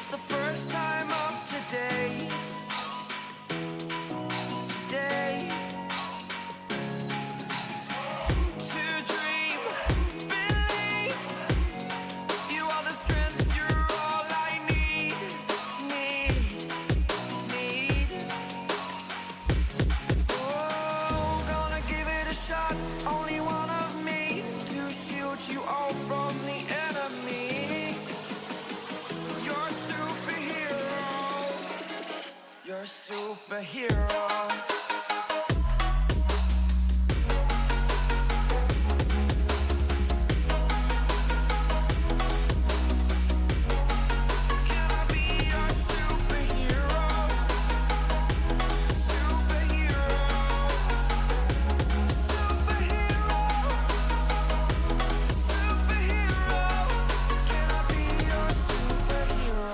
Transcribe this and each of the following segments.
It's the first time of today. Today. To dream, believe. You are the strength, you're all I need. Need. Oh, gonna give it a shot. Only one of me to shield you all from the enemy. You're a superhero. You're a superhero. Can I be your superhero? Superhero. Superhero. Superhero. Can I be your superhero?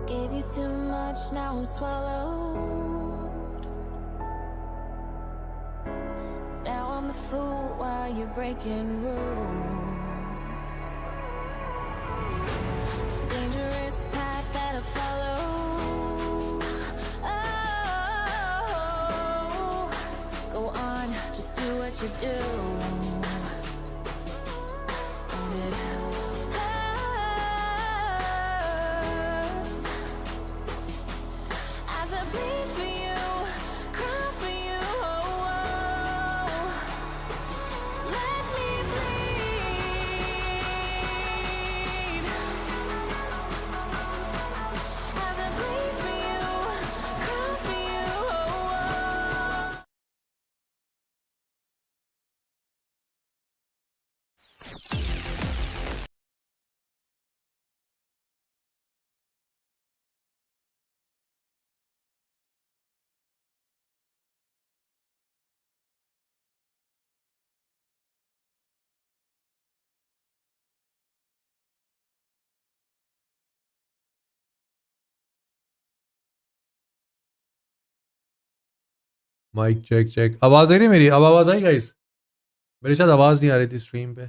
Gave you too much, now I'm swallowed. Now I'm the fool while you're breaking rules. Dangerous path that I follow. Oh, go on, just do what you do. And it hurts as I bleed for you, cry for you. Oh, let me bleed as I bleed for you, cry for you. Mic check check. आवाज़ आ रही है मेरी? अब आवाज़ आई guys? मेरे शायद आवाज़ नहीं आ रही थी स्ट्रीम पे।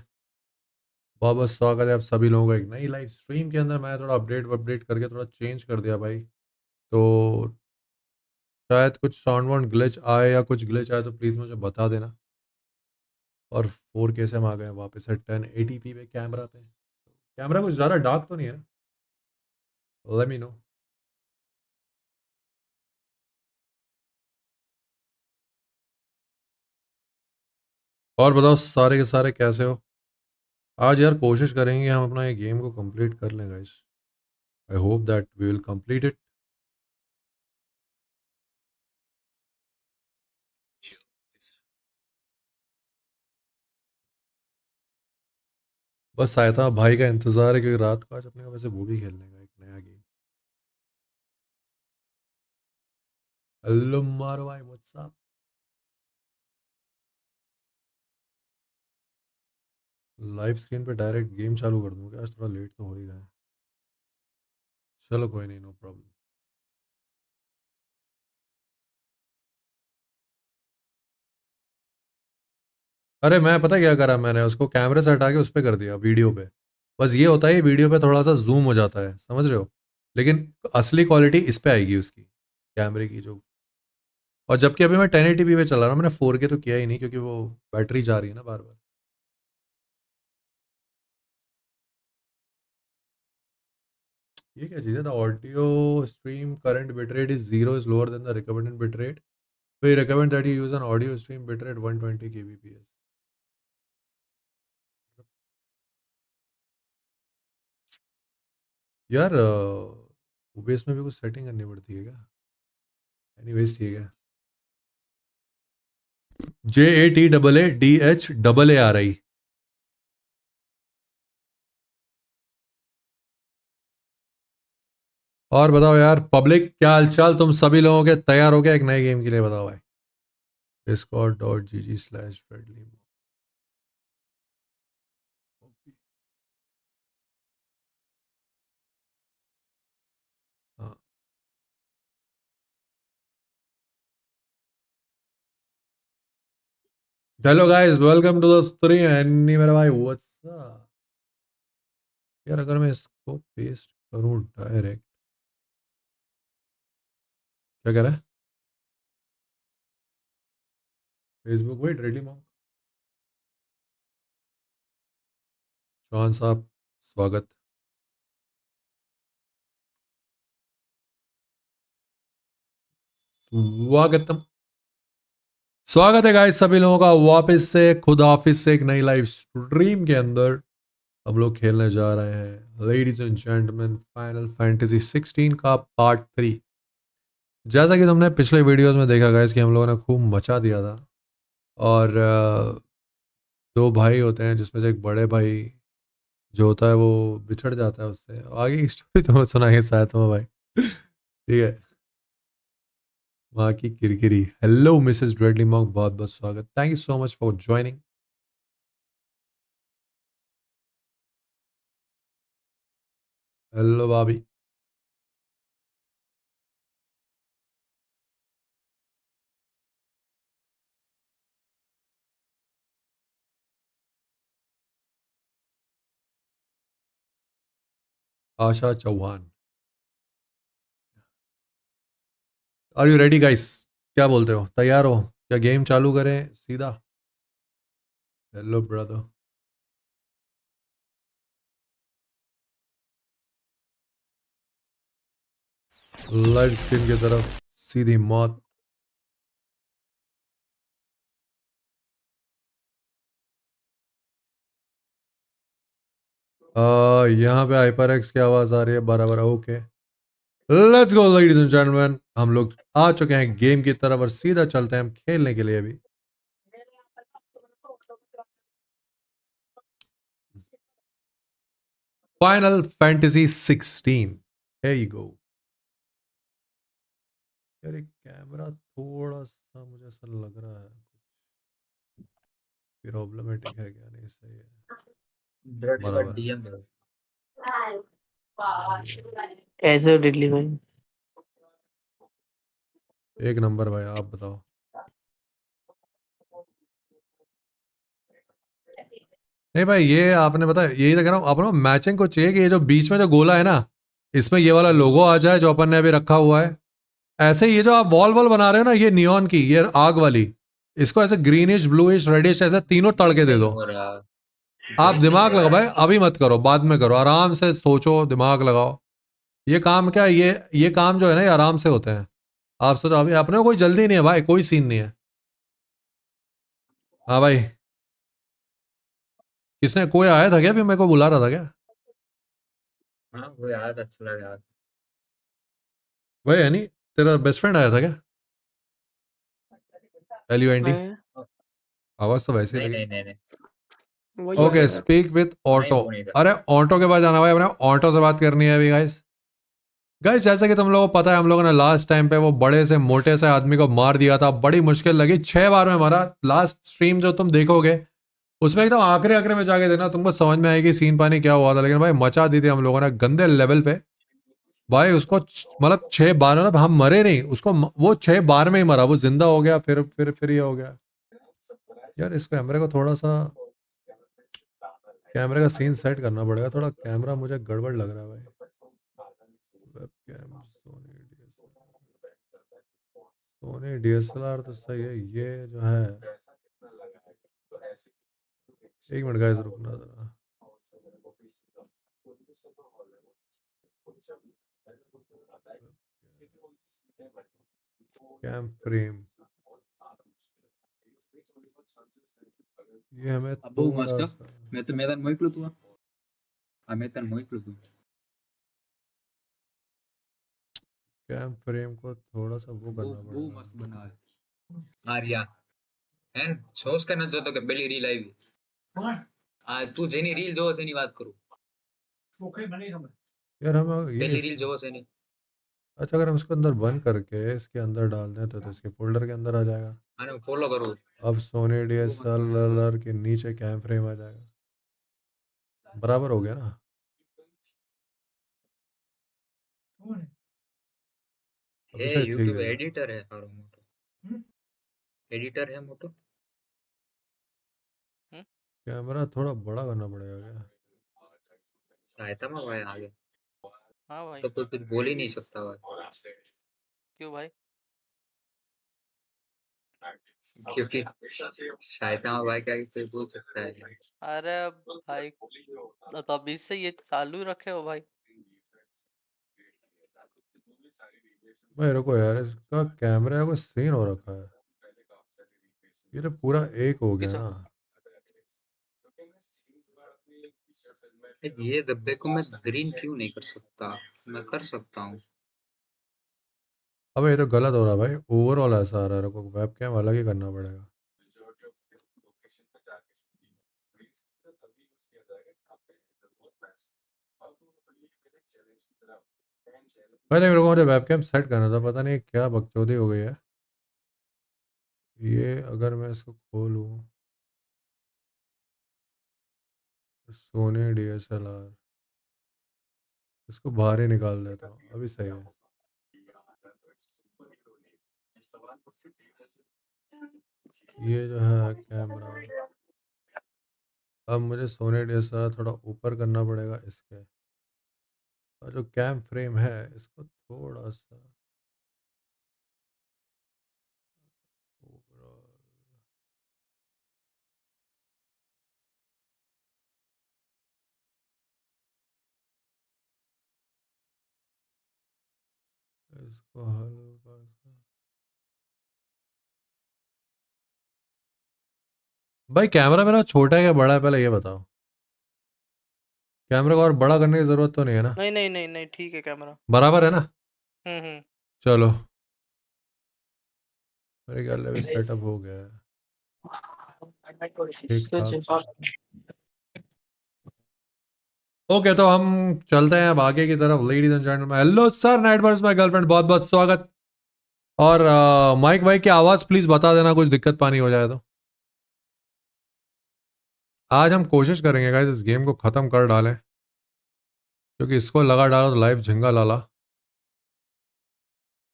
बहुत बहुत स्वागत है आप सभी लोगों का एक नई लाइव स्ट्रीम के अंदर। मैं थोड़ा अपडेट करके थोड़ा चेंज कर दिया भाई, तो शायद कुछ साउंड वाउंड ग्लिच आए या कुछ ग्लिच आए तो प्लीज़ मुझे बता देना। और 4K से हम आ गए वापस से 1080p पे कैमरा पे। कैमरा कुछ ज़्यादा डार्क तो नहीं है ना? Let me know. और बताओ सारे के सारे कैसे हो? आज यार कोशिश करेंगे हम अपना ये गेम को कंप्लीट कर लें guys. I hope that we will complete it. बस आया था भाई का इंतज़ार है क्योंकि रात को आज अपने को वैसे वो भी खेलने का एक नया गेम। हेलो मारो भाई, व्हाट्स अप? लाइव स्क्रीन पे डायरेक्ट गेम चालू कर दूंगा, आज थोड़ा लेट तो हो ही गया है। चलो कोई नहीं, नो प्रॉब्लम। अरे मैं पता क्या करा, मैंने उसको कैमरे से हटा के उस पर कर दिया वीडियो पे। बस ये होता है वीडियो पे थोड़ा सा जूम हो जाता है, समझ रहे हो? लेकिन असली क्वालिटी इस पे आएगी उसकी, कैमरे की जो। और जबकि अभी मैं 1080p पे चला रहा हूँ, मैंने 4K तो किया ही नहीं क्योंकि वो बैटरी जा रही है ना बार बार। ये क्या चीज़ है? The audio stream current bitrate is zero is lower than the recommended bitrate. We recommend that you use an audio stream bitrate 120 kbps। यार ओबीएस में भी कुछ सेटिंग करनी पड़ती है क्या? एनीवेज ठीक है। JATAADHAARI। और बताओ यार पब्लिक, क्या हालचाल? तुम सभी लोगों के तैयार हो गए एक नए गेम के लिए? बताओ भाई। discord.gg/friendly hello guys, welcome to the stream. एनी मेरा भाई, व्हाट्स अप यार? अगर मैं इसको पेस्ट करूं डायरेक्ट, क्या कह रहा है Facebook? Wait, ready monk Chauhan साहब, स्वागत। स्वागतम, स्वागत है गाइस सभी लोगों का वापस से खुद ऑफिस से एक नई लाइव स्ट्रीम के अंदर। हम लोग खेलने जा रहे हैं ladies and gentleman final fantasy 16 का पार्ट 3। जैसा कि तुमने पिछले वीडियोस में देखा गाइस कि हम लोगों ने खूब मचा दिया था। और दो भाई होते हैं जिसमें से एक बड़े भाई जो होता है वो बिछड़ जाता है उससे। आगे की स्टोरी तुम्हें सुनाएंगे शायद तुम्हें भाई। ठीक है, वहाँ की किरकिरी। हेलो मिसेस ड्रेडली मॉन्क, बहुत बहुत स्वागत, thank you so much for joining. Hello भाभी। Asha Chauhan, are you ready guys? क्या बोलते हो, तैयार हो? क्या गेम चालू करें सीधा? Hello brother. लाइव स्क्रीन की तरफ सीधी मौत। यहाँ पे हाइपर एक्स की आवाज आ रही है बराबर। Okay, let's go ladies and gentleman, हम लोग आ चुके हैं गेम की तरफ और सीधा चलते हैं हम खेलने के लिए अभी। Final fantasy 16, here you go। यार एक कैमरा थोड़ा सा मुझे ऐसा लग रहा है प्रॉब्लमेटिक है, क्या नहीं सही है बराबर है। डीएम ये कैसे हो डिडली भाई? एक नंबर भाई, आप बताओ। नहीं भाई, ये आपने बताया, यही तो कह रहा हूँ अपन मैचिंग को चाहिए कि ये जो बीच में जो गोला है ना, इसमें ये वाला लोगो आ जाए जो अपन ने अभी रखा हुआ है। ऐसे ये जो आप वॉल वॉल बना रहे हो ना, ये नियॉन की, ये आग वाली, इसको ऐसे ग्रीनिश ब्लूइश रेडिश ऐसे तीनों तड़के दे नहीं दो। हो रहा, आप वैसे नहीं दिमाग हो लगाओ रहा भाई, है। अभी मत करो, बाद में करो, आराम से सोचो, दिमाग लगाओ। ये काम क्या है, ये काम जो है ना, ये आराम से होते हैं। आप सोचो, अभी अपने को कोई जल्दी नहीं है भाई, कोई सीन नहीं है। हाँ भाई, किसने, कोई आया था क्या अभी, मेरे को बुला रहा था क्या? हाँ वो याद अच्छा लगा याद। भाई है नहीं, तेरा बेस्ट फ्रेंड आया था क्या? LUND, है? आवाज तो वैसे ही नहीं लगी। नहीं नहीं नहीं, वही ओके, आया था। स्पीक विद नहीं ऑटो। वो नहीं था। अरे ऑटो के पास जाना भाई, अपने ऑटो से बात करनी है अभी गाइस। गाइस जैसे कि तुम लोगों को पता है, हम लोगों ने लास्ट टाइम पे वो बड़े से मोटे से आदमी को मार दिया था, बड़ी मुश्किल लगी, 6 बार में मारा। लास्ट स्ट्रीम जो तुम देखोगे उसमें एकदम आखिरी आखिरी में जाके देना, तुमको समझ में आएगी सीन पानी क्या हुआ था। लेकिन भाई मचा दी थी हम लोगों ने गंदे लेवल पे। भाई उसको मतलब 6 बार में हम मरे नहीं, उसको वो 6 बार में ही मरा, वो जिंदा हो गया, फिर ये हो गया। यार इस कैमरे को थोड़ा सा, कैमरे का सीन सेट करना पड़ेगा थोड़ा, कैमरा मुझे गड़बड़ लग रहा है भाई। वेबकैम सोनी DSLR तो सही है, ये जो है, एक मिनट गाइस रुकना जरा। कैम फ्रेम, ये हमें अबू थोड़ा मस्त सा, मैं तो मैदान मोइकलू तू मैदान मोइकलू तू कैम फ्रेम को थोड़ा सा वो બહુ करना બહુ पड़ेगा। મસ્ત બનાવે આર્યા એન સોસ કે ન જોતો કે પેલી રીલ આવી આ તું જેની રીલ જોવો છે એની વાત કરું यार हम ये પેલી રીલ જોવો છે એની अच्छा, अगर हम इसको अंदर बंद करके इसके अंदर डाल दें तो इसके फोल्डर के अंदर आ जाएगा। આને ફોલો करो अब सोनी DSLR के नीचे कैम फ्रेम आ जाएगा, बराबर हो गया ना? अभी हे से ठीक यूट्यूब है। एडिटर है सारो मोटो एडिटर है मोटो कैमरा थोड़ा बड़ा करना पड़ेगा क्या? सहायता में भाई आगे हाँ भाई, तो कोई कुछ बोल ही नहीं सकता भाई, क्यों भाई? क्योंकि सहायता में भाई क्या कोई बोल सकता है क्या? अरे भाई, अब अभी से ये चालू रखे हो भाई। भाई रुको यार, इसका कैमरा को सीन हो रखा है। ये तो पूरा एक हो गया किस ना। ये डब्बे को मैं ग्रीन क्यों नहीं कर सकता? मैं कर सकता हूँ। अबे ये तो गलत हो रहा है भाई, ओवरऑल ऐसा आ रहा है। रुको, वेब कैम अलग ही करना पड़ेगा। पहले मेरे को मुझे वेब कैम सेट करना था, पता नहीं क्या बकचोदी हो गई है। ये अगर मैं इसको खोलूँ, सोनी DSLR, इसको बाहर ही निकाल देता हूँ, अभी सही है। ये जो है कैमरा, अब मुझे सोनी DSLR थोड़ा ऊपर करना पड़ेगा इसके, और जो कैम फ्रेम है इसको थोड़ा सा overall, इसको हल्का सा। भाई कैमरा मेरा छोटा है या बड़ा है, पहले ये बताओ। कैमरा को और बड़ा करने की जरूरत तो नहीं है ना? नहीं नहीं नहीं नहीं, ठीक है कैमरा। बराबर है ना? हम्म। चलो, मेरे ख्याल में सेटअप हो गया है ठीक ठाक। ओके, तो हम चलते हैं अब आगे की तरफ। Ladies and gentleman, hello sir, night birds my girlfriend, बहुत बहुत स्वागत। और माइक भाई की आवाज प्लीज बता देना, कुछ दिक्कत पानी हो जाए तो। आज हम कोशिश करेंगे गाइस इस गेम को खत्म कर डालें, क्योंकि इसको लगा डालो तो लाइव झिंगा लाला।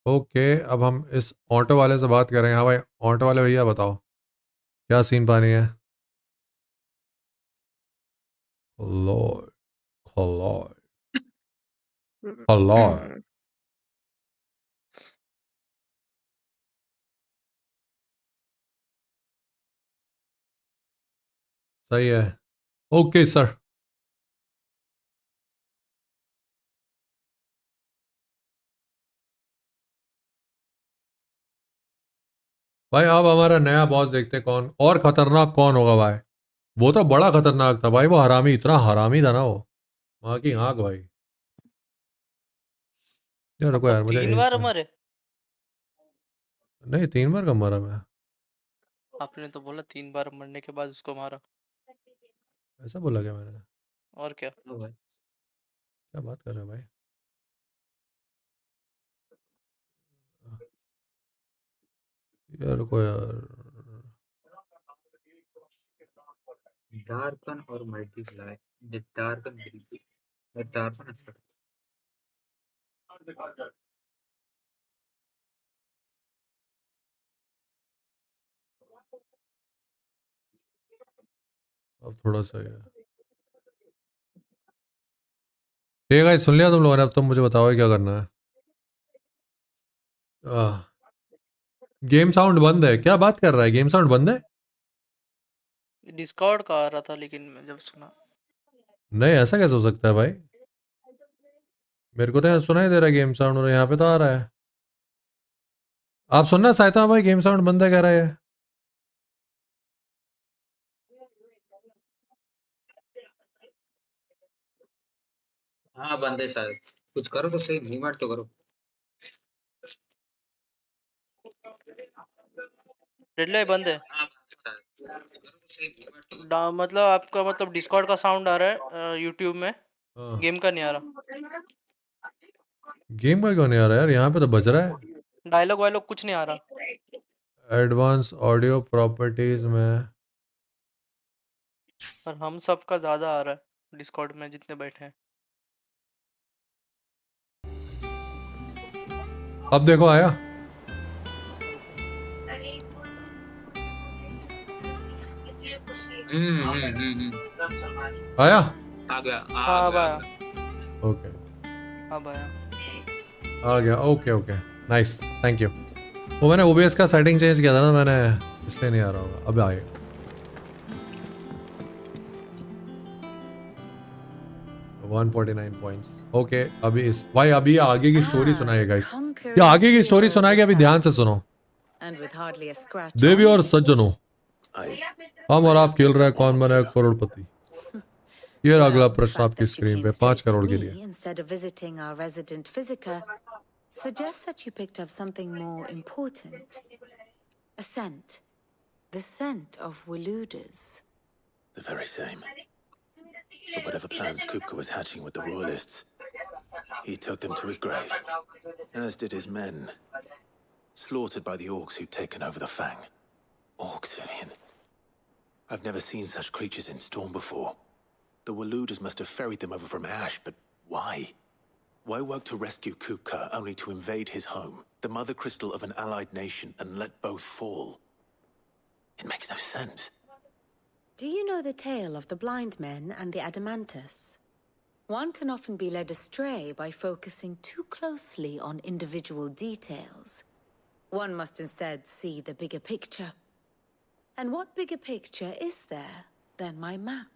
ओके, अब हम इस ऑटो वाले से बात करें। हाँ भाई, ऑटो वाले भैया बताओ क्या सीन पानी है? Lord, Lord, Lord. सही है। Okay sir. भाई अब हमारा नया बॉस देखते हैं कौन और खतरनाक कौन होगा भाई। वो तो बड़ा खतरनाक था भाई, वो हरामी, इतना हरामी था ना वो, वहां की आंख भाई। यार रुको यार, मुझे 3 बार मरे? नहीं 3 बार कब मारा मैं? आपने तो बोला 3 बार मरने के बाद उसको मारा। ऐसा बोला क्या मैंने? और क्या? लो भाई, क्या बात कर रहे हो भाई? यार रुको यार। डार्कन और मल्टीप्लाई, द डार्कन बिल्कुल, द डार्कन अच्छा। अब थोड़ा सा है। ठीक है guys, सुन लिया तुम लोगों ने? अब तुम मुझे बताओ क्या करना है। गेम साउंड बंद है? क्या बात कर रहा है, गेम साउंड बंद है? डिस्कॉर्ड का आ रहा था, लेकिन मैं जब सुना। नहीं, ऐसा कैसे हो सकता है भाई? मेरे को तो यहाँ सुनाई दे रहा है गेम साउंड, और यहाँ पे तो आ रहा है। आप सुनना चाहता हूँ भाई, गेम साउंड बंद है कह रहा है। हाँ बंदे शायद, कुछ करो तो सही, मूवमेंट तो करो। रेड लाइट बंद है? हाँ बंदे शायद, कुछ करो तो सही, मूवमेंट तो करो। मतलब आपका मतलब डिस्कॉर्ड का साउंड आ रहा है यूट्यूब में, हाँ, गेम का नहीं आ रहा। गेम का क्यों नहीं आ रहा यार? यहाँ पे तो बज रहा है। डायलॉग वायलॉग कुछ नहीं आ रहा। एडवांस ऑडियो प्रॉपर्टीज में। और हम सबका ज्यादा आ रहा है डिस्कॉर्ड में जितने बैठे हैं। अब देखो आया। आया आ गया हाँ आ भाई गया ओके हाँ भाई आ गया okay okay nice thank you वो मैंने OBS का सेटिंग चेंज किया था ना मैंने इसलिए नहीं आ रहा होगा अब आएगा 149 पॉइंट्स ओके अभी इस भाई अभी आगे की स्टोरी सुनाइए गाइस ये आगे की स्टोरी सुनाएगी अभी ध्यान से सुनो And with hardly a scratch Devi on और it, सज्जनों हम और आप खेल रहे हैं कौन बना है करोड़पति ये रहा अगला well, the प्रश्न fact आपकी that you स्क्रीन came पे straight 5 करोड़ to के me लिए instead of visiting our resident Physica suggests that you picked up something more important. A scent. The scent of Waludas. The very same. But whatever plans Kupka was hatching with the Royalists, he took them to his grave, as did his men, slaughtered by the orcs who'd taken over the Fang. Orcs, Vivian. I've never seen such creatures in Storm before. The Waludas must have ferried them over from Ash, but why? Why work to rescue Kupka only to invade his home, the mother crystal of an allied nation, and let both fall? It makes no sense. Do you know the tale of the blind men and the Adamantus? One can often be led astray by focusing too closely on individual details. One must instead see the bigger picture. And what bigger picture is there than my map?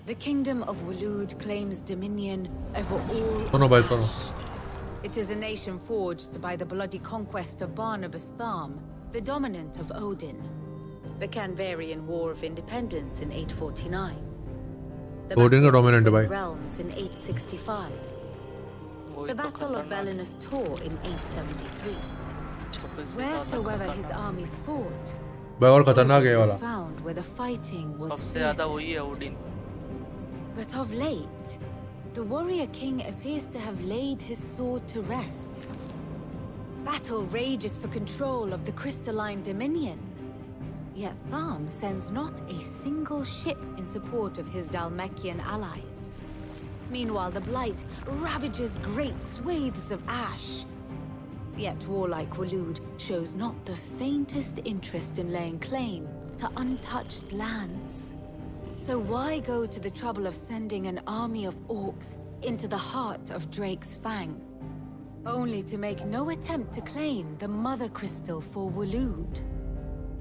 The kingdom of Waloed claims dominion over all. सुनो भाई सुनो It is a nation forged by the bloody conquest of Barnabas Tharm, the dominant of Odin. The Canvarian War of Independence in 849. The Odin का Battle of dominant है Twin भाई Realms in 865. वही The तो Battle of खतरनाक Valinus Tor in 873. छपे से Wheresoever ज्यादा his खतरनाक armies fought, भाई और खतरनाक है ये Odin was वाला found where the fighting was सबसे ज्यादा वही है fiercest. Odin But of late, the warrior king appears to have laid his sword to rest. Battle rages for control of the crystalline dominion. Yet Tharm sends not a single ship in support of his Dalmekian allies. Meanwhile, the Blight ravages great swathes of ash. Yet warlike Waloed shows not the faintest interest in laying claim to untouched lands. So why go to the trouble of sending an army of orcs into the heart of Drake's Fang, only to make no attempt to claim the Mother Crystal for Waloed?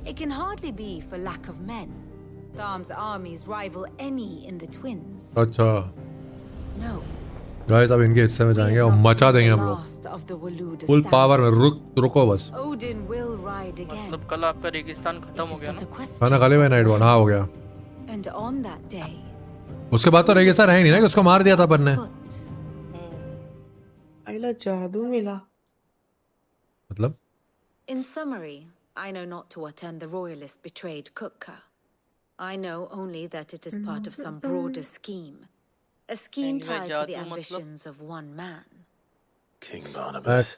It can hardly be for lack of men. Tharm's armies rival any in the Twins. अच्छा No, guys अब इनके हिस्से में we जाएंगे have और not मचा seen देंगे the हम लोग last of the Waloed full power में establishment. रुको बस Odin will ride again. मतलब कल आपका रेगिस्तान It खत्म हो is गया but a ना question. खाना खा ले भाई नाइट वन हाँ हो गया And on that day, उसके बाद तो रेगिस्तान है ही नहीं ना कि उसको मार दिया था अपन ने foot. आइला जादू मिला मतलब In summary, I know not to what end the royalists betrayed Kupka. I know only that it is part of some broader scheme. A scheme Anyway, tied to the जादू मतलब? ambitions of one man. King Barnabas.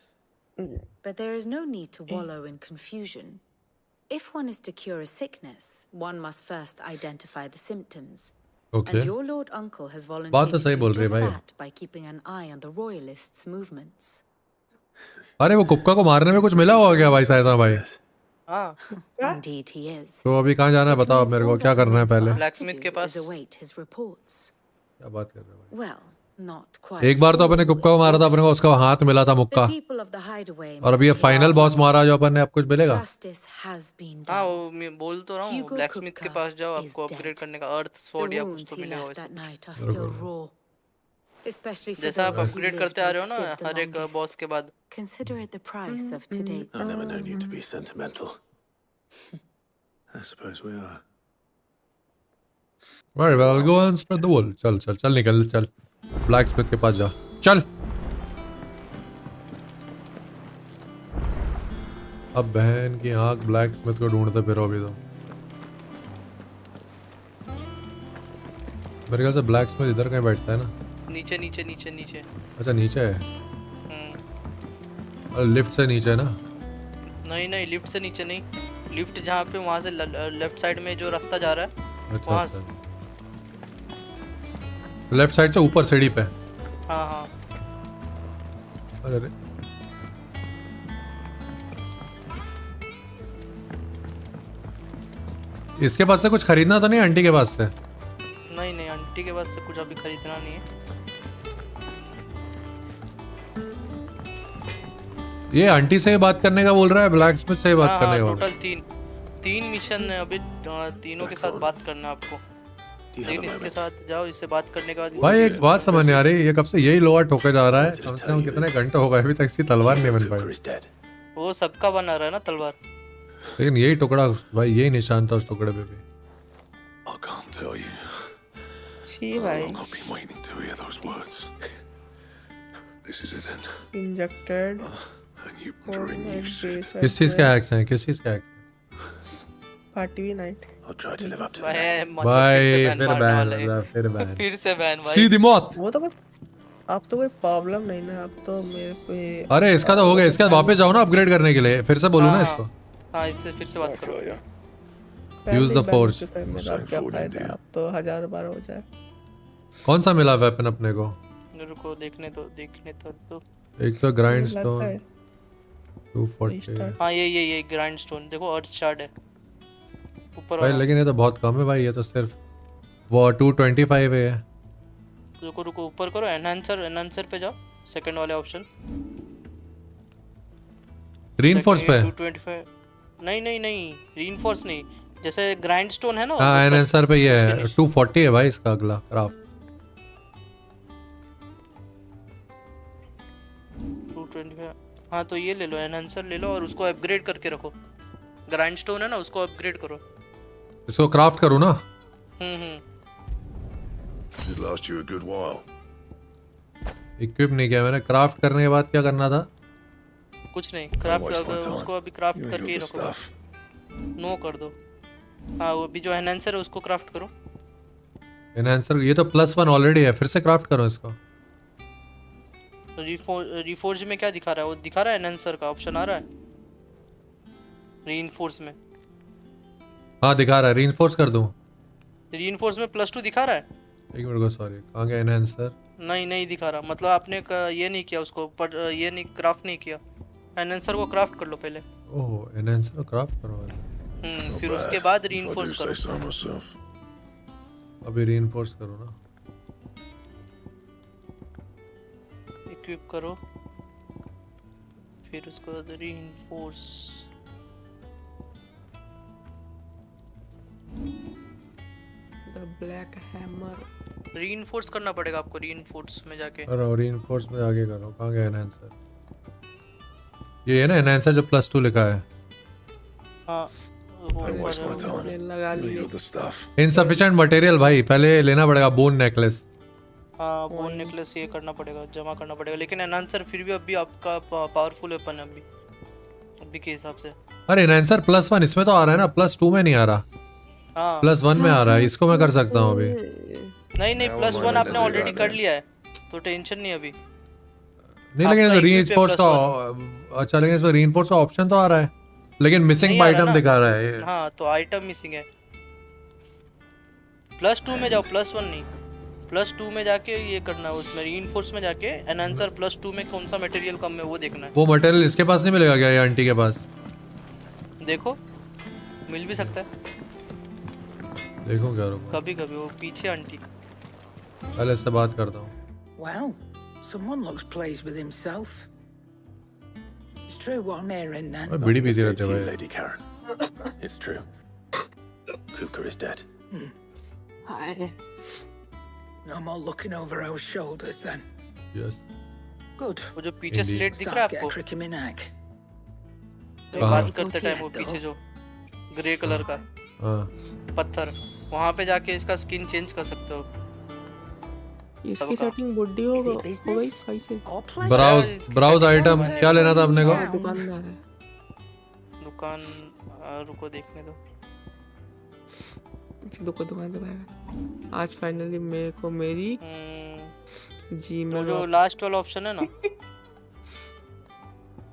But there is no need to wallow in confusion. If one is to cure a sickness, one must first identify the symptoms. Okay And your lord uncle has बात तो volunteered सही to बोल do रही है just भाई that by keeping an eye on the royalists' movements. अरे वो कुक्का को मारने में कुछ मिला हुआ क्या भाई सायदा भाई हाँ Indeed he is. तो अभी कहाँ जाना है Which बताओ means मेरे को all क्या that करना है remains for पहले us to Blacksmith के do pass. is await his reports. क्या बात कर रहे हो भाई Well, not quite. एक बार तो अपने all कुक्का को मारा था अपने को उसका हाथ मिला था The मुक्का people of the hideaway और अभी ये must final hear boss this. मारा जो अपन ने अब कुछ मिलेगा Justice has been हाँ done. वो मैं बोल तो रहा हूँ Hugo ब्लैकस्मिथ के Kupka पास जाओ is आपको अपग्रेड dead. करने का अर्थ The स्वॉर्ड या कुछ wounds तो he मिलेगा left वैसे that night are still raw. Especially for जैसा आप those who अपग्रेड lived करते आ रहे हो with ना Sid the हर एक longest. बॉस के बाद Consider it the price of today. I never known you to be sentimental. I suppose we are. Very well, I'll go and spread the wool. चल चल चल निकल चल ब्लैक स्मिथ के पास जा चल अब बहन की आंख ब्लैक स्मिथ को ढूंढते फिरो अभी तो मेरे ख्याल से ब्लैक स्मिथ इधर कहीं बैठता है ना नीचे नीचे नीचे नीचे अच्छा नीचे है हम्म, अरे लिफ्ट से नीचे है ना नहीं नहीं लिफ्ट से नीचे नहीं लिफ्ट जहाँ पे वहाँ से लेफ्ट साइड में जो रास्ता जा रहा है अच्छा वहाँ अच्छा लेफ्ट साइड से ऊपर सीढ़ी पे हाँ हाँ अरे अरे इसके पास से कुछ खरीदना तो नहीं आंटी के पास से? नहीं नहीं, आंटी के पास से कुछ अभी खरीदना नहीं है। ये आंटी से बात करने का बोल रहा है, ब्लैक स्मिथ से बात हाँ करने हाँ, का बोल रहा टोटल तीन मिशन है अभी। तीनों के साथ बात करना है आपको। Do you have लेकिन a इसके moment? साथ जाओ, इससे बात करने के बाद है। भाई एक बात समझ नहीं आ रही, ये कब से यही लोहा ठोके जा रहा है, कम से कम कितने घंटे हो गए अभी तक इसकी तलवार नहीं बन Cooper पाई। is dead. वो सबका बना रहा है ना तलवार। लेकिन यही टुकड़ा भाई, यही निशान था उस टुकड़े पे भी। I can't tell you छी how भाई, long I've been waiting to hear those words. This is it then. Injected And you've been doing use. किस चीज के हैक्स हैं, किस चीज के hacks? Party night. I'll try to live up to the name. भाई फिर फिर बैन बैन, वाले हैं। फिर बैन, फिर से बैन भाई। सीधी मौत। वो तो कोई, अब तो कोई प्रॉब्लम नहीं ना, अब तो मेरे को अरे इसका तो हो गया, इसके बाद वापस जाओ ना अपग्रेड करने के लिए, फिर से बोलूँ ना हाँ, इसको। हाँ इससे फिर से बात करो। Got ya. Use the force. मेरा क्या फायदा, अब तो 1000 बार हो जाए। कौन सा मिला वेपन अपने को? रुको देखने तो। एक तो ग्राइंड लगता स्टोन है 240। Restart। हाँ ये ग्राइंड स्टोन देखो, अर्थ शार्ड है ऊपर भाई वाला। लेकिन ये तो बहुत कम है भाई, ये तो सिर्फ वो 225 है। रुको ऊपर करो, एनहांसर पे जाओ, सेकंड वाले ऑप्शन। रीइंफोर्स पे? 225 नहीं, रीइंफोर्स नहीं, जैसे ग्राइंड स्टोन है ना। हाँ ऊपर, एनहांसर पे ये उसके है, नीचे। 240 है भाई इसका अगला क्राफ्ट। 225। हाँ तो ये ले लो, एनहांसर ले लो और उसको अपग्रेड करके रखो। ग्राइंड स्टोन है ना, उसको अपग्रेड करो। इसको क्राफ्ट करूँ ना? It last you a good while. Equip नहीं किया मैंने, क्राफ्ट करने के बाद क्या करना था? कुछ नहीं, waste क्राफ्ट my time. उसको अभी क्राफ्ट You ain't करके ही got the रखो। stuff. नो कर दो। हाँ वो अभी जो एनहांसर है उसको क्राफ्ट करो। एनहांसर ये तो +1 ऑलरेडी है, फिर से क्राफ्ट करो इसको। तो रिफोर्ज में क्या दिखा रहा है? वो दिखा रहा है एनहांसर का ऑप्शन आ रहा है रीइंफोर्स में। हाँ दिखा रहा है, रीइंफोर्स कर दूँ? रीइंफोर्स में +2 दिखा रहा है। एक मिनट को, सॉरी कहाँ गया एनहांसर? नहीं दिखा रहा, मतलब आपने ये नहीं किया उसको, पर ये नहीं क्राफ्ट नहीं किया। एनहांसर को क्राफ्ट कर लो पहले। ओह एनहांसर क्राफ्ट करो पहले। फिर उसके बाद If I do reinforce say करो। so myself. अभी रीइंफोर्स करो ना। इक्विप करो, फिर उसको reinforce. The black hammer. Reinforce करना पड़ेगा आपको, रीइंफोर्स में जाके। करो रीइंफोर्स में आगे करो, कहाँ गया एनहांसर? ये है ना एनहांसर जो +2 लिखा है। हाँ Don't waste my time. लगा You लिए। got the stuff. Insufficient material भाई, पहले लेना पड़ेगा बोन नेकलेस। हाँ बोन नेकलेस ये करना पड़ेगा, जमा करना पड़ेगा। लेकिन एनहांसर फिर भी अभी आपका पावरफुल वेपन है अभी के हिसाब से। अरे एनहांसर +1 इसमें तो आ रहा है ना, +2 में नहीं आ रहा, हाँ +1 में आ रहा है। इसको मैं कर सकता हूँ अभी। नहीं Now +1 I'm आपने ready ऑलरेडी to कर go लिया है, तो टेंशन नहीं अभी। नहीं लेकिन आपका रीइंफोर्स equip का अच्छा, लेकिन इसमें रीइंफोर्स का ऑप्शन तो आ रहा है, लेकिन मिसिंग नहीं आ रहा आइटम ना। दिखा रहा है ये। हाँ तो आइटम मिसिंग है। +2 में जाओ, +1 नहीं, +2 में जाके ये करना है। उसमें रीइंफोर्स में जाके एनहांसर +2 में कौन सा मटेरियल कम है वो देखना है। वो मटेरियल इसके पास नहीं मिलेगा क्या, ये आंटी के पास? देखो मिल भी सकता है देखो क्या, रुको कभी कभी। वो पीछे आंटी। पहले इससे बात करता हूँ। Well, someone looks pleased with himself. It's true what I'm hearing then. भाई बड़ी बिजी Escape रहते to हैं you, भाई। Lady Karen. It's true. Kuka is dead. Hi. No more looking over our shoulders then. Yes Good. वो जो पीछे Indeed. Slate दिख Start रहा to है get a आपको crick in my neck. कहाँ? बात करते Go टाइम, to वो it, पीछे though. जो ग्रे कलर का हाँ पत्थर, वहाँ पे जाके इसका स्किन चेंज कर सकते हो। इसकी सबका। सेटिंग बुड्ढी हो Is it गई business कैसे? or pleasure? ब्राउज आइटम क्या लेना था अपने को? दुकानदार है। दुकान रुको देखने दो। दुकान दिखाएगा। आज फाइनली मेरे को मेरी वो जीमेल जो लास्ट वाला ऑप्शन है ना,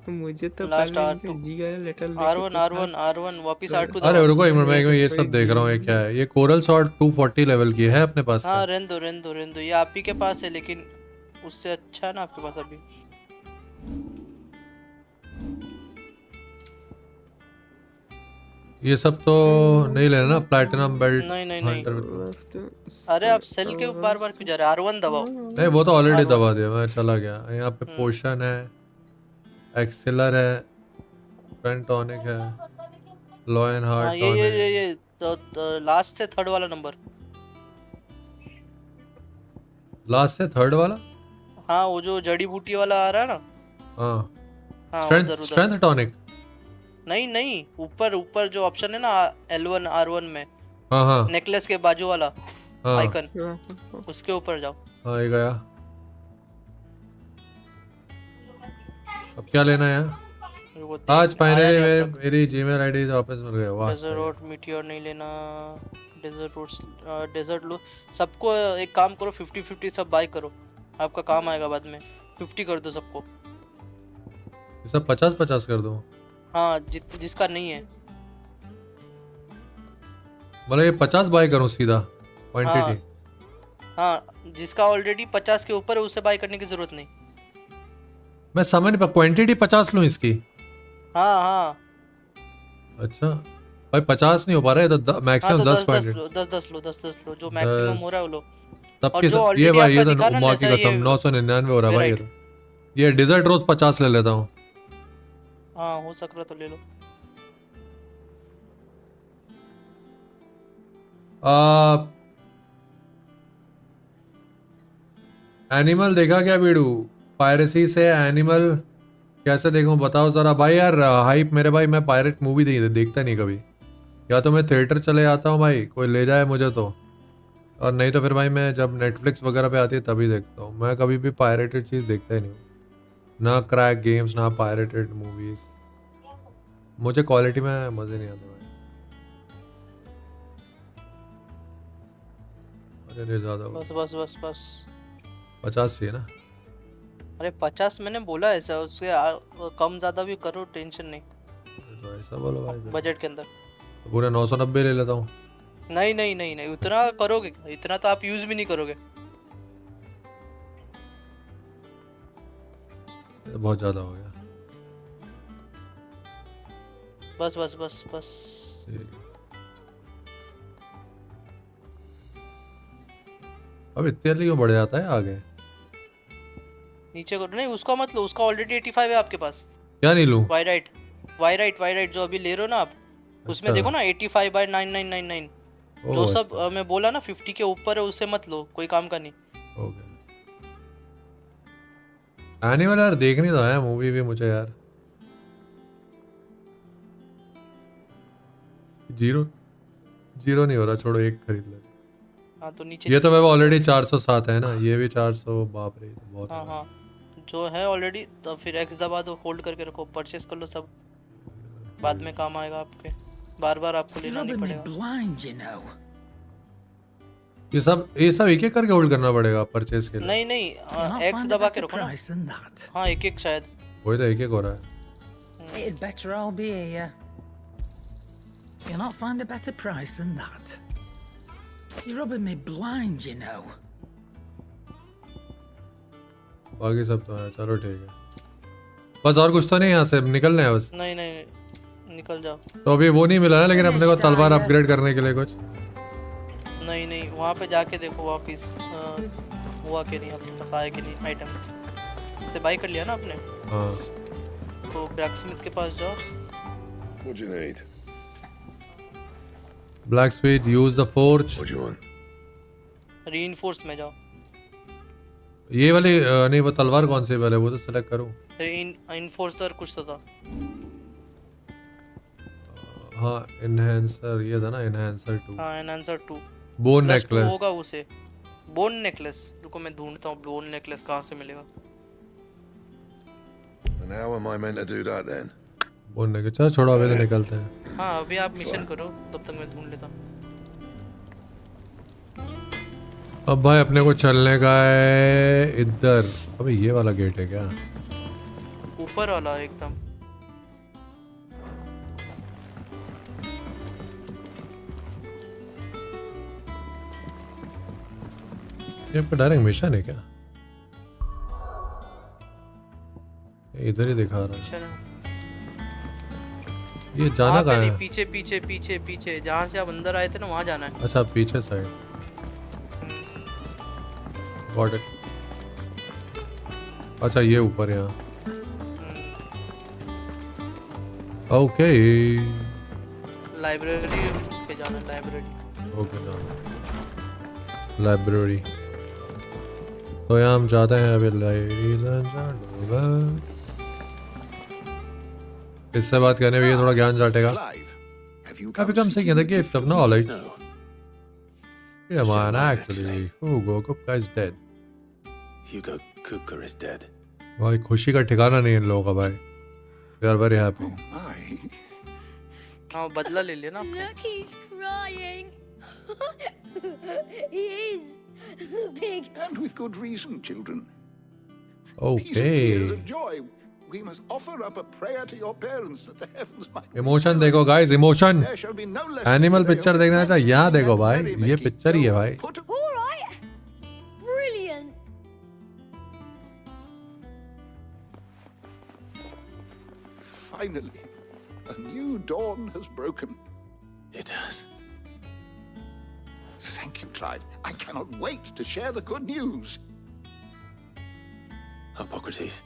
मुझे तो Last पहले R2. जी का लेटर R1 वापिस R2 अरे दबाओ। रुको एक मिनट, मैं ये सब देख रहा हूँ। ये क्या है? ये कोरल सॉर्ड 240 लेवल की है अपने पास हाँ का? रहने दो, ये आप ही के पास है, लेकिन उससे अच्छा है ना आपके पास अभी। ये सब तो नहीं लेना ना, प्लैटिनम बेल्ट नहीं नहीं नहीं। हंटर। अरे आप सेल के बार बार क्यों जा रहे? R1 दबाओ। नहीं वो तो ऑलरेडी R1 दबा दिया, मैं चला गया। यहाँ पे पोशन है, एक्सेलर है, पेंटोनिक है, लॉ एंड हाँ हार्ट ये तो लास्ट से थर्ड वाला नंबर। लास्ट से थर्ड वाला। हाँ वो जो जड़ी बूटी वाला आ रहा है ना। हाँ हाँ स्ट्रेंथ उधर उधर। Strength tonic. नहीं नहीं, ऊपर ऊपर जो ऑप्शन है ना L1 R1 में, हाँ हाँ नेकलेस के बाजू वाला हाँ आइकन, उसके ऊपर जाओ। हाँ ये गया। अब क्या लेना है? वो आज आया फाइनली नहीं अब तक। मेरी जीमेल आईडी वापस मिल गया। वाह डेजर्ट रोड मीटियोर नहीं लेना। डेजर्ट रोड डेजर्ट लो। सबको एक काम करो, 50-50 सब बाय करो, आपका काम आएगा बाद में। 50 कर दो सबको। ये सब 50-50 कर दूं? हाँ जिसका नहीं है। मतलब ये 50 बाय करूं सीधा क्वांटिटी? हाँ जिसका ऑलरेडी 50 के ऊपर है उसे बाय करने की जरूरत नहीं। मैं समझ नहीं पा, क्वांटिटी 50 लूं इसकी? हाँ हाँ अच्छा भाई 50 नहीं हो पा रहा है तो मैक्सिमम 10 क्वांटिटी। 10 लो जो मैक्सिमम हो रहा है वो लो। तब और की जो ये already भाई ये आपका तो दिखा ना माँ की जैसा कसम ये 999 हो रहा है भाई। ये variety। तो ये डिजर्ट रोज 50 ले लेता हूँ। हाँ हो सक रहा तो ले लो। एनिमल देखा क्या बीड़ू? पायरेसी से एनिमल कैसे देखूं बताओ जरा भाई। यार हाइप मेरे भाई, मैं पायरेट मूवी देखता नहीं कभी। या तो मैं थिएटर चले जाता हूँ भाई, कोई ले जाए मुझे तो, और नहीं तो फिर भाई मैं जब नेटफ्लिक्स वगैरह पे आती है तभी देखता हूँ। मैं कभी भी पायरेटेड चीज़ देखता ही नहीं हूँ, ना क्रैक गेम्स ना पायरेटेड मूवीज। मुझे क्वालिटी में मज़े नहीं आते भाई। अरे ज़्यादा बस बस बस बस 50 चाहिए ना? अरे 50 मैंने बोला ऐसा, उससे कम ज्यादा भी करो, टेंशन नहीं। तो ऐसा बोलो भाई, बजट के अंदर तो पूरे 990 ले लेता हूँ। नहीं नहीं नहीं नहीं, उतना करोगे क्या? इतना तो आप यूज भी नहीं करोगे। ये बहुत ज़्यादा हो गया। बस बस बस बस ठीक है। अब इतने जल्दी क्यों बढ़ जाता है आगे? नीचे करो। नहीं उसका मतलब उसका ऑलरेडी 85 है आपके पास। क्या नहीं लूं? वाई राइट जो अभी ले रहे हो ना आप, उसमें अच्छा। देखो ना 85/9999। ओह, जो सब अच्छा। मैं बोला ना 50 के ऊपर है उसे मत लो, कोई काम का नहीं। ओके। एनिमल यार देखनी तो है मूवी भी मुझे यार। जीरो नहीं हो रहा, छोड़ो एक खरीद ले। हाँ तो नीचे ये तो मैं ऑलरेडी 407 है ना, ये भी 400। बाप रे, ये तो बहुत हाँ है। हाँ जो है ऑलरेडी, तो फिर X दबा दो, होल्ड करके रखो, परचेस कर लो सब, बाद में काम आएगा आपके, बार बार आपको You're लेना नहीं rubbing me पड़ेगा। blind, you know. ये सब एक एक करके होल्ड करना पड़ेगा परचेज के लिए? नहीं नहीं Cannot X find a दबा के better रखो ना। price than that. हाँ एक एक शायद। वही तो एक एक हो रहा है। It'd better all be here. Cannot find a better price than that. You're rubbing me blind, you know. बाकी सब तो है, चलो ठीक है। बस और कुछ तो नहीं, यहाँ से निकलने हैं बस। नहीं नहीं निकल जाओ। तो अभी वो नहीं मिला ना, लेकिन अपने को तलवार अपग्रेड करने के लिए कुछ। नहीं नहीं वहाँ पे जाके देखो वापिस हुआ कि नहीं, आपके पास आया कि नहीं आइटम्स। इससे बाई कर लिया ना आपने? हाँ। तो ब्लैकस्मिथ के पास जाओ। What do you need? Blacksmith, use the forge. What do you want? Reinforce में जाओ। ये वाली नहीं, वो तलवार कौन सी वाली है वो तो सेलेक्ट करूँ? इन्फोर्सर कुछ तो था। हाँ एनहेंसर, ये था ना एनहेंसर 2। हाँ एनहांसर 2 बोन प्लस 2 नेकलेस होगा उसे। बोन नेकलेस, रुको मैं ढूंढता हूँ बोन नेकलेस कहाँ से मिलेगा। And how am I meant to do that then? Bone necklace. चलो छोड़ो, अभी तो निकलते हैं। हाँ अभी आप मिशन करो, तब तक मैं ढूंढ लेता हूँ। अब भाई अपने को चलने का है इधर। अबे ये वाला गेट है क्या? ऊपर वाला एकदम। ये पे डायरेक्ट मिशन है क्या? इधर ही दिखा रहा है। चलो ये जाना वहाँ पे कहाँ नहीं, है? पीछे पीछे पीछे पीछे जहाँ से आप अंदर आए थे ना वहाँ जाना है। अच्छा पीछे साइड। Got it. अच्छा ये ऊपर यहाँ। ओके लाइब्रेरी पे जाना है, लाइब्रेरी। ओके जाना लाइब्रेरी। तो यहाँ हम जाते हैं अभी लेडीज एंड जेंटलमैन। इससे बात करने में ये थोड़ा ज्ञान चाटेगा। I've become seeking the gift of knowledge. No. Yeah man, actually Hugo Kupka is dead. Hugo Kupka is dead. भाई खुशी का ठिकाना नहीं है इन लोगों का भाई। They are very happy. हाँ बदला ले लिया ना आपने। Look, he's crying. He is. Big. And with good reason, children. Okay. Tears of joy. We must offer up a prayer to your parents that the heavens might. Emotion देखो guys, emotion. There shall be no less. Animal picture देखना चाहिए, यहाँ देखो भाई, ये picture ही है भाई। All right. Brilliant. Finally, a new dawn has broken. It has. Thank you, Clive. I cannot wait to share the good news. Hippocrates.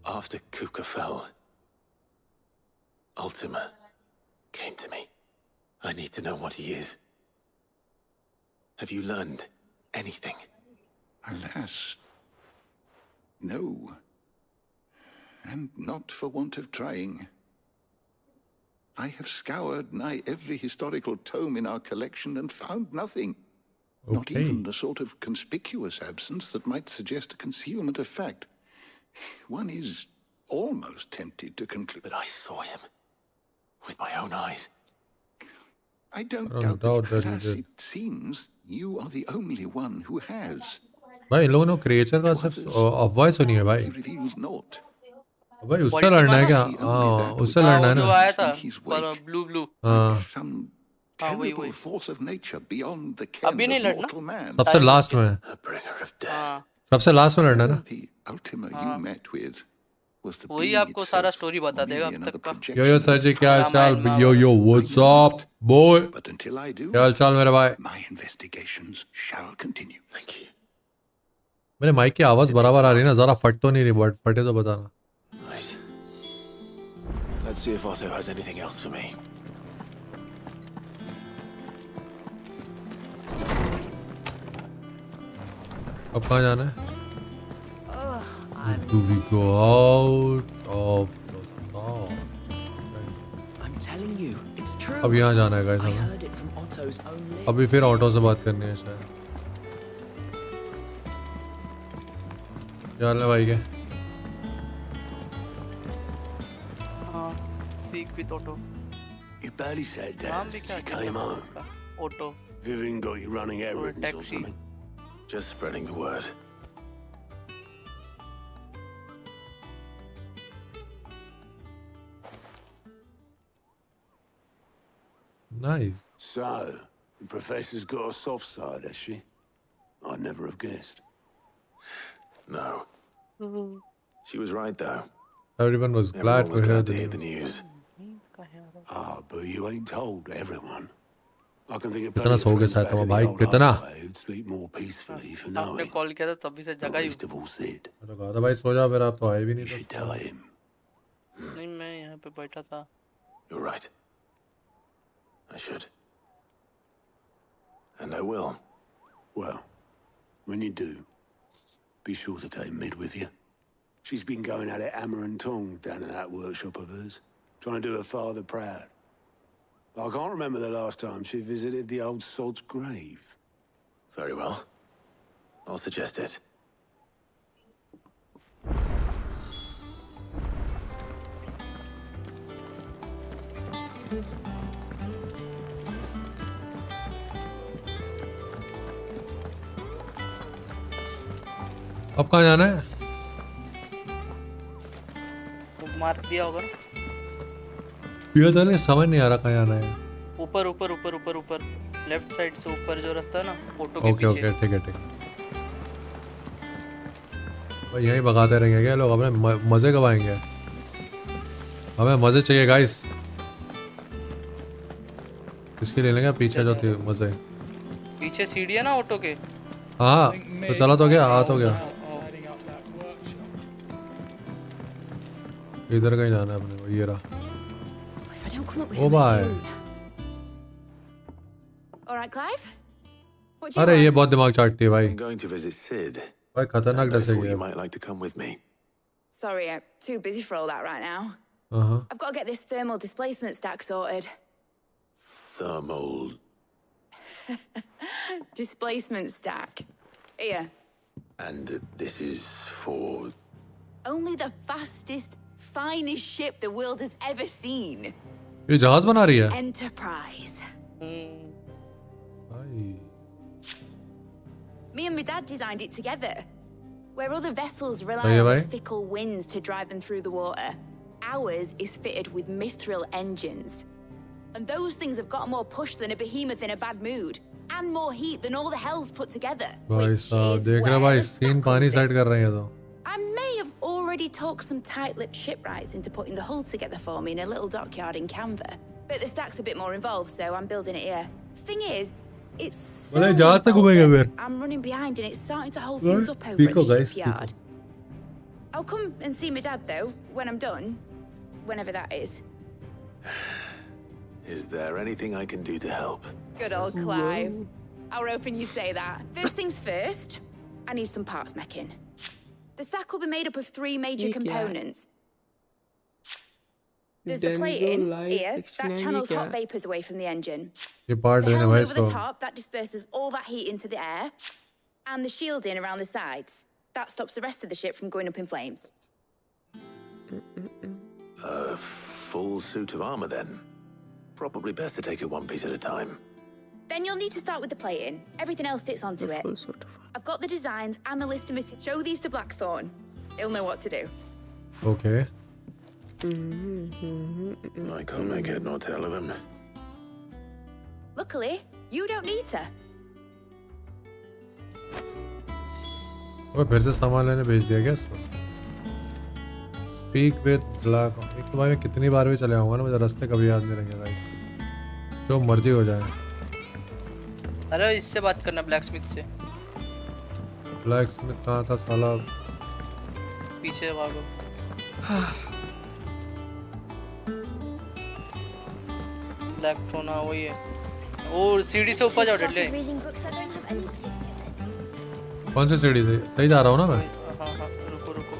After Kupka fell, Ultima came to me. I need to know what he is. Have you learned anything? Alas, no. And not for want of trying. I have scoured nigh every historical tome in our collection and found nothing. Not Okay. even the sort of conspicuous absence that might suggest a concealment of fact. One is almost tempted to conclude. But I saw him with my own eyes. I don't I don't doubt doubt that. that you Alas, did. it seems you are the only one who has. भाई इन लोगों ने creature का सिर्फ अफवाह सुनी है भाई। He reveals naught. भाई उससे लड़ना है क्या? हाँ उससे लड़ना है जो ना। आया था पर ब्लू ब्लू। हाँ Some हाँ वही terrible वही। force of nature beyond the ken अभी नहीं of लड़ना। mortal man. सबसे लास्ट में, A bringer of death. हाँ सबसे लास्ट में लड़ना है ना। The Ultima you met with was the वही being आपको सारा itself, स्टोरी बता or देगा merely अब another तक का। यो यो projection सर जी क्या हाल चाल? Ramayan, yo what's up boy? But until I do, क्या हाल चाल मेरे भाई? my investigations shall continue. Thank you. मेरे माइक की आवाज बराबर आ रही है ना? जरा फट तो नहीं रही, बट फटे तो बताना। Right. Let's see if Otto has anything else for me. अब कहाँ जाना है? Do we go out of the town? I'm telling you, it's true. अब यहाँ जाना है गाइस I हमें। heard it from Otto's own lips. अभी फिर ऑटो से बात करनी है शायद। क्या हाल है भाई के? हाँ speak with auto. You barely said नाम that भी as क्या you क्या came नाम है home. उसका? Auto. Vivian got you running errands or taxi. something. Just spreading the word. Nice. So, the professor's got a soft side, has she? I'd never have guessed. No. She was right though. Everyone was glad Everyone was to hear glad to hear the the news. Ah, but you ain't told everyone. I can think of कितना plenty of सो गए friends साथ back में in the भाई old कितना? highway who'd sleep more peacefully for आपने knowing. Call किया था तभी से Not जगह ही least of all Sid. मैं तो कहा था भाई सो जाओ, फिर आप तो आए भी You नहीं should थे। tell him. नहीं मैं यहाँ पे बैठा था। You're right. I should. And I will. Well, when you do, be sure to take Mid with you. She's been going at it hammer and tongs down in that workshop of hers, trying to do her father proud. I can't remember the last time she visited the old sod's grave. Very well. I'll suggest it. अब कहाँ जाना है? वो मार दिया होगा ना? ये तो नहीं समझ नहीं आ रहा कहाँ जाना है। ऊपर ऊपर ऊपर ऊपर ऊपर लेफ्ट साइड से ऊपर जो रास्ता है ना ऑटो के ओके पीछे। ओके ठीक है ठीक। भाई यहीं भगाते रहेंगे क्या लोग? अपने मजे कब आएंगे? हमें मजे चाहिए गाइस. इसके ले लेंगे पीछे जो थी मजे. पीछे सीढ़ी है ना ऑटो के. हाँ तो चला तो गया आ तो गया. इधर कहीं जाना है अपने को. ये रहा. If I don't come up with O something भाई. soon. All right, Clive. What do you अरे want? ये बहुत दिमाग चाटती है भाई. I'm going to visit Sid. भाई खतरनाक And I डसेगी thought you है. might like to come with me. Sorry, I'm too busy for all that right now. हाँ. I've got to get this thermal displacement stack sorted. Thermal. Displacement stack. Here. And this is for. Only the fastest, finest ship the world has ever seen. ये जहाज बना रही है. Enterprise. भाई. Me and my dad designed it together. Where other vessels rely Hey, on bhai. the fickle winds to drive them through the water, ours is fitted with mithril engines. And those things have got more push than a behemoth in a bad mood. And more heat than all the hells put together. भाई Which साहब is देख रहा where भाई the scene stack पानी comes set in. कर रहे हैं तो. I may have already talked some tight-lipped shipwrights into putting the hull together for me in a little dockyard in Canva. But the stack's a bit more involved, so I'm building it here. Thing is, it's so बोले जहाज से घूमेंगे involved फिर. that I'm running behind and it's starting to hold things up over सीखो in the guys, shipyard. I'll come and see my dad, though, when I'm done. Whenever that is. Is there anything I can do to help? Good old Clive. I was hoping you'd say that. First things first, I need some parts meching. The stack will be made up of 3 major ये क्या है? components. There's the Denso plating Light here that 69 ये channels क्या hot है? vapors away from the engine. ये part The देने helm भाई over the इसको. top that disperses all that heat into the air, and the shielding around the sides that stops the rest of the ship from going up in flames. A full suit of armor then. Probably best to take it one piece at a time. Then you'll need to start with the plating. Everything else fits onto it. Full sort of. I've got the designs and the list of materials. Show these to Blackthorn. He'll know what to do. Okay. I can't make head nor tail of them. Luckily, you don't need to. वो फिर से सामान लेने भेज दिया क्या इसको? Speak with Black. एक तो भाई मैं कितनी बार भी चले आऊँगा ना मुझे रास्ते कभी याद नहीं रहेंगे भाई. जो मर्जी हो जाए. अरे इससे बात करना ब्लैक स्मिथ से. ब्लैक स्मिथ कहाँ था साला? पीछे भागो. ब्लैक ट्रोना वही है. और सीढ़ी से ऊपर जाओ डले. reading books that don't have any pictures in. कौन सी सीढ़ी से? सही जा रहा हूँ ना मैं? हाँ हाँ रुको रुको.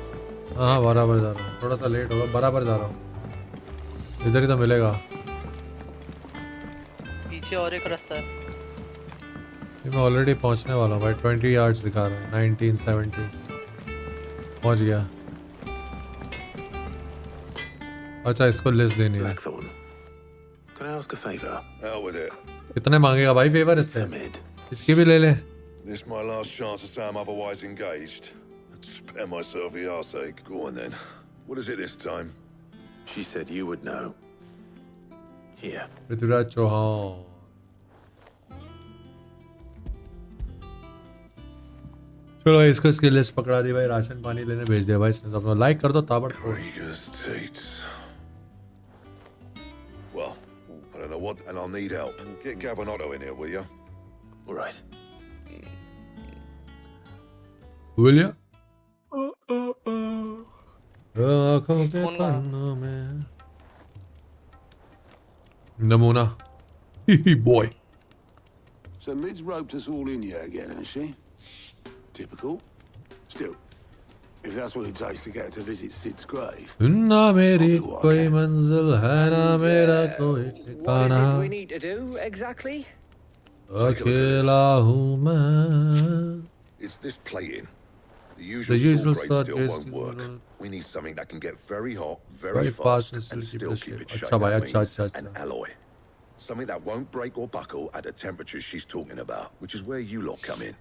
हाँ बराबर जा रहा हूँ. थोड़ा सा लेट होगा. बराबर जा रहा हूँ. इधर ही तो मिलेगा. पीछे और एक रास्ता है. ये मैं ऑलरेडी पहुँचने वाला हूँ भाई. 20 यार्ड्स दिखा रहा है. 19 17 पहुँच गया. अच्छा इसको लिस्ट देनी है. Blackthorn, can I ask a favor? Out with it. कितने मांगेगा भाई फेवर इससे? इसकी भी ले ले. This my last chance to say I'm otherwise engaged. Spare myself the arseache. Go on then. What is it this time? She said you would know. Here. Prithviraj Chauhan. चलो इसको इसकी लिस्ट पकड़ा दी भाई. राशन पानी लेने भेज दिया भाई इसने. तो अपना लाइक कर दो ताबड़तोड़. Krieger's teats. Well, I don't know what, and I'll need help. Get Gavin in here, will you? All right. Will ya? आँखों के पन्नों में नमूना. Boy. So Mid's roped us all in here again, has she? Typical. Still, if that's what it takes to get to visit Sid's grave. ना मेरी कोई मंजिल है ना मेरा कोई ठिकाना. What is it we need to do exactly? अकेला हूँ मैं. It's this plating. The The usual usual sword grade sword still won't grade work. We need something that can get very hot, Very very fast fast, and and still still keep the keep it shape. shut. अच्छा भाई, That अच्छा, means अच्छा, an अच्छा. alloy. Something that won't break or buckle at the temperatures she's talking about, which is where you lot come in.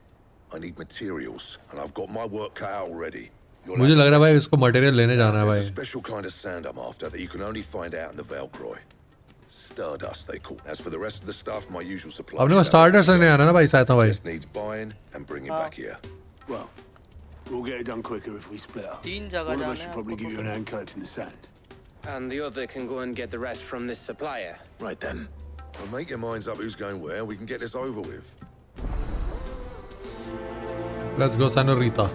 I need materials, and I've got my work cut out already. मुझे लग रहा है भाई इसको material लेने जाना है There's a भाई. special kind of sand I'm after that you can only find out in the Velcroy. Stardust, they call it. As for the rest of the stuff, my usual supply. अपने को starter से नहीं आना ना भाई साथ में भाई. Just needs buying and bringing back here. Well, we'll get it done quicker if we split up. तीन जगह One of जाना us should है probably आपको give you an पकड़ना. hand collecting the sand. And the other can go and get the rest from this supplier. Right then. Well, make your minds up who's going where. We can get this over with. Let's go, Senorita.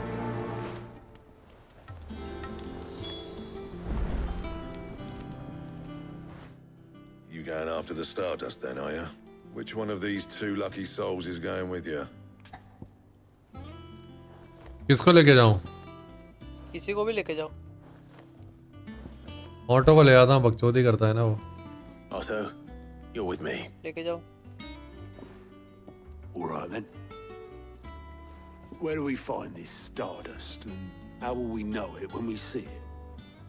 You going after the Stardust then, are you? Which one of these two lucky souls is going with you? किसको लेके जाऊं? किसी को भी लेके जाओ। Auto को ले आता हूँ, बकचोदी करता है ना वो। Otto, you're with me. लेके जाओ। All right then. Where do we find this Stardust, and how will we know it when we see it?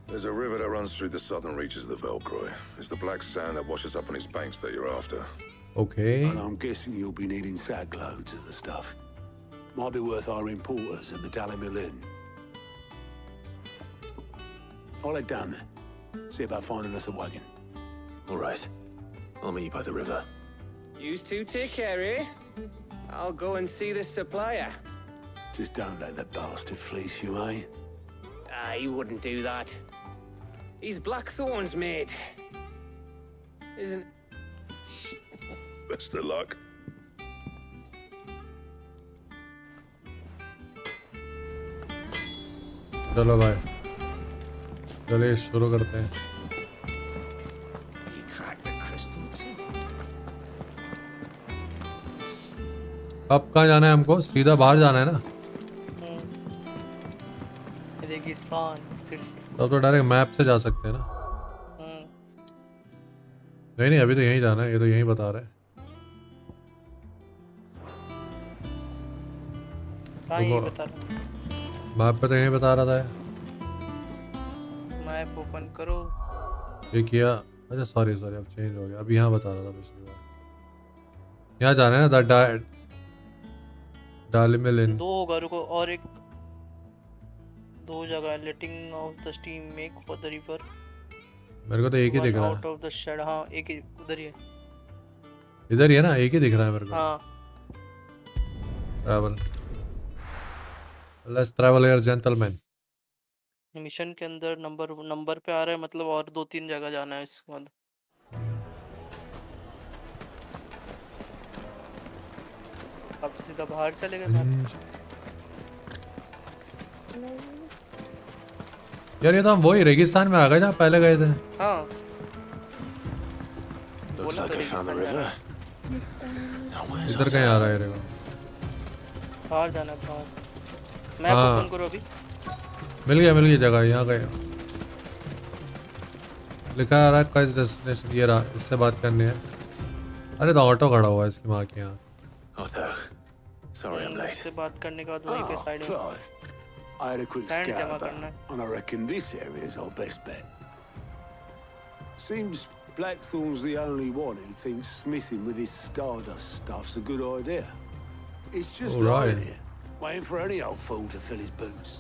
There's a river that runs through the southern reaches of the Velcroy. It's the black sand that washes up on its banks that you're after. Okay. And I'm guessing you'll be needing sack loads of the stuff. Might be worth our importers at the Dalimil Inn. I'll head down there. See about finding us a wagon. All right. I'll meet you by the river. You two take care, eh? I'll go and see this supplier. Just don't let the bastard fleece you, eh? Ah, he wouldn't do that. He's Blackthorn's mate. Isn't... Best of luck. चलो भाई, चलिए शुरू करते हैं। अब कहाँ जाना है हमको? सीधा बाहर जाना है ना? रेगिस्तान फिर से। तब तो डायरेक्ट मैप से जा सकते हैं ना? नहीं नहीं, अभी तो यहीं जाना है, ये तो यहीं बता रहा है। यहीं बता रहा है। मैप पे तो यहीं बता रहा था। मैप ओपन करो। ये किया। अच्छा सॉरी अब चेंज हो गया। अभी यहाँ बता रहा था पिछली बार। यहाँ जाना है ना? डालिमिल इन। दो होगा, रुको, और एक दो जगह। Letting off the steam make for the river. मेरे को तो एक ही दिख रहा है। Out of the shade. हाँ, एक ही उधर ही है। इधर ही है ना? एक ही दिख रहा है मेरे को। हाँ। Travel. Let's travel here gentleman. Mission के अंदर नंबर पे आ रहा है, मतलब और 2-3 जगह जाना है इसके बाद। अब सीधा बाहर चले गए। यार ये तो हम वही रेगिस्तान में आ गए जहाँ पहले गए थे। हाँ। Looks like I found the river. इधर कहीं आ रहा है रेगा? बाहर जाना है, बाहर। मैप ओपन करो अभी। मिल गया जगह। यहाँ गए। लिखा आ रहा है क्वेस्ट डेस्टिनेशन। ये रहा, इससे बात करनी है। अरे तो ऑटो खड़ा हुआ है इसकी माँ के यहाँ। Sorry I'm late. इससे बात करने के बाद वहीं पे साइड में I had a quick sand scout जमा about, करना है। and I reckon this area is our best bet. Seems Blackthorn's the only one who thinks smithing with his Stardust stuff's a good idea. It's just lying here, waiting for any old fool to fill his boots.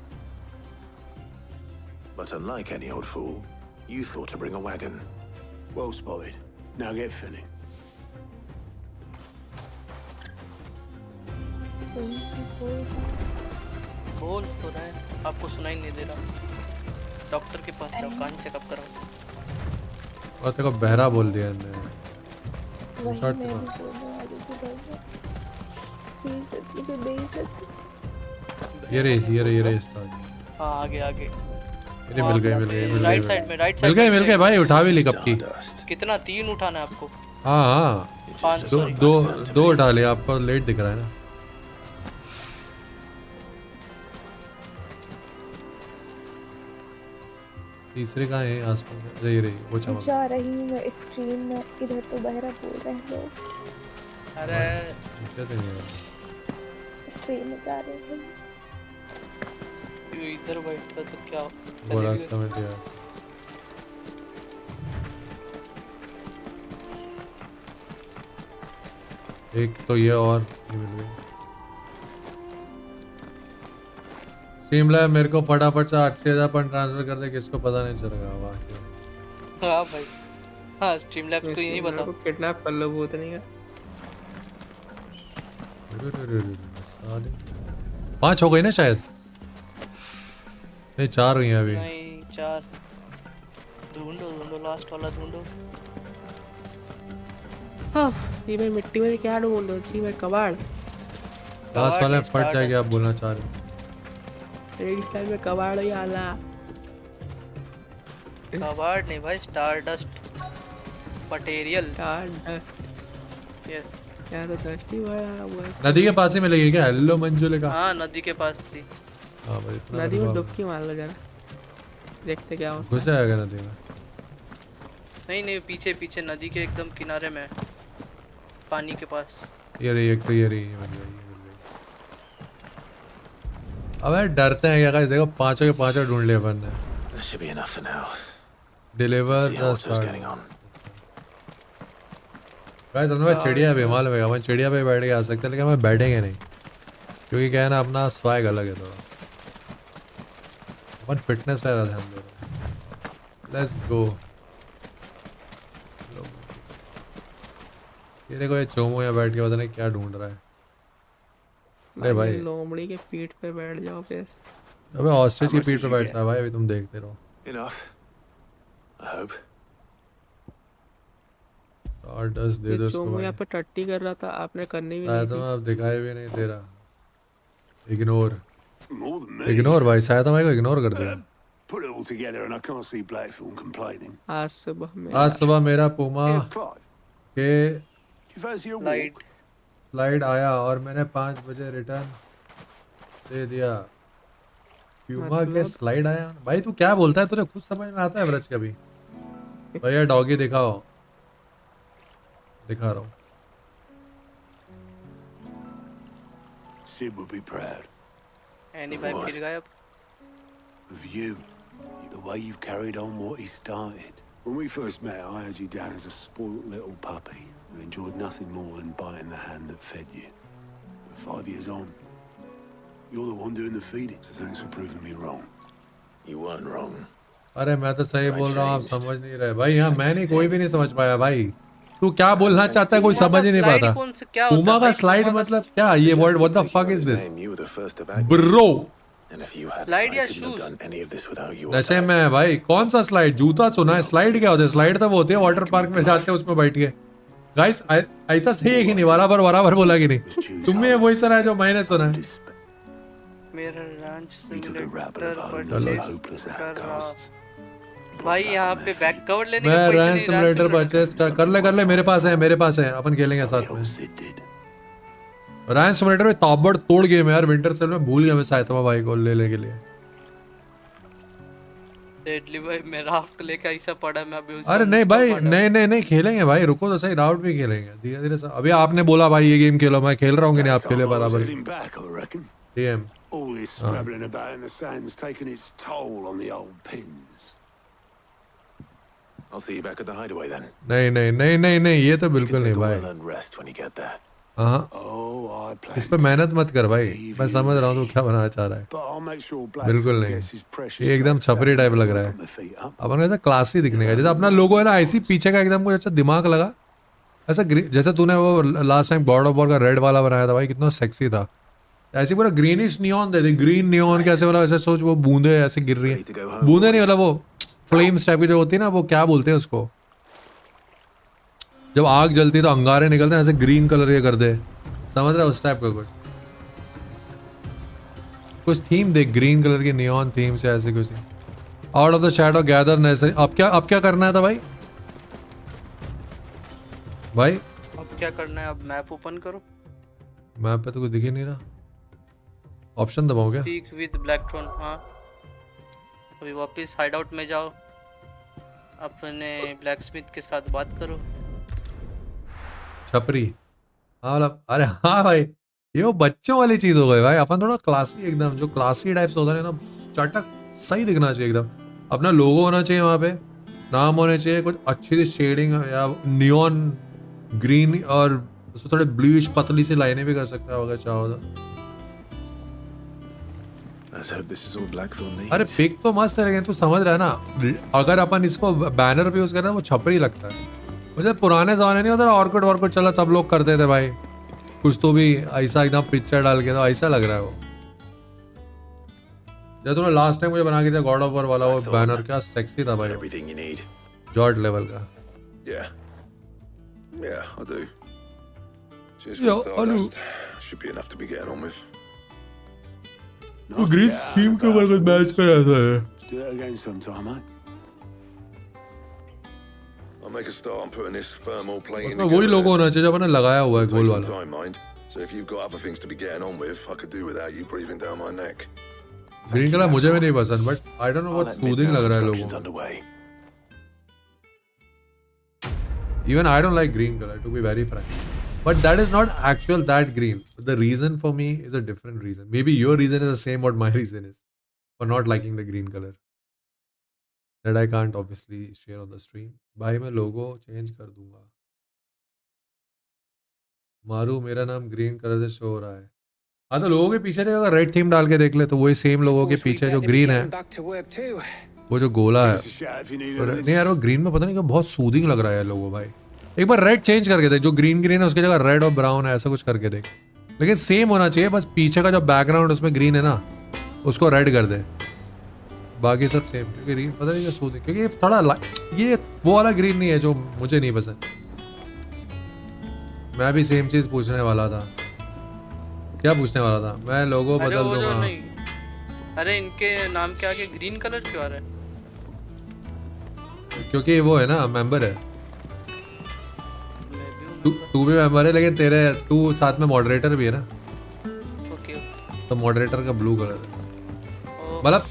But unlike any old fool, you thought to bring a wagon. Well spotted. Now get filling. बोल तो रहा है, आपको सुनाई नहीं दे रहा। Doctor के पास जाओ, कान चेकअप कराओ। और तेरे को बहरा बोल दिया इनने। ये रही स्टार्ट। हाँ, आगे ये मिल गए। राइट साइड में मिल गए भाई। उठा भी ली कब की। कितना? 3 उठाना है आपको। हाँ 5 दो उठा लिया। आपको लेट दिख रहा है ना? तीसरे कहाँ है? आसपास ये रही वो चमक जा रही हूँ मैं स्ट्रीम में। इधर तो बहरा बोल रहे हैं लोग। अरे तो नहीं है। स्ट्रीम में जा रहे हैं। इधर बैठा तो क्या वो रास्ता में दिया। एक तो ये और ये मिल गई। सीमला मेरे को फटाफट से 80,000 पर ट्रांसफर कर दे, किसको पता नहीं चलेगा। वाह। हाँ भाई। हाँ, स्ट्रीम लैब तो यही बता। किडनैप कर लो, वो तो नहीं है। 5 हो गई ना शायद? नहीं 4 हुई हैं अभी। नहीं 4। ढूंढो ढूंढो लास्ट वाला ढूंढो। हाँ ये मैं मिट्टी में क्या ढूंढ रहा थी मैं कबाड़ लास्ट वाले में फट जाएगी आप बोलना चाह रहे हो। एक टाइम में कबाड़ ही आला कबाड़ नहीं भाई स्टारडस्ट मटेरियल स्टारडस्ट यस यार तो डस्टी बड़ा हुआ नदी के पास ही मिलेगी क्या? हेलो मंजुलिका। हाँ नदी के पास थी। हाँ भाई इतना नदी में डुबकी मार लो जरा देखते क्या होता है। घुस जाएगा नदी में। नहीं नहीं पीछे पीछे नदी के एकदम किनारे में पानी के पास। ये रही एक तो ये रही ये मिल गई। अबे डरते हैं क्या गाइस? देखो पांचों के पांचों ढूंढ लिए अपन ने। That should be enough for now. Deliver See how Otto's getting on. Guys तुमने चिड़िया पे मालूम है अपन चिड़िया पे बैठ के आ सकते हैं लेकिन हम बैठेंगे नहीं क्योंकि क्या है ना अपना स्वाग अलग है थोड़ा। अपन फिटनेस पे ध्यान दे रहे हैं। Let's go. ये देखो ये चोमो यहाँ बैठ के पता नहीं क्या ढूंढ रहा है। अरे भाई लोमड़ी के पीठ पे बैठ जाओ फिर। अबे ऑस्ट्रिच की पीठ पे बैठता है भाई अभी तुम देखते रहो। Enough. I hope. और डस दे दो उसको चोमो भाई। यहाँ पे टट्टी कर रहा था आपने करनी भी शायद नहीं तो थी। मैं अब दिखाई भी नहीं दे रहा। Ignore More than me. Ignore भाई शायद भाई को इग्नोर कर दिया। Put it all together and I can't see Blackthorn complaining. आज सुबह मेरा पूमा के You fancy a walk? Flight आया और मैंने 5 बजे रिटर्न दे दिया। प्यूमा के स्लाइड आया भाई तू क्या बोलता है? तुझे खुद समझ में आता है ब्रज कभी? भैया डॉगी दिखाओ। दिखा रहा हूँ। Sid would be proud. Any भाई फिर गायब। Of you. The way you've carried on what he started. When we first met, I had you down as a spoilt little puppy who enjoyed nothing more than biting the hand that fed you. But 5 years on, you're the one doing the feeding, so thanks for proving me wrong. You weren't wrong. अरे मैं तो सही बोल रहा हूँ आप समझ नहीं रहे भाई। यहाँ मैं नहीं कोई भी नहीं समझ पाया भाई। तू क्या बोलना चाहता है कोई समझ ही नहीं पाता। पूमा का स्लाइड मतलब क्या? ये word what the fuck is this bro? Slide या शूज? नशे में है भाई। कौन सा स्लाइड? जूता सुना है। स्लाइड क्या होता है? स्लाइड तो वो होते हैं वाटर पार्क में जाते हैं उसमें बैठ के। गाइस ऐसा सही है कि नहीं? बराबर बोला कि नहीं? तुमने वही सुना है जो मैंने सुना है। मेरा रैंच सिमुलेटर परचेस कर रहा भाई। यहाँ पे बैक कवर लेने मैं का पैसे रैंच नहीं। सिमुलेटर परचेस कर ले मेरे पास है अपन खेलेंगे साथ में। रैंच सिमुलेटर में ताबड़ तोड़ गेम है यार। विंटर सेल में भूल गया मैं साइतमा भाई को लेने के लिए। डेडली भाई मैं राफ्ट लेके ऐसा पड़ा मैं अभी अरे नहीं भाई नहीं खेलेंगे भाई। रुको तो सही राउट भी खेलेंगे धीरे धीरे। अभी आपने बोला भाई ये गेम खेलो मैं खेल रहा हूँ कि नहीं आप खेले बराबर। TM All this scrabbling about in the sand's taken its toll on the old pins. I'll see you back at the hideaway then. नहीं ये तो बिल्कुल नहीं भाई। Rest when you get there. हाँ इस पे मेहनत मत कर भाई। मैं समझ रहा हूँ तू क्या बनाना चाह रहा है। बिल्कुल नहीं ये एकदम छपरी टाइप लग रहा है। अपन ऐसा क्लासी दिखने का जैसे अपना लोगो है ना ऐसी पीछे का एकदम कुछ अच्छा दिमाग लगा ऐसा। जैसे तूने वो last time God of war का रेड वाला बनाया था भाई कितना सेक्सी था। ऐसे पूरा ग्रीनिश नियॉन दे दे। ग्रीन नियॉन कैसे वाला ऐसे सोच वो बूंदे ऐसे गिर रही है। बूंदे नहीं मतलब वो फ्लेम्स टाइप की जो होती है ना वो क्या बोलते हैं उसको? जब आग जलती है तो अंगारे निकलते हैं ऐसे ग्रीन कलर के कर दे। समझ रहा है उस टाइप का कुछ थीम दे। ग्रीन कलर की नियॉन थीम से ऐसे कुछ। Out of the shadow gather necessary. अब क्या करना था भाई? अब क्या करना है? अब मैप ओपन करो। मैप पे तो कुछ दिख ही नहीं रहा। ऑप्शन दबाओ क्या? Speak with Blackthorn. हाँ अभी वापस हाइडआउट में जाओ अपने ब्लैकस्मिथ के साथ बात करो। छपरी हाँ मतलब अरे हाँ भाई ये वो बच्चों वाली चीज हो गई भाई। अपन थोड़ा क्लासी एकदम जो क्लासी टाइप्स होता है ना चटक सही दिखना चाहिए एकदम। अपना लोगो होना चाहिए वहाँ पे नाम होने चाहिए कुछ अच्छी सी शेडिंग या नियॉन ग्रीन और उसमें थोड़े ब्लूइश पतली सी लाइनें भी कर सकता है अगर चाहो तो। अरे पिक तो मस्त है लेकिन तू समझ रहा है ना अगर अपन इसको बैनर पे यूज कर रहे हैं वो छपरी लगता है मुझे। पुराने जमाने नहीं होता ऑर्कुड चला तब लोग करते थे भाई कुछ तो भी ऐसा एकदम पिक्चर डाल के तो ऐसा लग रहा है वो जब तूने लास्ट टाइम मुझे बना के दिया गॉड ऑफ वॉर वाला वो बैनर, क्या सेक्सी था भाई, Everything you need. George level का। Yeah. Yeah, I do. Cheers Yo, for Anu. Stardust. Should be enough to be getting on with. वो ग्रीन थीम के ऊपर कुछ मैच कर रहा था। Do it again sometime, mate. I'll make a start on putting this thermal plating उसमें वही लोगो होना चाहिए जो अपने लगाया हुआ है गोल Take वाला। some time, mind. So if you've got other things to be getting on with, I could do without you breathing down my neck. Green colour मुझे भी नहीं पसंद, but I don't know I'll बहुत admit soothing now लग रहा है construction's लोगों को। underway. Even I don't like green color, to be very frank. But that is not actual that green. The reason for me is a different reason. Maybe your reason is the same what my reason is for not liking the green color. That I can't obviously share on the stream. भाई मैं लोगो change कर दूंगा। मारू मेरा नाम green colour से show हो रहा है। हाँ तो लोगों के पीछे अगर रेड थीम डाल के देख ले तो वही सेम लोगों के पीछे जो ग्रीन है Back to work too. वो जो गोला है Just a shout if you need और anything. नहीं यार वो ग्रीन में पता नहीं क्यों बहुत सूदिंग लग रहा है लोगो भाई। एक बार रेड चेंज करके देख, जो ग्रीन ग्रीन है उसकी जगह रेड और ब्राउन है ऐसा कुछ करके देख, लेकिन सेम होना चाहिए, बस पीछे का जो बैकग्राउंड उसमें ग्रीन है ना उसको रेड कर दे, बाकी सब सेम। क्योंकि ग्रीन पता नहीं क्या सूदिंग, क्योंकि ये थोड़ा ये वो वाला ग्रीन नहीं है जो मुझे नहीं पसंद। मैं भी सेम चीज पूछने वाला था। क्या पूछने वाला था मैं? लोगो अरे बदल वो जो दूंगा। नहीं, अरे इनके नाम के आगे ग्रीन कलर क्यों आ रहा है? क्योंकि वो है ना मेंबर है, तू भी मेंबर है, लेकिन तेरे तू साथ में मॉडरेटर भी है ना, ओके तो मॉडरेटर का ब्लू कलर है। मतलब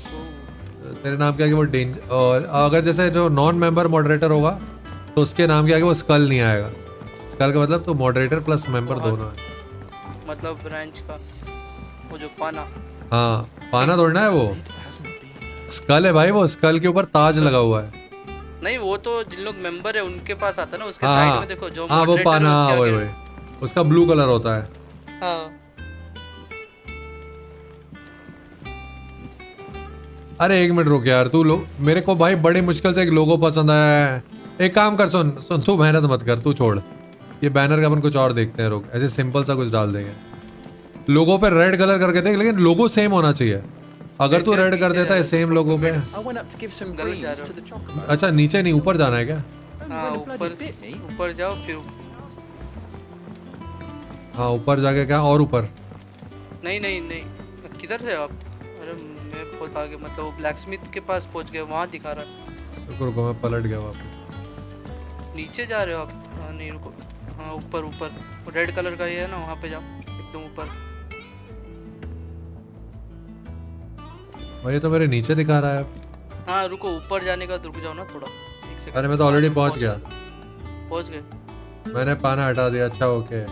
तेरे नाम के आगे वो डेंजर, और अगर जैसे जो नॉन मेंबर मॉडरेटर होगा तो उसके नाम के आगे वो स्कल नहीं आएगा। स्कल का मतलब तो मॉडरेटर प्लस मेंबर दोनों है। मतलब ब्रांच का वो जो पाना। हाँ पाना तोड़ना है, वो स्कल है भाई, वो स्कल के ऊपर ताज लगा हुआ है। नहीं वो तो जिन लोग मेंबर है उनके पास आता है ना, उसके हाँ, साइड में देखो जो हाँ वो moderator है, पाना, उसके वही आगे। वही उसका ब्लू कलर होता है। हाँ अरे एक मिनट रुक यार, तू मेरे को भाई बड़ी मुश्किल से एक लोगो पसंद आया है। एक काम कर, सुन सुन, तू मेहनत मत कर, तू छोड़ ये बैनर का, अपन कुछ और देखते हैं। रुक, ऐसे सिंपल सा कुछ डाल देंगे। लोगो पे रेड कलर करके देख, लेकिन लोगो सेम होना चाहिए। अगर तू रेड कर देता है सेम लोगो पे। I went up to give some greens to the chocolate. अच्छा नीचे नहीं ऊपर जाना है क्या? हाँ ऊपर जाओ फिर। हाँ ऊपर जाके क्या और ऊपर? नहीं नहीं नहीं, किधर थे आप? अरे मैं बहुत आगे, मतलब वो ब्लैक स्मिथ के पास पहुंच गए, वहाँ दिखा रहा है। रुको रुको मैं पलट गया वापस। नीचे जा रहे हो आप? हाँ नहीं रुको, हाँ ऊपर ऊपर रेड कलर का ये है ना, वहाँ पे जाओ एकदम ऊपर। भाई तो मेरे नीचे दिखा रहा है। हाँ रुको, ऊपर जाने का रुक जाओ ना थोड़ा, एक सेकंड। अरे मैं तो ऑलरेडी पहुंच गया। पहुंच गए? मैंने पाना हटा दिया। अच्छा ओके,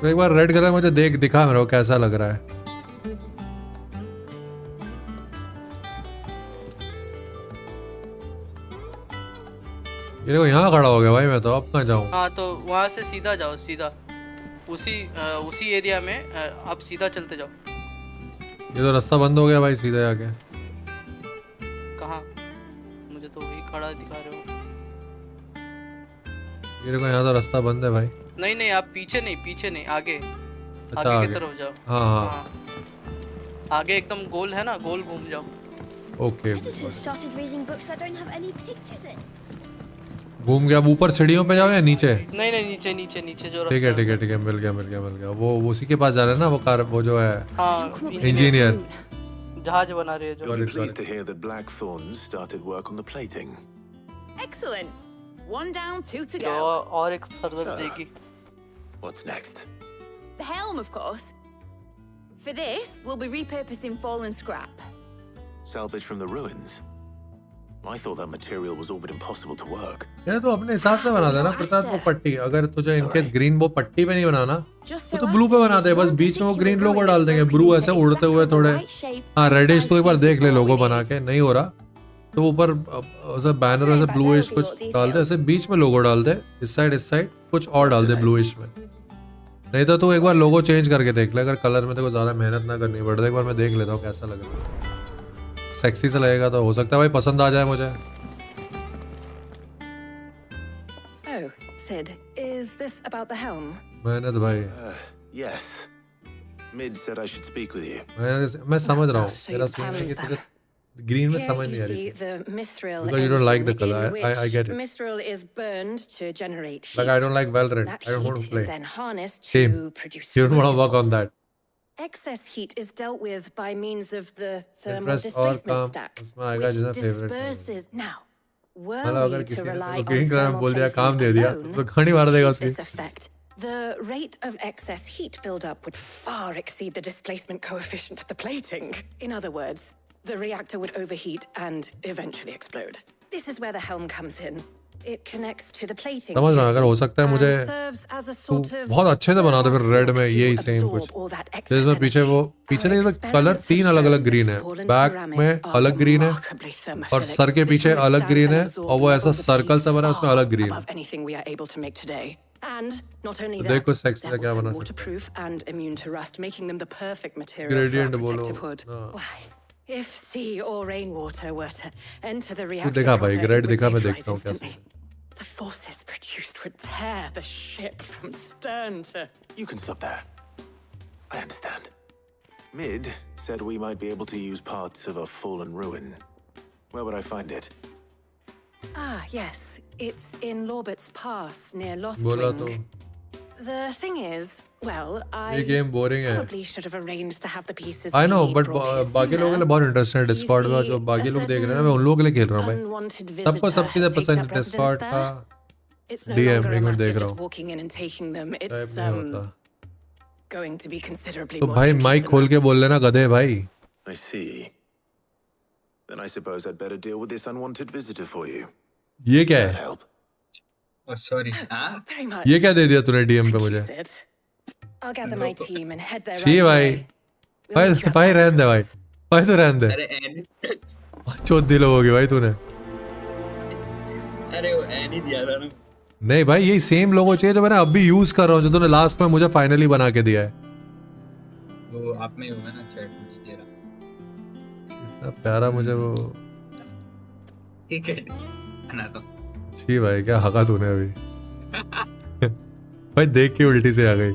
तो एक बार रेड कलर मुझे दिखा मेरे को कैसा लग रहा है। ये देखो यहाँ खड़ा हो गया भाई, मैं तो अब कहाँ जाऊँ? हाँ तो वहाँ से सीधा जाओ, सीधा उसी एरिया में आप सीधा चलते जाओ। ये तो रास्ता बंद हो गया भाई, सीधे आके। कहाँ? मुझे तो वही खड़ा दिखा रहे हो। ये देखो यहाँ तो रास्ता बंद है भाई। नहीं नहीं, आप पीछे नहीं आगे। अच्छा, आगे आगे की तरफ जाओ। हाँ हाँ आगे एकदम गोल है ना, गोल घूम जाओ। Okay I just started reading books that don't have any pictures in. घूम गया। अब ऊपर सीढ़ियों पे जाओ या नीचे? नहीं नहीं, नीचे नीचे नीचे जो ठीक है ठीक है ठीक है, मिल गया। वो उसी के पास जा रहा है ना, वो कार, वो जो है हाँ इंजीनियर, जहाज बना रहे हैं जो। I'm pleased to hear that Blackthorn started work on the plating. Excellent. One down, two to तो go. और एक सरदर्द देगी। What's next? The helm, of course. For this, we'll be repurposing fallen scrap. Salvage from the ruins? I thought that material was all but impossible to work. यार तो अपने हिसाब से बना देना प्रसाद। वो पट्टी अगर तुझे इनकेस ग्रीन वो पट्टी पे नहीं बनाना तो ब्लू पे बना दे, बस बीच में वो ग्रीन लोगो डाल देंगे, ब्लू ऐसे उड़ते हुए थोड़े। हाँ रेडिश तो एक बार देख ले लोगो बना के, नहीं हो रहा तो ऊपर ऐसे बैनर वैसे ब्लूइश कुछ डाल दे, ऐसे बीच में लोगो डाल दे, इस साइड कुछ और डाल दे ब्लूइश में। नहीं तो तू एक बार लोगो चेंज करके देख ले, अगर कलर में तो ज्यादा मेहनत ना करनी पड़े। एक बार मैं देख लेता हूँ कैसा लग रहा है, सेक्सी से लगेगा तो हो सकता है भाई पसंद आ जाए मुझे। Oh, Sid, is this about the helm? मेहनत भाई। Yes. Mid said I should speak with you. मैं समझ रहा हूँ तेरा सीन है कि तुझे ग्रीन में समझ नहीं आ रही थी The Mithril because you don't like the color. engine in I get which it. Mithril is burned to generate heat. Like I don't like Valorant. That I don't want heat to play. is then harnessed Same. to produce You don't want to motive work on force. that. Excess heat is dealt with by means of the thermal Interest और displacement काम stack, उसमें आएगा which जैसा favorite है। disperses. Now, were मतलब अगर we किसी to ने rely तेरे on को green color में thermal बोल दिया plating काम दे दिया alone तो घड़ी मार to देगा achieve उसकी this effect, the rate of excess heat buildup would far exceed the displacement coefficient of the plating. In other words, the reactor would overheat and eventually explode. This is where the helm comes in. It connects to the plating. समझ रहा हूँ अगर हो सकता है मुझे and serves as a तू sort of बहुत अच्छे से बना दे फिर रेड में यही to सेम कुछ absorb all that जैसे इसमें excess पीछे वो पीछे नहीं इसमें कलर 3 अलग अलग ग्रीन है बैक में अलग ग्रीन है और सर के पीछे अलग ग्रीन है और वो ऐसा सर्कल सा बना है उसमें अलग ग्रीन है above anything we are able to make today. And not only तो that, देखो सेक्सी they're सा क्या also बना सकते waterproof and immune to rust, making them the perfect हैं material for our ग्रेडियंट बोलो protective hood. Why? If sea or rainwater were to enter the तू reactor दिखा भाई proper, ग्रेड it would दिखा मैं vaporize देखता हूँ कैसे instantly. The forces produced would tear the ship from stern to... You can stop there. I understand. Mid said we might be able to use parts of a fallen ruin. Where would I find it? Ah, yes. It's in Lorbert's Pass near बोला तो Lostwing. The thing is, well, ये I game boring है probably should have arranged to have the pieces I know be but brought here बाकी लोगों के लिए sooner. बहुत interesting है डिस्कॉर्ड में जो बाकी लोग देख रहे हैं ना मैं उन लोगों के लिए खेल रहा हूँ भाई Unwanted सबको visitor सब चीजें has taken पसंद up है डिस्कॉर्ड residence का there. It's no DM longer a एक मिनट matter देख of रहा just हूँ walking in and taking them. Type It's नहीं होता going to be considerably तो more भाई dangerous माइक than खोल के that. बोल लेना गधे भाई I see. Then I suppose I'd better deal with this unwanted visitor for you. ये क्या That'd है help. Oh, sorry. हाँ? Very much. ये क्या दे दिया तूने डीएम पे मुझे Sid. I'll gather my team and head there छी right भाई away. We'll meet you भाई भाई रहने दे भाई भाई तो रहने दे अरे एनी चौथ दिल होगी भाई तूने अरे वो एनी दिया था ना नहीं भाई यही सेम लोगो चाहिए जो मैंने अभी यूज कर रहा हूँ जो तूने लास्ट में मुझे फाइनली बना के दिया है वो आप में होगा ना चैट में तेरा इतना प्यारा मुझे वो ठीक है बना दो छी भाई क्या हका तूने अभी भाई देख के उल्टी से आ गई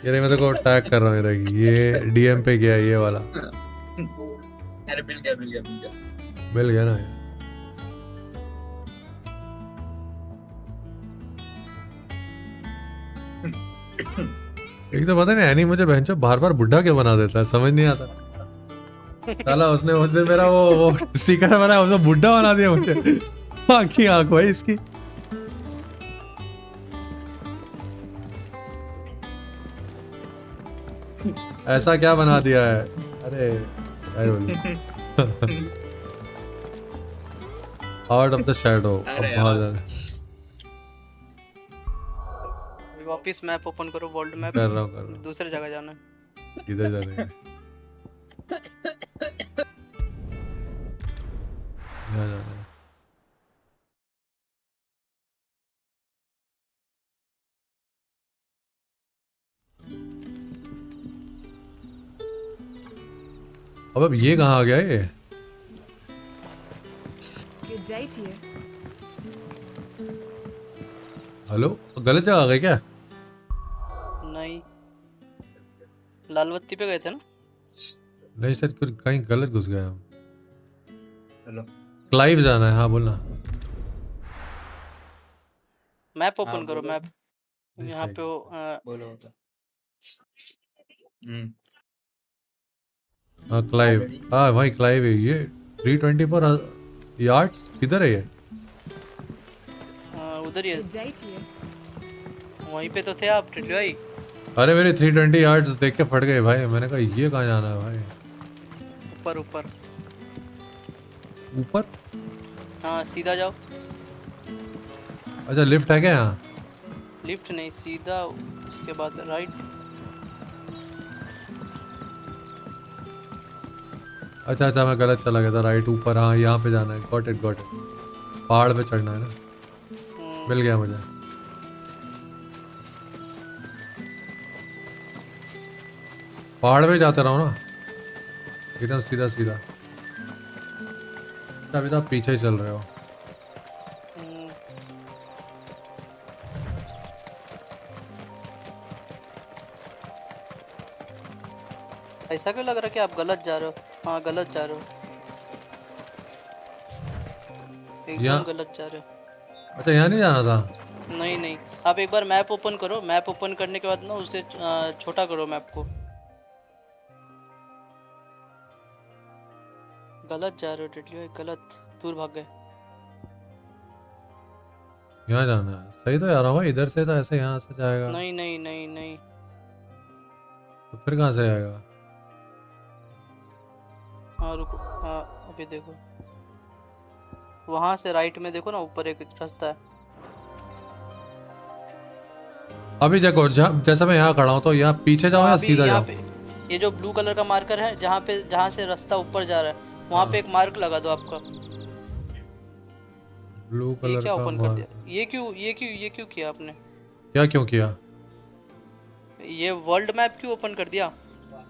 ये मैं तो टैग कर रहा हूँ ये डीएम पे गया ये वाला अरे मिल गया मिल गया ना एक तो पता नहीं एनी मुझे बहनचोद बार बार बुढ़ा क्यों बना देता है समझ नहीं आता साला उसने उस दिन मेरा वो स्टिकर बनाया उसने बुढ़ा बना दिया मुझे आँख भाई इसकी ऐसा क्या बना दिया है अरे आउट ऑफ द शैडो बहुत ज्यादा वापस मैप ओपन करो वर्ल्ड मैप कर रहा हूँ दूसरे जगह जाना है किधर जाने हैं यहाँ जाना है अब ये कहाँ आ गया ये Good day to you. Hello गलत जगह आ गए क्या नहीं लालबत्ती पे गए थे ना नहीं शायद कुछ कहीं गलत घुस गए हम हेलो क्लाइव जाना है हाँ बोलना मैप ओपन हाँ, करो बोलो। मैप यहाँ पे वो बोलो हाँ क्लाइव हाँ भाई क्लाइव है ये 324 यार्ड्स किधर है ये उधर ही है Good day to you. वहीं पे तो थे आप टिल्लू भाई अरे मेरे 320 यार्ड्स देख के फट गए भाई मैंने कहा ये कहाँ जाना है भाई ऊपर ऊपर ऊपर हाँ सीधा जाओ अच्छा लिफ्ट है क्या यहाँ लिफ्ट नहीं सीधा उसके बाद राइट अच्छा अच्छा मैं गलत चला गया था राइट ऊपर हाँ यहाँ पे जाना है गॉट इट पहाड़ पे चढ़ना है ना मिल गया मुझे पहाड़ पे जाते रहो ना एकदम सीधा सीधा अभी तो आप पीछे ही चल रहे हो ऐसा क्यों लग रहा है कि आप गलत जा रहे हो? हाँ गलत जा रहे हो, यहाँ- एकदम गलत जा रहे हो। अच्छा यहाँ नहीं जाना था। नहीं नहीं, आप एक बार मैप ओपन करो, मैप ओपन करने के बाद ना उसे छोटा करो मैप को। गलत जा रहे हो डेडली भाई, गलत, दूर भाग गए। यहाँ जाना है, सही तो जा रहा हूँ भाई, इधर से तो ऐसे यहाँ से जाएगा। नहीं नहीं नहीं नहीं, तो फिर कहाँ से आएगा? हाँ रुको, हाँ अभी देखो, वहां से राइट में देखो ना, ऊपर एक रास्ता है। अभी देखो जैसा मैं यहाँ खड़ा हूँ तो यहाँ पीछे जाऊँ या अभी सीधा यहाँ जाऊँ? पे ये जो ब्लू कलर का मार्कर है, जहाँ से रास्ता ऊपर जा रहा है, वहाँ पे एक मार्क लगा दो आपका। ब्लू ये कलर क्या का ओपन कर मार्क। दिया? ये क्यों किया आपने? क्या क्यों किया? ये वर्ल्ड मैप क्यों ओपन कर दिया?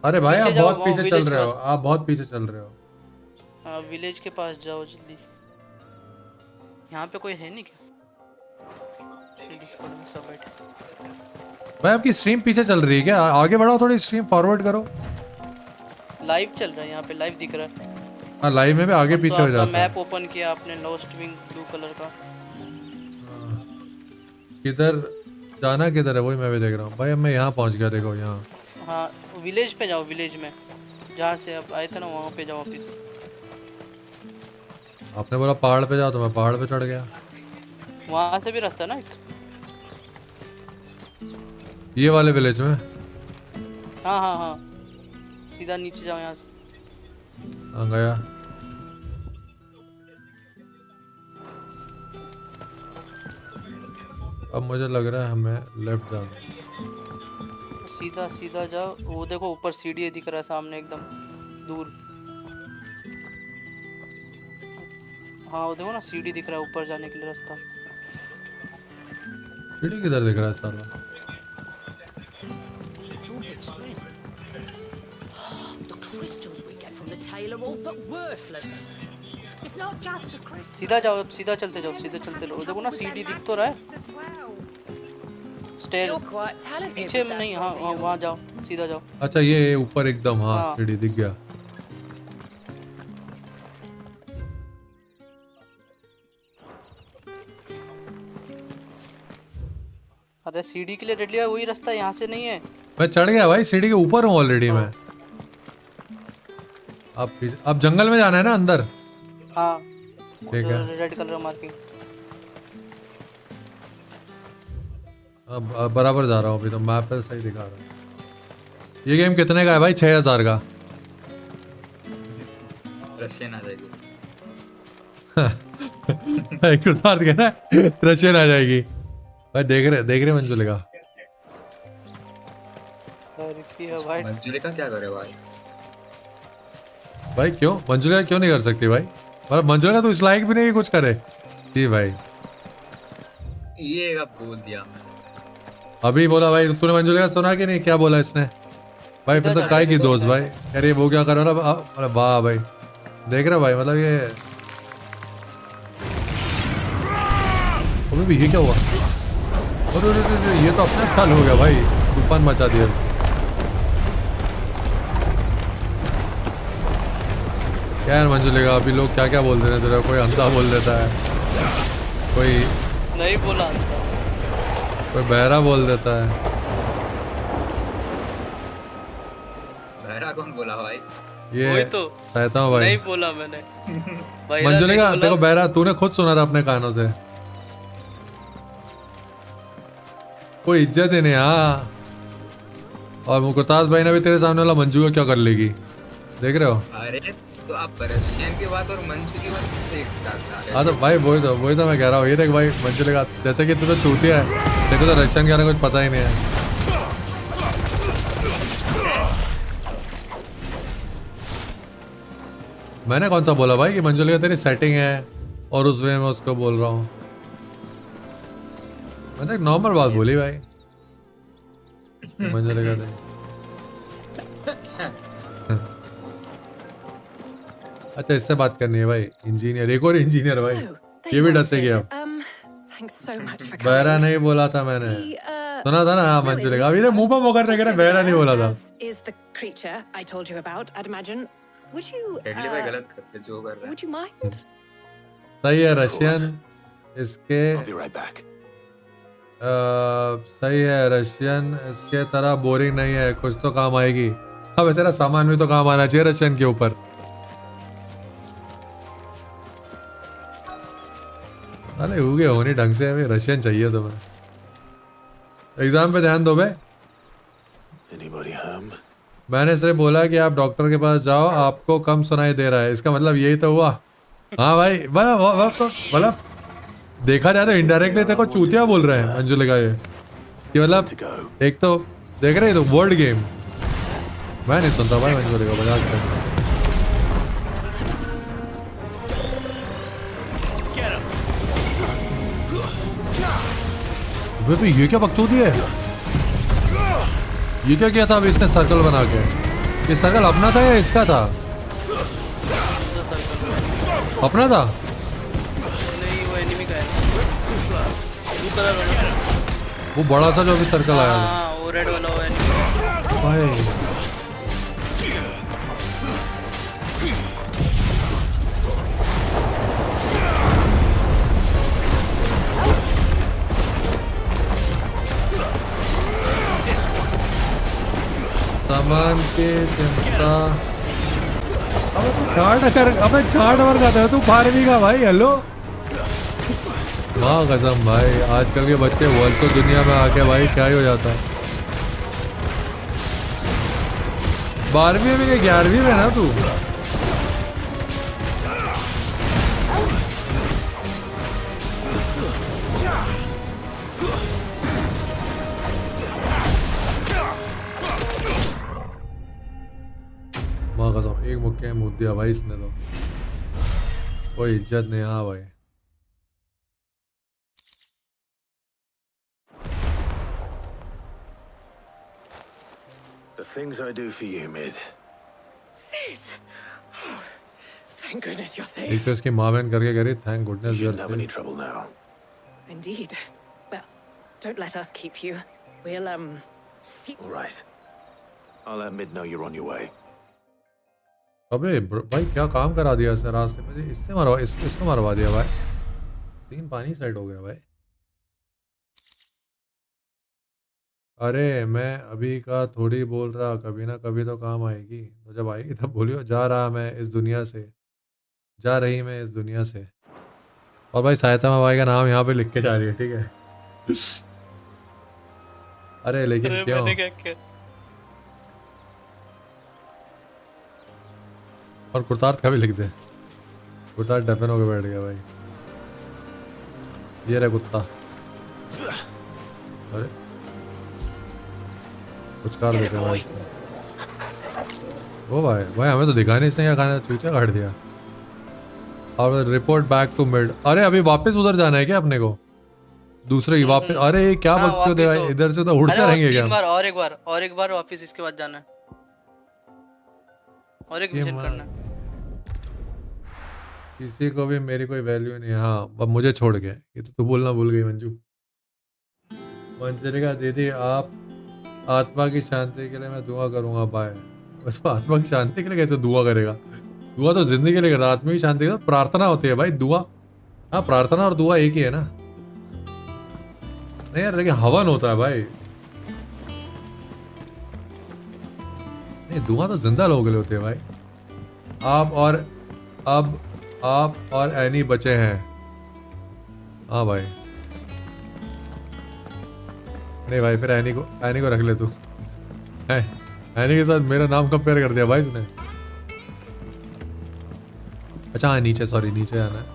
अरे भाई आप पीछे जाओ, बहुत वहाँ पीछे चल village रहे हो, पास। आप बहुत पीछे चल रहे हो। हाँ विलेज के पास जाओ जल्दी। यहाँ पे कोई है नहीं क्या? डिस्कॉर्ड में सब बैठे। भाई आपकी स्ट्रीम पीछे चल रही है क्या? आगे बढ़ाओ थोड़ी, स्ट्रीम फॉरवर्ड करो। लाइव चल रहा है यहाँ पे, लाइव दिख रहा है। हाँ लाइव में भी आगे पीछे हो जाता है। मैप ओपन किया आपने, लॉस्ट विंग ब्लू कलर का। किधर जाना, किधर है वही मैं भी देख रहा हूँ भाई। अब मैं यहाँ पहुँच गया, देखो यहाँ। हाँ विलेज पे जाओ, विलेज में जहाँ से आप आए थे ना, वहाँ पे जाओ वापिस। आपने बोला पहाड़ पे जाओ तो मैं पहाड़ पे चढ़ गया। वहाँ से भी रास्ता है ना एक। ये वाले विलेज में? हाँ हाँ हाँ, सीधा नीचे जाओ यहाँ से। हाँ गया। अब मुझे लग रहा है हमें लेफ्ट जाना। सीधा सीधा जाओ, वो देखो ऊपर सीढ़ी दिख रहा है सामने एकदम दूर। हाँ वो देखो ना, सीढ़ी दिख रहा है ऊपर जाने के लिए रास्ता। सीढ़ी किधर दिख रहा है साला? The crystals we get from the tail are all but worthless. It's not just the crystals. सीधा जाओ, अब सीधा चलते जाओ, सीधे चलते रहो। देखो ना सीढ़ी दिख तो रहा है, स्टेयर You're quite talented पीछे with में that नहीं। हाँ one, वहाँ जाओ, सीधा जाओ। अच्छा ये ऊपर एकदम, हाँ हाँ। सीढ़ी दिख गया। अरे सीढ़ी के लिए डेडली है, वही रास्ता यहाँ से नहीं है। मैं चढ़ गया भाई, सीढ़ी के ऊपर हूँ ऑलरेडी मैं। अब जंगल में जाना है ना अंदर? हाँ ठीक है। Red colour marking. अब बराबर जा रहा हूँ अभी तो, मैप पे सही दिखा रहा है। ये गेम कितने का है भाई? 6000 का। रशियन आ जाएगी। कुर्तार के ना रशियन आ जाएगी भाई। देख रहे मंजुलिका। मंजुलिका क्या करे भाई? भाई क्यों मंजुलिका क्यों नहीं कर सकती भाई? मतलब मंजुलिका तो इस लायक भी नहीं कुछ करे। जी भाई ये कब बोल दिया मैंने? अभी बोला भाई। तूने मंजुलिका सुना कि नहीं? क्या बोला इसने भाई? फिर तो काय की दोस्त भाई। अरे वो क्या कर रहा? अरे वाह भाई, देख रहा भाई, मतलब ये अभी भी ये क्या हुआ? अरे ये तो अपना ख्याल हो गया भाई, तूफान मचा दिया। क्या यार मंजुलिका, अभी लोग क्या क्या बोल रहे हैं तेरा? कोई अंधा बोल देता है, कोई नहीं बोला, कोई बहरा बोल देता है। बहरा कौन बोला भाई? ये तो कहता हूँ भाई, नहीं बोला मैंने। मंजुलिका देखो बहरा, तूने खुद सुना था अपने कानों से। कोई इज्जत ही नहीं। हाँ और मुकुताज भाई ने भी तेरे सामने वाला मंजू का क्या कर लेगी, देख रहे हो? अरे तो आप रशियन की बात और मंजू की बात एक साथ। हाँ तो भाई वही तो मैं कह रहा हूँ। ये देख भाई मंजुलिका, जैसे कि तू तो चूतिया है, देखो तो रशियन के बारे में कुछ पता ही नहीं है। मैंने कौन सा बोला भाई कि मंजुलिका तेरी सेटिंग है और उस वे में उसको बोल रहा हूँ? मैं तो एक नॉर्मल बात बोली भाई। मंजुलिका थे। अच्छा इससे बात करनी है भाई। इंजीनियर, एक और इंजीनियर भाई, ये भी डसेगी अब। बहरा नहीं बोला था मैंने, सुना था ना? हाँ मंजुलिका, अभी मुंह पर मुकर रहे, बहरा नहीं बोला था। creature I told you about, I'd imagine. Would you? Deadly भाई गलत करते जो कर रहा है. Would you mind? सही है रशियन इसके I'll be right back. सही है रशियन इसके तरह बोरिंग नहीं है, कुछ तो काम आएगी। अब तेरा सामान भी तो काम आना चाहिए रशियन के ऊपर। अरे उगे होने ढंग से है, रशियन चाहिए तुम्हें। एग्जाम पे ध्यान दो बे। Anybody home? मैंने सिर्फ बोला कि आप डॉक्टर के पास जाओ, आपको कम सुनाई दे रहा है, इसका मतलब यही तो हुआ। हाँ भाई मतलब देखा जाए तो इनडायरेक्टली तेरे को चूतिया बोल रहे हैं अंजुल का ये कि मतलब एक तो देख रहे तो वर्ल्ड गेम मैं नहीं सुनता भाई अंजुल का मजाक कर। तो ये क्या बकचोदी है, ये क्या किया था अभी इसने सर्कल बना के? ये सर्कल अपना था या इसका था? अपना था नहीं, वो एनिमी का है। वो बड़ा सा जो अभी सर्कल आया था। हाँ, वो रेड वाला वो एनिमी भाई। सामान के चिंता अबे छाट मार खाता है तू फार्मी का भाई। हेलो माँ कसम भाई, आजकल के बच्चे वर्ल्ड तो दुनिया में आके भाई क्या ही हो जाता है। 12वीं में 11वीं में ना तू? माँ कसम एक मुक्के में मुँह दिया भाई इसने तो, कोई इज्जत नहीं। हाँ भाई The things I do for you, Mid. Sid! Oh, thank goodness you're एक safe. तो इसकी माँ बहन करके करी thank goodness You your shouldn't have any trouble now. Indeed. Well, don't let us keep you. We'll, see. All right. I'll let Mid know you're on your way. अबे भाई क्या काम करा दिया इसने रास्ते में, इससे मरवा इसको मरवा दिया भाई। सीन पानी साइड हो गया भाई। अरे मैं अभी का थोड़ी बोल रहा, कभी ना कभी तो काम आएगी, तो जब आएगी तब बोलियो जा रहा मैं इस दुनिया से, जा रही मैं इस दुनिया से। और भाई सहायता में भाई का नाम यहाँ पे लिख के जा रही है, ठीक है। अरे लेकिन क्यों? मैंने क्या किया? और कुर्तार्थ का भी लिख दे, कुर्तार्थ डफन होकर बैठ गया भाई। ये रहा कुत्ता। अरे कुछ कर देते भाई। वो भाई हमें तो दिखा नहीं, इसने क्या खाना चूतिया काट दिया। और रिपोर्ट बैक टू मिड। अरे अभी वापस उधर जाना है क्या अपने को? दूसरे की वापस? अरे ये क्या बकचोद दे भाई, इधर से तो उड़ते रहेंगे क्या? और एक बार वापस इसके बाद जाना है, और एक मिशन करना है। किसी को भी मेरी कोई वैल्यू नहीं है। हाँ अब मुझे छोड़ के, ये तो तू बोलना भूल गई मंजू। मंजरिका दीदी आप आत्मा की शांति के लिए मैं दुआ करूंगा। बाय। बस आत्मा की शांति के लिए कैसे दुआ करेगा? दुआ तो जिंदगी के लिए करता, आत्मा की शांति के लिए प्रार्थना होती है भाई। दुआ, हाँ प्रार्थना और दुआ एक ही है ना? नहीं यार लेकिन हवन होता है भाई। नहीं दुआ तो जिंदा लोगों के लिए होती है भाई। आप और एनी बचे हैं। हाँ भाई नहीं भाई फिर एनी को रख ले तू। एनी के साथ मेरा नाम कंपेयर कर दिया भाई इसने। अच्छा हाँ नीचे, सॉरी नीचे आना है।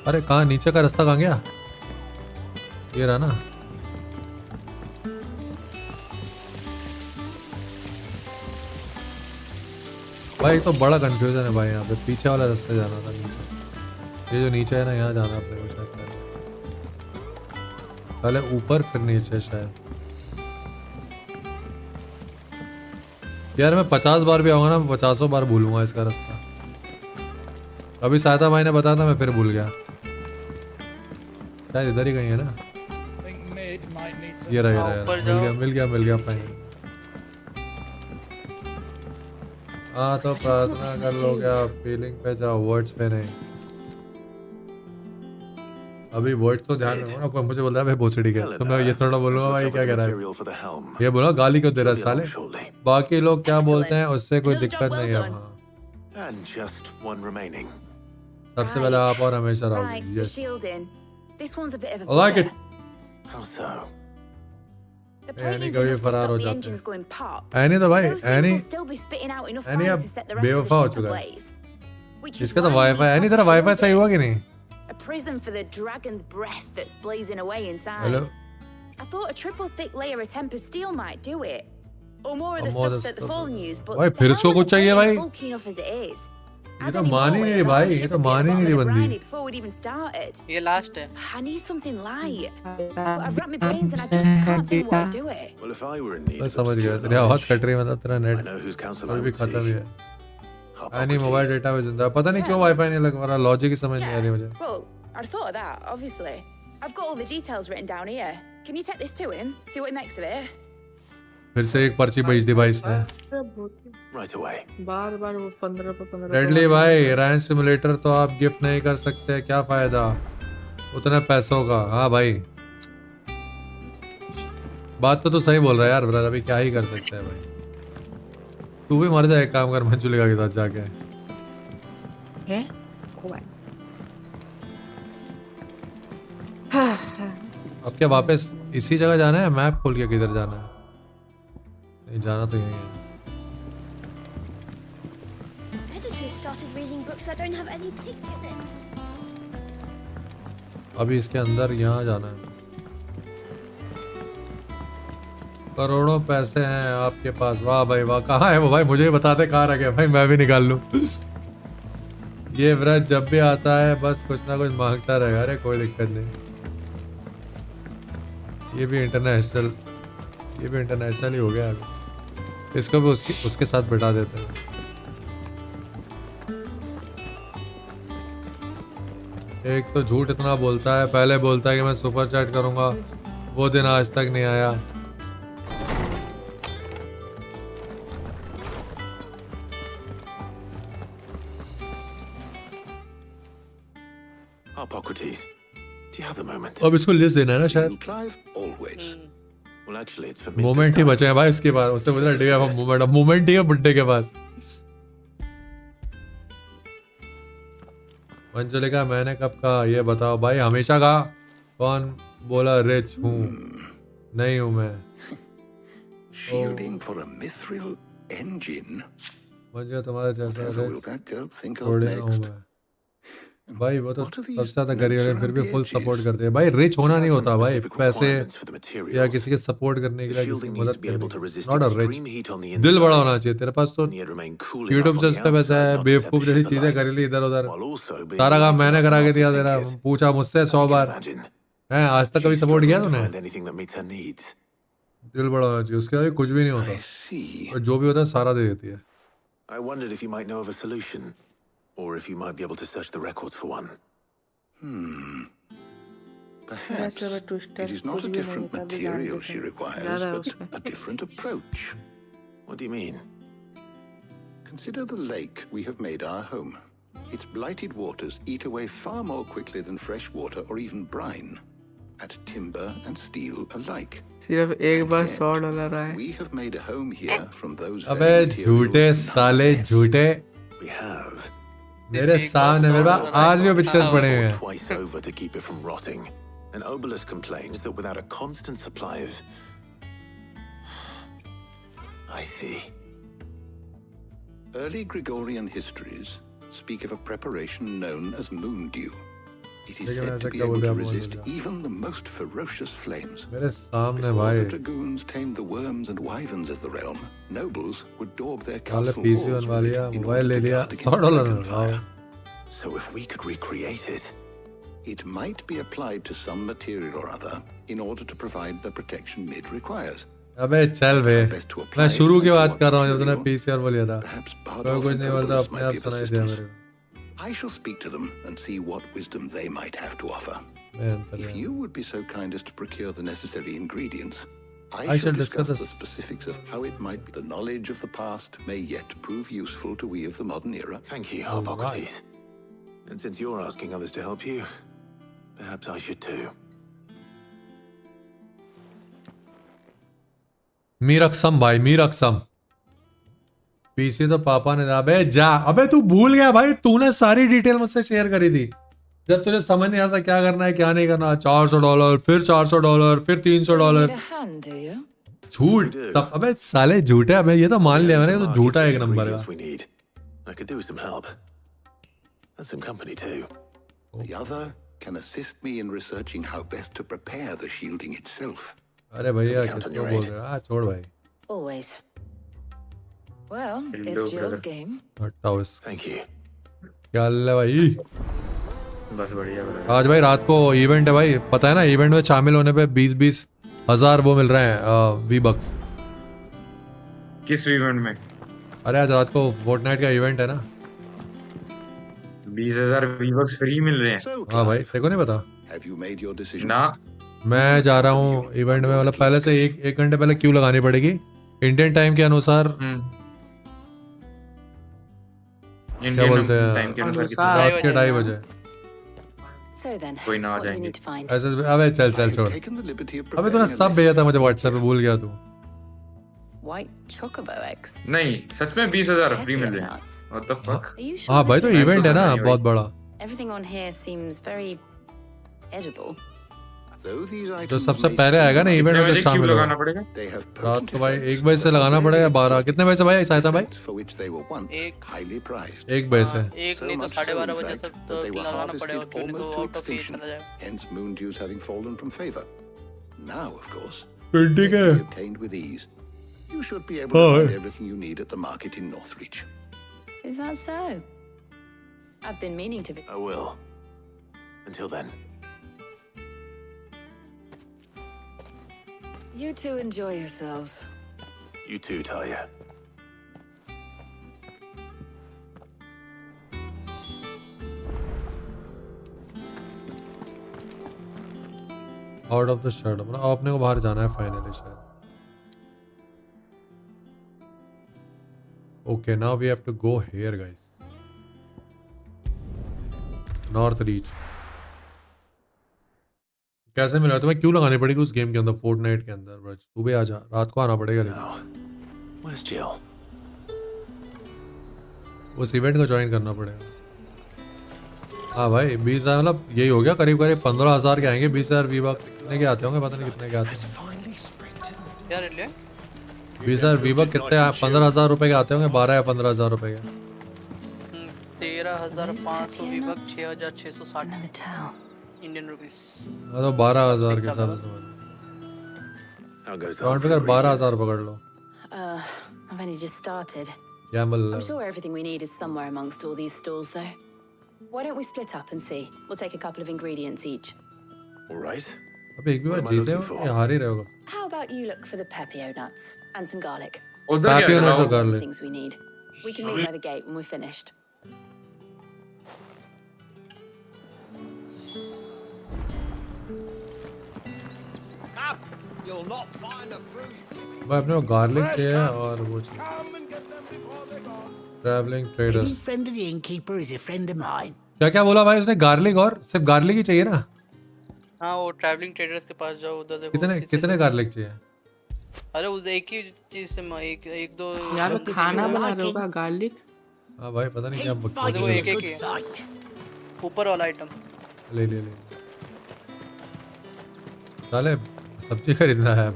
अरे कहाँ नीचे का रास्ता कहाँ गया? ये रहा ना। भाई तो बड़ा कंफ्यूजन है भाई यहाँ पे, पीछे वाला रास्ते जाना था नीचे। ये जो नीचे है ना यहाँ जाना अपने को शायद। पहले ऊपर फिर नीचे शायद। यार मैं 50 बार भी आऊंगा ना, 50 बार भूलूंगा इसका रास्ता। अभी सहायता भाई ने बताया था, मैं फिर भूल गया। शायद इधर ही कहीं है ना। ये रहा मिल गया फाइनल। हाँ तो प्रार्थना कर लो, क्या फीलिंग पे जाओ, वर्ड्स पे नहीं। अभी वर्ड तो ध्यान रखो ना, कोई मुझे बोल रहा है भाई भोसड़ी के, तो मैं ये थोड़ा बोलूंगा भाई क्या कह रहा है, ये बोला गाली क्यों दे रहा है साले। बाकी लोग क्या बोलते हैं उससे कोई दिक्कत नहीं है। हाँ And just one remaining. सबसे पहले आप और हमेशा Right, रहोगे। the Yes. shield in. This one's a bit of a I like it. bugger. How so? The Annie plating's कभी enough to फरार हो stop the जाते engines हैं। going pop. Annie तो भाई, Those things Annie will still be spitting out enough Annie fire अब to set the rest of बेवफा the हो ship चुका है। ablaze. Which is इसका तो why we wifi, need Annie that तेरा वाईफाई shield सही in. हुआ कि नहीं? A prism for the dragon's breath that's blazing away inside. Hello? I thought a triple thick layer of tempered steel might do it. Or more of the More stuff the that the stuff Fallen use, but भाई the फिर उसको helmet कुछ चाहिए is भाई। bulky enough as it is. ये तो मान ही नहीं रही भाई, ये तो मान ही नहीं रही बंदी। Before we'd even started. ये लास्ट है। I need something light. But I've wrapped my brains and I just can't think what to do it. Well, if I were in need मैं of समझ गया, obscure तेरी आवाज knowledge, cut रही है, मतलब तेरा I net know whose counsel I कोई भी would खत्म ही seek. है। Annie मोबाइल डेटा में जिंदा है, पता नहीं क्यों वाईफाई नहीं लग रहा, लॉजिक ही समझ नहीं आ रही मुझे। Well, I'd thought of that, obviously. I've got all the details written down here. Can you take this to him? See what he makes of it? फिर से एक पर्ची भेज दी भाई इसने। Right away. बार बार वो 15 पे 15 रेडली भाई, रैन सिमुलेटर तो आप गिफ्ट नहीं कर सकते, क्या फायदा उतने पैसों का। हाँ भाई, बात तो तू सही बोल रहा है यार ब्रदर, अभी क्या ही कर सकते हैं भाई। तू भी मर जाए, एक काम कर मंजुलिका के साथ जाके। हैं? ओ भाई। अब क्या वापस इसी जगह जाना है? मैप खोल के किधर जाना है? नहीं, जाना तो यही है। Editors started reading books that don't have any pictures in. अभी इसके अंदर यहाँ जाना है। करोड़ों पैसे हैं आपके पास, वाह भाई वाह। कहाँ है वो भाई, मुझे ही बताते कहाँ रखे भाई, मैं भी निकाल लूँ। ये व्रत जब भी आता है बस कुछ ना कुछ मांगता रहेगा। अरे कोई दिक्कत नहीं, ये भी इंटरनेशनल ही हो गया अभी। इसको भी उसके साथ बिठा देते हैं। एक तो झूठ इतना बोलता है, पहले बोलता है कि मैं सुपर चैट करूंगा, वो दिन आज तक नहीं आया। Hippocrates, do you have the moment? अब इसको लिस्ट देना है ना शायद। Clive, always. Well, actually, it's for me. Moment ही बचे हैं भाई इसके बाद, उससे मुझे लगा मोमेंट ही है बुड्ढे के पास। मंजुलिका, मैंने कब कहा ये बताओ भाई? हमेशा कहा। कौन बोला रिच हूँ? नहीं हूँ मैं। Shielding for a mithril engine. मुझे तुम्हारे जैसा Whatever will rich that girl think of थोड़ी ना हूँ next? मैं। भाई वो तो सबसे ज्यादा गरीब है, फिर भी फुल सपोर्ट करते हैं भाई। रिच होना नहीं होता भाई, पैसे या किसी के सपोर्ट करने के लिए, किसी की मदद करने, नॉट अ रिच। दिल बड़ा होना चाहिए तेरे पास। तो यूट्यूब से उसका पैसा है, बेवकूफ जैसी चीजें कर ली इधर उधर। सारा काम मैंने करा के दिया, तेरा पूछा मुझसे 100 बार है, आज तक कभी सपोर्ट किया तूने? दिल बड़ा होना चाहिए, उसके बाद कुछ भी नहीं होता, और जो भी होता है सारा दे देती है। I wondered if you might know of a solution, or if you might be able to search the records for one. Perhaps it is not a different material she requires, but a different approach. What do you mean? Consider the lake we have made our home. Its blighted waters eat away far more quickly than fresh water or even brine, at timber and steel alike. सिर्फ एक बार $100 आए। We have made a home here from those अबे झूठे साले झूठे। We have. मेरे सामने मेरे पास आज भी पिक्चर्स पड़े हुए हैं। Twice over to keep it from rotting. And Obelisk complains that without a constant supply of... I see. Early Gregorian histories speak of a preparation known as moon dew. It is said to be able to resist even the most ferocious flames. Before the dragoons tamed the worms and wyverns of the realm, nobles would daub their castle walls with it in order to guard against dragon fire. So if we could recreate it... It might be applied to some material or other in order to provide the protection mid requires. अबे चल बे, मैं शुरू की बात कर रहा हूँ जब तूने पीसीआर बोलिया था। कोई कुछ नहीं बोलता, अपने आप सुनाई दिया मेरे को। I shall speak to them and see what wisdom they might have to offer. If you would be so kind as to procure the necessary ingredients, I shall discuss the specifics of how it might be. The knowledge of the past may yet prove useful to we of the modern era. Thank you, Hippocrates. And since you're asking others to help you, perhaps I should too. मीरक्सम भाई, मीरक्सम। PC तो पापा ने दिया। अबे जा, अबे तू भूल गया भाई, तूने सारी डिटेल मुझसे शेयर करी थी जब तुझे समझ नहीं आता क्या करना है क्या नहीं करना। $400, फिर $400, फिर $300। झूठ सब, अबे साले झूठे। अबे ये तो मान लिया मैंने, तो झूठा एक नंबर का। I could do with some help. And some company too. The other can assist me in researching how best to prepare the shielding itself. अरे भैया किसको बोल रहे हो? छोड़ भाई। Always. Well, if Jill's game. Thank you. क्या हाल है भाई? बस बढ़िया। आज भाई रात को इवेंट है भाई, पता है ना? इवेंट में शामिल होने पे 20-20 हजार वो मिल रहे हैं V-Bucks। किस इवेंट में? अरे आज रात को फोर्टनाइट का इवेंट है ना। 20,000 V-Bucks फ्री मिल रहे हैं। हाँ भाई, तेरे को नहीं पता? Have you made your decision? ना, मैं जा रहा हूँ इवेंट में। मतलब पहले से एक घंटे पहले क्यू लगानी पड़ेगी इंडियन टाइम के अनुसार। क्या बोलते हैं, रात के 2:30 बजे। कोई ना आ जाएंगे ऐसे। अबे चल छोड़। अबे तूने सब भेजा था मुझे व्हाट्सएप पे, भूल गया तू? White chocobo eggs. नहीं, सच में 20,000 फ्री मिल रहे हैं। What the fuck? हाँ भाई, तो इवेंट है ना बहुत बड़ा। Everything on here seems very edible. जो सबसे पहले आएगा ना इवेंट में, तो शामिल होगा। रात को भाई 1 बजे से लगाना पड़ेगा। 12 कितने बजे से भाई सहायता भाई? 1 बजे से। एक नहीं तो 12:30 बजे से तो लगाना पड़ेगा, क्योंकि तो आउट ऑफ एज चला जाएगा। Hence moon dews having fallen from favor. Now, of course, ठीक है। obtained with ease. You should be able to find everything you need at the market in Northreach. Is that so? I've been meaning to. I will. Until then. You two enjoy yourselves. You too, Talia. Out of the shirt, मतलब आपने को बाहर जाना है finally शायद। Okay, now we have to go here guys. North reach कैसे मिला तुम्हें? क्यों लगानी पड़ेगी उस गेम के अंदर, फोर्टनाइट के अंदर? ब्रज तू भी आ जा, रात को आना पड़ेगा। लेकिन Where's Jill? उस इवेंट को ज्वाइन करना पड़ेगा। हाँ भाई 20,000, मतलब यही हो गया करीब 15,000 के आएंगे। 20,000 V-Bucks कितने के आते होंगे पता नहीं कितने के आते हैं। क्या रेट लिया? 20,000 V-Bucks कितने? 15,000 रुपए के आते होंगे, 12 या 15,000 रुपए के। 13,500 V-Bucks, 6,660 इंडियन रुपीस। तो 12,000 के हिसाब से समझ। काउंट कर 12,000 पकड़ लो। I've only just started. Gamble. I'm sure everything we need is somewhere amongst all these stalls, though. Why don't we split up and see? We'll take a couple of ingredients each. All right. अब एक भी बार जीते हो या हार ही रहे होगा? How about you look for the pepio nuts and some garlic? Pepio nuts और garlic. Things we need. We can meet by the gate when we're finished. You'll not find a bruised. भाई अपने को garlic चाहिए और वो चाहिए। Travelling trader. Any friend of the innkeeper is a friend of mine. क्या क्या बोला भाई उसने? गार्लिक और सिर्फ गार्लिक ही चाहिए ना? हाँ, वो ट्रैवलिंग ट्रेडर्स के पास जाओ, उधर देखो। कितने गार्लिक चाहिए? अरे उस एक ही चीज से एक दो यार खाना बना रहे होगा गार्लिक। हाँ भाई पता नहीं क्या बकवास। वो एक ही है ऊपर वाला आइटम। ले साले सब्जी खरीदना है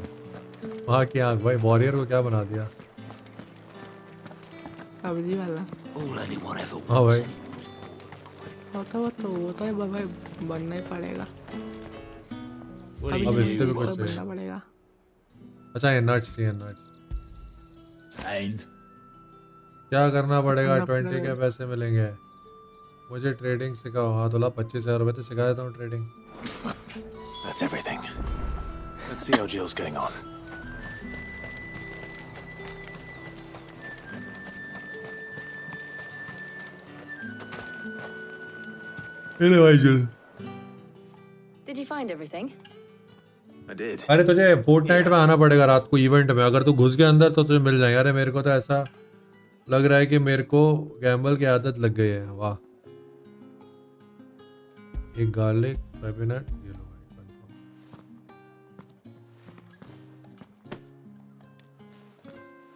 वहाँ की आँख। भाई वॉरियर को क्या बना दिया? सब्जी वाला। हाँ भाई होता है भाई, बनना ही पड़ेगा। अब इससे भी कुछ बनना पड़ेगा। अच्छा ये नट्स चाहिए, नट्स। क्या करना पड़ेगा? 20 के पैसे मिलेंगे। मुझे ट्रेडिंग सिखाओ। हाँ तो ला 25,000 रुपए तो सिखा देता हूँ trading. That's everything. Let's see how Jill's getting on. Hello, Jill. Did you find everything? I did. अरे तुझे फोर्टनाइट में आना पड़ेगा रात को इवेंट में, अगर तू घुस गया अंदर तो तुझे मिल जाएगा। अरे मेरे को तो ऐसा लग रहा है कि मेरे को गैम्बल की आदत लग गई है। वाह, एक garlic peppernut yellow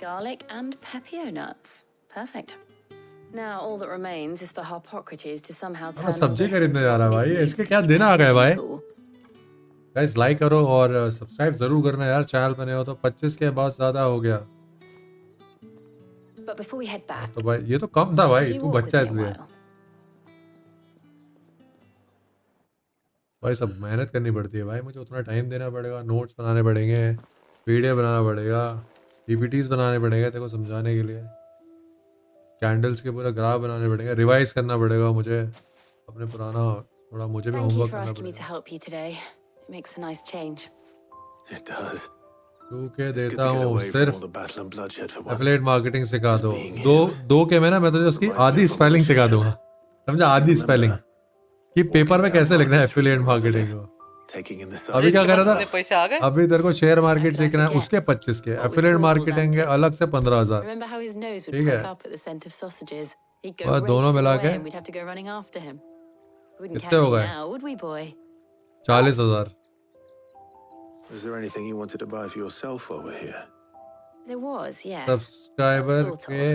Garlic and pepio nuts. Perfect. Now all that remains is for Harpocrates to somehow turn all सब्जी this खरीदने into जा रहा है what भाई, it needs इसके to क्या keep दिन आ गए भाई। cool. गाइस लाइक करो और सब्सक्राइब जरूर करना यार, चैनल बने हो तो। 25 के बाद ज्यादा हो गया But before we head back, तो भाई ये तो कम था भाई, would you तू walk with बच्चा है me a इसलिए। while? भाई सब मेहनत करनी पड़ती है भाई, मुझे उतना टाइम देना पड़ेगा, नोट्स बनाने पड़ेंगे, पीडीएफ बनाना पड़ेगा, पीपीटीज बनाने पड़ेंगे तेरे को समझाने के लिए, कैंडल्स के पूरा ग्राफ बनाने पड़ेंगे, रिवाइज करना पड़ेगा मुझे अपने पुराना, थोड़ा मुझे भी Thank you होमवर्क for करना asking me to पड़ेगा। help you today. It makes a nice change. It does. तू के It's good देता to get हूँ away from सिर्फ all the battle and bloodshed for once. Affiliate marketing सिखा दो। दो के में ना मैं तुझे उसकी आधी स्पेलिंग सिखा दूंगा, समझा? आधी स्पेलिंग कि पेपर में कैसे लिखना है एफिलिएट मार्केटिंग को। Taking in the अभी क्या कर रहा कितने पैसे आ गए? था? अभी तेरे को शेयर मार्केट सीखना है, उसके 25 के, एफिलिएट मार्केटिंग के अलग से 15,000। Remember how his nose would ठीक है, prick up at the scent of sausages? He'd go और दोनों racing मिला away के and we'd have to go running after him. We wouldn't कितने catch हो you गए? now, would we, boy? 40,000। Was there anything you wanted to buy for yourself while we're here? There was, yes. Subscriber के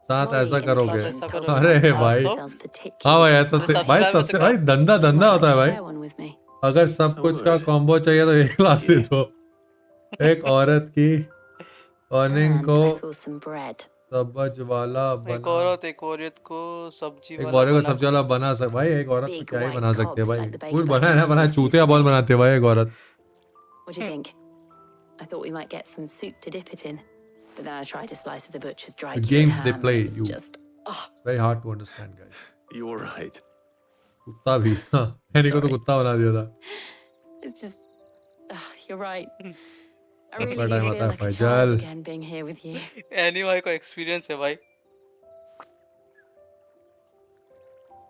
साथ ऐसा Molly in करोगे? Cash's told me अरे that भाई sounds particularly हाँ भाई, ऐसा तो भाई सबसे भाई धंधा धंधा होता है भाई। share one with me. अगर सब कुछ का कॉम्बो चाहिए तो 1 लाख दे दो। एक औरत की अर्निंग And को I saw some bread. सब्ज वाला एक बना, औरत को सब्जी एक वाला औरत को बना सब्जी वाला बना सक भाई। एक औरत को Big क्या ही white बना सकती है cobs भाई, like the कुछ baker बना है ना, back बना in चूतिया बॉल बनाती है भाई एक औरत। What do you think? I thought we might get some soup to dip it in, but then I tried a slice of the butcher's dry The cured games they ham. play, It's you just it's very hard to understand guys। You're right. कुत्ता भी, हाँ any को तो कुत्ता बना दिया था। it's just you're right. I सबका really do टाइम feel आता है like a child Faisal. again being here with you. एनी भाई को एक्सपीरियंस है भाई।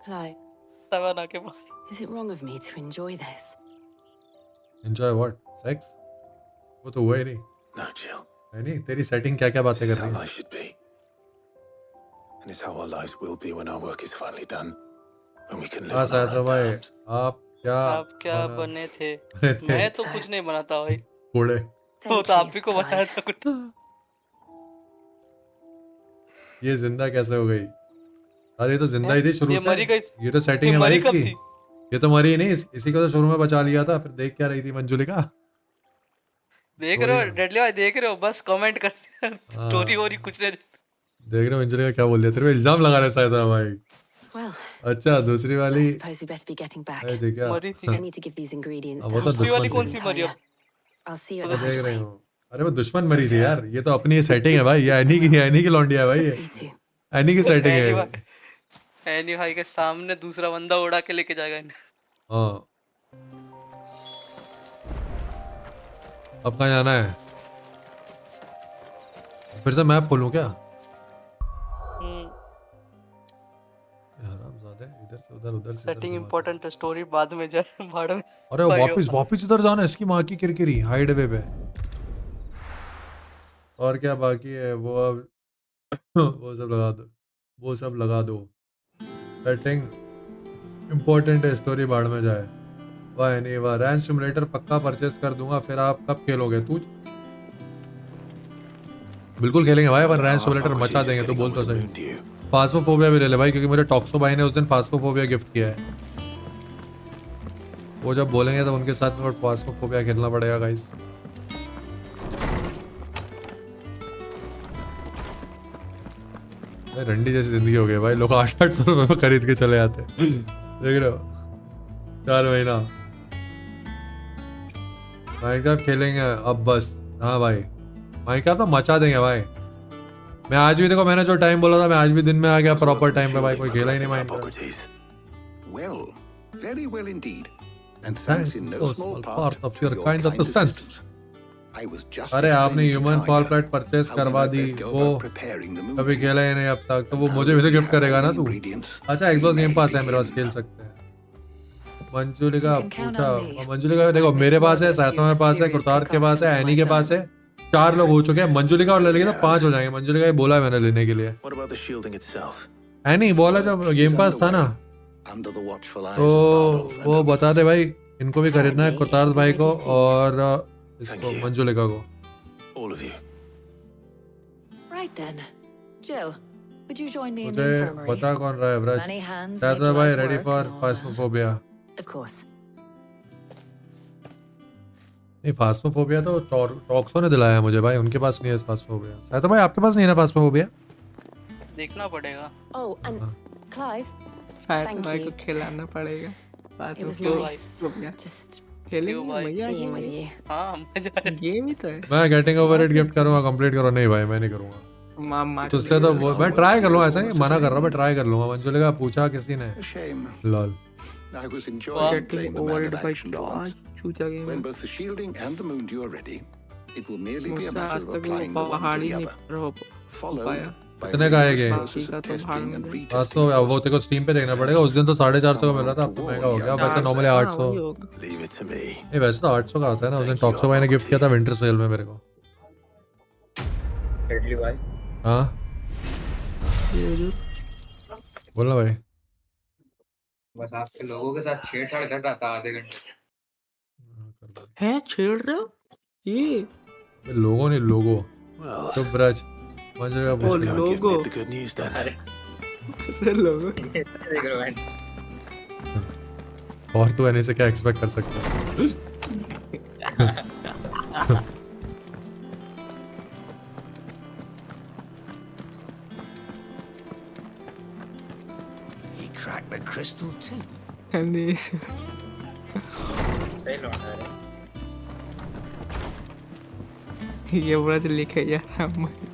Clive, तवा ना के पास। is it wrong of me to enjoy this? Enjoy what? Sex? वो तो हुआ ही नहीं। No, Jill. नहीं, तेरी सेटिंग क्या क्या बातें This कर is how रही है? life should be. And it's how our lives will be when our work is finally done. When we can live हाँ on our साथ own भाई, terms. आप क्या बने थे? बने थे? मैं तो कुछ नहीं बना था भाई, कूड़े। वो तो आप ही को बनाया था कुछ। ये जिंदा कैसे हो गई? अरे ये तो जिंदा ही थी शुरू ये से। मरी गई। ये तो सेटिंग ये है भाई मरी कब इसकी। थी? ये तो मरी ही नहीं, इसी को तो शुरू में बचा लिया था, फिर देख क्या रही थी मंजुलिका? देख रहे हो डेडली भाई, देख रहे हो, बस कमेंट करते हैं, स्टोरी हो रही कुछ नहीं। देख रहे हो मंजुलिका क्या बोल दिया? तेरे पे इल्जाम लगा रहा है भाई। Well, अच्छा दूसरी वाली I suppose we best be getting back. अरे ठीक है। मरी थी। I need to give these ingredients अब to वो तो दूसरी वाली दुश्मन कौन थी। सी मरी अब? I'll see you at तो the देख रही house. हूँ। अरे वो दुश्मन मरी थी यार, ये तो अपनी सेटिंग है भाई, ये एनी की लौंडिया है भाई, ये एनी की सेटिंग एनी है। भाई, एनी भाई के सामने दूसरा बंदा उड़ा के लेके जाएगा इन्हें। हाँ अब कहाँ जाना है? फिर से मैप खोलूं क्या? हरामजादे, इधर से उधर, उधर से सेटिंग इंपॉर्टेंट है, स्टोरी बाद में जाए भाड़ में। अरे वापस इधर जाना है, इसकी माँ की किरकिरी हाइड वे पे। और क्या बाकी है वो अब वो सब लगा दो। सेटिंग इंपॉर्टेंट है, स्टोरी बाढ़ में जाए। वाह नहीं वाह, रैंच सिमुलेटर पक्का परचेस कर दूंगा। फिर आप कब खेलोगे? तू बिल्कुल खेलेंगे भाई, अपन रैंच सिमुलेटर मचा देंगे। तो बोल तो सही। फास्मोफोबिया भी ले ले भाई, क्योंकि मुझे टॉक्सो भाई ने उस दिन फास्मोफोबिया गिफ्ट किया है। वो जब बोलेंगे तो उनके साथ में फास्मोफोबिया खेलना पड़ेगा गाइस। रंडी जैसी जिंदगी हो गई भाई, लोग 800 रुपए में खरीद के चले जाते। देख रहे हो, 4 महीना माइनक्राफ्ट खेलेंगे अब बस। हाँ भाई माइनक्राफ्ट तो मचा देंगे भाई। मैं आज भी देखो, मैंने जो टाइम बोला था, मैं आज भी दिन में आ गया प्रॉपर टाइम पे भाई। कोई खेला ही नहीं Minecraft. Well, very well indeed. And Thanks thanks in so no small small part part of your for kind kind assistance. assistance. I was just अरे आपने explaining to human fall Kaya flat purchase how we करवा might दी, best go वो about preparing the कभी movie. खेला ही नहीं अब तक, तो वो मुझे भी तो गिफ्ट करेगा ना तू। अच्छा Xbox गेम पास है मेरे पास, खेल सकते हैं। मंजुलिका पूछा, मंजुलिका देखो मेरे पास है, साइतों के पास है, कुरतार के पास है, एनी के पास है, 4 लोग हो चुके हैं। मंजुलिका और लड़की तो 5 हो जाएंगे। मंजुलिका ही बोला है मैंने लेने के लिए। What about the shielding itself? Any बोला जब गेम पास था ना, Under the watchful eyes तो of Bardolph वो बता दे भाई, इनको भी खरीदना है, कुरतार भाई को और इसको मंजुलिका को। All of you. Right then. Jill, would you join me in the मुझे infirmary? बता कौन रहा है Braj? Many hands Saito make भाई light ready work for and all that. Phasmophobia. Of course. नहीं फास्मोफोबिया तो टॉक्सो ने दिलाया मुझे भाई, उनके पास नहीं है फास्मोफोबिया। साइतो भाई आपके पास नहीं है ना फास्मोफोबिया? देखना पड़ेगा। Oh, and Clive, शायद Thank भाई you. को खिलाना पड़ेगा। बाद it में was क्यों nice. रुपया Just खेलेंगे, भाई, मजा आ being with गया। you. हाँ मजा आया। गेम ही तो है। मैं गेटिंग ओवर इट गिफ्ट करूंगा, कंप्लीट करो। नहीं भाई मैं नहीं करूंगा मामा तुझसे तो मैं ट्राई कर लूंगा, ऐसा नहीं मना कर रहा हूं, मैं ट्राई कर लूंगा। मंजुलिका पूछा किसी ने, A shame. Lol. I was enjoying getting playing the man over of भाई action क्या once. चूचा गेम When है। both the shielding and the moondew are ready, it will merely be a मुझसे आज matter of तक applying वो the one to पहाड़ी the नहीं other. रहो Followed पाया। by कितने का है ये? process का of तो भाड़ testing में and दे। retesting. 500 वो तेरे को स्टीम पे देखना पड़ेगा। उस दिन तो 450 का मिल रहा था, अब तो महंगा हो गया। वैसे normally 800। Leave it to me. नहीं वैसे तो 800 का आता है ना। उस दिन टॉक्सो भाई ने गिफ्ट किया था विंटर सेल में मेरे को। डेडली भाई हाँ बोलना भाई। बस आपके लोगों के साथ छेड़छाड़ कर रहा था आधे घंटे से। है छेड़ रहे हो ये लोगों ने लोगो Well, तो ब्रज मंजुलिका ओ पूछ come and give me logo the good news then. अरे से लोगो देख रहे हो bench? और तू एनी से क्या एक्सपेक्ट कर सकता है? He cracked the crystal too. नहीं सही लौटा है। ये ब्रज लिखे यार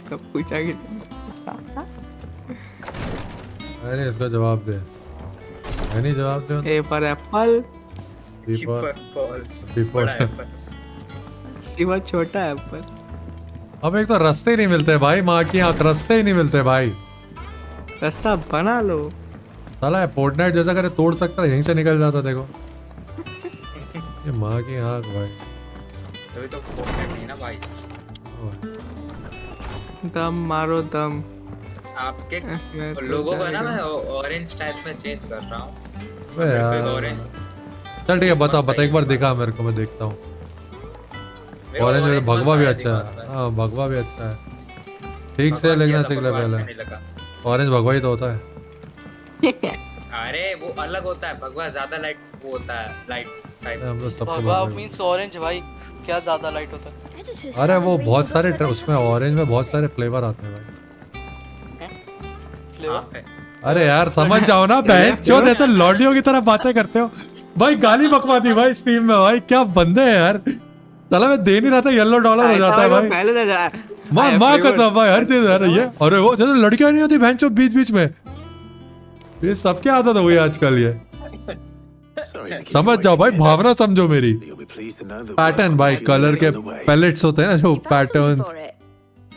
कब पूछा कि अरे इसका जवाब दे। एनी जवाब दे। ए फॉर एप्पल, बिफोर बड़ा एप्पल। सिवा छोटा एप्पल। अब एक तो रास्ते ही नहीं मिलते भाई, माँ की आंख, रास्ते ही नहीं मिलते भाई। रास्ता बना लो। साला है फोर्टनाइट जैसा करे तोड़ सकता है, यहीं से निकल जाता देखो। ये माँ की आंख भाई। तभी तो फोर्टनाइट नहीं ना भाई। दम मारो दम। आपके मैं तो लोगों का ना जाएगा। मैं ऑरेंज टाइप में चेंज कर रहा हूँ। अबे यार। ऑरेंज चल ठीक है बता एक बार दिखा मेरे को, मैं देखता हूँ। ऑरेंज में भगवा भी अच्छा है। हाँ भगवा भी अच्छा है। ठीक से लिखना सीख ले पहले। ऑरेंज भगवा ही तो होता है। अरे वो अलग होता है, भगवा ज्यादा लाइट वो होता है, लाइट टाइप। हम लोग सबको भगवा भगवा। मींस ऑरेंज भाई, क्या ज्यादा लाइट होता है? अरे वो बहुत सारे उसमें ऑरेंज में बहुत सारे फ्लेवर आते हैं भाई। फ्लेवर अरे यार समझ जाओ ना बहन चोद, ऐसे लॉन्डियों की तरह बातें करते हो भाई। गाली बकवा दी भाई स्ट्रीम में भाई, क्या बंदे हैं यार। साला मैं दे नहीं रहा था, येलो डॉलर हो जाता है भाई। पहले नजर माँ कसम भाई, हर चीज है ये। अरे वो जैसे लड़कियां नहीं होती बहन चो बीच बीच में, ये सबके आदत हुई आजकल ये। समझ जाओ भाई, भावना समझो मेरी। पैटर्न भाई, कलर के पैलेट्स होते हैं ना जो patterns,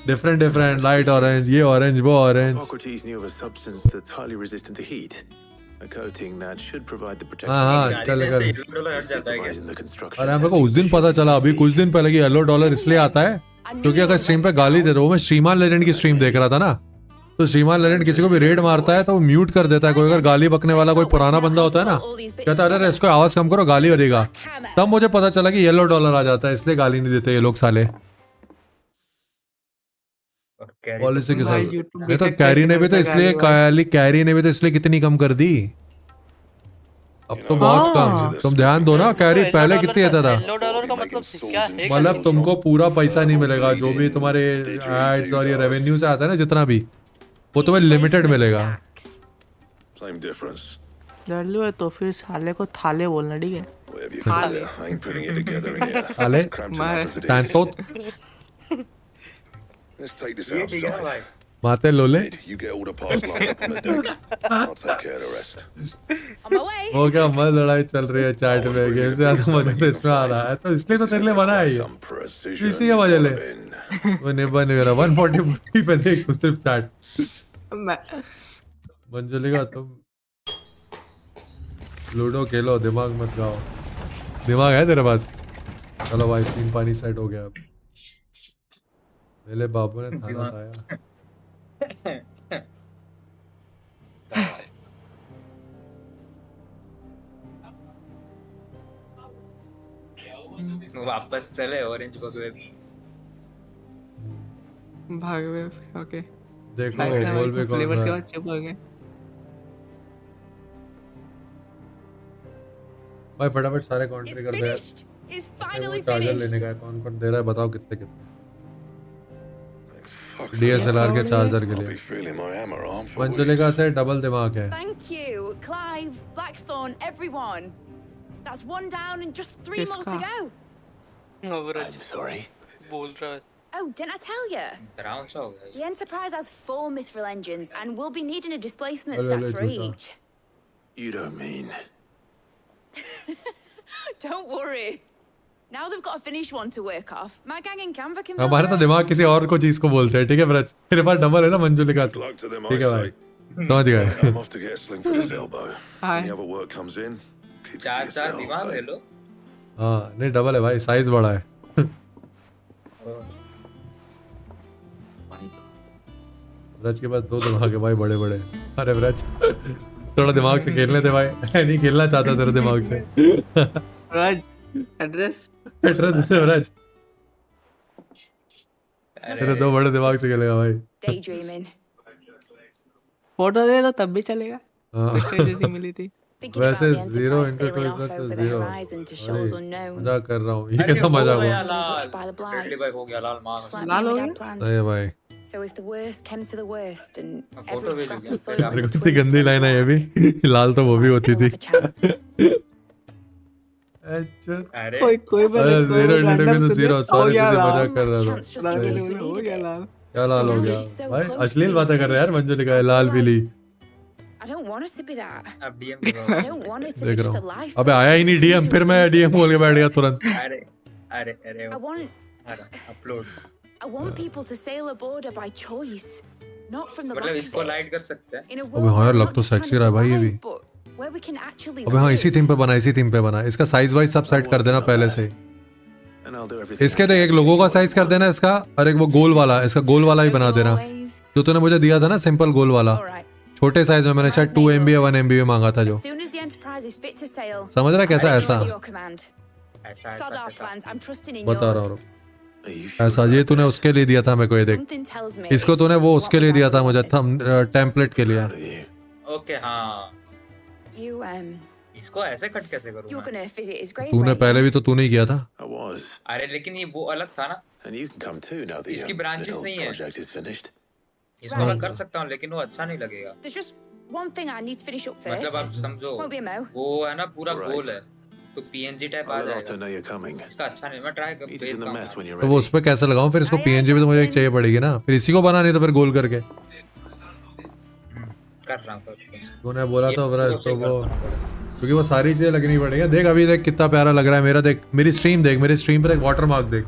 different different, light orange, ये ऑरेंज, वो orange. Hippocrates knew of a substance that's highly resistant to heat, a coating that should provide the हाँ protection चल needed. कर। $1 हट जाता है क्या? In the construction अरे मेरे को उस दिन पता चला, अभी कुछ दिन पहले कि येलो डॉलर इसलिए आता है क्योंकि अगर स्ट्रीम पे गाली दे रहे हो, मैं श्रीमान लेजेंड की स्ट्रीम देख रहा था ना, तो श्रीमान लेजेंड किसी को भी रेड मारता है तो वो म्यूट कर देता है। कोई अगर गाली बकने वाला कोई पुराना बंदा होता है ना, कहता है अरे इसको आवाज कम करो गाली बजेगा, तब मुझे पता चला कि येलो डॉलर आ जाता है, इसलिए गाली नहीं देते ये लोग साले। पॉलिसी के साथ नहीं तो कैरी ने भी तो इसलिए कैरी ने भी तो इसलिए कितनी कम कर दी, अब तो बहुत कम। तुम ध्यान दो ना, कैरी पहले कितनी आता था। येलो डॉलर का मतलब क्या है? मतलब तुमको पूरा पैसा नहीं मिलेगा, जो भी तुम्हारे एड्स और ये रेवेन्यू से आता है ना जितना भी, वो तुम्हें लिमिटेड मिलेगा। Same difference. डरलू है तो फिर साले को थाले बोलना, ठीक है? Whatever you call it, I ain't putting it together in here. थाले Cramped enough as it is. टैंटो Let's take this outside. माते लोले। You get all the parts lined up on the deck. I'll take care of the rest. वो क्या मस्त लड़ाई चल रही है चैट में, गेम से ज्यादा मजा तो इसमें आ रहा है, तो इसलिए तो तेरे लिए बना है ये, इसी के मजे ले। वो नेबर नहीं मेरा 140 पे देख सिर्फ चैट। मंजुलिका तुम लूडो खेलो, दिमाग मत खाओ। दिमाग है तेरे पास? चलो भाई सीन पानी सेट हो गया अब। मेरे बाबू ने थाना थाया। वापस चले ऑरेंज भगवे। भागवे ओके। देखो गोल पे कौन फ्लेवर रहा के है। बाद चुप हो गए। भाई फटाफट सारे कॉन्ट्री कर दे यार। It's वो finally चार्जर finished. लेने का है, कौन कौन दे रहा है बताओ कितने कितने। DSLR के चार्जर के लिए। मंजुलिका से डबल दिमाग है। Thank you, Clive, Blackthorn, everyone. That's one down and just 3 more to go. I'm sorry. बोल रहा है। Oh, didn't I tell you? Brown सा हो गया। The Enterprise has 4 mithril engines and we'll be needing a displacement Hello, stack for Juta. each. You don't mean... Don't worry. Now they've got a finished one to work off. My gang in Canva can build हमारे the तो rest. दिमाग किसी और को चीज को बोलते हैं, ठीक है ब्रज? मेरे पास डबल है ना मंजुलिका से। ठीक है भाई, समझ गए। I'm off to get a sling for this elbow. Any other work comes in, keep it to चार दिमाग ले yourself. लो। हाँ नहीं डबल है भाई, साइज बड़ा है। ब्रज के पास 2 दिमाग है भाई, बड़े बड़े। अरे ब्रज थोड़ा दिमाग से खेलने दे भाई। नहीं खेलना चाहता तेरे दिमाग से। राज एड्रेस एड्रेस दे ब्रज। तेरे 2 बड़े दिमाग से खेलेगा भाई। Daydreaming. फोटो दे दो तब भी चलेगा। हाँ। पिक्चर जैसी मिली थी। वैसे 0 into 2 plus 0। मजाक कर रहा हूँ, ये कैसा मजाक हुआ? रेडी भाई हो गया लाल मांग। लाल हो गया। अरे भाई So if the worst came to the worst and photo every भेजो scrap क्या? of soil मेरे को कितनी गंदी लाइन है ये भी। लाल तो वो भी होती थी। अच्छा अरे कोई बात नहीं। 0 into 2 plus 0। सॉरी गया दीदी, लाल। मजाक कर रहा था। हो गया लाल। क्या लाल हो गया भाई? अश्लील बातें कर रहे हैं यार मंजुलिका, है लाल पीली। I don't want it to be that. अब DM I don't want it to be देख just रहा a हूँ। life. अबे आया ही नहीं डीएम, फिर मैं डीएम बोल के बैठ गया तुरंत। अरे अरे अरे I want upload. I want people to sail a border by choice, not from the मतलब lack इसको of it. लाइट कर सकते हैं। In a अबे हाँ यार world लग not तो just trying सेक्सी to रहा है भाई ये भी। survive, but where we can actually अबे हाँ live. इसी थीम पे बना, इसी थीम पे बना। इसका साइज वाइज सब सेट कर देना पहले से। And I'll do everything. इसके देख एक लोगों का साइज कर देना इसका, और एक वो गोल वाला, इसका गोल वाला ही बना देना जो तूने मुझे दिया था ना, सिंपल गोल वाला। छोटे साइज में मैंने शायद 2 MB या 1 MB में मांगा था जो। As soon as the Enterprise is fit to sail, समझ रहा है कैसा? ऐसा under your command. ऐसा Sod our plans. I'm trusting in बता yours. रहा हूँ। ऐसा ये तूने उसके लिए दिया था मेरे को, ये देख। Something tells me इसको it's तूने वो what उसके we लिए दिया have था in मुझे, mind. टेम्पलेट के लिए। ओके हाँ। You इसको ऐसे कट कैसे करूँ you're मैं? gonna visit his grave. तूने right? पहले भी तो तूने ही किया था। I was. अरे लेकिन ये वो अलग था ना। And you can come too now that इसकी your branches little नहीं है। project is finished. इसको मैं कर सकता हूँ लेकिन वो अच्छा नहीं लगेगा। There's just one thing I need to finish up first. मतलब आप समझो, Won't be a mo. वो है ना पूरा Alright. गोल है, तो PNG टाइप आ I'll let Otto जाएगा। know you're coming. इसका अच्छा नहीं, मैं ट्राई कर Meet us in the mess when you're तो वो ready. उस पर कैसे लगाऊं फिर? इसको PNG भी तो मुझे एक चाहिए पड़ेगी ना, फिर इसी को बना, नहीं तो फिर गोल करके। कर रहा हूँ। तूने बोला था बरा इसको वो, क्योंकि वो सारी चीजें लगनी पड़ेगी। देख अभी देख कितना प्यारा लग रहा है मेरा, देख मेरी स्ट्रीम देख, मेरी स्ट्रीम पर एक वाटर मार्क देख।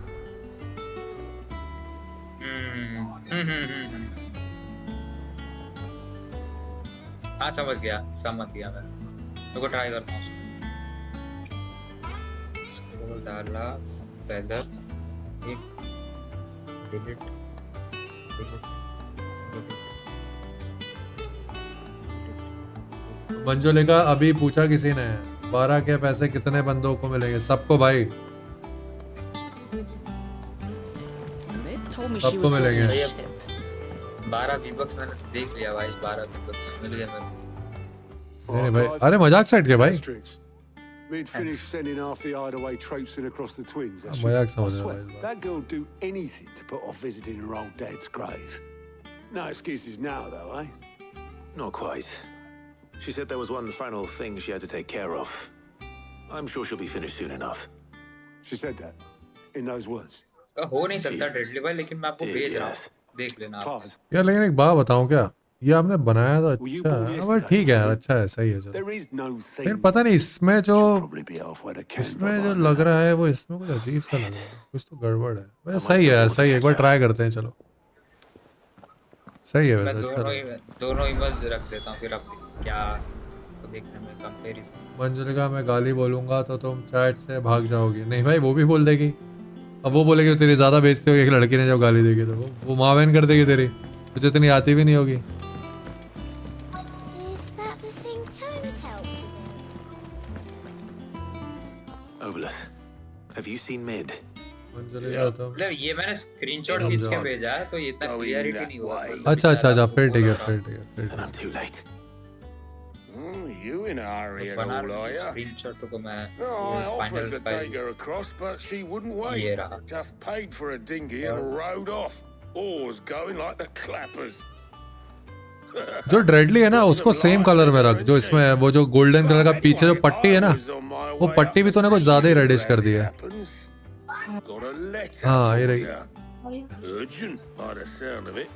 हाँ समझ गया मैं। तो ट्राई करता हूँ इसको डाला फेदर एक डिलीट मंजुलिका अभी पूछा किसी ने 12 के पैसे कितने बंदों को मिलेंगे? सबको भाई, सबको मिलेंगे। 12 V-Bucks मैंने देख लिया भाई, 12 V-Bucks मिल गए मेरे। नहीं भाई, अरे मजाक साइड के भाई। We'd finished sending half the hideaway traipsing across the twins. I मजाक swear. समझ रहा है। That girl'd do anything to put off visiting her old dad's grave. No excuses now, though, eh? Not quite. She said there was one final thing she had to take care of. I'm sure she'll be finished soon enough. She said that in those words. हो नहीं सकता deadly भाई, लेकिन मैं आपको भेज रहा हूँ, देख लेना आप। यार लेकिन एक बात बताऊं क्या, ये आपने बनाया तो अच्छा है, पर ठीक है यार, अच्छा है, सही है। चलो There is no लेकिन thing. पता नहीं इसमें जो Probably be halfway to Canberra इसमें जो by लग रहा है वो इसमें कुछ अजीब सा लग रहा है, कुछ तो गड़बड़ है। वैसे सही है यार, सही है, एक बार ट्राई करते हैं। चलो सही है मैं वैसे, अच्छा लगा। दोनों इमेज रख देता हूँ, फिर आप क्या उसको देखने में कंपैरिजन। मंजुली का मैं गाली बोलूंगा तो तुम चैट से भाग जाओगी। नहीं भाई वो भी बोल देगी। अब वो बोलेगी तेरी ज़्यादा बेइज्जती होगी एक लड़की ने जब गाली देगी तो वो मावेन कर देगी तेरी, तुझे इतनी आती भी नहीं होगी। Is that the thing Tomes helped with? Obolus, have you seen Mid? Manjuli का तो मतलब ये मैंने स्क्रीनशॉट खींच के भेजा है तो ये इतना क्लियरिटी नहीं हुआ। अच्छा फिर ठीक है Then I'm too late. You in a hurry and all, are you? Screenshot को मैं No, I offered to take her across, but she wouldn't ये wait. रहा। Just paid for a dinghy and rode off. Oars going like the clappers. जो ड्रेडली है ना उसको same colour में रख, जो इसमें वो जो गोल्डन कलर का पीछे जो पट्टी है ना वो पट्टी भी तूने कुछ ज्यादा ही रेडिश कर दी है। Got a letter हाँ ये for रही। you. Urgent by the sound of it.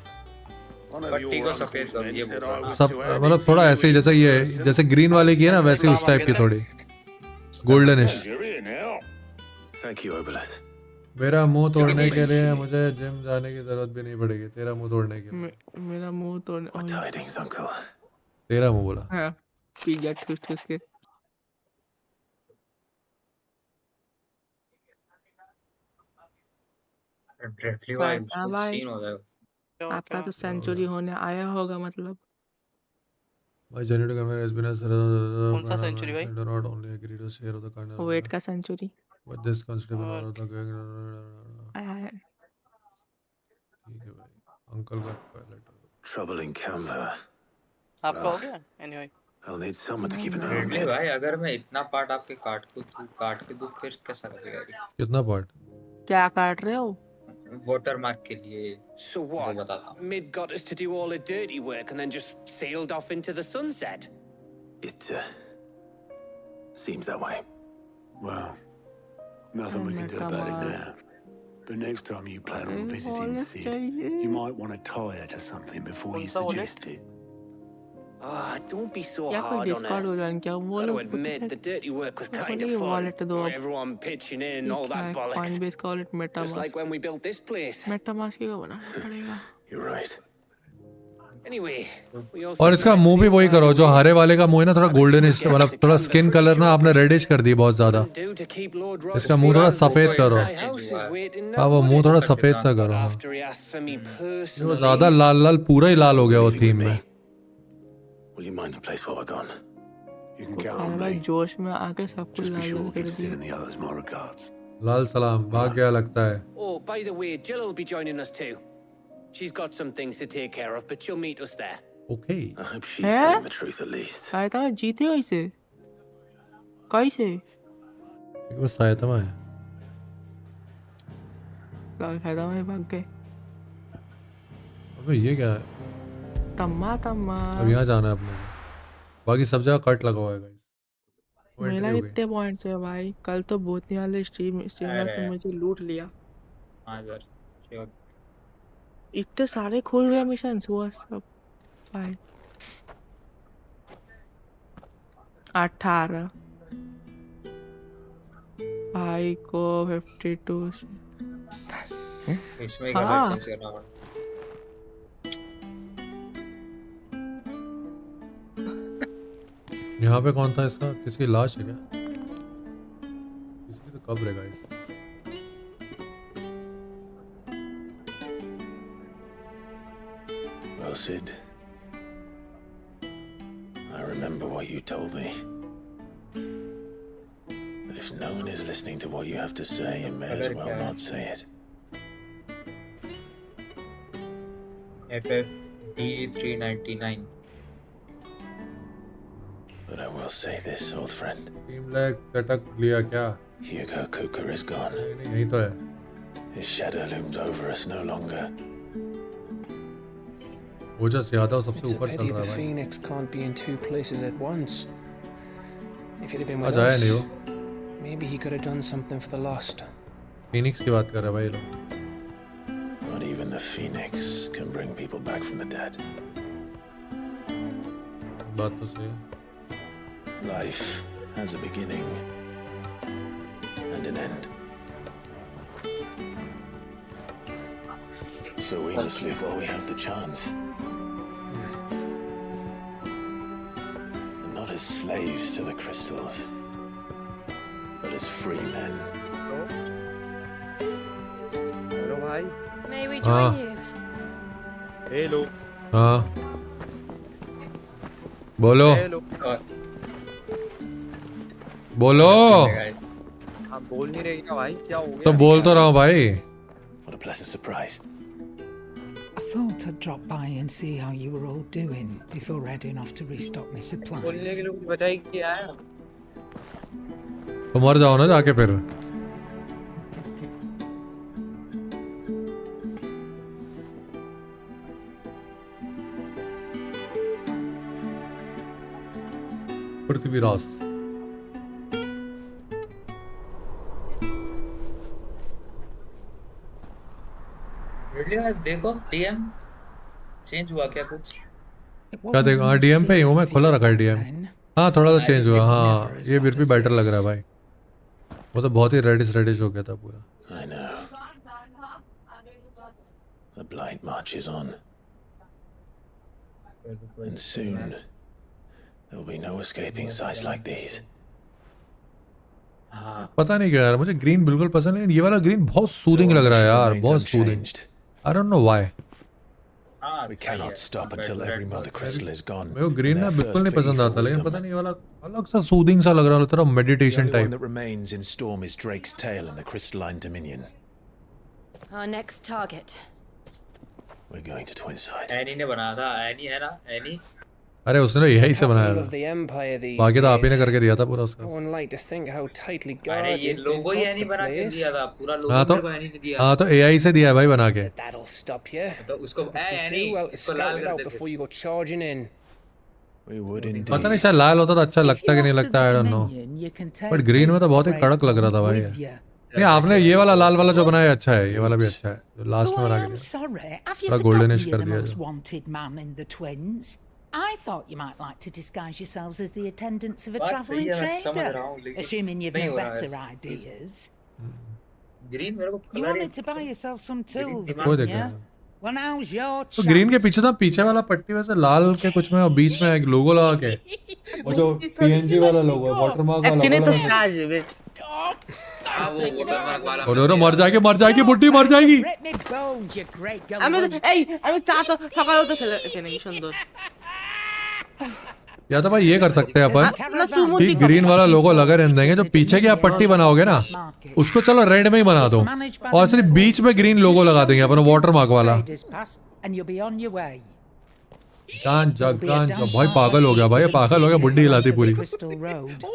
One of पट्टी your को सफेद कर uncles ये said I was सब to have मतलब it थोड़ा for ऐसे ही you. जैसे ग्रीन वाले की है ना वैसे उस टाइप की थोड़ी goldenish. You're here now. Thank you, Obolus. मेरा मुंह तोड़ने के लिए मुझे जिम जाने की जरूरत भी नहीं पड़ेगी तेरा मुंह तोड़ने के लिए। मेरा मुंह तोड़ने What tidings, uncle? तेरा मुंह बोला। हाँ पी गया ठूस ठूस के। ड्रेडली भाई उसको भाई सीन हो जाएगा। आपका तो सेंचुरी होने आया होगा मतलब। भाई जेन्युइन कमेंट हैज बीन कौन सा सेंचुरी भाई? Do not only agree to share the kind wait का सेंचुरी। बट दिस कांस्टेबल और द ठीक ठीक है भाई अंकल का पायलट Trouble in Canva. आपका हो गया? Anyway. I'll need someone to keep an eye on ड्रेडली it. भाई अगर मैं इतना पार्ट आपके काट के दूं फिर कैसा लगेगा ये? कितना पार्ट? क्या काट रहे हो? वाटर मार्क के लिए So वो what? बताता हूँ। Mid got us to do all the dirty work and then just sailed off into the sunset. It seems that way. Well, nothing we can do about it now. But next time you plan on visiting Sid, you might want to tie her to something before you suggest it. Ah, don't be so क्या कोई hard on Discord her. हो जाए क्या वो Got to लोग admit, the dirty work was Yeah, kind but of you fun. wallet दो अब। Everyone pitching in, all that bollocks. Coinbase का wallet Just MetaMask। like when we built this place. MetaMask ही को बनाना पड़ेगा। You're right. Anyway, we also और इसका मुंह भी वही करो जो हरे वाले का मुंह है ना थोड़ा गोल्डनिश मतलब थोड़ा स्किन कलर ना आपने रेडिश कर दी बहुत ज्यादा। इसका मुंह थोड़ा सफेद करो। हाँ वो मुंह थोड़ा सफेद सा करो। हाँ। after he asked for me personally. वो ज्यादा लाल पूरा ही लाल हो गया वो थीम में। Will you mind the place while we're gone? You can count on अरे me. जोश में आके सब कुछ Just be Lal sure to कर give Sid दिया। and the others my regards. लाल सलाम भाग गया लगता है। Oh, by the way, Jill will be joining us too. She's got some things to take care of, but she'll meet us there. Okay. I hope she's हैं? telling the truth at least. सहायता में जीते कैसे? कैसे? वो सायतमा है। सहायता में भाग गए। अबे ये क्या है? तम्मा अब यहाँ जाना है अपने को। बाकी सब जगह कट लगा हुआ है गाइस। मेरा कितने पॉइंट्स है भाई? कल तो भूतनी वाले स्ट्रीमर से मुझे लूट लिया। हाँ यार इतने सारे खुल गए मिशन हुआ सब भाई। 18 भाई को 52 इसमें हाँ। का लाइसेंस करना पड़ा। यहाँ पे कौन था इसका? किसकी लाश है क्या? इसकी तो कब्र है guys. Well, Sid, I remember what you told me. But if no one is listening to what you have to say, you may as well not say it. FFD399. But I will say this, old friend. Team lag Cuttack लिया क्या? Hugo Kuka is gone. नहीं यही तो है। His shadow looms over us no longer. वो just Yadav सबसे It's a ऊपर चल pity रहा the है भाई। Phoenix can't be in two places at once. If he'd have been with आज आया us, नहीं वो। maybe he could have done something for the lost. Phoenix की बात कर रहा है भाई लोग। Not even the Phoenix can bring people back from the dead. बात तो सही है। Life has a beginning and an end. So we must live while we have the chance. And not as slaves to the crystals, but as free men. Hello भाई। May we हाँ join you? Hello. हाँ बोलो hello. बोलो। आप बोल नहीं रहे क्या भाई? क्या हो गया? तो बोल तो रहा हूँ भाई। What a pleasant surprise. I thought I'd drop by and see how you were all doing before heading off to restock my बोलने supplies. के लिए कुछ बचा ही क्या है? तो मर जाओ ना जाके फिर। पृथ्वीराज देखो डीएम चेंज हुआ क्या कुछ? क्या देखो? हाँ डीएम पे ही हूँ मैं, खुला रखा है डीएम। हाँ थोड़ा तो चेंज हुआ। हाँ ये फिर भी बेटर लग रहा है भाई। वो तो बहुत ही रेडिश हो गया था पूरा। I know. The blight marches on. And soon, there will be no escaping sights like these. पता नहीं क्या यार, मुझे ग्रीन बिल्कुल पसंद नहीं। ये वाला ग्रीन बहुत सूदिंग लग रहा है यार, बहुत soothing. I don't know why. We cannot stop until every mother crystal is gone. मेरे को ग्रीन ना बिल्कुल नहीं पसंद आता, लेकिन पता नहीं ये वाला अलग सा सूदिंग सा लग रहा है, थोड़ा meditation The only one type. that remains in Storm is Drake's tail and the crystalline dominion. Our next target. We're going to Twinside. Any ने बनाया था, एनी है ना, एनी। अरे उसने यही से बनाया Capital था। of the Empire these बाकी तो आप ही ने days. करके दिया था पूरा उसका। I wouldn't like to think how tightly अरे guarded ये they've logo he got any the बना के place. दिया था, पूरा लोगो हाँ तो मेरे को एनी ने दिया। हाँ तो एआई से दिया है भाई बना के। That'll stop you. तो उसको एनी Do well to इसको scout लाल it कर out देते। before you go charging in. We would indeed. पता नहीं शायद लाल होता तो अच्छा लगता कि नहीं लगता, I don't know. But green में तो बहुत ही कड़क लग रहा था भाई। नहीं आपने ये वाला लाल वाला जो बनाया अच्छा है, ये वाला भी अच्छा है जो लास्ट में बना के I'm दिया। sorry, have you थोड़ा forgotten गोल्डनिश you're कर the दिया most जो। wanted man in the Twins? I thought you might like to disguise yourselves as the attendants of a बात travelling सही है, मैं समझ रहा हूँ, trader, लेकिन assuming you've नहीं no हो रहा है better ऐसा। ideas. ग्रीन मेरे को You colour he wanted to buy yourself some tools, कोई didn't दिक्कत you? नहीं। Well, now's your तो ग्रीन के chance. पीछे था, पीछे वाला पट्टी वैसे लाल के कुछ में और बीच में एक लोगो लगा के, वो जो पीएनजी वाला लोगो है, वाटरमार्क वाला एक्चुअली तो लगा के। काज है बे। हाँ वो वाटरमार्क वाला। और मर जाएगी बुड्ढी मर जाएगी। Rip me bones, you great আমি galoot. আমি চা তো সকালেও তো খেলে কি সুন্দর। या तो भाई ये कर सकते हैं अपन ना तू कि मुझे ग्रीन वाला लोगो लगा रहने देंगे, जो पीछे की आप पट्टी बनाओगे ना उसको चलो रेड में ही बना दो, और सिर्फ बीच में ग्रीन लोगो लगा देंगे अपन वाटरमार्क वाला। Traders pass and you'll be on your way. गांजा भाई पागल हो गया भाई, पागल हो गया, बुड्ढी हिलाती पूरी। Crystal Road,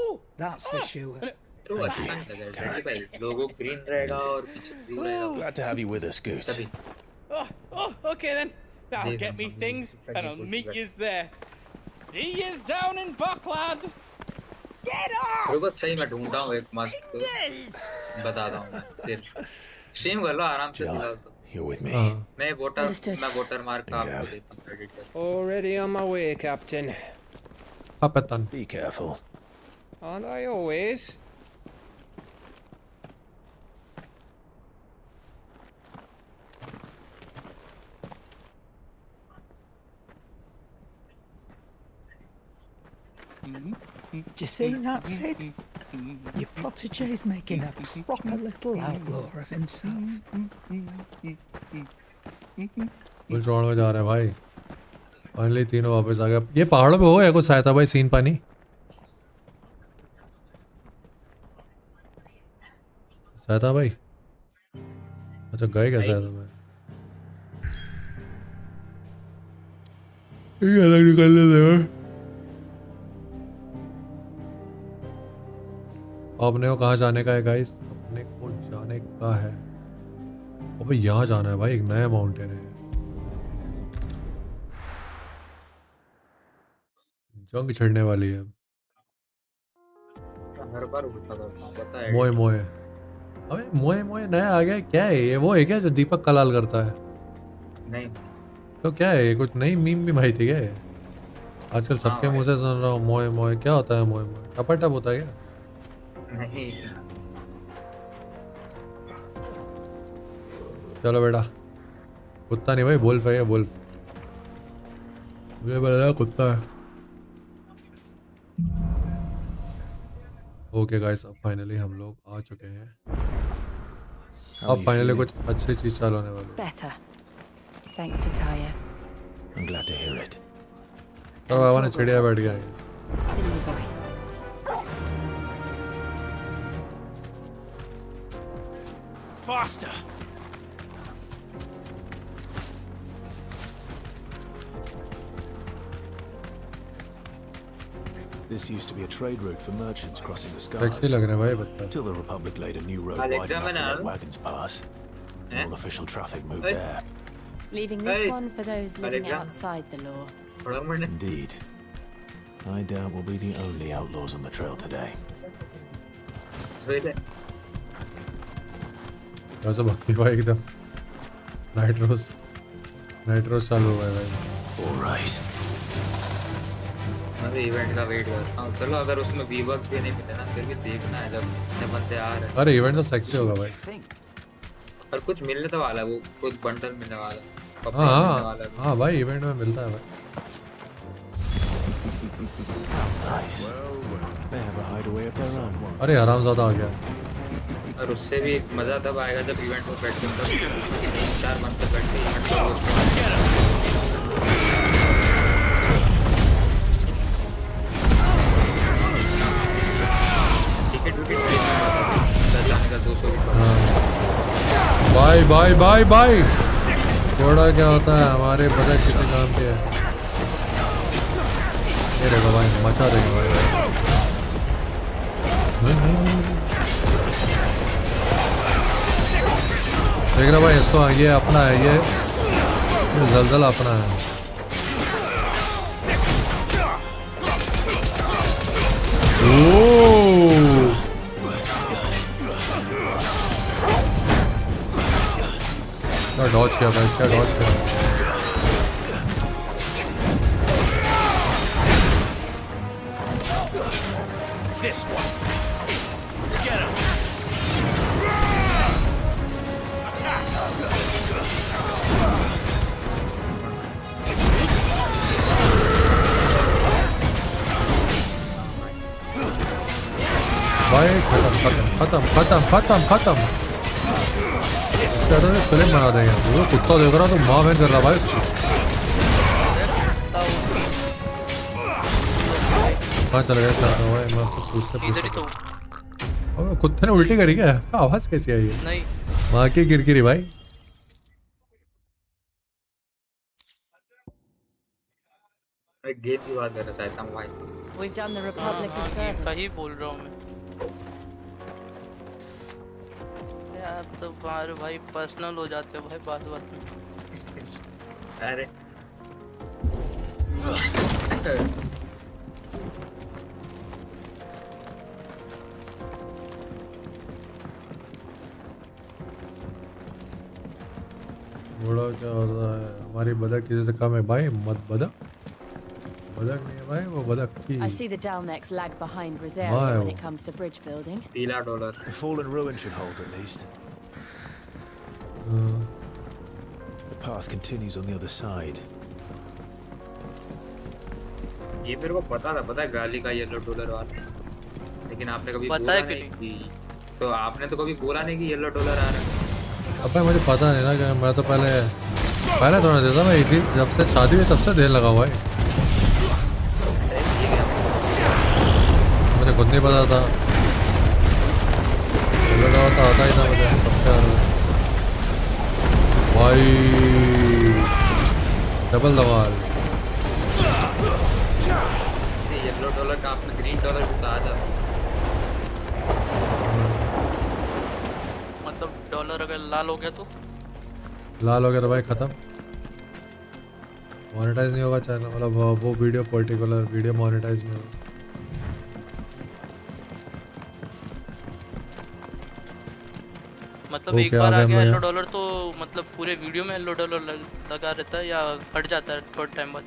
that's for sure. तो अच्छा नहीं लग रहा है भाई, लोगो ग्रीन रहेगा और पीछे ग्रीन रहेगा। Glad to have you with us, Goose. तभी Oh, okay then. That'll get me things, and I'll meet yous there. See yous down in Buckland. Get off! रुको सही मैं ढूंढता हूँ एक मस्त बताता हूँ मैं फिर स्ट्रीम कर लो आराम से फिलहाल तो। You're with me. मैं वोटर मार्क का आपको देता हूँ क्रेडिट का। Already on my way, Captain. Captain. Be careful. Aren't I always? Do you see that, Sid? Your protege's making a proper little outlaw of himself. कुछ road में जा रहे हैं भाई। फाइनली तीनों वापस आ गए। ये पहाड़ों पे हो गया कुछ सहायता भाई, सीन पानी सहायता भाई। अच्छा गए क्या सहायता भाई? ये अलग निकलने दे। अपने को कहाँ जाने का है गाइस? अपने को जाने का है, अबे यहाँ जाना है भाई, एक नया माउंटेन है। जंग छिड़ने वाली है। हर बार उल्टा करता हूँ पता है। मोए मोए, अबे मोए मोए नया आ गया है। क्या है ये? वो है क्या जो दीपक कलाल करता है? नहीं तो क्या है ये? कुछ नई मीम भी भाई थी क्या ये? आजकल सबके मुंह से सुन रहा हूँ मोए मोए। क्या होता है मोए मोए? टपाटप होता है क्या? नहीं चलो बेटा, कुत्ता नहीं भाई, वुल्फ है ये, वुल्फ। मुझे पता कुत्ता है। ओके गाइस, अब फाइनली हम लोग आ चुके हैं। How are अब you फाइनली feeling? कुछ अच्छी चीज चालू होने वाली है। Better. Thanks to Talia. I'm glad to hear it. तो बाबा ने चिड़िया बैठ गया है। Delivery. Faster! This used to be a trade route for merchants crossing the taxi skies. लग रहा है भाई बता। Till the Republic laid a new road Alexa wide enough to Manal. let wagons pass. All official traffic moved Hey. there. Leaving this Hey. one for those living Alexa. outside the law. Indeed. I doubt we'll be the only outlaws on the trail today. कैसा भक्ति भाई एकदम night रोज चालू हुआ है भाई। All right. मैं भी इवेंट का वेट कर रहा हूँ। चलो अगर उसमें V-Bucks भी नहीं मिले ना फिर भी देखना है जब इतने बंदे आ रहे हैं। अरे इवेंट तो सेक्सी होगा भाई। पर कुछ मिलने तो वाला है, वो कुछ बंडल मिलने वाला है, कपड़ा हाँ मिलने वाला है। हाँ भाई इवेंट में मिलता है भाई। Nice. They have a hideaway of their own. अरे हरामजादा आ गया। और उससे भी मजा तब आएगा जब इवेंट में बैठ के मतलब 3-4 मंथ तक बैठ के इवेंट को host bye bye bye bye. थोड़ा क्या होता है हमारे बदल किसी काम पे है। ये देखो भाई मचा देंगे भाई। नहीं। देख रहा भाई इसको, ये अपना है, ये जलजला अपना है। ओह क्या डॉज किया भाई, क्या डॉज किया। This one. Get him. भाई खत्म। फिल्म बना देंगे। वो कुत्ता देख रहा तो माँ बहन कर रहा भाई उसको। कहाँ चला गया भाई? मैं पूछते अबे कुत्ते ने उल्टी करी क्या? आवाज कैसी आई है? नहीं माँ की गिरगिरी भाई। गेम की बात कर रहा था भाई। We've done the Republic a service. कहीं बोल रहा हूँ मैं यार। तो बाहर भाई पर्सनल हो जाते हो भाई बात में। अरे बड़ा क्या होता है, हमारी बदक किसी से कम है भाई। मत बदक नहीं है भाई, वो बदक की। I see the Dalmex lag behind Rosaria Wow. when it comes to bridge building. $3 The fallen ruin should hold at least. The path continues on the other side. ये मेरे को पता है गाली का $1 वाला, लेकिन आपने कभी पता बोला है कि नहीं कि तो आपने तो कभी बोला नहीं कि $1 आ रहा है। अब भाई मुझे पता नहीं ना कि मैं तो पहले थोड़ा देता। मैं इसी जब से शादी हुई तब से देर लगा हुआ है। मुझे खुद नहीं पता था, तो आता ही था मुझे सबसे भाई। डबल धमाल। $1 का आपने $3 भी कहा था। मतलब डॉलर अगर लाल हो गया तो लाल हो गया तो भाई खत्म, मोनेटाइज नहीं होगा चैनल। मतलब वो वीडियो पर्टिकुलर वीडियो मोनेटाइज नहीं होगा। मतलब एक बार आ गया $1 तो मतलब पूरे वीडियो में $1 लगा रहता है या हट जाता है थोड़ा टाइम बाद?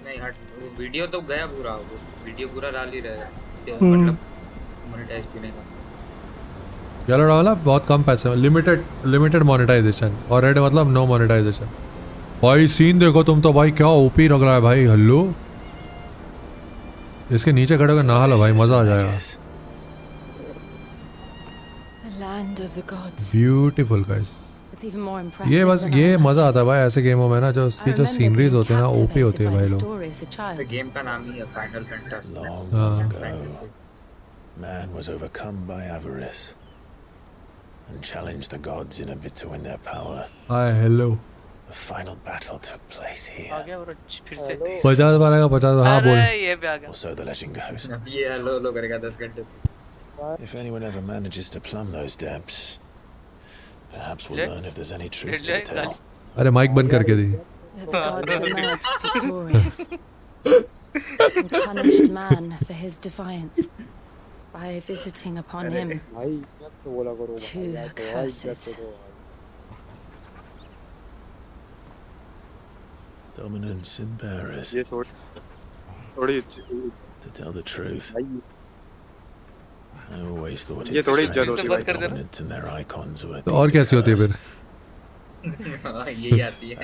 नहीं हट, वो वीडियो तो गया पूरा, वो वीडियो पूरा डाल ही रहेगा मतलब मोनेटाइज भी नहीं था। येलो वाला बहुत कम पैसे में लिमिटेड मोनेटाइजेशन, और रेड मतलब नो मोनेटाइजेशन। भाई सीन देखो तुम तो भाई, क्या ओपी लग रहा है भाई। हेलो इसके नीचे खड़े होकर नहा लो भाई, मजा आ जाएगा। Land of the gods. Beautiful guys. It's even more impressive. ये बस than ये I मजा आता है भाई ऐसे गेमों में ना, जो उसकी जो सीनरीज होती है ना ओपी होती है भाई लोग। story as a child. Game का नाम ही है final fantasy. Long ago, man was overcome by avarice and challenged the gods in a bid to win their power. Hi, hello. The final battle took place here. आ गया और फिर से 50 बार आएगा 50 हाँ बोल। अरे ये भी आ गया। Or so the legend goes. ये हेलो करेगा 10 घंटे। If anyone ever manages to plumb those depths, perhaps we'll learn if there's any truth to the tale. अरे माइक बंद करके दी। The gods emerged victorious and punished man for his defiance by visiting upon him two curses. Dominance and bearers. To tell the truth, I always thought it's strange how dominant and their icons were. तो और कैसी होती है फिर? यही आती है।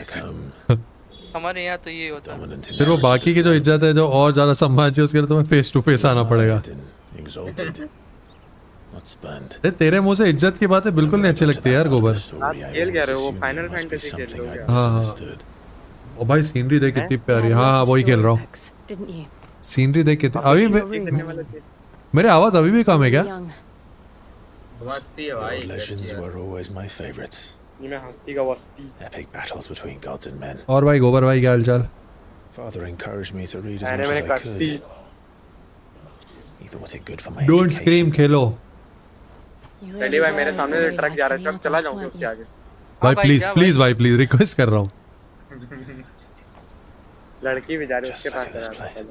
हमारे यहाँ तो ये होता है। फिर वो बाकी की जो इज्जत है, जो और ज्यादा सम्मान चाहिए, उसके लिए तुम्हें फेस टू फेस आना पड़ेगा। Exalted, not spurned. तेरे मुंह से इज्जत की बातें बिल्कुल नहीं अच्छी लगती यार गोबर। आप खेल क्या रहे हो? वो फाइनल फैंटेसी खेल रहे हो क्या? हाँ। ओ भाई सीनरी देख कितनी प्यारी। हाँ वही खेल रहा हूँ। सीनरी देख कितनी अभी मेरी आवाज अभी भी कम है क्या? मस्ती है भाई। Legends were always my favorites. मैं हस्ती का वस्ती। Epic battles between gods and men. और भाई गोबर भाई क्या हालचाल? Father encouraged me to read as much as I could. He thought it good for my Don't scream खेलो। पहली बार मेरे सामने से ट्रक जा रहा है, ट्रक चला जाऊंगा उसके आगे। भाई प्लीज प्लीज भाई प्लीज रिक्वेस्ट कर रहा हूँ। लड़की भी जा रही है उसके पास जा।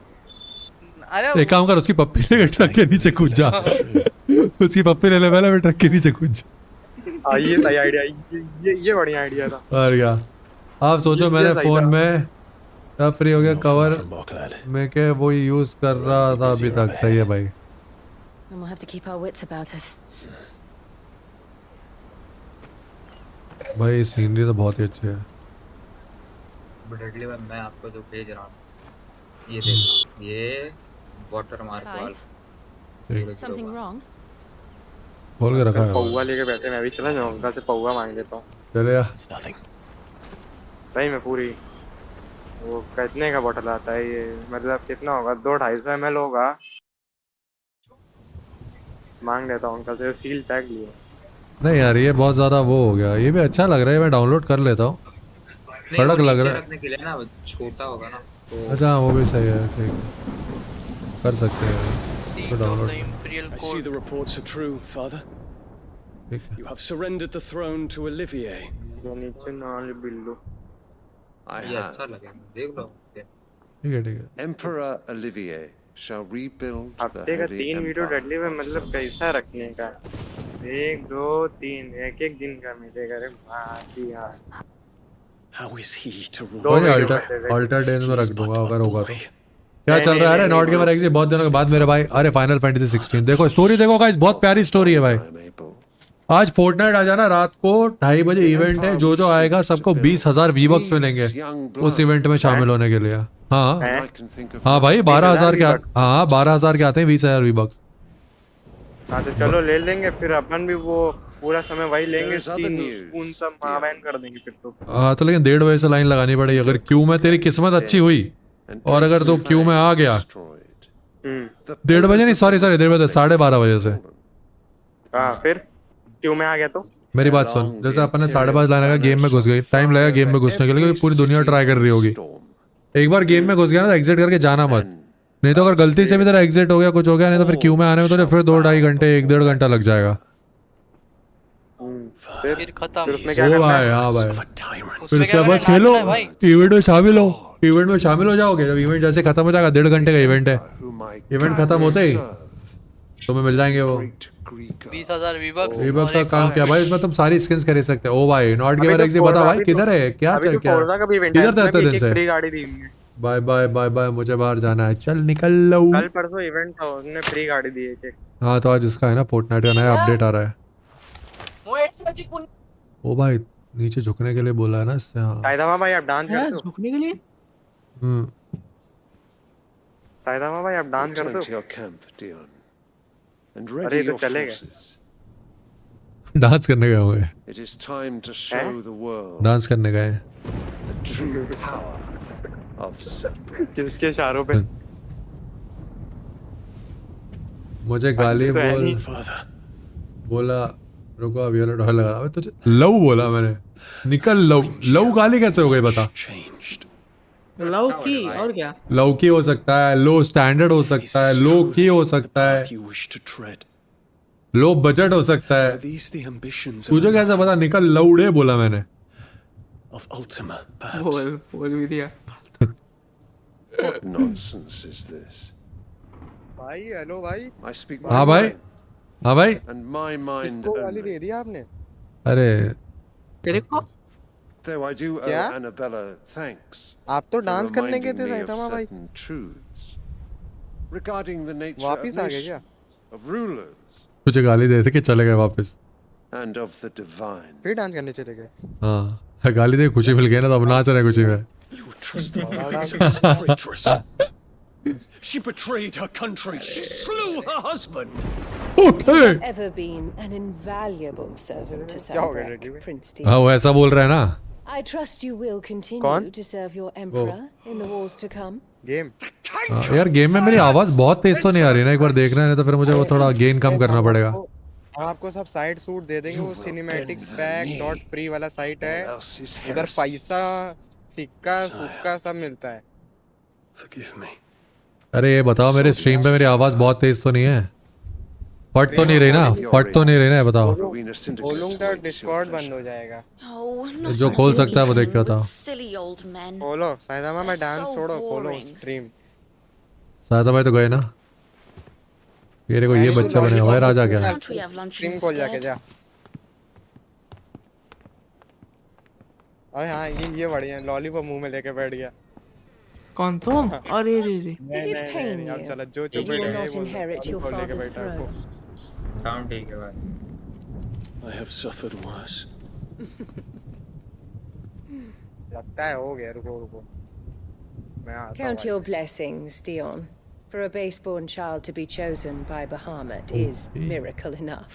अरे एक काम कर, उसकी पप्पी ले ट्रक के नीचे कूद जा। उसकी पप्पी ले ले पहले, मैं ट्रक के नीचे कूद जा। ये सही आइडिया, ये बढ़िया आइडिया था। और क्या आप सोचो, मैंने फोन में तब फ्री हो गया कवर में के वो यूज कर रहा था अभी तक। सही है भाई। And we'll have to keep our wits about us. भाई सीनरी तो बहुत ही अच्छी है। डेडली मैं आपको जो भेज रहा हूँ ये देख, ये वाटर मार्क वाला। Something wrong? खोल के रखा है। पौवा लेके बैठे, मैं भी चला जाऊँ अंकल से पौवा मांग लेता हूँ। चले यार। सही में पूरी वो कितने का बोतल आता है ये? मतलब कितना होगा? 200-250 ml होगा। मांग लेता हूँ अंकल से। सील पैक लिए। नहीं यार ये बहुत ज्यादा वो हो गया। ये भी अच्छा लग रहा है, मैं डाउनलोड कर लेता हूँ। कड़क लग रहा है। रखने के लिए ना छोटा होगा ना तो। अच्छा वो भी सही है, ठीक है कर सकते हैं तो download. I see the reports are true, Father. You have surrendered the throne to Olivier. जो नीचे नाल बिल्लू। I ये अच्छा have. लगे, देख लो। ठीक है। Emperor Olivier shall rebuild the हफ्ते का Holy 3 वीडियो Empire. डेडली में मतलब कैसा रखने का? 1 2 3 एक दिन का मिलेगा रे भाई यार। How is he to rule? कोई अल्टर डेज में रख दूंगा अगर होगा तो। क्या चल रहा है? अरे नॉट गेमर एक्स बहुत दिनों के बाद मेरे भाई। अरे फाइनल फैंटेसी 16 देखो, स्टोरी देखो गाइस, बहुत प्यारी स्टोरी है भाई। आज फोर्टनाइट आ जाना, रात को 2:30 बजे इवेंट है। जो आएगा सबको 20,000 वीबक्स मिलेंगे उस इवेंट में शामिल होने के लिए। हाँ भाई 12,000 के। हाँ 12,000 के आते हैं 20,000 वीबक्स। हाँ तो चलो ले लेंगे फिर अपन भी वो पूरा समय वही लेंगे। स्पून सब बैन कर देंगे फिर तो। हाँ तो लेकिन 1:30 बजे से लाइन लगानी पड़ेगी। अगर क्यू में तेरी किस्मत अच्छी हुई और अगर तू क्यू में आ गया 1:30 बजे नहीं, सॉरी 1:30 बजे 12:30 बजे से। हाँ फिर क्यू में आ गया तो मेरी बात सुन, जैसे अपन ने 5:30 लाने का गेम में घुस गई, टाइम लगेगा गेम में घुसने के लिए, क्योंकि पूरी दुनिया ट्राई कर रही होगी। एक बार गेम में घुस गया ना तो एग्जिट करके जाना मत, नहीं तो अगर गलती से भी तेरा एग्जिट हो गया, कुछ हो गया, नहीं तो फिर क्यू में आने में तो फिर 2-2.5 घंटे 1-1.5 घंटा लग जाएगा। फिर खत्म। ओ भाई हाँ भाई, फिर उसके बाद खेलो, इवेंट में शामिल हो। इवेंट में शामिल हो जाओगे, जब इवेंट जैसे खत्म हो जाएगा, 1.5 घंटे का इवेंट है, इवेंट खत्म होते ही तुम्हें मिल जाएंगे वो 20,000 वीबक्स। वीबक्स का काम क्या भाई, इसमें तुम सारी स्किन्स खरीद सकते हो। ओ भाई नॉट गेमर एक्स बता भाई किधर है, क्या चल क्या किधर रहते दिन से? फ्री गाड़ी दी। बाय बाय बाय बाय, मुझे बाहर जाना है, चल निकल लो। कल परसों इवेंट था, उसने फ्री गाड़ी दी है। हाँ तो आज इसका है ना फोर्टनाइट का नया अपडेट आ रहा है। ओ भाई नीचे झुकने के लिए बोला है ना इससे। हाँ साइदामा भाई आप डांस करते हो? झुकने के लिए? साइदामा भाई आप डांस करते हो? Return to your camp, Dion, and अरे ready तो your चलेगा। forces. डांस करने गए होंगे. It is time to show the world dance करने गए. the true power of Sunbreak. किसके इशारों पे? मुझे गाली बोला रुको अभी वाला डर लगा. अबे तुझे लव बोला मैंने. निकल लव गाली कैसे हो गई बता. लव की और क्या? लव की हो सकता है, लो स्टैंडर्ड हो सकता है, लो की हो सकता है, लो बजट हो सकता है. तुझे कैसे पता? निकल लौड़े बोला मैंने. बोल भी दिया. What nonsense is this? भाई हेलो भाई. I speak हाँ भाई. हाँ भाई. And my mind किसको गाली दे दी आपने? अरे तेरे को? Though I do owe Annabella thanks. आप तो डांस करने गए थे साइतामा भाई. Truths regarding the nature वापिस आ गए क्या? of rulers तुझे गाली दे थे कि चले गए वापस. and of the divine. फिर डांस करने चले गए. हाँ गाली दे खुशी मिल गई ना तो अब नाच रहे खुशी में. She betrayed her country. She slew her husband. Okay. You've ever been an invaluable servant to Sunbreak, Prince Dean. हाँ वो ऐसा बोल रहा है ना. I trust you will continue to serve your emperor in the wars to come. Game. यार game में मेरी आवाज बहुत तेज तो नहीं आ रही ना. एक बार देखना है तो फिर मुझे वो थोड़ा गेन कम करना पड़ेगा. आपको सब साइड सूट दे देंगे. वो सिनेमैटिक्स पैक डॉट फ्री वाला साइट है. उधर पैसा सिक्का सुक्का सब मिलता है. Forgive me. अरे ये बताओ मेरे स्ट्रीम पे मेरी आवाज बहुत तेज तो नहीं है? फट तो नहीं रही ना? फट तो नहीं रही ना? बताओ. बोलूंगा डिस्कॉर्ड बंद हो जाएगा. जो खोल सकता है वो देख के बताओ. खोलो साइदामा. मैं डांस छोड़ो खोलो स्ट्रीम. साइदा भाई तो गए ना. ये देखो ये बच्चा बने हुआ है राजा क्या. स्ट्रीम खोल जाके जा. अरे हाँ ये बढ़िया. लॉलीपॉप मुंह में लेके बैठ गया. कौन तुम? अरे रे रे. Does it pain you चलो जो that you will not inherit your father's throne? काम ठीक है भाई. I have suffered worse. लगता है हो गया. रुको मैं आता हूँ. Count your blessings, Dion. For a base-born child to be chosen by Bahamut is miracle enough.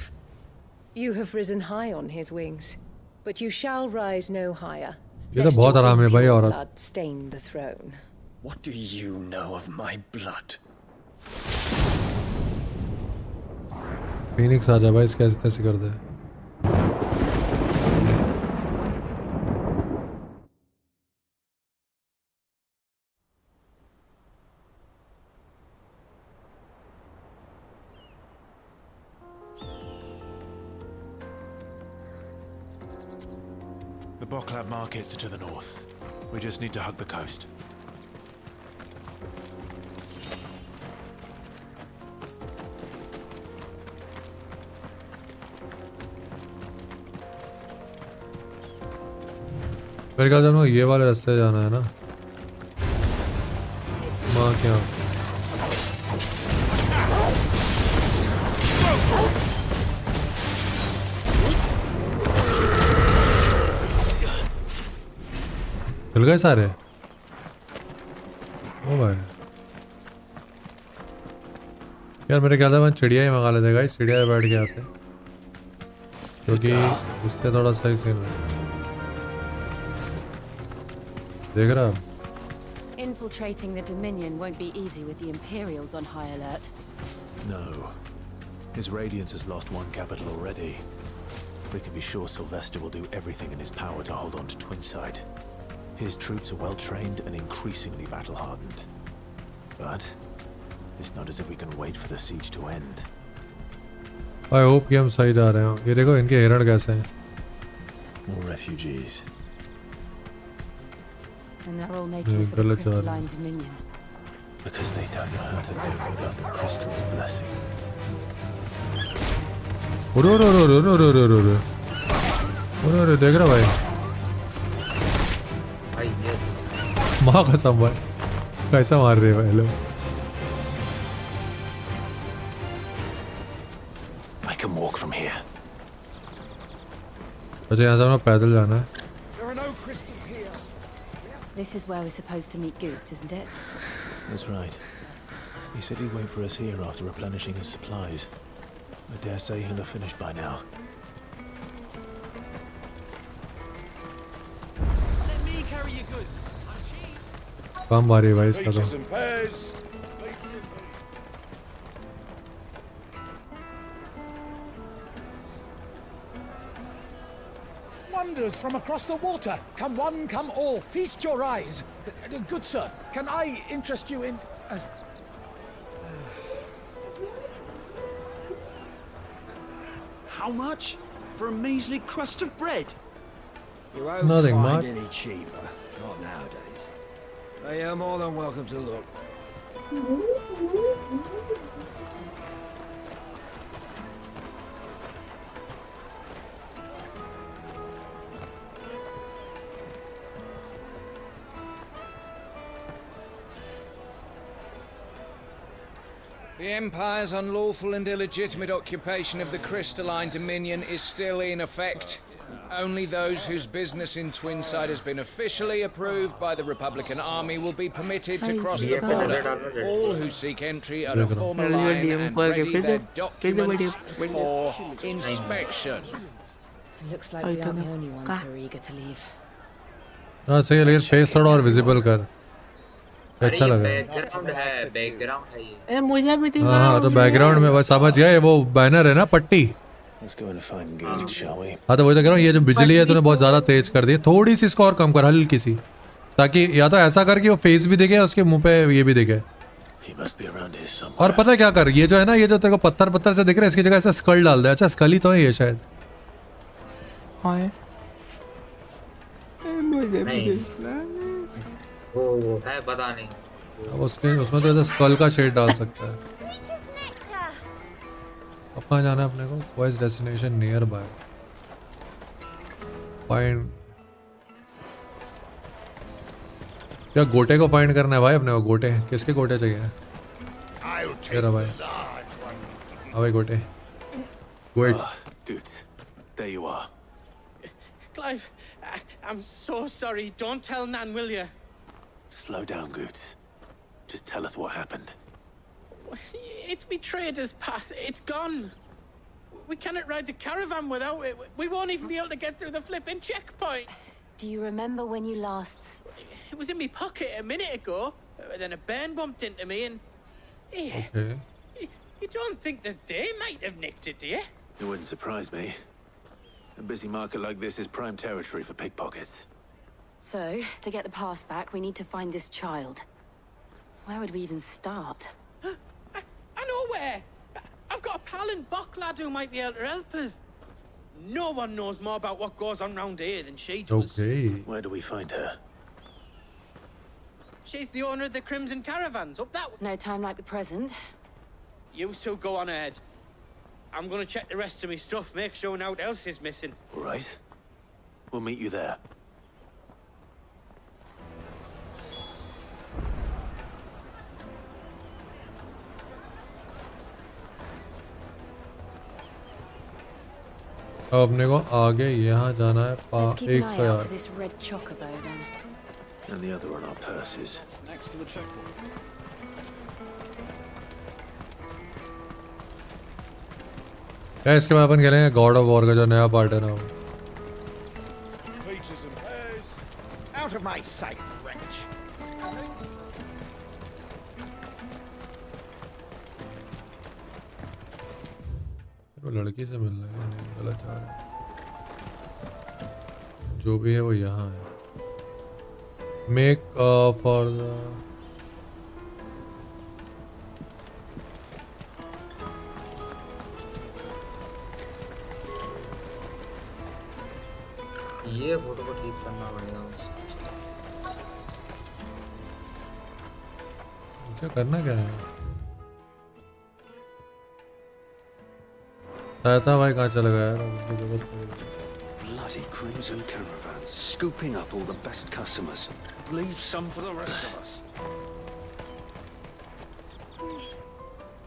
You have risen high on his wings, but you shall rise no higher. ये तो बहुत आराम है भाई. औरत blood stain the throne. What do you know of my blood? Phoenix आ जा भाई. इसके ऐसे कर दे. The Boklab markets are to the north. We just need to hug the coast. मेरे ख्याल से ये वाले रास्ते जाना है ना. माँ क्या मिल गए सारे. ओ भाई यार मेरे ख्याल से मैं चिड़िया ही मंगा लेते गाइस. चिड़िया पे बैठ के आते क्योंकि इससे थोड़ा सही सीन है. देख रहा. Infiltrating the Dominion won't be easy with the Imperials on high alert. No. His Radiance has lost one capital already. We can be sure Sylvester will do everything in his power to hold on to Twinside. His troops are well trained and increasingly battle hardened. But it's not as if we can wait for the siege to end. I hope कि हम सही जा रहे हैं. ये देखो इनके हिरण कैसे हैं. More refugees. And they're all making for the Crystalline Dominion. Because they don't know how to live without the crystal's blessing. अरे देख रहा भाई. माँ कसम भाई कैसा मार रहे भाई लोग. I can walk from here. अच्छा यहाँ से हमें पैदल जाना है. This is where we're supposed to meet Goots, isn't it? That's right. He said he'd wait for us here after replenishing his supplies. I dare say he'll have finished by now. कम बारी है भाई इसका तो। Peaches and pears. Wonders from across the water. Come one, come all. Feast your eyes. Good sir, can I interest you in... How much? For a measly crust of bread? You won't Nothing find much. any cheaper. Not nowadays. They are more than welcome to look. The Empire's unlawful and illegitimate occupation of the Crystalline Dominion is still in effect. Only those whose business in Twinside has been officially approved by the Republican Army will be permitted to cross the border. All who seek entry are to form a line and ready their documents for inspection. Looks like we aren't the only ones who are eager to leave. हाँ सही है, लेकिन face थोड़ा और visible कर, अच्छा लगा। Background है ये। अरे मुझे भी दिखा। हाँ तो बैकग्राउंड में बस समझ गया, ये वो बैनर है ना पट्टी। Let's go and find Good, shall we? हाँ तो वही तो कह रहा हूँ, ये जो बिजली है तूने बहुत ज्यादा तेज कर दी है, थोड़ी सी इसको और कम कर, हल्की सी, ताकि या तो ऐसा कर कि वो फेस भी दिखे, उसके मुंह पे ये भी दिखे। He must be around here somewhere. और पता है क्या कर, ये जो है ना, ये जो तेरे को पत्थर पत्थर से दिख रहा है, इसकी जगह ऐसा स्कल डाल दे। अच्छा स्कल ही तो है ये शायद। हाँ वो है पता नहीं। अब उसके उसमें तो ऐसा स्कल का शेड डाल सकता है। अब कहाँ जाना है अपने को? Quest destination near by. Find, क्या गोटे को फाइंड करना है भाई अपने को? गोटे किसके गोटे चाहिए? तेरा भाई। हाँ भाई गोटे। Wait. Good. There you are. Clive, I'm so sorry. Don't tell Nan, will you? Slow down, Goots. Just tell us what happened. It's betrayed us, Pass. It's gone. We cannot ride the caravan without it. We won't even be able to get through the flipping checkpoint. Do you remember when you last... It was in my pocket a minute ago. Then a bairn bumped into me and... Hey, Okay. you don't think that they might have nicked it, do you? It wouldn't surprise me. A busy market like this is prime territory for pickpockets. So, to get the pass back, we need to find this child. Where would we even start? I know where! I've got a pal in Bocklad who might be able to help us. No one knows more about what goes on round here than she does. Okay. Where do we find her? She's the owner of the Crimson Caravans, up that way. No time like the present. You two go on ahead. I'm gonna check the rest of my stuff, make sure no one else is missing. All right. We'll meet you there. अब अपने को आगे यहाँ जाना है। Let's keep an eye out यार for this red chocobo then. And the other on our purses. Next to the checkpoint. क्या इसके बाद अपन खेलेंगे गॉड ऑफ वॉर का जो नया पार्ट है ना वो। Peaches and pears. Out of my sight, wretch. वो लड़की से मिलना है, नहीं गलत जा रहा है। जो भी है वो यहाँ है। मेक फॉर द ये फोटो को ठीक करना पड़ेगा बस। क्या करना क्या है? सहायता भाई कहाँ चला गया यार? मुझे जरूरत पड़ेगी। Bloody Crimson Caravans, scooping up all the best customers. Leave some for the rest of us.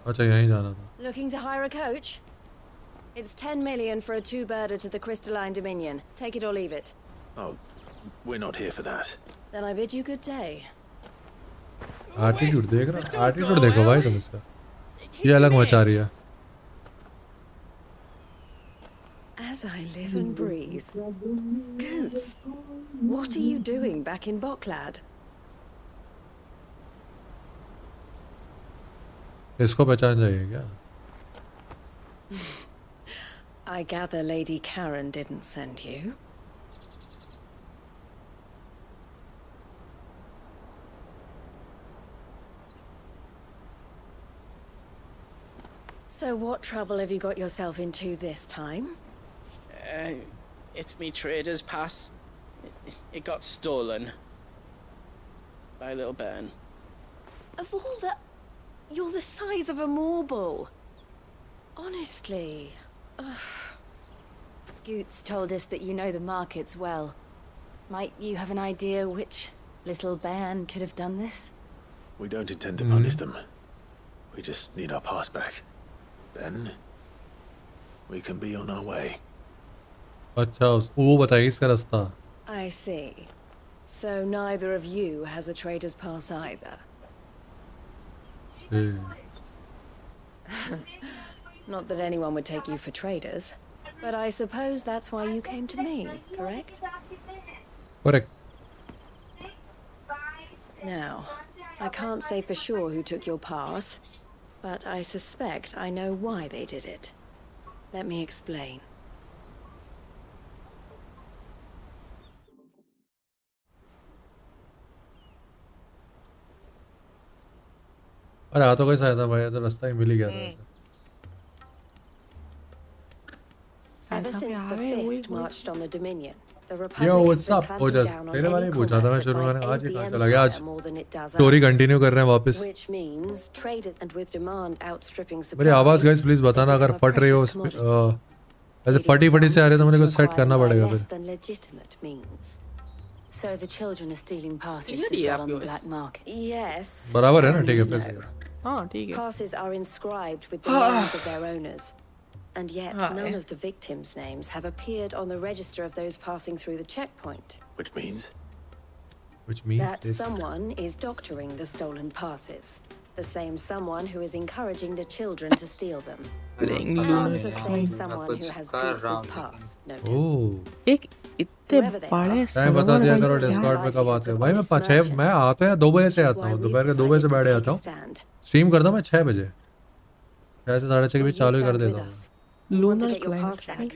अच्छा यहीं जाना था। Looking to hire a coach? It's 10 million for a two-birder to the Crystalline Dominion. Take it or leave it. Oh, we're not here for that. Then I bid you good day. Attitude देख रहा, attitude देखो भाई तुम इसका, ये अलग मचा रही है। As I live and breathe. Goots, what are you doing back in Bocklad? इसको पहचान जाइए क्या? I gather Lady Karen didn't send you. So what trouble have you got yourself into this time? It's me trader's pass. It got stolen. By little Ben. Of all the... You're the size of a marble. Honestly. Ugh. Goots told us that you know the markets well. Might you have an idea which little bairn could have done this? We don't intend to punish them. We just need our pass back. Then we can be on our way. अच्छा वो बताइए इसका रास्ता. I see. So neither of you has a trader's pass either. Not that anyone would take you for traders, but I suppose that's why you came to me, correct? Correct. Now, I can't say for sure who took your pass, but I suspect I know why they did it. Let me explain. अरे आ तो कैसा आया था भाई, तो रास्ता ही मिल ही गया था. Ever since the Fist marched on the Dominion, the Republic Yo, has what's been up? clamping वो just down on पहले वाले any पूछा था मैं commerce शुरू that में, might आज aid ही the कहाँ चला गया? आज Empire more than it does story us. Continue कर रहे हैं वापस. Which means traders, and with demand outstripping supply. मेरी आवाज गाइस प्लीज बताना अगर फट रही हो, ऐसे फटी से आ रही है तो मुझे कुछ सेट करना पड़ेगा फिर. Than legitimate means. So the children are stealing passes to sell on the black market. Yes. बराबर है ना? ठीक है फिर. हाँ ठीक है. Passes are inscribed with the names of their owners. And yet, none of the victims' names have appeared on the register of those passing through the checkpoint. Which means? Which means That this. someone is doctoring the stolen passes. The same someone who is encouraging the children to steal them. Perhaps the same someone who has Goose's pass. No doubt. ओह. एक इतने बड़े time बता दिया करो Discord पे कब आते हो भाई. मैं आता हूँ 2 बजे से आता हूँ, दोपहर के 2 बजे से बैठे आता हूँ. स्ट्रीम करता हूँ मैं 6 बजे. 6 से 6:30 के बीच चालू ही कर देता हूँ. We want to get your pass back,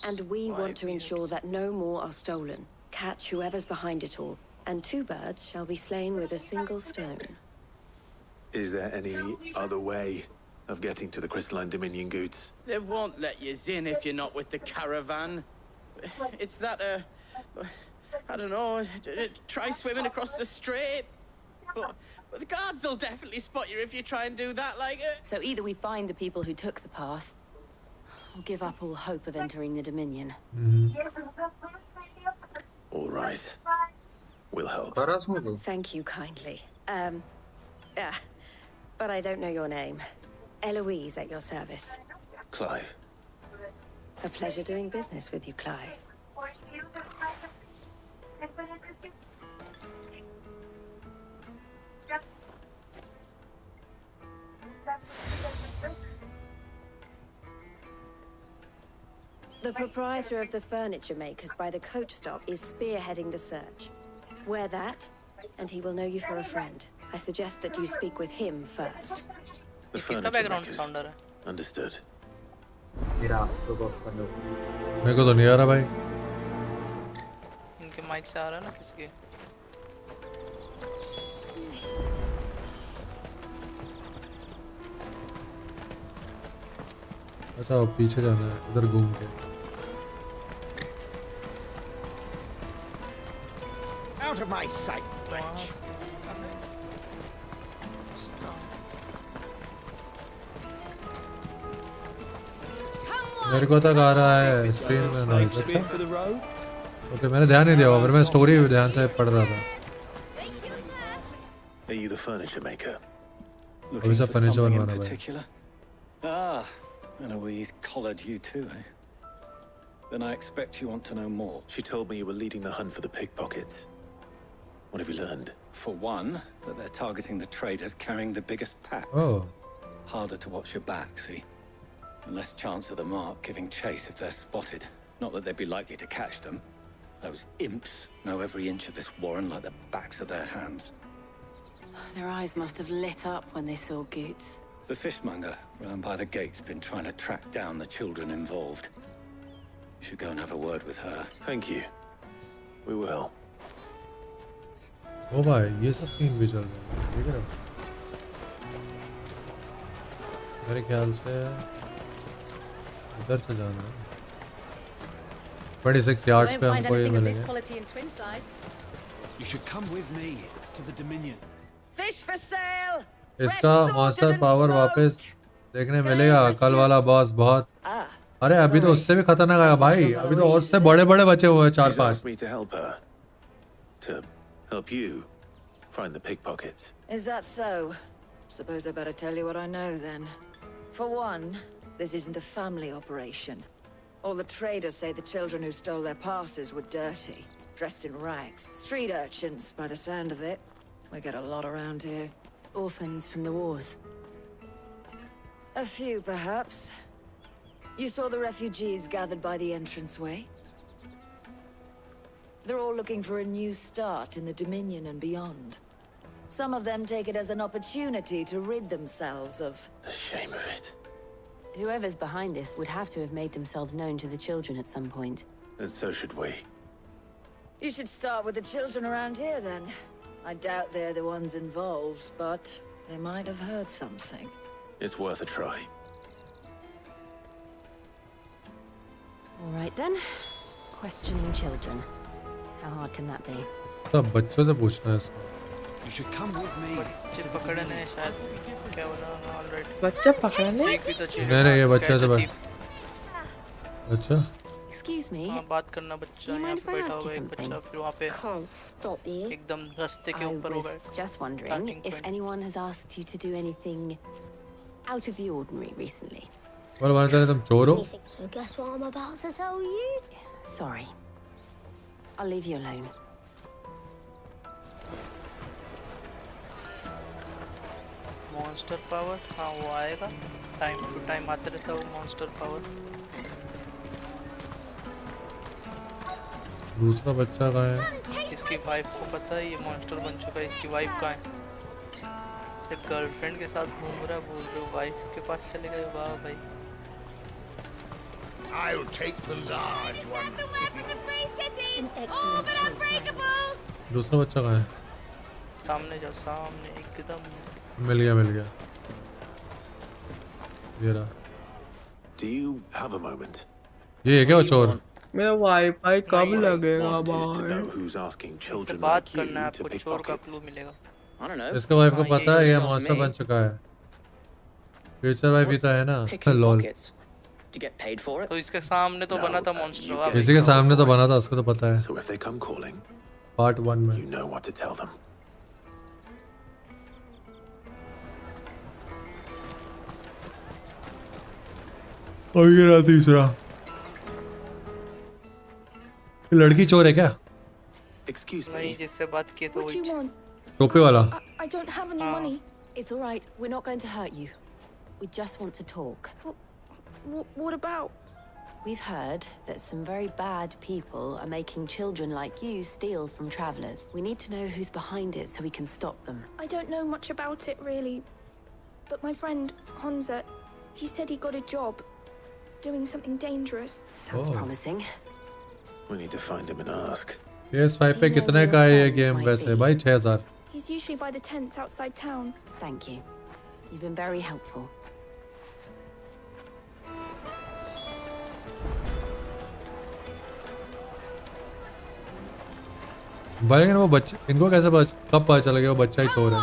and we want to ensure that no more are stolen. Catch whoever's behind it all, and 2 birds shall be slain with a single stone. Is there any other way of getting to the Crystalline Dominion, Goots? They won't let you in if you're not with the caravan. It's that, I don't know, try swimming across the strait. But the guards will definitely spot you if you try and do that, like... So either we find the people who took the pass, or give up all hope of entering the Dominion. All right. We'll help. Thank you kindly. But I don't know your name. Eloise at your service. Clive. A pleasure doing business with you, Clive. The proprietor of the furniture makers by the coach stop is spearheading the search. Wear that, and he will know you for a friend. I suggest that you speak with him first. The किसका background साउंडर है? Understood. मेरे को तो नहीं आ रहा भाई. इनके mic से आ रहा है ना किसके? अच्छा पीछे जाना है, उधर घूम के. Out of my sight, wretch. मेरे को तक आ रहा है स्क्रीन में नॉइस. अच्छा ओके, मैंने ध्यान नहीं दिया, फिर मैं स्टोरी ध्यान से पढ़ रहा था. Are you the furniture maker? अभी सब फर्नीचर बनवाना भाई. Ah, Eloise collared you too, eh? Then I expect you want to know more. She told me you were leading the hunt for the pickpockets. What have you learned? For one, that they're targeting the traders carrying the biggest packs. Oh. Harder to watch your back, see? And less chance of the mark giving chase if they're spotted. Not that they'd be likely to catch them. Those imps know every inch of this warren like the backs of their hands. Their eyes must have lit up when they saw Goots. The fishmonger round by the gate's been trying to track down the children involved. You should go and have a word with her. Thank you. We will. ओ भाई ये सब scene भी चल रहा है देख रहे हो मेरे ख्याल से इधर से जाना है 26 yards पे हमको ये मिलेंगे You should come with me to the Dominion. Fish for sale. इसका मास्टर पावर वापस देखने मिलेगा कल वाला बॉस बहुत अरे अभी तो उससे भी खतरनाक आया भाई अभी तो उससे बड़े-बड़े बचे हुए हैं 4-5 me to help her. To help you find the pickpockets. Is that so? Suppose I better tell you what I know then. For one, this isn't a family operation. All the traders say the children who stole their passes were dirty, dressed in rags. Street urchins, by the sound of it. We get a lot around here. Orphans from the wars. A few, perhaps. You saw the refugees gathered by the entranceway? They're all looking for a new start in the Dominion and beyond. Some of them take it as an opportunity to rid themselves of... The shame of it. Whoever's behind this would have to have made themselves known to the children at some point. And so should we. You should start with the children around here, then. I doubt they're the ones involved, but they might have heard something. It's worth a try. All right, then. Questioning children. How hard can that be? सब बच्चों से पूछना है इसको You should come with me. बच्चे पकड़ने हैं शायद क्या बोला ऑलराइट बच्चे पकड़ने नहीं ये बच्चे से अच्छा Excuse me. हाँ बात करना बच्चा यहाँ पे बैठा होगा एक बच्चा फिर वहाँ पे एकदम रास्ते के ऊपर होगा Just wondering if anyone has asked you to do anything out of the ordinary recently. और बात करें तुम चोर हो So guess what I'm about to tell you? Sorry. I'll leave you alone. Monster power हाँ वो आएगा टाइम टू टाइम आते रहता है वो मॉन्स्टर पावर दूसरा बच्चा कहाँ है इसकी वाइफ को पता है ये मॉन्स्टर बन चुका है इसकी वाइफ कहाँ है एक गर्लफ्रेंड के साथ घूम रहा है बोल रहे हो वाइफ के पास चले गए वाह भाई I'll take the large one. दूसरा बच्चा कहाँ है सामने जाओ सामने एकदम मिल गया ये रहा Do you have a moment? ये है क्या वो चोर मेरा वाईफाई कब लगेगा Want is to know भाई who's asking children बात like you करना है to आपको pick चोर का pockets. क्लू मिलेगा I don't know. इसका वाइफ को पता है ये मॉन्स्टर बन चुका है फ्यूचर वाइफ ही तो है ना lol To get paid for it? तो इसके सामने तो बना था मॉन्स्टर किसी के सामने तो बना था उसको तो पता है So if they come calling, part 1 में you know what to tell them. और ये रहा तीसरा लड़की चोर है क्या Excuse नहीं जिससे बात की तो What do you want? टोपी वाला I don't have any money. It's all right. We're not going to hurt you. We just want to talk. What about? We've heard that some very bad people are making children like you steal from travelers. We need to know who's behind it so we can stop them. I don't know much about it really, but my friend Honza, he said he got a job doing something dangerous. Sounds promising. We need to find him and ask. PS5 पे कितने का है ये game वैसे भाई 6000 He's usually by the tents outside town. Thank you. You've been very helpful. भाई लेकिन वो बच्चे इनको कैसे कब पता चला गया वो बच्चा ही चोर है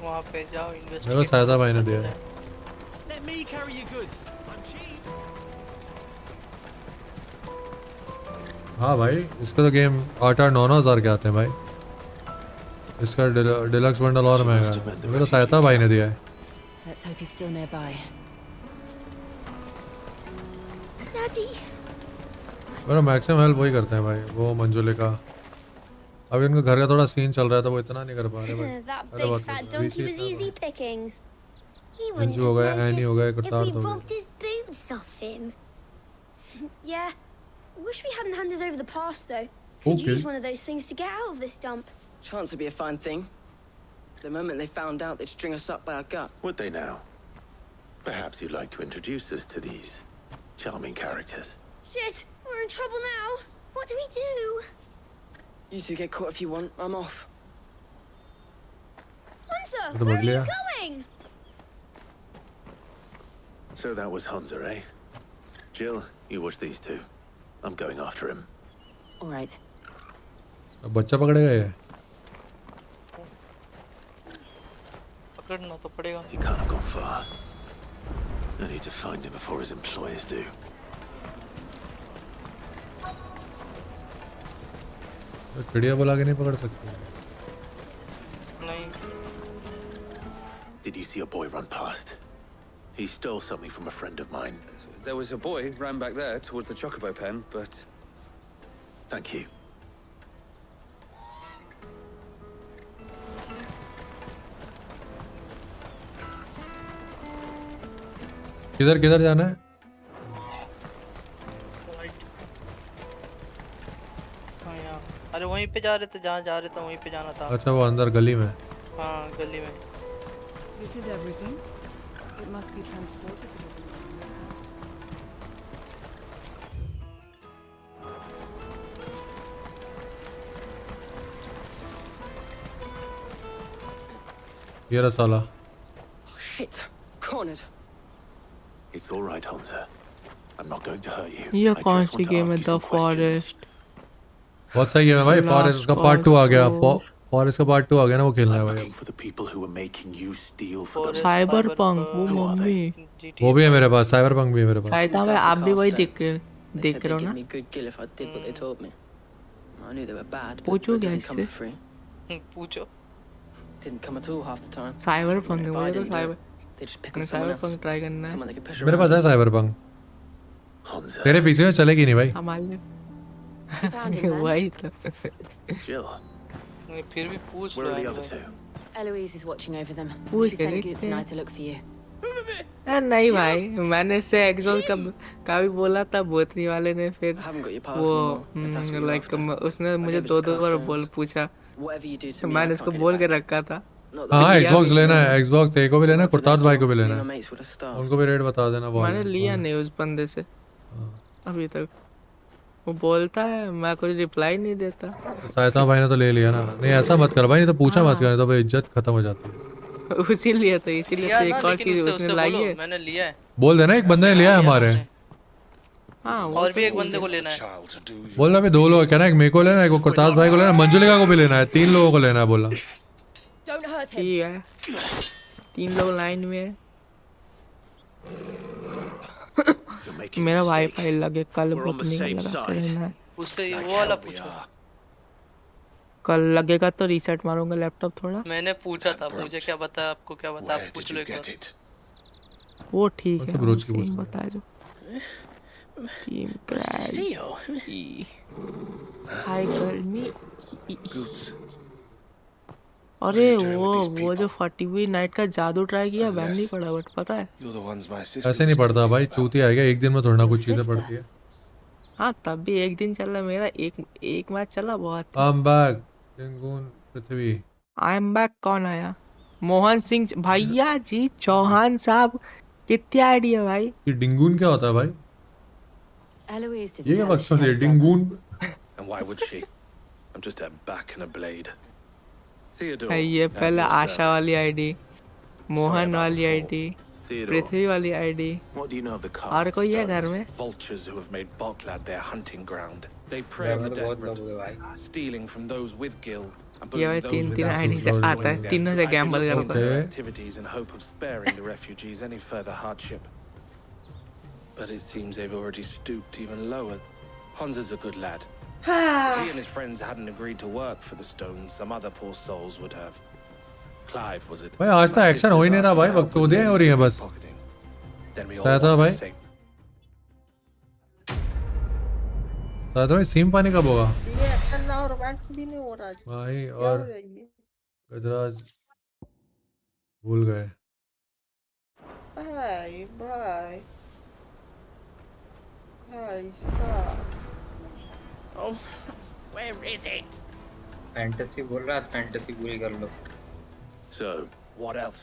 वहाँ पे जाओ मेरे को सहायता भाई ने दिया है Let me carry your goods. I'm cheap. हाँ भाई इसका तो गेम 8-9 हज़ार के आते हैं भाई इसका डिलक्स बंडल और महंगा है मेरे को सहायता भाई ने दिया है Let's hope he's still nearby. Daddy. मेरा मैक्सिमम हेल्प वही करते हैं भाई वो मंजुले का अब इनका घर का थोड़ा सीन चल रहा है तो वो इतना नहीं कर पा रहे भाई That big fat donkey was easy pickings. He wouldn't Manju हो गया have एनी हो गया noticed if करतार we तो हो robbed his boots off him. Yeah. Wish we hadn't handed over the pass though. Could use one of those things to get out of this dump. Chance would be a fine thing. The moment they found out, they'd string us up by our gut. Would they now? Perhaps you'd like to introduce us to these charming characters. Shit, we're in trouble now. What do we do? You two get caught if you want. I'm off. Hunter, where are you going? So that was Hunter, eh? Jill, you watch these two. I'm going after him. All right. अब बच्चा पकड़ेगा ये पकड़ना तो पड़ेगा He can't have gone far. I need to find him before his employers do. चिड़िया बुला के नहीं पकड़ सकते नहीं Did you see a boy run past? He stole something from a friend of mine. There was a boy ran back there towards the Chocobo pen, but... Thank you. किधर किधर जाना है हाँ यहाँ अरे वहीं पे जा रहे थे जहाँ जा रहे थे वहीं पे जाना था अच्छा वो अंदर गली में हाँ गली में This is everything. It must be transported to the ये रहा साला Shit. Cornered. It's all right, Hunter. I'm not going to hurt you. ये I कौन just see want to game है ask you the some questions. Forest बहुत सही game है भाई फॉरेस्ट उसका पार्ट 2 आ गया फॉरेस्ट का पार्ट 2 आ गया ना वो खेलना है भाई For the people who are making you steal for them. Cyber punk वो मम्मी वो भी है मेरे पास साइबर पंक भी है मेरे पास शायद मैं आप भी वही देख They said रहे हो they'd give ना me good gill if I did what they told me. I knew they were bad, but पूछो it doesn't come कैसे? for free. पूछो Didn't come at all half the time. Cyber And punk if I मुझे तो didn't do cyber it, they'd just pick on someone cyber else. Punk try करना है Someone they could push मेरे पास है around. Cyber punk तेरे PC में चलेगी नहीं भाई हमारे Found him then? वही तो Jill, नहीं, फिर भी पूछ where लो are the यार other भाई। two? Eloise is watching over them. पूछ She के sent देखते Goots and I हैं। to look for you. नहीं भाई मैंने इससे एग्जॉल का भी बोला था बोतनी वाले ने फिर haven't got your pass वो anymore, if that's what you're like after. उसने मुझे give it दो to बार customs. बोल पूछा Whatever you do to तो me, मैंने I इसको can't get बोल it के back. रखा था Not that हाँ I एक्सबॉक्स लेना है एक्सबॉक्स तेरे को भी लेना है कुर्ताज भाई को भी लेना my है mates would have starved. उनको भी रेट बता देना बहुत मैंने लिया नहीं उस बंदे से अभी तक वो बोलता है मैं कुछ रिप्लाई नहीं देता सहायता भाई ने तो ले लिया ना नहीं ऐसा मत कर भाई नहीं तो पूछा मत कर नहीं तो भाई इज्जत खत्म हो जाती है इसीलिए तो इसीलिए लिया तो ना, एक और लेकिन चीज उससे- उसने उससे लाई बोलो, है मैंने लिया है बोल देना एक बंदे ने लिया है हमारे हाँ और भी एक बंदे को लेना है बोल रहा दो लोग क्या ना एक मेरे को लेना है एक कुर्ताज भाई को लेना है मंजुलिका को भी लेना है 3 लोगों को लेना है बोला Don't hurt him. ठीक है 3 लोग लाइन में है मेरा वाईफाई लगे कल We're on the बुक नहीं same लगा side. रहना है उससे वो वाला पूछो कल लगेगा तो रीसेट मारूंगा लैपटॉप थोड़ा मैंने पूछा था मुझे क्या बता आपको क्या बता आप पूछ लो एक बार वो ठीक कौन है सा ब्रोच की टीम पूछ रहा बता दो टीम क्रैश हाय गर्मी Goots. अरे वो जो फटी हुई नाइट का जादू ट्राई किया बैन नहीं पड़ा बट पता है You're the ones my sister. ऐसे नहीं पड़ता भाई चूती आएगा एक दिन में थोड़ा ना कुछ चीजें पड़ती है हाँ तब भी एक दिन चला मेरा एक मैच चला बहुत आई एम बैक टिंगून पृथ्वी आई एम बैक कौन आया मोहन सिंह भैया जी चौहान साहब कितनी आइडिया भाई ये डिंगून क्या होता है भाई Eloise ये didn't क्या tell us बकचोद she है had डिंगून And why would she? I'm just a back and a blade. Theodore. ये at पहले your आशा service. वाली आईडी मोहन about वाली before. आईडी Theodore, पृथ्वी वाली ID what do you know of the और cast कोई है stones? घर में Vultures who have made Boklad their hunting ground. They prey on the desperate, stealing from those with gil and ये भाई bullying those 3 without ID से gil, आता है joining their तीनों से fight. Gamble I do not करता है their activities in hope of sparing the refugees any further hardship. But it seems they've already stooped even lower. Hansa's a good lad. If he and his friends hadn't agreed to work for the stones, some other poor souls would have. Clive, was it? भाई आज तक action हो ही नहीं रहा भाई बकचोदियां हो रही हैं बस Then we all सहायता want भाई the same. सहायता भाई सीम पानी कब होगा ये एक्शन ना और रोमांस भी नहीं हो रहा आज भाई क्या और हो रहा है ये गजराज भूल गए भाई भाई भाई साहब Oh, Where is it? Fantasy बोल रहा है, फैंटेसी पूरी कर लो. So, What else?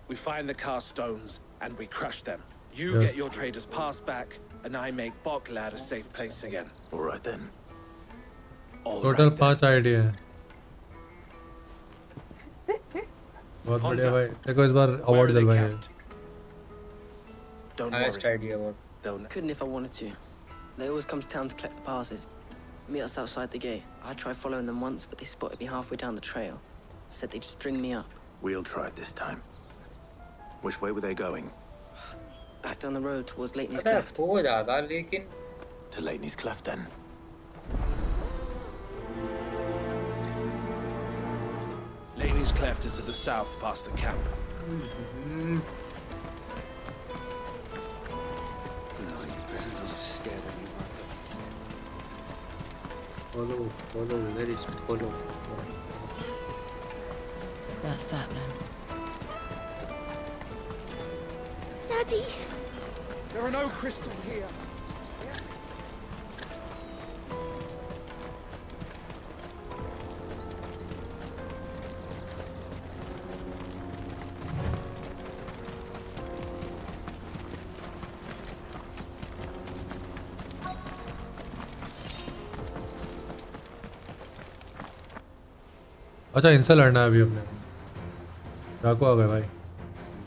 We find the cast stones and we crush them. You Yes. get your traders pass back, and I make Boklad a safe place again. All right then. Total 5 idea है. बहुत बढ़िया भाई. देखो इस बार award दिलवाएंगे. Don't Highest worry. idea what. Couldn't if I wanted to. They always come to town to collect the passes. Meet us outside the gate. I tried following them once, but they spotted me halfway down the trail. Said they'd string me up. We'll try it this time. Which way were they going? Back down the road towards Leighton's अरे Cleft. हो जाएगा लेकिन. To Leighton's Cleft then. Laney's Cleft is to the south, past the camp. No, you better not have scared any of my guys. Follow, where is it? Follow. That's that then. Daddy! There are no crystals here. अच्छा इनसे लड़ना है अभी अपने. डाकू आ गए भाई.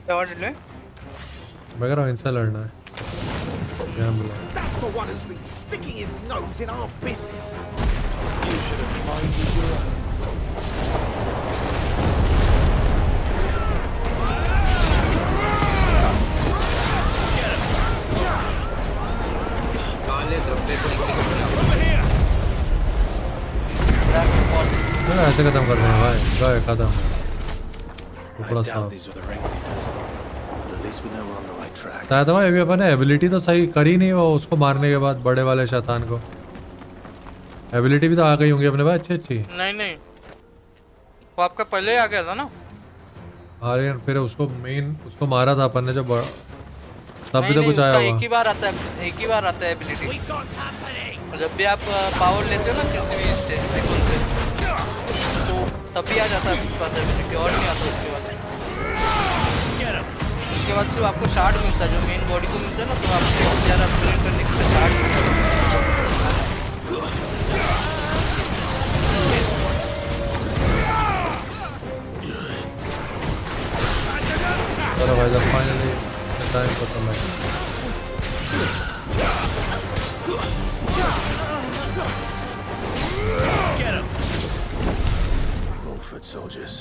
क्या ऑर्डर ले? मैं कह रहा हूँ इनसे लड़ना है. क्या बोला? That's the one who's been sticking his nose in our business. You should have minded your own. काले धब्बे को ऐसे खत्म कर रहे हैं भाई. गए खत्म. टुकड़ा I साफ. doubt these were the ringleaders. At least we know we're on the right track. शायद भाई अभी अपन ने एबिलिटी तो सही करी नहीं वो उसको मारने के बाद बड़े वाले शैतान को. एबिलिटी भी तो आ गई होंगी अपने पास अच्छी अच्छी. नहीं वो आपका पहले ही आ गया था ना. अरे फिर उसको मेन उसको मारा था अपन ने जो तब भी तो कुछ आया उसका होगा. एक ही बार आता है एबिलिटी. जब भी आप पावर लेते हो ना किसी भी इससे आइकॉन से तो तभी आ जाता है आपके पास एबिलिटी और नहीं आता उसके बाद. उसके बाद सिर्फ आपको शार्ड मिलता है जो मेन बॉडी को मिलता है ना. तो आपको ज़्यादा अपग्रेड करने के लिए शार्ड मिलता है. चलो भाई जब फाइनली टाइम खत्म है. All foot soldiers.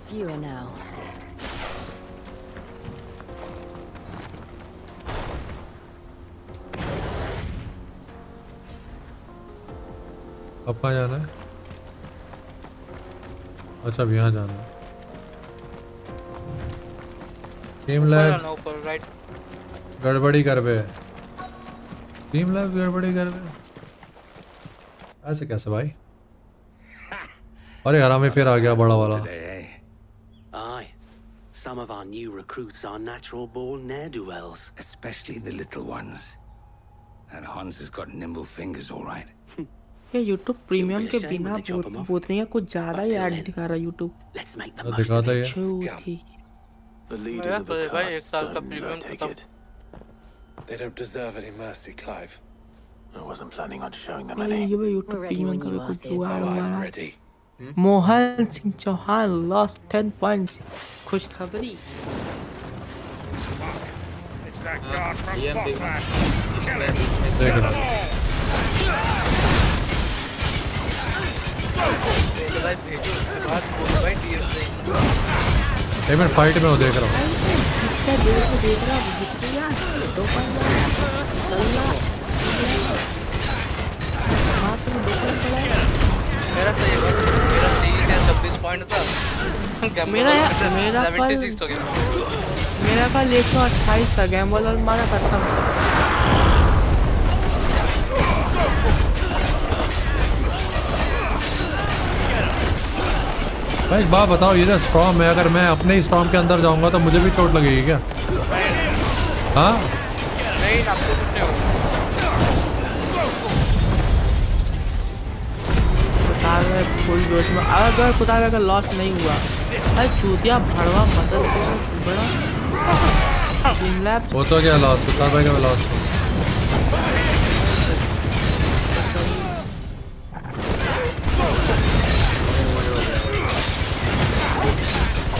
Fewer now. अब कहाँ जाना है? अच्छा अब यहाँ जाना है. टीम लैब्स ऊपर राइट. गड़बड़ी कर बे. टीम लैब्स गड़बड़ी कर बे. ऐसे कैसे भाई? अरे हरामी फिर आ गया बड़ा वाला. Aye. Some of our new recruits are natural born ne'er-do-wells. Especially the little ones. And Hans has got nimble fingers, all right. ये YouTube प्रीमियम के बिना बोतने का कुछ ज़्यादा ही ऐड दिखा रहा है YouTube. तो दिखाता ही है. The leaders of the भाई एक cast साल का stones, I प्रीमियम take खत्म. it. They don't deserve any mercy, Clive. I wasn't planning on showing them ये any. भाई YouTube प्रीमियम का कुछ जुआ I'm हुआ. ready. Mohan Singh Chauhan lost 10 points. खुशखबरी. It's that guard from DM big Bockman. Kill him. देख रहा. भाई भेजो उसके बाद बोलो भाई डीएम से. एक मिनट फाइट में वो देख रहा हूँ. इसका देख रहा हूँ यार. 2 point मेरा सही है. मेरा सही था 26 पॉइंट था. मेरा कल 76 हो गया. मेरा कल 128 था. गैम्बल मारा करता हूँ. भाई एक बात बताओ, ये जो स्टॉर्म है अगर मैं अपने ही स्टॉर्म के अंदर जाऊंगा तो मुझे भी चोट लगेगी क्या? हाँ नहीं आपको कुछ नहीं होगा. मैं फुल जोश में, अगर खुदा अगर लॉस नहीं हुआ भाई चूतिया भड़वा मदद बड़ा टीम लैब वो तो क्या लॉस होता भाई का लॉस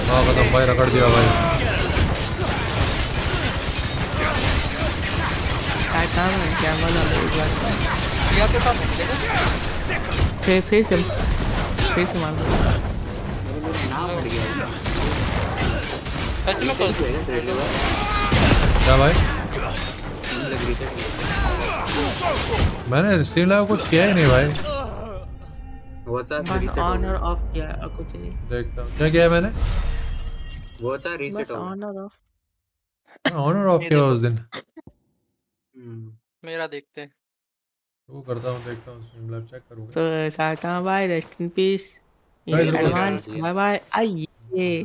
हाँ खत्म भाई रगड़ दिया भाई क्या मजा लिया के साथ फिर से मार दो सच में कर क्या भाई मैंने स्ट्रीम लाइव कुछ किया ही नहीं भाई ऑनर ऑफ किया कुछ नहीं देखता हूँ क्या किया है मैंने वो था रीसेट ऑनर ऑफ किया उस दिन मेरा देखते हैं वो करता हूँ देखता हूँ स्ट्रीम लाइव चेक करूँगा तो साटा bye rest in peace in advance bye bye आइए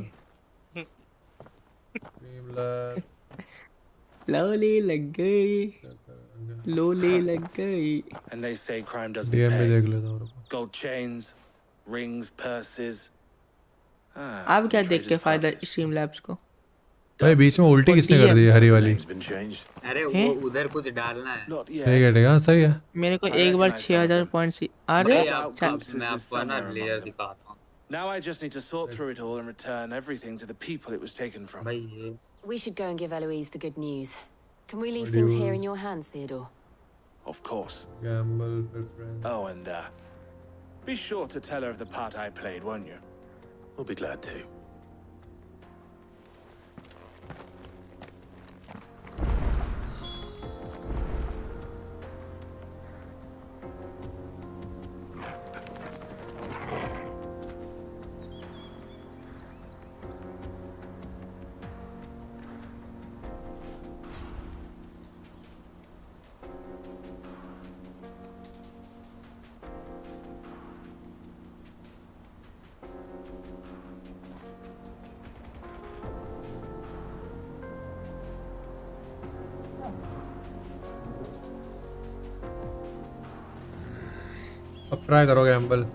स्ट्रीम लाइव लोली लग गई लोली लग गई And they say crime doesn't DM में देख pay. लेता हूँ Gold chains, rings, purses. आप क्या देख के फायदा स्ट्रीम लैब्स को भाई बीच में उल्टी किसने कर दी है हरी वाली अरे वो उधर कुछ डालना है ठीक है सही है मेरे को एक बार 6000 पॉइंट्स अरे मैं आपको ना लेयर दिखाता हूँ Now I just need to sort through it all and return everything to the people it was taken from. We should go and give Eloise the good news. Can we leave things here in your hands, Theodore? Of course. Gamble with friends. Oh, and be sure to tell her of the part I played, won't you? We'll be glad to. अब try करो Gamble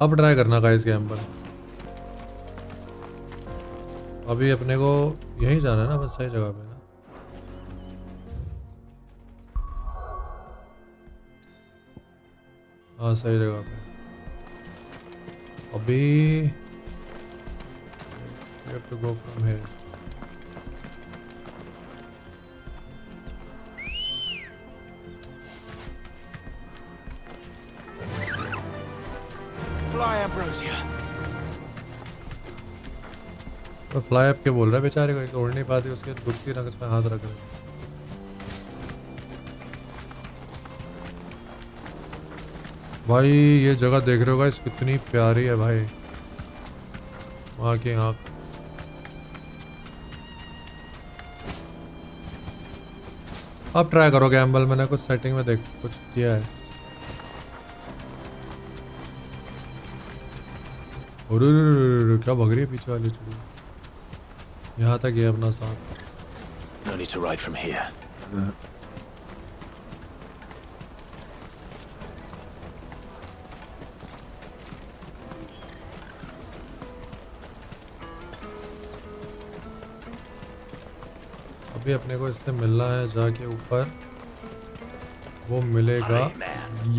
अब try करना guys Gamble अभी अपने को यहीं जाना है ना बस सही जगह पे ना हाँ सही जगह पे अभी we have to go from here Fly, Ambrosia. तो फ्लाई अप के बोल रहा है बेचारे को एक उड़ नहीं पाती उसके दुखती रंग में हाथ रख रहे भाई ये जगह देख रहे हो गाइस कितनी प्यारी है भाई वहाँ की आँख अब ट्राई करो गैम्बल मैंने कुछ सेटिंग में देख कुछ किया है और क्या भग रही है पीछे वाली चिड़िया यहाँ तक ये अपना साथ No need to ride from here. अभी अपने को इससे मिलना है जाके ऊपर वो मिलेगा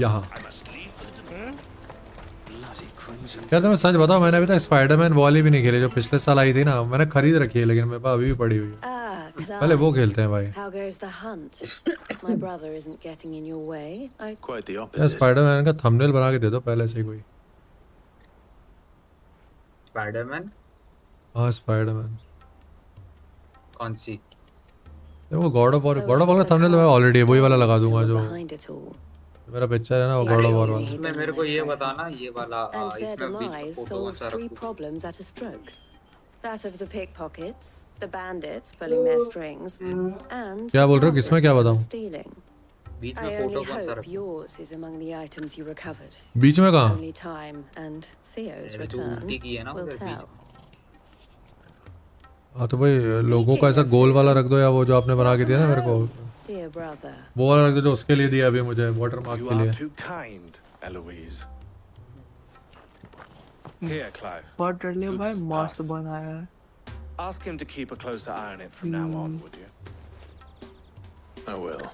यहाँ यार तो मैं सच बताऊं मैंने अभी तक स्पाइडरमैन वॉली भी नहीं खेली जो पिछले साल आई थी ना मैंने खरीद रखी है लेकिन मेरे पास अभी भी पड़ी हुई है पहले वो खेलते हैं भाई How goes the hunt? My brother isn't getting in your way. Quite the यार opposite. स्पाइडरमैन का थंबनेल बना के दे दो पहले से कोई स्पाइडरमैन हाँ स्पाइडरमैन कौन सी वो गॉड ऑफ वॉर का थंबनेल तो मैं ऑलरेडी वही वाला लगा दूंगा जो मेरा पिक्चर है ना वो गॉड ऑफ वॉर वाला इसमें मेरे को ये बताना ये वाला And their इसमें बीच demise फोटो solves सारा 3 problems at a stroke. That of the pickpockets, the bandits pulling their strings, and क्या बोल रहे हो किसमें क्या बताऊं stealing. बीच I में फोटो only कौन सा hope रखा yours is among the items you recovered. बीच में कहाँ Only time and Theo's मैंने तो return उल्टी की है ना will उधर बीच tell. हाँ तो भाई लोगों का ऐसा गोल वाला रख दो या वो जो आपने बना के दिया ना मेरे को Dear brother. वो वाला जो उसके लिए दिया अभी मुझे वाटरमार्क You के are लिए। too kind, Eloise. Here, Clive. बहुत डरले भाई Luke's मस्त pass. बनाया है। Ask him to keep a closer eye on it from now on, would you? I will.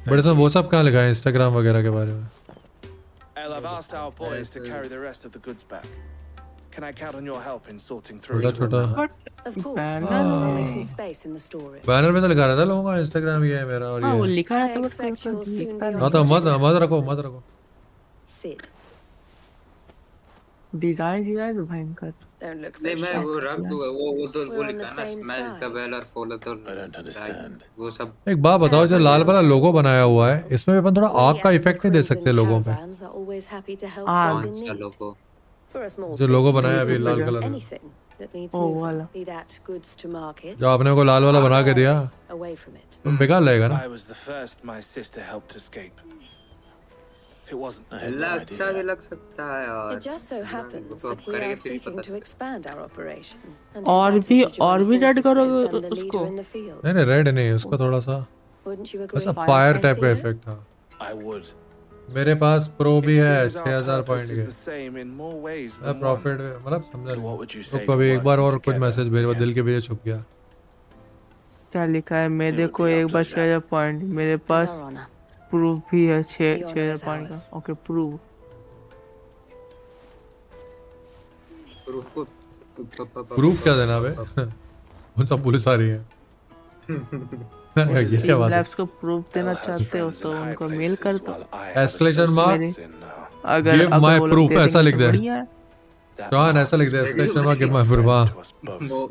बड़े इसमें वो सब कहाँ लिखा है इंस्टाग्राम वगैरह के बारे में? El, I've asked our boys to carry the rest of the goods back. Can I count on your help in sorting through छोटा it? छोटा Of course. Banner? I'll make some space in the storeroom. Banner में तो लिखा रहता है लोगों का Instagram ये है मेरा और हाँ वो ये लिखा I है तो बस expect you'll soon be हाँ on तो the मत रखो मत रखो Sid. डिजाइन भयंकर। Don't look so नहीं मैं वो shocked. रख दूंगा वो तो वो We're on लिखा the है ना same स्मैश द side. बेल और follow the I don't understand. वो सब एक बात बताओ जो लाल वाला लोगो बनाया हुआ है इसमें भी अपन थोड़ा आग का इफेक्ट नहीं दे सकते लोगों पे? Caravans are always happy to help हाँ। those in need. Logo For a small जो fee, लोगो बनाया अभी we'll लाल do कलर में anything that needs ओ moving, वाला। be that goods to market, जो आपने को लाल वाला बना के दिया away from it. तो बेकार लगेगा ना? I was the first my sister helped escape. If it wasn't, अच्छा भी लग सकता है यार। It just so happens तो that we करेंगे are फिर ही seeking पता to चलेगा। expand our operation. And और who भी better to join red forces करोगे with than the उसको। leader in the field? नहीं रेड नहीं उसका थोड़ा सा Wouldn't you agree? ऐसा फायर टाइप का इफेक्ट था। I would. मेरे पास प्रो भी है Seems our 6000 purpose point is के the same in more ways मैं than प्रॉफिट one. मतलब समझा So what would you say तो to कभी एक बार और working कुछ together? मैसेज भेज दिल के भेजे छुप गया। क्या लिखा है मेरे को एक बार 6000 पॉइंट मेरे पास प्रूफ भी है 6000 पॉइंट का। ओके प्रूफ प्रूफ क्या देना बे? उन सब पुलिस आ रही है। ये क्या बात है? लैब्स को प्रूफ देना चाहते हो तो उनको मेल कर दो। एस्केलेशन मार्क अगर गिव माय वो लोग प्रूफ दे ऐसा देंगे लिख तो दे। बढ़िया है। जॉन ऐसा लिख दे escalation mark give my proof. हां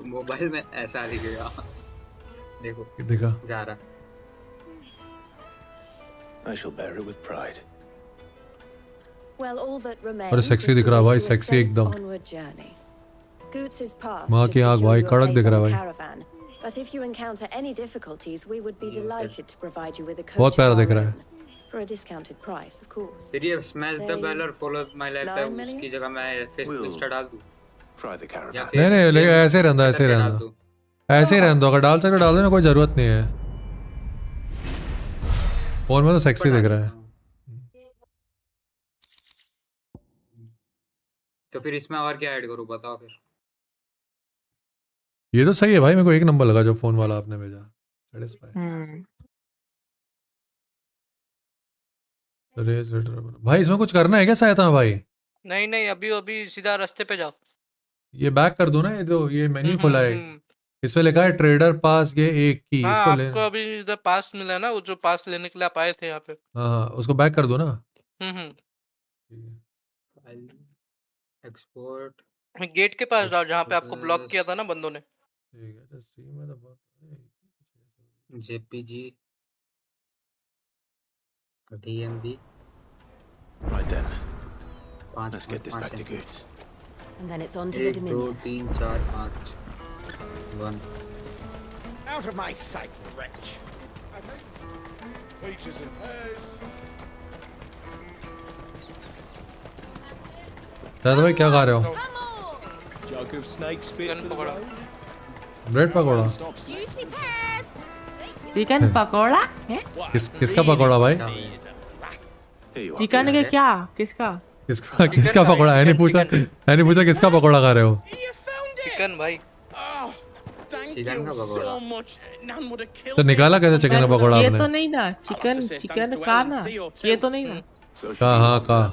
मोबाइल में ऐसा दिखेगा देखो देखा जा रहा I shall bear it with pride. Well, all that remains और is सेक्सी दिख to रहा है wish भाई you a सेक्सी safe एकदम। onward journey. Goots's pass माँ should की आँख secure भाई you a कड़क place दिख रहा on है the भाई। caravan. But if you encounter any difficulties, we would be delighted to provide you with a बहुत coach प्यारा of दिख our रहा है। own, for a discounted price, of course. फिर ये स्मैश द Say बेल और follow my life है 9 million? उसकी जगह मैं फेसबुक इंस्टा डाल दूं Try the caravan. या नहीं नहीं लेकिन ऐसे ही रहना ऐसे ही डाल रहना दूं ऐसे ही रहने दो। अगर डाल सकते डाल देना कोई जरूरत नहीं है। फोन में तो सेक्सी दिख रहा है। तो फिर इसमें और क्या ऐड करूं बताओ फिर। ये तो सही है भाई मेरे को एक नंबर लगा जो फोन वाला आपने भेजा। सेटिस्फाई भाई इसमें कुछ करना है क्या सहायता भाई? नहीं नहीं अभी अभी सीधा रास्ते पे जाओ। ये बैक कर दो ना ये जो ये मेन्यू खुला है इसमें लिखा है ट्रेडर पास ये एक की हाँ इसको ले। आपको अभी इधर पास मिला ना वो जो पास लेने के लिए आप आए थे यहाँ पे। हाँ उसको बैक कर दो ना। एक्सपोर्ट गेट के पास जाओ जहाँ पे आपको ब्लॉक किया था ना बंदों ने। ठीक है तो स्ट्रीम में तो बहुत JPG DMB Right then. Let's get this back to Goots. And then it's on to the 1 2 Dominion. 3 4 5 1 Out of my sight, wretch! Peaches and pears. दादा भाई क्या खा रहे हो? Jug of snake spit for the road. Bread pakora. Chicken pakora है? किसका पकौड़ा भाई? Chicken के क्या किसका किसका पकौड़ा है? नहीं पूछा किसका पकौड़ा खा रहे हो? चिकन भाई। चिकन का पकौड़ा तो निकाला कैसे चिकन का पकौड़ा ये आपने? तो नहीं ना चिकन का ना ये तो नहीं ना। कहा हाँ कहा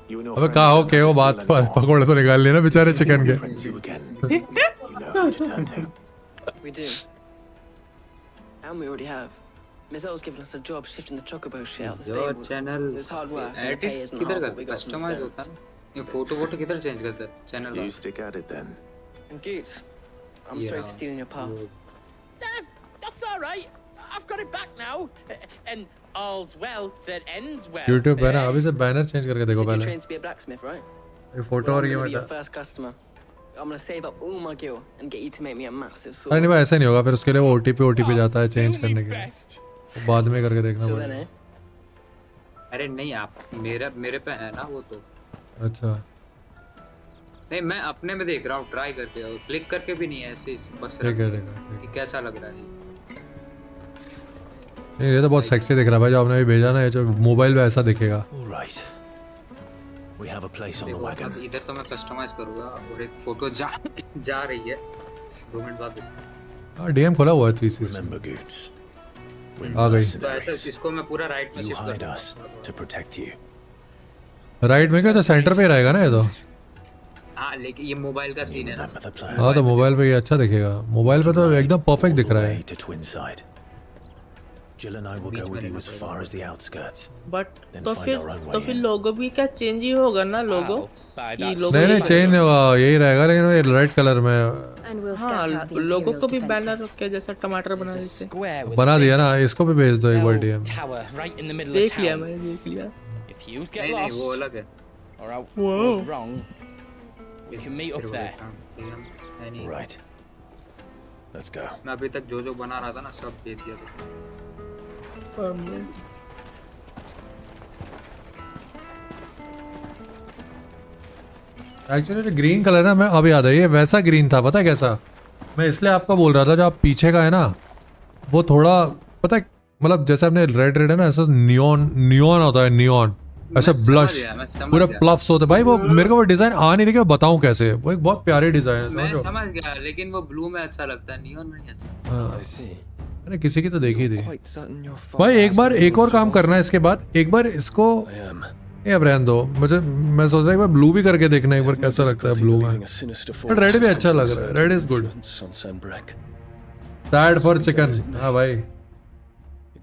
अबे कहा हो के वो बात पर पकौड़े तो निकाल लिए ना बेचारे चिकन के। We do. And we already have. Miss L's given us a job shifting the chocobo shit out the your stables. channel It's hard work. and the edit pay isn't किधर half what we करते got from the customise Stones. होता है ये photo किधर change करते हैं channel You stick at it then. And Goots, I'm sorry for stealing your pass. That's all right. I've got it back now. And all's well that ends well. YouTube पे ना अभी से banner change करके देखो You're पहले। trained to be a blacksmith, right? ये photo Well, और I'm ये gonna be your मत। first customer. I'm gonna save up all my gil and get you to make me a massive sword. अरे नहीं भाई ऐसा नहीं होगा फिर उसके लिए वो OTP जाता है चेंज करने के लिए। वो बाद में करके देखना Till then, पड़ेगा। eh? अरे नहीं आप मेरे पे है ना वो तो अच्छा नहीं मैं अपने में देख रहा हूँ ट्राई करके और क्लिक करके भी नहीं है ऐसे बस ठीक है रख देखा कि कैसा लग रहा है ये तो बहुत सेक्सी दिख रहा है भाई, जो आपने अभी भेजा ना, ये जो मोबाइल पे ऐसा दिखेगा। All right. We have a place on the देखो wagon. अब इधर तो मैं कस्टमाइज करूंगा और एक फोटो जा रही है 2 मिनट बाद। हाँ डीएम खोला हुआ है 360। Remember, Goots. We're आ गई। तो ऐसा इसको मैं पूरा राइट में You शिफ्ट hired कर us to protect you. Right में क्या, तो सेंटर पे रहेगा ना ये तो। हाँ लेकिन ये मोबाइल का सीन है ना। हाँ तो मोबाइल पे ये अच्छा दिखेगा, मोबाइल पे तो एकदम परफेक्ट दिख रहा है। To Twinside. Jill and I will go with you as far as the outskirts. But Then तो find our own way फिर in. लोगो भी क्या चेंज ही होगा ना लोगो? नहीं चेंज नहीं होगा, यही रहेगा, लेकिन ये रेड कलर में। हाँ लोगो को भी बैनर के जैसा टमाटर बना देते। बना दिया ना, इसको भी भेज दो एक बार डीएम। देख लिया मैंने, देख लिया। If you get नहीं lost वो अलग है। or out Whoa. goes wrong, we can meet up there. Right. Let's go. मैं अभी तक जो बना रहा था ना सब भेज दिया था। एक्चुअली जो ग्रीन कलर ना, मैं अब याद है, ये वैसा ग्रीन था, पता है कैसा? मैं इसलिए आपको बोल रहा था, जो आप पीछे का है ना वो थोड़ा, पता है मतलब जैसे आपने रेड है ना, ऐसा नियॉन होता है, नियॉन ऐसे ब्लश पूरे प्लफ्स होते भाई। वो मेरे को वो डिजाइन आ नहीं रही, मैं बताऊं कैसे, वो एक बहुत प्यारी डिजाइन है। मैं समझ गया, लेकिन वो ब्लू में अच्छा लगता है, नियॉन में नहीं अच्छा। मैंने किसी की तो देखी थी भाई। एक बार एक और काम करना है इसके बाद, एक बार इसको ये अब रहने दो, मुझे मैं सोच रहा हूँ एक बार ब्लू भी करके देखना, एक बार कैसा लगता है ब्लू में। बट रेड भी अच्छा लग रहा है, red is good. Sad for chicken. हाँ भाई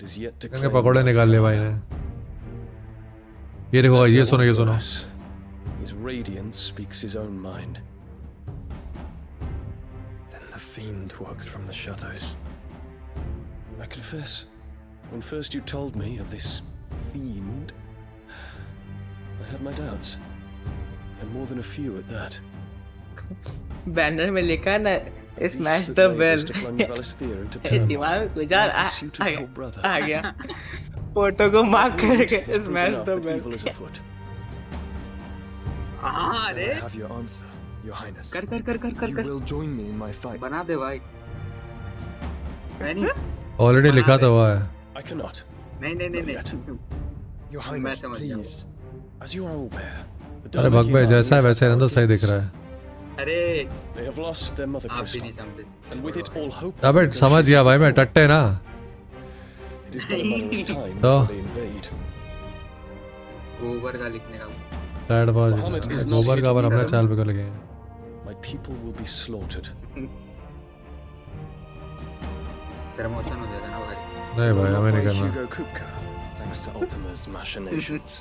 चिकन के पकौड़े निकाल लिए भाई ने। ये देखो, ये सुनो, ये सुनो। His radiance speaks his own mind. Then the fiend works from the shadows. I confess, when first you told me of this fiend, I had my doubts, and more than a few at that. Banner में लिखा है ना, smash the bell. दिमाग में कुछ आ गया, photo को mark करके स्मैश द बेल। हाँ I have your answer, Your Highness. कर You will join me in my fight. बना दे भाई। नहीं ऑलरेडी लिखा तो हुआ है। I cannot. नहीं Your Highness, please. As you are aware, अरे भग भाई, जैसा है वैसे रहने दो, सही दिख रहा है। अरे they have lost their mother आप भी crystal, नहीं समझे। and with it all hope. अबे समझ गया भाई, मैं टट्टे ना। It is but a matter of time तो before they invade. गोबर का लिखने का। Sad for Bahamut is not गोबर here का to पर be अपने done. चाल पे कर लगे। My people will be slaughtered. Promotion हो जाएगा ना भाई। नहीं भाई, हमें नहीं By करना। Hugo Kupka, thanks to Ultima's machinations.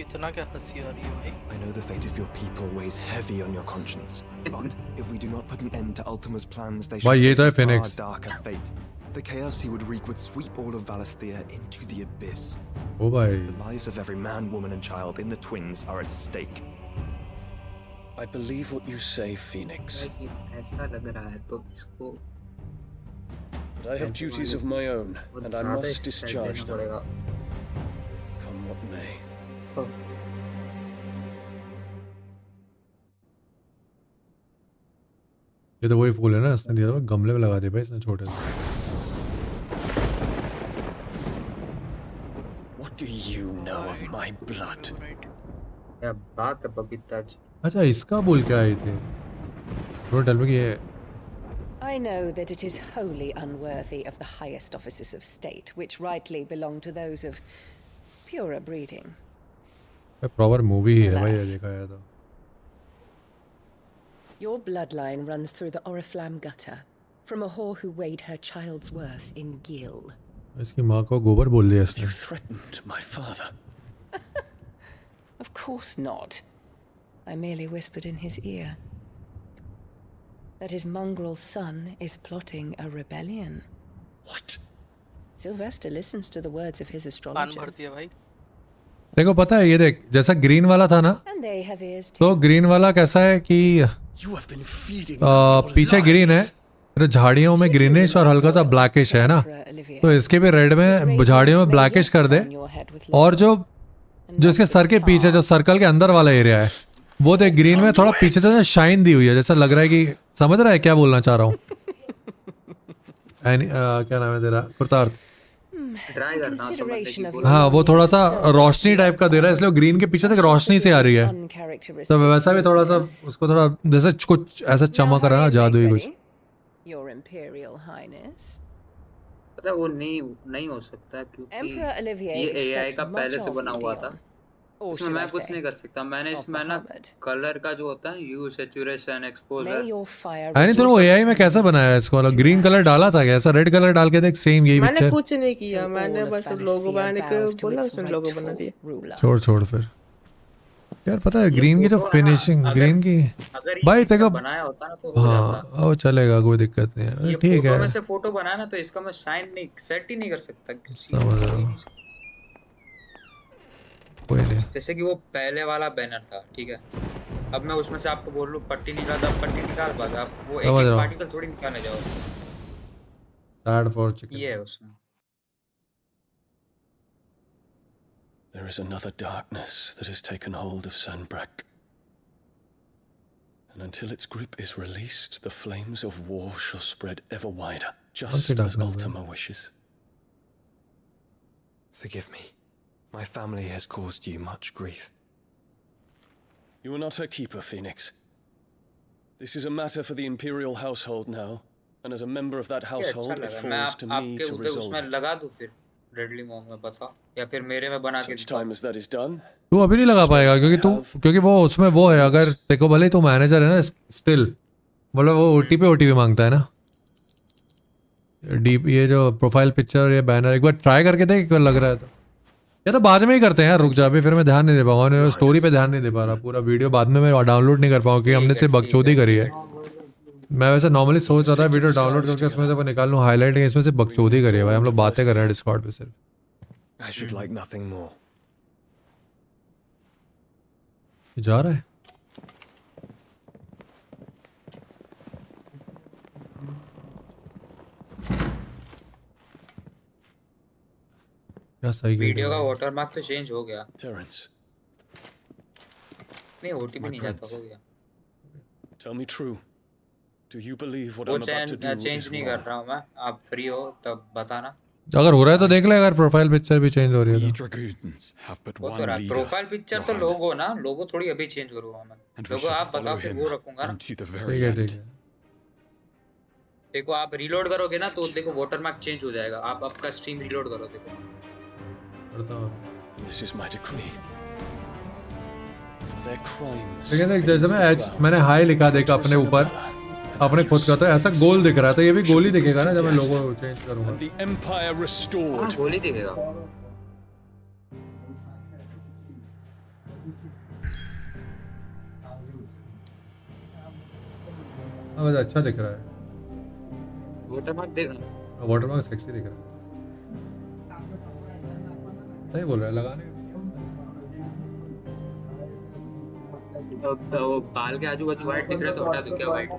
इतना क्या हंसी आ रही है भाई? I know the fate of your people weighs heavy on your conscience, but if we do not put an end to Ultima's plans, they भाई, shall ये तो है face a far Phoenix। darker fate. The chaos he would wreak would sweep all of Valisthea into the abyss. ओ भाई, The lives of every man, woman, and child in the twins are at stake. I believe what you say, Phoenix, ऐसा लग रहा है तो इसको but I have duties of my own, and I must discharge them. Come what may. ये तो वही फूल है ना, इसने दिया था, गमले में लगा दिया भाई इसने छोटे से। What do you know of my blood? क्या बात है बबीता जी। अच्छा इसका बोल क्या आई थी? डोंट टेल मी कि ये I know that it is wholly unworthy of the highest offices of state, which rightly belong to those of purer breeding. Proper movie है भाई, ये देखा है तो। Your bloodline runs through the Oriflamme gutter, from a whore who weighed her child's worth in Gil. इसकी माँ को गोबर बोल दिया इसने। You threatened my father. Of course not. I merely whispered in his ear that his mongrel son is plotting a rebellion. What? Sylvester listens to the words of his कान भर astrologers. दिया भाई। देखो पता है, ये देख जैसा ग्रीन वाला था ना, And they have ears too. तो ग्रीन वाला कैसा है कि You have been feeding पीछे ग्रीन है, फिर झाड़ियों में ग्रीनिश और हल्का सा ब्लैकिश है ना, तो इसके भी रेड में झाड़ियों में ब्लैकिश कर दे, और जो इसके सर के पीछे जो सर्कल के अंदर वाला एरिया है वो देख ग्रीन में थोड़ा पीछे से शाइन दी हुई है, जैसा लग रहा है कि समझ रहा है क्या बोलना चाह रहा हूँ। क्या नाम है तेरा? कुर्तार्थ। ट्राई करना समझने consideration की of पूरा हाँ वो थोड़ा सा रोशनी टाइप का दे रहा है इसलिए ग्रीन के पीछे तक रोशनी से आ रही है तो वैसा भी थोड़ा सा उसको थोड़ा जैसे कुछ ऐसा चमक रहा है ना जादुई कुछ Your Imperial Highness. पता है वो नहीं हो सकता क्योंकि Emperor Olivier ये AI expects का पहले much से of बना you, हुआ Dion. था Or इसमें should मैं I कुछ say, नहीं कर सकता मैंने of इसमें ना Muhammad. कलर का जो होता है hue saturation May exposure your fire आई नहीं तो वो AI में कैसा बनाया है इसको मतलब ग्रीन कलर डाला था क्या ऐसा रेड कलर डाल के देख सेम यही मैंने पिक्चर कुछ नहीं किया मैंने all of बस लोगो Valisthea बनाने के bows to बोला its उसने लोगो बना rightful दिया ruler. छोड़ फिर यार पता है ग्रीन की जो फोटो ना, फिनिशिंग अगर- ग्रीन की अगर ये भाई इसका देखो बनाया होता ना तो हो हाँ जाता वो चलेगा कोई दिक्कत नहीं है ये ठीक फोटो है में से फोटो बनाया ना तो इसका मैं साइन नहीं सेट ही नहीं कर सकता समझ रहा हूँ कोई नहीं जैसे कि वो पहले वाला बैनर था ठीक है अब मैं उसमें से आपको बोल लूं पट्टी निकाल दो पट्टी निकाल पाओगे आप वो एक समझ एक रहा हूँ। पार्टिकल थोड़ी निकालने जाओ सैड फॉर चिकन ये है उसमें There is another darkness that has taken hold of Sanbreque. And until its grip is released, the flames of war shall spread ever wider, just as Ultima wishes. Forgive me. My family has caused you much grief. You are not her keeper, Phoenix. This is a matter for the Imperial household now, and as a member of that ये अच्छा household, it लगा मैं falls to me आपके to उधर resolve उसमें it. लगा दूं फिर डेडली मॉन्ग में बता या फिर मेरे में बना के Such time as that is done, तू अभी नहीं लगा पाएगा क्योंकि वो उसमें वो है अगर देखो भले ही तू मैनेजर है ना स्टिल मतलब वो ओटीपी मांगता है ना डीप ये जो प्रोफाइल पिक्चर ये बैनर एक बार ट्राई करके देख एक बार लग रहा है तो या तो बाद में ही करते हैं यार रुक जा अभी फिर मैं ध्यान नहीं दे पाऊंगा स्टोरी पे ध्यान नहीं दे पा रहा पूरा वीडियो बाद में मैं डाउनलोड नहीं कर पाऊंगा क्योंकि हमने सिर्फ बकचोदी करी है मैं वैसे नॉर्मली सोच रहा था वीडियो डाउनलोड करके उसमें से वो निकाल लूँ हाईलाइट इसमें से बकचोदी करी है भाई हम लोग बातें कर रहे हैं डिस्कॉर्ड पे सिर्फ I should like nothing more. जा रहा है क्या सही वीडियो का वाटरमार्क तो चेंज हो गया Terrence, नहीं ओटीपी नहीं जाता हो गया tell me true. Do you believe what वो I'm about to do change is नहीं wrong? कर रहा हूँ मैं आप फ्री हो तब बताना अगर हो रहा है तो देख ले अगर प्रोफाइल पिक्चर भी चेंज हो रही है तो Dragoons have but वो one तो रहा leader. प्रोफाइल पिक्चर तो लोगो ना लोगो थोड़ी अभी चेंज करूँगा मैं And we लोगो shall आप बताओ follow फिर him वो रखूंगा ना unto the ठीक very है end. ठीक है देखो आप रीलोड करोगे ना तो देखो वाटरमार्क चेंज हो जाएगा आप आपका स्ट्रीम रीलोड करो देखो करता हूँ This is my decree. For their crimes. लेकिन देख जैसे मैं एच मैंने हाई लिखा देखा अपने ऊपर अपने खुद का तो ऐसा गोल दिख रहा है तो ये भी गोल ही दिखेगा ना जब मैं लोगो चेंज करूंगा And the empire restored. गोली दिखेगा हाँ वैसे अच्छा दिख रहा है वाटरमार्क देख वाटरमार्क सेक्सी दिख रहा है सही बोल रहा है लगाने वो बाल के आजू बाजू व्हाइट दिख रहा है तो हटा दो क्या व्हाइट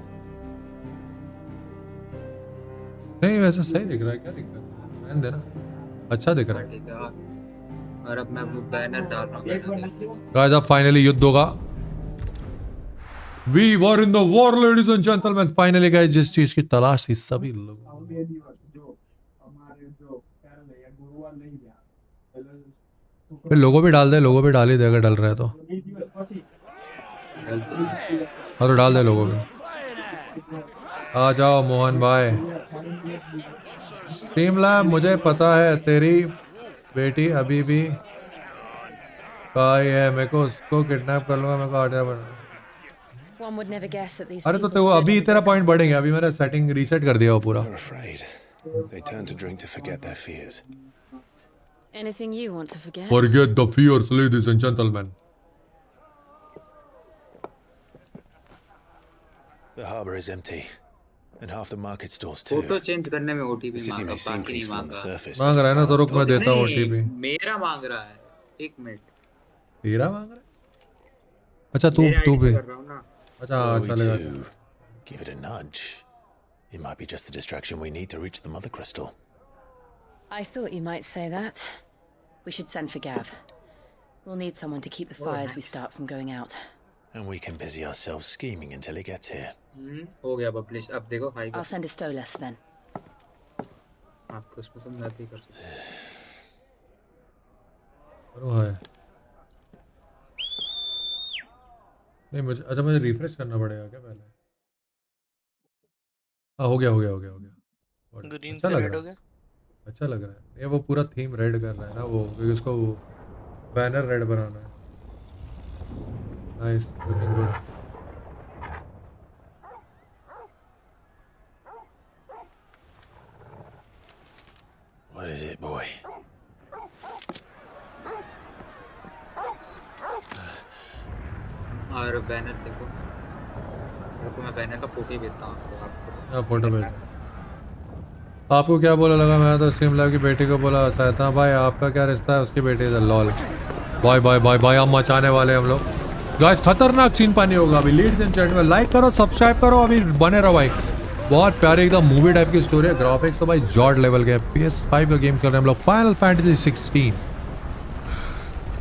नहीं वैसे सही दिख रहा है क्या दिक्कत है रहने देना अच्छा दिख रहा है ठीक है और अब मैं वो बैनर डाल रहा हूँ गाइस अब फाइनली युद्ध होगा we were in the war ladies and gentleman finally guys जिस चीज की तलाश थी सभी लोगों फिर लोगो भी डाल दे लोगो भी डाल ही दे अगर डल रहा है तो हाँ तो डाल दे लोगो भी आ जाओ मोहन भाई स्ट्रीमलैब मुझे पता है तेरी बेटी अभी भी कहीं है मेरे को उसको किडनैप कर लूंगा मेरे को आर्डर बना One would never guess that these अरे तो people वो stood अभी on तेरा the पॉइंट बढ़ेंगे अभी मैंने सेटिंग रीसेट कर दिया वो पूरा They're afraid. They turn to drink to forget their fears. Anything you want to forget? Forget the fears, ladies and gentlemen. The harbour is empty, and half the market stalls too. Photo change करने में The OTP city मांगा may seem बाकी नहीं peaceful on the मांगा surface. मांग रहा है ना तो रुक मैं देता हूँ नहीं, ओटीपी मेरा मांग रहा है एक मिनट तेरा मांग रहा है अच्छा तू मेरे तू आईडी भी से कर रहा हूँ ना अच्छा हाँ We चलेगा too give it a nudge. It might be just the distraction we need to reach the mother crystal. I thought you might say that. We should send for Gav. We'll need someone to keep the fires we start from going out. And we can busy ourselves scheming until he gets here. हो गया publish अब देखो high I'll send a Stolas then. आपको उसमें से मैं भी कर सकता करो है नहीं मुझे अच्छा मुझे रिफ्रेश करना पड़ेगा क्या पहले हाँ हो गया ग्रीन अच्छा से लग रेड रहा हो है गया। अच्छा लग रहा है ये वो पूरा थीम रेड कर रहा है ना वो क्योंकि उसको बैनर रेड बनाना है nice looking good What is it, boy? और बैनर देखो मैं बैनर का फोटो ही भेजता हूँ आपको फोटो भेज आपको क्या बोला लगा मैं तो सिमला की बेटी को बोला सहता भाई आपका क्या रिश्ता है उसकी बेटी से lol bye bye bye bye हम मचाने वाले हम लोग गाइस खतरनाक सीन पानी होगा अभी लीड इन चैट में लाइक करो सब्सक्राइब करो अभी बने रहो भाई बहुत प्यारी एकदम मूवी टाइप की स्टोरी है ग्राफिक्स तो भाई जॉर्ड लेवल के PS5 का गेम खेल रहे हैं हम लोग फाइनल फैंटेसी 16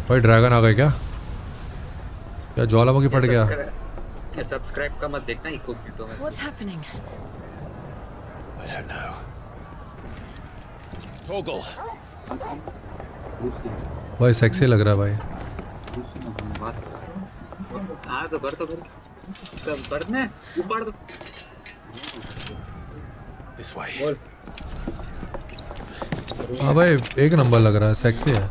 भाई ड्रैगन आ गए क्या ज्वालामुखी फट गया सब्सक्राइब का मत देखना इको वीडियो में What's happening? I don't know. Toggle. भाई सेक्सी लग रहा है भाई हाँ तो कर दे ऊपर दो This way. हाँ भाई एक नंबर लग रहा है सेक्सी है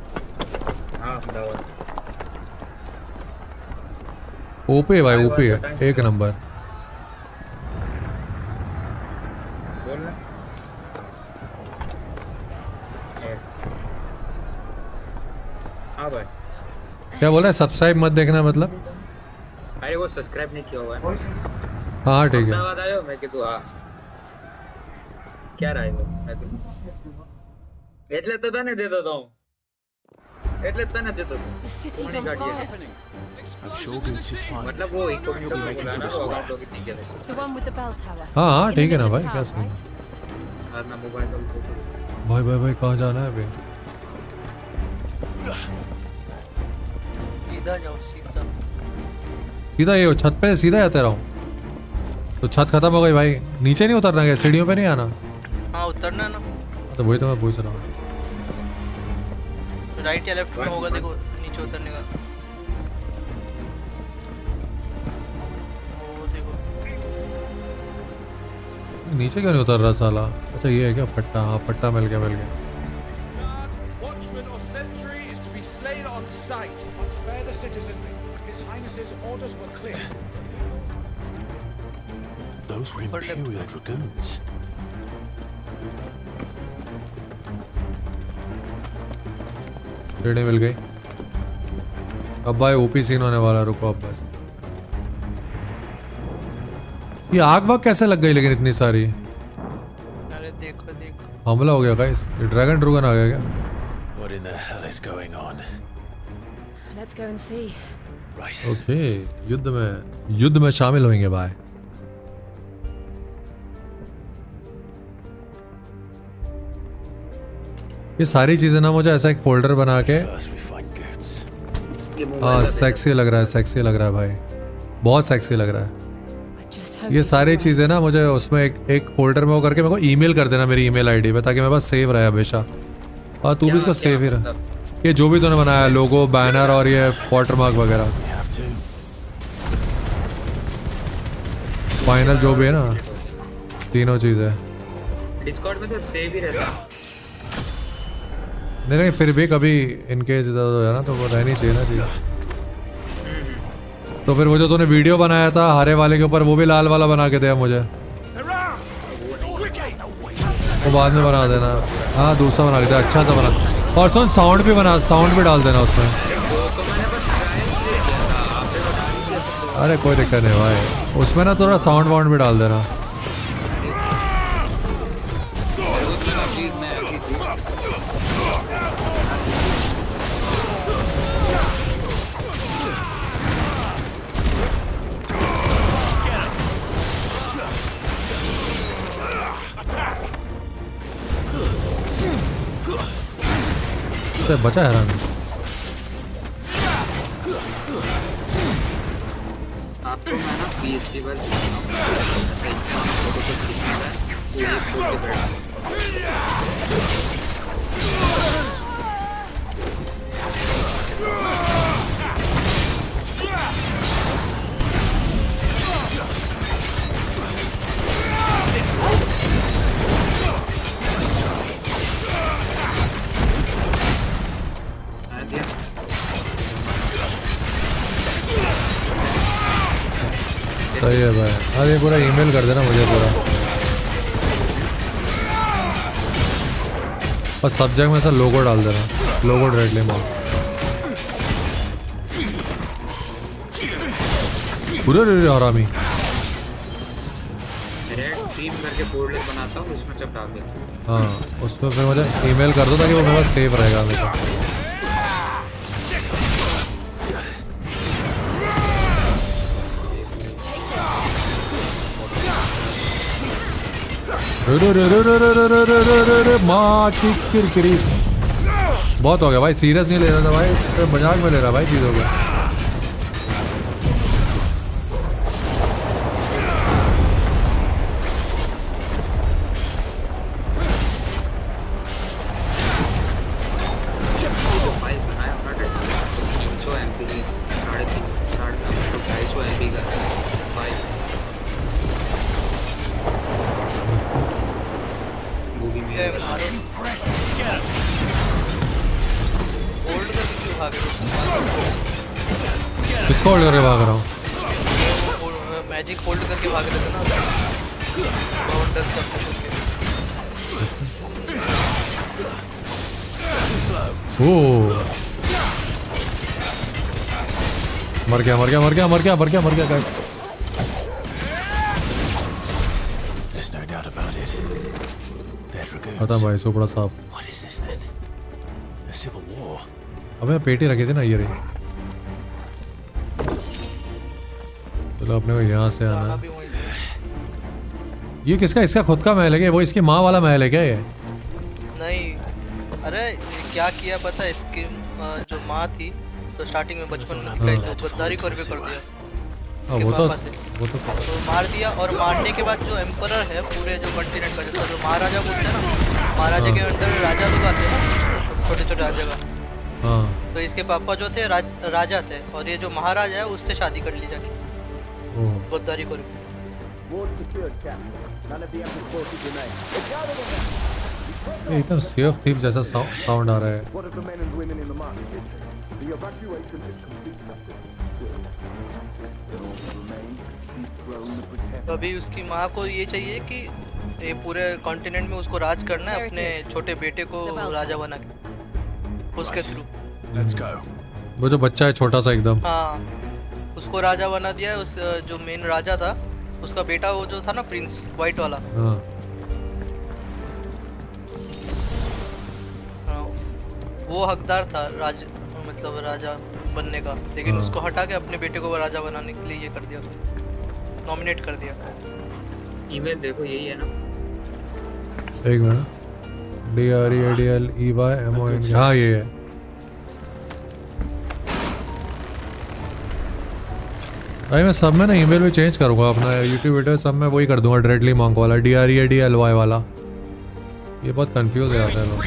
ओपी भाई ओपी है एक नंबर हाँ भाई क्या बोल रहा है सब्सक्राइब मत देखना मतलब अरे वो सब्सक्राइब नहीं किया हुआ है हाँ ठीक है अहमदाबाद आयो मैं कीधું हाँ क्या रहा है मैं એટલે તો તને દેતો તો એટલે તને દેતો The city's on fire. I'm sure Goots is fine. मतलब वो eco You'll be making for the square. The one with the bell tower. हाँ हाँ In ठीक है the ना middle भाई of क्या town, सीन right? और मैं मोबाइल का फोटो भाई भाई भाई कहाँ जाना है अभी सीधा जाओ सीधा सीधा ये छत पे सीधा जाते रहो तो छत खत्म हो गई भाई नीचे नहीं उतरना क्या सीढ़ियों पे नहीं आना हाँ उतरना ना तो वही तो मैं पूछ रहा हूँ राइट या लेफ्ट में होगा देखो नीचे उतरने का वो देखो नीचे क्यों नहीं उतर रहा साला अच्छा ये है क्या फट्टा हाँ फट्टा मिल गया Watchman or sentry is to be slain on sight. But spare the citizenry. His Highness's orders were clear. Those were Imperial Dragoons. Ready मिल गई अब भाई ओपी सीन होने वाला रुको अब बस ये आग वाग कैसे लग गई लेकिन इतनी सारी अरे देखो देखो हमला हो गया गाइस ये ड्रैगन आ गया क्या What in the hell is going on? Let's go and see. Right. Okay युद्ध में शामिल होंगे भाई ये सारी चीजें ना मुझे ऐसा एक फोल्डर बना के First we find Goots. हाँ सेक्सी लग रहा है भाई बहुत सेक्सी लग रहा है ये सारी चीजें ना मुझे उसमें एक फोल्डर में वो करके मेरे को ईमेल कर देना मेरी ईमेल आईडी पे ताकि मेरे पास सेव रहे हमेशा और तू भी इसको सेव ही रहे ये जो भी तूने बनाया लोगो बैनर और ये वाटरमार्क वगैरह फाइनल जो भी है ना तीनों चीजें डिस्कॉर्ड में तो सेव ही रहता नहीं फिर भी कभी इनकेस इधर हो जाए ना तो वो रहनी चाहिए ना चीज़ तो फिर वो जो तूने वीडियो बनाया था हरे वाले के ऊपर वो भी लाल वाला बना के दिया मुझे वो बाद में बना देना हाँ दूसरा बना देना अच्छा सा बना और सुन साउंड भी डाल देना उसमें अरे कोई दिक्कत नहीं भाई उसमें ना थोड़ा साउंड वाउंड भी डाल देना बचा है राम आपको मैं ना पीएचडी वाले सही है भाई। अरे पूरा ईमेल कर देना मुझे पूरा, बस सब्जेक्ट में ऐसा लोगो डाल देना, लोगो डायरेक्टली मार। पूरे हरामी। टीम करके फोल्डर बनाता हूँ, उसमें सब डाल देता हूँ। हाँ उसमें फिर मुझे ईमेल कर दो ताकि वो मेरे पास सेव रहेगा हमेशा। बहुत हो गया भाई, सीरियस नहीं ले रहा था भाई, तो मजाक में ले रहा भाई चीज़ों को। किसको होल्ड करके भाग रहा हूँ? मैजिक होल्ड करके भाग रहे थे ना, बाउंडर ओ मर गया मर गया मर गया मर गया मर गया मर गया गाइस। खत्म भाई, सुपड़ा साफ। अबे पेटी रखी थी ना ये रही। चलो अपने को यहाँ से आना। ये किसका? इसका खुद का महल है क्या? वो इसकी माँ वाला महल है क्या ये? नहीं, अरे क्या किया पता है, इसकी जो माँ थी तो स्टार्टिंग में बचपन में गई तो गद्दारी कर दिया वो तो मार दिया। और मारने के बाद जो एम्परर है पूरे जो कॉन्टिनेंट का, जैसा जो महाराजा बोलते हैं ना, महाराजा के अंदर राजा लोग आते हैं ना, छोटे छोटे राजा का। तो इसके पापा जो थे राजा थे, और ये जो महाराजा है उससे शादी कर ली जाके गद्दारी करके। एकदम सी ऑफ थीव्स जैसा साउंड आ रहा है। अभी उसकी माँ को ये चाहिए कि ये पूरे कॉन्टिनेंट में उसको राज करना है, अपने छोटे बेटे को राजा बना के उसके थ्रू। वो जो बच्चा है छोटा सा एकदम, हाँ उसको राजा बना दिया है। उस जो मेन राजा था उसका बेटा, वो जो था ना प्रिंस वाइट वाला, हाँ, वो हकदार था मतलब राजा बनने का, लेकिन उसको हटा के अपने बेटे को राजा बनाने के लिए ये कर दिया, नॉमिनेट कर दिया। ईमेल देखो, यही है ना? एक मिनट, DREADLEYMON, हाँ ये है। भाई मैं सब में ना ईमेल भी चेंज करूँगा, अपना यूट्यूब वीडियो सब में वही कर दूंगा, डायरेक्टली मॉन्क वाला, DREADLY वाला। ये बहुत कंफ्यूज हो जाता है लोग।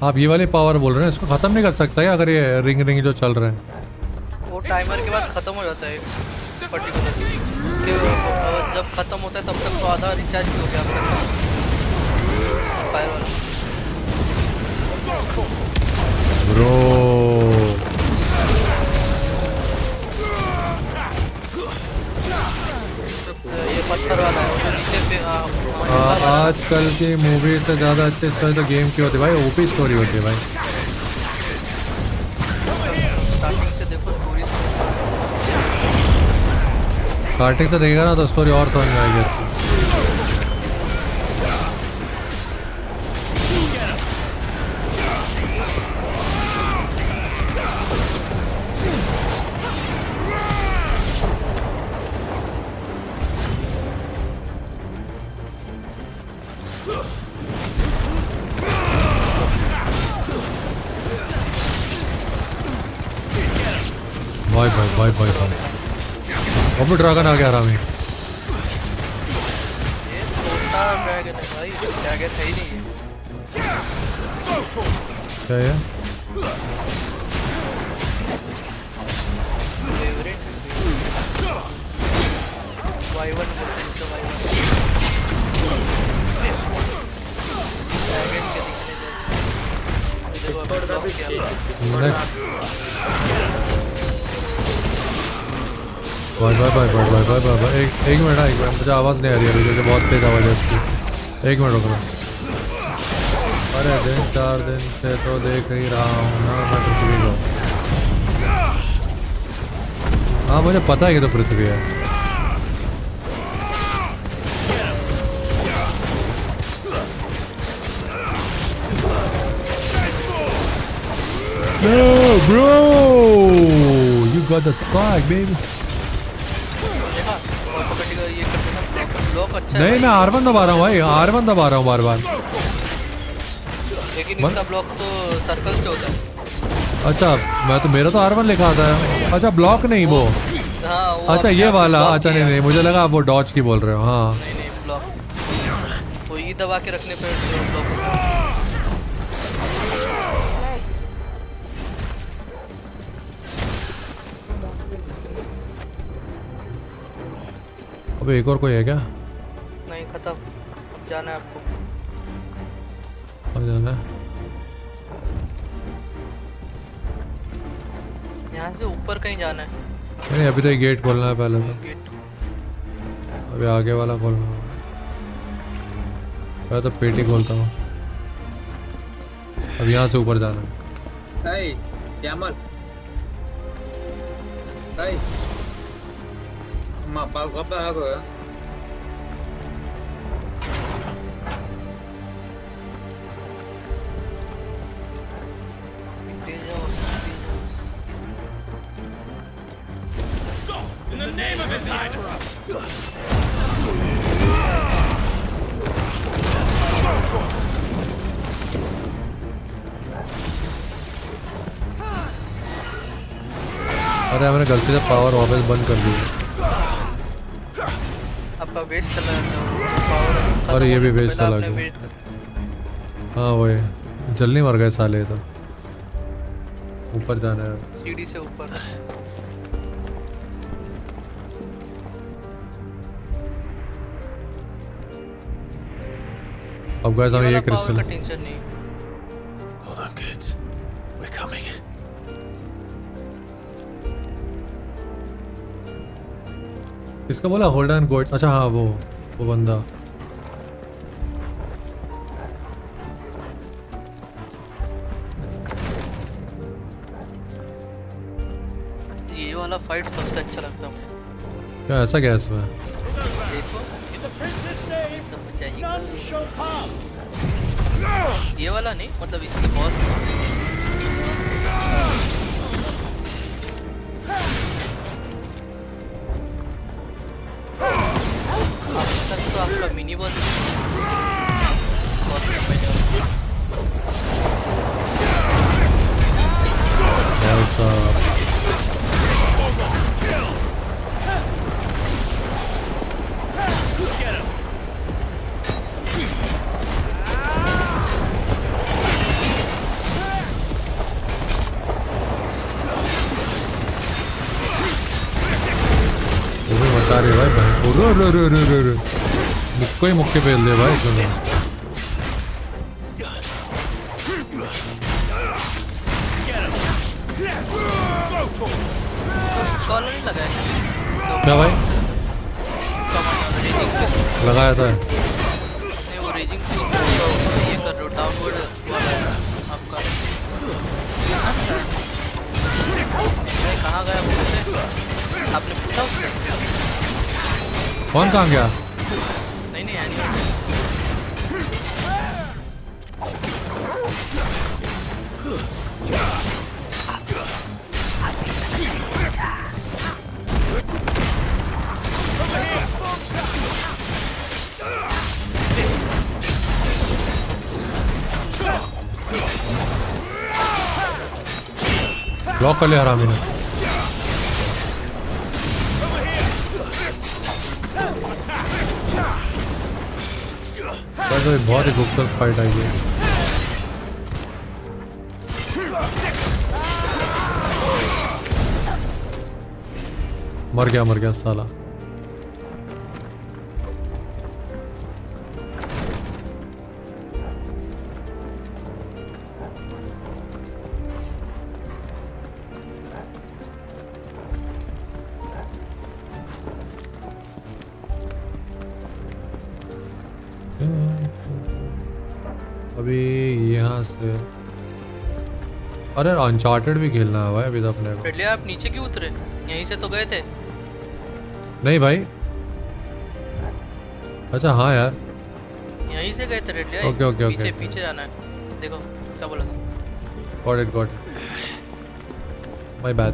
आप ये वाली पावर बोल रहे हैं, इसको खत्म नहीं कर सकता है अगर ये रिंग जो चल रहे हैं? वो टाइमर के बाद खत्म हो जाता है पर्टिकुलर, उसके जब खत्म होता है तब तक तो आधा रिचार्ज भी हो गया आपका फायर वाला। ब्रो ये पत्थर वाला है, वो जो नीचे पे आजकल की मूवी से ज़्यादा अच्छे स्टोरी तो गेम की होती है भाई, ओपी स्टोरी होती है भाई। स्टार्टिंग से देखो, स्टार्टिंग से देखेगा ना तो स्टोरी और समझ में आएगी अच्छी। Bye bye bye. अब ड्रैगन आ गया आराम में। ड्रैगन है भाई, ड्रैगन है ही नहीं है। क्या है? Y1 bye bye bye bye bye bye bye. एक मिनट, मुझे आवाज़ नहीं आ रही है, मुझे बहुत तेज आवाज़ है इसकी। एक मिनट रुकना। अरे दिन 4 दिन से तो देख नहीं रहा हूँ ना मैं पृथ्वी को। हाँ मुझे पता है कि तो पृथ्वी है। No, bro! You got the swag, baby. नहीं मैं R1 दबा रहा हूँ भाई, R1 दबा रहा हूँ बार बार। लेकिन इसका ब्लॉक तो सर्कल से होता है। अच्छा मैं तो, मेरा तो R1 लिखा था। अच्छा ब्लॉक नहीं वो। हाँ, वो अच्छा ये वाला। अच्छा नहीं मुझे लगा आप वो डॉज की बोल रहे हो। हाँ नहीं ब्लॉक वो ई दबा के रखने पे ब्लॉक होता है। अब एक और कोई है क्या? नहीं खत्म, अब जाना है आपको। अब जाना है यहाँ से ऊपर कहीं जाना है। नहीं अभी तो ये गेट खोलना है पहले तो। अभी आगे वाला खोलना है। मैं तो पेटी खोलता हूँ। अब यहाँ से ऊपर जाना है। Camel mapa apa aku ya? Stop! In the name of His Highness! अरे मैंने गलती से पावर वापस बंद कर दी। आपका वेस्ट चला जाता है पावर। अरे ये भी वेस्ट चला गया। हाँ वही जल नहीं मर गए साले। तो ऊपर जाना है सीढ़ी से ऊपर। अब गाइस हमें ये crystal. Hold on kids, we're coming. किसका बोला होल्ड ऑन गोट्स? अच्छा हाँ वो बंदा। ये वाला फाइट सबसे अच्छा लगता है मुझे। क्या ऐसा क्या है इसमें? देखो ये वाला नहीं, मतलब इसके बॉस। तक तो आपका मिनी बॉस मचा रहे भाई। मुक्को ही मुक्के फेल दे भाई। क्या भाई लगाया था? नहीं वो रेजिंग ये कर लो डाउनवर्ड वाला आपका। कहाँ गया पूछे? आपने पूछा उससे? कौन कहाँ गया? नहीं ब्लॉक कर ले हरामी ने। तो बहुत ही खूबसूरत फाइट आई है। मर गया साला। अभी यहाँ से अरे अनचार्टेड भी खेलना है भाई अभी तो अपने को। रेडली आप नीचे क्यों उतरे? यहीं से तो गए थे। नहीं भाई, अच्छा हाँ यार यहीं से गए थे रेडली। ओके पीछे जाना है। देखो क्या बोला था। Got it my bad.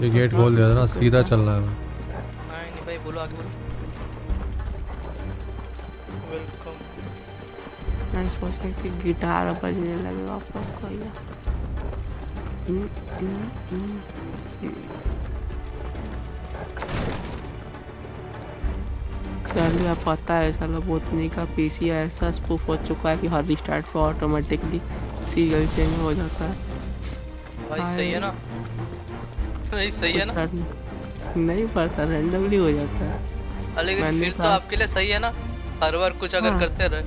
ये गेट खोल दिया था ना, सीधा चलना है। नहीं भाई बोलो, आगे बोलो। वेलकम। मैं सोच रही थी गिटार बजने लगे वापस कोई। चलिए पता है साला बोतनी का पीसी ऐसा स्पूफ हो चुका है कि हर रिस्टार्ट पे ऑटोमेटिकली सीरियल चेंज हो जाता है। भाई सही है ना? नहीं सही है ना? नहीं पड़ता, रैंडमली हो जाता है। लेकिन फिर तो आपके लिए सही है ना, हर बार कुछ अगर करते रहे।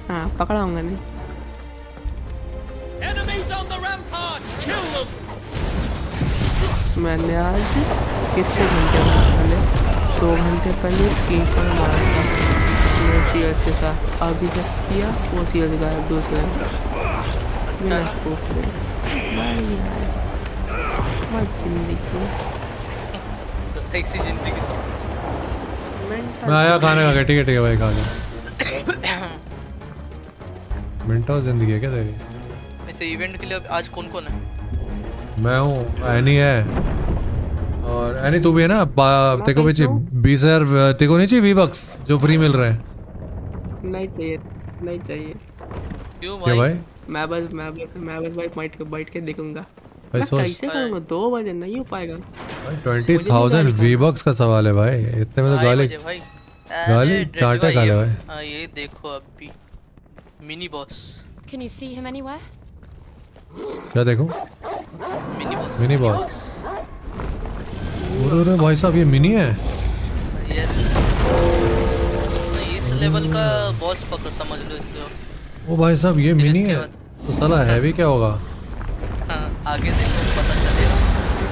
हाँ पकड़ाऊंगा नहीं। मैंने आज कितने घंटे पहले 2 घंटे पहले कीपर मारा था सीएस के साथ। अभी तक किया वो सीएस गायब दूसरे बिना स्कोप से। ऐसी जिंदगी मैं आया खाने का। ठीक है भाई खा गया। मिनटों जिंदगी है क्या तेरी? वैसे इवेंट के लिए आज कौन है? मैं हूँ, एनी है और एनी तू भी है ना। तेको भी 20,000 तेको नहीं चाहिए V-Bucks जो फ्री मिल रहे हैं? नहीं चाहिए। क्यों भाई? मैं बस भाई बैठ के देखूंगा। भाई सोच कैसे करूंगा? 2 बजे नहीं हो पाएगा भाई। 20,000 V-Bucks का सवाल है भाई। इतने में तो गाली चाटे खा ले भाई। हाँ ये देखो अभी mini boss. Can you see him anywhere? क्या देखो? Mini boss. अरे भाई साहब ये मिनी है। यस इस लेवल का बॉस पकड़ समझ लो इसको। ओ भाई साहब ये मिनी है तो साला हैवी क्या होगा? हाँ, आगे देखो पता चलेगा।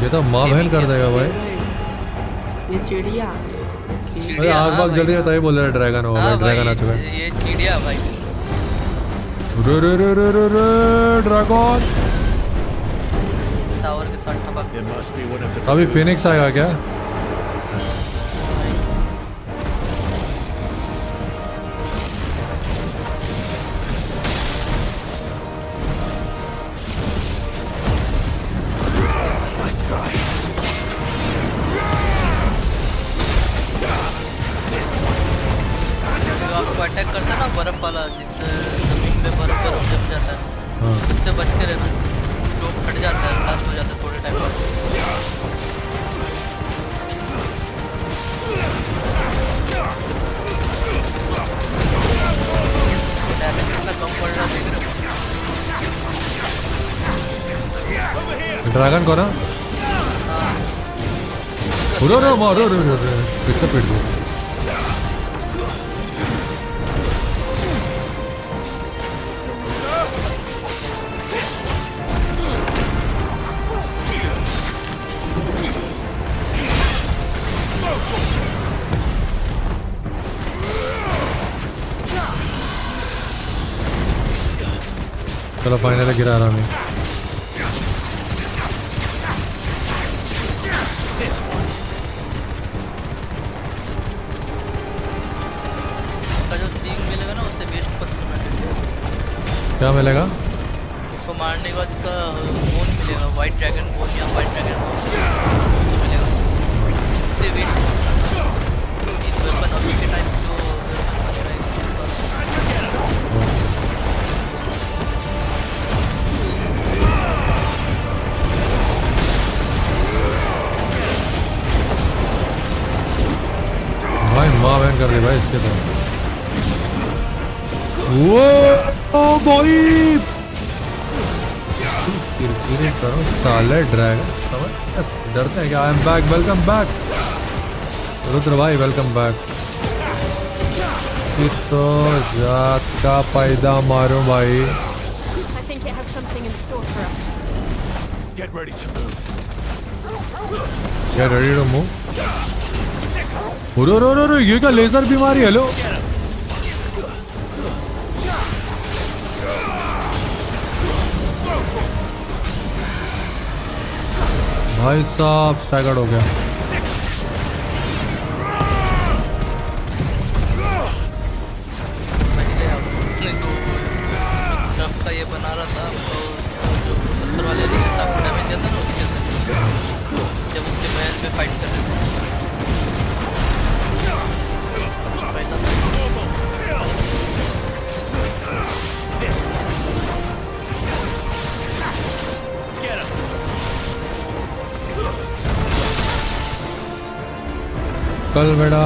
ये तो माँ बहन कर देगा भाई। ये चिड़िया भाई आग बाग जल रही है तभी बोल रहा है ड्रैगन होगा। ड्रैगन आ चुका है। ये चिड़िया भाई। रे ड्रैगन टावर के साथ ठपक। अभी फिनिक्स आएगा क्या? आपको अटैक करता है ना बर्फ वाला, जिससे जमीन पे बर्फ जम जाता है, उससे बच के रहना। तो फट जाता है, ब्लास्ट हो जाता है थोड़े टाइम बाद। डैमेज कितना कम पड़ रहा है देख रहे हो? ड्रैगन को ना मारो कितना पीट दो। चलो फाइनली गिरा रहा मैं। जो सींग मिलेगा ना उससे वेस्ट पत्थर मिलेगा। क्या मिलेगा? इसको मारने के बाद इसका बोन मिलेगा, वाइट ड्रैगन बोन या वाइट ड्रैगन बोन तो मिलेगा। उससे वेस्ट इस वेपन अभी के टाइम जो ज्वाइन कर ले भाई इसके तो। वो ओ भाई किरकिरे करो साले ड्रैगन, समझ डरते हैं क्या? आई am back, welcome back Rudra भाई, वेलकम बैक। तो जात का पैदा मारो भाई। Get ready to move. Get ready to move. रो ये क्या लेजर बीमारी? हेलो भाई साहब स्टैगर्ड हो गया। का ये बना रहा था तो जो पत्थर वाले नहीं था डैमेज जाता ना उसके अंदर, जब उसके महल पे फाइट कर रहे थे। कल बेटा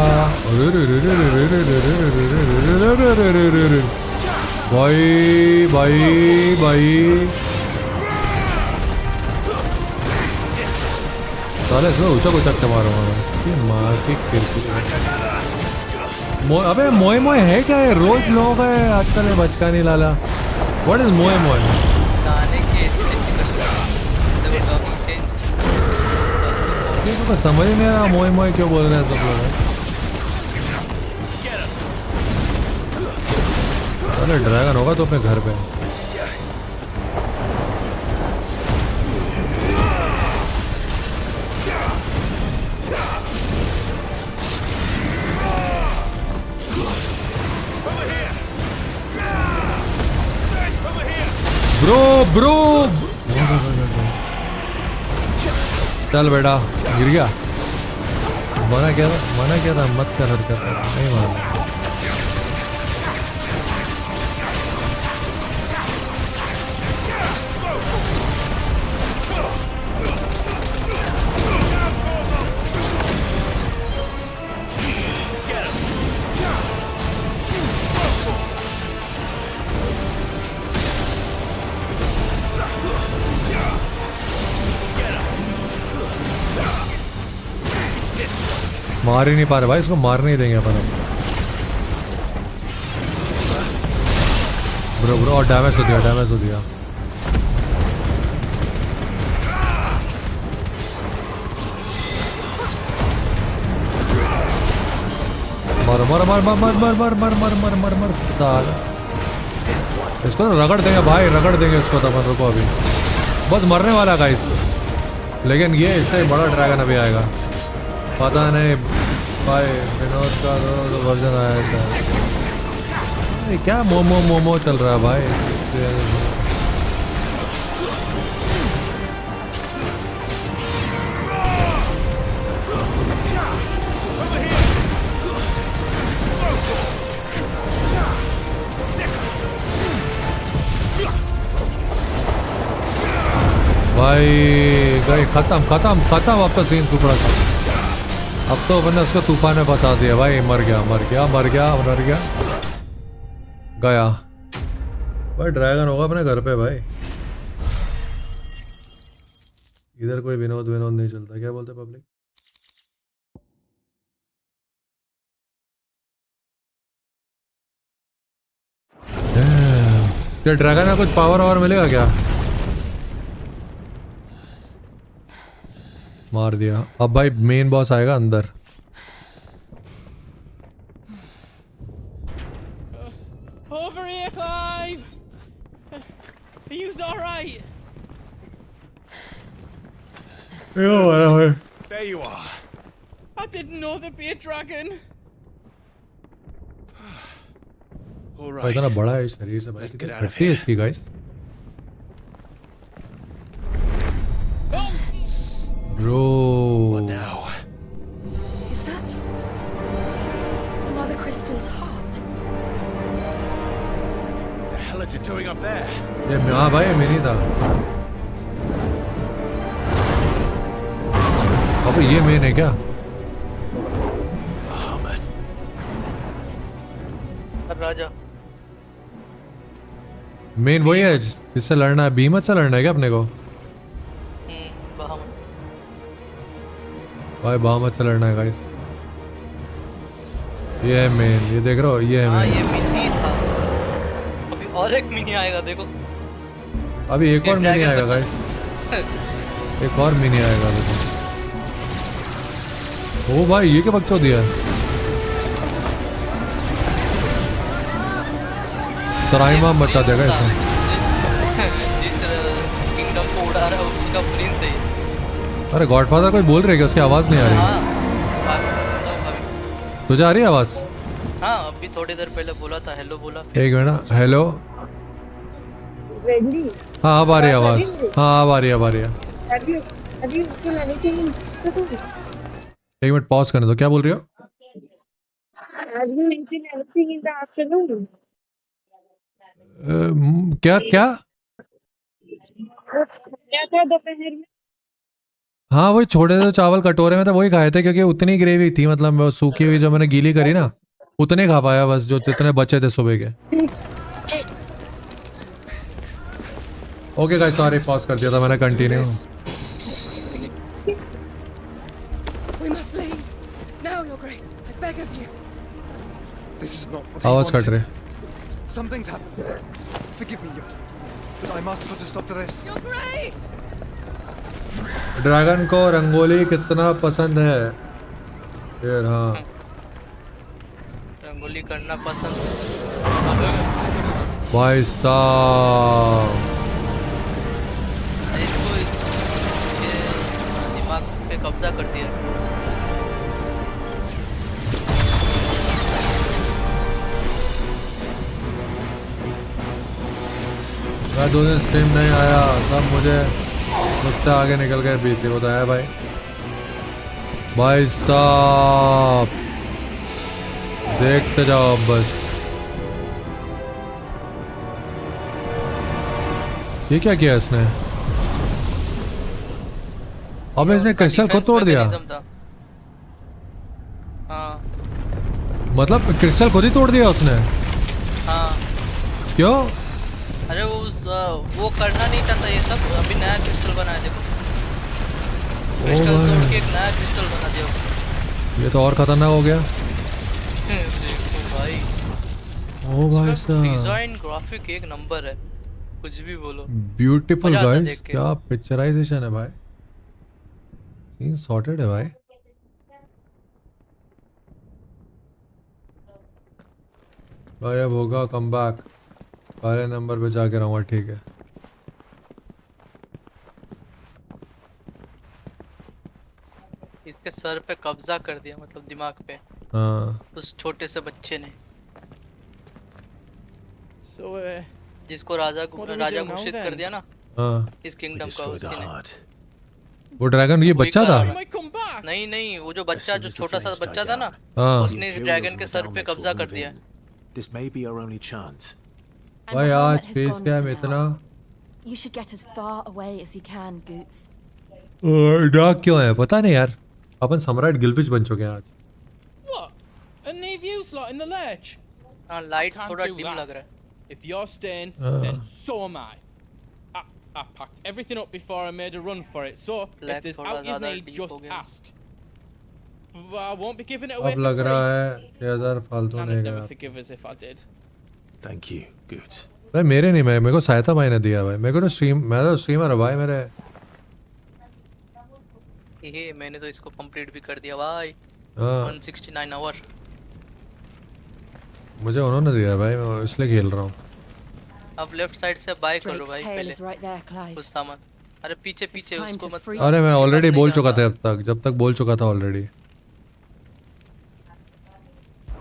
भाई भाई भाई साले इसमें ऊंचा को चक्कर मारूंगा मार के अबे मोए मोए है क्या? है रोज लोग है आजकल है बचकानी लाला। व्हाट इज मोए मोए? तो समझ नहीं आ रहा मोए मोए क्यों बोल रहे हैं सब लोग। अरे ड्रैगन होगा तो अपने घर पे। ब्रो ब्रो चल बेटा गिर गया। मना क्या था मत कर हरकत नहीं माना। मार ही नहीं पा रहे भाई, इसको मार नहीं देंगे अपन। ब्रो और डैमेज हो दिया मर मर मर मर मर मर मर मर मर मर मर मर साला। इसको तो रगड़ देंगे भाई, रगड़ देंगे इसको तो अपन। रुको अभी बस मरने वाला गाइस, लेकिन ये इससे बड़ा ड्रैगन अभी आएगा पता नहीं भाई। विनोद का तो वर्जन आया है शायद। क्या मोमो चल रहा है भाई। भाई गए खत्म अब तो सीन सुपड़ा था। अब तो बंदा उसको तूफान में फंसा दिया भाई। मर गया गया भाई। ड्रैगन होगा अपने घर पे भाई। इधर कोई विनोद नहीं चलता। क्या बोलते पब्लिक? क्या ड्रैगन में कुछ पावर और मिलेगा क्या? मार दिया। अब भाई मेन बॉस आएगा अंदर। Over here, Clive. Are you all right? There you are. I didn't know there'd be a dragon. All right. इतना बड़ा है शरीर से भाई। कितनी है इसकी guys? Bro. What now? Is that Mother Crystal's heart? What the hell is it doing up there? ये हाँ भाई मेरी था। अब ये मेन है क्या? Bahamut. राजा मेन वही है जिससे लड़ना है। बीमत से लड़ना है क्या अपने को? बहामत। भाई बहामत से लड़ना है गाइस। ये है मेन, ये देख रहे हो, ये है मेन। ये मिनी था, अभी और एक मिनी आएगा देखो। अभी एक और मिनी आएगा गाइस, एक और मिनी आएगा देखो। ओ भाई ये क्या बकचोद दिया है? तराइमा मचा देगा इसमें। जिस किंगडम को उड़ा रहा है उसी का प्रिंस है। अरे गॉडफादर कोई बोल रहे क्या? उसकी आवाज नहीं आ रही। तुझे आ रही है आवाज? हाँ अभी थोड़ी देर पहले बोला था, हेलो बोला। एक मिनट, हेलो। हाँ अब आ रही है आवाज। हाँ अब आ रही है, अब आ रही है। एक मिनट पॉज करने दो, क्या बोल रही हो? क्या क्या? दोपहर में हाँ वही छोटे से चावल कटोरे में था, वही खाए थे क्योंकि उतनी ग्रेवी थी, मतलब वो सूखी हुई जो मैंने गीली करी ना उतने खा पाया बस, जो जितने बचे थे सुबह के। ओके गाइस सॉरी पॉज कर दिया था मैंने, कंटिन्यू। आवाज कट रही। Something's happened. Forgive me, Yod, but I must put a stop to this. Your Grace! Dragon को रंगोली कितना पसंद है? फिर हाँ रंगोली करना पसंद भाई साहब। इसको इसके दिमाग पे कब्जा कर दिया। मैं 2 दिन स्ट्रीम नहीं आया, सब मुझे मुझसे आगे निकल गए बीच से, बताया भाई। भाई साहब देखते जाओ अब बस। ये क्या किया इसने? अब इसने क्रिस्टल खुद तोड़ दिया। हाँ। मतलब क्रिस्टल खुद ही तोड़ दिया उसने? हाँ। क्यों? अरे वो करना नहीं चाहता ये सब, अभी नया क्रिस्टल बनाया देखो। क्रिस्टल तोड़ के एक नया क्रिस्टल बना दिया उसने। ये तो और खतरनाक हो गया। देखो भाई। ओ भाई साहब डिजाइन ग्राफिक एक नंबर है, कुछ भी बोलो। ब्यूटीफुल गाइस, क्या पिक्चराइजेशन है भाई, सीन सॉर्टेड है भाई। भाई अब होगा कम बैक, पहले नंबर पे जाके रहूँगा, ठीक है। इसके सर पे कब्जा कर दिया, मतलब दिमाग पे। हाँ। उस छोटे से बच्चे ने। जिसको राजा घोषित कर दिया ना। हाँ। इस किंगडम का उसी ने। वो ड्रैगन ये बच्चा था? नहीं नहीं, वो जो बच्चा, जो छोटा सा बच्चा था ना, हाँ। उसने इस ड्रैगन के सर पे कब्जा कर दिया। This may be our only chance. भाई आज फेस क्या है इतना? You should get as far away as you can, Goots. Dark क्यों है पता नहीं यार, अपन सम्राट गिल्फिश बन चुके हैं आज। What? And leave you slot in the lurch? हाँ लाइट थोड़ा डिम लग रहा है। If you're staying, then so am I. I packed everything up before I made a run for it, so if there's out you need, just ask. But I won't be giving it away अब for लग रहा free. है 6000 फालतू Nana नहीं would never गया। forgive us if I did. Thank you, good. भाई मेरे नहीं, मेरे को सहायता भाई ने दिया भाई, मेरे को तो स्ट्रीम, मैं तो स्ट्रीमर है भाई मेरे। ये मैंने तो इसको कंप्लीट भी कर दिया भाई। 169 आवर मुझे उन्होंने दिया भाई, मैं इसलिए खेल रहा हूँ। अब लेफ्ट साइड से बाय करो भाई पहले कुछ सामान। अरे पीछे पीछे उसको मत। अरे मैं ऑलरेडी बोल चुका था, जब तक बोल चुका था ऑलरेडी।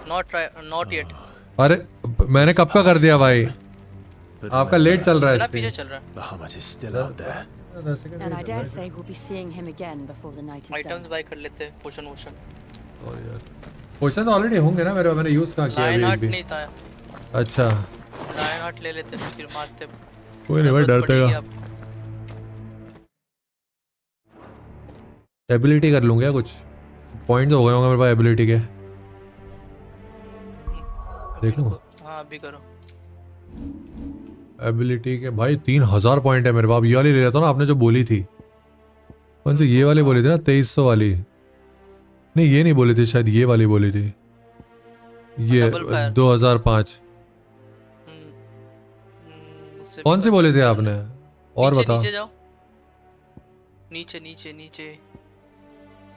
Not yet. अरे मैंने कब का कर दिया भाई, आपका लेट चल रहा है। पीछे चल रहा है। Bahamut is still out there. And I dare say we'll be seeing him again before the night is done. Items buy कर लेते हैं, पोशन वोशन। और यार पोशन तो ऑलरेडी होंगे ना मेरे, मैंने यूज कहाँ किया लायन हार्ट अभी नहीं था। अच्छा लायन हार्ट ले लेते फिर मारते। कोई नहीं भाई, डरतेगा। एबिलिटी कर लूँगा कुछ, पॉइंट तो हो गए होंगे मेरे पास एबिलिटी के, देख लूँगा। हाँ अभी करो। एबिलिटी के भाई 3000 पॉइंट है मेरे पास। ये वाली ले लेता हूँ ना, आपने जो बोली थी। कौन सी ये वाली बोली थी ना, 2300 वाली? नहीं ये नहीं बोली थी शायद, ये वाली बोली थी। ये 2005। कौन सी बोली थी आपने? और नीचे, बताओ। नीचे जाओ, नीचे नीचे नीचे,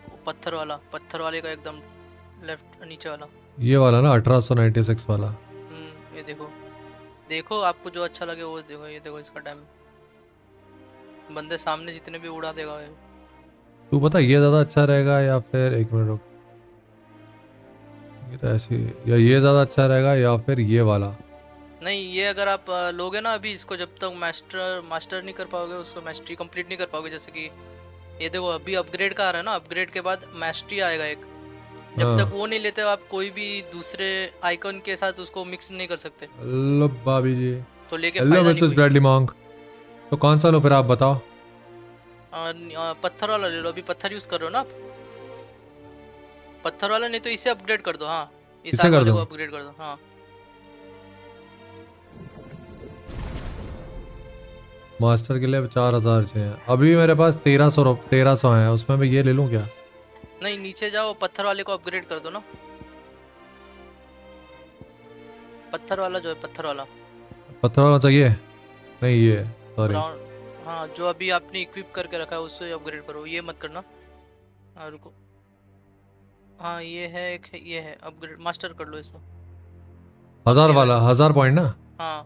वो पत्थर वाले का एकदम लेफ्ट नीचे वाला। ये वाला ना 1896 वाला। ये देखो देखो, आपको जो अच्छा लगे वो देखो। ये देखो इसका टाइम, बंदे सामने जितने भी उड़ा देगा ये। तू बता ये ज्यादा अच्छा रहेगा या फिर, एक मिनट रुक, ये तो ऐसे, या ये ज्यादा अच्छा रहेगा या फिर ये वाला? नहीं, ये अगर आप लोगे ना अभी इसको, जब तक मास्टर नहीं कर पाओगे, उसको मैस्ट्री कंप्लीट नहीं कर पाओगे। जैसे कि ये देखो अभी अपग्रेड का आ रहा है ना, अपग्रेड के बाद मैस्ट्री आएगा एक। जब तक वो नहीं लेते आप कोई भी दूसरे आइकन के साथ उसको मिक्स नहीं कर सकते। हेलो भाभी जी। तो लेके हेलो मिसेस ब्रैडली मॉन्क। तो कौन सा लो फिर आप बताओ? पत्थर वाला ले लो। अभी पत्थर यूज कर रहे हो ना आप? पत्थर वाला, नहीं तो इसे अपग्रेड कर दो। हाँ इसे कर दो, अपग्रेड कर दो। हाँ मास्टर के लिए 4000 चाहिए। अभी मेरे पास 1300 है, उसमें मैं ये ले लूं क्या? नहीं, नीचे जाओ, पत्थर वाले को अपग्रेड कर दो ना। पत्थर वाला जो है, पत्थर वाला चाहिए? नहीं ये सॉरी। हाँ जो अभी आपने इक्विप करके रखा है उससे अपग्रेड करो, ये मत करना। रुको, हाँ ये है एक, ये है अपग्रेड, मास्टर कर लो इसको। 1000 वाला, 1000 पॉइंट ना? हाँ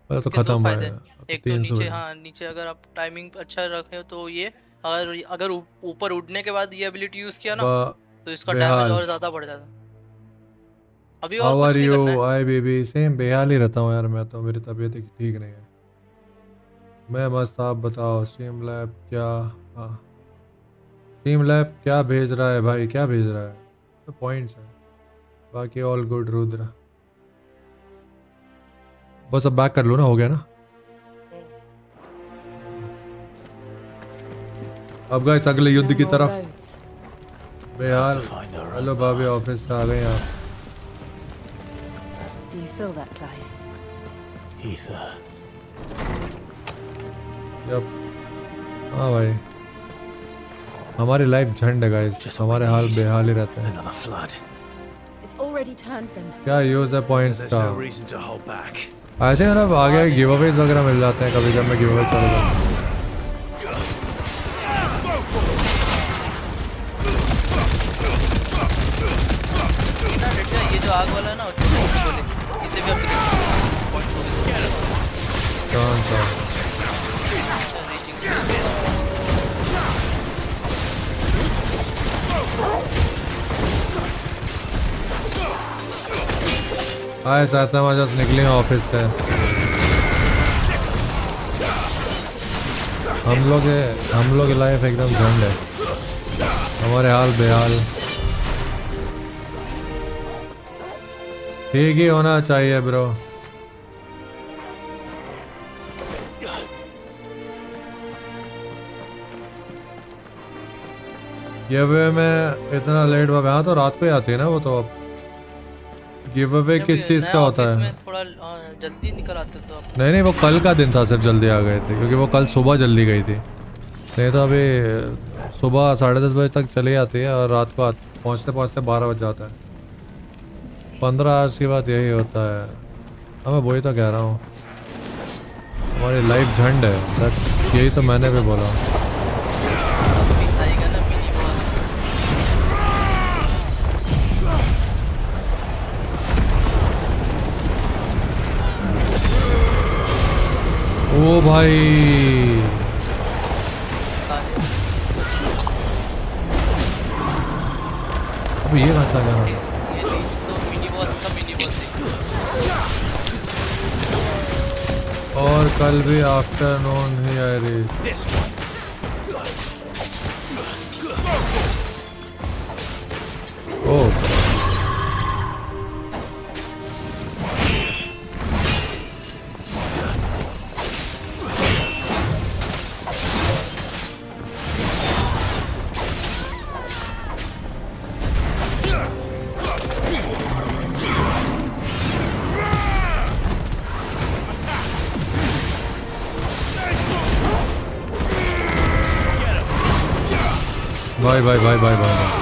तो खत्म है। एक तो नीचे, हाँ नीचे अगर आप टाइमिंग अच्छा रखे हो तो ये, अगर ऊपर उड़ने के बाद ये एबिलिटी यूज किया ना तो इसका डैमेज और ज्यादा बढ़ जाता। अभी और कुछ नहीं करना है। आई बेबी सेम बेहाल ही रहता हूँ यार मैं तो, मेरी तबीयत ठीक नहीं है। मैं मस्त, आप बताओ। स्ट्रीम लैब क्या, हाँ स्ट्रीम लैब क्या भेज रहा है भाई, क्या भेज रहा है? तो पॉइंट्स है, बाकी ऑल गुड रुद्र। बस अब बैक कर लो ना, हो गया ना? अब गाइस अगले युद्ध की तरफ। बेहाल, हेलो भाभी, ऑफिस से आ गए आप? Do you feel that, Clive? Ether. Yep, हाँ भाई, हमारी लाइफ झंड है गाइस, हमारे हाल बेहाल ही रहते हैं। Another flood. It's already turned them. क्या यूज है पॉइंट्स There's का? no reason to hold back. ऐसे मतलब आगे गिव अवेज वगैरह मिल जाते हैं कभी, जब मैं गिव अवे चालू करता हूँ। ये जो आग वाला है ना, इसे भी कौन सा? हाय साथ में जस्ट निकले ऑफिस से। हम लोग की लाइफ एकदम झंड है, हमारे हाल बेहाल। ठीक ही होना चाहिए ब्रो। ये वे में इतना लेट हुआ, यहाँ तो रात को ही आती है ना वो तो। अब गिव अवे किस चीज का होता है? थोड़ा जल्दी निकल आते तो आप। नहीं वो कल का दिन था, सिर्फ जल्दी आ गए थे क्योंकि वो कल सुबह जल्दी गई थी। नहीं तो अभी सुबह 10:30 बजे तक चली जाती है और रात को पहुँचते पहुँचते 12 बज जाता है। 15 आवर्स की बात यही होता है। हाँ मैं वही तो कह रहा हूँ, हमारी लाइफ झंड है, बस यही तो मैंने भी बोला। ओ भाई अब ये कहाँ से आ गया? और कल भी आफ्टरनून ही आ रही। Oh bye bye bye bye bye.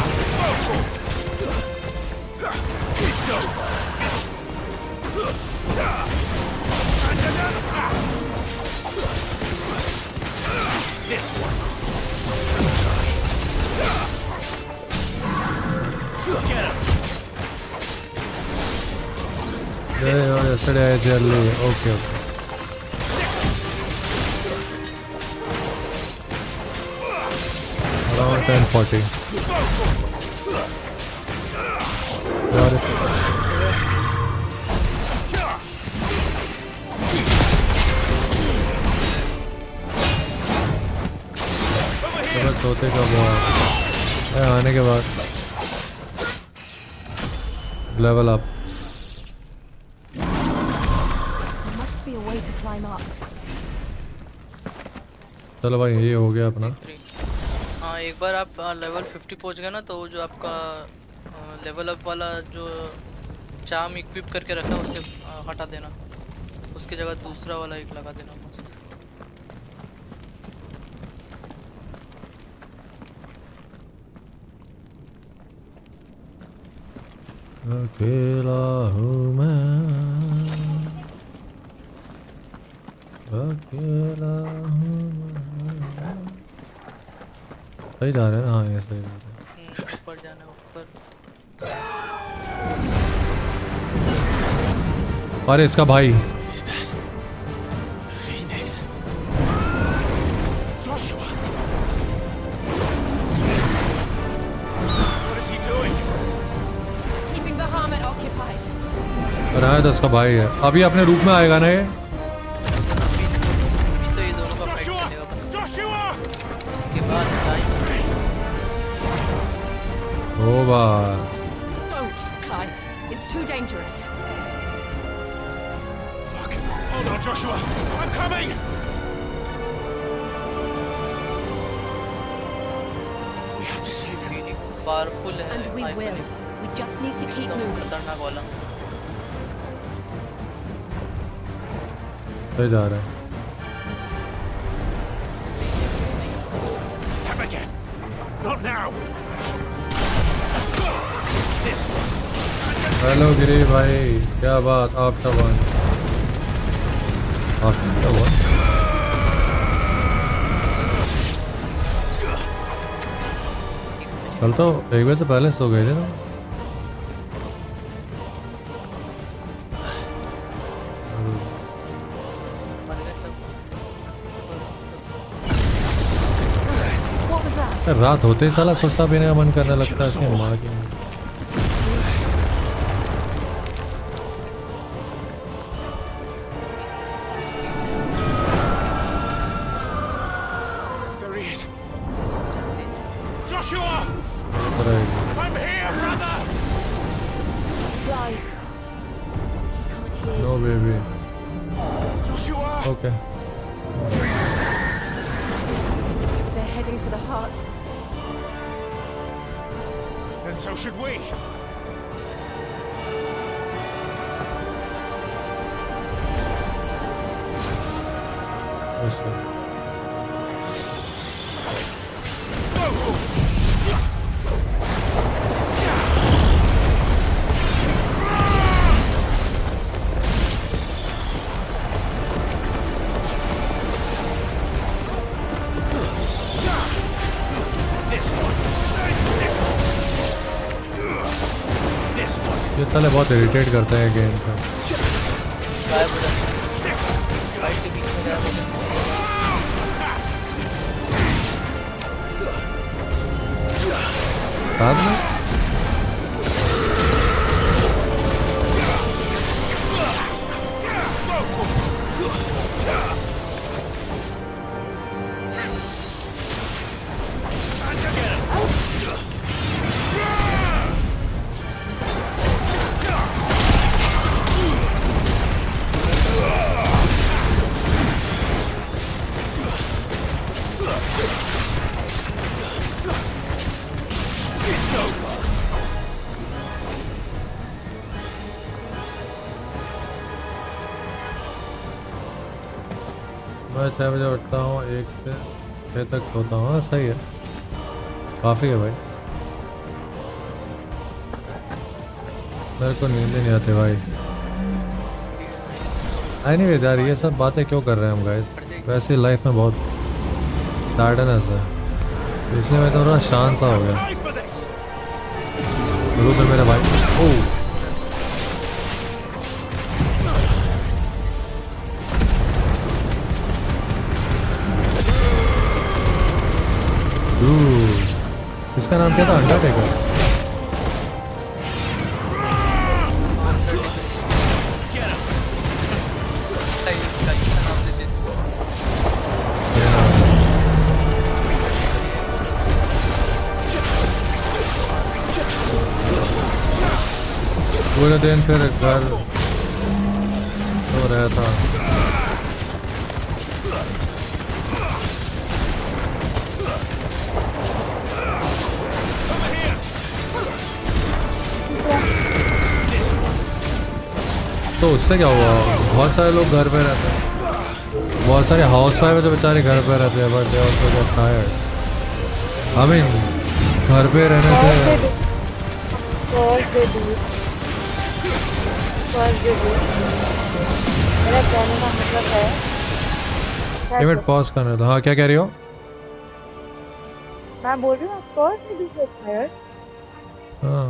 Yesterday I did early. Okay. Around 10:40. Got it. सोते कब आने के बाद लेवल अप। चलो भाई ये हो गया अपना। हाँ एक बार आप लेवल 50 पहुंच गए ना तो जो आपका लेवल अप वाला जो चार्म इक्विप करके रखा है उसे हटा देना, उसकी जगह दूसरा वाला एक लगा देना मस्त। अकेला हूँ मैं, अकेला हूँ मैं। सही जा रहे हैं ना? हाँ ये सही जा रहे हैं। ऊपर जाना ऊपर। अरे इसका भाई Phoenix. Joshua. What is he doing? Keeping Bahamut occupied. अरे हाँ तो इसका भाई है। अभी अपने रूप में आएगा ना ये? तो ये दोनों का फाइट चलेगा बस। उसके बाद ओ भाई। Don't, Clive. It's too dangerous. Fuck. Hold on, Joshua. I'm coming. We have to save him. Phoenix powerful है। And we will. We just need to keep moving. खतरनाक वाला। सही जा रहा है। Him again. Not now. This one. Hello Giri भाई, क्या बात? आफ्टर वन कल तो एक बजे से पहले सो गए थे ना। रात होते ही साला सुस्ता पीने का मन करने लगता है इसके माँ की। There he is. Joshua! अरे I'm here, brother! Clive. He can't hear. No baby. Joshua! Okay They're heading for the heart. Then so should we. अच्छा ये साले बहुत इरिटेट करते हैं गेम से। फाइट के बीच में गायब हो गया। साथ में मैं 6 बजे उठता हूँ, 1 से 6 तक सोता हूँ। हाँ सही है। काफी है भाई, मेरे को नींद नहीं आती भाई। एनीवे यार ये सब बातें क्यों कर रहे हैं हम गाइस, वैसे लाइफ में बहुत सैडनेस है, इसलिए मैं थोड़ा शांत सा हो गया। बोलो फिर मेरा भाई। ओह इसका नाम क्या था? अंडरटेकर। पूरे दिन फिर घर तो रहता। तो उससे क्या हुआ, बहुत सारे लोग घर पे रहते हैं, बहुत सारे हाउस वाइफ जो बेचारे घर पे रहते हैं, but they also get tired. I mean घर पे रहने से मेरा कहने का मतलब है, एक मिनट पॉज करने दो। हाँ क्या कह रही हो? मैं बोल रही हूँ of course we be tired. हाँ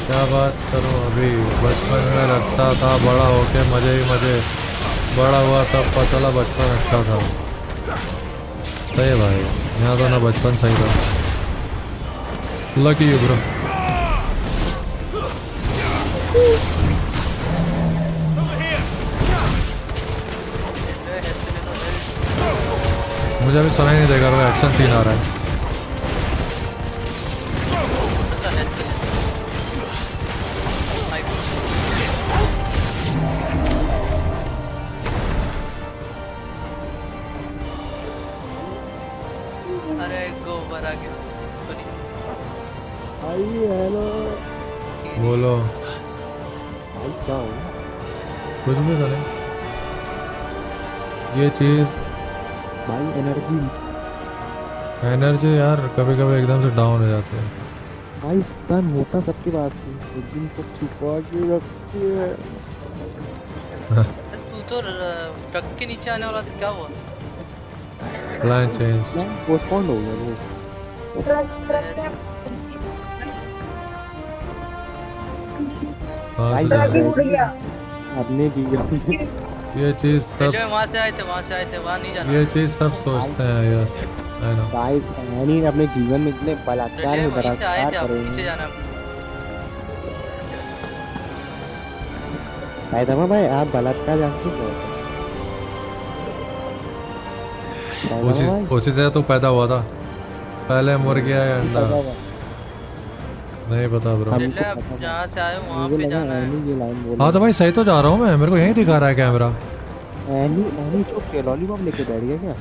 क्या बात करूं, अभी बचपन में लगता था बड़ा होके मजे ही मजे, बड़ा हुआ तब पता चला बचपन अच्छा था। सही है भाई, यहाँ तो ना बचपन सही था। Lucky you bro. मुझे अभी सुनाई नहीं देगा, एक्शन सीन आ रहा है। बोलो भाई क्या हो? कुछ भी करें, ये चीज भाई एनर्जी यार कभी कभी एकदम से डाउन हो जाती है भाई। स्तन होता सबके पास है, लेकिन सब छुपा के रखते हैं। तू तो ट्रक के नीचे आने वाला था, क्या हुआ? प्लान चेंज, प्लान पोस्टपोन्ड हो गया वो। अपने जीवन ये चीज सब वहाँ से आए थे, वहाँ नहीं जाना। ये चीज सब सोचते हैं। यस आई नो भाई, कहानी अपने जीवन में इतने बलात्कार में बलात्कार पीछे जाना। भाई आप बलात्कार जानते हो? उसी से तो पैदा हुआ था, पहले मुर्गी या अंडा नहीं पता ब्रो। जहाँ से आए वहाँ पे जाना है। हाँ तो भाई सही तो जा रहा हूँ मैं, मेरे को यहीं दिखा रहा है कैमरा। एनी चुप के लॉलीपॉप लेके बैठ गया क्या?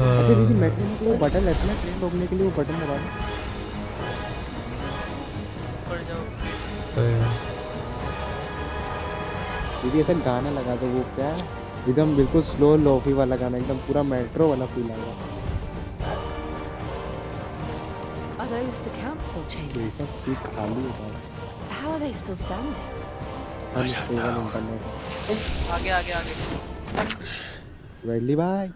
अच्छा दीदी मेट्रो में वो बटन रहता है ट्रेन रोकने के लिए, वो बटन दबा दीदी। ऐसा गाना लगा दो, वो क्या एकदम बिल्कुल स्लो लोफी वाला गाना, एकदम पूरा मेट्रो वाला फील आएगा। Are those the council chambers? Seat खाली है। How are they still standing? आगे आगे आगे। वेडली भाई,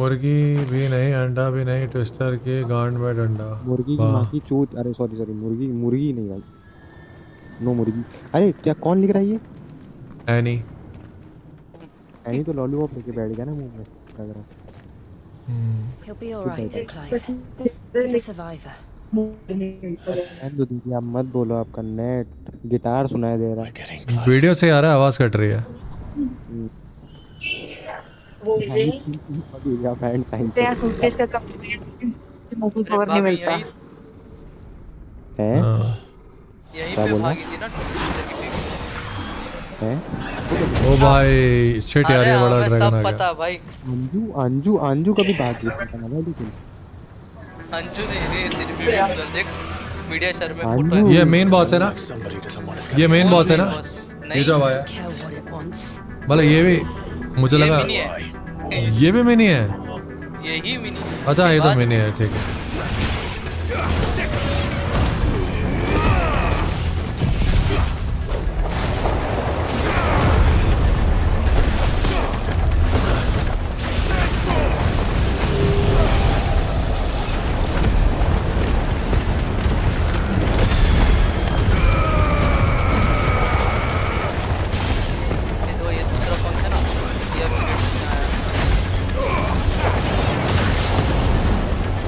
मुर्गी भी नहीं, अंडा भी नहीं, ट्विस्टर के गांड में डंडा। मुर्गी की माँ की चूत। अरे सॉरी मुर्गी नहीं भाई, नो मुर्गी। अरे क्या कौन लिख रहा है ये? एनी तो लॉलीपॉप लेके बैठ गया ना मुंह में, लग रहा। He'll be all right, Clive. He's a survivor. दो दीदी आप मत बोलो, आपका नेट गिटार सुनाई दे रहा है। वीडियो से आ रहा है, आवाज कट रही है। बैंड साइंस तेरा सूटकेस का कंप्लीट मूवी कवर नहीं मिलता है। यहीं क्या पे बोला भागी थी ना है? ओ भाई शिट यार ये बड़ा हमें ड्रैगन सब आ गया। पता भाई। अंजू कभी भाग नहीं सकता ना लेकिन अंजू नहीं रे तेरी वीडियो में देख मीडिया शर में फोटो है। ये मेन बॉस है ना, ये मेन बॉस है ना, ये जो आया मतलब ये भी मुझे लगा ये भी मिनी है। यही मिनी। अच्छा ये तो मिनी है, ठीक है।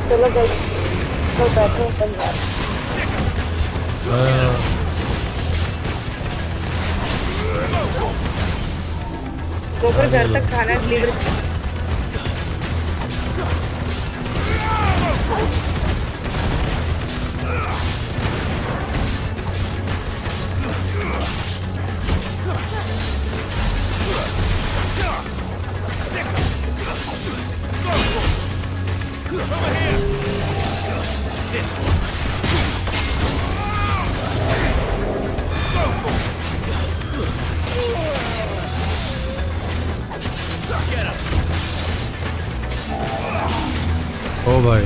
चलो गई तो बैठो पंजाब गोबर घर तक खाना डिलीवर ओ भाई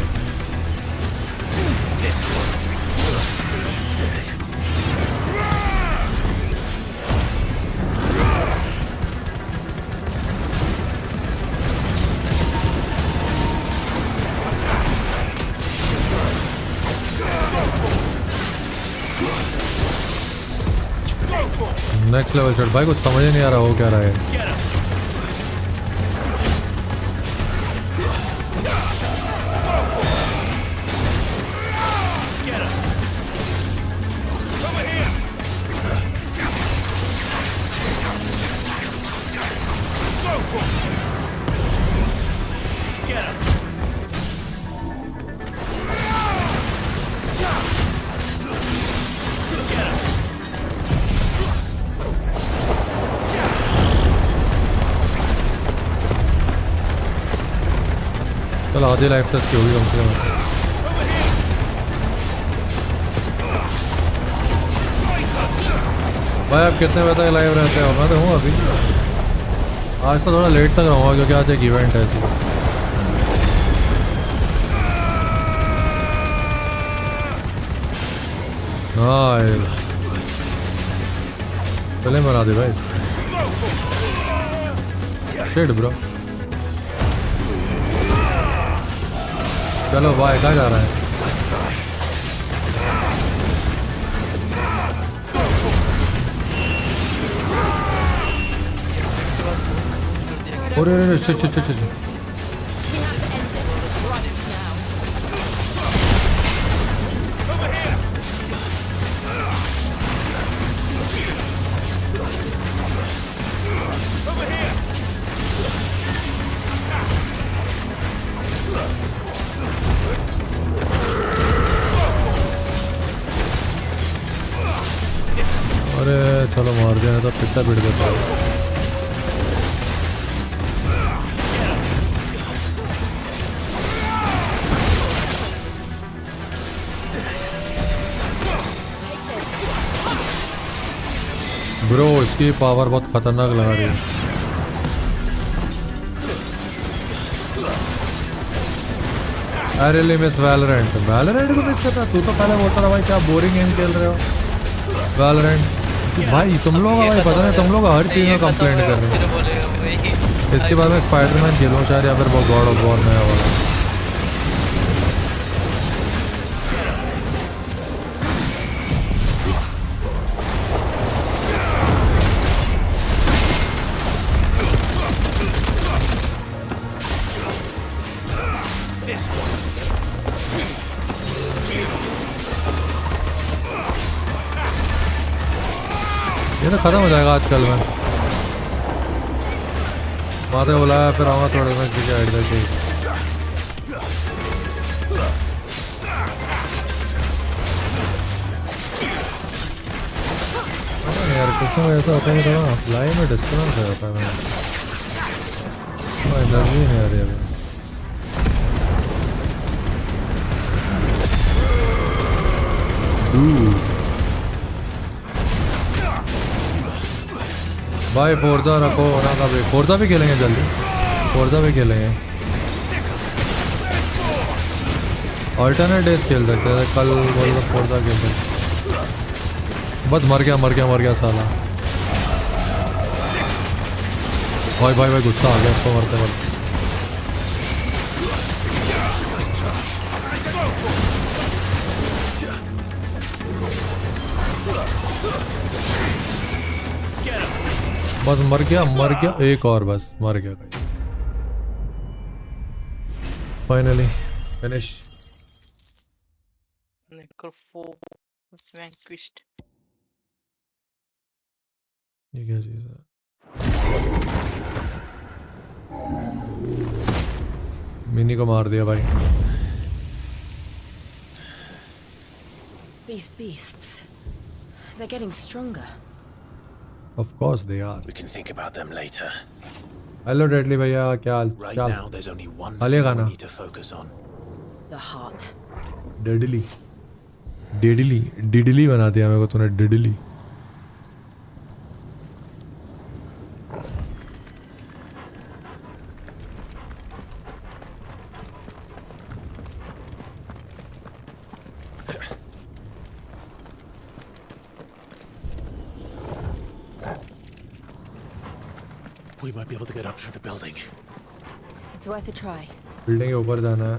नेक्स्ट लेवल शॉट भाई, कुछ समझ ही नहीं आ रहा हो क्या रहा है। चल आधी लाइफ तक की होगी कम से कम। भाई आप कितने बजे तक लाइव रहते हो? मैं तो हूँ अभी, आज तो थोड़ा लेट तक रहूँगा क्योंकि आज एक इवेंट है ऐसी। फिल्म बना दे भाई। शिट ब्रो, चलो भाई कहाँ जा रहा है? अरे अच्छा। अरे चलो मार दिया, तो पिट्टा पीट देता है। ब्रो इसकी पावर बहुत खतरनाक लगा रही है। I really miss Valorant. Valorant को मिस करता? तू तो पहले बोलता था भाई क्या बोरिंग गेम खेल रहे हो वैलोरेंट। भाई तुम लोग भाई पता नहीं, तुम लोग हर चीज़ में कंप्लेंट कर रहे हो। इसके बाद में स्पाइडरमैन खेलूँ शायद, या फिर वो गॉड ऑफ वॉर नया वाला। ये तो खत्म हो जाएगा आजकल में। माते बुलाया फिर आऊँगा थोड़ा सा किसी हाइड करके यार कुछ ना ऐसा होता है थोड़ा लाइन में डिस्टर्बेंस हो जाता है मेरा एनर्जी नहीं आ रही अभी भाई फोर्जा रखो ना कभी फोर्जा भी खेलेंगे जल्दी फोर्जा भी खेलेंगे अल्टरनेट डेज खेल सकते हैं कल बोल फोर्जा खेल सकते बस मर गया साला भाई गुस्सा आ गया इसको मरते बस मर गया एक और बस मर गया फाइनली फिनिश vanquished ये क्या चीज़ है मिनी को मार दिया भाई These beasts, they're getting stronger. Of course they are. We can think about them later. Hello Deadly भैया क्या हाल Right now there's only one thing we need to focus on. The heart. डिडली बना दिया मेरे को तूने डिडली We might be able to get up through the building. It's worth a try. Building के ऊपर जाना है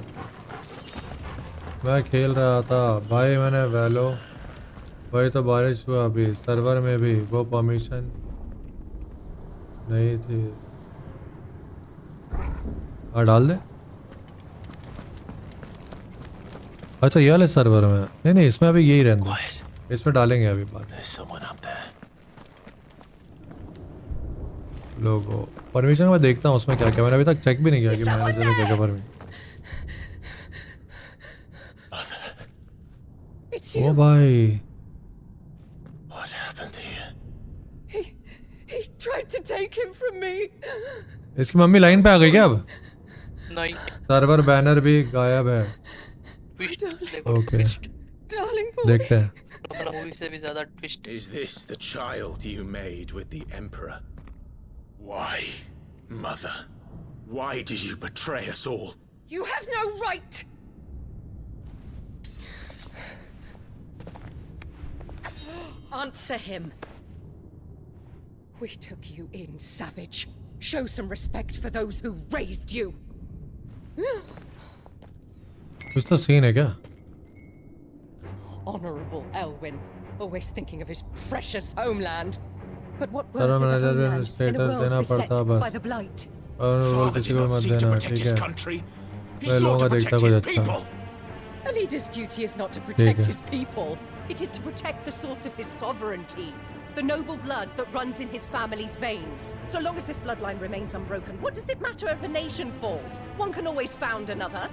मैं खेल रहा था भाई मैंने वैलो भाई तो बारिश हुआ अभी सर्वर में भी वो परमिशन नहीं थी डाल दे अच्छा ये वाले सर्वर में नहीं इसमें अभी यही रहना इसमें डालेंगे अभी बात लोगों परमिशन मैं देखता हूँ उसमें क्या क्या मैंने अभी तक चेक भी नहीं किया कि मैनेजर ने क्या क्या परमिशन ओ भाई What happened here? He tried to take him from me. इसकी मम्मी लाइन पे आ गई क्या अब नहीं सर्वर बैनर भी गायब है ओके देखते हैं मूवी से भी ज्यादा twist Is this the child you made with the Emperor? Why, Mother? Why did you betray us all? You have no right. Answer him. We took you in, savage. Show some respect for those who raised you. कुछ तो scene है क्या Honorable Elwyn, always thinking of his precious homeland. But what worth is a homeland in a world beset by the blight? Father did not seek to protect his country. He sought to protect his people. A leader's duty is not to protect his people. It is to protect the source of his sovereignty. The noble blood that runs in his family's veins. So long as this bloodline remains unbroken, what does it matter if a nation falls? One can always found another.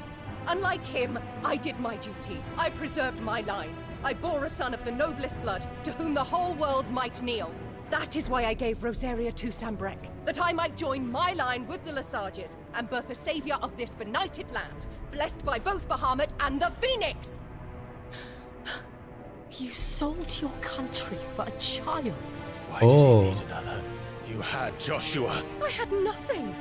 Unlike him, I did my duty. I preserved my line. I bore a son of the noblest blood, to whom the whole world might kneel. That is why I gave Rosaria to Sambrek, that I might join my line with the Lesages and birth a savior of this benighted land, blessed by both Bahamut and the Phoenix! You sold your country for a child. Why does he need another? You had Joshua. I had nothing.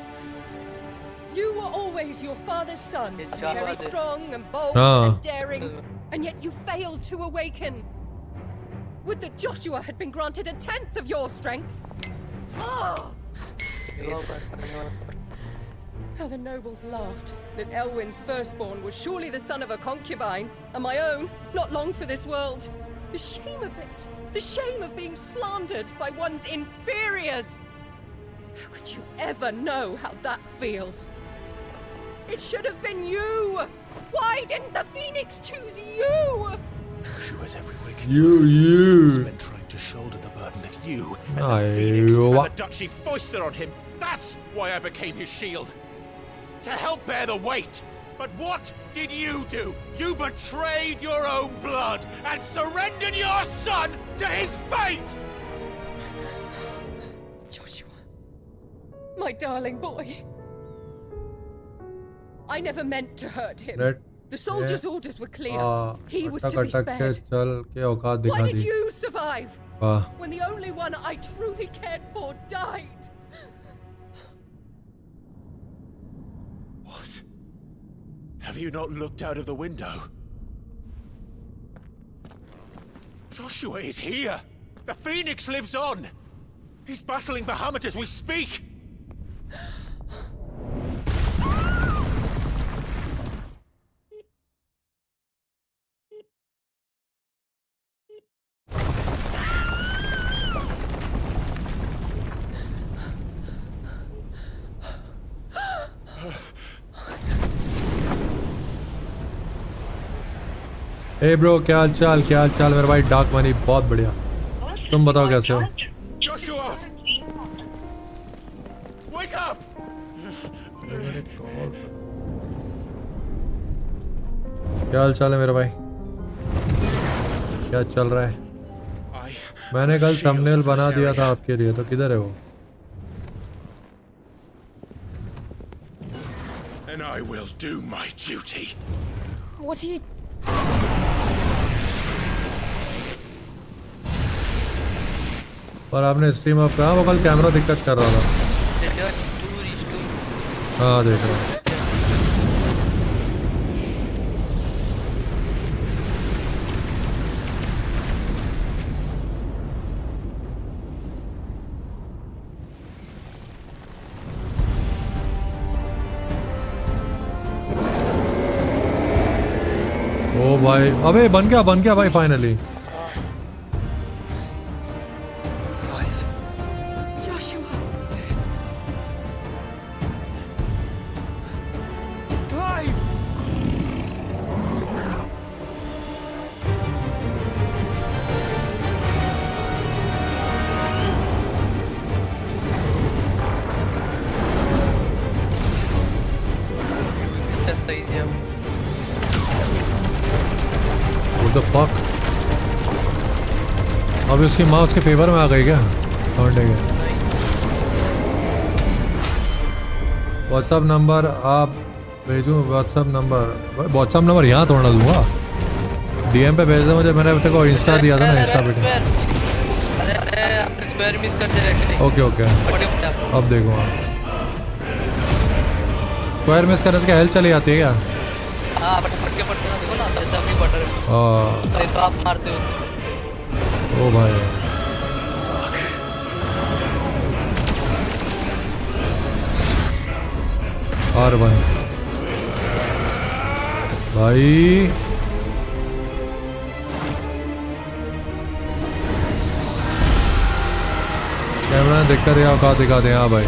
You were always your father's son, very strong and bold and daring, and yet you failed to awaken. Would that Joshua had been granted 1/10 of your strength? Oh! How the nobles laughed that Elwyn's firstborn was surely the son of a concubine, and my own, not long for this world. The shame of it! The shame of being slandered by one's inferiors! How could you ever know how that feels? It should have been you! Why didn't the Phoenix choose you? She was every week. You. He's been trying to shoulder the burden that you and the Phoenix and the Duchy foisted on him. That's why I became his shield. To help bear the weight. But what did you do? You betrayed your own blood and surrendered your son to his fate! Joshua. My darling boy. I never meant to hurt him. The soldiers' orders were clear. He was to be spared. Why did you survive? When the only one I truly cared for died? What? Have you not looked out of the window? Joshua is here! The Phoenix lives on! He's battling Bahamut as we speak! Hey bro क्या हाल चाल मेरे भाई dark money बहुत बढ़िया तुम बताओ कैसे हो Joshua! Wake up! क्या हाल चाल है मेरे भाई क्या चल रहा है मैंने कल थंबनेल बना दिया था आपके लिए तो किधर है वो And I will do my duty. What are you... और आपने स्ट्रीम अप कहा वो कल कैमरा दिक्कत कर रहा था हाँ देख रहा हूँ ओ भाई अबे बन गया भाई फाइनली अभी उसकी माँ उसके फेवर में आ गई क्या व्हाट्सअप नंबर आप भेजूँ व्हाट्सअप नंबर यहाँ तोड़ना दूंगा डीएम पे भेज दे मुझे मैंने तेरे को इंस्टा दिया था ना इंस्टा पे ओके अब देखो स्क्वायर मिस करने से क्या हेल्थ चली जाती है क्या तो आप मारते हो उसे ओ भाई R1 भाई कैमरा दिक्कत है औकात दिखाते हैं हाँ भाई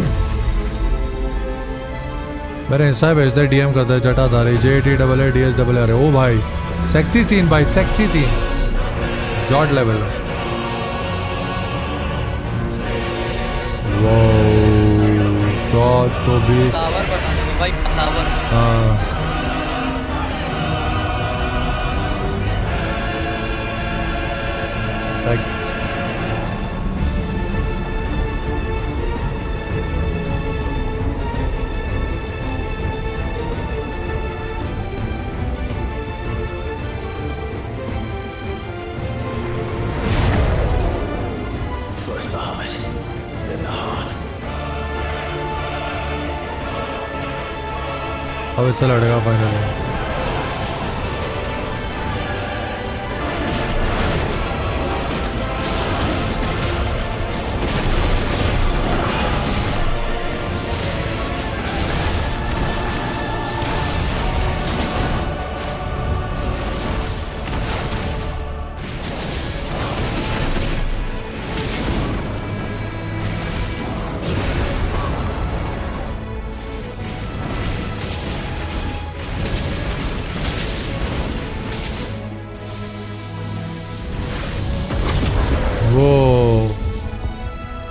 मेरे इंस्टा भेज दे डीएम करते हैं जटाधारी JTAADSAR ओ भाई सेक्सी सीन भाई sexy scene god level god तो भी टावर बना दो भाई टावर हाँ थैंक्स अब इससे लड़ेगा फाइनली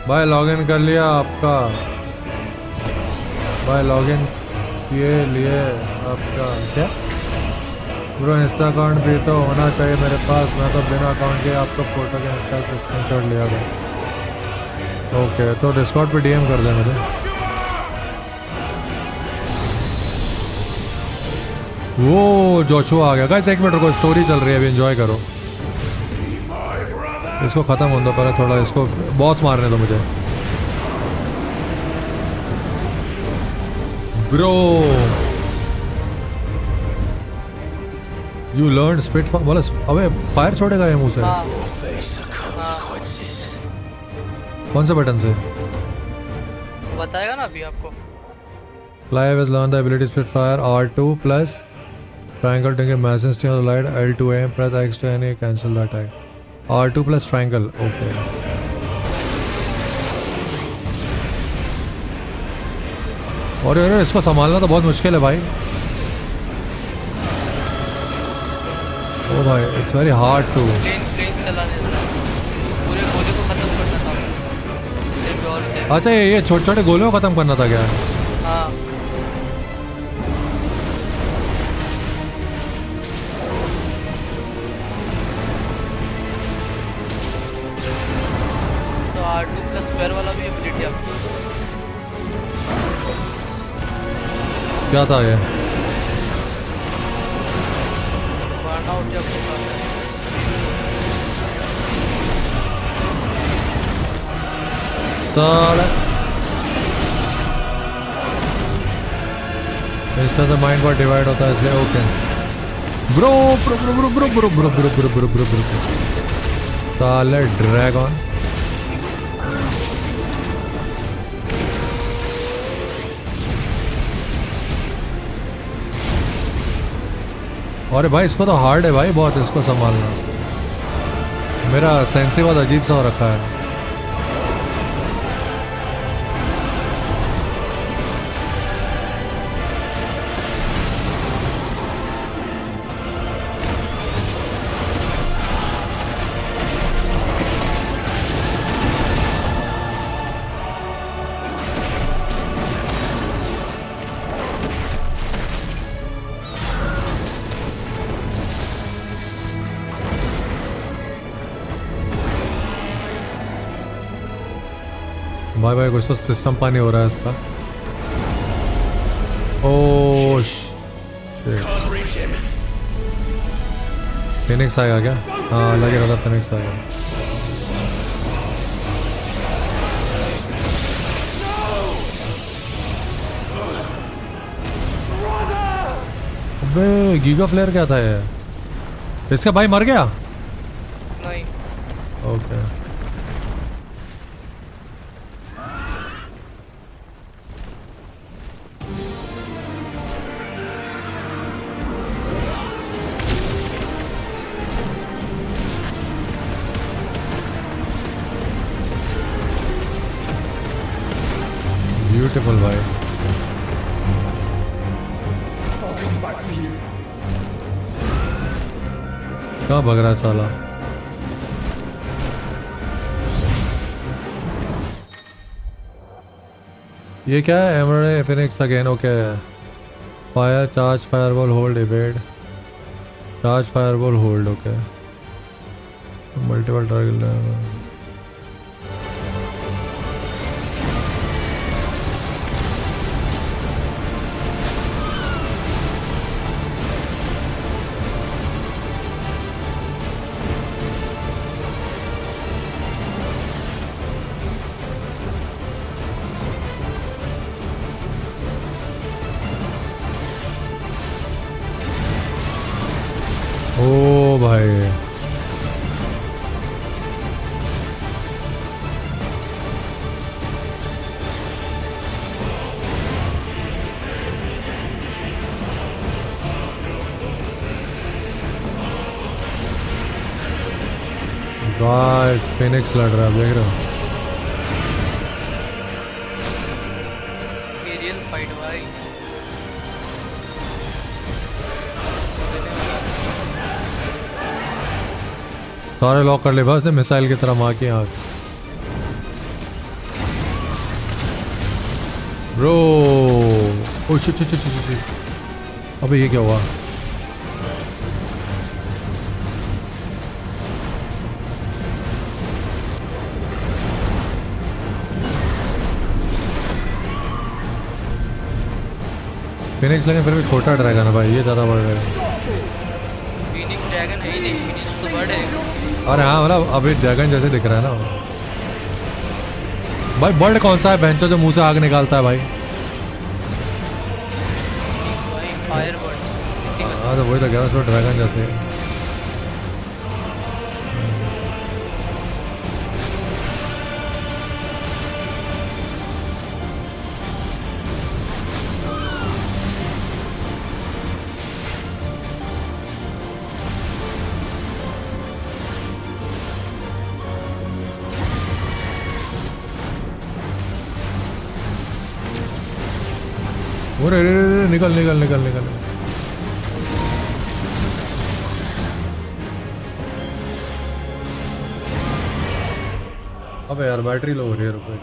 भाई लॉगिन कर लिया आपका भाई लॉगिन किए लिए आपका क्या ब्रो इंस्टा अकाउंट भी तो होना चाहिए मेरे पास, मैं तो बिना अकाउंट के आपको फोटो के इंस्टा से स्क्रीनशॉट लिया था। ओके तो डिस्कॉर्ड पे डीएम कर दे मुझे। वो जोशुआ आ गया। गाइस एक मिनट रुको, स्टोरी चल रही है अभी, एंजॉय करो। इसको ख़त्म होने दो पहले, थोड़ा इसको बॉस मारने दो मुझे। ब्रो यू लर्न स्पिट बोला, अबे फायर छोड़ेगा ये मुंह से। कौन से बटन से बताएगा ना अभी आपको। Clive has learned the ability to spit fire. R2 plus triangle to get massive stay on the light. L2 aim, press X to any cancel the attack. R2 plus triangle. Okay. और यार इसको संभालना तो बहुत मुश्किल है भाई। ओ भाई it's very hard to. Plane चलाने से पूरे गोले को खत्म करना था सिर्फ और से। अच्छा ये छोटे छोटे गोलों को खत्म करना था क्या? हाँ तो R2 प्लस स्क्वायर वाला भी एबिलिटी आपको क्या था ये? बर्न आउट जब होगा साला इससे तो माइंड बहुत डिवाइड होता है इसलिए। Okay bro bro bro bro bro bro bro bro bro bro bro bro साले ड्रैगन। अरे भाई इसको तो हार्ड है भाई बहुत, इसको संभालना। मेरा सेंसी बहुत अजीब सा हो रखा है। भाई भाई कुछ तो सिस्टम पानी हो रहा है इसका। ओह फिनिक्स आएगा क्या? हाँ लगे रहा था फिनिक्स आएगा। अबे गीगा फ्लेयर क्या था ये? इसका भाई मर गया? नहीं। ओके ब्यूटीफुल भाई। कहाँ भाग रहा है साला? ये क्या है? Emerald phoenix again. Okay fire charge fireball hold evade charge fireball hold. Okay multiple target. ओ भाई गाइस फिनिक्स लड़ रहा है, देख रहे हो? एरियल फाइट भाई। सारे लॉक कर ले बस ने मिसाइल की तरह मार की आग। Bro oh shit shit shit shit, अबे ये क्या हुआ? फिनिक्स लेकिन फिर भी छोटा ड्रैगन है भाई, ये ज़्यादा बड़ रहा है। फिनिक्स ड्रैगन है ही नहीं, फिनिक्स तो बड़ है। अरे हाँ मतलब अभी ड्रैगन जैसे दिख रहा है ना भाई। बर्ड कौन सा है बेंचो जो मुंह से आग निकालता है भाई? Fire bird. हाँ तो वही तो कह रहा हूँ, ड्रैगन जैसे। अरे निकल निकल निकल निकल। अबे यार बैटरी लो हो रही है, रुको।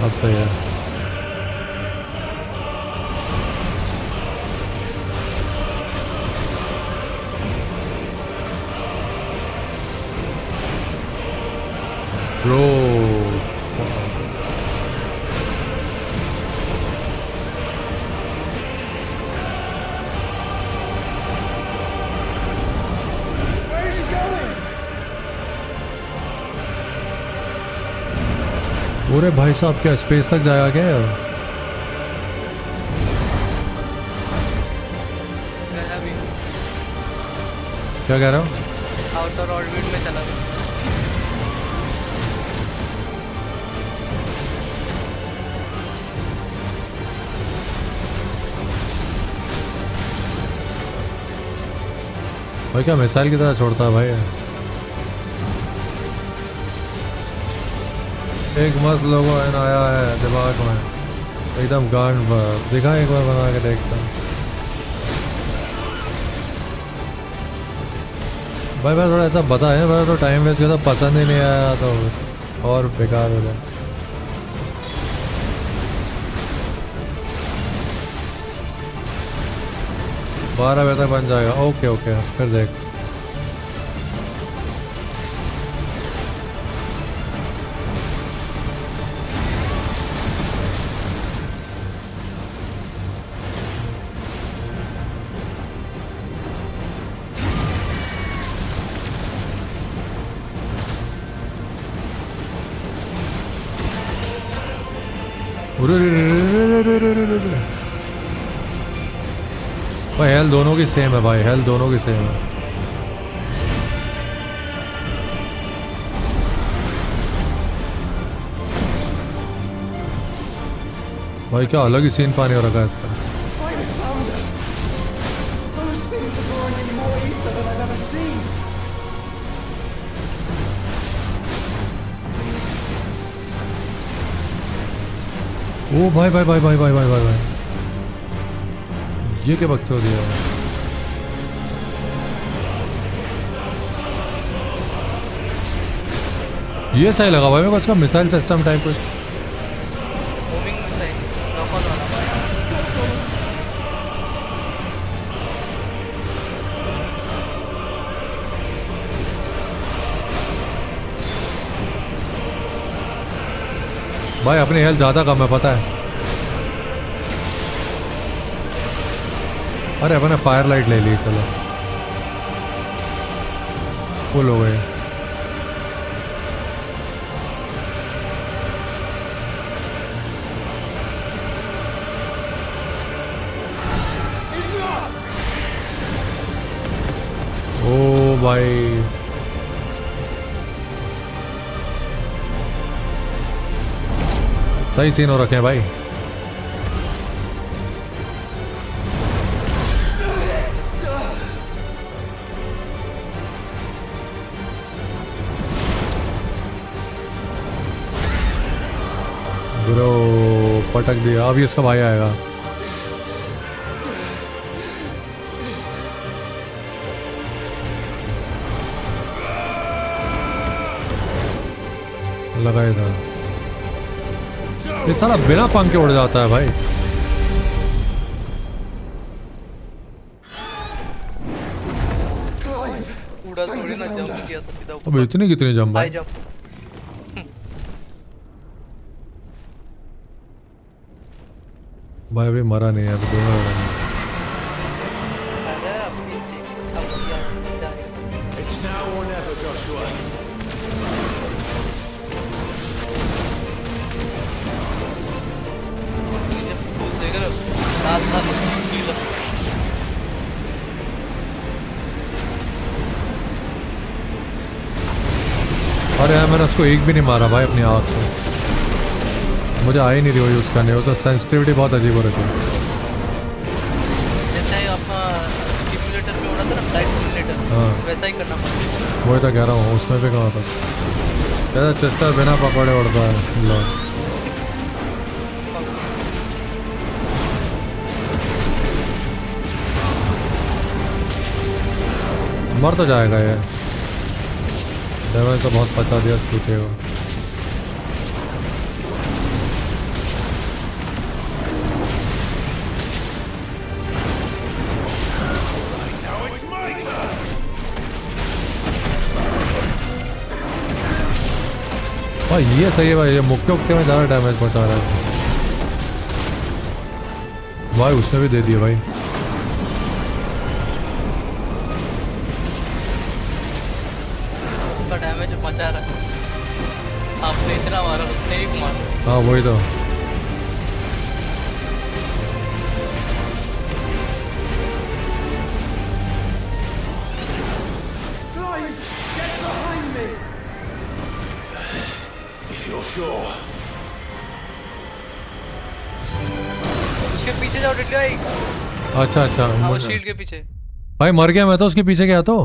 अब सही है। Bro. अरे भाई साहब क्या स्पेस तक जाएगा क्या यार? क्या कह रहा हूँ? आउटर ऑर्बिट में चला गया। भाई क्या मिसाइल की तरह छोड़ता है भाई। एक मस्त लोगो है ना आया है दिमाग में एकदम गांड पर। दिखा एक बार बना के देखता हूँ भाई। मैं थोड़ा ऐसा बता है, मेरा तो टाइम वेस्ट किया था, पसंद ही नहीं आया तो और बेकार हो जाए। बारह बजे तक बन जाएगा। ओके ओके फिर देख। भाई हेल्थ दोनों की सेम है भाई, हेल्थ दोनों की सेम है। भाई क्या अलग ही सीन पानी हो रखा है इसका। ओ भाई भाई भाई भाई भाई भाई भाई भाई ये क्या बकचोद दिया है? ये सही लगा भाई मेरे को इसका मिसाइल सिस्टम टाइप कुछ। भाई अपनी हेल्थ ज़्यादा कम है पता है। अरे अपने फायर लाइट ले ली, चलो फुल हो गए। ओ भाई सही सीन हो रखे हैं भाई। ब्रो पटक दिया, अभी इसका भाई आएगा। लगाया था। ये साला बिना पंख के उड़ जाता है भाई। उड़ा थोड़ी ना, जंप किया था सीधा ऊपर। अब इतनी कितनी जंप हाई है? जंप। भाई अभी मरा नहीं है, अभी दोनों लड़ रहे हैं। अरे अभी अब जाएगा। It's now or never, Joshua. नीचे फूल देख रहे हो? लाल लाल नीला। अरे यार मैंने उसको एक भी नहीं मारा भाई अपनी आँख से। मुझे आ ही नहीं रही यूज़ करने, उसका सेंसिटिविटी बहुत अजीब हो रही थी। जैसे अपना स्टिमुलेटर पे उड़ा था ना, फ्लाइट स्टिमुलेटर, हाँ। वैसा ही करना पड़ता। वही तो कह रहा हूँ, उसमें भी कहा था कहता चेस्टर बिना पकड़े उड़ता है। लो मर तो जाएगा ये, डैमेज तो बहुत पचा दिया स्कूटी को। भाई ये सही है भाई, ये मुक्के उक्के में ज़्यादा डैमेज पहुंचा रहा है भाई। उसने भी दे दिया भाई। उसका डैमेज बचा रहा है, आपने इतना मारा, उसने एक मारा। हाँ वही तो। Get behind me! If you're sure. उसके पीछे जाओ डिटली भाई। अच्छा अच्छा हाँ, वो शील्ड के पीछे। भाई मर गया मैं तो, उसके पीछे गया तो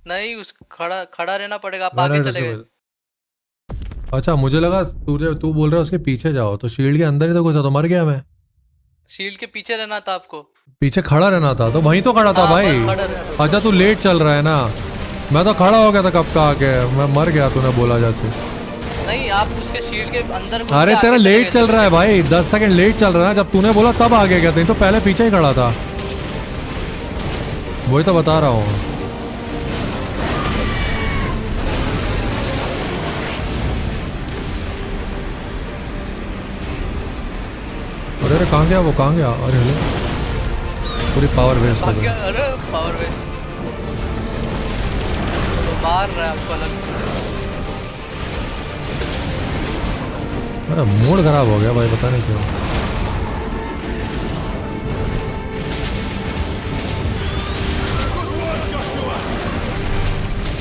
नहीं, उस खड़ा रहना पड़ेगा, आप आगे चले गए। अच्छा मुझे लगा तू बोल रहा है उसके पीछे जाओ, तो शील्ड के अंदर ही तो घुसा, तो मर गया मैं। शील्ड के पीछे रहना था आपको, पीछे खड़ा रहना था, तो वहीं तो खड़ा था भाई। अच्छा तू लेट चल रहा है ना, मैं तो खड़ा हो गया था कब का आके, मैं मर गया तूने बोला जैसे। नहीं आप उसके शील्ड के अंदर घुस अरे के तेरा आगे लेट चले चल गए रहा है भाई, 10 सेकंड लेट चल रहा है। जब तूने बोला तब आगे गया था, तो पहले पीछे ही खड़ा था, वही तो बता रहा हूँ। अरे कहाँ गया वो, कहाँ गया? अरे हेलो, पूरी पावर वेस्ट हो गई। अरे पावर वेस्ट, मार रहा है आपको अलग। मेरा मूड खराब हो गया भाई, पता नहीं क्यों।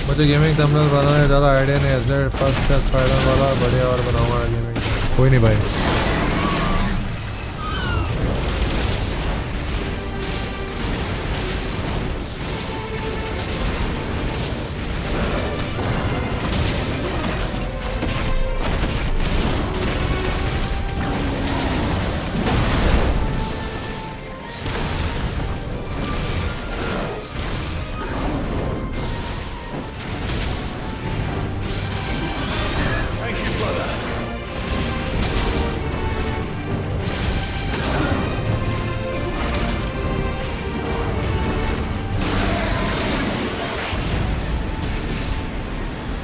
मुझे गेमिंग थंबनेल बनाने ज़्यादा आइडिया नहीं है, इसलिए फर्स्ट स्पाइडर वाला बढ़िया और बनाऊंगा गेमिंग। कोई नहीं भाई।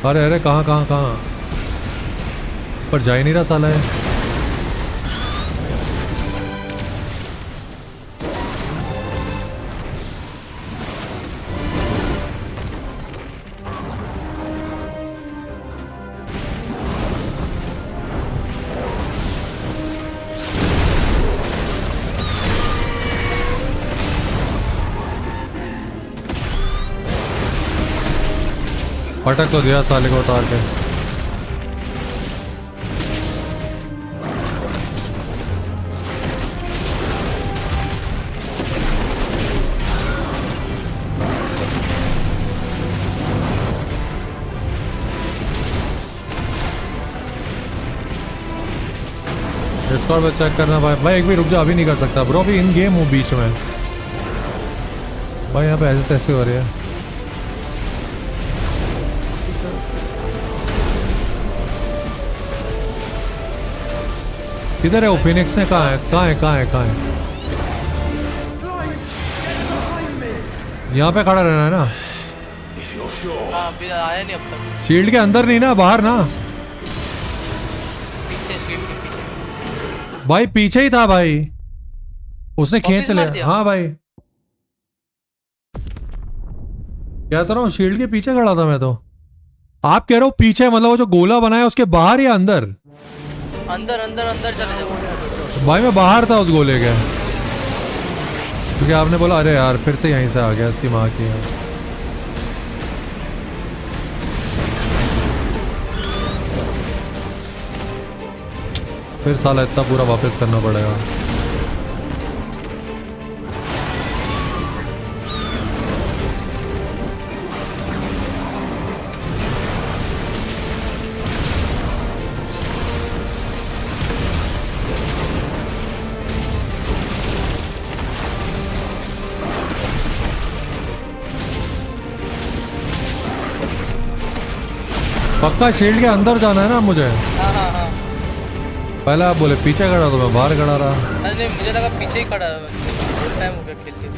अरे अरे कहाँ कहाँ कहाँ पर जा ही नहीं रहा साला है। पटक तो दिया साले को उतार के। डिस्कॉर्ड पे चेक करना भाई। भाई एक भी रुक जा, अभी नहीं कर सकता ब्रो, अभी इन गेम हूँ बीच में भाई। यहाँ पे ऐसे तैसे हो रही है। किधर है वो फिनिक्स ने? कहाँ है कहाँ है कहाँ है कहाँ है? यहाँ पे खड़ा रहना है ना? अभी आया नहीं अब तक। शील्ड के अंदर नहीं ना, बाहर ना? पीछे स्वीप के पीछे। भाई पीछे ही था भाई, उसने खींच लिया। हाँ भाई क्या तो रहा हूँ, शील्ड के पीछे खड़ा था मैं तो। आप कह रहे हो पीछे मतलब वो जो गोला बनाया उसके बाहर या अंदर? अंदर अंदर अंदर चले जाओ। भाई मैं बाहर था उस गोले के, क्योंकि आपने बोला अरे यार फिर से यहीं से आ गया इसकी माँ की। फिर साला इतना पूरा वापस करना पड़ेगा। पक्का शील्ड के अंदर जाना है ना मुझे? हाँ हाँ हाँ। पहले आप बोले पीछे खड़ा तो मैं बाहर खड़ा रहा। अरे नहीं मुझे लगा पीछे ही खड़ा है, बहुत टाइम हो गया खेल के।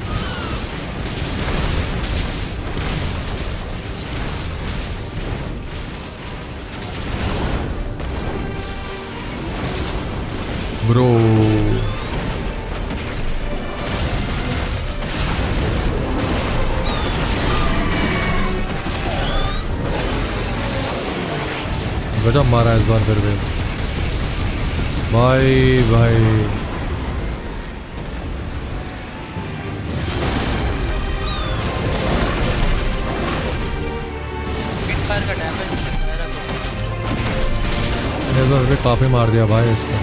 ब्रो गजब मारा इस बार फिर भी भाई भाई। फायर का डैमेज इस बार भी काफी मार दिया भाई इसको।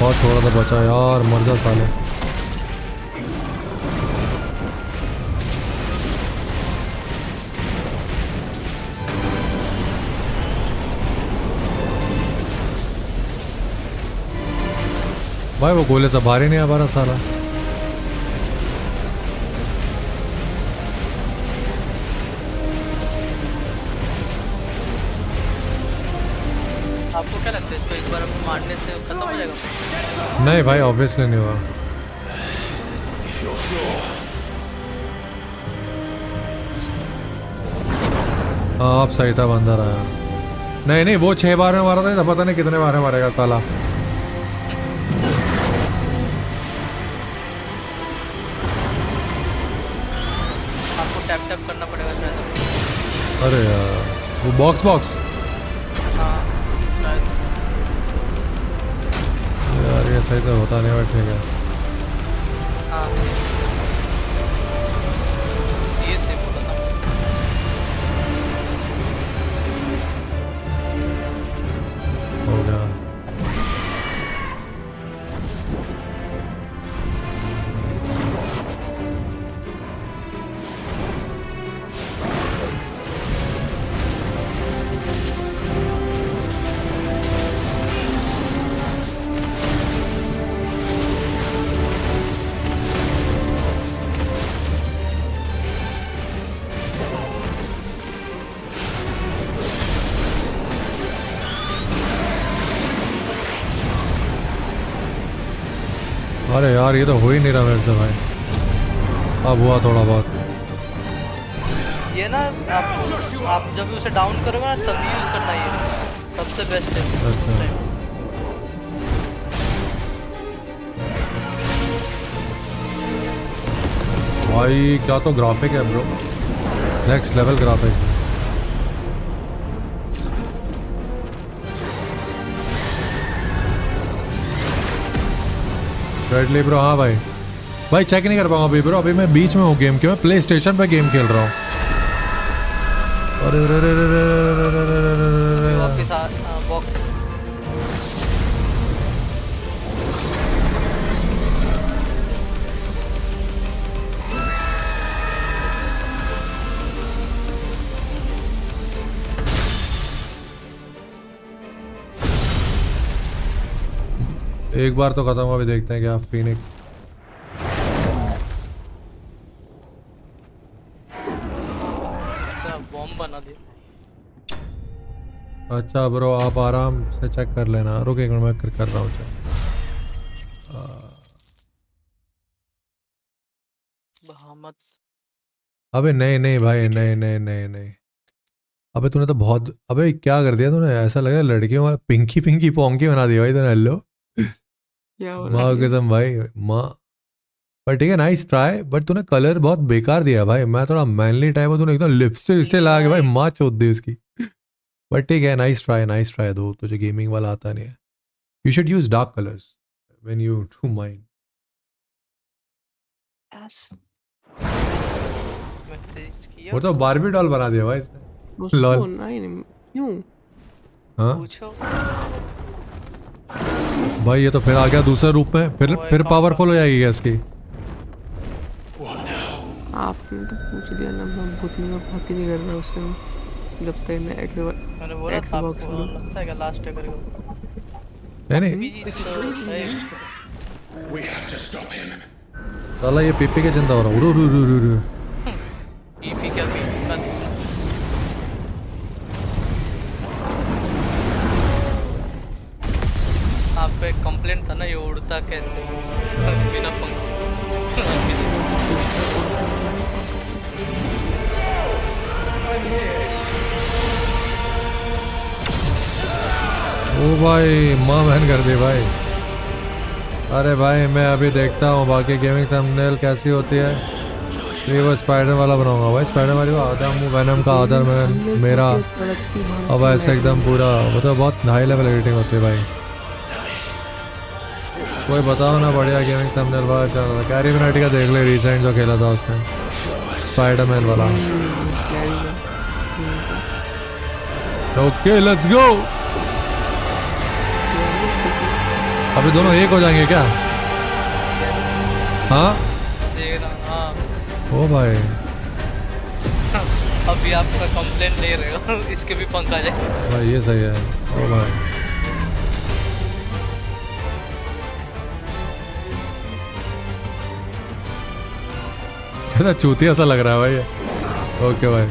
बहुत थोड़ा सा बचा यार, मर जा साले। भाई वो गोले से बाहर ही नहीं आ पा रहा साला। आपको क्या लगता है इसको एक बार आपको मारने से खत्म हो जाएगा? नहीं भाई ऑब्वियसली नहीं हुआ। हाँ आप सही था, बंदर आया। नहीं नहीं वो 6 बार में मारा था, पता नहीं कितने बार में मारेगा साला। टैप टैप करना पड़ेगा शायद। अरे यार वो बॉक्स हाँ यार ये सही से होता नहीं है। ठीक है हाँ ये सेम होता था। हो गया। अरे यार ये तो हो ही नहीं रहा मेरे से भाई। अब हुआ थोड़ा बहुत। ये ना आप जब भी उसे डाउन करोगे ना तभी यूज करना, ये सबसे बेस्ट है। अच्छा भाई क्या तो ग्राफिक है ब्रो, नेक्स्ट लेवल ग्राफिक। रेडली ब्रो हाँ भाई। भाई चेक नहीं कर पाऊंगा अभी ब्रो, अभी मैं बीच में हूँ गेम के। मैं प्ले स्टेशन पे गेम खेल रहा हूँ। अरे वापस बॉक्स एक बार तो खत्म हुआ, अभी देखते हैं क्या फिनिक्स। बॉम्ब बना दिया। अच्छा ब्रो आप आराम से चेक कर लेना। रुक एक मिनट मैं कर रहा हूँ चेक। बहामत। अबे नहीं भाई नहीं। अबे तूने तो बहुत अबे क्या कर दिया तूने, ऐसा लग रहा है लड़कियों वाला पिंकी पोंकी बना दिया भाई तूने। हेलो माँ कसम भाई माँ। पर ठीक है नाइस ट्राई, बट तूने कलर बहुत बेकार दिया भाई। मैं थोड़ा मैनली टाइप हूँ, तूने एकदम लिपस्टिक इससे लगा के भाई माँ चोद दी उसकी। बट ठीक है नाइस ट्राई दो, तुझे गेमिंग वाला आता नहीं है। You should use dark colours when you do mind. Message किया वो तो बारबी डॉल बना दिया भाई इसने। लॉल नहीं क्यों? हाँ पूछो भाई ये तो फिर आ गया दूसरे रूप में, फिर पावरफुल हो जाएगी क्या इसकी? आपने तो पूछ लिया ना, मैं भूतनी का बात ही नहीं कर रहा उससे। जब तक मैं मैंने बोला था आपको लगता है कि लास्ट है करेगा नहीं We have to stop him. साला ये पीपी के चिंता हो रहा हूँ। रू पीपी क्या पी आप पे कंप्लेंट था ना ये उड़ता कैसे बिना पंख। ओ भाई माँ बहन कर दे भाई। अरे भाई मैं अभी देखता हूँ बाकी गेमिंग थंबनेल कैसी होती है। ये वो स्पाइडर वाला बनाऊंगा भाई, स्पाइडर वाली को आधा मुँह वैनम का आधा मेरा। अब ऐसे एकदम पूरा मतलब बहुत हाई लेवल एडिटिंग होती है भाई। कोई बताओ ना बढ़िया गेमिंग थंबनेल वाला चल रहा। कैरी मिनाटी का देख ले रिसेंट जो खेला था उसने स्पाइडरमैन वाला। Okay let's go. अभी दोनों एक हो जाएंगे क्या? हाँ ओ भाई अभी आपका कंप्लेंट ले रहे हो इसके भी पंख आ जाए भाई। ये सही है ओ भाई। कहना चूतिया सा लग रहा है भाई। ओके भाई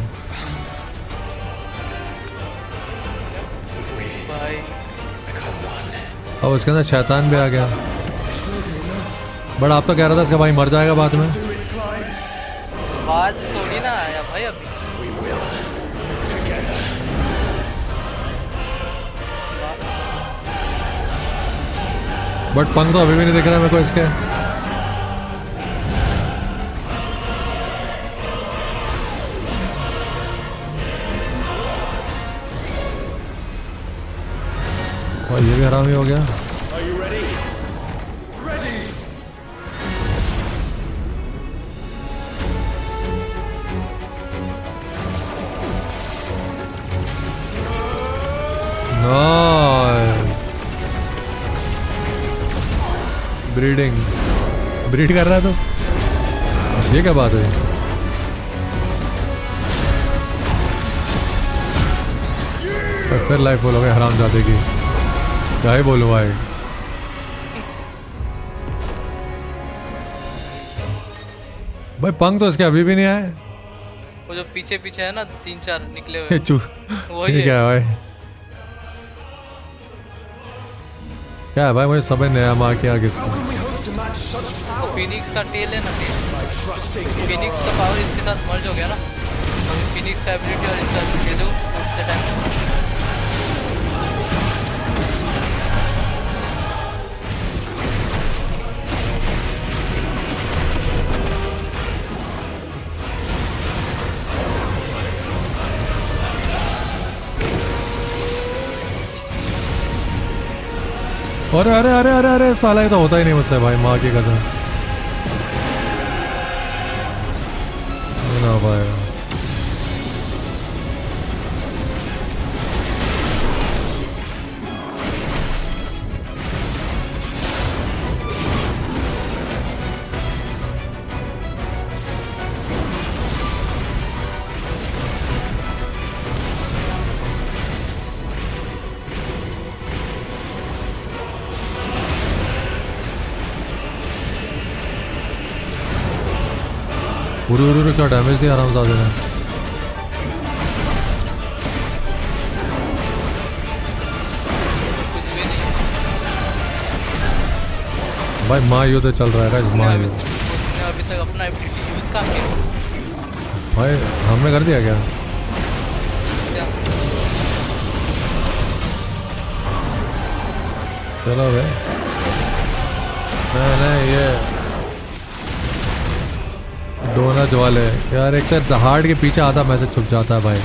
अब उसके अंदर शैतान भी आ गया। बट आप तो कह रहा था इसका भाई मर जाएगा बाद में। बाद थोड़ी ना आया भाई अभी। बट पंख तो अभी भी नहीं दिख रहा मेरे को इसके। और ये भी हरामी हो गया। ब्रीड कर रहा है तो ये क्या बात है? फिर लाइफ फुल हो गई हराम जाते की। क्या ही बोलूं भाई। भाई पंख तो इसके अभी भी नहीं आए। वो जो पीछे पीछे है ना 3-4 निकले हुए वही है क्या भाई? क्या है भाई मुझे समझ नहीं आया माँ क्या किसका। फिनिक्स का टेल है ना, फिनिक्स का पावर इसके साथ मर्ज हो गया ना। फिनिक्स का एबिलिटी और इसका ये जो उठते टाइम अरे अरे अरे अरे अरे साला ये तो होता ही नहीं मुझसे भाई माँ की कसम। ना भाई पूरे क्या डैमेज दिया आराम से। भाई महायुद्ध चल रहा है गाइस, महायुद्ध। उसने अभी तक अपना एबिलिटी यूज कहाँ किया? भाई हमने कर दिया क्या? चलो भाई, नहीं ये डोनट्स वाले यार, एक तो हार्ड के पीछे आधा मैसेज छुप जाता है भाई।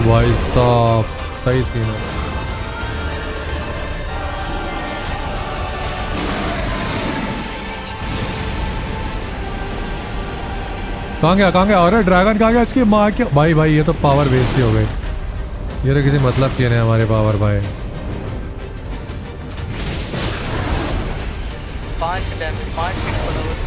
भाई साहब सही सीन है। कहाँ गया अरे ड्रैगन कहाँ गया? इसकी माँ क्या भाई ये तो पावर वेस्ट ही हो गई। ये तो किसी मतलब की नहीं हमारे पावर भाई। 5 डैमेज 5 हिट पड़ा बस।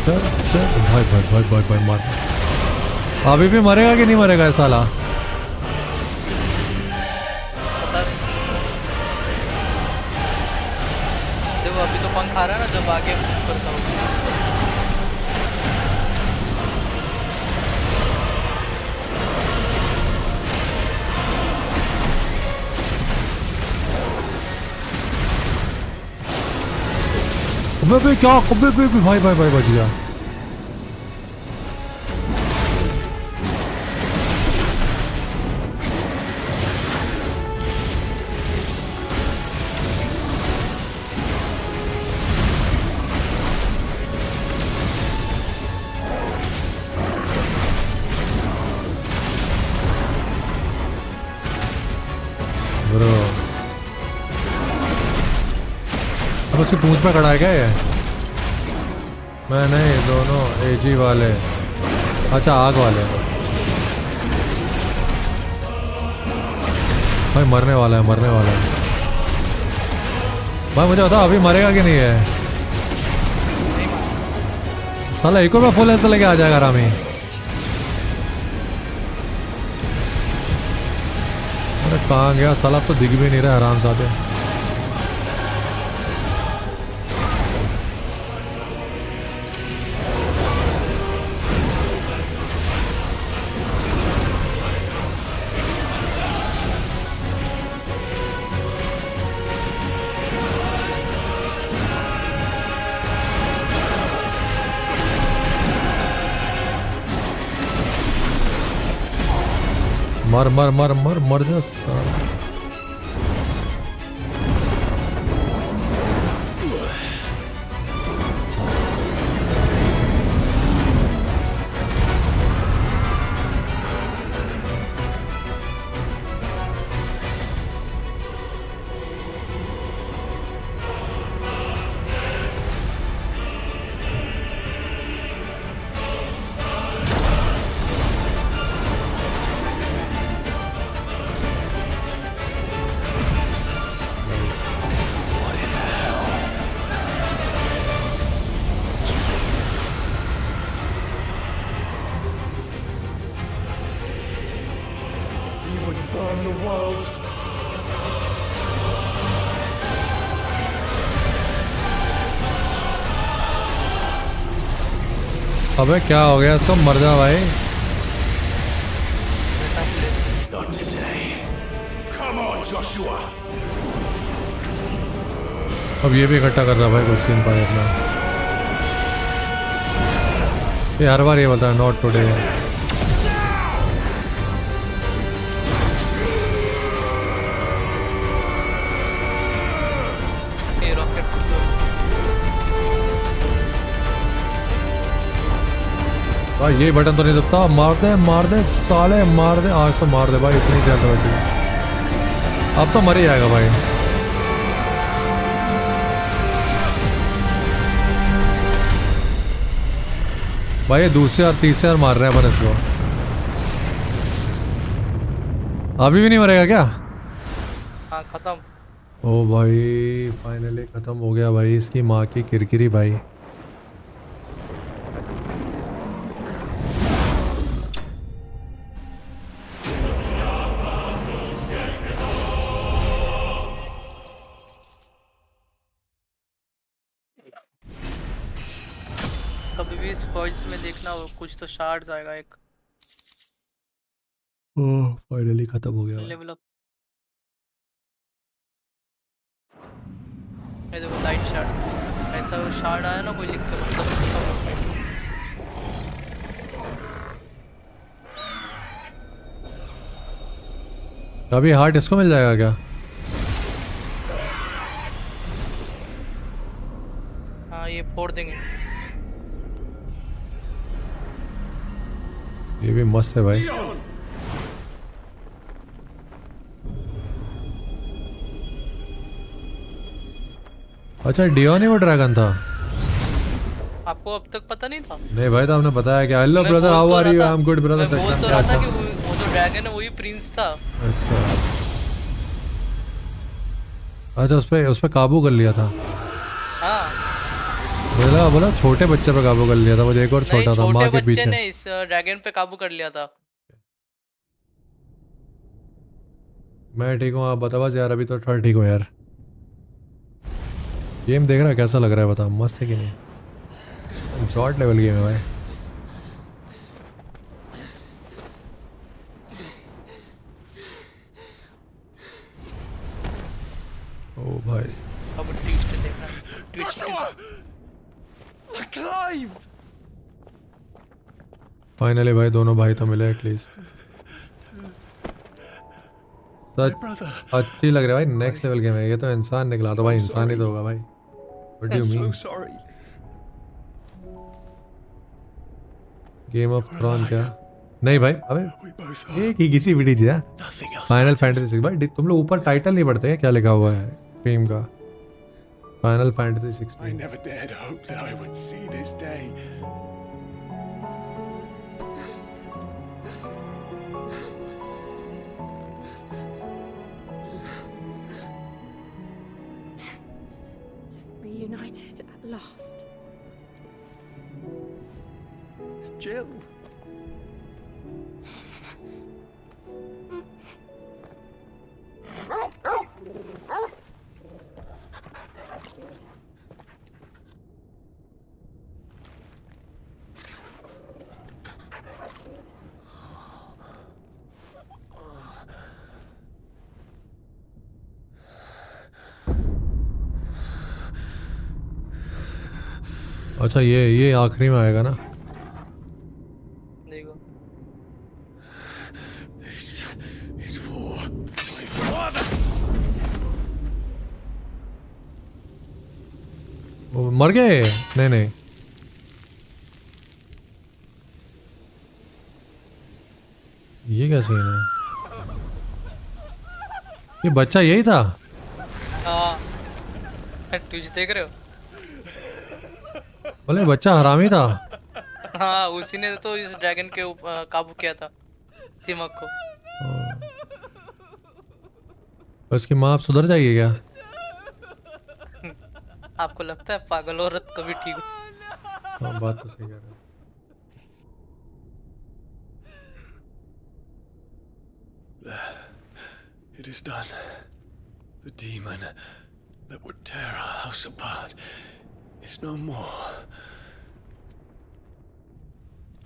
चल भाई मार। अभी भी मरेगा कि नहीं मरेगा साला? देखो अभी तो पंख आ रहा है ना, जब आगे करता हूँ। क्या भाई बच गया। अब उसकी पूंछ पे खड़ा है क्या ये? मैं नहीं, दोनों एजी वाले। अच्छा आग वाले भाई। मरने वाला है भाई। मुझे बताओ अभी मरेगा कि नहीं है? साला एक और फुल हेल्थ लेके आ जाएगा रामी। अरे कहाँ गया साला? तो दिख भी नहीं रहा आराम साथे। मर जा साला। अबे क्या हो गया इसको? मर जा भाई। अब ये भी इकट्ठा कर रहा भाई कुछ सीन पाए अपना। ये हर बार ये बोलता है नॉट टुडे। भाई ये बटन तो नहीं दबता। मार दे साले, मार दे आज तो मार दे भाई, इतनी ज्यादा बची। अब तो मर ही जाएगा भाई। भाई ये दूसरे और तीसरे और मार रहे हैं अपन इसको। अभी भी नहीं मरेगा क्या? हाँ खत्म। ओ भाई फाइनली खत्म हो गया भाई इसकी माँ की किरकिरी भाई। कभी भी स्पॉइल्स में देखना हो कुछ तो शार्ड्स आएगा एक। ओह फाइनली खत्म हो गया भाई। Level up. ये देखो लाइट शार्ड, ऐसा शार्ड आया ना कोई लिख कर सब खत्म। अभी हार्ट इसको मिल जाएगा क्या? हाँ ये फोड़ देंगे। ये भी मस्त है भाई। अच्छा डियोन ही वो ड्रैगन था। आपको अब तक पता नहीं था? नहीं भाई तो आपने बताया कि hello brother how are you, I am good brother. मैं बोल तो रहा था कि वो जो ड्रैगन है वही प्रिंस था। अच्छा उस पे काबू कर लिया था। हाँ बोला छोटे बच्चे पे काबू कर लिया था। मुझे एक और छोटा था माँ के पीछे। ने इस ड्रैगन पे काबू कर लिया था। मैं ठीक हूँ, आप बता बस यार। अभी तो थोड़ा ठीक हो यार। गेम देख रहा है कैसा लग रहा है बता, मस्त है कि नहीं? शॉर्ट लेवल गेम है भाई। ओ भाई अब ट्विस्ट देखना, ट्विस्ट। फाइनली भाई दोनों भाई तो मिले एटलीस्ट। सच अच्छी लग रही है भाई। नेक्स्ट लेवल गेम है ये तो। इंसान निकला तो भाई इंसान ही तो होगा भाई। What do you mean? Game of throne क्या? नहीं भाई अबे एक ही किसी वीडियो जी है। फाइनल फैंटेसी 6 भाई तुम लोग ऊपर टाइटल नहीं पढ़ते हैं क्या लिखा हुआ है गेम का? Final fantasy 16। I never dared hope that I would see this day. Reunited at last. Jill. अच्छा ये आखिरी में आएगा ना? देखो This is for my father. वो मर गए? नहीं ये क्या सीन है? ये बच्चा यही था? हाँ ट्विस्ट देख रहे हो? बोले बच्चा हरामी था। हाँ उसी ने तो इस ड्रैगन के काबू किया था दिमाग को। उसकी माँ आप सुधर जाएगी क्या? आपको लगता है पागल औरत कभी ठीक हो? हाँ बात तो सही कह रहे हो। It is done. The demon that would tear our house apart is no more.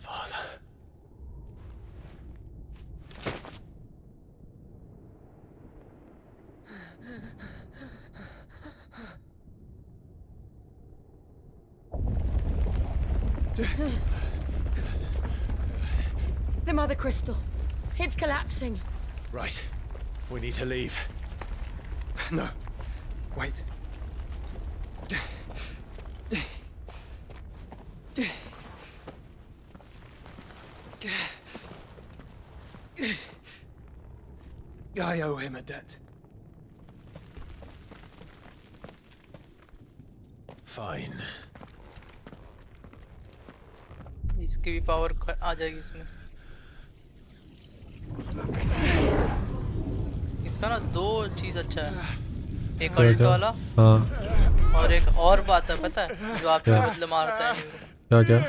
Father. The Mother Crystal. It's collapsing. Right. We need to leave. No. Wait. I owe him a debt. Fine. इसकी भी power आ जाएगी इसमें। इसका ना दो चीज अच्छा है, एक अल्ट वाला और एक और बात है पता है जो आपके बदले मारता है। क्या क्या?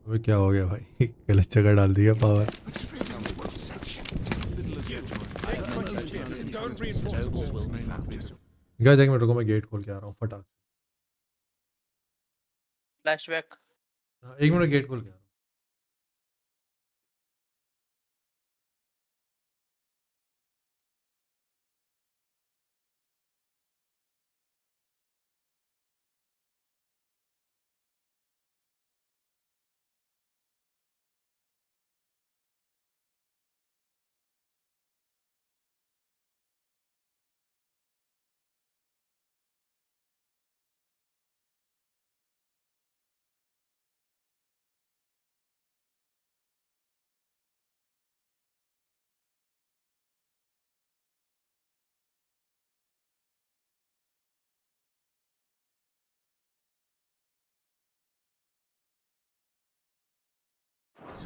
अबे क्या हो गया भाई? गलत जगह डाल दिया पावर। गाइस एक मिनट रुको, मैं गेट खोल के आ रहा हूँ फटाक। फ्लैशबैक। एक मिनट गेट खोल के आ रहा हूँ।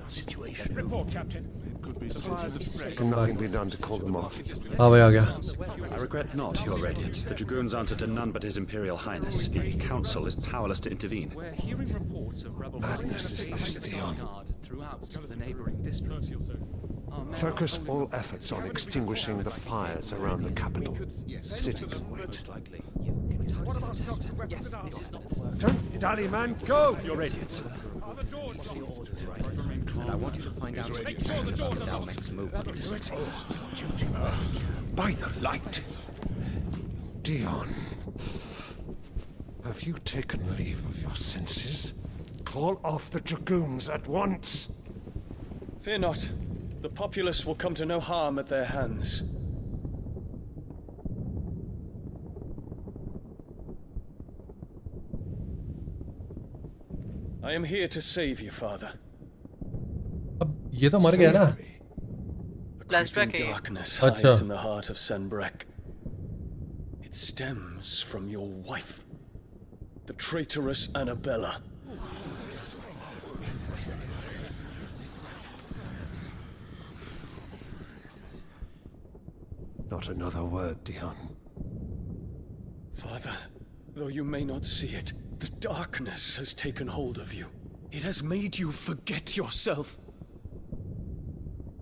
Situation. Report, Captain. It could be Can nothing be done to call them off? हाँ भाई आ गया। I regret not, Your Radiance. The Dragoons answer to none but His Imperial Highness. The Council is powerless to intervene. We're hearing reports of rebel Madness is this, Dion. throughout the neighboring districts. Focus all efforts on extinguishing the fires around the capital. City can wait. Don't dally, man. Go! Your Radiance. And I want you to find out about the Dalmek's movements. By the light! Dion, have you taken leave of your senses? Call off the Dragoons at once! Fear not. The populace will come to no harm at their hands. I am here to save you, Father. ये तो मर गया ना? Flashback है। Darkness hides in the heart of Sanbreque. It stems from your wife, the traitorous Annabella. Not another word, Dion. Father, though you may not see it, the darkness has taken hold of you. It has made you forget yourself.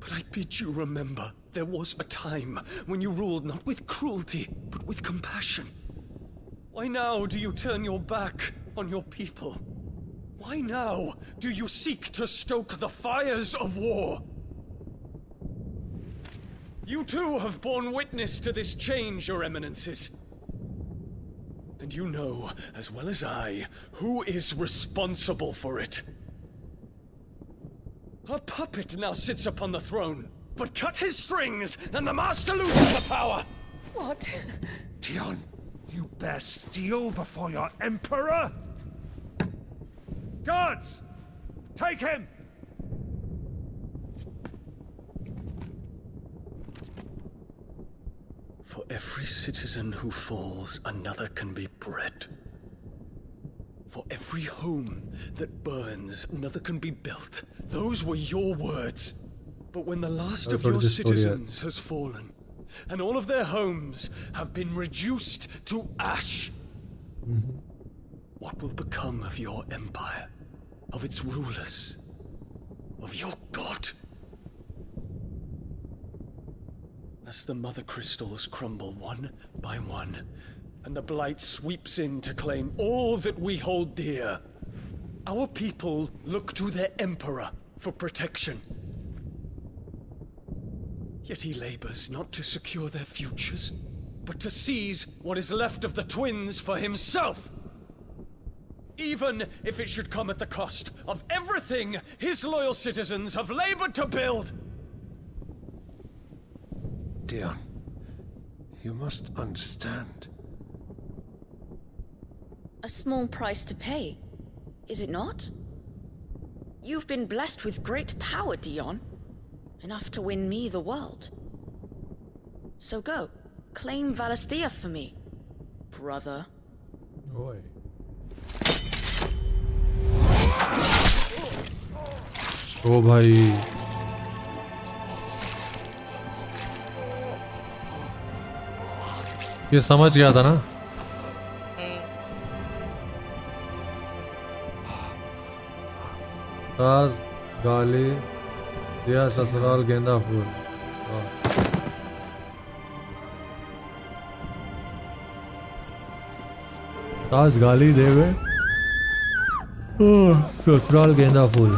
But I bid you remember, there was a time when you ruled not with cruelty, but with compassion. Why now do you turn your back on your people? Why now do you seek to stoke the fires of war? You too have borne witness to this change, Your Eminences. And you know, as well as I, who is responsible for it. A puppet now sits upon the throne, but cut his strings, and the Master loses the power! What? Dion, you bear steel before your Emperor? Guards! Take him! For every citizen who falls, another can be bred. For every home that burns, another can be built. Those were your words. But when the last of your citizens has fallen, and all of their homes have been reduced to ash, what will become of your empire, of its rulers, of your god? As the Mother Crystals crumble one by one, and the Blight sweeps in to claim all that we hold dear, our people look to their Emperor for protection. Yet he labors not to secure their futures, but to seize what is left of the twins for himself. Even if it should come at the cost of everything his loyal citizens have labored to build. Dion, you must understand. A small price to pay, is it not? You've been blessed with great power, Dion. Enough to win me the world. So go, claim Valisthea for me, brother. Oi. ओ भाई ये समझ गया था ना सास गाली दिया ससुराल गेंदा फूल सास गाली देवे ससुराल गेंदा फूल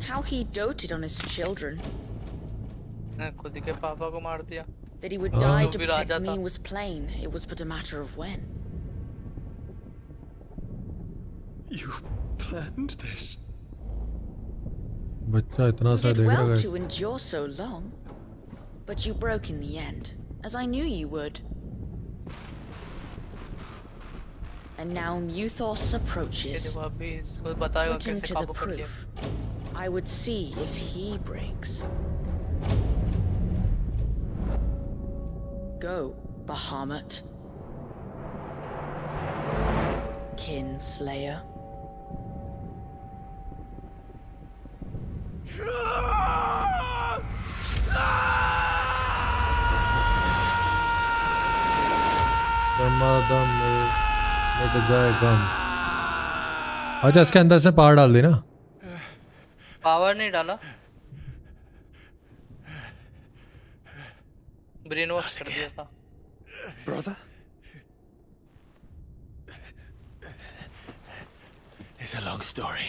How he doted on his children. खुद के पापा को मार दिया. That he would die to protect me was plain. It was but a matter of when. You planned this. बच्चा इतना सा You did देख रहा well है. to endure so long, but you broke in the end, as I knew you would. And now Muthos approaches. Put him to the proof. I would see if he breaks. Go, Bahamut. Kinslayer. मिट जाए गम. अच्छा इसके अंदर से power डाल दी ना. Power नहीं डाला, ब्रेन वॉश कर दिया था. Brother? It's a long story.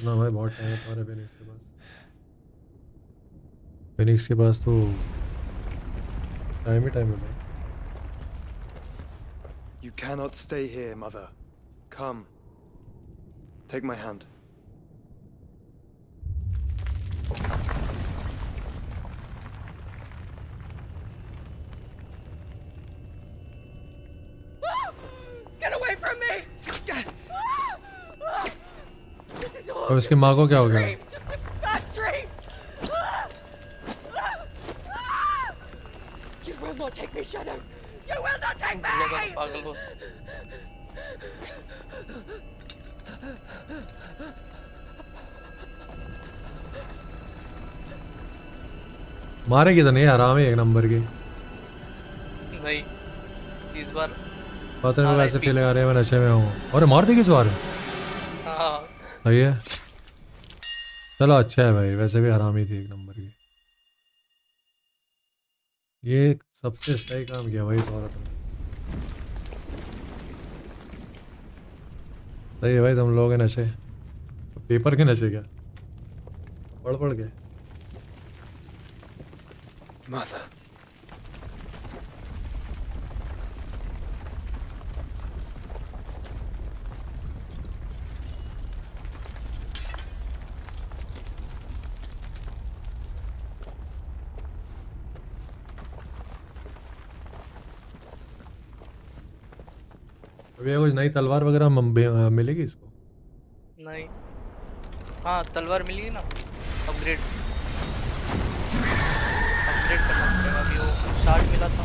ना भाई बहुत टाइम है तुम्हारे फिनिक्स के पास. फिनिक्स के पास तो टाइम ही टाइम है भाई. You cannot stay here, Mother. Come. Take my hand. Get away from me! अब इसकी माँ को क्या हो गया? Just a bad dream! You will not take me, Shadow! You will not take me! पागल हो. मारेगी तो नहीं, आराम है एक नंबर की. नहीं इस बार पता नहीं कैसे फील आ रहे हैं, मैं नशे में हूँ. और मार देगी इस बार. हाँ सही है. चलो अच्छा है भाई, वैसे भी हरामी थी एक नंबर की. ये सबसे सही काम किया भाई इस औरत ने. सही है भाई, तुम लोग हैं नशे. पेपर के नशे क्या, पढ़ के. Mother. अभी कुछ नई तलवार वगैरह मिलेगी इसको? नहीं. हाँ तलवार मिलेगी ना. अपग्रेड करना पड़ेगा. अभी वो शार्ट मिला था.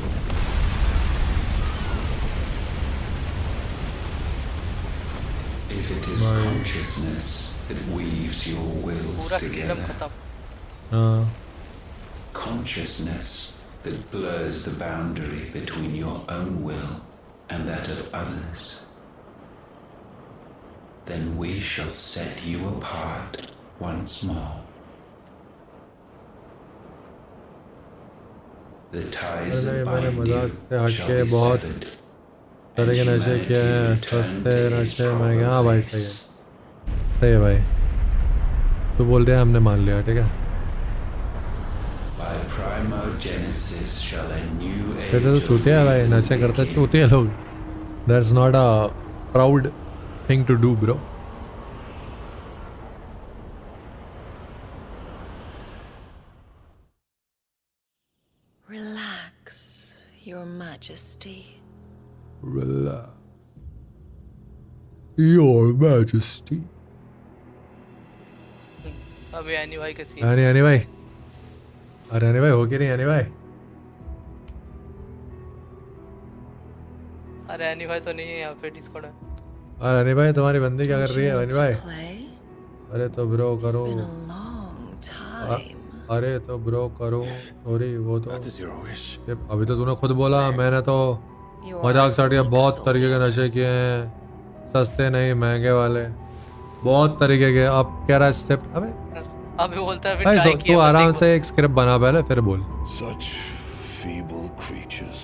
If it is consciousness that weaves your wills together, consciousness that blurs the boundary between your own will and that of others, then we shall set you apart once more. The ties that bind you shall be severed, तरह के नशे क्या है, सस्ते नशे महंगे. हाँ भाई सही है, सही है भाई. तू बोल रहे हैं, हमने मान लिया. ठीक है. by primogenesis shall a new age तो चूतिया है भाई, नशे करते चूतिया लोग. That's not a proud thing to do, bro. Relax, Your Majesty. Relax. Your Majesty. अबे एनी भाई कैसी है? एनी भाई, अरे एनी भाई हो क्या नहीं एनी भाई? अरे एनी भाई तो नहीं है यहाँ पे, डिस्कॉर्ड है। अरे एनी भाई तुम्हारी बंदी क्या कर रही है एनी भाई? अरे तो ब्रो करो। अरे तो ब्रो करो, सॉरी वो तो अभी तो तूने खुद बोला, मैंने तो मजाक स्टार्ट किया। बहुत तरीके के नशे किए हैं, सस्ते नहीं महंगे वाले, बहुत तरीके के। अब कह रहा है स्टेप, अबे बोलता है भाई तू आराम से एक स्क्रिप्ट बना पहले फिर बोल। Such feeble creatures.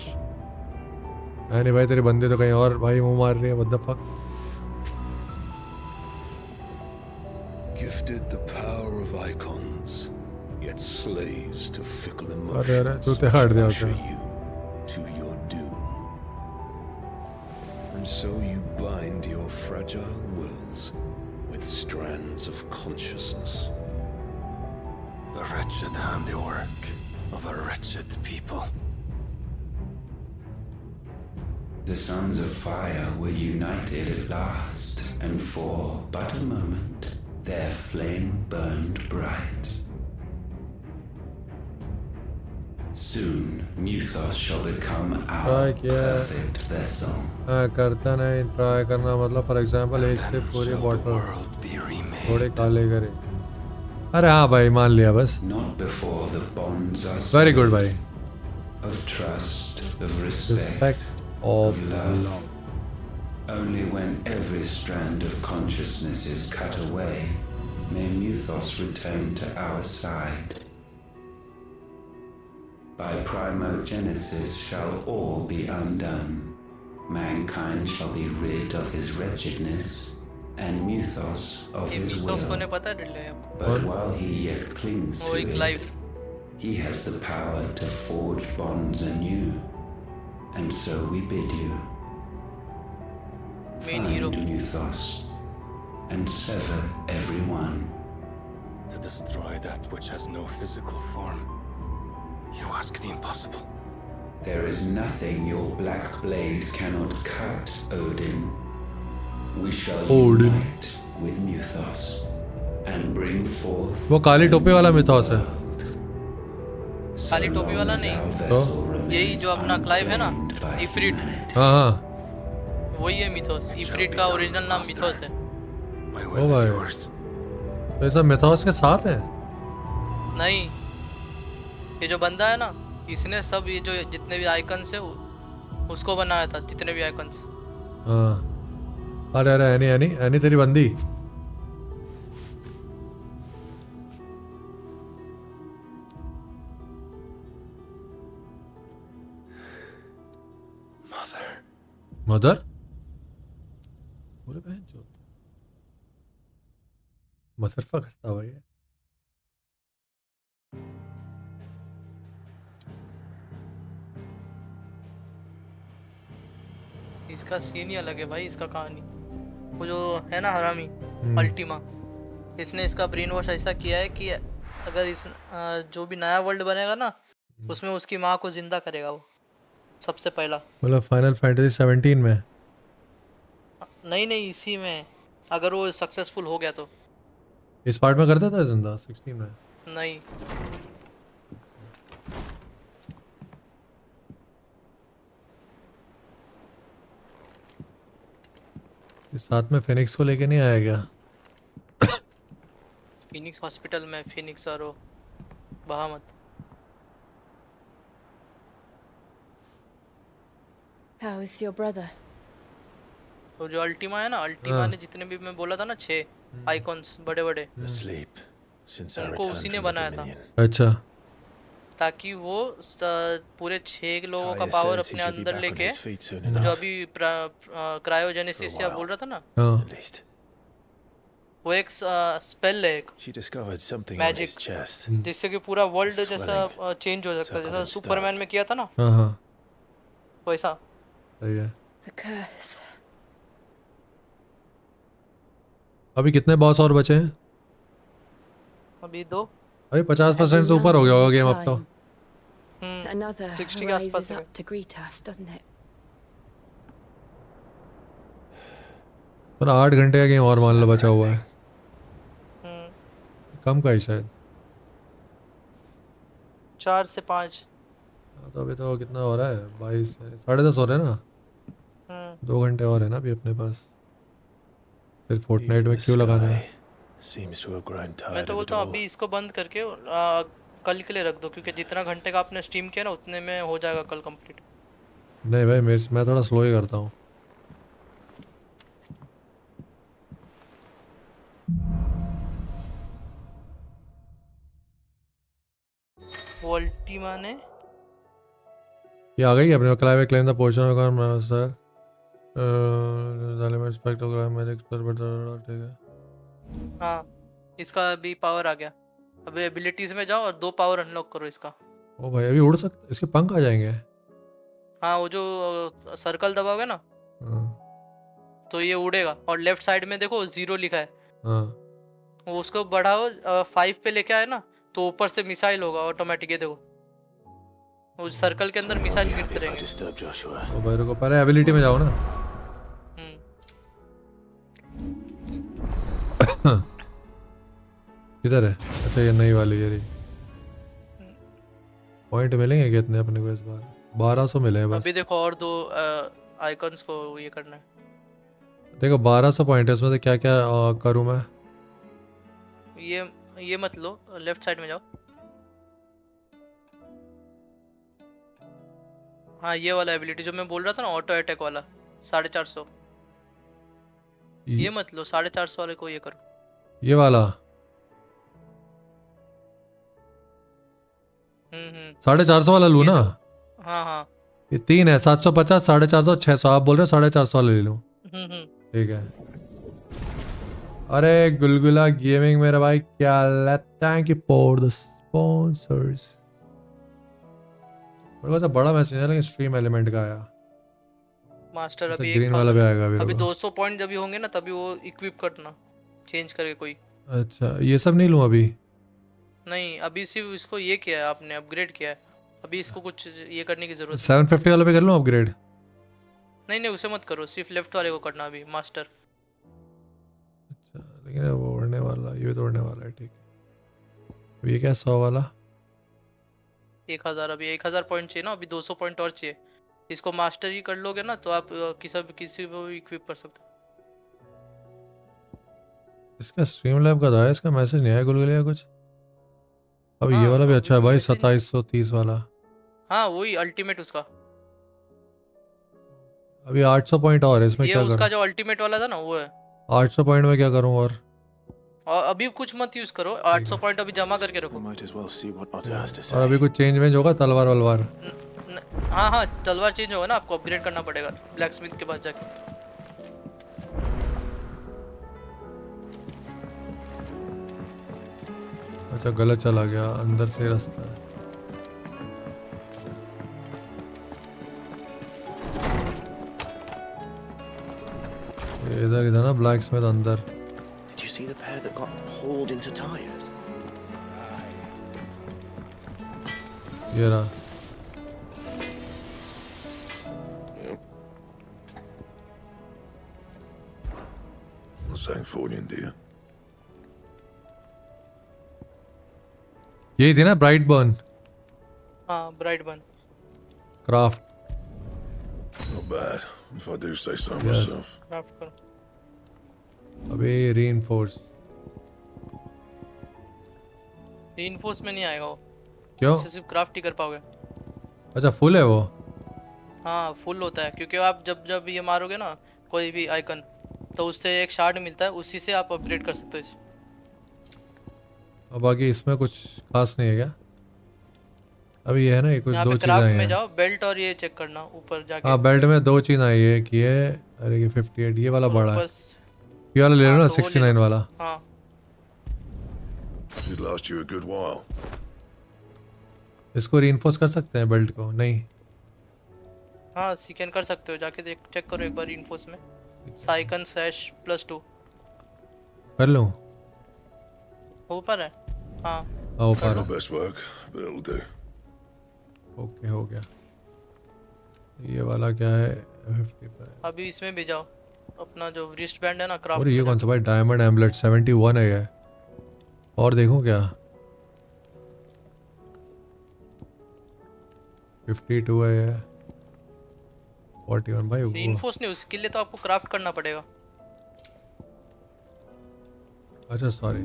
नहीं भाई तेरी बंदी तो कहीं और भाई मुंह मार रही है। What the fuck? Gifted the power of icons, yet slaves to fickle emotions. अरे तू ते हट दे उसे। To your doom. And so you bind your fragile wills with strands of consciousness. The wretched handiwork of a wretched people. The Sons of Fire were united at last, and for but a moment, their flame burned bright. Soon, Muthos shall become our perfect vessel. करता नहीं, try करना मतलब for example एक से पूरी bottle थोड़े काले करे। अरे हाँ भाई मान लिया बस। Not before the bonds are Very good भाई। of trust, of Respect of love. Only when every strand of consciousness is cut away may Muthos return to our side. By primogenesis shall all be undone. Mankind shall be rid of his wretchedness, and Muthos of his will. But while he yet clings to it, he has the power to forge bonds anew. And so we bid you find Muthos and sever everyone. To destroy that which has no physical form. You ask the impossible. There is nothing your black blade cannot cut, Odin. We shall unite with Muthos and bring forth. वो काली टोपी वाला mythos है। काली टोपी वाला नहीं, तो यही जो अपना क्लाइव है ना, इफ्रिट। हाँ वही है मिथोस। इफ्रिट का ओरिजिनल नाम मिथोस है। ओ भाई तो ये सब मिथोस के साथ है? नहीं, ये जो बंदा है ना, इसने सब ये जो जितने भी आइकन्स है उसको बनाया था, जितने भी आइकन्स। हाँ अरे अरे एनी एनी एनी तेरी बंदी। मदर पूरे बहन जो मसरफा करता हुआ है। इसका सीन ही अलग है भाई, इसका कहानी। वो जो है ना हरामी अल्टीमा, इसने इसका ब्रेन वॉश ऐसा किया है कि अगर इस जो भी नया वर्ल्ड बनेगा ना, उसमें उसकी माँ को जिंदा करेगा वो सबसे पहला। मतलब फाइनल फैंटेसी 17 में? नहीं इसी में, अगर वो सक्सेसफुल हो गया तो। इस पार्ट में करता था जिंदा 16 में? नहीं, इस साथ में फिनिक्स को लेके नहीं आया क्या? फिनिक्स हॉस्पिटल में, फिनिक्स और बहामत। How is your brother? तो जो अल्टीमा है ना, अल्टीमा ने जितने भी मैं बोला था ना 6 आइकॉन्स बड़े बड़े, उनको उसी ने बनाया था। अच्छा। ताकि वो पूरे 6 लोगों का पावर अपने अंदर लेके, जो अभी क्रायोजेनेसिस या बोल रहा था ना, वो एक स्पेल है, एक मैजिक, जिससे कि पूरा वर्ल्ड जैसा चेंज हो सकता है, जैसा सुपरमैन में किया था ना वैसा। सही है। The curse. अभी कितने बॉस और बचे हैं? अभी 2। अभी 50% से ऊपर हो गया होगा गेम अब तो। Another 60 के आसपास rises है। up to greet us, doesn't it? पर 8 घंटे का गेम और मान लो बचा हुआ है। कम का ही शायद 4 से 5। तो अभी तो कितना हो रहा है? 22 10:30 हो रहे हैं ना। 2 घंटे और है ना अभी अपने पास। फिर फोर्टनाइट में क्यों लगाना है? मैं तो बोलता हूँ अभी इसको बंद करके कल के लिए रख दो, क्योंकि जितना घंटे का आपने स्ट्रीम किया ना उतने में हो जाएगा कल कंप्लीट। नहीं भाई मैं थोड़ा स्लो ही करता हूँ। वोल्टीमा ने ये आ गई अपने Clive claim the portion of gun sir element spectral magic पर ठीक है। हाँ इसका भी पावर आ गया। अभी एबिलिटीज में जाओ और 2 पावर अनलॉक करो इसका। ओ भाई अभी उड़ सकते, इसके पंख आ जाएंगे। हाँ वो जो सर्कल दबाओगे ना तो ये उड़ेगा। और लेफ्ट साइड में देखो 0 लिखा है। वो उसको बढ़ाओ 5 पे लेके आए ना तो ऊपर से मिसाइल होगा ऑटोमेटिक। ये देखो वो सर्कल के अंदर मिसाइल गिरते रहेंगे। ओ भाई रुको पहले एबिलिटी में जाओ ना। किधर है? अच्छा ये नई वाली ये रही। पॉइंट मिलेंगे कितने अपने को इस बार? 1200 मिले हैं बस। अभी देखो और 2 आइकॉन्स को ये करना है। देखो 1200 पॉइंट है इसमें से क्या क्या करूं मैं? ये मत लो, लेफ्ट साइड में जाओ। हाँ ये वाला एबिलिटी जो मैं बोल रहा था ना ऑटो अटैक वाला 450। ये मत लो, 450 वाले को ये करो। ये वाला 450 वाला लूं ना? हाँ हाँ ये 3 है 750 450 600। आप बोल रहे हो 450 वाला ले लूं? ठीक है। अरे गुलगुला गेमिंग मेरा भाई क्या thank you for the sponsors. मेरे को बड़ा मैसेज है लेकिन स्ट्रीम एलिमेंट का आया। मास्टर अभी ग्रीन वाला भी आएगा अभी 200 पॉइंट जब भी होंगे ना तभी वो इक्विप करना चेंज करके कोई। अच्छा ये सब नहीं लूं अभी? नहीं अभी सिर्फ इसको ये किया है आपने, अपग्रेड किया है। अभी इसको कुछ ये करने की जरूरत 750 वाला भी कर लूं अपग्रेड? नहीं उसे मत करो, सिर्फ लेफ्ट वाले को करना अभी मास्टर। अच्छा लेकिन वो उड़ने वाला, ये भी तो उड़ने वाला है। ठीक है ये क्या 100 वाला 1000 अभी 1000 पॉइंट चाहिए ना, अभी 200 पॉइंट और चाहिए। इसको मास्टर ही कर लोगे ना तो आप किसी को भी इक्विप कर सकते हो। इसका स्ट्रीम लैब का था, इसका मैसेज नहीं आया गुलगुलिया कुछ। अब ये वाला भी अच्छा है भाई 2730 वाला। हाँ वही अल्टीमेट उसका। अभी 800 पॉइंट और है इसमें ये क्या उसका करूं? जो अल्टीमेट वाला था ना वो है। 800 पॉइंट में क्या करूं? और अभी कुछ मत यूज करो, 800 पॉइंट अभी जमा करके रखो। और अभी कुछ चेंज वेंज होगा? तलवार वलवार? हाँ तलवार चेंज होगा ना, आपको अपग्रेड करना पड़ेगा ब्लैक स्मिथ के पास जाके। अच्छा गलत चला गया, अंदर से रास्ता है। इधर ना ब्लैक स्मिथ अंदर। Did you see the pair that got hauled into tires? ये रहा। Sangforian dear. यही थी ना ब्राइटबर्न? हाँ Brightburn. Craft. Not bad, if I do say so Yes. myself. Craft करो। अभी रीइंफोर्स। रीइंफोर्स में नहीं आएगा वो। क्यों? उससे सिर्फ क्राफ्ट ही कर पाओगे। अच्छा फुल है वो? हाँ फुल होता है, क्योंकि आप जब ये मारोगे ना कोई भी आइकन तो उससे एक शार्ड मिलता है, उसी से आप अपग्रेड कर सकते हो इसे। और बाकी इसमें कुछ खास नहीं है क्या? अभी ये है ना, ये कुछ 2 चीजें क्राफ्ट आई में हैं। जाओ, बेल्ट और ये चेक करना ऊपर जाके। हाँ बेल्ट में 2 चीज आई है, एक ये अरे ये 58 ये वाला बड़ा है। ये वाला ले लो ना 69 वाला। हाँ Should last you a good while. इसको रीइंफोर्स कर सकते हैं बेल्ट को? नहीं हाँ सीकन कर सकते हो, जाके चेक करो एक बार रीइंफोर्स में। साइकन /+2 कर लूं? ऊपर है। हाँ ऊपर है। Best work, but it'll do. Okay हो गया। ये वाला क्या है? 55। अभी इसमें भी जाओ, अपना जो रिस्ट बैंड है ना क्राफ्ट। और ये कौन सा भाई? डायमंड एम्बलेट 71 है ये। और देखूं क्या? 52 है ये। 41 भाई। रीइंफोर्स नहीं, उसके लिए तो आपको क्राफ्ट करना पड़ेगा। अच्छा सॉरी।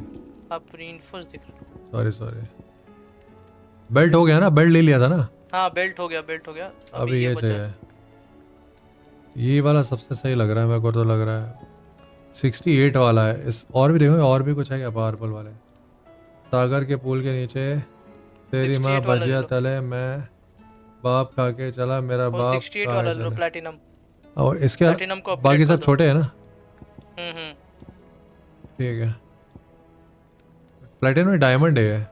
आप रीइंफोर्स देख लो। सॉरी। बेल्ट हो गया ना? बेल्ट ले लिया था ना? हाँ बेल्ट हो गया, बेल्ट हो गया। अभी ये सही है। ये वाला सबसे सही लग रहा है मेरे को, तो लग रहा है 68 वाला है। इस और भी देखो, और भी कुछ है क्या पावरफुल वाले? सागर के पुल के नीचे तेरी माँ भजिया तले, मैं बाप खा के चला, मेरा बाप 68 वाला लो प्लैटिनम। और इसके बाकी सब छोटे हैं ना? ठीक है। प्लैटिनम में डायमंड है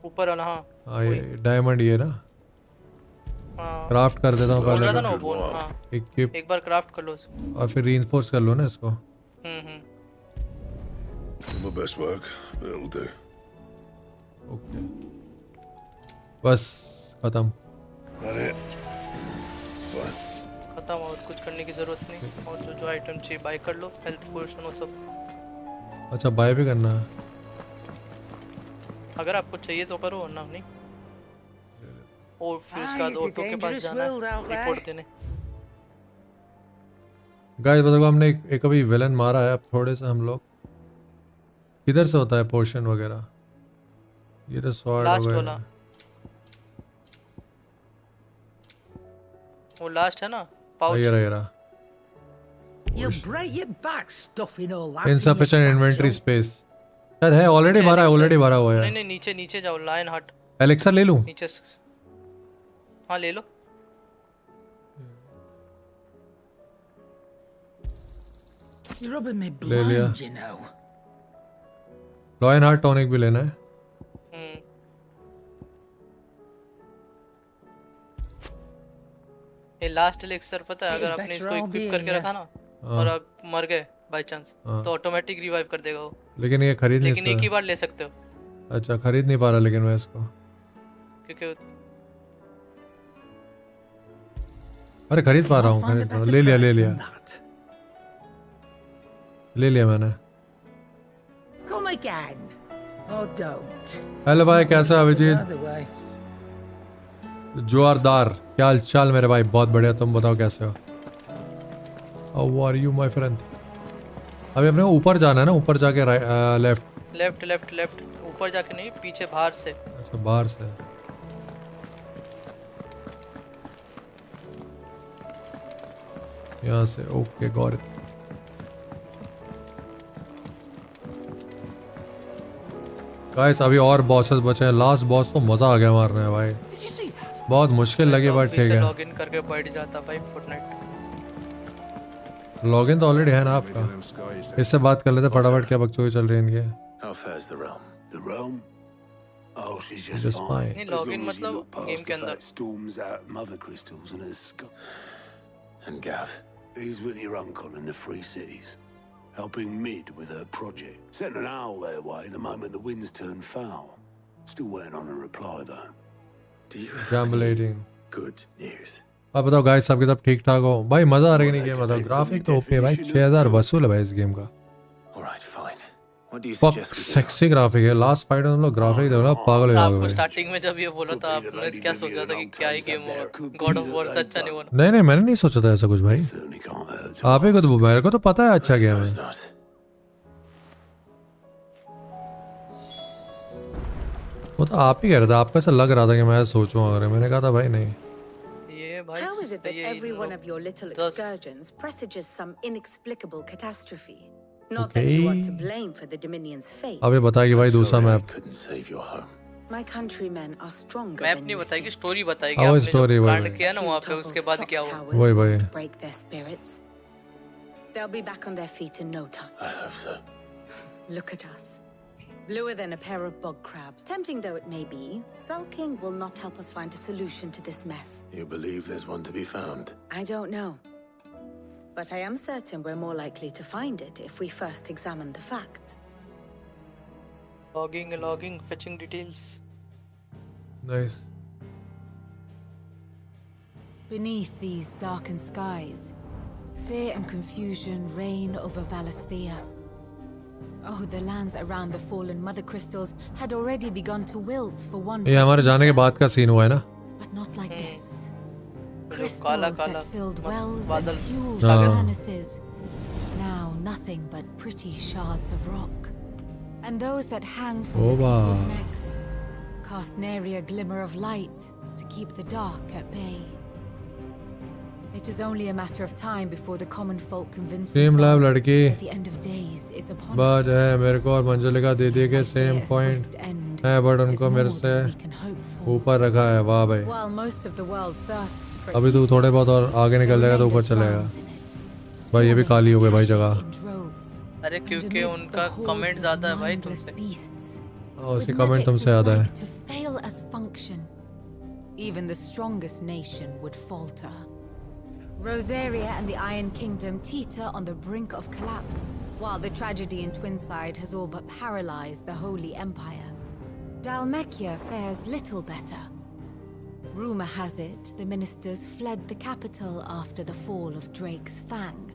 ऊपर वाला। हाँ ये डायमंड ये ना। क्राफ्ट कर देता हूँ पहले। एक बार क्राफ्ट कर लो और फिर रीइंफोर्स कर लो ना इसको। My best work, but it'll do. Okay बस खत्म। खत्म, और कुछ करने की जरूरत नहीं। और जो आइटम चाहिए बाय कर लो, हेल्थ पोशन वो सब। अच्छा बाय भी करना है? अगर आपको चाहिए तो करो, वरना नहीं। और फिर उसके बाद ऑटो के पास जाना रिपोर्ट देने। गाइस मतलब हमने एक अभी विलन मारा है। अब थोड़े से हम लोग किधर से होता है पोर्शन वगैरह? ये तो स्वॉर्ड लास्ट वाला, वो लास्ट है ना पाउच। ये रहा। You break your back stuffing all that. Insufficient inventory space. Sir है ऑलरेडी भरा है, ऑलरेडी भरा हुआ है। नहीं नीचे जाओ, लायन हट। एलेक्सर ले लूं? नीचे हाँ ले लो। You're rubbing me blind, you know. Lion heart tonic भी लेना है। ये लास्ट एलेक्सर पता है, अगर आपने इसको इक्विप करके रखा ना और मर गए बाय चांस, तो ऑटोमेटिक रिवाइव कर देगा वो। लेकिन ये खरीद नहीं, लेकिन एक ही बार ले सकते हो। अच्छा खरीद नहीं पा रहा लेकिन मैं इसको, क्योंकि अरे खरीद पा रहा हूँ। ले लिया मैंने। Come again. Oh, don't. Hello भाई, कैसा है अभिजीत? जोरदार, क्या हाल चाल मेरे भाई? बहुत बढ़िया, तुम बताओ कैसे हो? How are you my friend? अभी अपने को ऊपर जाना है ना? ऊपर जाके लेफ्ट ऊपर जाके नहीं, पीछे बाहर से। अच्छा बाहर से। यहाँ से ओके गॉट इट। गाइस अभी और बॉसेस बचे हैं। लास्ट बॉस तो मजा आ गया मारने में भाई, बहुत मुश्किल लगी बट ठीक है। लॉगिन करके बैठ जाता भाई फोर्टनाइट। लॉगिन तो ऑलरेडी है ना आपका, इससे बात कर लेते फटाफट। क्या बकचोदी चल रही है इनके? How fares the realm? The realm? Oh, she's Just just fine. नहीं लॉगिन मतलब गेम के अंदर। Storms out mother crystals and has And Gav? He's with your uncle in the Free Cities, helping Mid with her project. Sent an owl their way the moment the winds turned foul. Still waiting on a reply though. Do you Gambling. Good news. आप बताओ guys, सबके सब ठीक ठाक हो भाई? मजा आ रही है नहीं गेम? बताओ ग्राफिक तो ओपी है भाई, 6000 वसूल है भाई इस गेम का। सेक्सी ग्राफिक है। लास्ट फाइट में हम लोग ग्राफिक देखो ना, पागल हो जाओगे। आपको स्टार्टिंग में जब ये बोला था आपने क्या सोचा था कि क्या ही गेम होगा? गॉड ऑफ वॉर अच्छा नहीं बना। नहीं मैंने नहीं सोचा था ऐसा कुछ भाई। आप ही को तो, मेरे को तो पता है अच्छा गेम है। वो तो आप ही कह रहे थे, आपको ऐसा लग रहा था कि मैं सोचूं। अगर मैंने कहा था भाई नहीं। How is it that every one of your little excursions presages some inexplicable catastrophe? Not that you are to blame for the Dominion's fate. अबे बता कि भाई दूसरा map. My countrymen are stronger map than नहीं you बताएगी, think. Story बताएगी। आपने story जो प्लान किया ना वहाँ पे, उसके बाद क्या हुआ? वही To break their spirits. They'll be back on their feet in no time. I hope so. Look at us. Bluer than a pair of bog crabs. Tempting though it may be, sulking will not help us find a solution to this mess. You believe there's one to be found? I don't know. but I am certain we're more likely to find it if we first examine the facts. Logging, fetching details. Nice. Beneath these darkened skies, fear and confusion reign over Valisthea. Oh, the lands around the fallen mother crystals had already begun to wilt for one. ये हमारे जाने के बाद का scene हुआ है ना? But not like this. जो Crystals काला that filled wells and बादल fueled furnaces. Now nothing but pretty shards of rock. And those that hang from the people's necks cast nary a glimmer of light to keep the dark at bay. It is only a matter of time before the common folk convince themselves that the end of days is upon us. But है मेरे को और मंजुलिका दीदी के same point है, but उनको मेरे से ऊपर रखा है। वाह भाई, अभी तू थोड़े बहुत और आगे निकल जाएगा तो ऊपर चलेगा भाई। ये भी खाली हो गई भाई जगह। अरे क्योंकि उनका कमेंट ज्यादा है भाई तुमसे। उसी कमेंट तुमसे ज्यादा है। Even the strongest nation would falter. Rosaria and the Iron Kingdom teeter on the brink of collapse, while the tragedy in Twinside has all but paralyzed the Holy Empire. Dhalmekia fares little better. Rumor has it the ministers fled the capital after the fall of Drake's Fang,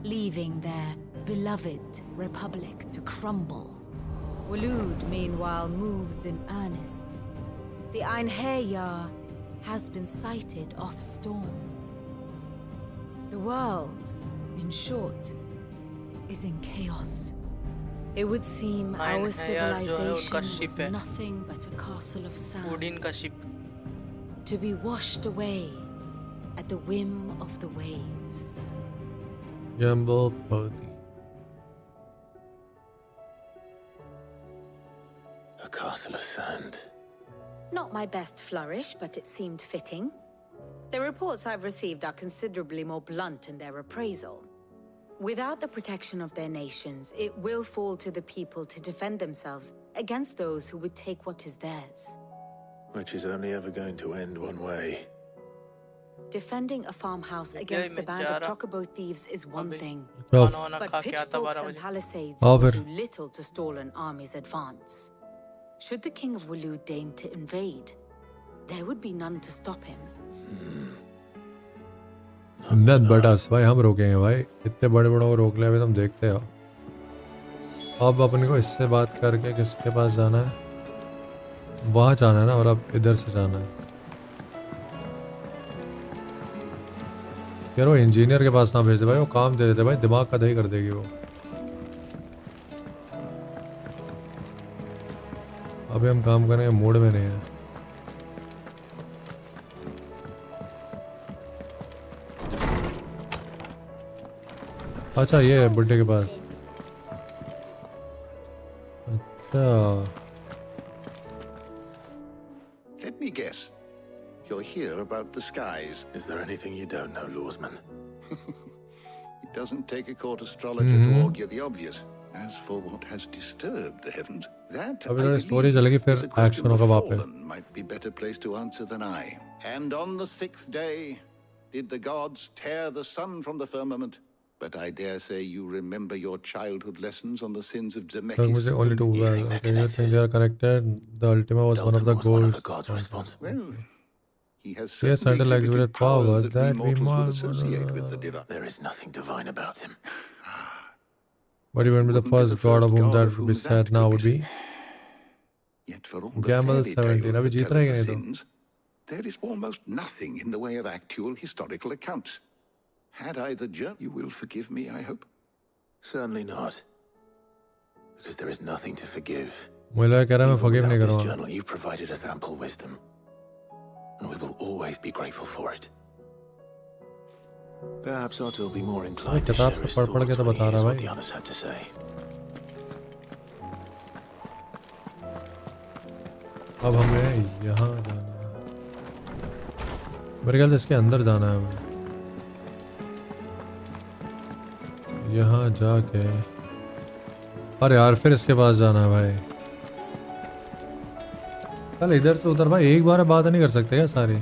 leaving their beloved republic to crumble. Waloed, meanwhile, moves in earnest. The Einherjar has been sighted off Storm. The world, in short, is in chaos. It would seem our civilization is nothing but a castle of sand, to be washed away at the whim of the waves. Gamble party. A castle of sand. Not my best flourish, but it seemed fitting. The reports I've received are considerably more blunt in their appraisal. Without the protection of their nations, it will fall to the people to defend themselves against those who would take what is theirs. Which is only ever going to end one way. Defending a farmhouse against a band of chocobo thieves is one thing, but pitchforks and palisades will do little to stall an army's advance. Should the King of Waloed deign to invade, there would be none to stop him. नत बटास भाई, हम रोकेंगे भाई, इतने बड़े बड़ों को रोक ले अभी, तुम देखते हो। अब अपन को इससे बात करके किसके पास जाना है? वहाँ जाना है ना, और अब इधर से जाना है। यार वो इंजीनियर के पास ना भेज दे भाई, वो काम दे देते भाई, दिमाग का दही कर देगी वो। अभी हम काम करने के मूड में नहीं है। अच्छा ये है बुड्ढे के पास। अच्छा Let me guess. You're here about the skies. Is there anything you don't know, Lawsman? It doesn't take a court astrologer to augur the obvious. As for what has disturbed the heavens, that I believe is a question the fallen might be better placed to answer than I. And on the 6th day did the gods tear the sun from the firmament. But I dare say you remember your childhood lessons on the sins of Zemeckis. Only two well. Okay, you think they are connected? The Ultima was one of the goals. Well, he has certain exhibited powers that we must associate with the Diva. There is nothing divine about him. But even with the first god of whom that would be said now would be Yet for all the Gamble fairy 17. अभी जीत रहेंगे ये तो। There is almost nothing in the way of actual historical accounts. Had I the journal, you will forgive me, I hope? Certainly not. Because there is nothing to forgive. मुझे कह रहा मैं forgive नहीं करूँगा। This journal, you provided us ample wisdom, and we will always be grateful for it. Perhaps Otto will be more inclined to share his thoughts when he hears what the others had to say. अब हमें यहाँ जाना है। मेरे ख्याल से इसके अंदर जाना है हमें। यहाँ जाके, अरे यार फिर इसके पास जाना है भाई। चल इधर से उधर भाई, एक बार बात नहीं कर सकते क्या सारी?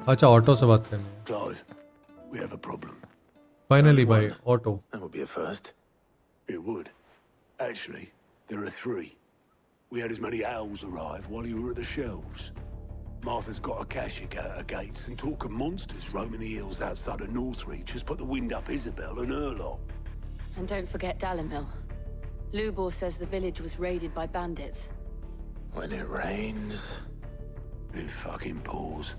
अच्छा ऑटो से बात करनी है. Clive, we have a problem. Finally भाई auto. That would be a first. It would. Actually, there are 3. We had as many owls arrive while you were at the shelves. Martha's got a Akashic out her gates, and talk of monsters roaming the hills outside of Northreach has put the wind up Isabel and her lot. And don't forget Dalimil. Lubor says the village was raided by bandits. When it rains... It fucking pours.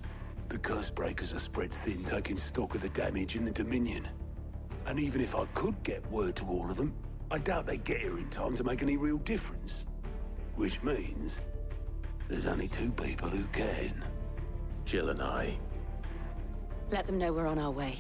The curse breakers are spread thin, taking stock of the damage in the Dominion. And even if I could get word to all of them, I doubt they'd get here in time to make any real difference. Which means... there's only 2 people who can. Jill and I. Let them know we're on our way.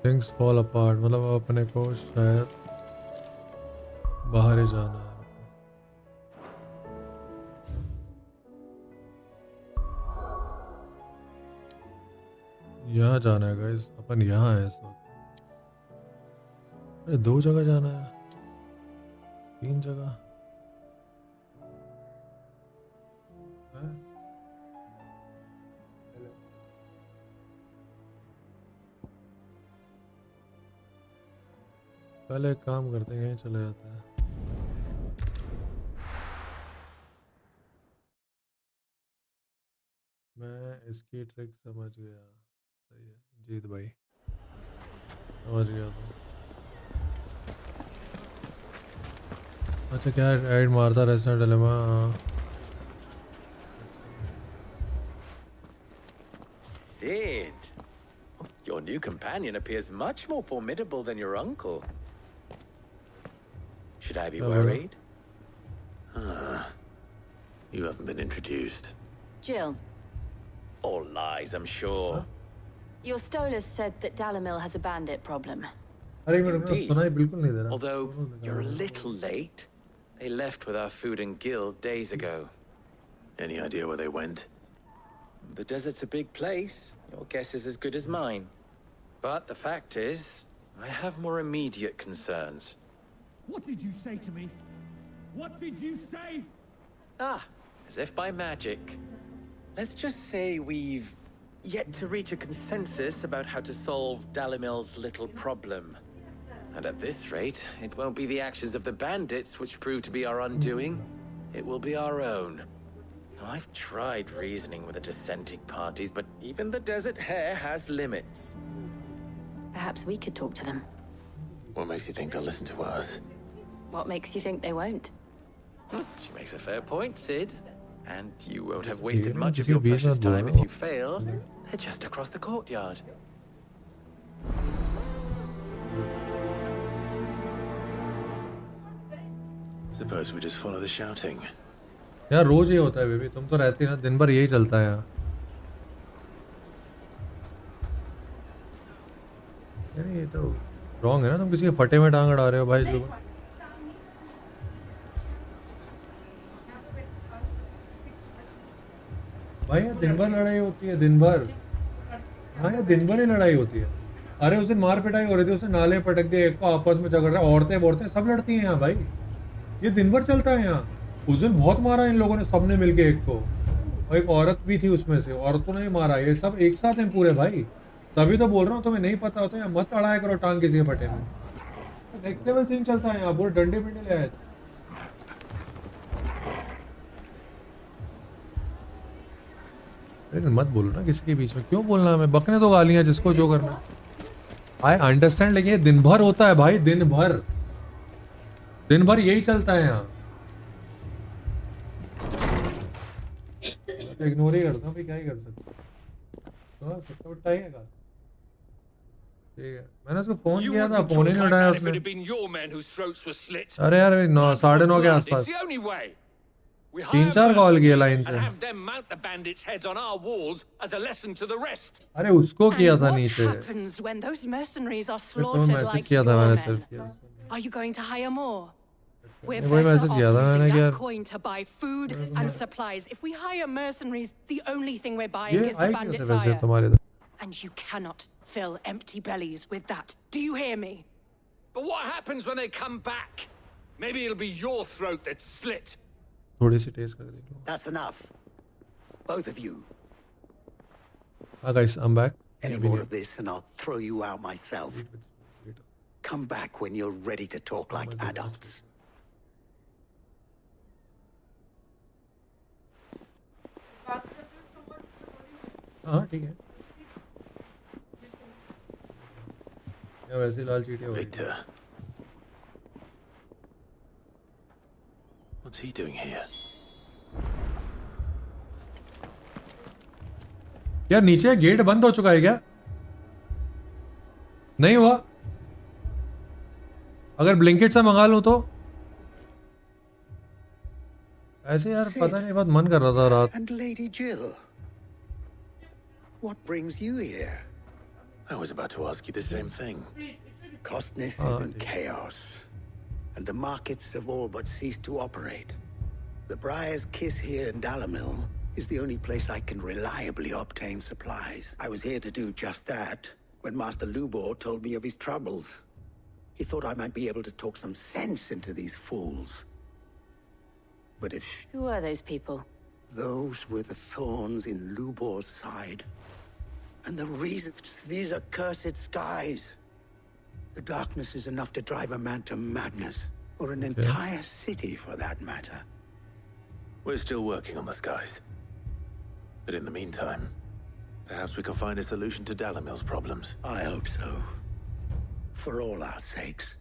Things fall apart. मतलब अपने को शायद बाहर ही जाना है. यहाँ जाना है गाइस. अपन यहाँ है इस वक्त. अरे 2 जगह जाना है. 3 जगह. पहले एक काम करते हैं, यहीं चले जाते हैं. मैं इसकी ट्रिक समझ गया. सही है जीत भाई, समझ गया तो. अच्छा क्या ऐड मारता restaurant dilemma. Sid, your new companion appears much more formidable than your uncle. Should I be worried? You haven't been introduced. Jill. All lies, I'm sure. Your Stolas said that Dalimil has a bandit problem. Indeed. Although you're a little late. They left with our food and guild days ago. Any idea where they went? The desert's a big place. Your guess is as good as mine. But the fact is, I have more immediate concerns. What did you say to me? What did you say? Ah, as if by magic. Let's just say we've yet to reach a consensus about how to solve Dalimil's little problem. And at this rate, it won't be the actions of the bandits which prove to be our undoing. It will be our own. Now, I've tried reasoning with the dissenting parties, but even the Desert Hare has limits. Perhaps we could talk to them. What makes you think they'll listen to us? What makes you think they won't? She makes a fair point, Sid. And you won't have wasted much of your precious time if you fail. They're just across the courtyard. Suppose we just follow the shouting. यार रोज ये होता है baby. तुम तो रहती ना दिन भर यही चलता है यहाँ. यार ये तो रॉन्ग है ना. तुम किसी के फटे में टांग अड़ा रहे हो भाई. जो भाई यार दिन भर लड़ाई होती है. दिन भर. हाँ यार दिन भर ही लड़ाई होती है. अरे उस दिन मार पिटाई हो रही थी. उसने नाले पटक दिए. एक को आपस में झगड़ रहा है. औरतें सब लड़ती हैं यहाँ भाई. ये दिन भर चलता है यहाँ. उस दिन बहुत मारा इन लोगों ने सबने मिलके एक को. और एक औरत भी थी उसमें से. औरतों ने ही मारा. ये सब एक साथ हैं पूरे भाई. तभी तो बोल रहा हूँ तुम्हें नहीं पता होता है. मत अड़ाया करो टांग किसी के फटे में. नेक्स्ट लेवल सीन चलता है यहाँ. बहुत डंडे पिंडे ले आए. मत बोलो ना किसी के बीच में. क्यों बोलना है. मैं बकने तो गालियां जिसको जो करना. I understand. लेकिन ये दिन भर होता है भाई. दिन भर यही चलता है यहाँ. इग्नोर ही करता हूँ भाई. क्या ही कर सकते. तो उठा ही है. ठीक है. मैंने उसको फोन किया था. फोन ही नहीं उठाया उसने. अरे यार 9:30 के आसपास 3-4 कॉल किया लाइन से. अरे उसको किया था नीचे. तो मैसेज किया था मैंने सिर्फ किया. We're वही better मैसेज off किया था मैंने using कि that यार coin to buy food and supplies. If we hire mercenaries, the only thing we're buying ये is the आई क्यों थे bandits' वैसे hire. तुम्हारे इधर. And you cannot fill empty bellies with that. Do you hear me? But what happens when they come back? Maybe it'll be your throat that's slit. थोड़ी सी taste करके देख लो. That's enough. Both of you. Guys, I'm back. Any more of this and I'll throw you out myself. Come back when you're ready to talk like adults. हाँ ठीक है. या वैसे लाल चीटियाँ हो गई. Victor. What's he doing here? यार नीचे gate बंद हो चुका है क्या? नहीं हुआ? अगर ब्लिंकिट से मंगा लूं तो? ऐसे यार पता नहीं, बहुत मन कर रहा था रात. And Lady Jill. What brings you here? I was about to ask you the same thing. Costness is in chaos, and the markets have all but ceased to operate. The Briar's Kiss here in Dalimil is the only place I can reliably obtain supplies. I was here to do just that when Master Lubor told me of his troubles. He thought I might be able to talk some sense into these fools. But if... Who are those people? Those were the thorns in Lubor's side. And the reason... These are cursed skies. The darkness is enough to drive a man to madness. Or an entire city, for that matter. We're still working on the skies. But in the meantime, perhaps we can find a solution to Dalimil's problems. I hope so. For all our sakes.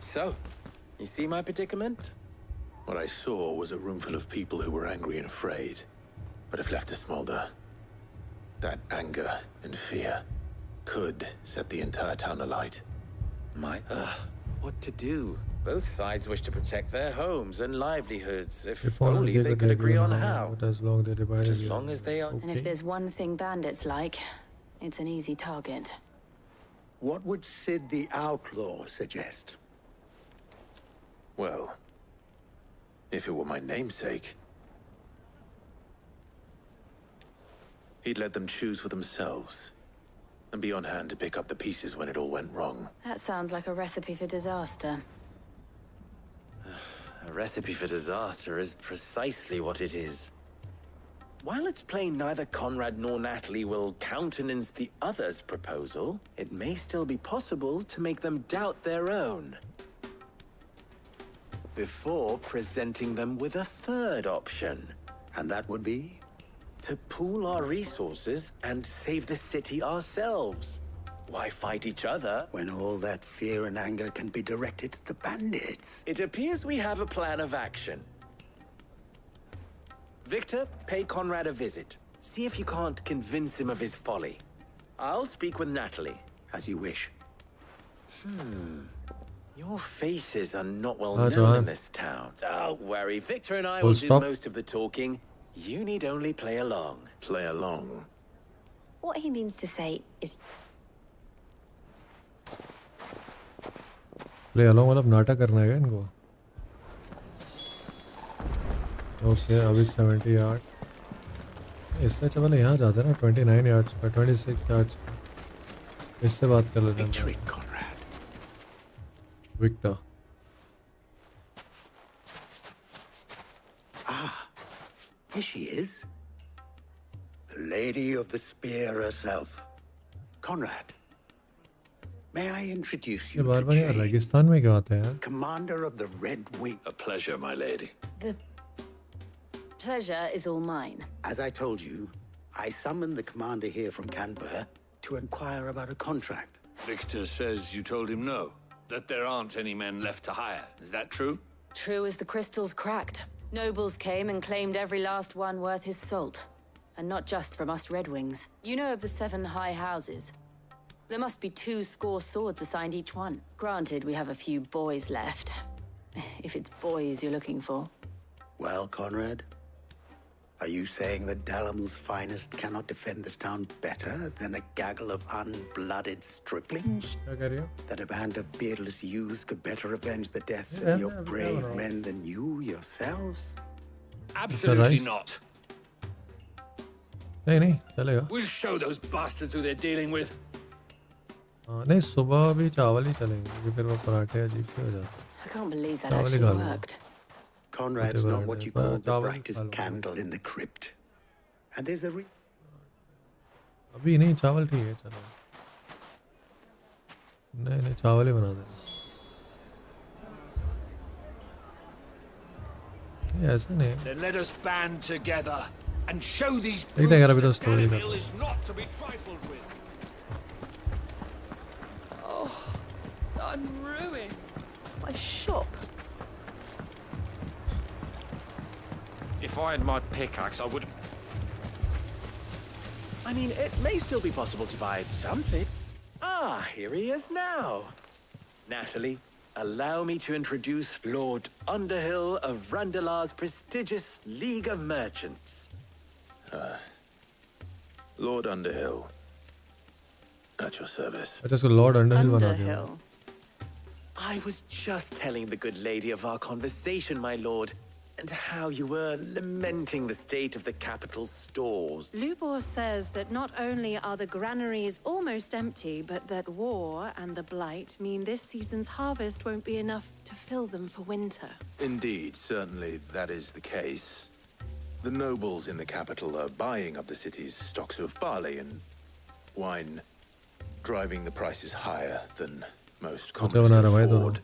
So, you see my predicament? What I saw was a room full of people who were angry and afraid, but if left to smolder, that anger and fear could set the entire town alight. What to do? Both sides wish to protect their homes and livelihoods. If only they could agree on how. As long as they are. And if there's one thing bandits like, it's an easy target. What would Sid the Outlaw suggest? Well, if it were my namesake, he'd let them choose for themselves and be on hand to pick up the pieces when it all went wrong. That sounds like a recipe for disaster. A recipe for disaster is precisely what it is. While it's plain neither Conrad nor Natalie will countenance the other's proposal, it may still be possible to make them doubt their own. Before presenting them with a third option. And that would be? To pool our resources and save the city ourselves. Why fight each other? When all that fear and anger can be directed at the bandits. It appears we have a plan of action. Victor, pay Conrad a visit. See if you can't convince him of his folly. I'll speak with Natalie. As you wish. Your faces are not well known in this town. Don't worry, Victor and I will do most of the talking. You need only play along. Play along? What he means to say is... Play along मतलब नाटक करना है इनको. Okay, अभी 70 yards. इससे अच्छा वाले यहाँ जाते हैं ना 29 yards पे 26 yards पे. इससे बात कर लेते हैं. Victor. Here she is. The Lady of the Spear herself. Conrad. May I introduce you to Jay, रेगिस्तान में क्यों आते हैं? Commander of the Red Wing. A pleasure, my lady. The pleasure is all mine. As I told you, I summoned the commander here from Canberra to inquire about a contract. Victor says you told him no. That there aren't any men left to hire. Is that true? True as the crystals cracked. Nobles came and claimed every last one worth his salt. And not just from us Red Wings. You know of the 7 high houses. There must be 2 swords assigned each one. Granted, we have a few boys left. If it's boys you're looking for. Well, Conrad, Are you saying that Dalamil's finest cannot defend this town better than a gaggle of unblooded striplings? That a band of beardless youths could better avenge the deaths of your brave men than you yourselves? Absolutely not. नहीं चलेगा. We'll show those bastards who they're dealing with. नहीं सुबह भी चावल ही चलेंगे क्योंकि फिर वो पराठे अजीब से हो जाते. I can't believe that actually worked. Conrad's not what you call the brightest candle in the crypt. And there's a अभी नहीं चावल ठीक है चलो. नहीं चावल ही बना देना. ये ऐसा नहीं. Then let us band together and show these brutes that Dalamil is not to be trifled with. Oh, I'm ruined. My shop. If I had my pickaxe, I would. I mean, it may still be possible to buy something. Ah, here he is now. Natalie, allow me to introduce Lord Underhill of Randalar's prestigious League of Merchants. Lord Underhill. At your service. अच्छा इसको Lord Underhill बना दिया. I was just telling the good lady of our conversation, my lord, and how you were lamenting the state of the capital's stores. Lubor says that not only are the granaries almost empty, but that war and the blight mean this season's harvest won't be enough to fill them for winter. Indeed, certainly that is the case. The nobles in the capital are buying up the city's stocks of barley and wine, driving the prices higher than most commoners can afford.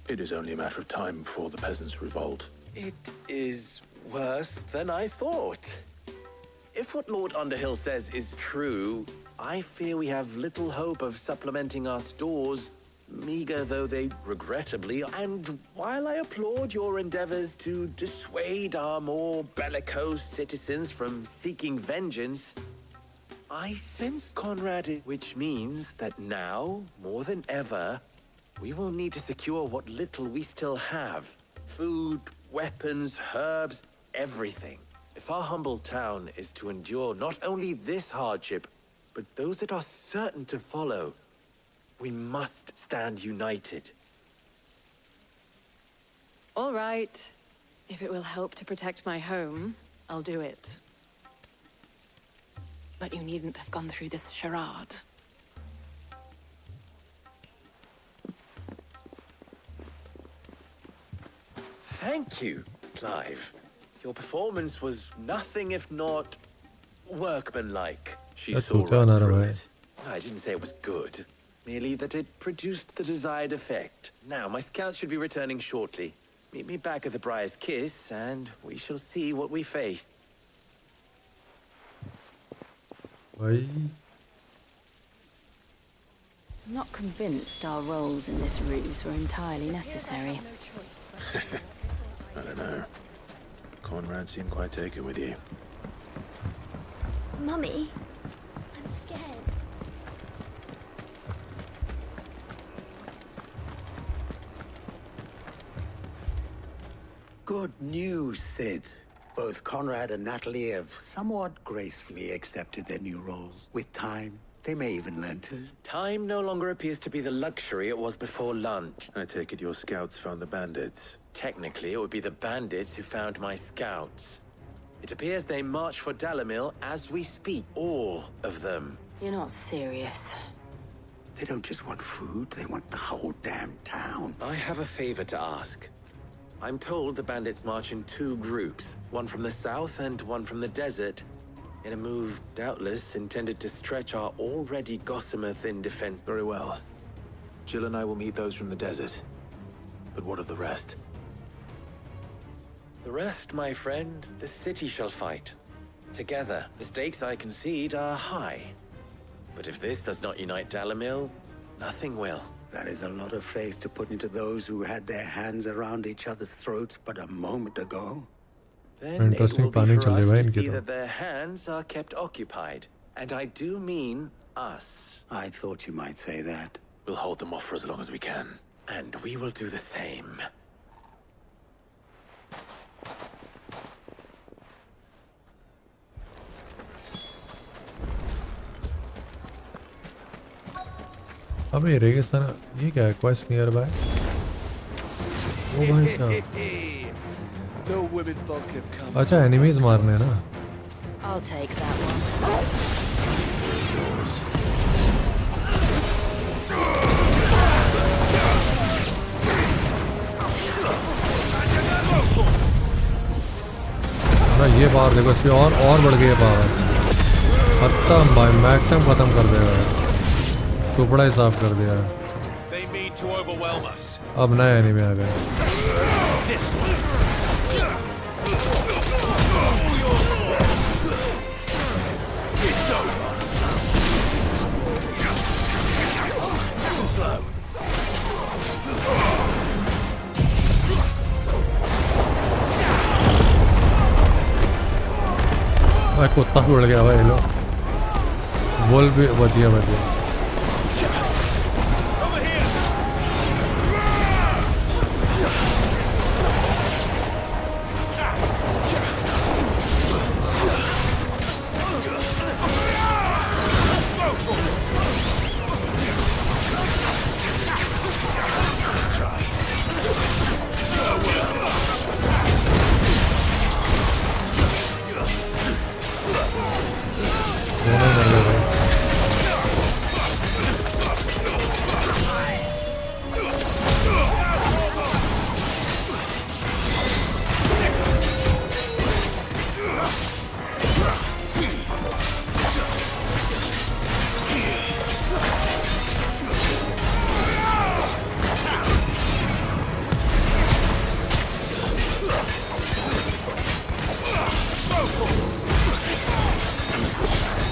It is only a matter of time before the peasants revolt. It is worse than I thought. If what Lord Underhill says is true, I fear we have little hope of supplementing our stores, meager though they regrettably are. And while I applaud your endeavors to dissuade our more bellicose citizens from seeking vengeance, I sense Conrad, which means that now, more than ever, we will need to secure what little we still have. Food, weapons, herbs, everything. If our humble town is to endure not only this hardship, but those that are certain to follow, we must stand united. All right. If it will help to protect my home, I'll do it. But you needn't have gone through this charade. Thank you, Clive. Your performance was nothing if not workmanlike. She saw right through it. I didn't say it was good, merely that it produced the desired effect. Now, my scouts should be returning shortly. Meet me back at the Briar's Kiss, and we shall see what we face. I'm not convinced our roles in this ruse were entirely necessary. I don't know. Conrad seemed quite taken with you. Mummy, I'm scared. Good news, Sid. Both Conrad and Natalie have somewhat gracefully accepted their new roles. With time, they may even learn to... Time no longer appears to be the luxury it was before lunch. I take it your scouts found the bandits. Technically, it would be the bandits who found my scouts. It appears they march for Dalamil as we speak. All of them. You're not serious. They don't just want food, they want the whole damn town. I have a favor to ask. I'm told the bandits march in two groups, one from the south and one from the desert, in a move doubtless intended to stretch our already gossamer-thin defense. Very well. Jill and I will meet those from the desert. But what of the rest? The rest, my friend, the city shall fight. Together, the stakes I concede are high. But if this does not unite Dalamil, nothing will. That is a lot of faith to put into those who had their hands around each other's throats but a moment ago. Then it will be for us to see that their hands are kept occupied. And I do mean us. I thought you might say that. We'll hold them off for as long as we can. And we will do the same. अबे रेगिस्तान ये क्या है? Quest near by. ओ भाई साहब। अच्छा enemies मारने ना। I'll take that one. ना ये पावर देखो इसकी और बढ़ गई है पावर। खत्म भाई, मैक्सिमम खत्म कर देगा। टुकड़ा ही साफ कर दिया। अब नया एनिमी आ गया। कुत्ता भी उड़ गया भाई। लो बोल भी बच गया।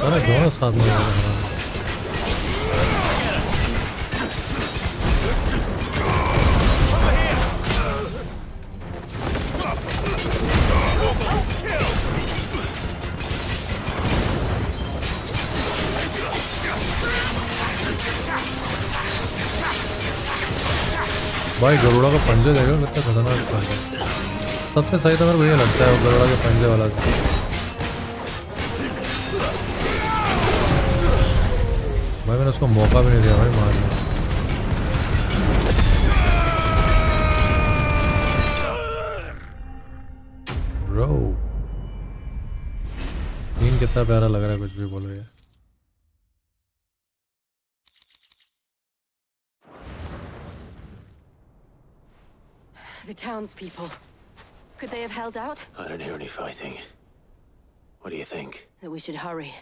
अरे दोनों साथ में भाई गरुड़ा का पंजे देगा कितना खतरनाक पंजा। सबसे सही तो मेरे को ये लगता है वो गरुड़ा के पंजे वाला। भाई मैंने उसको मौका भी नहीं दिया भाई मारने। ब्रो सीन कितना प्यारा लग रहा है, कुछ भी बोलो यार। The townspeople. Could they have held out? I don't hear any fighting. What do you think? That we should hurry.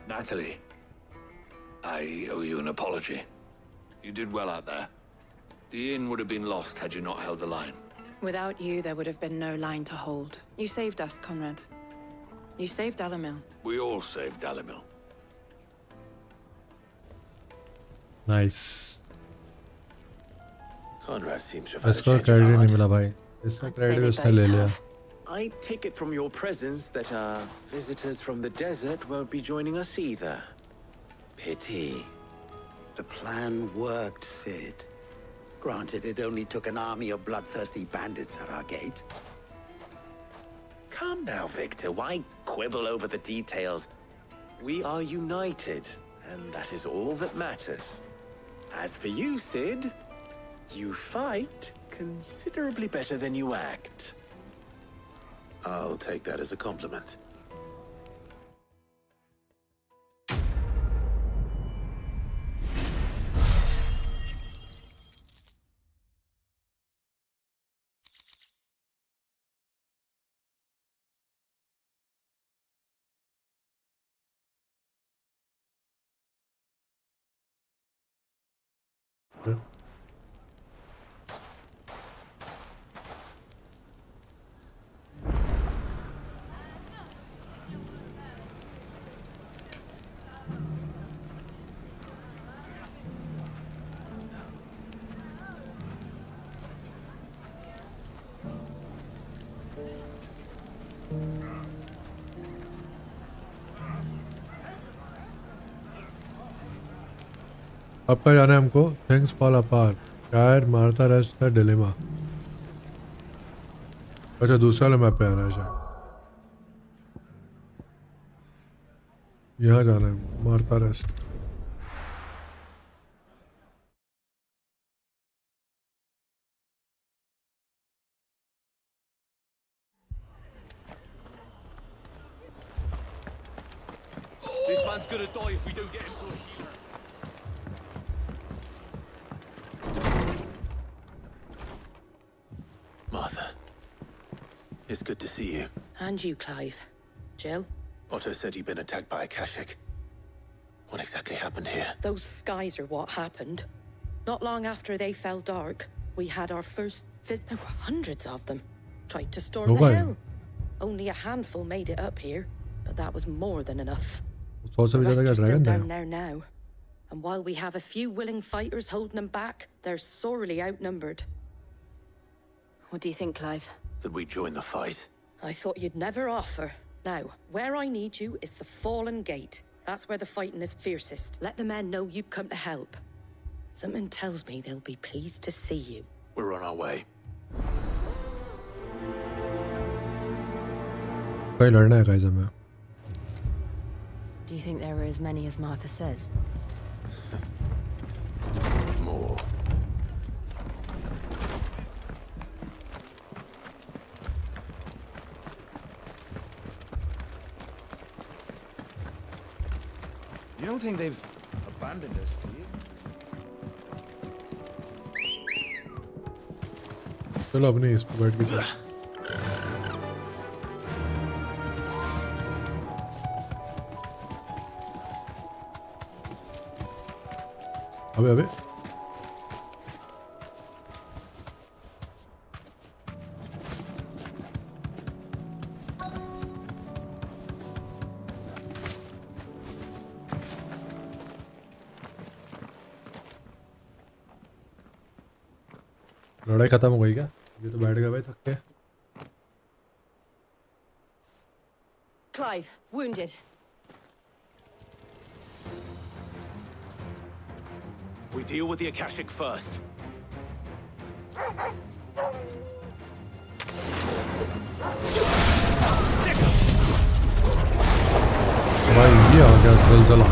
Natalie, I owe you an apology. You did well out there. The inn would have been lost had you not held the line. Without you, there would have been no line to hold. You saved us, Conrad. You saved Dalimil. We all saved Dalimil. Nice. Conrad seems to have had a इसको change of credit नहीं heart. मिला भाई, इसका credit उसने ले लिया। I take it from your presence that our visitors from the desert won't be joining us either. Pity. The plan worked, Sid. Granted, it only took an army of bloodthirsty bandits at our gate. Calm now, Victor. Why quibble over the details? We are united, and that is all that matters. As for you, Sid, you fight considerably better than you act. I'll take that as a compliment. अब कहाँ जाना है हमको? Things fall apart. Dad, Martha rests the dilemma. अच्छा दूसरे वाले map पे आना है शायद. यहाँ जाना है Martha rest. This man's gonna die if we don't get him to a healer. Martha, it's good to see you. And you, Clive. Jill? Otto said you'd been attacked by Akashic. What exactly happened here? Those skies are what happened. Not long after they fell dark, we had our first visit. There were hundreds of them. Tried to storm the hill. Only a handful made it up here, but that was more than enough. The rest are still down there now. And while we have a few willing fighters holding them back, they're sorely outnumbered. What do you think, Clive? That we join the fight? I thought you'd never offer. Now, where I need you is the Fallen Gate. That's where the fighting is fiercest. Let the men know you've come to help. Something tells me they'll be pleased to see you. We're on our way. कहीं लड़ना है guys हमें. Do you think there are as many as Martha says? More. You don't think they've abandoned us, do you? चलो अपने इस पे बैठ के चल. अबे लड़ाई खत्म हो गई क्या? ये तो बैठ गए भाई थक के. Clive, wounded. We deal with the Akashic first. भाई ये आ गया ज़लज़ला.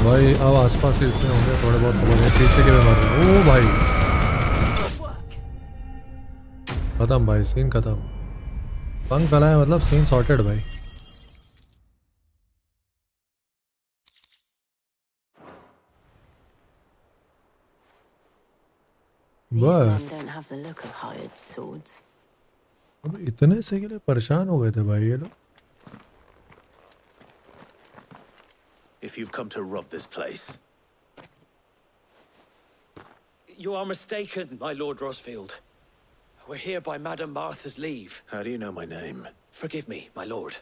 भाई अब आसपास इतने होंगे थोड़े बहुत तो बने पीछे के भी मार रहे. ओ भाई खत्म भाई, सीन खत्म. पंख फैलाया मतलब सीन सॉर्टेड भाई. बस अब इतने से के लिए परेशान हो गए थे भाई ये लोग. If you've come to rob this place. You are mistaken, my Lord Rosfield. We're here by Madame Martha's leave. How do you know my name? Forgive me, my lord.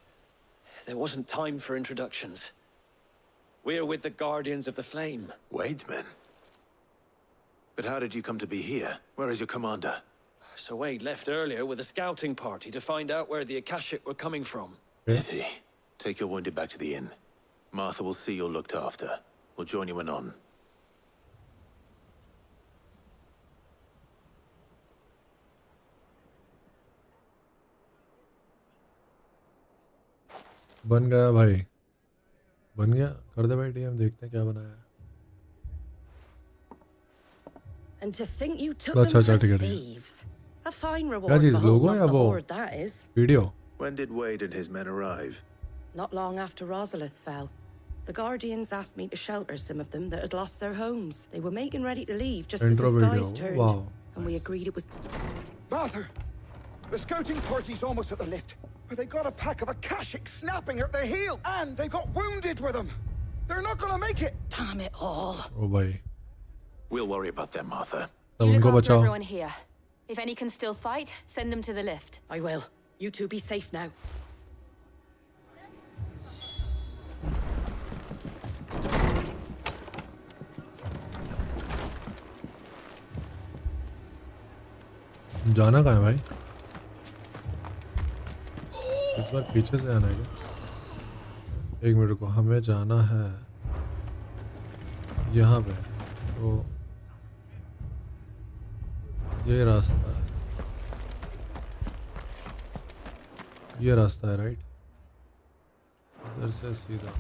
There wasn't time for introductions. We're with the Guardians of the Flame. Wade's men? But how did you come to be here? Where is your commander? Sir Wade left earlier with a scouting party to find out where the Akashic were coming from. Did he? Take your wounded back to the inn. Martha will see you're looked after. We'll join you anon. बन गया भाई, बन गया. कर दे भाई DM, देखते हैं क्या बनाया है. And to think you took them for thieves. A fine reward for holding off the horde, that is. Video. When did Wade and his men arrive? Not long after Rosalith fell. The Guardians asked me to shelter some of them that had lost their homes. They were making ready to leave just as the skies turned. Wow. And we agreed it was... Martha! The scouting party's almost at the lift. But they got a pack of Akashic snapping at their heel. And they got wounded with them. They're not gonna make it. Damn it all. Oh भाई. We'll worry about them, Martha. You look after everyone here. If any can still fight, send them to the lift. I will. You two be safe now. जाना कहाँ है भाई? इस बार पीछे से आना है क्या? एक मिनट को, हमें जाना है यहाँ पे, तो ये रास्ता है, ये रास्ता है राइट, इधर से सीधा।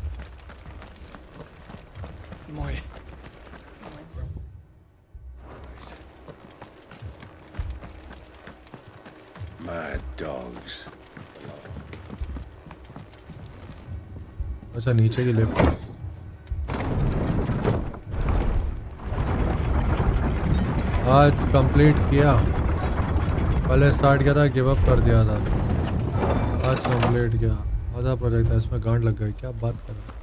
Mad dogs. अच्छा नीचे की लिफ्ट। आज कंप्लीट किया, पहले स्टार्ट किया था गिव अप कर दिया था, आज कंप्लीट किया। आधा प्रोजेक्ट है, इसमें गांड लग गई, क्या बात कर रहा है।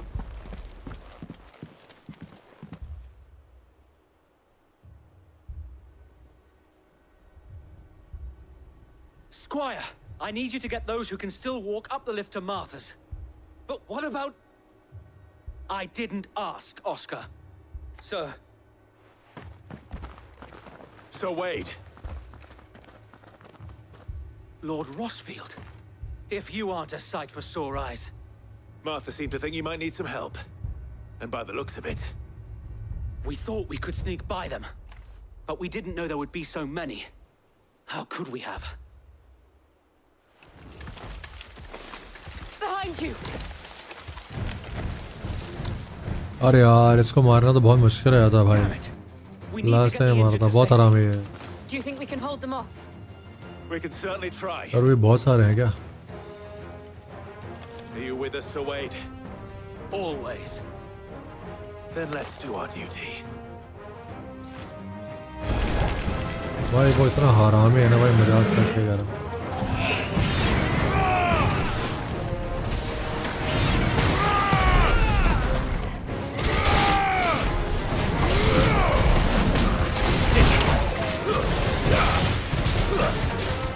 Squire, I need you to get those who can still walk up the lift to Martha's. But what about... I didn't ask, Oscar. Sir. So Wade. Lord Rossfield. If you aren't a sight for sore eyes. Martha seemed to think you might need some help. And by the looks of it... We thought we could sneak by them. But we didn't know there would be so many. How could we have? Behind you! अरे यार इसको मारना तो बहुत मुश्किल है था भाई, लास्ट टाइम मारा था, बहुत आराम है। Do you think we can hold them off? We can certainly try. और भी बहुत सारे हैं क्या? Are you with us, Sir Wade? Always. Then let's do our duty. भाई वो इतना हरामी है ना भाई, मजाक करके यार।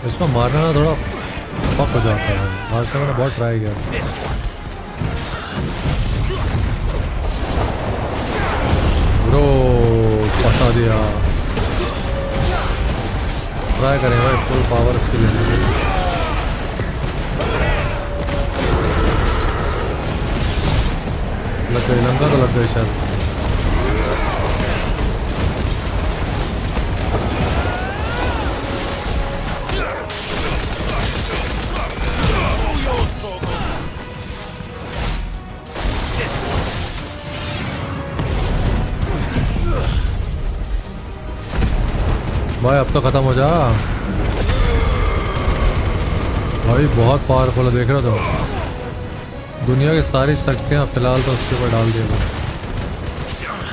इसको मारना ना थोड़ा पक हो जाता है, आज तक मैंने बहुत ट्राई किया। ब्रो फंसा दिया। ट्राई करें भाई फुल पावर इसके लिए। लग गई लंका तो लग गई शायद। भाई अब तो खत्म हो जा भाई, बहुत पावरफुल है, देख रहे हो तुम। दुनिया की सारी शक्तियां फिलहाल तो उसके ऊपर डाल दिया,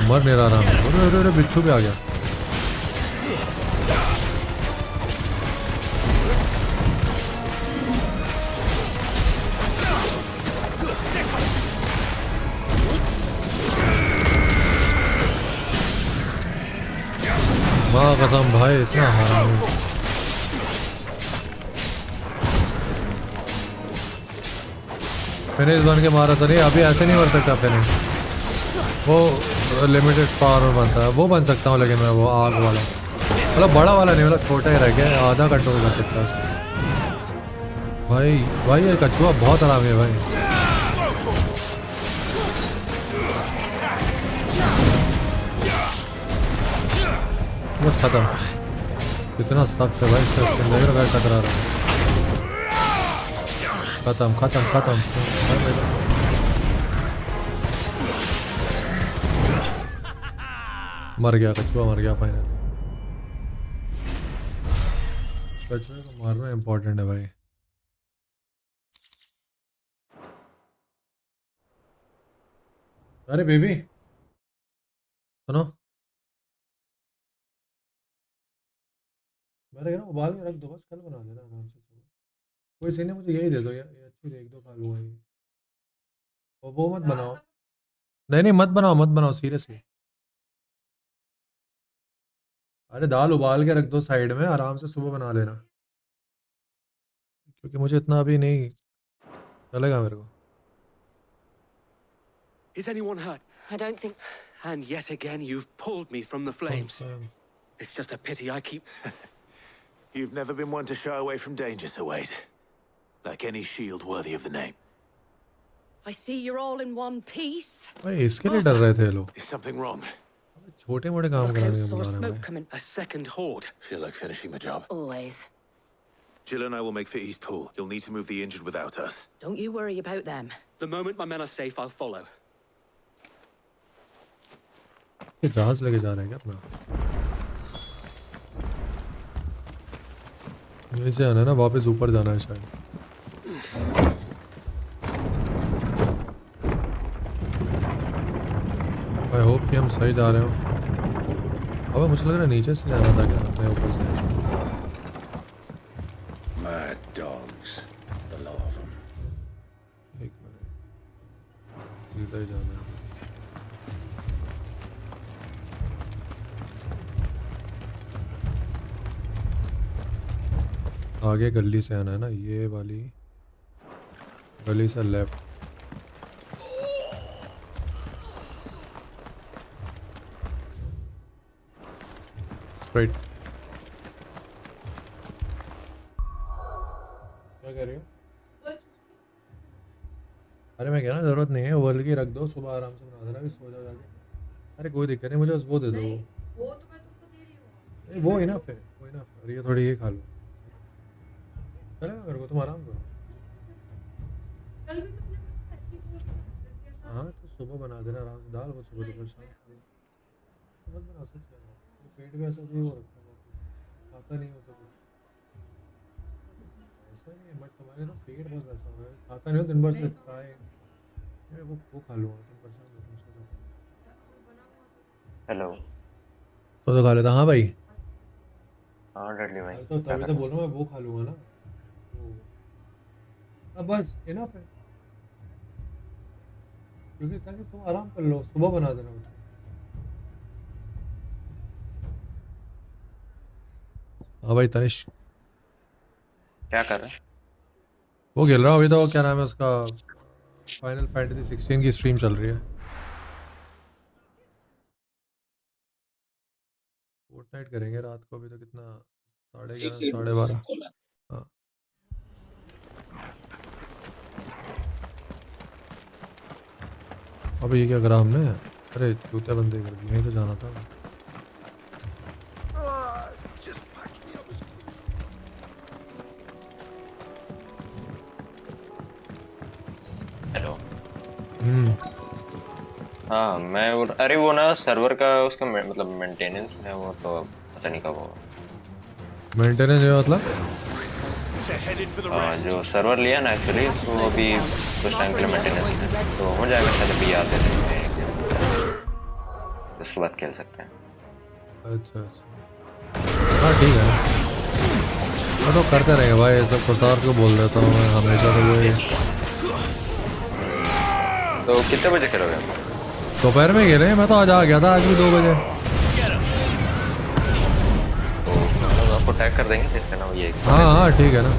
मर नहीं रहा। अरे अरे बिच्छू भी आ गया। वाह कसम भाई इतना हराम है। फिनिश बन के मारा था, नहीं अभी ऐसे नहीं मर सकता फिनिश, वो लिमिटेड पावर में बनता है, वो बन सकता हूँ लेकिन मैं वो आग वाला, मतलब बड़ा वाला नहीं, मतलब छोटा ही रह गया, आधा कंट्रोल कर सकता है उसको। भाई भाई ये कछुआ बहुत हरामी है भाई। बस खत्म, इतना सख्त है भाई, इसके अंदर का टकरा रहा है। खत्म खत्म खत्म। मर गया कछुआ, मर गया फाइनली। कछुए को मारना इम्पोर्टेंट है भाई। अरे बेबी सुनो, मैंने कहा उबाल के रख दो, बस कल बना देना आराम से। कोई सीन नहीं, मुझे यही दे दो यार, ये अच्छी देख दो, खा लूँगा ये। और वो मत बनाओ, नहीं नहीं मत बनाओ मत बनाओ सीरियसली। अरे दाल उबाल के रख दो साइड में, आराम से सुबह बना लेना, क्योंकि मुझे इतना अभी नहीं चलेगा मेरे को। Is anyone hurt? I don't think... And yet again you've pulled me from the flames. It's just a pity I keep... You've never been one to shy away from danger, Sir Wade. Like any shield worthy of the name. I see you're all in one piece. भाई इसके लिए डर रहे थे लोग. Is something wrong? छोटे-मोटे काम कराने के बुलाने Smoke में. coming. A second horde. Feel like finishing the job. Always. Jill and I will make for East Pool. You'll need to move the injured without us. Don't you worry about them. The moment my men are safe, I'll follow. ये जहाज लेके जा रहे हैं क्या अपना? यहीं से आना है ना, वापस ऊपर जाना है शायद. I hope कि हम सही जा रहे हो. अबे मुझे लग रहा है नीचे से जाना था क्या अपने ऊपर से. Mad dogs, the lot of them. एक मिनट. सीधा ही जाना है. आगे गली से आना है ना, ये वाली गली से लेफ्ट. स्ट्रेट. क्या कह रही हो? अरे मैं कह रहा जरूरत नहीं है, वर्ल्ड की रख दो, सुबह आराम से बना देना, भी सो जाओ जाके. अरे कोई दिक्कत नहीं, मुझे बस वो दे दो. वो तो मैं तुमको दे रही हूँ. वो इनफ है, वो इनफ है. और ये थोड़ी ये खा लो. चलेगा मेरे को, तुम आराम करो. हाँ तो सुबह बना देना आराम से. दाल को सुबह दोपहर शाम मत बना सकते. पेट भी ऐसा नहीं हो रखा है, खाता नहीं होता कुछ. ऐसा नहीं है, बट तुम्हारे ना पेट बहुत वैसा हो रहा है. खाता नहीं हो दिन भर से. ट्राई वो खा लूँगा. तुम परेशान हो, तुम सो जाओ. हेलो. तो खा लेता. हाँ भाई. हाँ डडली भाई. तो तभी तो बोल रहा हूँ, मैं वो खा लूँगा ना. अब बस इनफ है, क्योंकि ताकि तुम आराम कर लो. सुबह बना देना. हाँ भाई तनिष क्या कर रहे हैं? वो खेल रहा हूँ अभी. तो क्या नाम है उसका, फाइनल फैंटेसी 16 की स्ट्रीम चल रही है. फोर्टनाइट करेंगे रात को. अभी तो कितना 11:30 12:30. हाँ अभी ये क्या करा हमने? अरे जूते बंदे कर दिए. यहीं तो जाना था. हेलो. हाँ मैं अरे वो ना सर्वर का उसका मतलब मेंटेनेंस है, वो तो पता नहीं कब होगा. मेंटेनेंस है मतलब? हाँ जो सर्वर लिया ना एक्चुअली, तो अभी कुछ टाइम के लिए मेंटेनेंस है, तो हो जाएगा शायद. अभी आते हैं उसके बाद खेल सकते हैं. अच्छा अच्छा. हाँ ठीक है. मैं तो करते रहेंगे भाई. सब प्रताप को बोल देता हूँ मैं हमेशा. तो वो तो कितने बजे खेलोगे? दोपहर में खेले. मैं तो आज आ गया था, आज भी 2 बजे. तो आपको टैग कर देंगे इसका ना ये. हाँ हाँ ठीक है ना,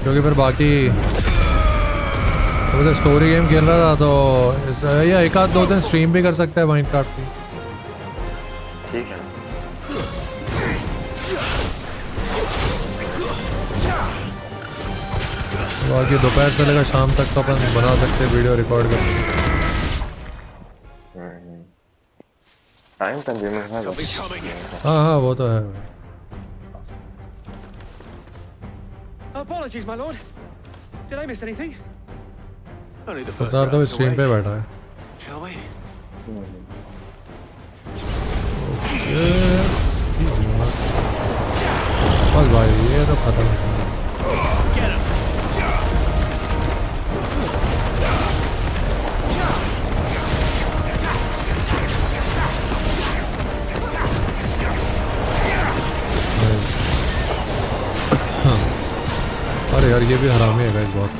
क्योंकि फिर बाकी तो स्टोरी गेम खेल रहा था. तो या 1-2 दिन स्ट्रीम भी कर सकता है माइनक्राफ्ट की. ठीक है. बाकी दोपहर से लेकर शाम तक तो अपन बना सकते हैं, वीडियो रिकॉर्ड करके. टाइम कंज्यूमिंग है. हाँ हाँ वो तो है. Apologies, my lord. Did I miss anything? Pratap तो स्ट्रीम पे बैठा है. बस भाई ये तो खत्म है. अरे यार ये भी हरामी है गाइस बहुत.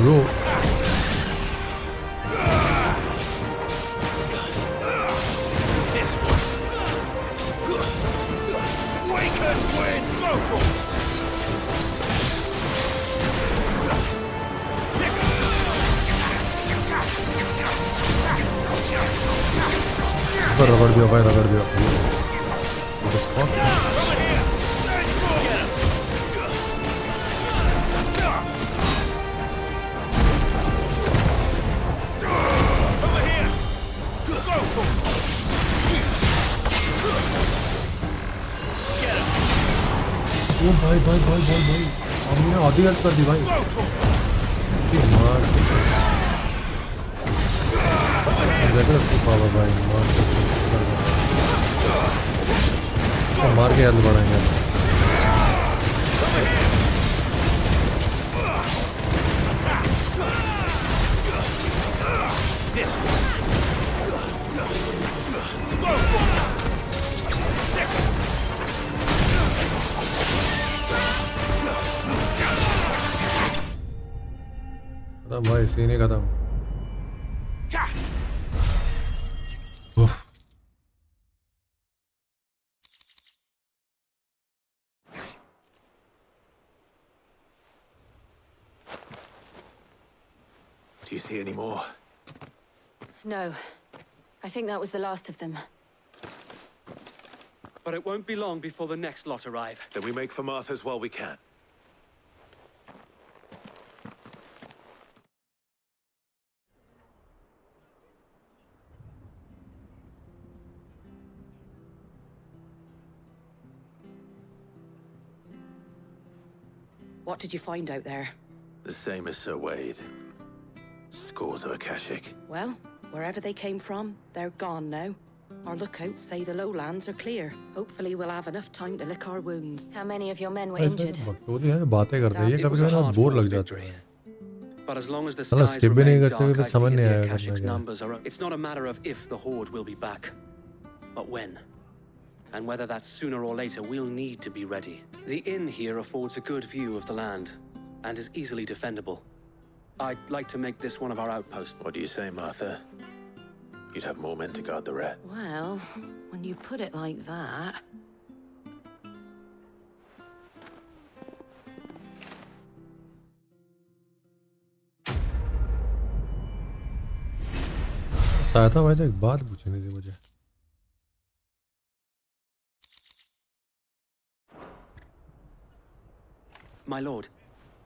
ब्रो रगड़ दिया भाई, रगड़ दिया। ओ भाई भाई भाई भाई भाई, हमने आधी हेल्प कर दी भाई। मार के हेल्प बढ़ाएंगे। खत्म भाई, सीन ही खत्म। Do you see any more? No. I think that was the last of them. But it won't be long before the next lot arrive. Then we make for Martha's while we can. What did you find out there? The same as Sir Wade. Scores of Akashic. Well, wherever they came from, they're gone now. Our lookouts say the lowlands are clear. Hopefully we'll have enough time to lick our wounds. How many of your men were injured? बातें करते हैं ये, कभी-कभी bore लग जाता है। But as long as the skies skip भी नहीं remain कर dark, सकते, I फिर समझ figure नहीं the आएगा Akashic's करना क्या। numbers are. It's not a matter of if the Horde will be back, but when. And whether that's sooner or later, we'll need to be ready. The inn here affords a good view of the land, and is easily defendable. I'd like to make this one of our outposts. What do you say, Martha? You'd have more men to guard the rat. Well, when you put it like that... सहायता भाई तो एक बात पूछनी थी मुझे। My lord,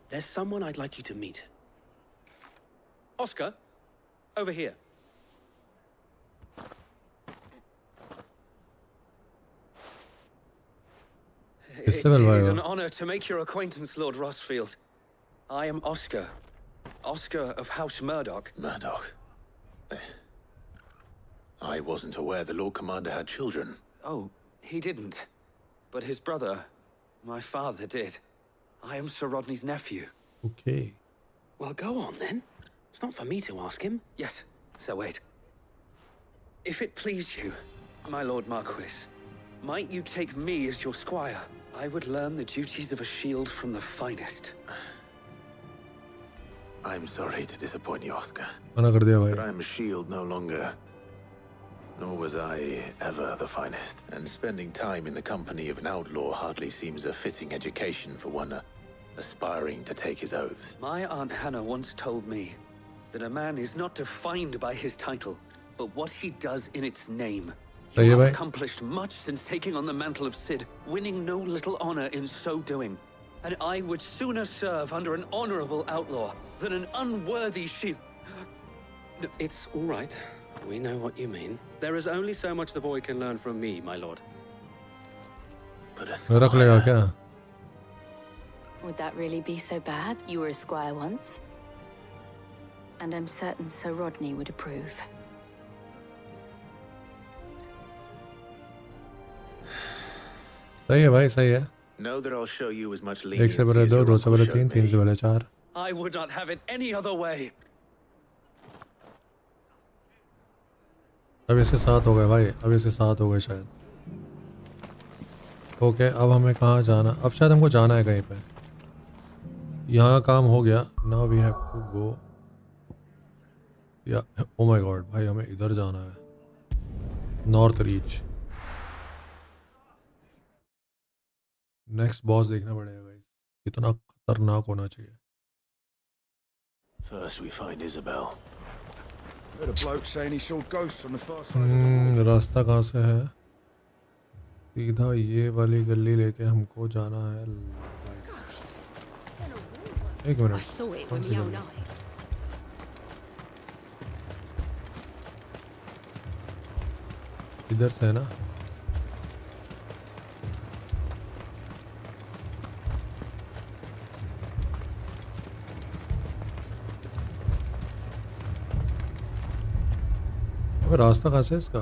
there's someone I'd like you to meet. Oscar, over here. It is an honor to make your acquaintance, Lord Rossfield. I am Oscar. Oscar of House Murdoch. Murdoch? I wasn't aware the Lord Commander had children. Oh, he didn't. But his brother, my father, did. I am Sir Rodney's nephew. Okay. Well, go on then. It's not for me to ask him. Yes, Sir Wade. If it please you, my Lord Marquis, might you take me as your squire? I would learn the duties of a shield from the finest. I'm sorry to disappoint you, Oscar. मना कर दिया भाई। But I'm a shield no longer. Nor was I ever the finest. And spending time in the company of an outlaw hardly seems a fitting education for one aspiring to take his oaths. My Aunt Hannah once told me that a man is not defined by his title, but what he does in its name. You have accomplished much since taking on the mantle of Cid, winning no little honor in so doing. And I would sooner serve under an honorable outlaw than an unworthy shield. It's all right. We know what you mean. There is only so much the boy can learn from me, my lord. But रख लेगा क्या? Would that really be so bad? You were a squire once. And I'm certain Sir Rodney would approve. सही है भाई, सही है। Know that I'll show you as much एक leniency से बड़े as दो, your दो से uncle बड़े showed तीन, तीन me. से बड़े चार। I would not have it any other way. अब इसके साथ हो गए भाई, अब इसके साथ हो गए शायद। ओके, अब हमें कहाँ जाना? अब शायद हमको जाना है कहीं पे। यहाँ काम हो गया। Now we have to go या ओ माय गॉड भाई, हमें इधर जाना है, नॉर्थ रीच। नेक्स्ट बॉस देखना पड़ेगा भाई, इतना खतरनाक होना चाहिए। First we find Isabel. Heard a bloke saying he saw ghosts on the far side. रास्ता कहाँ से है? सीधा ये वाली गली लेके हमको जाना है. एक मिनट. कौन सी गली? इधर से है ना? अबे रास्ता कहाँ से है इसका?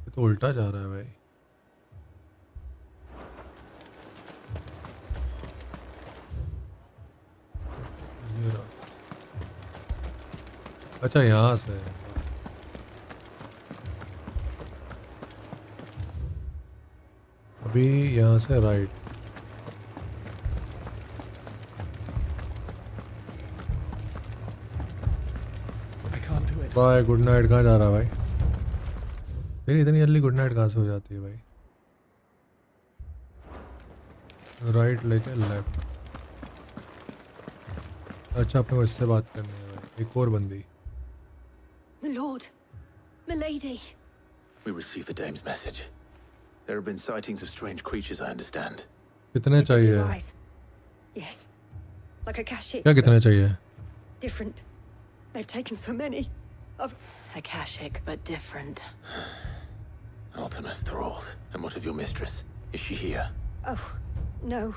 ये तो उल्टा जा रहा है भाई. ये रहा. अच्छा यहाँ से. अभी यहाँ से राइट. Bye good night. कहाँ जा रहा है भाई? तेरी इतनी जल्दी गुड नाइट कहाँ से हो जाती है भाई? राइट लेके लेफ्ट. अच्छा अपने को इससे बात करनी है भाई. एक और बंदी. My lord, milady. We received the dame's message. There have been sightings of strange creatures, I understand. कितने चाहिए? Yes, like a Kashik. क्या कितने चाहिए? Different. They've taken so many. Of Akashic, but different. Ultimus thralls. And what of your mistress? Is she here? Oh, no.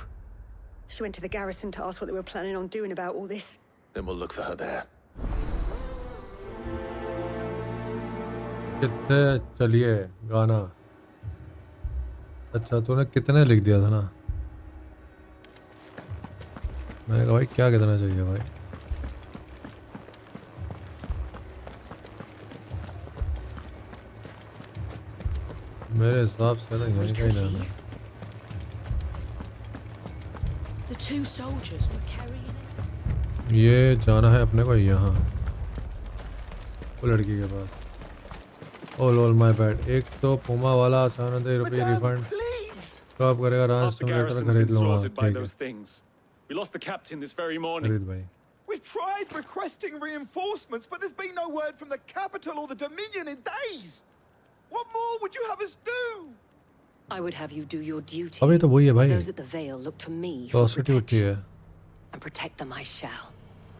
She went to the garrison to ask what they were planning on doing about all this. Then we'll look for her there. कितने चलिए गाना. अच्छा तूने कितने लिख दिया था ना? मैंने कहा भाई क्या कितना चाहिए भाई? मेरे हिसाब से ना यहीं कहीं जाना. The two soldiers were carrying it. ये जाना है अपने को यहाँ. वो लड़की के पास. ओल ओल माय बैड. एक तो पुमा वाला ₹700 रिफंड कब करेगा? राज तुम लेकर खरीद लूँगा. ठीक है. We lost the captain this very morning. खरीद भाई. We've tried requesting reinforcements, but there's been no word from the capital or the Dominion in days. What more would you have us do? I would have you do your duty. अबे तो वही है भाई. Those at the Vale look to me for prostitute है. And protect them I shall.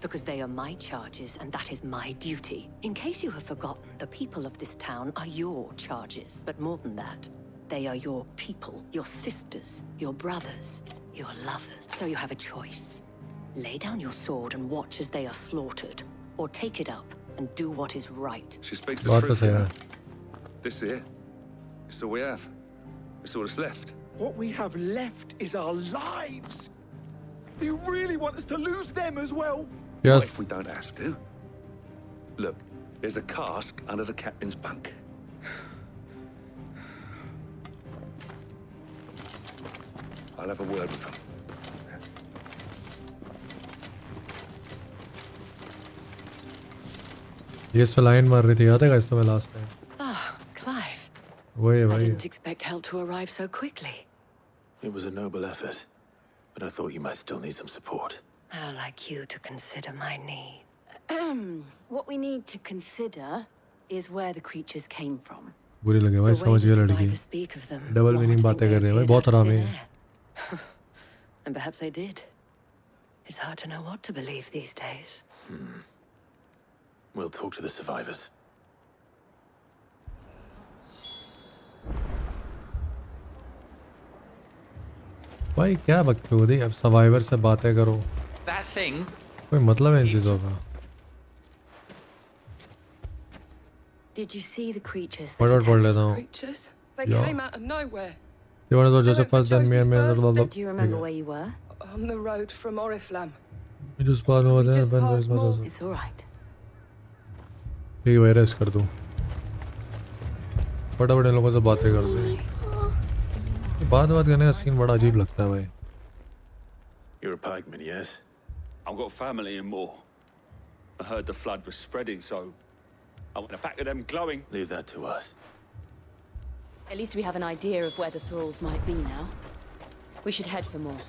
Because they are my charges and that is my duty. In case you have forgotten, the people of this town are your charges. But more than that, they are your people, your sisters, your brothers, your lovers. So you have a choice. Lay down your sword and watch as they are slaughtered. Or take it up and do what is right. She speaks the truth here. This here, it's all we have. It's all that's left. What we have left is our lives. Do you really want us to lose them as well? Yes. What if we don't have to? Look, there's a cask under the captain's bunk. I'll have a word with him. ये इस पे line मार रही थी. याद है guys तुम्हें last time? Clive. वही है I भाई. didn't expect help to arrive so quickly. It was a noble effort, but I thought you might still need some support. How like you to consider my need. What we need to consider is where the creatures came from. बुरी लगे भाई. समझ गया लड़की. Double meaning बातें कर रहे हैं भाई. बहुत हरामी है. And perhaps they did. It's hard to know what to believe these days. We'll talk to the survivors. भाई क्या बकते हो? अब सर्वाइवर से बातें करो. That thing. कोई मतलब है इन चीजों का? Did you see the creatures? फटाफट पढ़ लेता हूँ. Creatures? They Yeah. came out of nowhere. You want to go Joseph first, then me and me. Do you remember where you were? On the road from Oriflamme. just pass over there. It's all right. ठीक है भाई rest कर दूँ. फटाफट इन लोगों से बातें करते हैं. बात करने का सीन बड़ा अजीब लगता है भाई. You're a pikeman, yes? I've got family in Moor. I heard the flood was spreading, so I want a pack of them glowing. Leave that to us. At least we have an idea of where the thralls might be now. We should head for more.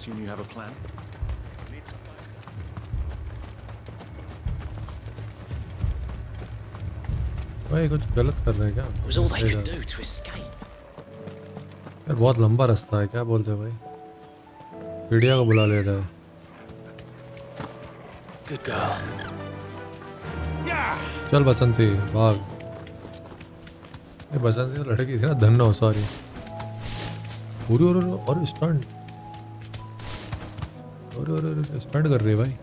assume you have a plan? भाई कुछ गलत कर रहे हैं क्या? It was all they could do to escape. यार बहुत लंबा रास्ता है, क्या बोलते हैं भाई? मीडिया को बुला ले रहा है। Good girl. चल बसंती भाग। ये बसंती तो लड़की थी ना, धन्नो सॉरी। और स्टंट, और स्टंट कर रही है भाई।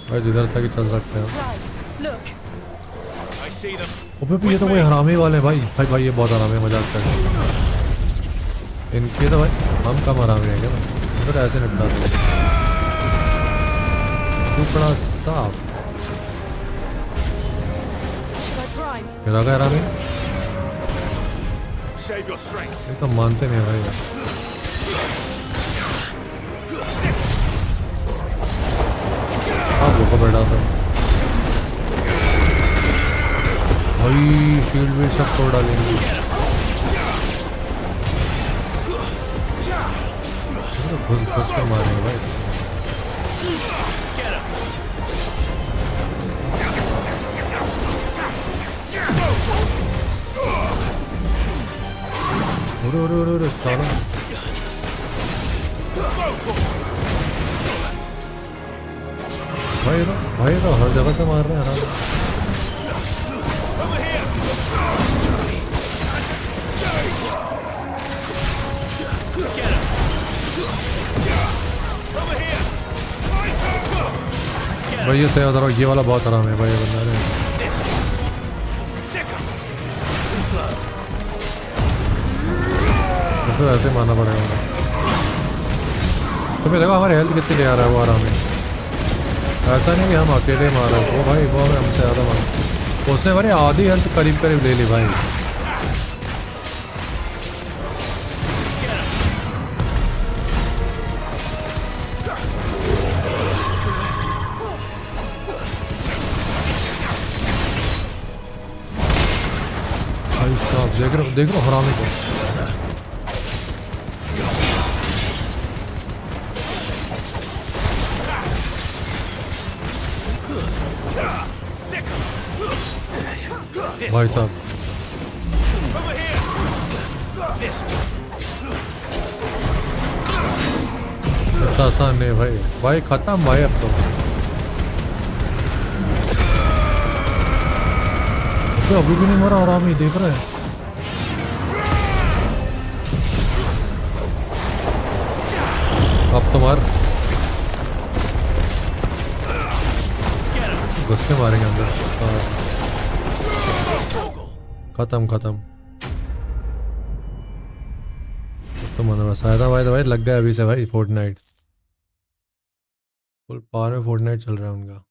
भाई जिधर तक चल सकते हैं। अबे ये तो कोई हरामी वाले भाई। भाई ये बहुत हरामी है, मजाक कर रहे हैं। इनके तो भाई हम कम हरामी है क्या भाई? फिर ऐसे निपटाते हैं। टुकड़ा साफ। मेरा क्या हरामी? ये तो मानते नहीं भाई। बैठा था भाई, शील्ड भी सब तोड़ डालेंगे। घुस के मारेंगे भाई। अरे सारा भाई तो हर जगह से मार रहे हैं आराम। भाई ये सही बता, ये वाला बहुत आराम है भाई। ये बंदा है तो ऐसे मारना पड़ेगा। तुम्हें देखो हमारी हेल्थ कितनी ले आ रहा है वो आराम है। ऐसा नहीं कि हम अकेले मारा वो भाई, वो हमसे ज़्यादा मारा। उसने भाई आधी हेल्थ करीब करीब ले ली भाई। भाई साहब देख रहे हो हरामी को। भाई साहब इतना आसान नहीं भाई। भाई खत्म भाई अब तो अभी भी नहीं मरा आराम ही देख रहे हैं। अब तो मार, घुस के मारेंगे अंदर। खत्म तो मन बस आया था भाई। तो भाई लग गया अभी से भाई फोर्टनाइट फुल पावर में। फोर्टनाइट चल रहा है उनका।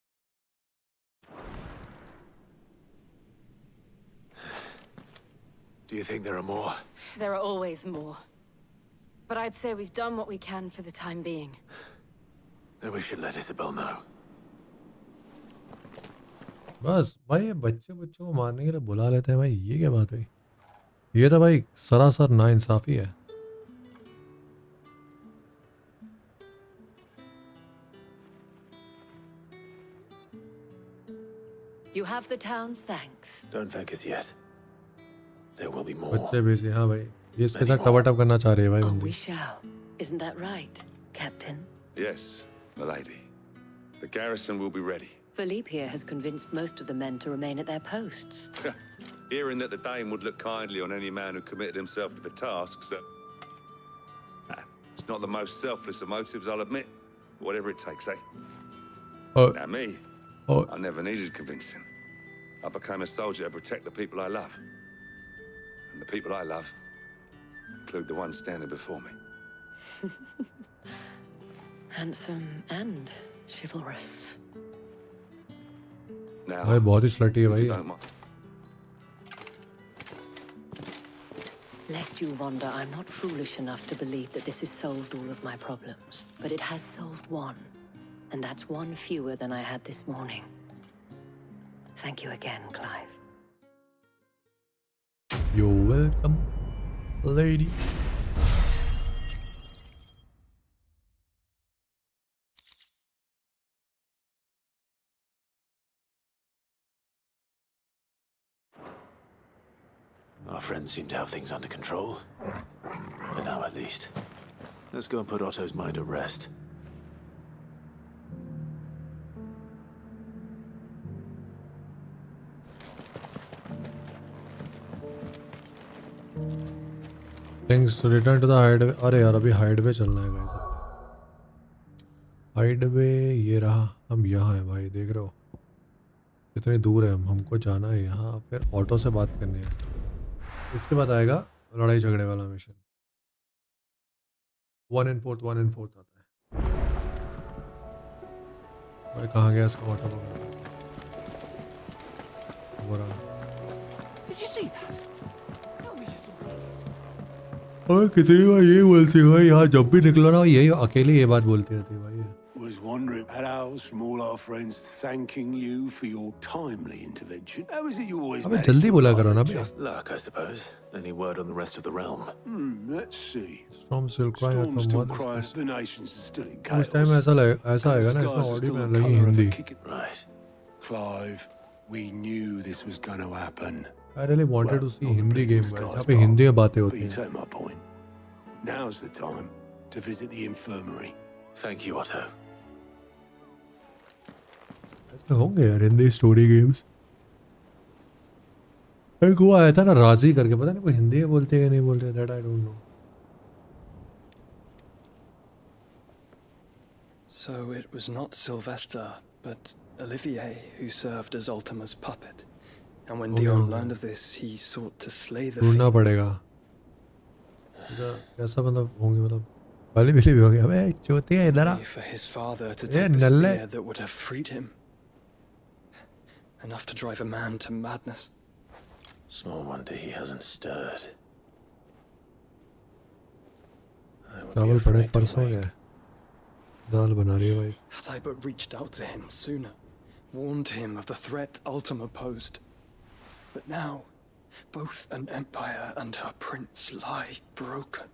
Do you think there are more? There are always more. But I'd say we've done what we can for the time being. Then we should let Isabel know. बस भाई ये बच्चों को मारने के लिए बुला लेते हैं भाई। ये क्या बात हुई? ये तो भाई सरासर नाइंसाफी है। You have the town's thanks. Don't thank us yet. There will be more. बच्चे भी हाँ भाई, ये इसके साथ टप करना चाह रही है भाई बंदी। We shall. Isn't that right, Captain? Yes, milady. The garrison will be ready. Philippe here has convinced most of the men to remain at their posts. Hearing that the Dane would look kindly on any man who committed himself to the task, so... it's not the most selfless of motives, I'll admit. Whatever it takes, eh? Now me, I never needed convincing. I became a soldier to protect the people I love. And the people I love include the ones standing before me. Handsome and chivalrous. now. भाई बहुत ही slutty है भाई. Lest you wonder, I'm not foolish enough to believe that this has solved all of my problems. But it has solved one. And that's one fewer than I had this morning. Thank you again, Clive. You're welcome, lady. Our friends seem to have things under control. For now, at least. Let's go and put Otto's mind at rest. Things to return to the hideaway. अरे यार अभी hideaway चलना है guys. Hideaway ये रहा. हम यहाँ हैं भाई, देख रहे हो? कितनी दूर है हमको जाना है यहाँ. फिर ऑटो से बात करनी है. इसके बाद आएगा लड़ाई झगड़े वाला मिशन. 1 and 4 आता है. भाई कहाँ गया इसका ऑटो पकड़ा? Did you see that? Tell me you saw it. और कितनी बार यही बोलती है भाई, यहाँ जब भी निकलो ना यही अकेले ये बात बोलती रहती है भाई. Was wondering, hellos from all our friends thanking you for your timely intervention. How is it you always अबे जल्दी बोला करो ना बे. Luck, I suppose. Any word on the rest of the realm? Let's see. Storm still crying at the mother. The nations are still in उस chaos. Time ऐसा आएगा ना इसमें ऑडियो में लगी Hindi. Right. Clive, we knew this was going to happen. I really wanted to see Hindi game guys. जहाँ पे हिंदी में बातें होती But you हैं. take my point. Now's the time to visit the infirmary. Thank you, Otto. ऐसे होंगे यार Hindi story games. एक वो आया था ना राजी करके, पता नहीं वो हिंदी में बोलते हैं या नहीं बोलते. That I don't know. So it was not Sylvester, but Olivier who served as Ultima's puppet. And when Dion learned of this, he sought to slay the ढूंढना fiend. पड़ेगा. कैसा बंदा होंगे मतलब वाली बिली भी होंगे. अबे चोती है इधर आ. For his father to ये take the नल्ले. spear that would have freed him. Enough to drive a man to madness. Small wonder he hasn't stirred. चावल पड़े परसों गए. दाल बना रही है भाई. Had I but reached out to him sooner, warned him of the threat Ultima posed. But now, both an empire and her prince lie broken.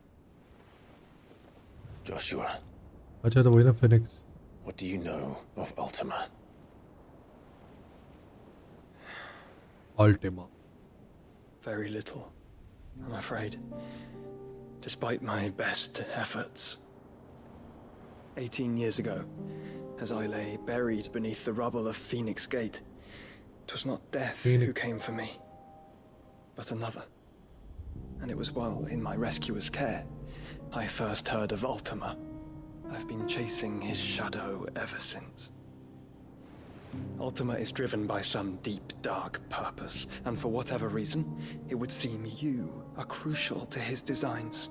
Joshua, अच्छा तो वही ना Phoenix. what do you know of Ultima? Ultima. Very little, I'm afraid. Despite my best efforts. 18 years ago, as I lay buried beneath the rubble of Phoenix Gate, it was not death who came for me, but another. And it was while in my rescuer's care, I first heard of Ultima. I've been chasing his shadow ever since. Ultima is driven by some deep, dark purpose, and for whatever reason, it would seem you are crucial to his designs.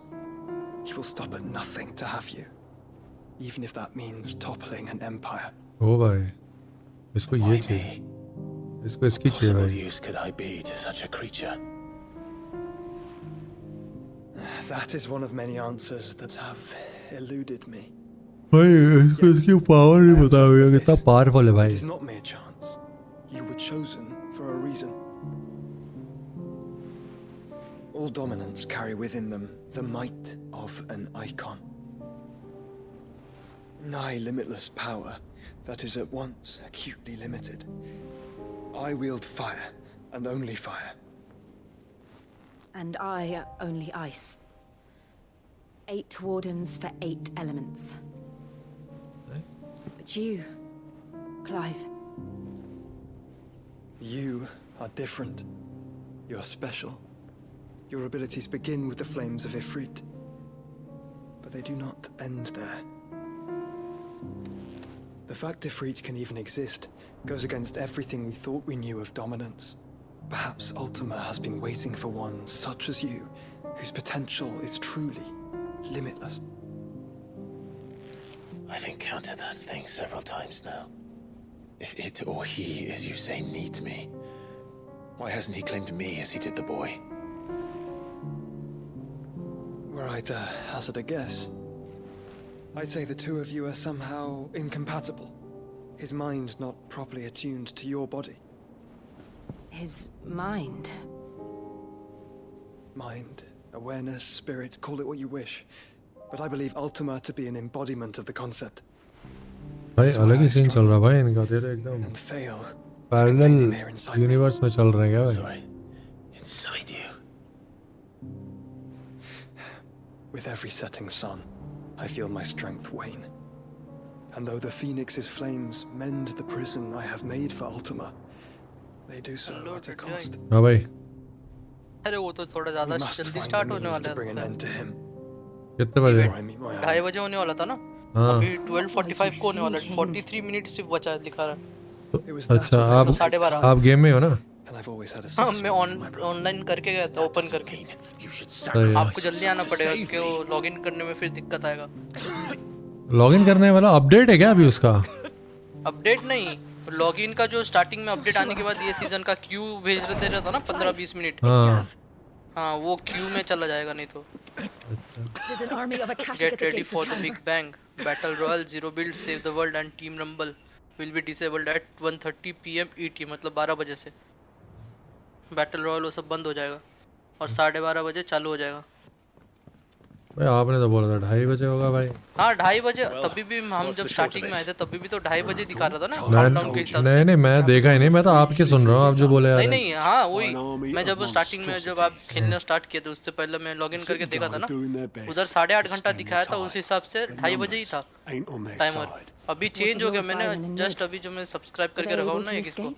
He will stop at nothing to have you, even if that means toppling an empire. ओ भाई इसको ये चाहिए. इसको इसकी चाहिए What भाई. use could I be to such a creature? That is one of many answers that have eluded me. भाई इसको इसकी पावर नहीं पता होगा कितना पावरफुल है It भाई. is not mere chance. You were chosen for a reason. All dominants carry within them the might of an icon. Nigh limitless power that is at once acutely limited. I wield fire, and only fire. And I only ice. 8 wardens for 8 elements. But you, Clive. You are different. You're special. Your abilities begin with the flames of Ifrit. But they do not end there. The fact Ifrit can even exist goes against everything we thought we knew of dominance. Perhaps Ultima has been waiting for one such as you, whose potential is truly limitless. I've encountered that thing several times now. If it or he, as you say, needs me, why hasn't he claimed me as he did the boy? Were I to hazard a guess, I'd say the two of you are somehow incompatible. His mind not properly attuned to your body. His mind? Mind, awareness, spirit, call it what you wish. But I believe Ultima to be an embodiment of the concept. भाई अलग ही scene चल रहा भाई इनका तो एकदम parallel universe में चल रहे हैं क्या भाई? Inside you. With every setting sun, I feel my strength wane. And though the Phoenix's flames mend the prison I have made for Ultima, they do so at a cost. हाँ भाई. अरे वो तो थोड़ा ज़्यादा जल्दी स्टार्ट होने वाला है. कितने बजे? 2:30 बजे होने वाला था ना? अभी 12:45 को होने वाला है. 43 मिनट सिर्फ बचा है दिखा रहा है. अच्छा आप गेम में हो ना? हाँ मैं ऑनलाइन करके गया था ओपन करके. आपको जल्दी आना पड़ेगा क्योंकि वो लॉगिन करने में फिर दिक्कत आएगा. लॉगिन करने वाला अपडेट है क्या अभी उसका? अपडेट नहीं, लॉगिन का जो स्टार्टिंग में अपडेट आने के बाद ये सीजन का क्यू भेज देते रहता ना 15-20 मिनट. हाँ वो क्यू में चला जाएगा नहीं तो. Get ready for the big bang. Battle Royale, Zero Build, Save the World and Team Rumble will be disabled at 1:30 PM ET. मतलब 12 बजे से बैटल रॉयल वो सब बंद हो जाएगा और 12:30 बजे चालू हो जाएगा. भाई आपने तो बोला था 2:30 बजे होगा भाई. हाँ 2:30 बजे. तभी भी हम जब स्टार्टिंग में आए थे तभी भी तो 2:30 बजे दिखा रहा था ना काउंटडाउन के हिसाब से. नहीं मैं देखा ही नहीं, मैं तो आपके सुन रहा हूँ आप जो बोले. नहीं हाँ वही मैं जब स्टार्टिंग में जब आप खेलना स्टार्ट किए थे उससे पहले मैं लॉगिन करके देखा था ना उधर 8.5 घंटा दिखाया था. उस हिसाब से 2:30 बजे ही था टाइमर. अभी चेंज हो गया. मैंने जस्ट अभी जो मैं सब्सक्राइब करके रखा हूँ ना इसको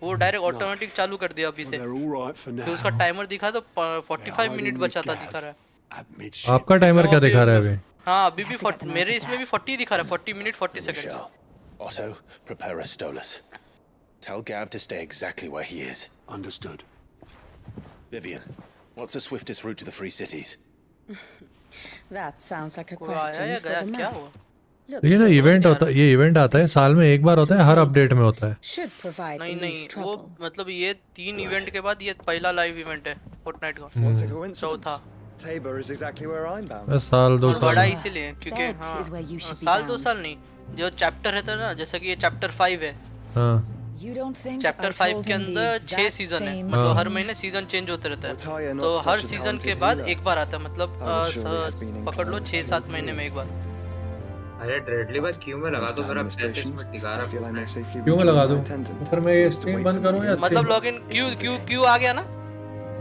वो डायरेक्ट ऑटोमेटिक चालू कर दिया अभी से. तो उसका टाइमर दिखा तो 45 मिनट बचा था दिखा रहा है. आपका टाइमर क्या दिखा रहा है अभी? हाँ अभी भी मेरे इसमें भी 40 दिखा रहा है. 40 minute 40 seconds. Otto, prepare a Stolas. Tell Gav to stay exactly where he is. Understood. Vivian, what's the swiftest route to the Free Cities? That sounds like a question for the map. ये ना event होता है, ये event आता है साल में एक बार होता है, हर अपडेट में होता है. नहीं वो मतलब ये 3 इवेंट के बाद ये पहला लाइव इवेंट है फोर्टनाइट का. चौथा Tabor is exactly where I'm bound. साल 2 साल बड़ा इसीलिए क्योंकि हाँ साल 2 साल नहीं जो चैप्टर रहता है ना जैसा कि ये चैप्टर 5 है. चैप्टर 5 के अंदर 6 सीजन है. मतलब हर महीने सीजन चेंज होते रहता है. तो हर सीजन के बाद एक बार आता है. मतलब पकड़ लो 6-7 महीने में एक बार. अरे ड्रेडली भाई क्यों में लगा दो. मेरा 35 मिनट दिखा रहा है. क्यों में लगा दूं? फिर मैं ये स्ट्रीम बंद करूं या मतलब लॉगिन क्यू आ गया ना.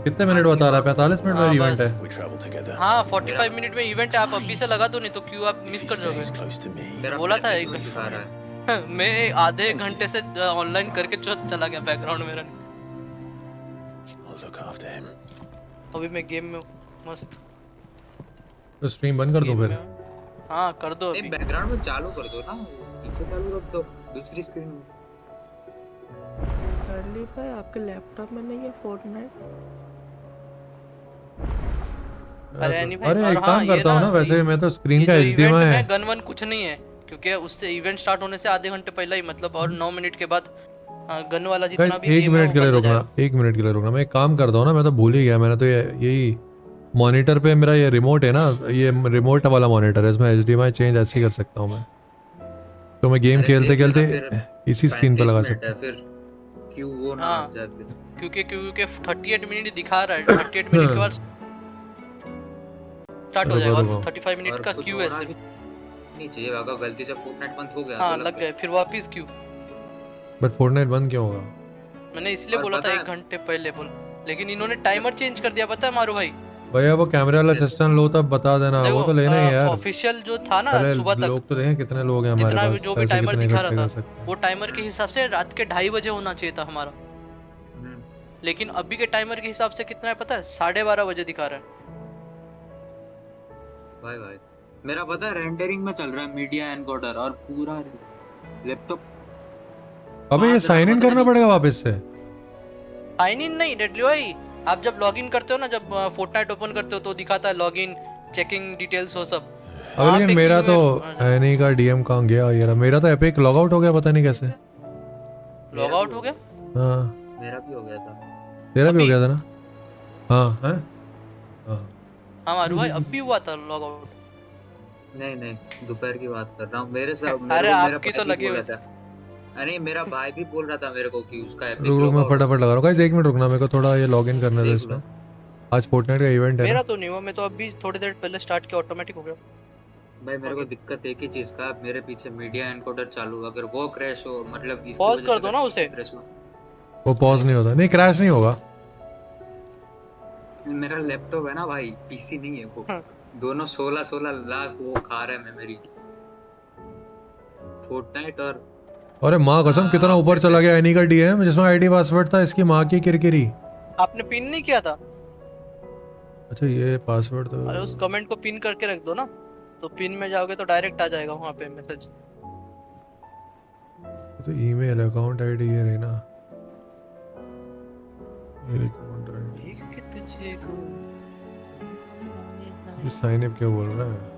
कितने मिनट बता रहा है? 45 मिनट में इवेंट है. हाँ 45 मिनट में इवेंट है. आप अभी से लगा दो नहीं तो क्यों आप मिस कर जाओगे. बोला था एक मैं आधे घंटे से ऑनलाइन करके चला गया बैकग्राउंड मेरा. अभी मैं गेम में मस्त. तो स्ट्रीम बंद कर दो फिर. हाँ कर दो. अभी बैकग्राउंड में चालू कर दो ना. पीछे चालू रख दो दूसरी स्क्रीन में. अर्ली भाई आपके लैपटॉप में नहीं है फोर्टनाइट? अरे एक काम करता हूँ ना वैसे मैं तो स्क्रीन का HDMI है. गन वन कुछ नहीं है क्योंकि उससे इवेंट स्टार्ट होने से आधे घंटे पहले ही मतलब और 9 मिनट के बाद गन वाला जितना भी 1 मिनट के लिए रुकना. 1 मिनट के लिए रुकना. मैं एक काम करता हूँ ना मैं तो भूल ही गया. मैंने तो यही मॉनिटर पे मेरा ये रिमोट है ना, ये रिमोट वाला मॉनिटर है. इसमें HDMI चेंज ऐसे ही कर सकता हूँ मैं. तो मैं गेम खेलते खेलते इसी स्क्रीन पे लगा सकता हूँ. फिर क्यों वो ना क्योंकि 38 मिनट दिखा रहा है. 38 मिनट के बाद स्टार्ट हो जाएगा. 35 मिनट का क्यू है सिर्फ. नहीं चाहिए अगर गलती से फोर्टनाइट बंद हो गया हाँ लग गए फिर वापस क्यू. बट फोर्टनाइट बंद क्यों होगा? मैंने इसलिए बोला था 1 घंटे पहले बोल. लेकिन इन्होंने टाइमर चेंज कर दिया पता है मारू भाई. भैया वो कैमरा वाला सिस्टम लो तब बता देना. वो तो लेना ही यार. ऑफिशियल जो था ना सुबह तक लोग तो देखें कितने लोग हैं हमारे पास. जो भी टाइमर दिखा रहा था वो टाइमर के हिसाब से रात के 2:30 बजे होना चाहिए था हमारा. लेकिन अभी के टाइमर के हिसाब से कितना है पता है? 12:30 बजे दिखा रहा है. भाई मेरा पता है रेंडरिंग में चल रहा है मीडिया एनकोडर और पूरा लैपटॉप. अबे ये साइन इन करना पड़ेगा वापस से. साइन इन नहीं डेडली भाई. आप जब लॉगिन करते हो ना जब फोर्टनाइट ओपन करते हो तो दिखाता है लॉगिन चेकिंग डिटेल्स वो सब. अब लेकिन मेरा तो है नहीं का डीएम कहां गया यार. मेरा तो एपिक लॉग आउट हो गया पता नहीं कैसे. लॉग आउट हो गया? हाँ मेरा भी हो गया था। तेरा भी हो गया था ना? हाँ हाँ हाँ मारू भाई अभी हुआ था लॉग आउट। नहीं दोपहर की बात कर रहा हूँ। मेरे साथ अरे मेरा आपकी भाई तो भी लगी बोल हुई रहा था। अरे मेरा भाई भी बोल रहा था मेरे को कि उसका एपिक रुक मैं फटाफट लगा रहा हूँ गाइस, 1 मिनट रुकना, मेरे को थोड़ा ये लॉगिन करना था देख इसमें। आज फोर्टनाइट का इवेंट है मेरा ना? तो नहीं हुआ, मैं तो अभी थोड़ी देर पहले स्टार्ट किया ऑटोमेटिक हो गया। भाई मेरे को दिक्कत एक ही चीज का, मेरे पीछे मीडिया एनकोडर चालू, अगर वो क्रैश हो मतलब इसकी पॉज वजह कर से दो ना उसे। क्रैश हो। वो पॉज नहीं होता, नहीं क्रैश नहीं होगा। मेरा लैपटॉप है ना भाई, पीसी नहीं है वो। दोनों 16 लाख वो खा रहा है मेमोरी। फोर्टनाइट और अरे माँ कसम कितना ऊपर चला गया एनी का डीएम जिसमें आईडी पासवर्ड था इसकी माँ की किरकिरी। आपने पिन नहीं किया था? अच्छा ये पासवर्ड तो अरे उस कमेंट को पिन करके रख दो ना, तो पिन में जाओगे तो डायरेक्ट आ जाएगा वहाँ पे मैसेज। तो ईमेल अकाउंट आईडी ये रही ना, ये अकाउंट आईडी। ये साइन अप क्या बोल रहा है?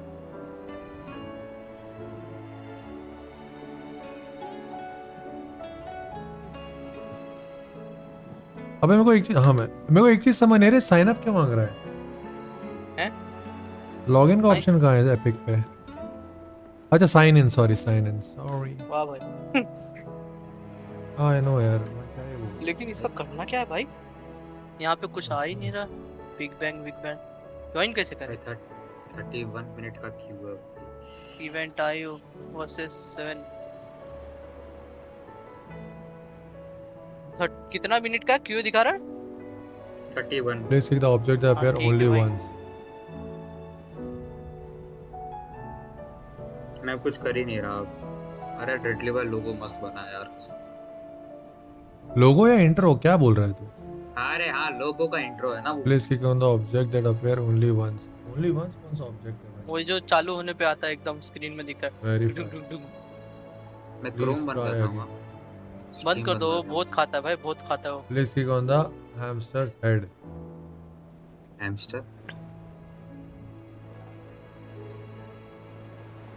अबे मेरे को एक चीज, हाँ मेरे को एक चीज समझ नहीं आ रही, साइन अप क्यों मांग रहा है? लॉगिन का ऑप्शन कहाँ है एपिक पे? अच्छा sign in, sorry sign in, sorry. वाह भाई। हाँ आई नो यार, मैं क्या ही बोलूं। लेकिन इसका करना क्या है भाई? यहाँ पे कुछ आ ही नहीं रहा। बिग बैंग ज्वाइन कैसे करें? 31 मिनट का क्यू है। इवेंट आयो वर्सेस 7 कितना मिनट का क्यू दिखा रहा है? 31। Please seek the object that appear only once. मैं कुछ कर ही नहीं रहा। अरे डेडली भाई लोगो मस्त बना है यार। लोगो या इंट्रो क्या बोल रहा है तू? अरे हाँ लोगो का इंट्रो है ना वो। Please click on the object that appear only once. Only once कौन सा ऑब्जेक्ट है भाई? वही जो चालू होने पे आता है एकदम स्क्रीन में दिखता है। मैं क्रोम बंद कर दूंगा। बंद कर दो, बहुत खाता है भाई, बहुत खाता है वो। Please click on the hamster's head. Hamster?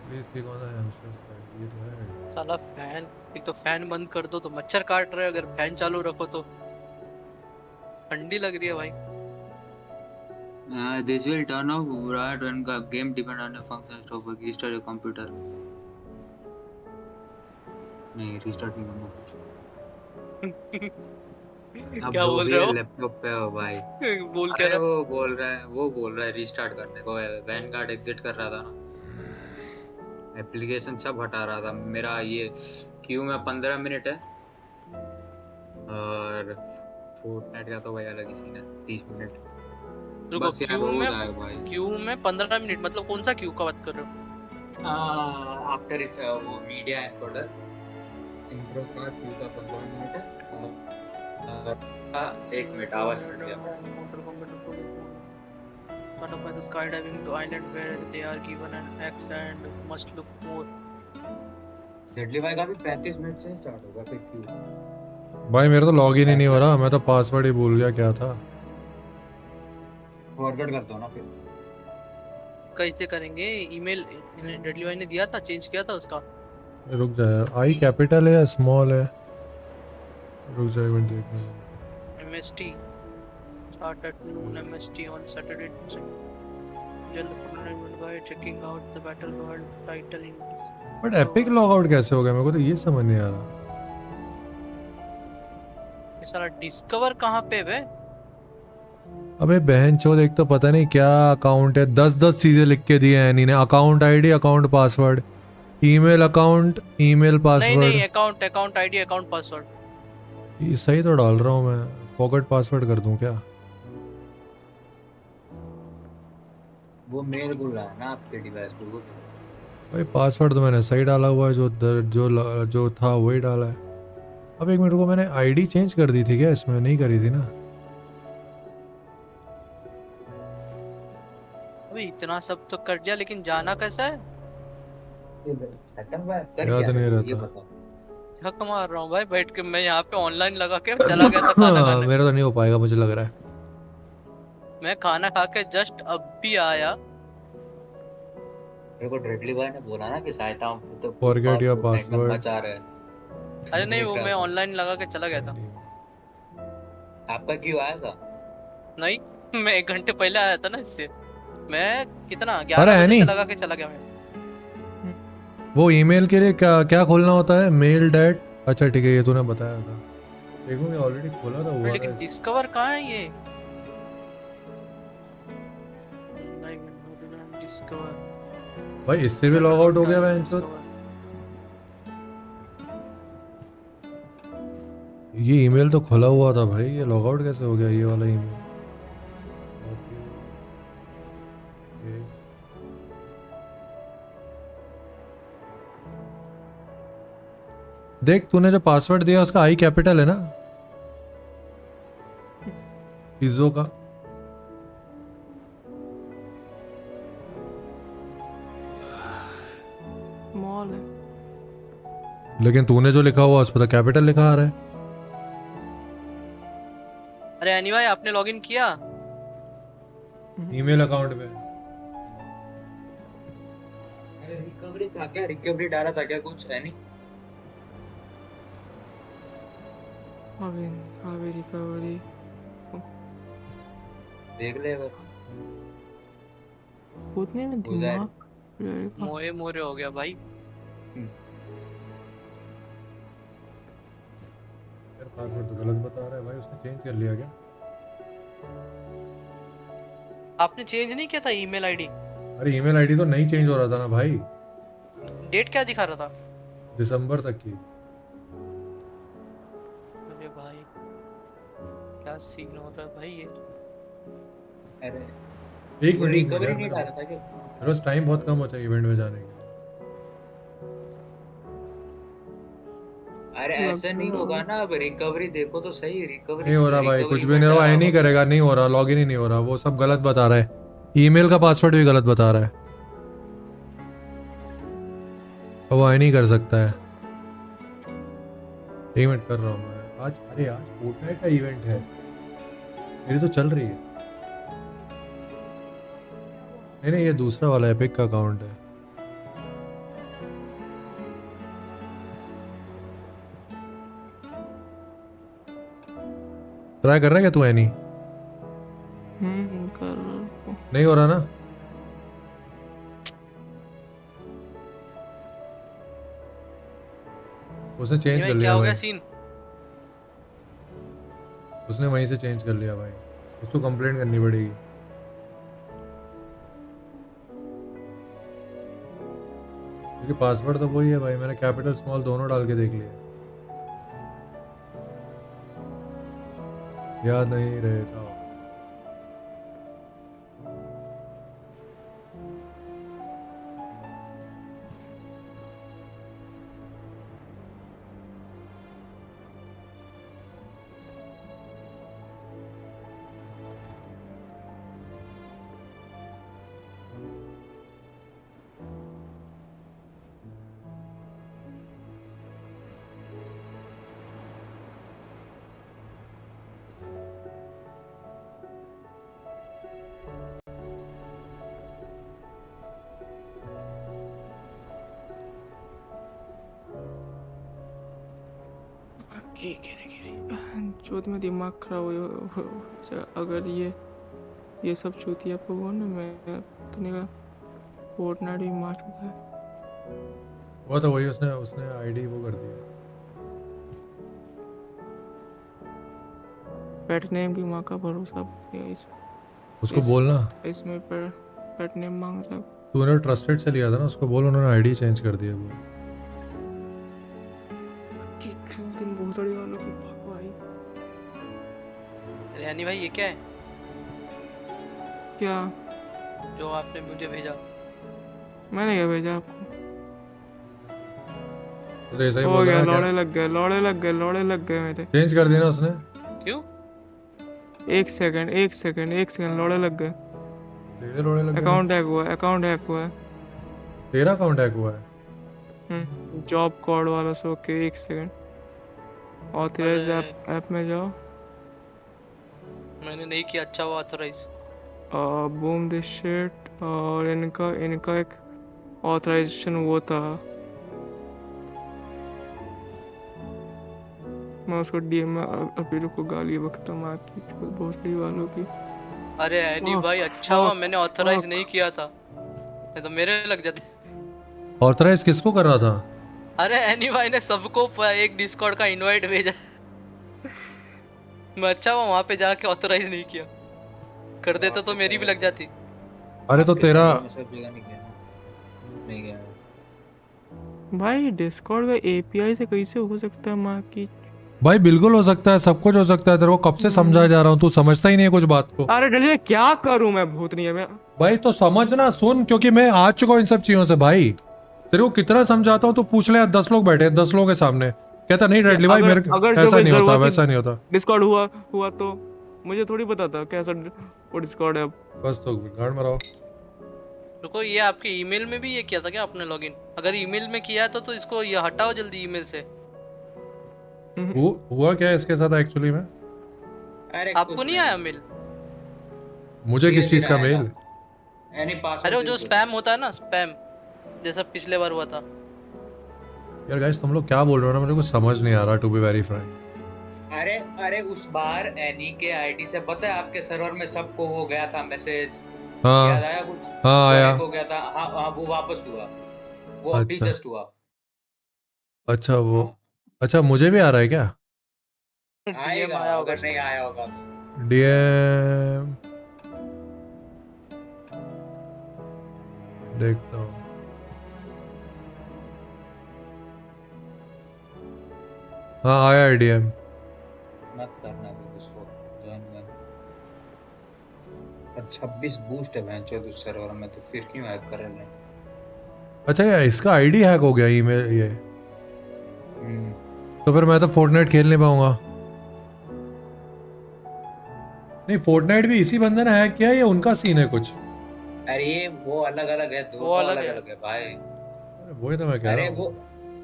Please click on the hamster's head. ये तो है। साला फैन, एक तो फैन बंद कर दो तो मच्छर काट रहे, अगर फैन चालू रखो तो ठंडी लग रही है भाई। This will turn off right when the game depend on the functions of restart your computer. नहीं रिस्टार्ट नहीं करना कुछ। क्या बोल रहे हो? लैपटॉप पे हो भाई। बोल क्या रहा है? वो बोल रहा है रिस्टार्ट करने को। वैनगार्ड एग्जिट कर रहा था ना, एप्लीकेशन सब हटा रहा था। मेरा ये क्यू में 15 मिनट है और फोर्टनाइट का तो भाई अलग ही सीन है 30 मिनट। रुको, क्यू में 15 मिनट मतलब कौन सा क्यू का बात कर रहे हो? आफ्टर इस वो मीडिया एनकोडर इंट्रो का क्यू का 15 मिनट है और 1 मिनट आवाज कट गया। But by the skydiving to island where they are given an X and must look more. Deadly भाई का भी 35 मिनट से स्टार्ट होगा फिर क्यू। भाई मेरा तो लॉगिन ही नहीं हो रहा, मैं तो पासवर्ड ही भूल गया क्या था। फॉरवर्ड कर दो ना फिर। कैसे करेंगे? ईमेल डेडली भाई ने दिया था, चेंज किया था उसका। रुक जा यार, आई कैपिटल है या स्मॉल है? रुक जा इवेंट देखने। MST start at noon MST on Saturday. जल्द forward bye checking out the battle world title in. But epic log out कैसे हो गया? मेरे को तो ये समझ नहीं आ रहा। ये सारा डिस्कवर कहाँ पे है? अबे बहन चोद, एक तो पता नहीं क्या अकाउंट है, 10 चीजें लिख के दिए हैं इन्होंने। Account ID, account password, email account, email password. नहीं अकाउंट आईडी, अकाउंट पासवर्ड। ये सही तो डाल रहा हूँ मैं, फॉरगॉट पासवर्ड कर दूं क्या? वो मेल बोल रहा है ना आपके डिवाइस पे। वो भाई पासवर्ड तो मैंने सही डाला हुआ है, जो था वही डाला है। अब 1 मिनट को, मैंने आईडी चेंज कर दी थी क्या? इसमें नहीं करी थी ना। अबे इतना सब तो कर दिया, लेकिन जाना कैसा है? याद नहीं रहता। झक मार रहा हूँ भाई बैठ के मैं यहाँ पे ऑनलाइन लगा के चला गया था खाना खाने। मेरा तो नहीं हो पाएगा मुझे लग रहा है। मैं खाना खा के जस्ट अब भी आया। मेरे को ड्रेडली भाई ने बोला ना कि सहायता तो फॉरगेट योर पासवर्ड। बचा रहे अरे नहीं वो मैं ऑनलाइन लगा के चला गया था। आपका क्यों आया था? नहीं मैं 1 घंटे पहले आया था ना इससे। मैं कितना अरे 11 बजे नहीं। से लगा के चला गया मैं। वो ईमेल के लिए क्या क्या खोलना होता है? Mail that. अच्छा ठीक है ये तूने बताया था। देखो मैं ऑलरेडी खोला था हुआ लेकिन था। डिस्कवर कहाँ है ये? डिस्कवर भाई इससे भी लॉग आउट हो गया मैं। ये ईमेल तो खुला हुआ था भाई, ये लॉग आउट कैसे हो गया ये वाला ईमेल? देख तूने जो पासवर्ड दिया उसका आई कैपिटल है ना? इजो का। मॉल है। लेकिन तूने जो लिखा हुआ उस पर तो कैपिटल लिखा आ रहा है। अरे एनी भाई आपने लॉगिन किया? ईमेल अकाउंट में। अरे रिकवरी था क्या? रिकवरी डाला था क्या? कुछ है नहीं। अभी रिकवरी देख ले अगर उतने में दिमाग मोए मोरे हो गया भाई। यार पासवर्ड तो गलत बता रहा है भाई, उसने चेंज कर लिया क्या? आपने चेंज नहीं किया था ईमेल आईडी? अरे ईमेल आईडी तो नहीं चेंज हो रहा था ना भाई। डेट क्या दिखा रहा था? दिसंबर तक की। अरे भाई क्या सीन हो रहा है भाई ये। अरे एक मिनट रिकवरी नहीं डाला था क्या? मेरे पास टाइम बहुत कम होता है इवेंट में जाने के लिए। अरे ऐसा नहीं होगा ना। अब रिकवरी देखो तो सही। रिकवरी नहीं हो रहा भाई, कुछ भी नहीं हो रहा है, नहीं करेगा, नहीं हो रहा, लॉगिन ही नहीं हो रहा, वो सब गलत बता रहा है। ईमेल का पासवर्ड भी गलत बता रहा है, वो आई नहीं कर सकता है। एक मिनट कर रहा हूँ मैं आज। अरे आज फोर्टनाइट का इवेंट है, मेरी तो चल रही है। नहीं ये दूसरा वाला एपिक का अकाउंट है। ट्राई कर रहा है क्या तू? एनी कर नहीं हो रहा ना? उसने चेंज कर लिया। क्या हो गया भाई सीन? उसने वहीं से चेंज कर लिया भाई, उसको कंप्लेंट करनी पड़ेगी। क्योंकि पासवर्ड तो वही है भाई, मैंने कैपिटल स्मॉल दोनों डाल के देख लिया। याद नहीं रहता। चौथ में दिमाग खराब हो। अगर ये सब चूतिया पे हुआ ना, मैं तने का फोर्टनाइट भी मार चुका है। वो तो वही उसने आईडी वो कर दिया। पेट नेम की माँ का भरोसा उसको बोलना इसमें पेट नेम मांग रहा। तूने ट्रस्टेड से लिया था ना, उसको बोल उन्होंने आईडी चेंज कर दिया। वो दिन भोसड़ी वालों की भगवाई। यानी भाई ये क्या है? क्या जो आपने मुझे भेजा? मैंने क्या भेजा आपको? तो ऐसा ही हो बोल गया, रहा है। लौड़े लग गए मेरे। चेंज कर दिया ना उसने। क्यों? एक सेकंड लौड़े लग गए। तेरे लौड़े लग गए? अकाउंट हैक हुआ है। तेरा अकाउंट हैक हुआ है? जॉब कोड वाला से। ओके एक सेकंड, ऑथराइज ऐप में जाओ। मैंने नहीं किया। अच्छा वो ऑथराइज। Boom this shit. और इनका एक ऑथराइजेशन वो था। मैं उसको डीएम में अभी रुको गाली बकता माँ की भोसड़ी वालों की। अरे एनी भाई अच्छा हुआ मैंने ऑथराइज नहीं किया था, नहीं तो मेरे लग जाते। ऑथराइज किसको कर रहा था? अरे एनी भाई ने सबको एक डिस्कॉर्ड का इनवाइट भेजा। मैं अच्छा हुआ वहाँ पे जाके ऑथराइज नहीं किया, कर देता तो मेरी भी लग जाती। अरे तो तेरा नहीं गया भाई डिस्कॉर्ड का एपीआई से कैसे हो सकता है माँ की? भाई बिल्कुल हो सकता है, सब कुछ हो सकता है। तेरे को कब से समझाया जा रहा हूँ, तू समझता ही नहीं है कुछ बात को। अरे डलिया क्या करूं मैं भूतनी है मैं। भाई तो समझना, सुन, क्योंकि मैं आ चुका हूँ इन सब चीजों से भाई। तेरे को कितना समझाता हूँ, तू पूछ ले। 10 लोग बैठे, 10 लोगों के सामने कहता नहीं रेडली भाई मेरे ऐसा नहीं होता, वैसा नहीं होता। डिस्कॉर्ड हुआ तो मुझे थोड़ी पता था कैसा वो डिस्कॉर्ड है। बस तो गार्ड में रहो। रुको, ये आपके ईमेल में भी ये किया था क्या आपने लॉगिन? अगर ईमेल में किया है तो इसको ये हटाओ जल्दी ईमेल से। हुआ क्या है इसके साथ एक्चुअली में? अरे आपको नहीं आया मेल? मुझे किस चीज का मेल? अरे वो जो स्पैम होता है ना, स्पैम जैसा पिछले बार हुआ था। यार गाइस तुम लोग क्या बोल रहे हो ना, मुझे कुछ समझ नहीं आ रहा टू बी वेरी फ्रैंक। अरे उस बार एनी के आईडी से पता है आपके सर्वर में सबको वो गया था मैसेज। हाँ याद आया कुछ? हाँ आया हो गया था। हाँ वो वापस हुआ, वो अभी जस्ट हुआ। अच्छा वो अच्छा मुझे भी आ रहा है क्या? आएगा अगर नहीं आया होगा तो। डीएम देखता हूँ। हाँ आया है डीएम। मत करना उसको ज्वाइन कर। 26 बूस्ट है बेंचो उस सर्वर में, तो फिर क्यों हैक कर रहे हैं? अच्छा यार इसका आईडी हैक हो गया ईमेल ये। तो फिर मैं तो फोर्टनाइट खेल नहीं पाऊंगा। नहीं फोर्टनाइट भी इसी बंदे ने हैक किया, ये उनका सीन है कुछ? अरे वो अलग अलग है, दो अलग अलग है भाई। अरे वही तो मैं कह रहा हूँ। वो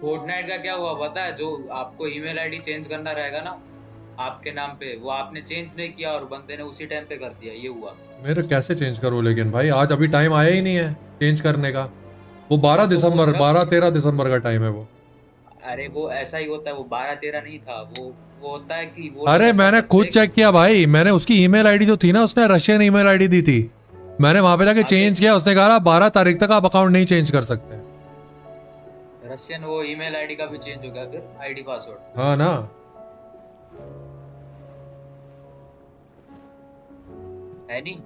फोर्टनाइट का क्या हुआ पता है? जो आपको ईमेल आईडी चेंज करना रहेगा ना आपके नाम पे, वो आपने चेंज नहीं किया और बंदे ने उसी टाइम पे कर दिया, ये हुआ। मेरे कैसे चेंज करूँ लेकिन भाई, आज अभी टाइम आया ही नहीं है चेंज करने का। वो 12 दिसंबर 12-13 दिसंबर का टाइम है वो। अरे वो ऐसा ही होता है, वो 12-13 नहीं था, वो होता है कि वो। अरे मैंने खुद चेक किया भाई, मैंने उसकी ईमेल आईडी जो थी ना, उसने रशियन ईमेल आईडी दी थी। मैंने वहां पे जाके चेंज किया, उसने कहा 12 तारीख तक आप अकाउंट नहीं चेंज कर सकते। रशियन वो ईमेल आईडी का भी चेंज हो गया फिर, आईडी पासवर्ड। हाँ ना है नहीं।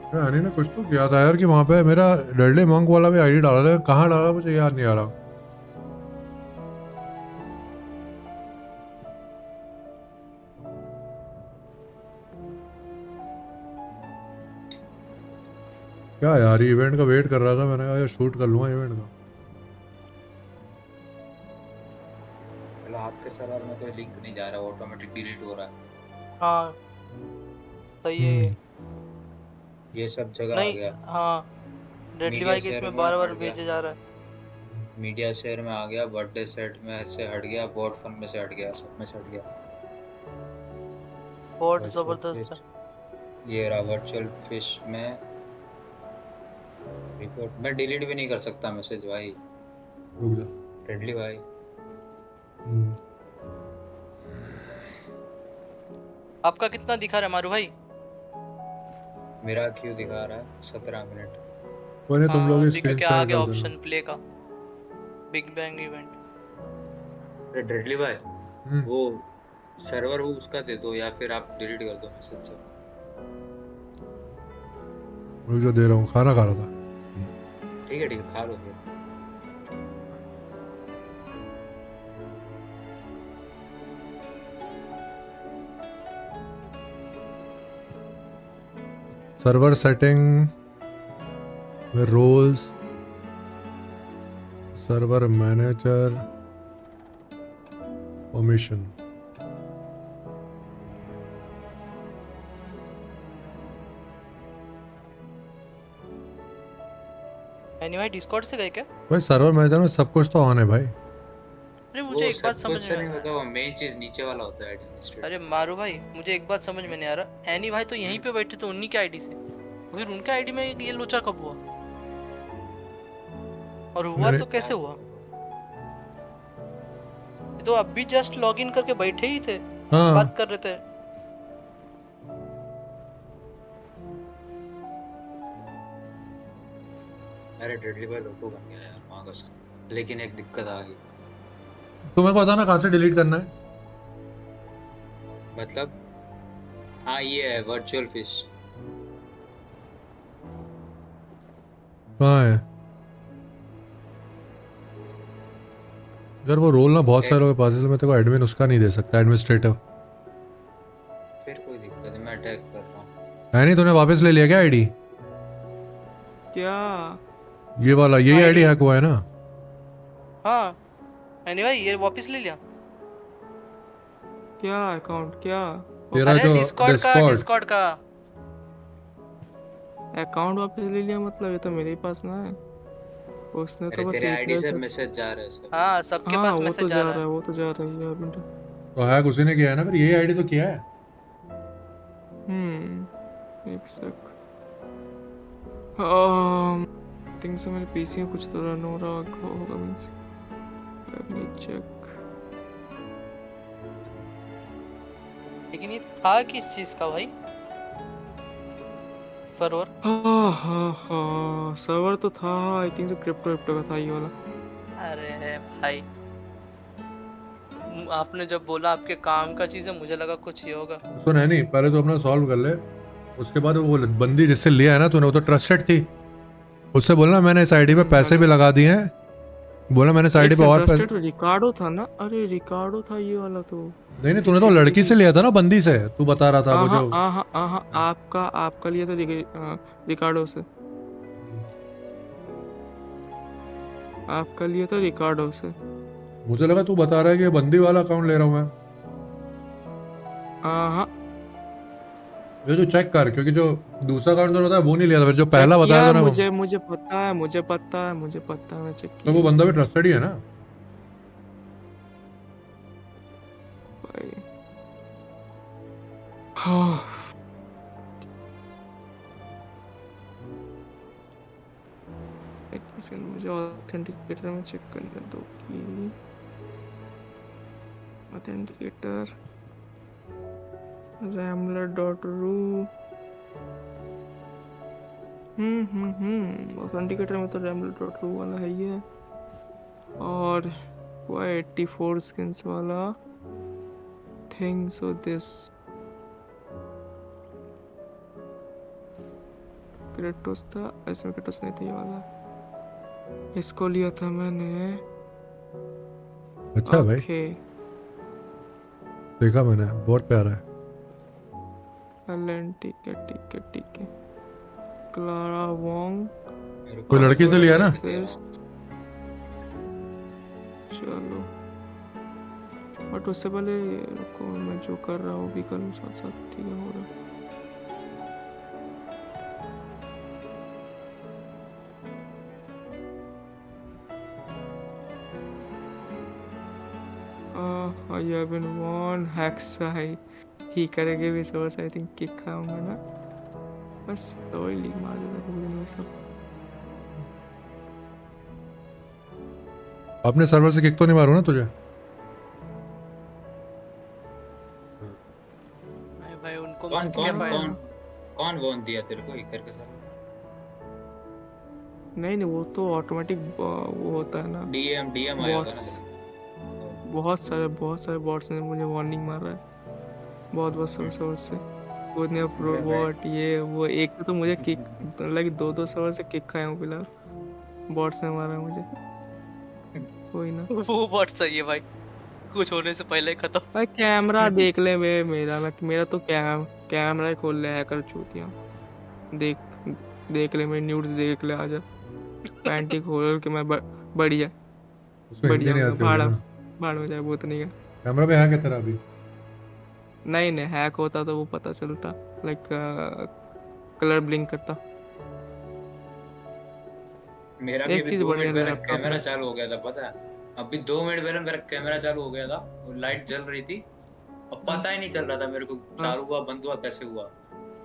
यानी ने कुछ तो किया था यार कि वहां पे मेरा डेडली मंक वाला भी आईडी डाला था। कहाँ डाला मुझे याद नहीं आ रहा। क्या यार इवेंट का वेट कर रहा था, मैंने कहा शूट कर लूंगा इवेंट का। चलो आपके सर्वर में कोई लिंक नहीं जा रहा, ऑटोमेटिक डिलीट हो रहा है। हाँ सही है ये सब जगह आ गया। हाँ डेडली भाई के इसमें बार-बार भेजा जा रहा है। मीडिया शेयर में आ गया, बर्थडे सेट में से हट गया, बोर्ड फन में से हट गया, सब में से हट गया। बहुत जबरदस्त है। ये रहा वर्चुअल फिश में रिपोर्ट। मैं डिलीट भी नहीं कर सकता मैसेज भाई। रुक जा डेडली भाई। आपका कितना दिखा रहा है मारू भाई? मेरा क्यों दिखा रहा है 17 मिनट? कोई नहीं, तुम लोग ही स्क्रीन क्या आ शेयर गया कर देना। ऑप्शन प्ले का, बिग बैंग इवेंट। अरे ड्रेडली भाई, वो सर्वर वो उसका दे दो या फिर आप डिलीट कर दो मैसेज से। रुक जो दे रहा हूँ, खाना खा रहा था। ठीक है खा लो फिर। सर्वर सेटिंग में roles, server manager, permission. Anyway Discord से गए क्या? भाई सर्वर मैनेजर में सब कुछ तो ऑन है भाई। अरे मुझे एक बात समझ में नहीं होता, वो मेन चीज नीचे वाला होता है एडमिनिस्ट्रेटर। अरे मारू भाई, मुझे एक बात समझ में नहीं आ रहा। एनी भाई तो यहीं पे बैठे थे उन्हीं के आईडी से, फिर उनके आईडी में ये लोचा कब हुआ? और हुआ तो कैसे हुआ? ये तो अभी जस्ट लॉगिन करके बैठे ही थे, हाँ। बात कर रहे थे। अरे ड्रेडली भाई लोगो बन गया यार वहां का सब, लेकिन एक दिक्कत आ गई। तुम्हें को बताना कहाँ से डिलीट करना है? मतलब हाँ ये है वर्चुअल फिश। कहाँ है यार वो रोल ना? बहुत सारे लोगों के पास है, मैं तेरे को एडमिन उसका नहीं दे सकता, एडमिनिस्ट्रेटर। फिर कोई दिक्कत है, मैं अटैक कर रहा हूँ। है नहीं? तूने वापस ले लिया क्या आईडी? क्या ये वाला यही आईडी हैक हुआ है ना? हाँ एनी भाई ये वापस ले लिया। क्या अकाउंट क्या? तेरा जो डिस्कॉर्ड का अकाउंट वापस ले लिया मतलब? ये तो मेरे पास ना है, उसने तो बस तेरे आईडी से मैसेज जा रहा है सब। हाँ सबके पास मैसेज जा रहा है। वो तो जा रहा है यार बेटा। तो हैक उसी ने किया है ना? फिर यही आईडी तो किया है। एक सेक। थिंक सो मेरे पीसी में कुछ तो रन हो रहा होगा मींस। Let me check. लेकिन ये था किस चीज का भाई? सर्वर? हाँ सर्वर तो था, आई थिंक सो क्रिप्टो का था ये वाला। अरे भाई आपने जब बोला आपके काम का चीज है, मुझे लगा कुछ ही होगा। सुन है नहीं, पहले तो अपना सॉल्व कर ले, उसके बाद वो बंदी जिससे लिया है ना तूने, वो तो ट्रस्टेड थी, उससे बोलना मैंने इस आईडी पे पैसे भी लगा दिए हैं, बोला मैंने इस आईडी पे और पैसे। रिकार्डो था ना? अरे रिकार्डो था ये वाला तो। नहीं तूने तो लड़की से लिया था ना, बंदी से, तू बता रहा था वो जो। आपका लिया था रिकार्डो से, आपका लिया था रिकार्डो से। मुझे लगा तू बता रहा है कि बंदी वाला अकाउंट ले रहा हूँ मैं। ये तो चेक कर, क्योंकि जो दूसरा अकाउंट तो होता है वो नहीं लिया था, फिर जो पहला बताया था ना मुझे पता है मैं चेक किया। तो वो बंदा भी ट्रस्टेड ही है ना भाई? मुझे ऑथेंटिकेटर में चेक करने दो कि ऑथेंटिकेटर rambler.ru। ऑथेंटिकेटर में तो rambler.ru वाला है ये, और वो 84 skins वाला थिंग। सो दिस क्रेटोस था, इसमें क्रेटोस नहीं था ये वाला, इसको लिया था मैंने। अच्छा भाई देखा मैंने, बहुत प्यारा है। ठीक है। क्लारा वोंग, कोई लड़की से लिया ना? चलो बट उससे पहले रुको, मैं जो कर रहा हूँ भी करूँ साथ साथ। ठीक है हो रहा। I have been warned, hacks ही करेंगे भी सोर्स। आई थिंक किक खाऊंगा ना, बस तो ही लीक मार देता पूरे दिन में सब। अपने सर्वर से किक तो नहीं मारो ना तुझे? नहीं भाई उनको मार के क्या फायदा? कौन वोन दिया तेरे को एक करके सर? नहीं वो तो ऑटोमेटिक वो होता है ना, डीएम आया होगा बॉट्स। ना। बहुत सारे बॉट्स ने मुझे वार्निंग मारा है, बहुत सोर्स से। उतने रोबोट ये वो, एक तो मुझे किक लाइक 2 सर्वर से किक खाया हूँ फिलहाल, बॉट्स ने मारा मुझे। कोई ना, वो बॉट सही है भाई, कुछ होने से पहले ही खत्म। भाई कैमरा देख ले मेरा तो कैमरा ही खोल ले, हैकर चूतिया। देख ले मेरी न्यूड्स, देख ले आजा। पैंटी खोल के मैं बढ़िया उसको हिंदी नहीं आती होगी ना। भाड़ में जाए भूतनी का। कैमरा पे है क्या तेरा अभी? नहीं हैक होता तो वो पता चलता, लाइक कलर ब्लिंक करता। मेरा भी एक अभी चीज 2 बढ़िया मिनट पहले लैपटॉप कैमरा में, चालू हो गया था, पता है? अभी 2 मिनट पहले मेरा कैमरा चालू हो गया था और लाइट जल रही थी और पता ही नहीं चल रहा था मेरे को चालू हुआ बंद हुआ कैसे हुआ।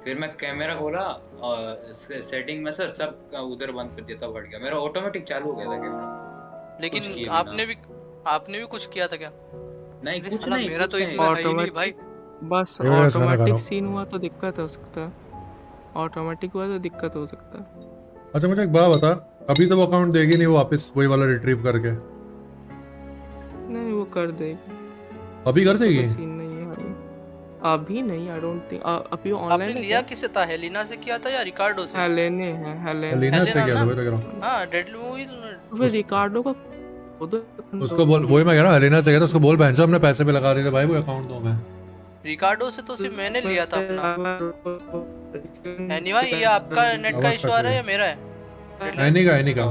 फिर मैं कैमरा खोला और सेटिंग में सर सब उधर बंद कर दिया था, बढ़ गया मेरा, ऑटोमेटिक चालू हो गया था कैमरा। लेकिन आपने भी कुछ किया था क्या? नहीं कुछ नहीं, मेरा तो इसमें है ही नहीं भाई। बस ऑटोमेटिक सीन हुआ तो दिक्कत हो सकता है, ऑटोमेटिक हुआ तो दिक्कत हो सकता है। अच्छा मुझे एक बात बता, अभी तो वो अकाउंट देगी नहीं, वो वापस वही वाला रिट्रीव करके? नहीं वो कर देगी, अभी कर देगी? सीन नहीं है अभी नहीं, आई डोंट थिंक। अभी ऑनलाइन आपने लिया किससे था? हेलिना से किया था या रिकार्डो से? हेलेना से किया था, वही तो कह रहा हूं। हां डेडली मूवी फिर रिकार्डो का उसको बोल, वही मैं कह रहा हूं, हेलिना से किया था, उसको बोल बहन हमने पैसे पे लगा दिए थे भाई, वो अकाउंट दो मैं। रिकार्डो से तो सिर्फ मैंने लिया था अपना। एनीवे ये आपका नेट का इशू आ रहा है या मेरा है? एनी का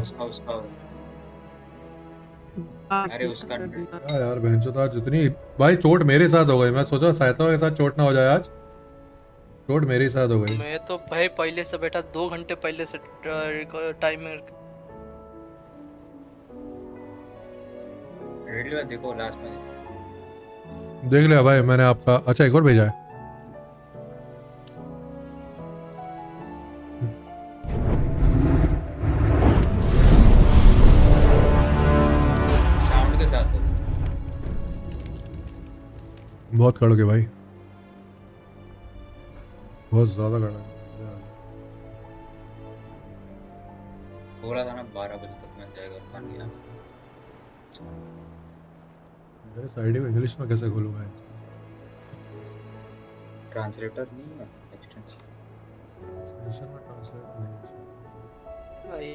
अरे उसका यार बहनचोद आज जितनी भाई चोट मेरे साथ हो गई, मैं सोचा साइतो के साथ चोट ना हो जाए, आज चोट मेरे साथ हो गई। मैं तो भाई पहले से बैठा 2 घंटे पहले से टाइमर रेडियो देखो लास्ट में देख लिया भाई मैंने आपका। अच्छा एक और भेजा है, साउंड के साथ बहुत कड़के भाई, बहुत ज्यादा कड़क। बोला था ना 12 बजे तक बन जाएगा और बन गया। मेरे साइड में इंग्लिश में कैसे खोलूंगा? ट्रांसलेटर नहीं है, एक्सटेंशन में ट्रांसलेटर नहीं है भाई।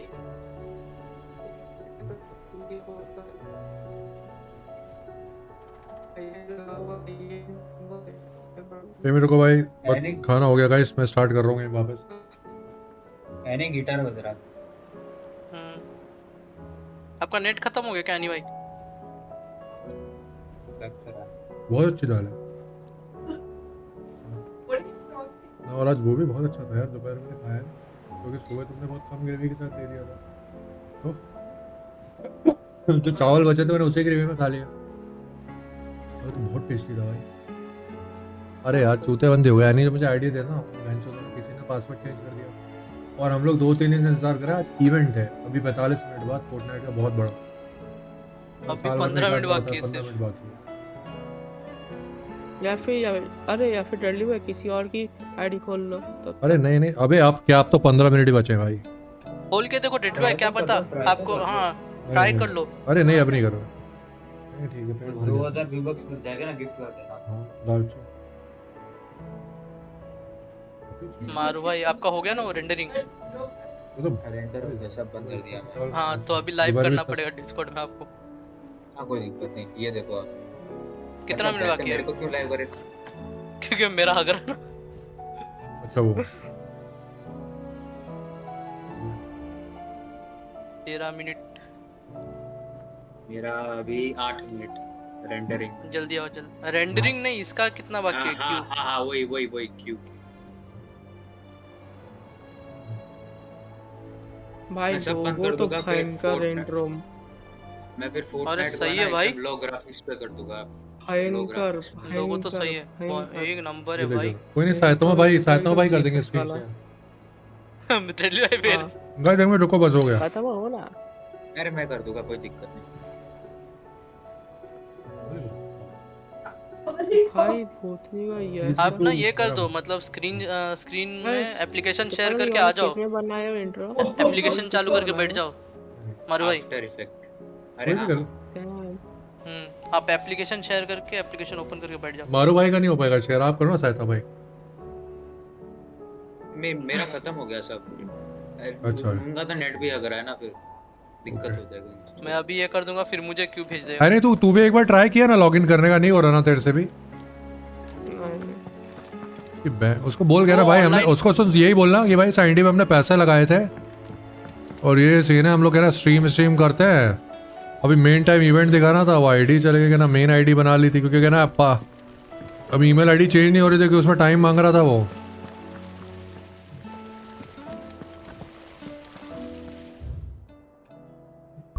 मेरे को भाई खाना हो गया गाइस, मैं स्टार्ट कर रहा हूँ वापस। मैंने गिटार बज रहा। आपका नेट खत्म हो गया क्या नहीं भाई? बहुत अच्छी दाल है और आज वो भी बहुत अच्छा था यार, दोपहर में खाया क्योंकि सुबह तुमने बहुत कम ग्रेवी के साथ दे दिया था, तो जो चावल बचे थे मैंने उसी ग्रेवी में खा लिया, तो बहुत टेस्टी था भाई। अरे यार चूते बंदे हो गया, नहीं तो मुझे आइडिया देना, किसी ने पासवर्ड चेंज कर दिया और हम लोग 2-3 दिन इंतजार करें। आज इवेंट है अभी 45 मिनट बाद, फोर्टनाइट का बहुत बड़ा, अभी 15 मिनट बाकी है, 15 मिनट बाकी है। या फिर डेडली हुआ किसी और की आईडी खोल लो तो। अरे नहीं अबे आप तो 15 मिनट ही बचे हैं भाई, खोल के देखो डेडली भाई, क्या पता आपको। हाँ ट्राई कर लो। अरे नहीं अब नहीं करो, ठीक है 2000 V-Bucks मिल जाएगा ना, गिफ्ट कर देना। हां मारू भाई आपका हो गया ना वो रेंडरिंग? रेंडर हो गया, सब बंद कर दिया। हाँ तो अभी लाइव करना पड़ेगा डिस्कॉर्ड में आपको। हाँ कोई दिक्कत नहीं, ये देखो आप कितना मिनट बाकी है? मेरे को क्यों लाइव करे? क्योंकि मेरा अगर ना। अच्छा वो 13 मिनट, मेरा अभी 8 मिनट रेंडरिंग। जल्दी आओ जल्दी। रेंडरिंग नहीं, इसका कितना बाकी है? क्यू हाँ वही क्यू भाई वो तो भयंकर रेंडरोम। मैं फिर फोर्टनाइट सही है भाई, लो ग्राफिक्स पे कर दूंगा। भयंकर लोगो तो सही है, एक नंबर है भाई। कोई नहीं, साइतो में भाई कर देंगे स्क्रीन से। हम डेडली भाई फिर गाइस एक मिनट रुको, बस हो गया। खत्म हो ना। अरे मैं कर दूंगा, कोई दिक्कत नहीं। भाई भूतनी का ये आप ना ये कर दो, मतलब स्क्रीन में एप्लीकेशन शेयर करके आ जाओ, किसने बनाया वो इंट्रो? एप्लीकेशन चालू करके बैठ जाओ मारू भाई। After effect. अरे हाँ। आप एप्लीकेशन शेयर करके एप्लीकेशन ओपन करके बैठ जाओ। मारू भाई का नहीं हो पाएगा शेयर, आप करो ना सहायता भाई। मेरा खत्म हो गया सब। अच्छा उनका तो नेट भी अगर है ना फिर दिक्कत हो जाएगी। मैं अभी ये कर दूंगा, फिर मुझे क्यों भेज देगा? अरे तू भी एक बार ट्राई किया ना लॉगिन करने का, नहीं हो रहा ना तेरे से भी? उसको बोल गया ना भाई, हमने उसको यही बोलना कि भाई साइंडी में हमने पैसे लगाए थे और ये सीन है, हम लोग कह रहे स्ट्रीम करते हैं। अभी मेन टाइम इवेंट दिखाना था, वो आईडी चले गए ना, मेन आईडी बना ली थी क्योंकि कहना अब ईमेल आईडी चेंज नहीं हो रही थी कि उसमें टाइम मांग रहा था वो।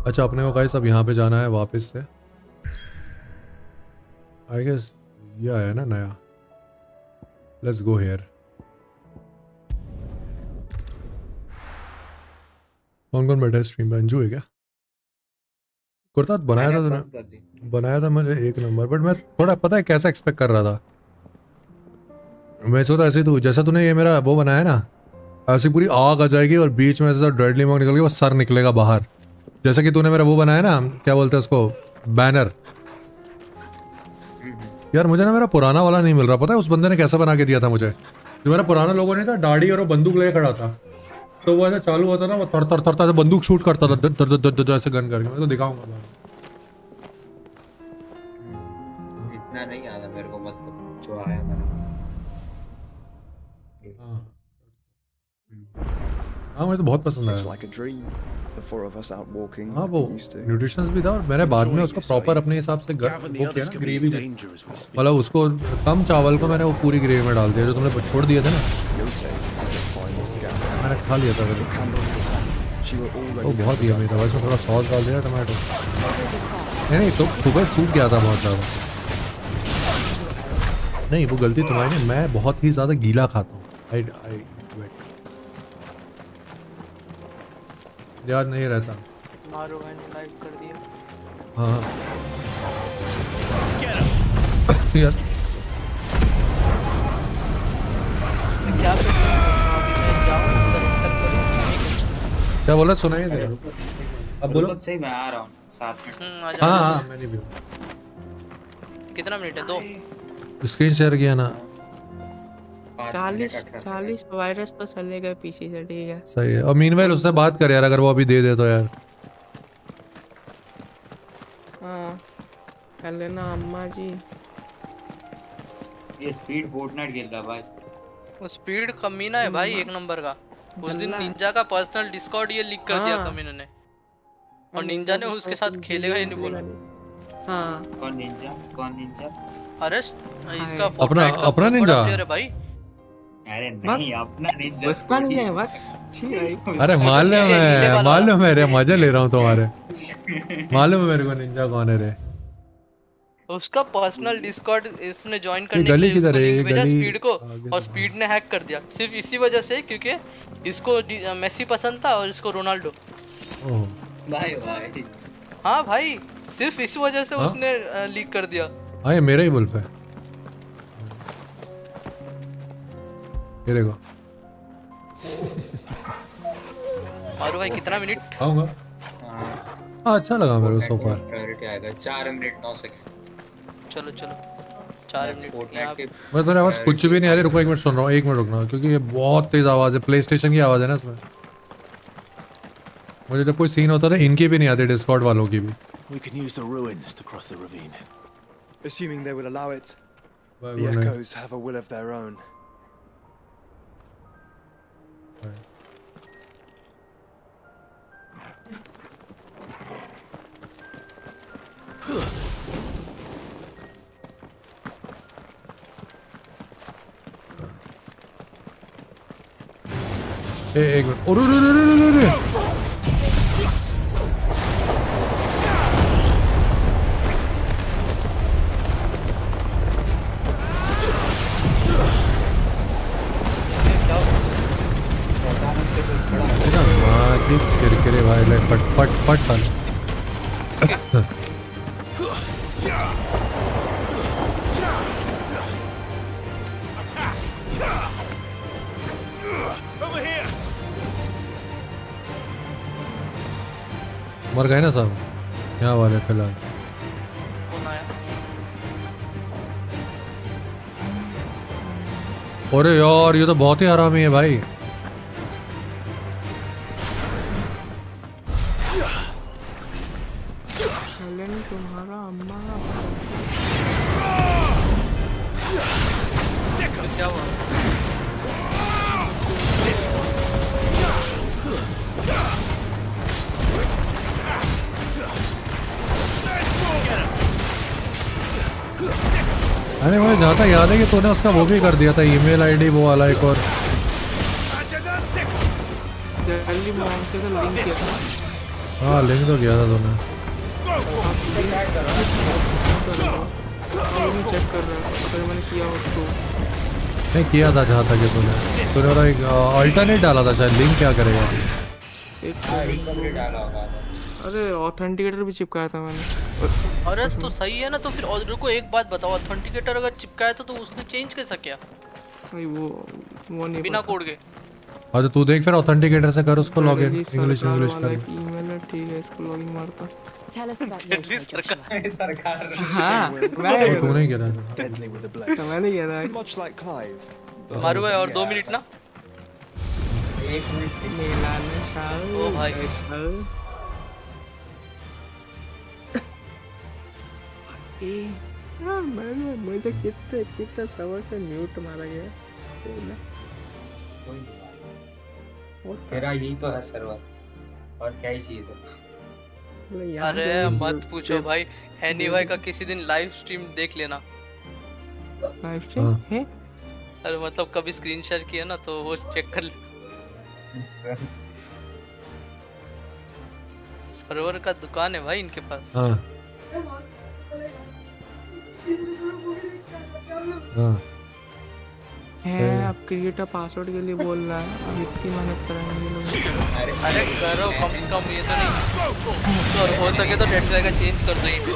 अच्छा अपने को गाइस अब यहाँ पे जाना है वापस से, आई गेस ये आया ना नया। Let's go here. कौन कौन बैठा है स्ट्रीम पे? अंजू है क्या? कुर्ता बनाया था तूने? बनाया था मुझे एक नंबर, बट मैं थोड़ा पता है कैसा एक्सपेक्ट कर रहा था। मैं सोचा ऐसे तू जैसा तूने ये मेरा वो बनाया ना, ऐसी पूरी आग आ जाएगी और बीच में ऐसा डेडली मॉग निकल के वो सर निकलेगा बाहर, जैसा कि तूने मेरा वो बनाया ना, क्या बोलते हैं उसको, बैनर। यार मुझे ना मेरा पुराना वाला नहीं मिल रहा, पता है उस बंदे ने कैसा बना के दिया था मुझे? जो मेरा पुराना लोगो नहीं था, दाढ़ी और वो बंदूक लेके खड़ा था, तो वो ऐसा चालू होता ना, वो थर थर बंदूक शूट करता था ऐसे गन करके। मैं तो दिखाऊंगा। इतना नहीं याद है मेरे को, मतलब जो आया था। हाँ मुझे तो बहुत पसंद आया। हाँ वो न्यूट्रिशंस भी था और मैंने बाद में उसको प्रॉपर अपने हिसाब से वो किया ना, ग्रेवी मतलब उसको कम चावल को मैंने वो पूरी ग्रेवी में डाल दिया जो तुमने छोड़ दिए थे ना, मैंने खा लिया था फिर। वो बहुत ही अमीर था भाई, उसमें थोड़ा सॉस डाल दिया टमाटो। नहीं तो सुबह सूख गया था बहुत सारा। नहीं वो गलती तुम्हारी नहीं, मैं बहुत ही ज़्यादा गीला खाता हूँ। याद नहीं रहता। मारो भाई ने लाइव कर दिया। हाँ यार क्या बोला सुनाई दे रहा? अब बोलो। सही मैं आ रहा हूँ 7 मिनट। हाँ मैंने भी। कितना मिनट है? 2 स्क्रीन शेयर किया ना। 40 वायरस तो चलेगा पीसी से, ठीक है सही है। और मीनवाइल उससे बात कर यार, अगर वो अभी दे दे तो यार। हाँ कर लेना अम्मा जी। ये स्पीड फोर्टनाइट खेल रहा भाई। वो स्पीड कमीना है भाई, एक नंबर का। उस दिन निंजा का पर्सनल डिस्कॉर्ड ये लीक कर दिया कमीने ने, और निंजा ने उसके साथ खेलेगा ही नहीं बोला। हाँ कौन निंजा? अरे इसका अपना निंजा है भाई। अरे नहीं अपना निंजा, उसका नहीं है बस। अरे मालूम है रे, मजे ले रहा हूँ तुम्हारे। मालूम है मेरे को निंजा कौन है रे। उसका पर्सनल डिस्कॉर्ड इसने ज्वाइन करने के लिए उसको लिंक भेजा स्पीड को, और स्पीड ने हैक कर दिया सिर्फ इसी वजह से, क्योंकि इसको मेसी पसंद था और इसको रोनाल्डो। भाई भाई हाँ भाई सिर्फ इसी वजह से उसने लीक कर दिया। हाँ ये मेरा ही वुल्फ है, ये देखो। और भाई कितना मिनट आऊंगा? हाँ अच्छा लगा मेरे को सो फार। प्रायोरिटी आएगा 4 मिनट 9 सेकंड। चलो 4 मिनट। मैं तो आवाज कुछ भी नहीं आ रही। रुको 1 मिनट सुन रहा हूँ, 1 मिनट रुकना, क्योंकि ये बहुत तेज आवाज है। प्ले स्टेशन की आवाज है ना इसमें। मुझे जब कोई सीन होता था इनकी भी नहीं आती, डिस्कॉर्ड वालों की भी। We can use the ruins to cross the ravine. Assuming they will allow it. Bye, The echoes have a will of their own. एक मिनट। अरे किरकिरे भाई ले फट फट फट साले। मर गए ना सब यहाँ वाले फिलहाल। कौन आया? अरे यार ये तो बहुत ही हरामी है भाई। चलन तुम्हारा अम्मा। क्या हुआ? अरे मुझे जहाँ तक याद है कि तूने उसका वो भी कर दिया था ईमेल आईडी वो वाला एक और। जल्दी मॉम से तो लिंक किया था। हाँ लिंक तो किया था तूने। चेक कर रहा हूँ अगर मैंने किया हो तो। नहीं किया था जहाँ तक तूने और एक अल्टरनेट डाला था शायद। लिंक क्या करेगा? अरे ऑथेंटिकेटर भी चिपकाया था मैंने। अरे तो सही है ना। तो फिर ऑर्डर को एक बात बताओ, ऑथेंटिकेटर अगर चिपकाया था तो उसने चेंज कैसा किया? भाई वो नहीं बिना कोड के। अच्छा तू देख फिर ऑथेंटिकेटर से कर उसको लॉगिन। इंग्लिश कर। ईमेल है ठीक है इसको लॉगिन मारता। Tell us about Yoto, Joshua. हाँ तूने ही करा था। मैंने किया था। Much like Clive. मारू भाई और 2 मिनट ना। 1 मिनट मेला में शाल। ओ भाई मुझे कितने सर्वर से म्यूट मारा गया। तेरा यही तो है सर्वर और क्या ही चाहिए था। अरे मत पूछो भाई। एनी भाई का किसी दिन लाइव स्ट्रीम देख लेना। लाइव स्ट्रीम है? अरे मतलब कभी स्क्रीन शेयर किया ना तो वो चेक कर ले। सर्वर का दुकान है भाई इनके पास। हाँ है अब क्रिएटर पासवर्ड के लिए बोल रहा है। अब इतनी मेहनत करेंगे लोग। अरे करो कम से कम ये तो नहीं तो हो सके तो डेट का चेंज कर दो।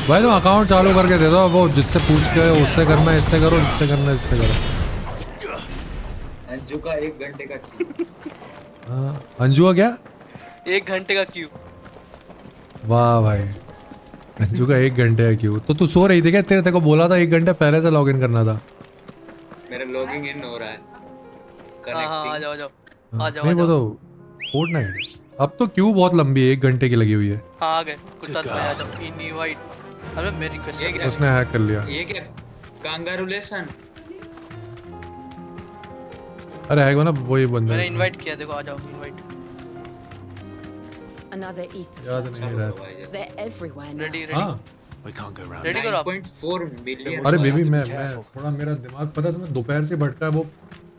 भाई तुम अकाउंट चालू करके दे दो। वो जिससे पूछ के उससे करना है इससे करो, जिससे करना है इससे करो। अंजू का 1 घंटे का क्यू। हाँ अंजू का क्या? 1 घंटे का क्यू। वाह भाई अंजू का 1 घंटे का क्यू। तो तू सो रही थी क्या? तेरे को बोला था 1 घंटे पहले से लॉगिन करना था। मेरा लॉगिंग इन हो रहा है। हाँ आ जाओ नहीं वो तो फोर्टनाइट। अब तो क्यू बहुत लंबी है 1 घंटे की लगी हुई है। हाँ आ गए कुछ साथ में आ जाओ। इनवाइट। अरे मेरी रिक्वेस्ट उसने हैक कर लिया। ये क्या कांगारूलेशन? अरे हैक ना वही बंदा। मैंने इनवाइट किया देखो आ जाओ इनवाइट। Another ether. याद नहीं रहा। They're everywhere now. रेडी हाँ रेडी करो आप। 9.4 मिलियन। अरे बेबी मैं थोड़ा मेरा दिमाग पता तुम्हें दोपहर से भटका है। वो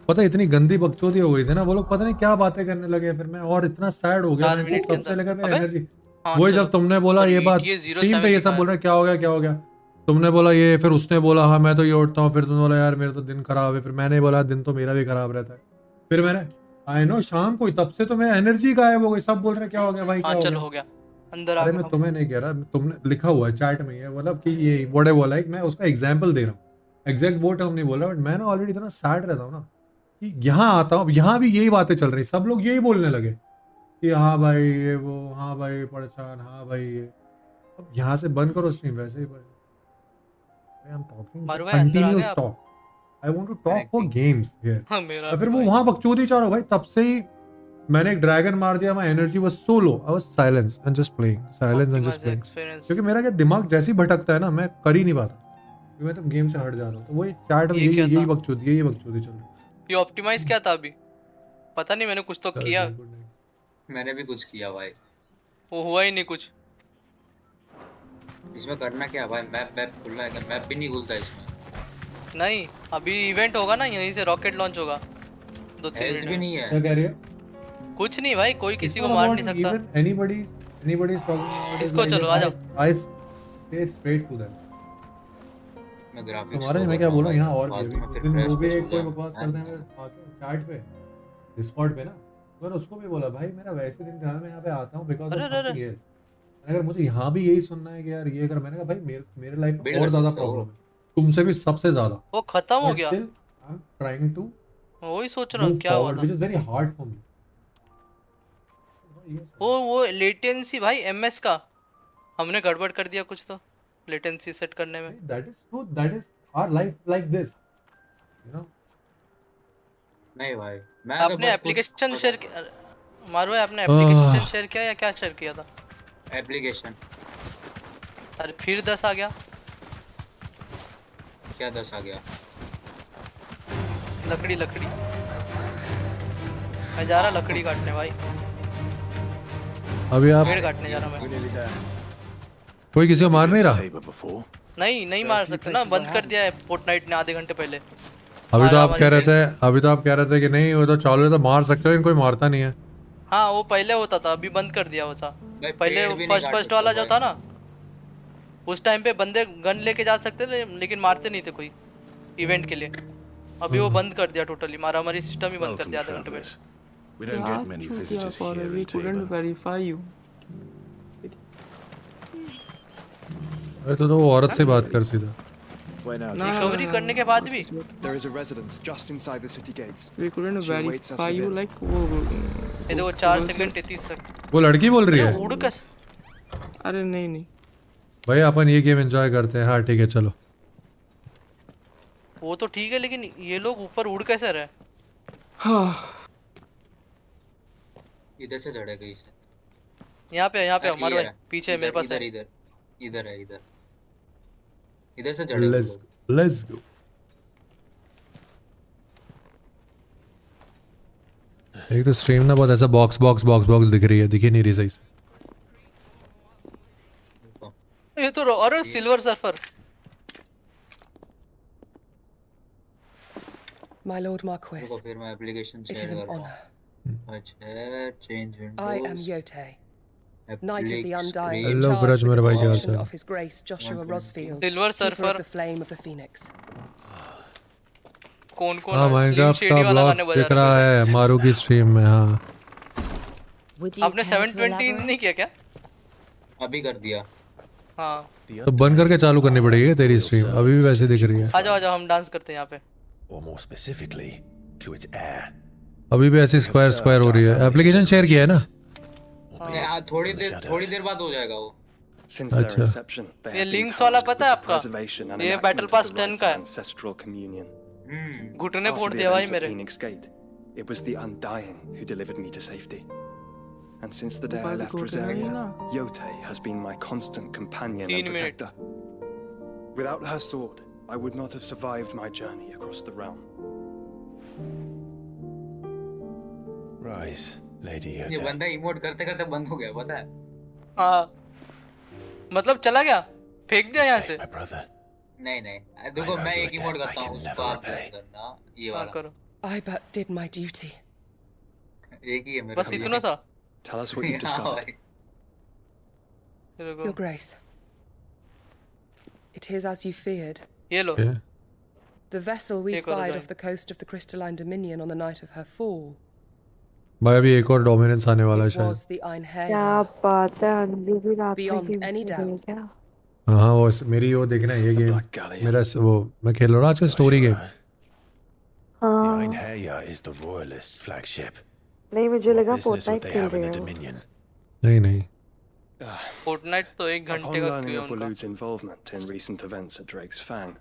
पता इतनी गंदी बकचोदी हो गई थी ना। वो लोग पता नहीं क्या बातें करने लगे। फिर मैं और इतना सैड हो गया। मैं तब से लेकर मेरी एनर्जी वही जब तुमने बोला ये बात स्ट्रीम पे ये सब बोल रहे क्या हो गया तुमने बोला ये। फिर उसने बोला हाँ मैं तो ये उठता हूँ। फिर तुमने बोला यार मेरा तो दिन खराब है। फिर मैंने बोला दिन तो मेरा भी खराब रहता है। फिर मैंने आई नो शाम को तब से तो मैं एनर्जी गायब हो गई। सब बोल रहे क्या हो गया भाई क्या हो गया अंदर। अरे मैं तुम्हें नहीं कह रहा। तुमने लिखा हुआ है चैट में ये मतलब कि ये वर्ड है बोला है। मैं उसका एग्जांपल दे रहा हूँ। एग्जैक्ट वो टर्म नहीं बोल रहा बट मैं ना ऑलरेडी इतना सैड रहता हूँ ना कि यहाँ आता हूँ। यहाँ भी यही बातें चल रही। सब लोग यही बोलने लगे कि हाँ भाई ये वो हाँ भाई परेशान हाँ भाई ये। अब यहाँ से बंद करो स्ट्रीम वैसे ही। I am talking continuous talk. I want to talk for games here. फिर वो वहाँ बकचोदी चाह रहा भाई। तब से ही मैंने एक ड्रैगन मार दिया। My energy was so low. I was silence and just playing क्योंकि मेरा क्या दिमाग जैसे ही भटकता है ना मैं कर ही नहीं पाता क्योंकि मैं तो गेम से हट जाता हूँ। तो वही चैट में यही बकचोदी चल रही। ये ऑप्टिमाइज क्या था अभी? पता नहीं मैंने कुछ तो किया। मैंने भी कुछ किया भाई। वो हुआ ही नहीं कुछ। इसमें करना क्या भाई? मैप खुलना है। मैप भी नहीं खुलता इसमें। नहीं अभी इवेंट होगा ना यहीं से रॉकेट लॉन्च होगा 2-3 मिनट भी नहीं है। क्या कह रही है? कुछ नहीं भाई कोई किसी को मार नहीं सकता। Anybody is talking। इसको चलो आ जाओ। I stay straight to them। मैं ग्राफिक्स तुम्हारा नहीं मैं क्या बोला यहाँ और भी वो भी एक कोई बकवास करते हैं चैट पे डिस्कॉर्ड पे ना। तो मैंने उसको भी बोला भाई मेरा वैसे दिन मैं यहाँ पे आता हूँ बिकॉज़ ऑफ समथिंग एल्स। अगर मुझे यहाँ भी यही सुनना है कि यार ये कर। मैंने कहा भाई मेरे लाइफ में और ज्यादा प्रॉब्लम है तुमसे भी सबसे ज्यादा। वो खत्म हो गया। आई एम ट्राइंग टू वही सोच रहा हूँ क्या हुआ था। Which is very hard for me. वो लेटेंसी भाई एमएस का हमने गड़बड़ कर दिया कुछ तो लेटेंसी सेट करने में। That is true. That is our life like this. You know. नहीं भाई मैं आपने एप्लीकेशन शेयर मारो आपने एप्लीकेशन शेयर किया या क्या शेयर किया था? एप्लीकेशन। अरे फिर 10 आ गया। क्या 10 आ गया? लकड़ी मैं जा रहा लकड़ी काटने भाई। अभी आप पेड़ काटने जा रहा मैं। कोई किसी को मार नहीं रहा? नहीं मार सकते ना, बंद कर दिया है फोर्टनाइट ने आधे घंटे पहले। अभी तो आप कह रहे थे कि नहीं वो तो चालू है तो मार सकते हो, इनको मारता नहीं है। हाँ वो पहले होता था, अभी बंद कर दिया वो था। पहले फर्स्ट वाला जो था ना उस टाइम पे बंदे गन लेके जा सकते थे लेकिन मारते नहीं थे कोई इवेंट के लिए। अभी वो बंद कर दिया टोटली, मारामारी सिस्टम ही बंद कर दिया आधे घंटे पहले। We don't get many visitors here in We couldn't verify you. अरे तो वो औरत से बात कर सीधा। रिकवरी करने के बाद भी There is a residence just inside the city gates. We couldn't verify you like वो ये देखो 4 सेकंड 33 सेकंड। वो लड़की बोल रही है। उड़ कैसे? अरे नहीं भाई अपन ये गेम एंजॉय करते हैं। हाँ ठीक है चलो। वो तो ठीक है लेकिन ये लोग ऊपर उड़ कैसे रहे? हाँ इधर से चढ़ेगा इस। यहाँ पे हमारे भाई पीछे मेरे पास है। इधर है इधर से चढ़ेगा। Let's go. एक तो स्ट्रीम ना बहुत ऐसा बॉक्स दिख रही है, दिखी नहीं रही सही से। ये तो और silver surfer. My Lord Marquis, फिर मैं application it is an honor. अच्छा change Windows. I am Yote, Knight of the Undying, Hello, charged Viraj, with मेरे the भाई क्या हाल protection चाल? of His Grace Joshua Rosfield, Silver Keeper Surfer. of the Flame of the Phoenix. कौन हाँ Minecraft का blog दिख रहा है मारू की स्ट्रीम में। हाँ आपने 720 नहीं किया क्या? अभी कर दिया। हाँ तो बंद करके चालू करनी पड़ेगी तेरी स्ट्रीम, अभी भी वैसे दिख रही है। आ जाओ हम डांस करते हैं यहाँ पे। Or more specifically, to its heir. अभी भी ऐसी स्क्वायर हो रही है। एप्लीकेशन शेयर किया है ना? थोड़ी देर बाद हो जाएगा वो। Since their inception, they ये have been लिंक्स वाला tasked with पता है the आपका? preservation and ये enactment battle of pass the 10 rites का of है। ancestral communion. घुटने फोड़ After the दिया भाई events at मेरे। Phoenix Gate, it was the Undying who delivered me to safety. And since the day I left Rosaria, Yote has been my constant companion and protector. Without her sword, I would not have survived my journey across the realm. Rise, Lady ये Yote. बंदा emote करते करते बंद हो गया पता है? हाँ मतलब चला गया, फेंक दिया यहाँ से। नहीं देखो मैं एक इमोट करता हूँ उसको आप करना ये वाला करो। I but did my duty. एक ही है मेरा। बस इतना सा। Tell us what you've discovered. Your Grace, it is as you feared. ये लो। The vessel we spied off the coast of the Crystalline Dominion on the night of her fall भाई अभी एक और डोमिनेंस आने वाला है शायद। was the Einherjar. क्या बात है, अंजलि भी रात में Beyond गेम any खेल रही है doubt. क्या? हाँ वो मेरी वो देखना है ये गेम मेरा वो मैं खेल रहा हूँ आजकल story game. The Einherjar is the Royalists' flagship. नहीं मुझे लगा Business what फोर्टनाइट they खेल have in रहे the हो। Dominion. नहीं फोर्टनाइट तो 1 Upon घंटे का learning क्यों of उनका? Waloed's involvement in recent events at Drake's Fang,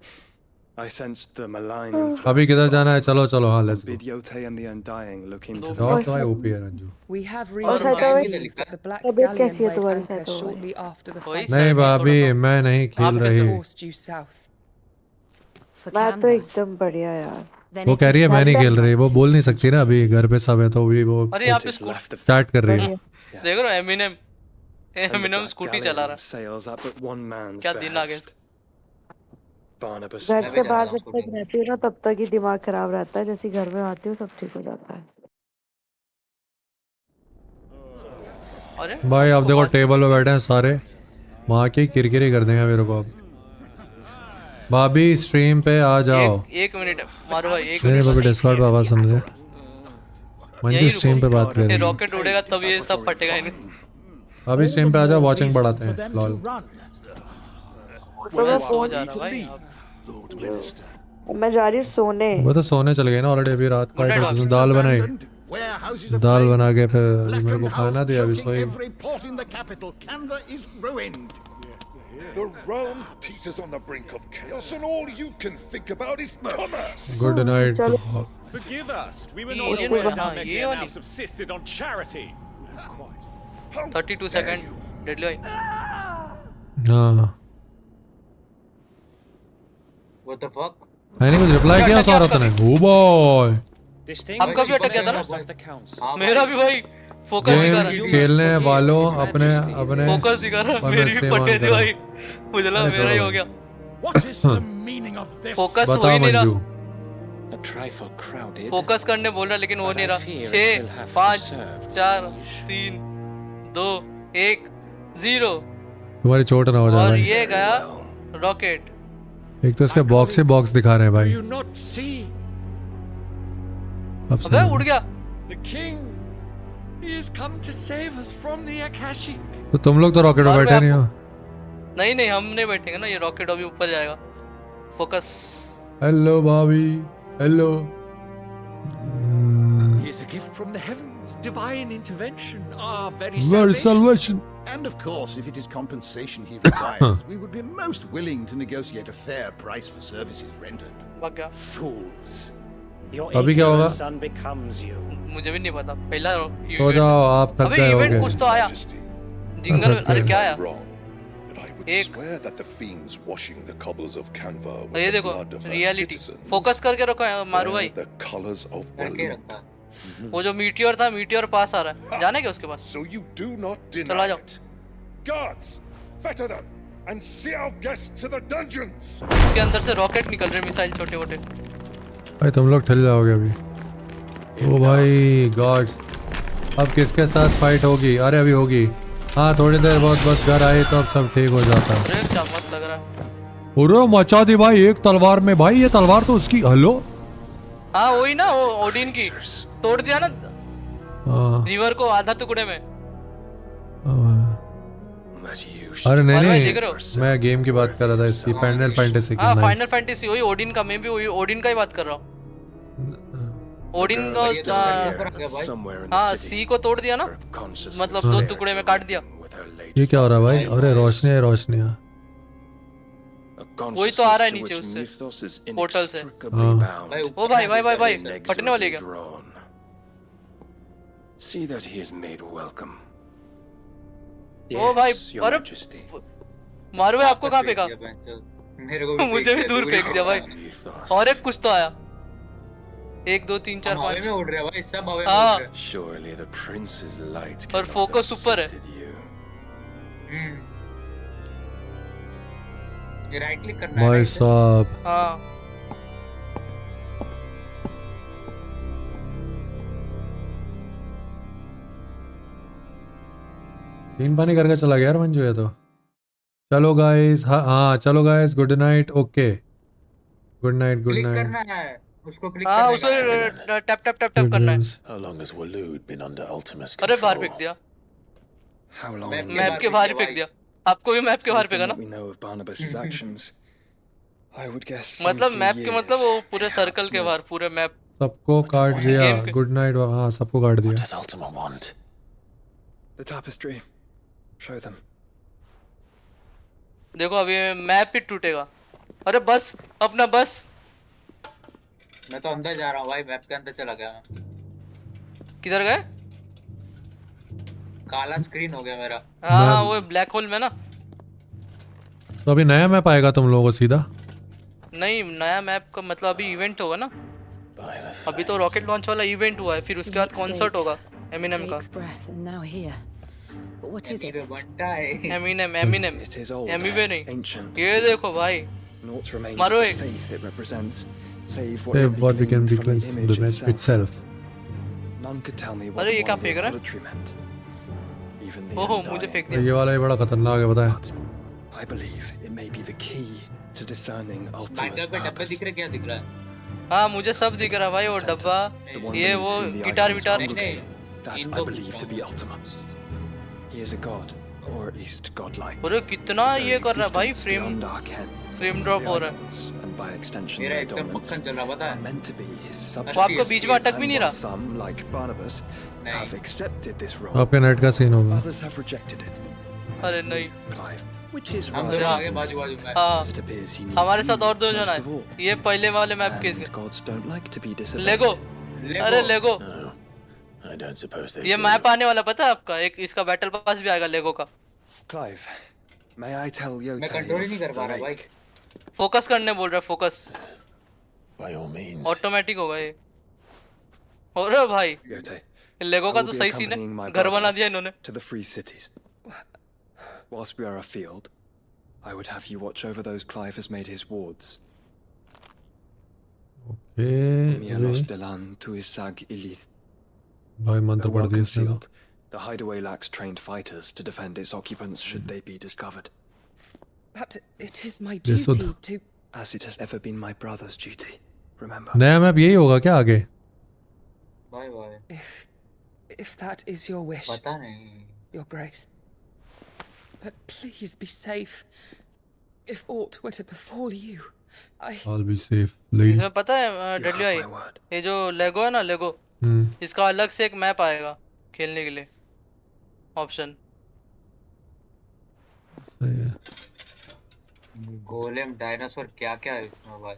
I sensed the malign अभी influence किधर of जाना है? चलो हाँ let's Bid Yote and the Undying look into गो। तो है ओपी है रंजू। We have और reason शायद to believe that the Black तबीयत Galleon कैसी है weighed तुम्हारी anchor शायद? shortly after the fight. नहीं भाभी मैं नहीं खेल रही। horse due south. मैं तो एकदम बढ़िया यार। वो कह रही है मैं नहीं खेल रही, वो बोल नहीं सकती ना अभी घर पे सब है तो भी वो अरे यहाँ पे स्टार्ट कर रही है। देख रहे हो एमिनेम स्कूटी चला रहा sails up at one man's क्या दिन आ गए। behest. Barnabas घर से बाहर जब तक रहती हूँ ना तब तक ही दिमाग खराब रहता है, जैसे घर में आती हूँ सब ठीक हो जाता है। अरे भाई अब देखो टेबल पे बैठे हैं सारे, वहाँ की किरकिरी कर देंगे मेरे को अब। भाभी स्ट्रीम पे आ जाओ। एक मिनट मारो भाई एक मेरे भाभी डिस्कॉर्ड पे आवाज समझे। मंजू स्ट्रीम पे बात कर रही है। रॉकेट उड़ेगा तब ये सब फटेगा इन्हें। अभी स्ट्रीम पे आ जाओ, वॉचिंग बढ़ाते हैं लॉल। तो मैं फोन मैं जा रही हूँ सोने। वो तो सोने चले गए ना ऑलरेडी, अभी रात का दाल बनाई। warehouses of दाल grain, बना के फिर मेरे को blackened खाना house दिया अभी choking सोई every port in the capital. Canva is ruined. The realm teeters on the brink of chaos, and all you can think about is commerce. Good night Forgive us. We were ये not ये aware वाली- how हाँ, many ये वाली। now subsisted on charity. 32 second deadly भाई। हाँ What the fuck? मैंने कुछ रिप्लाई किया सौरभ ने ओ बॉय आपका भी अटक गया था ना? मेरा भी भाई फोकस दिखा रहा गेम खेलने वालों अपने अपने फोकस दिखा रहा पर मेरी भी इस्तेमाल पटे थी करो। भाई मुझे लगा अरे मेरा ही चलो हो गया What is the meaning of this? Focus हो बता ही नहीं रहा Manju A trifle crowded. Focus करने बोल रहा लेकिन हो But नहीं I रहा fear it 6 will have to 5 serve 4 3 2 1 0 तुम्हारी चोट ना हो जाए और भाई ये गया रॉकेट एक तो इसके बॉक्स से बॉक्स दिखा रहे हैं भाई Do you not see? अब अबे से उड़ गया The king. He has come to save us from the Akashic. तो तुम लोग तो रॉकेट में और बैठे मैं नहीं हो नहीं नहीं हम नहीं बैठेंगे ना ये रॉकेट अभी ऊपर जाएगा फोकस हेलो भाभी hello He is a gift from the heavens, divine intervention, our very Very salvation. salvation. And of course, if it is compensation he requires, we would be most willing to negotiate a fair price for services rendered. भाग गया Fools. Your अभी क्या होगा? ignorance unbecomes you. मुझे भी नहीं पता पहला हो जाओ आप थक अबे गए इवेंट होगे कुछ तो आया जिंगल थक अरे गए। क्या आया I swear that the fiends washing the cobbles of Canva were ये the देखो blood of our reality citizens. Focus करके रखो है मारू भाई They're the colors of Baloo. वो जो मीटियोर था मीटियोर पास आ रहा है जाने क्या उसके पास So you do not चलो deny आ जाओ it. Guards, fetter them and see our guests to the dungeons. उसके अंदर से रॉकेट निकल रहे मिसाइल छोटे छोटे भाई तुम लोग ठल जाओगे अभी ओ भाई गॉड अब किसके साथ फाइट होगी अरे अभी होगी हाँ थोड़ी देर बहुत बस घर आए तो अब सब ठीक हो जाता है अरे क्या मत लग रहा है अरे मचा दी भाई एक तलवार में भाई ये तलवार तो उसकी हेलो हाँ वही ना वो ओडिन की तोड़ दिया ना हाँ रिवर को आधा टुकड़े में अरे नहीं मारो ऐसे नहीं करो। मैं गेम की बात कर रहा था इसकी फाइनल फैंटेसी की हाँ nice। फाइनल फैंटेसी वही ओडिन का मैं भी वही ओडिन का ही बात कर रहा हूँ ओडिन को हाँ सी को तोड़ दिया ना मतलब दो टुकड़े में काट दिया ये क्या हो रहा है भाई अरे रोशनी रोशनियाँ वही तो आ रहा है नीचे उससे पोर्टल से ओ भाई भाई भाई भाई फटने वाले क्या See that he is made welcome. ओ भाई अरे मारो भाई आपको कहाँ फेंका मेरे को भी मुझे भी दूर फेंक दिया भाई और एक कुछ तो आया 1 2 3 4 हवा में 5 उड़ रहा है भाई सब हवा में उड़ हाँ रहा है Surely the prince's light और cannot फोकस have ऊपर है scented you. ये राइट क्लिक करना है भाई right से। साहब हाँ तीन पानी करके चला गया यार मंजू ये तो चलो गाइस हाँ चलो guys good night okay good night click करना है उसको क्लिक हाँ करना उसे है टैप टैप टैप टैप करना है How long has Waloed been under Ultima's अरे बाहर control? फेंक दिया How long? मैप के बाहर ही फेंक दिया आपको भी मैप के बाहर Based on फेंका ना what we know of Barnabas's actions, I would guess मतलब some मैप few के years. मतलब वो पूरे सर्कल के बाहर पूरे मैप सबको काट दिया Game के- गुड नाइट हाँ सबको काट दिया Does Ultima want? The tapestry. Show them. देखो अभी मैप ही टूटेगा अरे बस अपना बस मैं तो अंदर जा रहा हूँ भाई मैप के अंदर चला गया मैं किधर गए काला स्क्रीन हो गया मेरा हाँ हाँ वो ब्लैक होल में ना तो अभी नया मैप आएगा तुम लोगों को सीधा नहीं नया मैप का मतलब अभी इवेंट होगा ना अभी तो रॉकेट लॉन्च वाला इवेंट हुआ है फिर उसके बाद कॉन्सर्ट होगा एमिनेम का Drake's breath, and now here. But what is it? बनता है Eminem Eminem It is old, Emiway नहीं ancient. ये देखो भाई Naught remains मारो of the एक faith it represents, save Save what we can be gleaned from cleansed the from the image image itself. None could tell me what अरे ये the क्या one of the फेंक रहा है idolatry meant. Even the ओहो undying. मुझे फेंक ये दिया वाला भी बड़ा खतरनाक है पता है I believe it may be the key to discerning Ultima's biker पे डब्बे purpose. दिख रहे क्या दिख रहा है हाँ मुझे सब दिख रहा भाई वो डब्बा The one ये beneath वो whom the guitar icons विटार congregate. That I इनको believe to be Ultima. He is a god, or at least godlike. अरे कितना His ये very कर रहा है भाई existence frame beyond our ken. Frame drop हो रहा है and by extension मेरा their एकदम dominance, मक्खन चल रहा पता are है meant to be his वो subjects. आपको बीच में अटक भी नहीं And while रहा some, like Barnabas, have accepted this role, आपके नेट का सीन होगा others have rejected it. अरे नहीं Clive, which is हम rather दोनों आगे unfortunate, बाजू में हाँ as it appears he needs हमारे साथ you और दो जन most आए of all. ये पहले वाले मैप के And gods don't like to be disobeyed. लेगो अरे लेगो I don't suppose they ये do. मैप आने वाला पता है आपका एक इसका बैटल पास भी आएगा लेगो का Clive, may I tell मैं Yotei कंट्रोल ही नहीं कर of पा the रहा भाई lake? फोकस करने बोल रहा है focus By all means. Automatic होगा ये हो रहा भाई Yotei, लेगो I का will तो be सही सीन accompanying my है घर बना brother दिया इन्होंने to the free cities. Whilst we are afield, I would have you watch over those Clive has made his wards. Mielos Delan to Isag Ilith. भाई मंत्र Though पढ़ well दिया इसने तो concealed, the hideaway lacks trained fighters to defend its occupants should they be discovered. But it is my Yes, duty to... As it has ever been my brother's duty, remember. नया map यही होगा क्या आगे bye bye If that is your wish, पता नहीं Your Grace. But please be safe. If aught were to befall you, I'll be safe lady इसमें पता है डब्ल्यू आई ये जो लेगो है ना लेगो इसका अलग से एक मैप आएगा खेलने के लिए ऑप्शन सही है गोलेम डायनासोर क्या क्या है इसमें भाई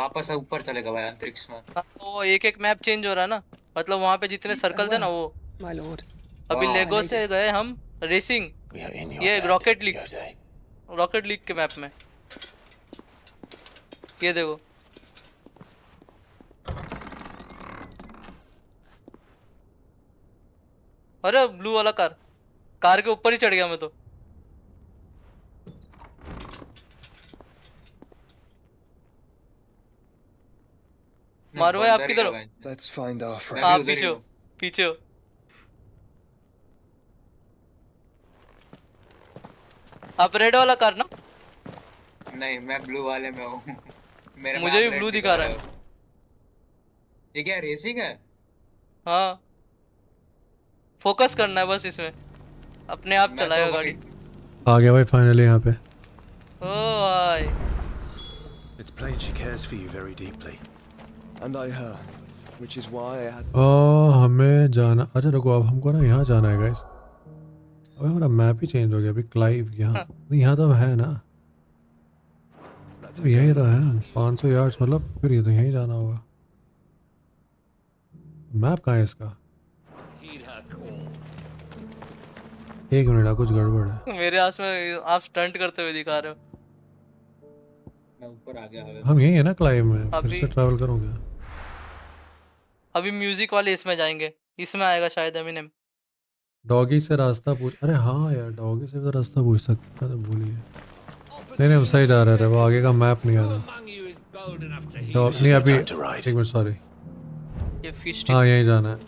वापस ऊपर चलेगा भाई अंतरिक्ष में वो एक एक मैप चेंज हो रहा है ना मतलब वहाँ पे जितने सर्कल थे ना वो my lord. अभी लेगो से गए हम रेसिंग ये रॉकेट लीग के मैप में ये देखो अरे ब्लू वाला कार के ऊपर ही चढ़ गया मैं तो मारो भाई आप किधर हो Let's find our आप friends. पीछे हो पीछे हो आप रेड वाला कार ना नहीं मैं ब्लू वाले में हूँ मेरे मुझे भी ब्लू दिखा रहा है ये क्या रेसिंग है हाँ फोकस करना है बस इसमें अपने आप चलाएगा गाड़ी आ गया भाई फाइनली यहाँ पे ओ भाई It's plain she cares for you very deeply. And I her, which is why I had. हमें जाना अच्छा रुको अब हमको ना यहाँ जाना है गाइस अबे हमारा मैप ही चेंज हो गया अभी क्लाइव यहाँ नहीं यहाँ तो है ना तो यहीं रहा है 500 यार्ड्स मतलब फिर ये तो यहीं जाना होगा मैप कहाँ है इसका एक मिनट कुछ गड़बड़ है मेरे आस में आप स्टंट करते हुए दिखा रहे हो मैं ऊपर आ गया हम यहीं है ना क्लाइव में फिर अभी से ट्रैवल करोगे अभी म्यूजिक वाले इसमें जाएंगे इसमें आएगा शायद एमिनेम डॉगी से रास्ता पूछ अरे हाँ यार डॉगी से तो रास्ता पूछ सकता तो भूलिए नहीं हम सही जा रहे थे वो आगे का मैप नहीं आ रहा नहीं अभी एक मिनट सॉरी ये फिश हाँ यहीं जाना है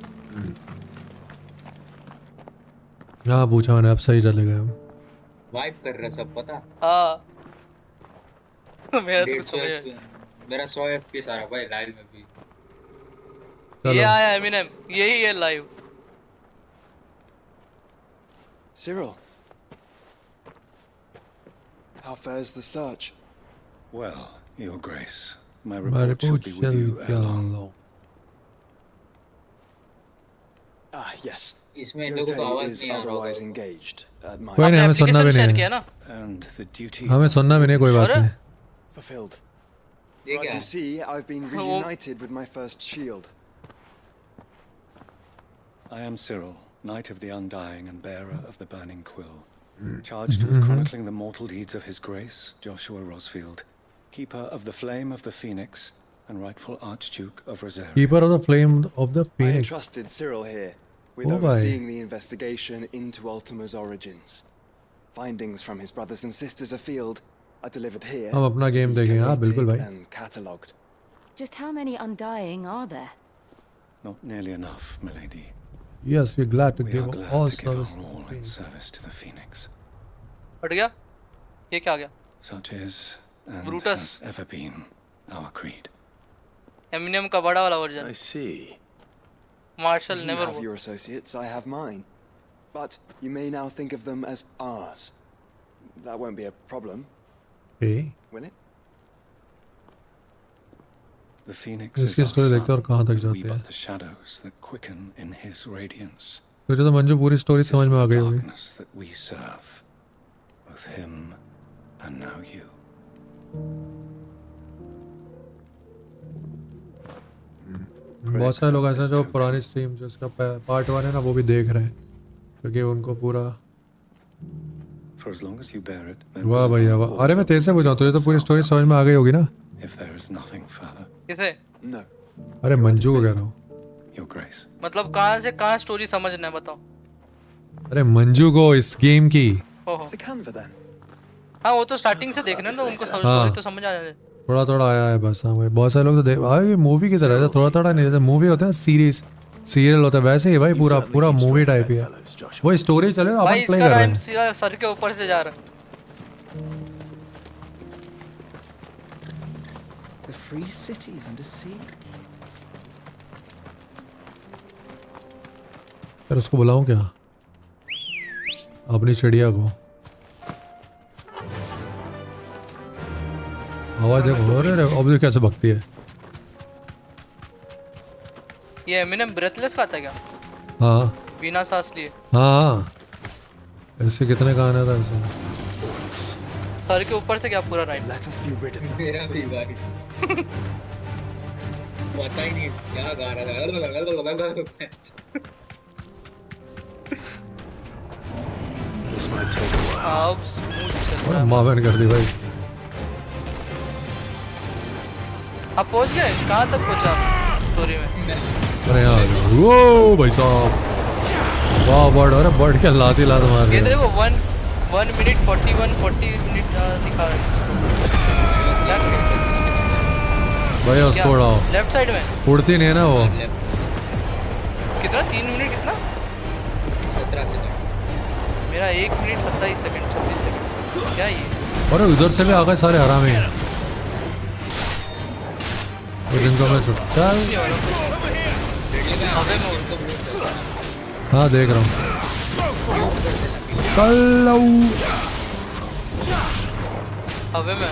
हाँ पूछा मैंने अब सही चले गए हम वाइप कर रहा सब पता हाँ मेरा तो समझ मेरा 100 FPS आ रहा भाई लाइव में भी ये आया एमिनेम यही है live Cyril, how fares the search? Well, Your Grace, my My report should report be shall with you be ere long. long. Ah, yes. इसमें इन लोगों को Yotei आवाज is नहीं आ रहा otherwise होगा engaged at my. कोई नहीं हमें सुनना भी नहीं है And the duty हमें सुनना भी नहीं कोई बात नहीं Fulfilled. ये For as क्या you see, I've been reunited with my first shield. I am Cyril, Knight of the Undying and bearer of the Burning Quill, charged with chronicling the mortal deeds of His Grace, Joshua Rosfield, Keeper of the Flame of the Phoenix and rightful Archduke of Rosaria. Keeper of the Flame of the I Phoenix entrusted Cyril here with Oh, overseeing the investigation into Ultima's origins. Findings from his brothers and sisters afield are delivered here. हम अपना game देखेंगे हाँ बिल्कुल भाई And catalogued. Just how many Undying are there? Not nearly enough, milady. Yes we're glad to We give are glad all to give service our all in service to the Phoenix. हट गया ये क्या आ गया Such is and Brutus. has ever been our creed. Eminem का बड़ा वाला version I see. Marshall You never have your associates, I have mine. But you may now think of them as ours. That won't be a problem, Okay. will it? The Phoenix is इसकी our story देखते हैं और कहाँ तक sun, जाती we है. but the shadows that quicken in his radiance. तुझे तो मंजू पूरी स्टोरी It is समझ में for आ the गई होगी. darkness that we serve, both him and now you. बहुत सारे लोग ऐसे हैं जो पुरानी स्ट्रीम जो इसका पार्ट 1 है ना वो भी देख रहे हैं क्योंकि उनको पूरा For as long as you bear it, then वाह भैया वाह. अरे मैं तेरे से पूछा तुझे तो पूरी स्टोरी समझ में आ गई होगी ना. if there is nothing further, किसे? No. अरे मंजू को कह रहा हूँ. Your Grace. मतलब कहाँ से कहाँ स्टोरी समझना है बताओ? अरे मंजू को इस गेम की. ओहो. It's a Canva then. हाँ वो तो स्टार्टिंग से देखना ना उनको हाँ. स्टोरी तो समझ आ जाए. थोड़ा थोड़ा आया है बस. हाँ भाई बहुत सारे लोग तो देख ये मूवी की तरह है. थोड़ा थोड़ा नहीं रहता. मूवी होता है सीरीज सीरियल होता है वैसे ही भाई पूरा पूरा मूवी टाइप ही है. वो स्टोरी चले भाई अपन प्ले इसका कर रहे राइम हैं. सीधा सर के ऊपर से जा रहा है. The free cities under sea. फिर उसको बुलाऊं क्या अपनी चिड़िया को. आवाज देखो. अरे अब देख कैसे भगती है. ये एमिनेम ब्रेथलेस का था क्या? हाँ बिना सांस लिए. हाँ ऐसे कितने गाने था ऐसे. सर के ऊपर से क्या पूरा right? Let us be rid of him. मेरा भी भाई पता ही नहीं क्या गा रहा था. This might take a while. अब स्मूथ चल रहा है. मावन कर दी भाई. आप पहुंच गए? कहाँ तक पहुंचा स्टोरी में? अरे यार वो भाई साहब वाह बर्ड. अरे बर्ड क्या लाती लात मार रही ये है. देखो 1 मिनट 40 मिनट लिखा है. भैया उसको उड़ाओ. लेफ्ट साइड में उड़ती नहीं है ना वो. कितना 3 मिनट कितना? 17 सेकंड. मेरा 1 मिनट 27 सेकंड 26 सेकंड. क्या ये? अरे उधर से भी आ गए सारे हरामी. जिनको मैं छुट चल. हाँ देख रहा हूँ. कल हवे में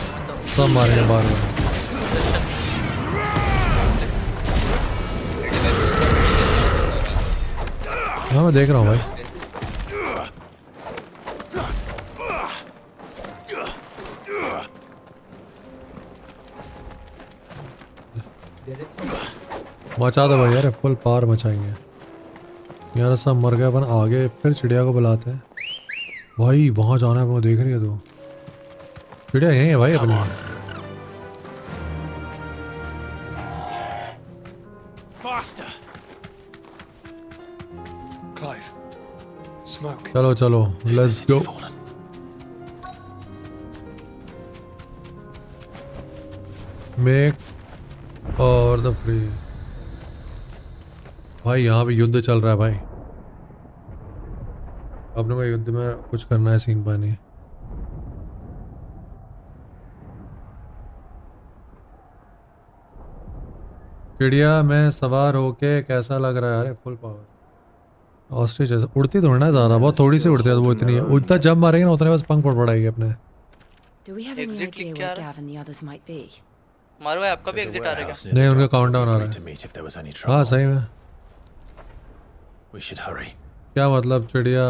सब मारेंगे बार बार. हाँ मैं देख रहा हूँ भाई. मचा दो भाई यार. फुल पावर मचाएंगे यार. सब मर गए अपन. आगे फिर चिड़िया को बुलाते हैं भाई. वहाँ जाना है. वो देख रही है तो चिड़िया यही है भाई अपने. Faster. Clive. Smoke. चलो चलो लेट्स गो. मेक और द फ्री. भाई यहाँ पे युद्ध चल रहा है भाई. अपने को युद्ध में कुछ करना है. सीन पानी. चिड़िया में सवार होके कैसा लग रहा है. अरे फुल पावर. ऑस्ट्रिच जैसा उड़ती थोड़ी ना ज़्यादा. बहुत थोड़ी सी उड़ती है. तो वो इतनी है. उतना जब मारेंगे ना उतने बस पंख पड़ाएगी अपने. Do we have any Exit idea लिख where क्या Gav and the others might be? मारो भाई आपका भी एग्जिट आ रहेगा. नहीं उनका काउंटडाउन आ रहा है. हाँ सही में. We should hurry. क्या मतलब चिड़िया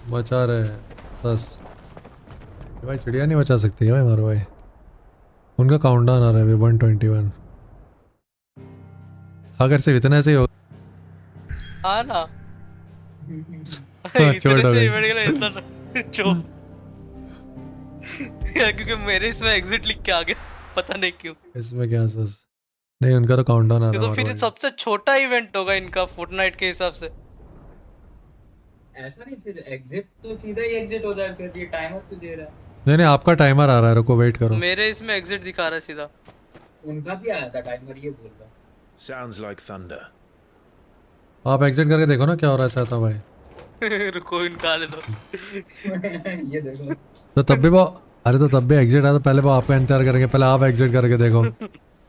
बचा रहे बस. भाई चिड़िया नहीं बचा सकती है भाई मारो भाई. उनका काउंटडाउन आ रहा है 121. अगर सिर्फ इतना से ही हो. हाँ ना. छोड़ इतने दो से भाई. इवेंट के लिए इतना चो. यार क्योंकि मेरे इसमें एग्जिट लिख के आ गया. पता नहीं क्यों. इसमें क्या सस. नहीं उनका तो काउंटडाउन आ ये रहा तो है. फिर सबसे छोटा इवेंट होगा इनका फोर्टनाइट के हिसाब से. ऐसा नहीं फिर एग्जिट तो सीधा ही एग्जिट हो जाए. फिर ये टाइमर क्यों दे रहा है? नहीं आपका टाइमर आ रहा है. रुको वेट करो. मेरे इसमें एग्जिट दिखा रहा है सीधा. उनका भी आया था टाइमर. ये बोल रहा. Sounds like thunder. आप एग्जिट करके देखो ना क्या हो रहा है. सहता भाई रुको इनका ले दो. ये देखो. तो तब भी वो. अरे तो तब भी एग्जिट आया तो पहले वो आपका इंतजार करेंगे. पहले आप एग्जिट करके देखो.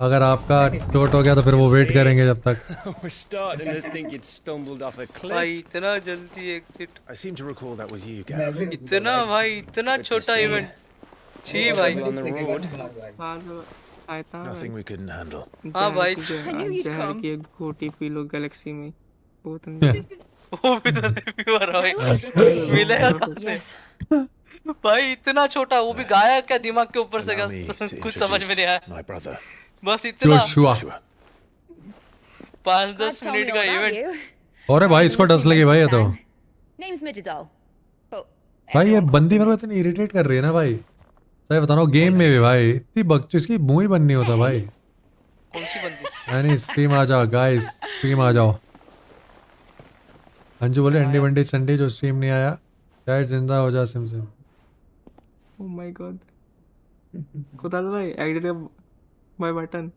अगर आपका चोट हो गया तो फिर वो वेट करेंगे जब तक। We're starting to think you'd stumbled off a cliff. भाई इतना जल्दी exit. I seem to recall that was you, Gav. इतना भाई इतना छोटा इवेंट। छी भाई। On the road. Nothing we couldn't handle. हाँ भाई। की एक घोटी पी लो गैलेक्सी में। बहुत वो भी तो रिव्यू आ रहा है। मिलेगा कहाँ से? भाई इतना छोटा वो भी गाया क्या दिमाग के ऊपर से क्या कुछ समझ में नहीं आया। बस इतना 5-10 मिनट का इवेंट। अरे भाई इसको डस लगी भाई ये तो। Name's Mididol. भाई ये बंदी मेरे को इतनी इरिटेट कर रही है ना भाई। सही बता रहा हूँ गेम में भी भाई इतनी बकचोद इसकी मुंह ही बननी होता भाई। कौन सी बंदी? नहीं स्ट्रीम आ जाओ गाइस स्ट्रीम आ जाओ। अंजू बोले अंडी बंडी संडे जो स्ट्रीम नहीं आया शायद जिंदा हो जा SIM SIM. Oh my god. खुदा भाई एग्जिट बाय बटन।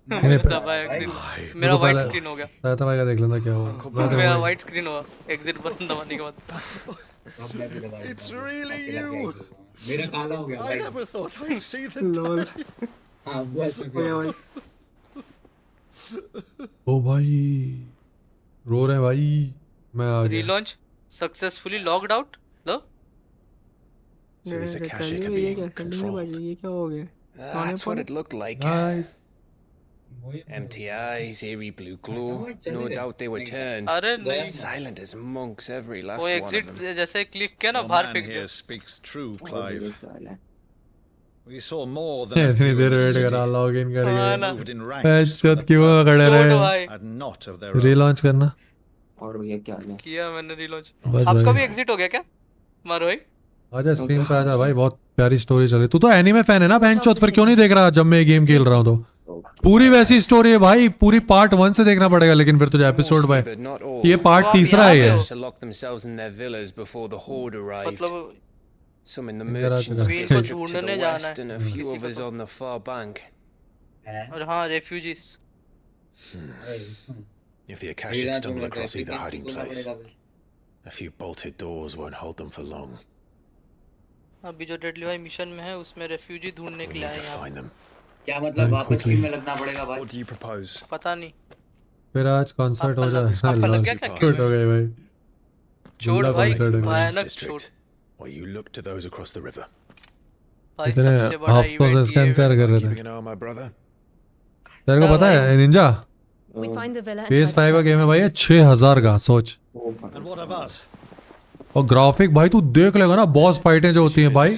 मेरा वाइट स्क्रीन हो गया। साथ भाई का देख लेना क्या हुआ। मेरा वाइट स्क्रीन हुआ एग्जिट बटन दबाने के बाद। It's really you. मेरा काला हो गया भाई। I never thought I'd see the lol। हाँ बस ओ भाई रो रहे भाई मैं आ गया। Relaunch successfully logged out low. So this Akashic are being controlled. ये क्या हो गया? That's what it looked like. Nice. Empty eyes, eerie blue glow. No doubt they were turned. अरे नहीं। Silent as monks, every last वो one of exit them. जैसे click किया ना Your बाहर man फेंक दिया। here speaks true, Clive. We saw more than a इतनी few देर in the वेट city. करा लॉग इन कर हाँ ना। Moved in गए। ranks, चत क्यों खड़े रहे and not of their own. Relaunch करना। और भैया क्या हाल है? किया मैंने रीलॉन्च। बस आपका भाई। भी एग्जिट हो गया क्या? मारो भाई। आजा स्ट्रीम पे आजा भाई बहुत प्यारी स्टोरी चल रही। तू तो एनीमे फैन है ना बहन चौथ फिर क्यों नहीं देख रहा जब मैं गेम खेल रहा हूँ तो। पूरी वैसी स्टोरी है भाई पूरी पार्ट 1 से देखना पड़ेगा लेकिन फिर तुझे एपिसोड भाई ये पार्ट तीसरा है ये। To lock themselves in their villas before the horde arrived. मतलब Some in the इधर आ merchants जरा। district to ढूंढने the जाना west है। and a few others on the far bank. और हाँ refugees. If the Akashic stumble across either hiding place, a few bolted doors won't hold them for long. अभी जो deadly भाई mission में है उसमें रेफ्यूजी ढूंढने के लिए आए हैं। Find them. क्या मतलब वापस स्क्रीन में लगना पड़ेगा भाई? What do you propose? पता नहीं। फिर आज कॉन्सर्ट हो जाए। आपका लग गया क्या? चोट हो गई भाई। चोट भाई concert है। भयानक चोट। District, while you look to those across the river. भाई इतने सबसे बड़ा हफ्तों से इसका इंतजार कर रहे थे। Keeping an eye on my brother. तेरे को पता है Ninja We find the villa and PS5 try to का sell गेम है it. भाई ये 6000 का सोच। And what of us? और ग्राफिक भाई तू देख लेगा ना बॉस फाइटें जो होती हैं भाई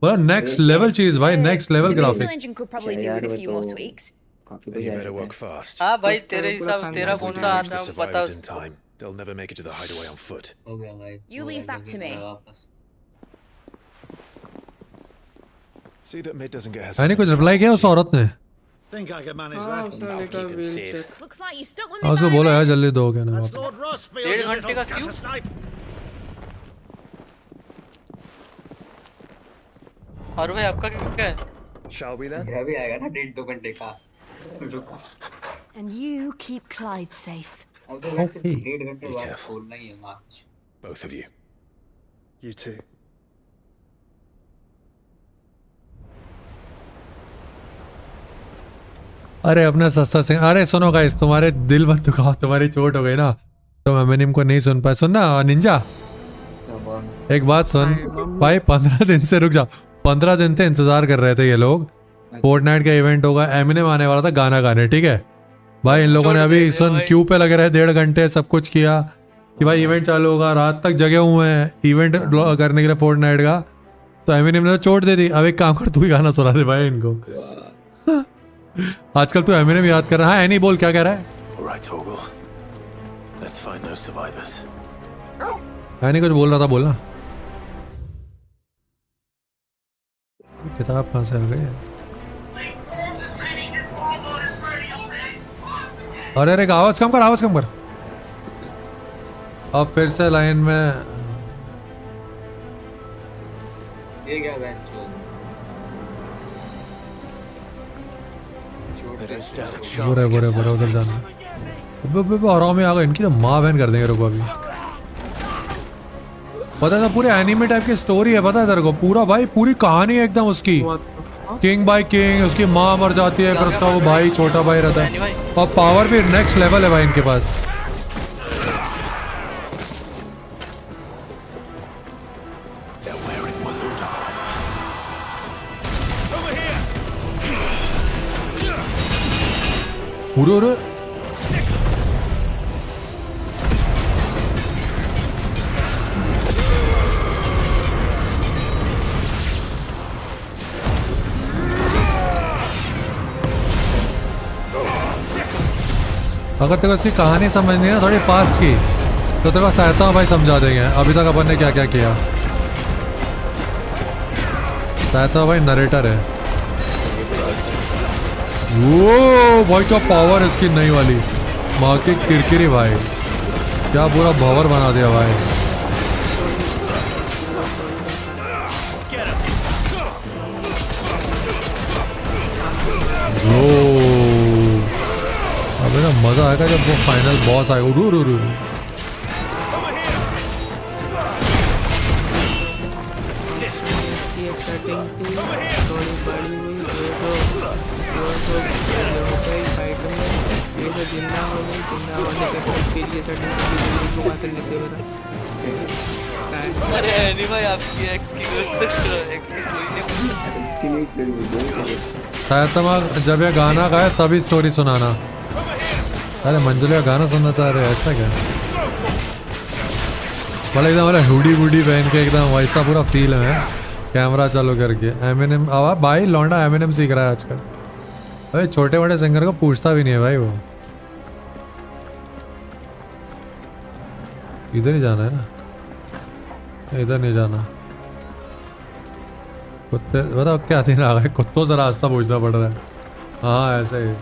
बड़ा नेक्स्ट लेवल चीज भाई next level The pistol graphic. engine could probably do with a few more tweaks. Then you better work fast. हाँ भाई तेरे हिसाब तेरा If we कौन don't सा reach आता the है पता survivors in time, they'll never make it to the hideaway on foot. हो गया भाई। You leave that to me. See that Mid doesn't get her. मैंने कुछ रिप्लाई किया उस औरत ने। Think I can manage हाँ that? उसने लिखा wheel check. Looks like you stuck with हाँ me. उसको बोलो यार जल्दी दो क्या ना That's Lord Rossfield. 1.5 you घंटे का little क्यों? gutter snipe. और भाई आपका क्या है? Shall we then? मेरा भी आएगा ना 1.5-2 घंटे का। रुको। And you keep Clive safe. अब तो लगता है Okay. 1.5 घंटे Be बाद careful. खोलना ही है मार्च। Both of you. You too. अरे अपना सस्ता सिंह अरे सुनो गाइस तुम्हारे दिल मत दुखाओ तुम्हारी चोट हो गई ना तो एमिनेम को नहीं सुन पाए सुनना निंजा एक बात सुन भाई 15 दिन से रुक जा 15 दिन से इंतजार कर रहे थे ये लोग फोर्टनाइट का इवेंट होगा एमिनेम आने वाला था गाना गाने ठीक है भाई इन लोगों ने अभी सुन क्यू पे लगे रहे 1.5 घंटे सब कुछ किया कि भाई इवेंट चालू होगा रात तक जगे हुए हैं इवेंट करने के लिए फोर्टनाइट का तो एमिनेम ने तो चोट दे दी अब एक काम कर तू ही गाना सुना दे भाई इनको आजकल तू एमिनेम याद कर रहा है नहीं बोल क्या कह रहा है All right, Torgal. Let's find those survivors. नहीं कुछ बोल रहा था बोलना किताब कहाँ से आ गई है अरे अरे आवाज कम कर अब फिर से लाइन में ये क्या बेंच बुरे उधर जाना अबे आराम में आ गए इनकी तो माँ बहन कर देंगे रुको अभी पता था पूरे एनिमे टाइप की स्टोरी है पता है तेरे को पूरा भाई पूरी कहानी है एकदम उसकी किंग बाय किंग, उसकी माँ मर जाती है, फिर उसका वो भाई छोटा भाई रहता है, और पावर भी नेक्स्ट लेवल है भाई इनके पास। उरे अगर तेरे को इसकी कहानी समझनी है ना थोड़ी पास्ट की, तो तेरे को सहायता हूँ भाई, समझा देंगे अभी तक अपन ने क्या क्या किया। सहायता भाई नरेटर है। वो भाई क्या पावर है इसकी नई वाली, माँ की किरकिरी भाई, क्या पूरा भंवर बना दिया भाई। अबे ना मजा आएगा जब वो फाइनल बॉस आएगा। रू रू रू अरे एनिमा आपकी एक्स की स्टोरी नहीं शायद तुम जब ये गाना गाए तभी स्टोरी सुनाना। अरे मंजिल का गाना सुनना चाह रहे हैं ऐसा क्या? मतलब एकदम हमारा हुडी वुडी पहन के एकदम वैसा पूरा फील है, कैमरा चालू करके। एमिनेम आवाज भाई, लौंडा एमिनेम सीख रहा है आजकल। अरे छोटे बड़े सिंगर को पूछता भी नहीं है भाई वो। इधर ही जाना है ना, इधर नहीं जाना। कुत्ते बताओ क्या दिन आ गए, कुत्तों से रास्ता पूछना पड़ रहा है। हाँ ऐसे ही।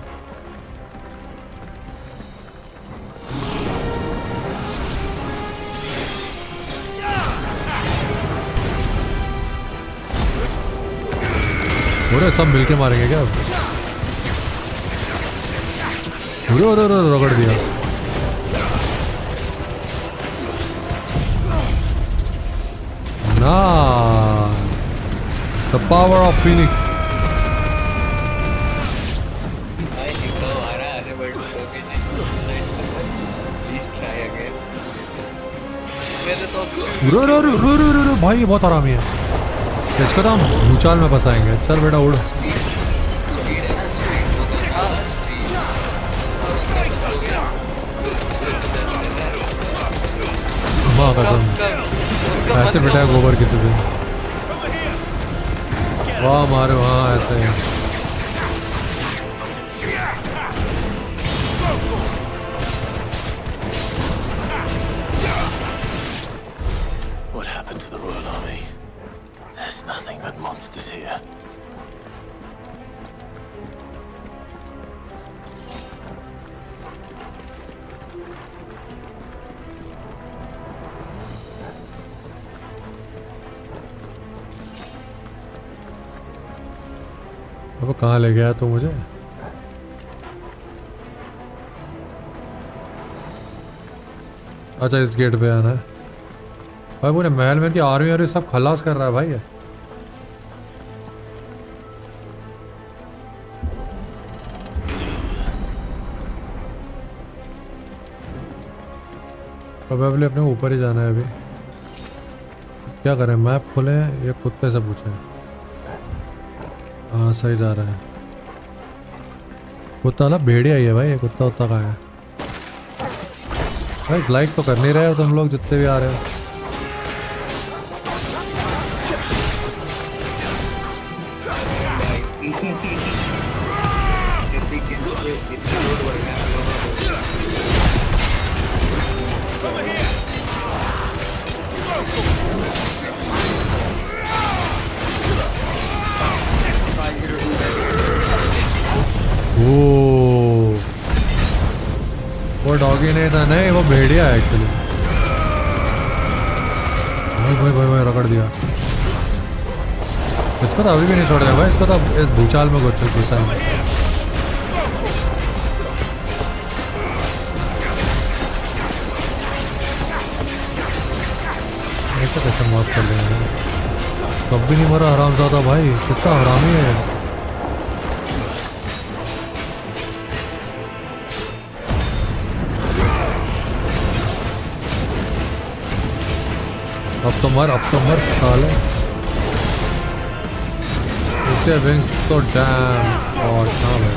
अरे सब मिलके मारेंगे क्या? अरे रगड़ दिया। Nah, the power of Phoenix. रो भाई बहुत आरामी है, इसको तो हम भूचाल में फंसाएंगे। चल बेटा उड़। माँ कसम ऐसे बिठाया गोबर किसी दिन। वाह मारो, हाँ ऐसे ही। What happened to the Royal Army? There's nothing but monsters here. अब कहाँ ले गया तो मुझे? अच्छा इस गेट पे आना है भाई। पूरे महल में की आर्मी और सब खलास कर रहा है भाई। प्रोबेबली अपने ऊपर ही जाना है अभी। क्या करें, मैप खोले ये कुत्ते से पूछे। हाँ सही जा रहा है। कुत्ता ना भेड़िया ही है भाई, ये कुत्ता उत्ता कहाँ है भाई? लाइक तो कर नहीं रहे हो तुम लोग जितने भी आ रहे हो। वो डॉगी नहीं था, नहीं वो भेड़िया है एक्चुअली। भाई भाई भाई रगड़ दिया इसको तो। अभी भी नहीं छोड़ दिया भाई इसको तो। इस भूचाल में घुसा है। ऐसा कैसे माफ कर देंगे? कब भी नहीं मरा हरामज़ादा भाई, कितना हरामी है। अब तो मर साले। इसके विंग्स तो डैम और हाँ भाई।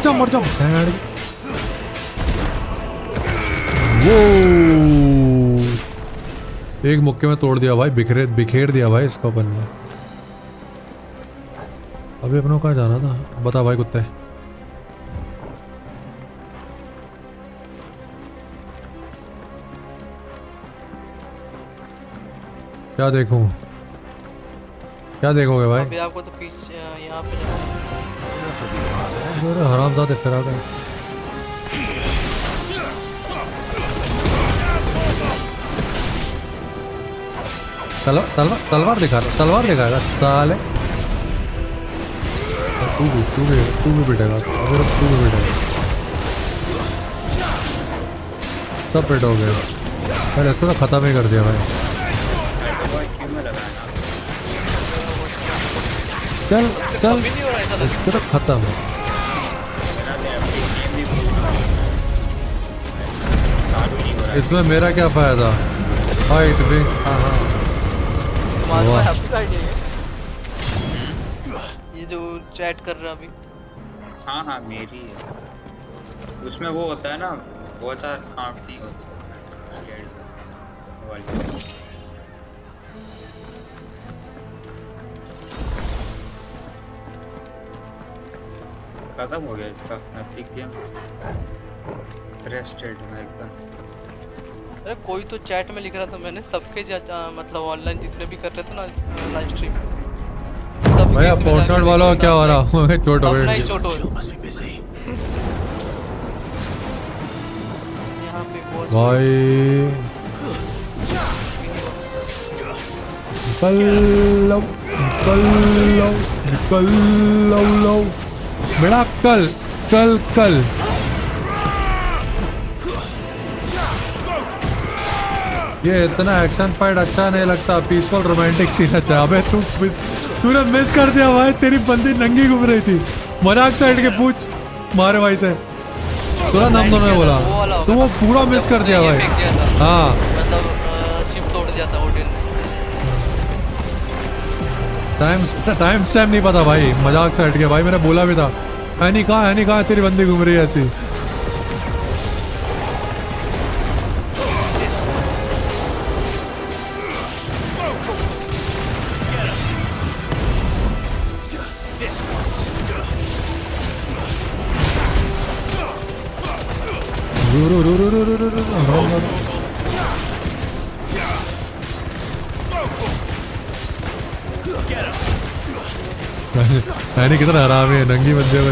मर जा। वो एक मुक्के में तोड़ दिया भाई, बिखेर दिया भाई इसको अपन ने। अभी अपनों कहाँ जाना था बता भाई कुत्ते। क्या देखूं? क्या देखोगे भाई? अभी आपको तो पीछे यहाँ पे हरामजादे फिर आ गए। तलवार दिखाएगा साले। तू भी पिटेगा, तू भी पिटेगा। सब पिट हो गए। अरे इसको तो खत्म ही कर दिया भाई। चल इसको तो खत्म है। इसमें मेरा क्या फायदा? Fight wing. हाँ ये जो चैट कर रहा अभी। हाँ मेरी है। उसमें वो होता है ना, बहुत सारा काउंट नहीं होता। खत्म हो गया इसका एपिक गेम। फ्रस्ट्रेटेड में एकदम। अरे कोई तो चैट में लिख रहा था, मैंने सबके मतलब ऑनलाइन जितने भी कर रहे थे ना लाइव स्ट्रीम, भैया पोस्टर वालों क्या हो रहा है? चोट हो गई। भाई निकल लो बेड़ा। कल ये इतना एक्शन फाइट अच्छा नहीं लगता, पीसफुल रोमांटिक सीन अच्छा। अबे तूने मिस कर दिया भाई, तेरी बंदी नंगी घूम रही थी। मजाक साइड के पूछ मारे भाई से पूरा नाम तो मैं बोला, तो वो पूरा मिस कर दिया भाई। हाँ मतलब शिप तोड़ दिया था ओडिन ने। टाइम स्टैम्प नहीं पता भाई, मजाक साइड के भाई। मैंने बोला भी था ऐनी कहाँ तेरी बंदी घूम रही है ऐसी। ऐनी कितना हरामी है, नंगी बंदे को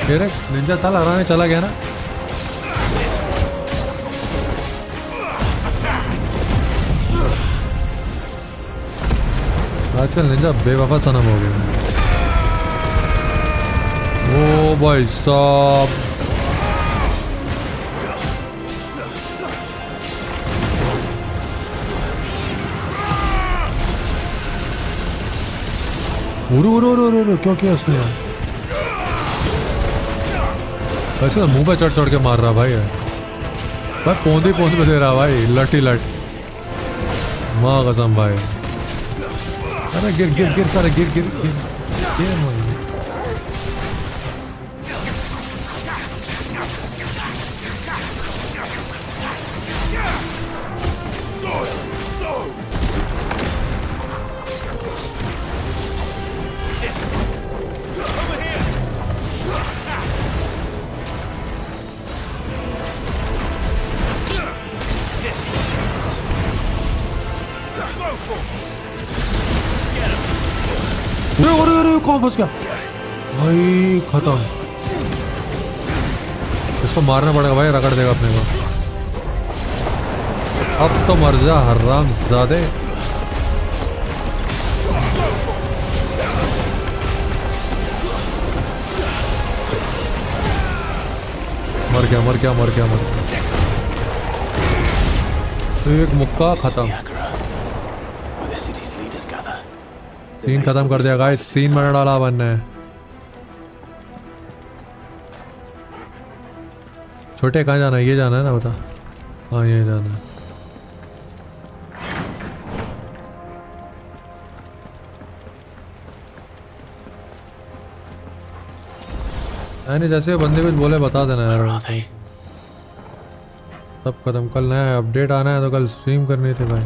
मेरे निंजा साल हराने चला गया ना। आजकल निंजा बेवफा सनम हो गया। ओ भाई साहब क्यों किया उसने? वैसे मुंह पे चढ़ के मार रहा भाई पोंदी पे दे रहा भाई, लट ही लट। माँ कसम भाई। अरे गिर सारे गिर कौन फंस गया भाई? खत्म। इसको मारना पड़ेगा भाई, रगड़ देगा अपने को। अब तो मर जा हरामजादे। एक मुक्का खत्म। सीन खत्म कर दिया गाइस, सीन बना डाला बनने है। छोटे कहाँ जाना है? ये जाना है ना, बता। हाँ ये जाना है। नहीं जैसे बंदे कुछ बोले बता देना यार। सब खत्म। कल नया अपडेट आना है तो कल स्ट्रीम करनी थी भाई।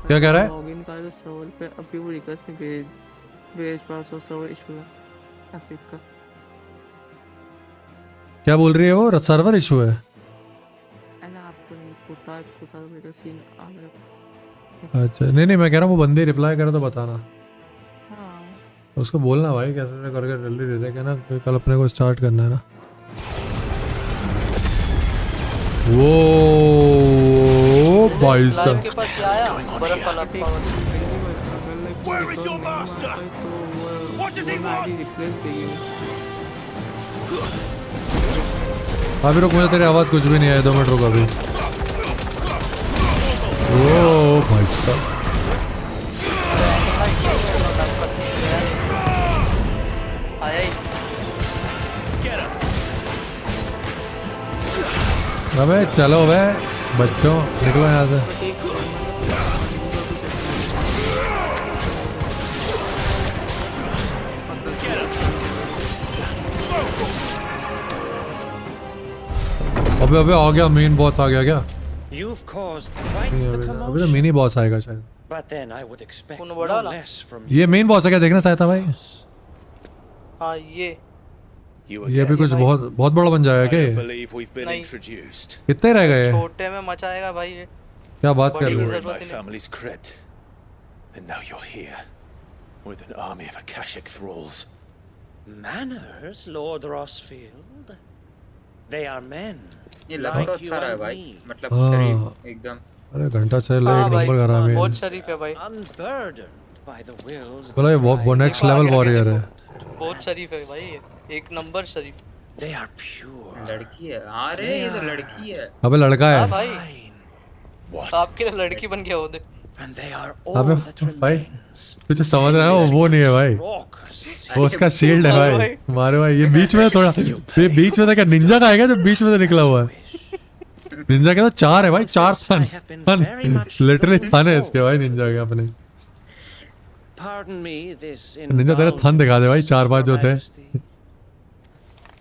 क्या कह रहा है? लॉगिन का जो सर्वर पे अभी वो रिक्वेस्ट भेज पासवर्ड सर्वर इशू है एपिक का। क्या बोल रही है वो? सर्वर इशू है? अरे आपको नहीं पता मेरा सीन आ गया। अच्छा नहीं मैं कह रहा हूँ वो बंदे रिप्लाई करे तो बताना। हाँ उसको बोलना भाई कैसे करके जल्दी दे दे, ना कल अपने को स्टार्ट करना है ना। वो भाई साहब के पास आया बर्फ वाला power. Where is your master? What does he want? अभी रुक, मुझे तेरी आवाज कुछ भी नहीं आई। 2 मिनट रुक अभी। ओ भाई साहब अबे चलो बे बच्चों, निकलो यहाँ से। अबे आ गया मेन बॉस आ गया क्या? You've caused quite the अभी तो commotion. मिनी बॉस आएगा शायद। But then I would expect कौन no बड़ा वाला? less from ये मेन बॉस है क्या? देखना चाहता भाई। हाँ ये भी कुछ बहुत बड़ा बन जाएगा क्या? नहीं कितने रह गए? छोटे में मचाएगा भाई ये। क्या बात कर बड़ी रहे हो? जरूरत ही नहीं। family's crypt. And now you're here with an army of Akashic thralls. Manners, Lord Rossfield. They are men. ये लग तो अच्छा रहा है भाई, मतलब हाँ। शरीफ एकदम। अरे घंटा चल हाँ एक भाई, नंबर करा में। बहुत शरीफ है भाई। Unburdened by the wills. बोला ये वो नेक्स्ट लेवल वॉरियर है। बहुत शरीफ है भाई, एक number Sharif. They are pure. लड़की है। अरे ये तो लड़की है। अबे लड़का है। हाँ भाई, आपके लिए लड़की बन गया होते। And they are अबे all that भाई remains. तुझे समझ रहा है वो नहीं है भाई, वो उसका शील्ड है भाई। मारे भाई ये बीच में थोड़ा, ये बीच में था क्या? निंजा का आएगा जो बीच में से निकला हुआ है। निंजा के तो 4 है भाई, 4 थन लिटरली थन है इसके भाई निंजा के अपने। Pardon me this निंजा तेरे थन दिखा दे भाई, 4-5 जो थे।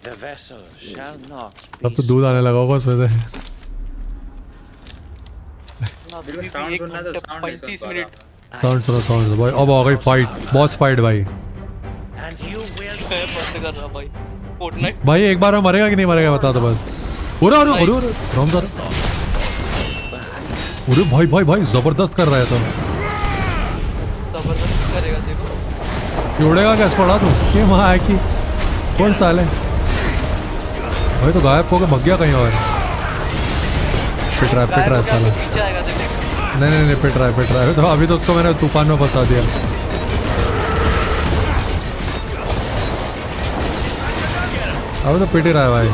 The vessel shall not तब तो दूध आने लगा होगा उसमें से। साउंड सुनना तो साउंड नहीं सुन पा रहा। साउंड सुनो भाई। अब आ गई फाइट, बॉस फाइट भाई। भाई एक बार में मरेगा कि नहीं मरेगा बता दो बस। अरे भाई भाई भाई जबरदस्त कर रहा है तुम। जबरदस्त करेगा देखो। उड़ेगा क्या इसको? उड़ा तू इसके माँ है कि कौन साले भाई? तो गायब होकर भग गया कहीं और। पिट रहा है साला। नहीं पिट रहा है। तो अभी तो उसको मैंने तूफान में फंसा दिया। अभी तो पिट ही रहा है भाई।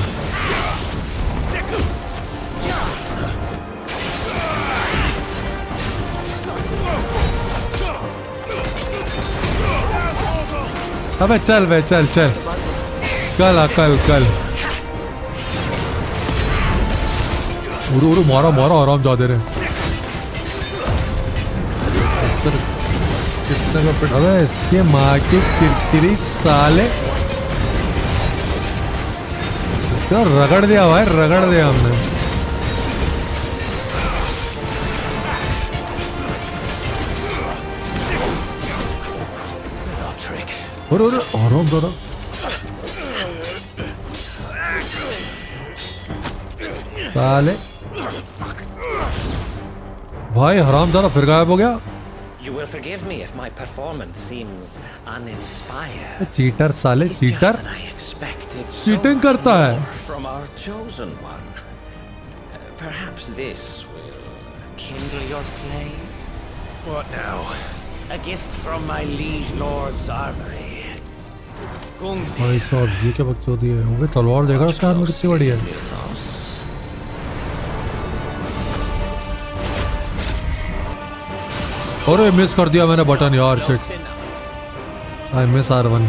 अबे चल बे चल कल उड़ू मारा आराम ज्यादा रे। कितने का पिट? अबे इसके माँ के किरकिरी साले, इसका रगड़ दिया भाई, रगड़ दिया हमने। और आराम ज्यादा साले भाई, हराम ज्यादा फिर गायब हो गया। You will forgive me if my performance seems uninspired. Cheater साले, चीटर चीटिंग करता है। From our chosen one. Perhaps this will kindle your flame. What now? A gift from my liege lord's armory. भाई साहब ये क्या बकचोदी है? वो तलवार देखा उसके हाथ में कितनी बड़ी है? अरे मिस कर दिया मैंने बटन यार, shit. I miss R1।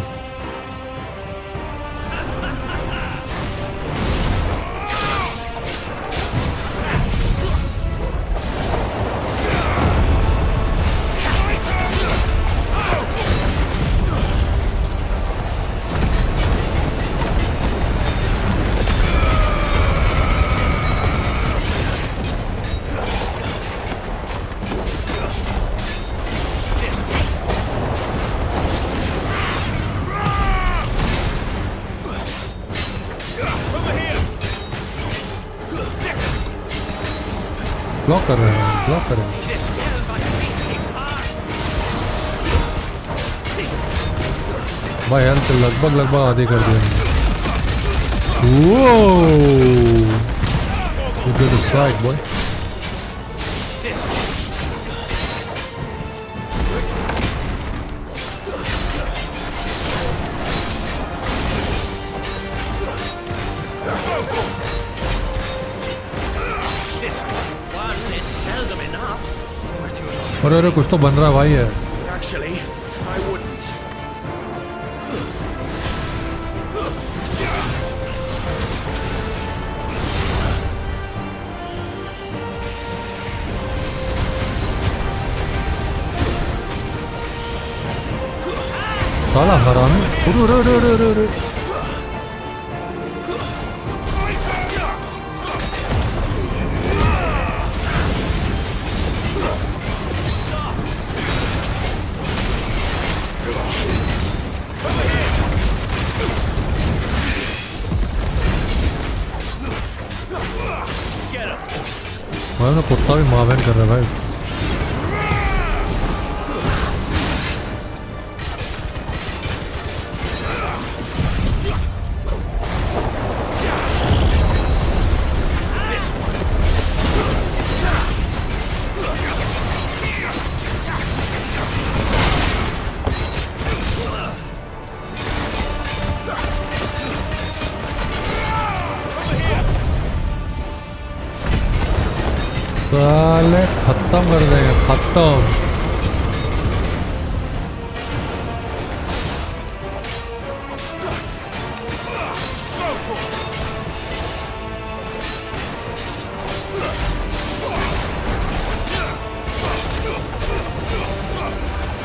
Block कर रहे हैं, ब्लॉक कर रहे हैं। भाई हेल्थ लगभग आधे कर दिया। You go to side, boy. अरे कुछ तो बन रहा भाई है। Actually, I wouldn't. साला हरामी। अरे भाई कुत्ता भी मावेन कर रहा है भाई। साले खत्म कर देंगे, खत्म।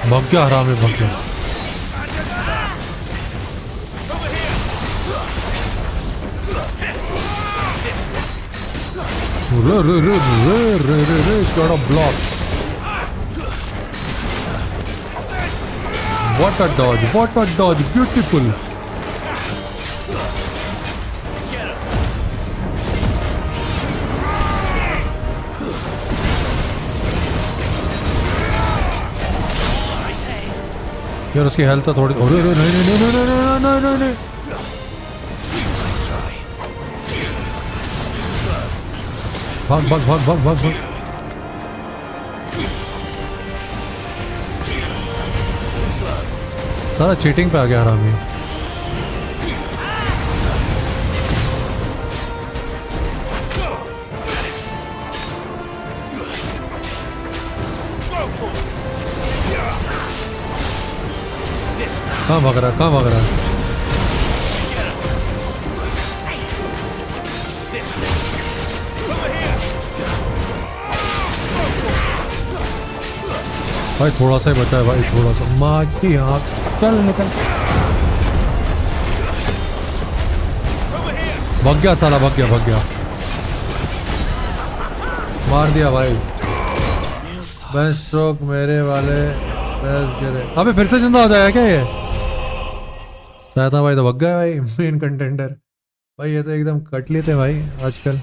भाग गया हरामी, भाग गया। Got a block. What a dodge, what a dodge, beautiful. यार उसकी हेल्थ तो थोड़ी, अरे नहीं नहीं नहीं नहीं नहीं नहीं नहीं नहीं। भाग भाग भाग भाग भाग भाग। सारा चीटिंग पे आ गया हरामी। कहाँ भाग रहा, कहाँ भाग रहा है? भाई थोड़ा सा ही बचा है भाई, थोड़ा सा। माँ की आँख, चल निकल। भाग गया साला, भाग गया, भाग गया। मार दिया भाई। बेंच स्ट्रोक मेरे वाले बेंच गिरे। अबे फिर से जिंदा हो जाएगा क्या ये? सहता भाई तो भाग गया भाई, मेन कंटेंडर भाई। ये तो एकदम कट लेते भाई आजकल।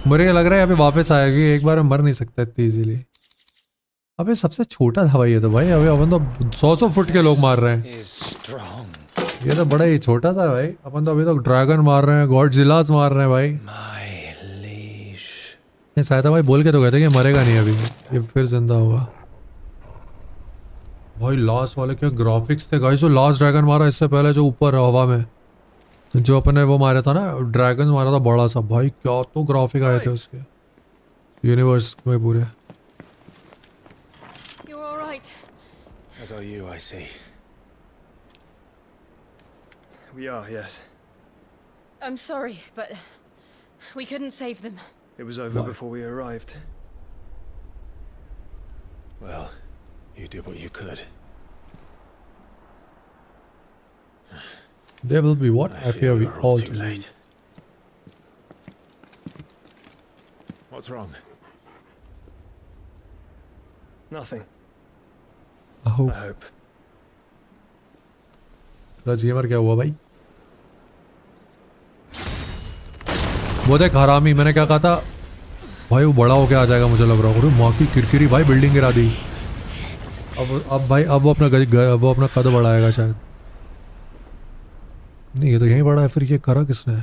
मुझे लग रहा है अभी वापस आएगी, एक बार में मर नहीं सकता इतनी इजीली। अबे सबसे छोटा था भाई ये तो भाई। अबे अपन तो 100 फुट के लोग मार रहे हैं, ये तो बड़ा ही छोटा था भाई। अपन तो अभी तक ड्रैगन मार रहे हैं, गॉडजिलास मार रहे हैं भाई। ये सायदा भाई बोल के तो कहते कि मरेगा नहीं अभी, ये फिर जिंदा होगा। भाई लास्ट वाले क्या ग्राफिक्स थे गाइस। जो लास्ट ड्रैगन मारा इससे पहले जो ऊपर हवा में जो अपने वो मारा था ना, ड्रैगन मारा था बड़ा सा, भाई क्या तो ग्राफिक आए थे उसके यूनिवर्स में पूरे। You're all right. As are you, I see. We are, yes. I'm sorry, but we couldn't save them. It was over before we arrived. Well, you did what you could. There will be what? I fear we all too late. What's wrong? Nothing. I hope. I hope. रज gamer क्या हुआ भाई? वो देख हरामी, मैंने क्या कहा था भाई, वो बड़ा होके आ जाएगा मुझे लग रहा है। अरे माँ की किरकिरी भाई, बिल्डिंग गिरा दी। अब भाई अब वो अपना कद बढ़ाएगा शायद। नहीं ये तो यहीं बड़ा है, फिर ये करा किसने?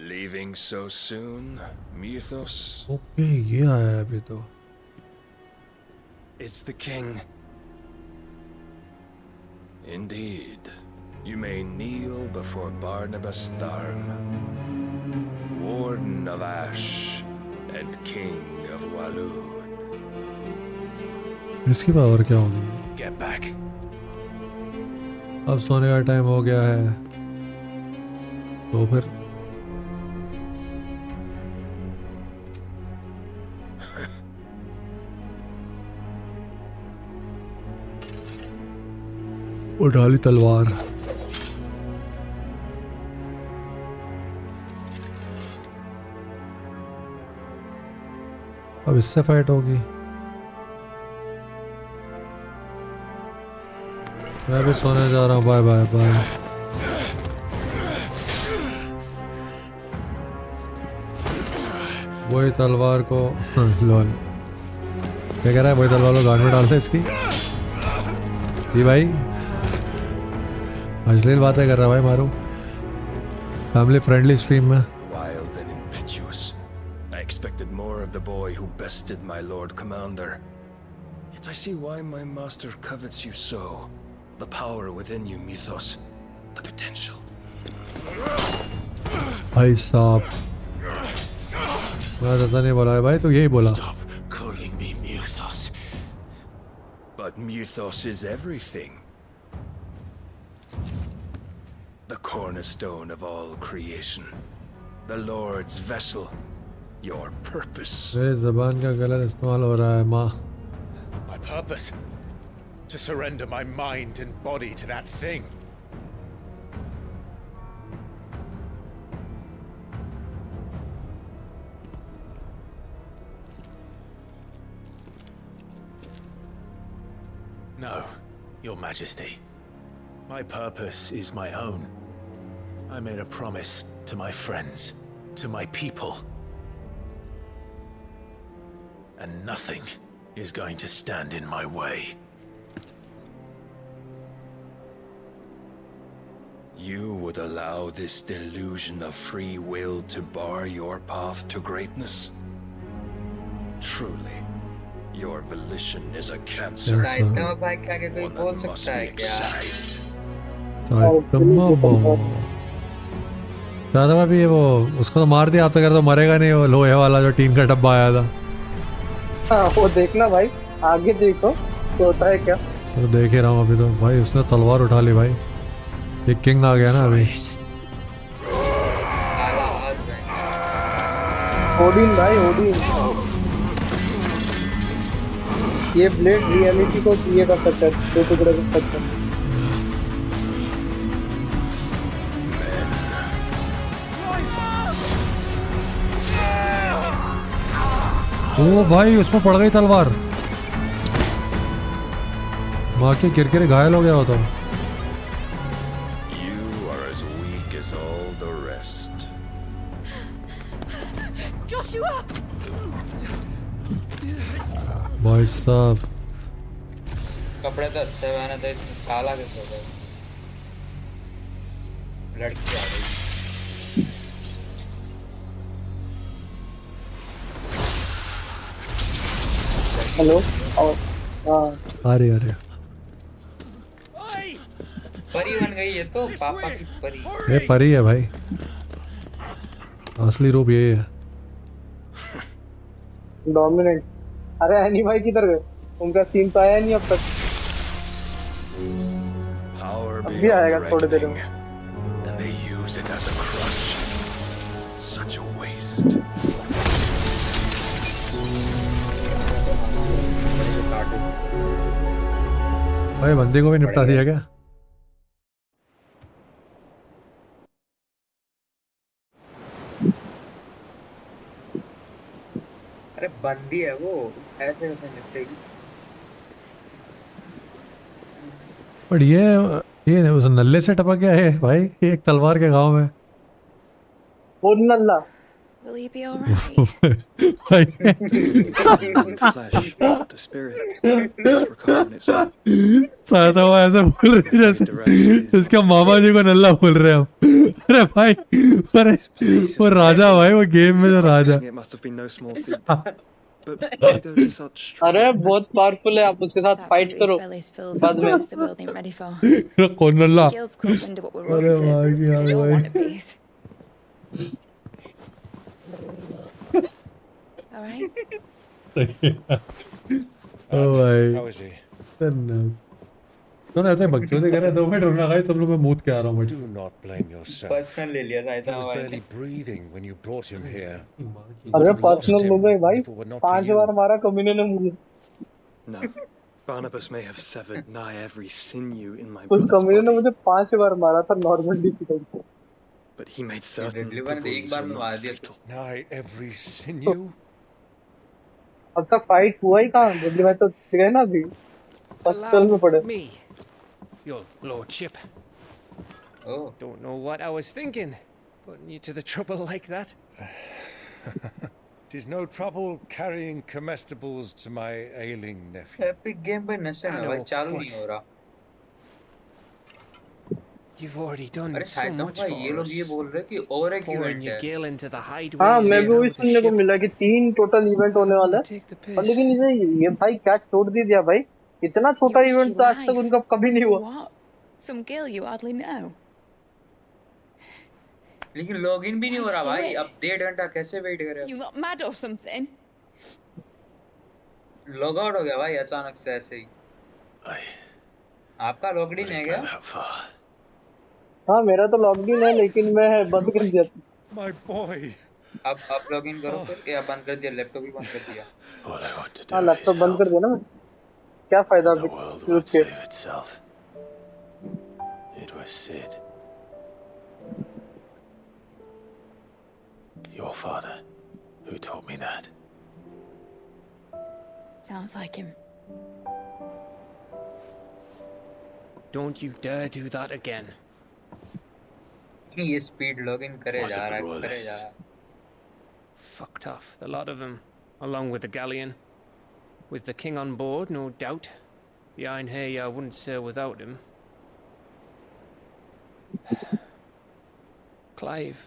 Leaving so soon, Mythos? Okay ये आया है अभी तो। It's the king. Indeed. You may kneel before Barnabas Tharm, Warden of Ash and King of Waloed. इसकी पावर क्या होगी? Get back. अब सोने का टाइम हो गया है, तो फिर उठा ली तलवार। अब इससे फाइट होगी। मैं भी सोने जा रहा हूँ। Bye bye bye. वही तलवार को लोन क्या कह रहा है? वही तलवार को गांड में डालते इसकी। जी भाई अश्लील बातें कर रहा भाई मारू। फैमिली फ्रेंडली स्ट्रीम में। Wild and impetuous. I expected more of the boy who bested my Lord Commander. Yet I see why my master covets you so. The power within you, Mythos. The potential. भाई साहब मैं ज़्यादा नहीं बोला है भाई, तो यही बोला। Stop calling me Mythos. But Mythos is everything. The cornerstone of all creation. The Lord's vessel. Your purpose. मेरी ज़बान का गलत इस्तेमाल हो रहा है माँ। My purpose? To surrender my mind and body to that thing. No, Your Majesty. My purpose is my own. I made a promise to my friends, to my people. And nothing is going to stand in my way. You would allow this delusion of free will to bar your path to greatness? Truly, your volition is a cancer. One that must be excised. दादा भाभी ये वो उसको तो मार दिया, आप तो कह रहे तो मरेगा नहीं, वो लोहे वाला जो टीन का डब्बा आया था। हाँ वो देखना भाई, आगे देखो तो होता है क्या। तो देख ही रहा हूँ अभी तो भाई, उसने तलवार उठा ली भाई। ये किंग आ गया ना अभी। ओडिन भाई ओडिन, ये ब्लेड रियलिटी को ये कर सकता है, दो टुकड़े कर सकता है। ओ भाई उसमें पड़ गई तलवार, माँ के किरकिरे घायल हो गया हो तो। You are as weak as all the rest. Joshua! भाई साहब कपड़े तो अच्छे पहने थे, काला किस हो गया? लड़की आ गई। हेलो और अरे अरे परी बन गई है तो पापा की परी। ये परी है भाई, असली रूप यही है। डोमिनेंट। अरे एनी भाई किधर गए? उनका सीन तो आया नहीं अब तक। अभी आएगा थोड़ी देर में। And they use it as a crutch. Such a waste. भाई बंदे को भी निपटा दिया क्या? अरे बंदी है वो, ऐसे कैसे निपटेगी? बट ये उस नल्ले से टपक गया है भाई, एक तलवार के गांव में। वो नल्ला। Will you be alright? सादा वो ऐसे बोल रहे जैसे इसका मामा जी को नल्ला बोल रहे हम। अरे भाई, अरे वो राजा भाई, वो गेम में जो राजा। अरे बहुत पावरफुल है, आप उसके साथ फाइट करो बाद में। कौन नल्ला? अरे भाई यार भाई। ओ भाई How is he? तो ऐसे बच्चों से कह रहे 2 मिनट रुकना गाइस, तुम लोग मैं मूत के आ रहा हूँ। Do not blame yourself. Personal ले लिया था He इतना was भाई। barely breathing when you brought him here. अरे पर्सनल हो गए भाई, 5 बार मारा कमीने ने मुझे। No, Barnabas may have severed nigh every sinew in my उस brother's कमीने ने body, मुझे 5 बार मारा था normal difficulty. but he made certain the एक wounds बार were में not मार दिया। fatal. Nigh every sinew. अब तक फाइट हुआ ही कहाँ? बदली भाई तो गए ना अभी, हॉस्पिटल में पड़े। Me, your lordship. Oh. Don't know what I was thinking, putting you to the trouble like that. It is no trouble carrying comestibles to my ailing nephew. Epic game पे नशे में भाई चालू नहीं हो रहा। You've already done अरे so शायद much भाई for ये लोग us. ये बोल रहे कि और एक Pouring इवेंट your है। gale into the hideways. हाँ मैं भी वही around the सुनने को ship. मिला कि 3 टोटल इवेंट होने वाला है। और लेकिन ये भाई क्या छोड़ दी दिया भाई, इतना छोटा You risked इवेंट तो your आज तक life. उनका कभी नहीं हुआ। What? Some girl you hardly know. लेकिन लॉगिन भी नहीं हो रहा Let's do भाई, it. अब 1.5 घंटा कैसे वेट करें? You got mad or something? Log out हो गया भाई अचानक से ऐसे ही। आपका लॉग्ड इन है क्या? हाँ मेरा तो लॉगिन है, लेकिन मैं बंद कर दिया। My boy. अब लॉगिन करो फिर, या बंद कर दिया? लैपटॉप भी बंद कर दिया। हाँ लैपटॉप बंद कर दिया ना मैं। क्या फायदा अभी यूज के? It was Sid. Your father, who taught me that. Sounds like him. Don't you dare do that again. ये स्पीड लॉगिन करे What जा of रहा the है, करे जा royalists? रहा है। Fucked off, the lot of them, along with the galleon. With the king on board, no doubt. The Iron Hair wouldn't sail without him. Clive.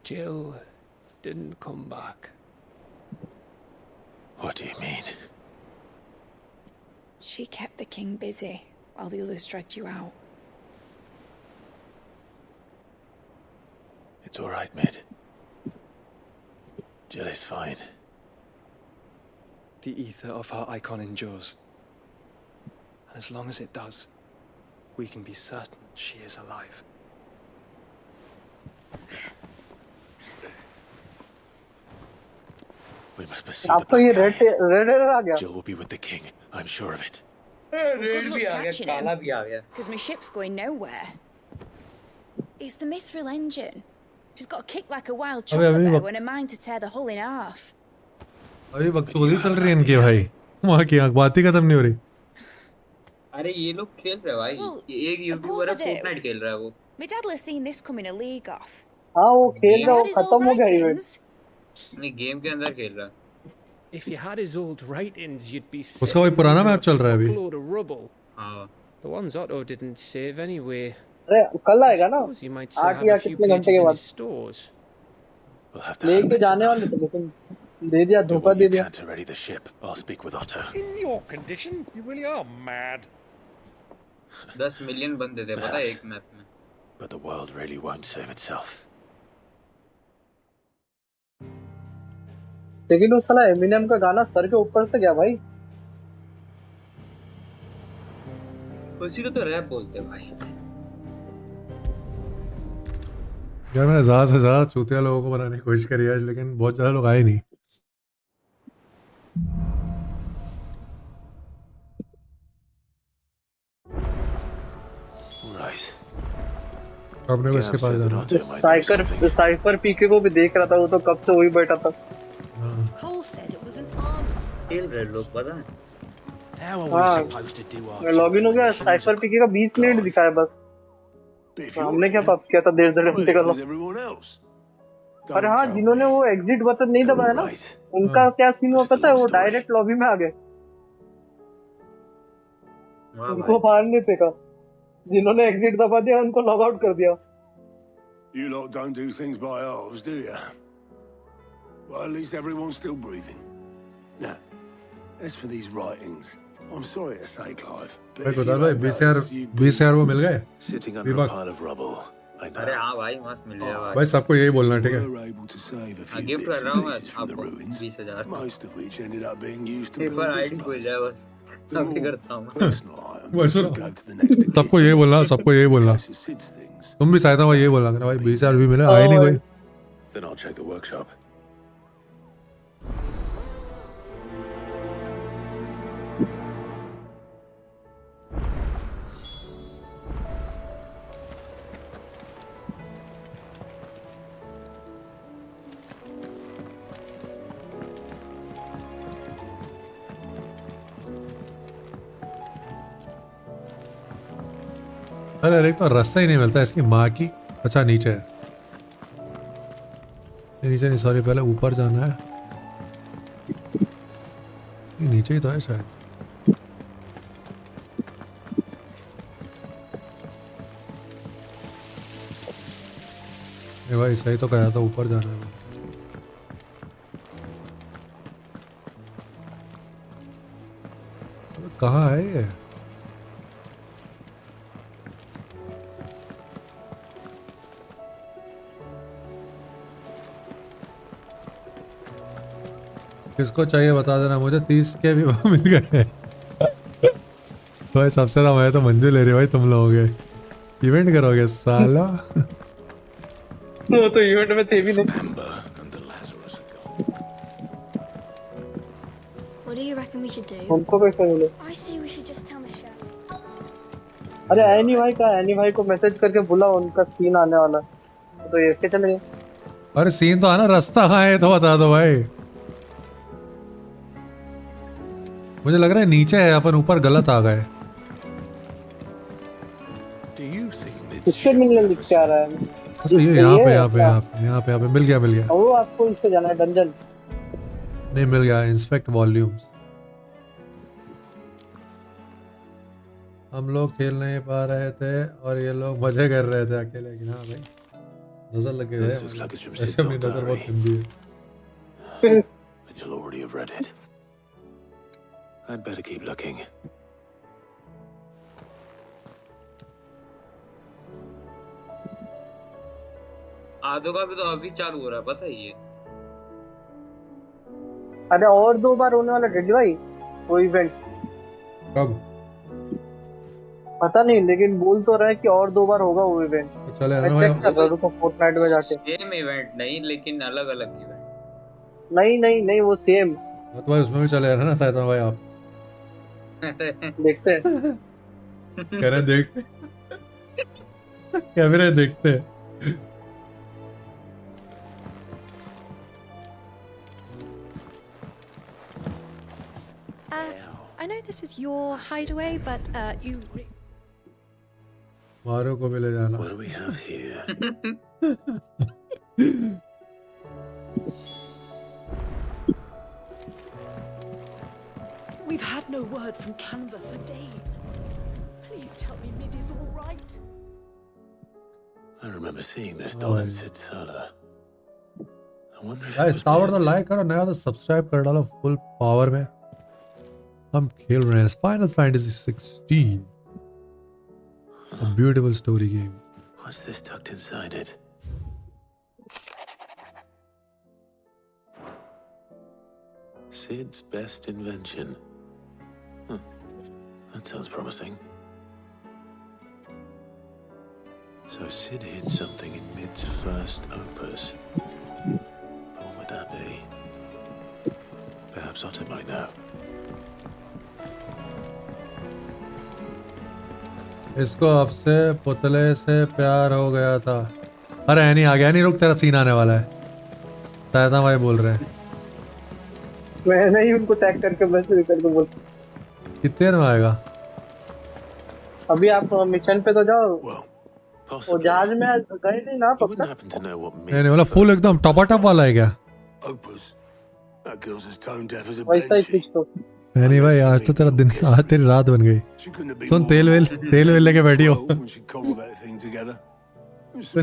Jill didn't come back. What do you mean? She kept the king busy while the others dragged you out. It's all right, Mid. Jill is fine. The ether of her icon endures. And as long as it does, we can be certain she is alive. We must pursue the आपको ये black red guy. Red आ गया। Jill will be with the king. I'm sure of it. Red भी आ गया, catching काला him. भी आ गया। Because my ship's going nowhere. It's the Mithril engine. She's got to kick like a wild अबे अभी chocolate वक्त- when a mind to tear the hull in half. अभी बकचोदी चल रही है इनकी भाई, वहाँ की आँख बात ही खत्म नहीं हो रही। अरे ये लोग खेल रहे हैं भाई। Well, ये एक of यूट्यूबर है, course I do. फोर्टनाइट खेल रहा है वो। My dad has seen this coming a league off. हाँ वो खेल रहा, वो Had his old खत्म हो गया इवेंट। writings. नहीं गेम के अंदर खेल रहा है। If you had his old writings, you'd be sick. उसका वही पुराना मैप चल रहा है अभी। Load of rubble. हाँ। The ones Otto didn't save anyway. अरे कल आएगा ना, Suppose you might still 8 have या a few कितने घंटे pages के in बाद his stores. We'll have to लेके hope it's जाने enough. वाले थे, लेकिन दे दिया, धोखा दे दिया। To ready the ship, I'll speak with Otto. In your condition, you really are mad. 10 million बंदे थे पता है एक मैप में। But the world really won't save itself. लेकिन उस साला एमिनेम का गाना सर के ऊपर से गया भाई। उसी को तो रैप बोलते हैं भाई। यार मैंने ज़्यादा से ज़्यादा चूतिया लोगों को बनाने की कोशिश करी है, लेकिन बहुत ज़्यादा लोग आए नहीं। अपने को इसके पास जाना। साइफर पीके को भी देख रहा था, वो तो कब से वही बैठा था। खेल रहे लोग पता है। मैं लॉगिन हो गया, साइफर पीके का 20 मिनट दिखाया बस। हमने क्या पाप किया था 1.5 घंटे का। अरे हाँ, जिन्होंने वो एग्जिट बटन नहीं दबाया ना, उनका क्या सीन हुआ पता है? वो डायरेक्ट लॉबी में आ गए, उनको बाहर नहीं फेंका। जिन्होंने एग्जिट दबा दिया उनको लॉग आउट कर दिया। You lot don't do things by halves, do you? Well, at least everyone's still breathing. Now, as for these writings, I'm sorry to say, Clive, but भाई बता भाई 20,000 वो मिल गए? Sitting under a pile of rubble. अरे हाँ भाई मस्त मिल गया भाई। भाई सबको यही बोलना ठीक है? गिफ्ट कर रहा हूँ मैं आपको 20,000। Most of which ended up being used to paper ID भूल जाए बस। अभी करता हूँ। सबको यही बोलना, सबको यही बोलना। तुम भी सहायता भाई यही बोलना भाई 20,000 भी मिले, आए नहीं कोई। Then I'll check the workshop. अरे एक तो रास्ता ही नहीं मिलता इसकी माँ की। अच्छा नीचे है, नीचे नहीं सॉरी, पहले ऊपर जाना है। ये नीचे ही तो है शायद। भाई सही तो कहा था, ऊपर जाना है। कहाँ है ये? किसको चाहिए बता देना मुझे। 30 के भी मिल गए भाई। सबसे ज्यादा मैं तो मंजू ले रही भाई, तुम लोग इवेंट करोगे साला। वो तो इवेंट में थे भी नहीं। What do you reckon we should do? हमको कैसे मिले? I say we should just tell Michelle. अरे एनी भाई का, एनी भाई को मैसेज करके बुला, उनका सीन आने वाला। तो ये के चले गए। अरे सीन तो आना, रास्ता कहाँ है तो बता दो भाई। मुझे लग रहा है नीचे है, अपन ऊपर गलत आ गए। किससे मिलने लिख के आ रहा है? अच्छा ये यहाँ पे मिल गया वो आपको इससे जाना है डंजन। नहीं मिल गया, इंस्पेक्ट वॉल्यूम्स। हम लोग खेल नहीं पा रहे थे और ये लोग मजे कर रहे थे अकेले। लेकिन हाँ भाई नजर लगे हुए हैं, ऐसे अपनी नजर बहुत गंदी है। You'll already have read it. I'd better keep looking. आदो का भी तो अभी चालू हो रहा है पता है ये। अरे और 2 बार होने वाला डेडी भाई वो इवेंट। कब? पता नहीं, लेकिन बोल तो रहा है कि और 2 बार होगा वो इवेंट। तो चले मैं चेक कर रहा हूँ फोर्टनाइट में जाके। सेम इवेंट नहीं, लेकिन अलग-अलग इवेंट। नहीं वो सेम। तो भाई उसमें भी चले ना साइड में भाई आप। देखते हैं। कह रहे देखते कैमरे देखते हैं। I know this is your hideaway, but you. मारो को भी ले जाना। What do we have here? We've had no word from Canva for days. Please tell me Mid is all right. I remember seeing this doll in Sidsala. Guys tower तो like करो, नया तो subscribe कर डालो full power में। हम खेल रहे हैं final fantasy 16, a beautiful story game. What's this tucked inside it? Sid's best invention. That sounds promising. So Sid hid something in Mid's first opus. What would that be? Perhaps Otto might know. इसको अब से पुतले से प्यार हो गया था। अरे एनी आ गया, नहीं रुक, तेरा सीन आने वाला है। तायता भाई बोल रहे हैं। मैंने ही उनको टैग करके मैसेज करके बोल। कितने देर में आएगा? अभी आप मिशन पे तो जाओ। वो जहाज में गए थे ना पक्का? नहीं वाला फुल एकदम टपाटप वाला है क्या? वैसा ही कुछ तो। नहीं भाई आज तो तेरा दिन, आज तेरी रात बन गई। सुन तेल वेल लेके बैठी हो।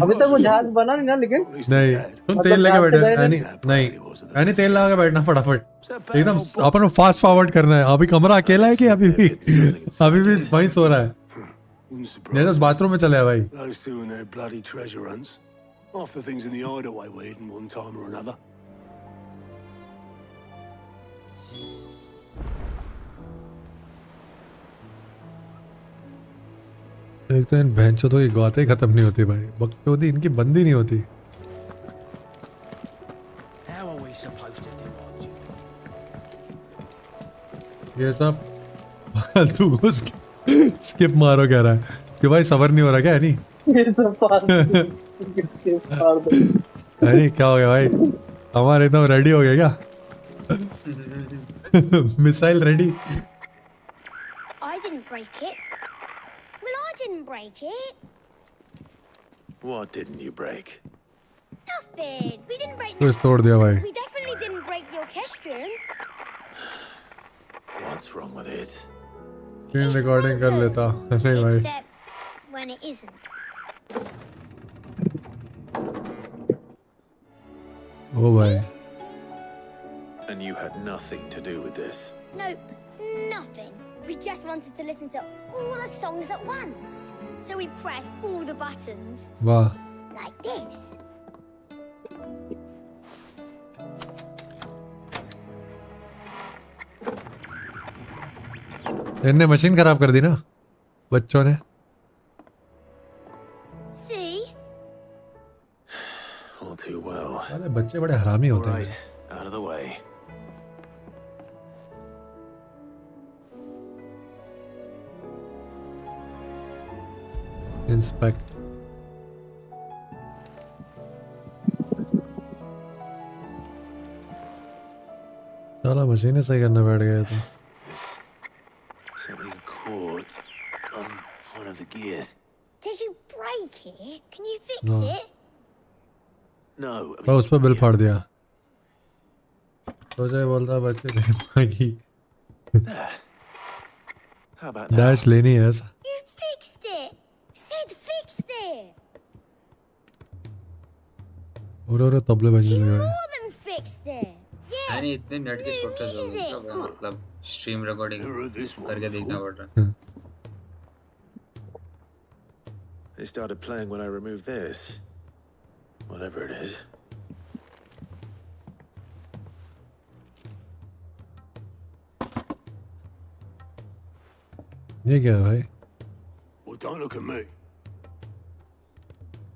अभी तक वो जहाज बना नहीं ना, लेकिन नहीं सुन तेल लेके बैठे। नहीं तेल लगा के बैठना फटाफट, एकदम अपन को फास्ट फॉरवर्ड करना है। अभी कमरा अकेला है कि अभी भी वहीं सो रहा है? नहीं तो बाथरूम में चले भाई। एक तो इन बहनचोदों की बातें ही खत्म नहीं होती भाई, बकचोदी इनकी बंदी नहीं होती। ये सब फालतू को स्किप मारो कह रहा है कि भाई सबर नहीं हो रहा क्या? नहीं ये सब नहीं क्या हो गया भाई? हमारे एकदम रेडी हो गया क्या? Missile ready. I didn't break it. Well, I didn't break it. What didn't you break? Nothing. We didn't break कुछ तोड़ दिया भाई। We definitely didn't break the orchestrion. What's wrong with it? Screen recording कर लेता। नहीं भाई। Except when it isn't. ओ भाई। And you had nothing to do with this? Nope, nothing. We just wanted to listen to all the songs at once. So we pressed all the buttons. वाह। Like this. इनने machine खराब कर दी ना बच्चों ने। See? All too well. अरे बच्चे बड़े हरामी होते हैं। Out of the way. Inspect. साला मशीनें सही करने बैठ गए तो। Something caught on one of the gears. Did you break it? Can you fix No. it? No. मैं उस पर बिल फाड़ दिया। तो जय बोलता बच्चे मांगी। How about now? डैश लेनी है ऐसा। You fixed it. Sid fixed it. और तबले बजने लगे भाई। More than fixed it. Yeah. नहीं इतने नेट की शॉर्टेज हो गई तो मतलब स्ट्रीम रिकॉर्डिंग करके देखना पड़ रहा है। They started playing when I removed this. Whatever it is. ये क्या है भाई? Well, don't look at me.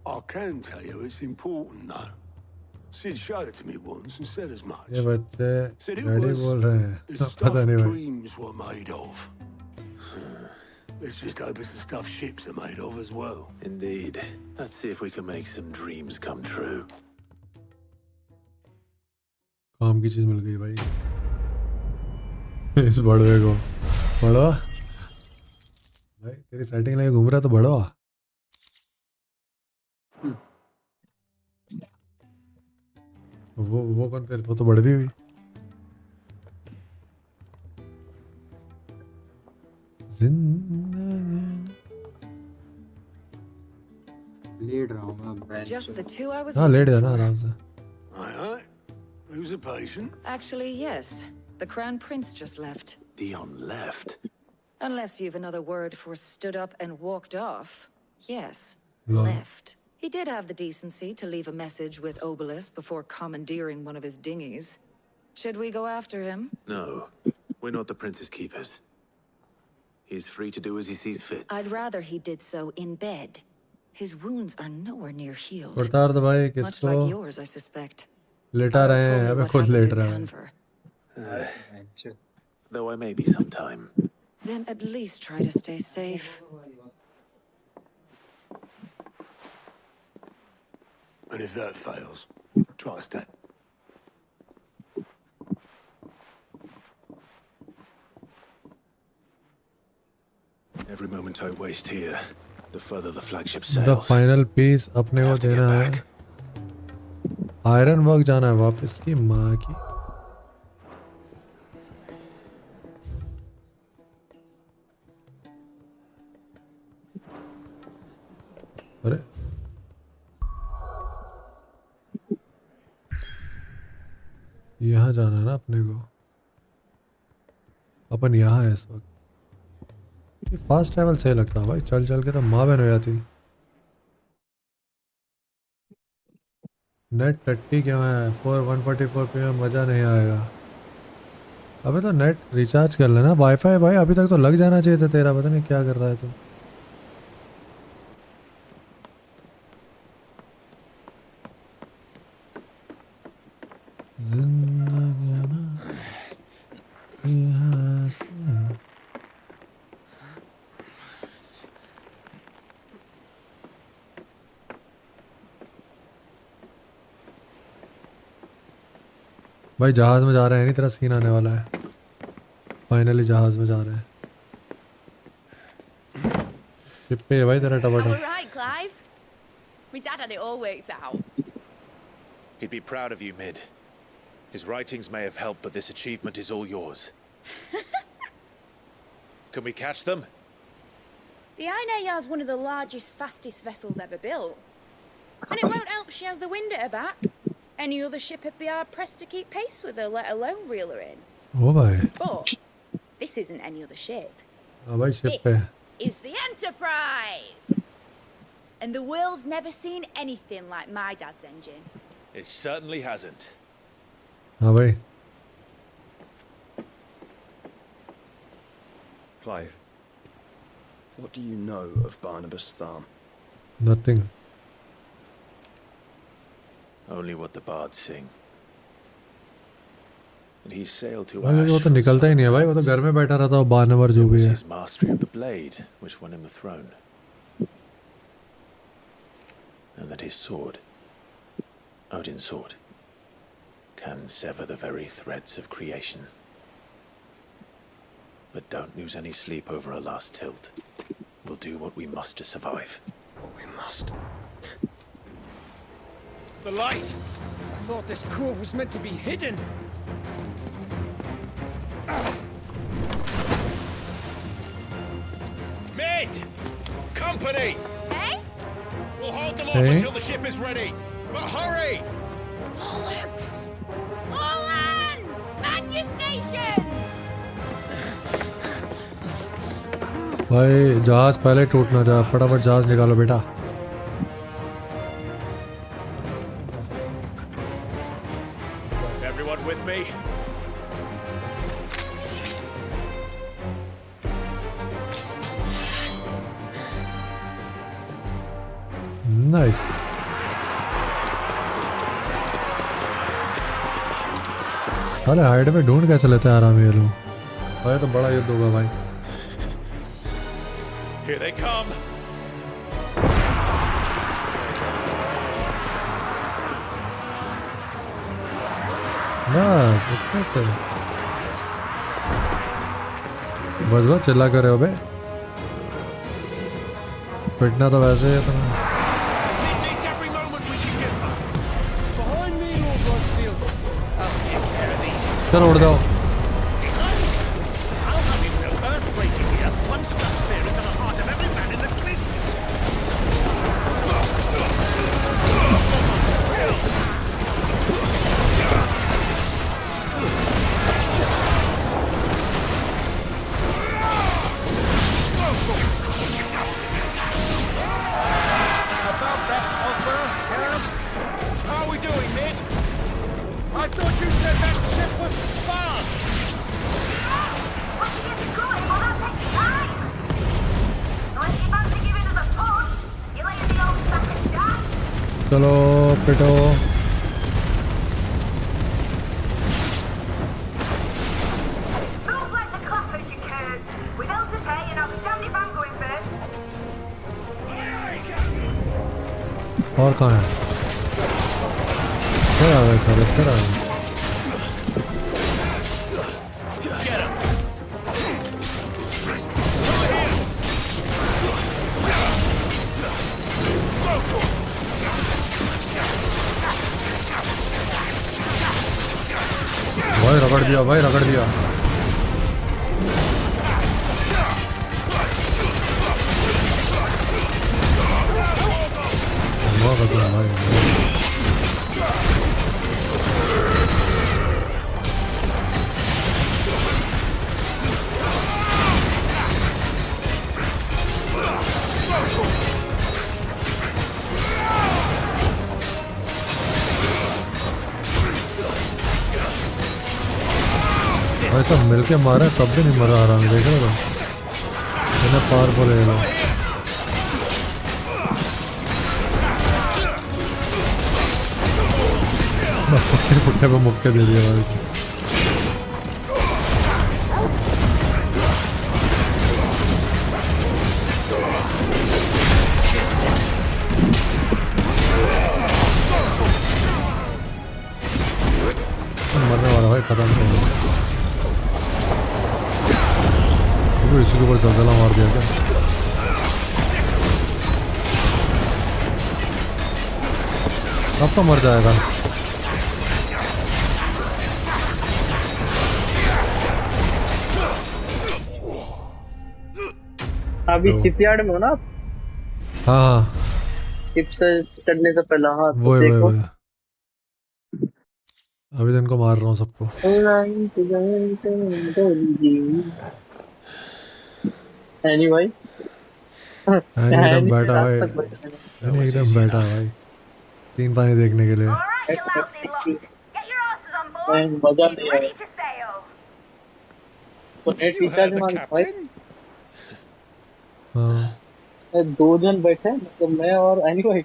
I can tell you it's important though. Sid showed it to me once and said as much. ये बच्चे Said it daddy was बोल रहे हैं। the पता stuff नहीं भाई। dreams were made of. Let's just hope it's the stuff ships are made of as well. Indeed. Let's see if we can make some dreams come true. काम की चीज मिल गई भाई। इस बड़वे को बड़वा भाई तेरी सेटिंग लेके घूम रहा तो बड़वा। वो कौन फिर? वो तो बड़वी हुई। लेट रहा हूँ मैं। Just the two I was हाँ लेट looking जाना for. आराम से। Aye, aye. Lose a patient? Actually, yes. The Crown Prince just left. Dion left? Unless you've another word for stood up and walked off. Yes, Lol. left. He did have the decency to leave a message with Obelisk before commandeering one of his dinghies. Should we go after him? No, we're not the Prince's keepers. He's free to do as he sees fit. I'd rather he did so in bed. His wounds are nowhere near healed. बता दो भाई Much किसको like yours, I suspect. लेटा रहे हैं अबे खुद late रहा है Though I may be sometime. Then at least try to stay safe. And if that fails, try a step. Every moment I waste here, the further the flagship The sails. final piece अपने को देना है iron work जाना है वापस की माँ की अरे यहाँ जाना है ना अपने को अपन यहाँ है इस वक्त ये फास्ट ट्रैवल सही लगता है भाई चल चल के तो माँ बहन हो जाती नेट टट्टी क्यों है 144 पे मज़ा नहीं आएगा अबे तो नेट रिचार्ज कर लेना वाईफाई भाई अभी तक तो लग जाना चाहिए था तेरा पता नहीं क्या कर रहा है तू भाई जहाज में जा रहे हैं नहीं तेरा सीन आने वाला है फाइनली जहाज में जा रहे हैं शिप पे है भाई तेरा टमाटर All right, Clive. My dad had it all worked out. He'd be proud of you, Mid. His writings may have helped, but this achievement is all yours. Can we catch them? The Aine is one of the largest, fastest vessels ever built. And it won't help she has the wind at her back. Any other ship would be hard-pressed to keep pace with her, let alone reel her in. ओ भाई But this isn't any other ship. हाँ भाई ship पे This is the Enterprise! And the world's never seen anything like my dad's engine. It certainly hasn't. हाँ भाई Clive, what do you know of Barnabas Tharm? nothing Only what the bards sing. And he sailed to भाई वो Ash तो निकलता ही नहीं है भाई वो तो घर में बैठा रहता है बानवर जो भी है his mastery of the blade which won him the throne. And that his sword, Odin's sword, can sever the very threads of creation. But don't lose any sleep over a last tilt. We'll do what we must to survive. What we must. The light! I thought this cove was meant to be hidden. Mid! Company! Hey? We'll hold them Hey? off until the ship is ready. But hurry! Bollocks! All hands! Man your stations! भाई जहाज पहले टूटना जा फटाफट जहाज निकालो बेटा Everyone with me? Nice अरे हाइड में ढूंढ कैसे लेते हैं आराम ये लोग भाई तो बड़ा युद्ध होगा भाई Here they come. बस इतने से बस बस चिल्ला कर रहे हो बे पिटना तो वैसे है तुम्हें Needs every moment we can give her. It's behind me, Lord Rosfield. I'll take care of these. चल उड़ जाओ I'll have you know earthquaking here. One struck fear into the heart of every man in the cliffs. said that ship was fast! चलो पिटो। और कहाँ है? क्या आ गए सारे? क्या आ गए? भाई रगड़ दिया, भाई रगड़ दिया। ऐसा मिलके मारा तब भी नहीं मरा आराम। देख रहे हो इतना पावरफुल है लोग। पुट्टे पे मुक्के दे दिया भाई। मरने वाला भाई, खत्म कर दो। इसी के ऊपर जलजला मार दिया क्या? अब तो मर जाएगा। अभी शिपयार्ड में हो ना? हाँ शिप से चढ़ने से पहले। हाँ तो वो देखो। अभी तो इनको मार रहा हूँ सबको। एनी भाई एकदम बैठा भाई, एकदम बैठा भाई सीन पानी देखने के लिए। मजा नहीं आया तो नेट रिचार्ज मान भाई। हाँ 2 जन बैठे, मतलब मैं और एनी भाई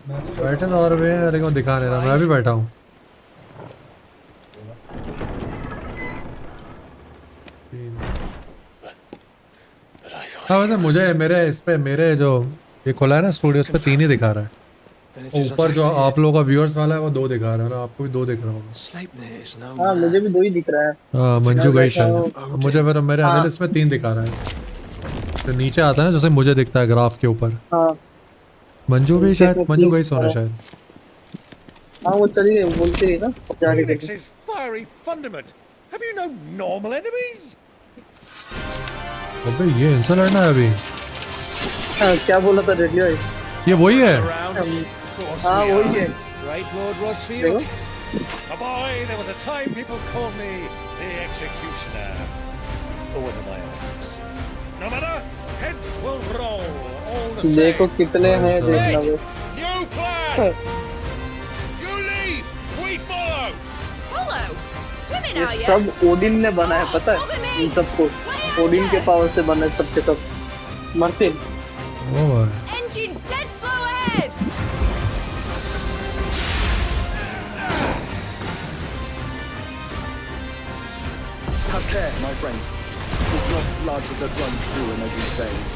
बैठे तो, और वे मेरे को दिखा नहीं रहा। मैं भी बैठा हूँ। हाँ वैसे मुझे मेरे इस पे मेरे जो ये खुला है ना स्टूडियो, उस पे 3 ही दिखा रहा है। ऊपर जो आप लोगों का व्यूअर्स वाला है वो 2 दिखा रहा है ना। आपको भी 2 दिख रहा होगा। हाँ मुझे भी 2 ही दिख रहा है। हाँ मंजू गई शायद। मुझे मेरे एनालिस्ट में 3 दिखा रहा है। तो नीचे आता है ना जैसे मुझे दिखता है ग्राफ के ऊपर। हाँ मंजू भी शायद, मंजू गई सोना शायद। हाँ वो चली गई, बोलती रही ना जाने के लिए। Fiery fundament. Have you no normal enemies? अबे ये इनसे लड़ना है अभी। हाँ क्या बोला था रेडियो? ये वही है। हाँ वही है। Right, Lord Rosfield. A boy, there was a time people called me the Executioner. Or was it my arms? No matter, heads will roll all the same. देखो कितने हैं देखना वे। New plan. You leave, we follow. Follow? Swimming ये are you? सब Odin ने बनाया, पता है इन सबको। ओडिन के पावर से बना सब के सब। Martin. Engines dead slow ahead. Have care, my friends. This not larger that runs through in these veins.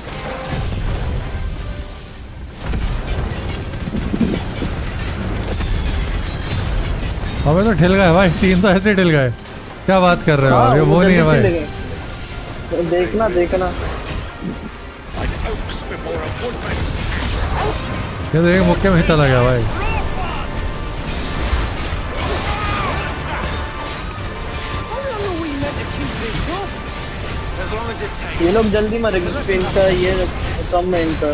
हमें तो ठिल गए भाई। 3 तो ऐसे ठिल गए। क्या बात कर रहे हो आप? ये वो नहीं है भाई। देखना देखना। ये तो एक मुक्के में चला गया भाई। ये लोग जल्दी मरेंगे। इनका ये कम है इनका।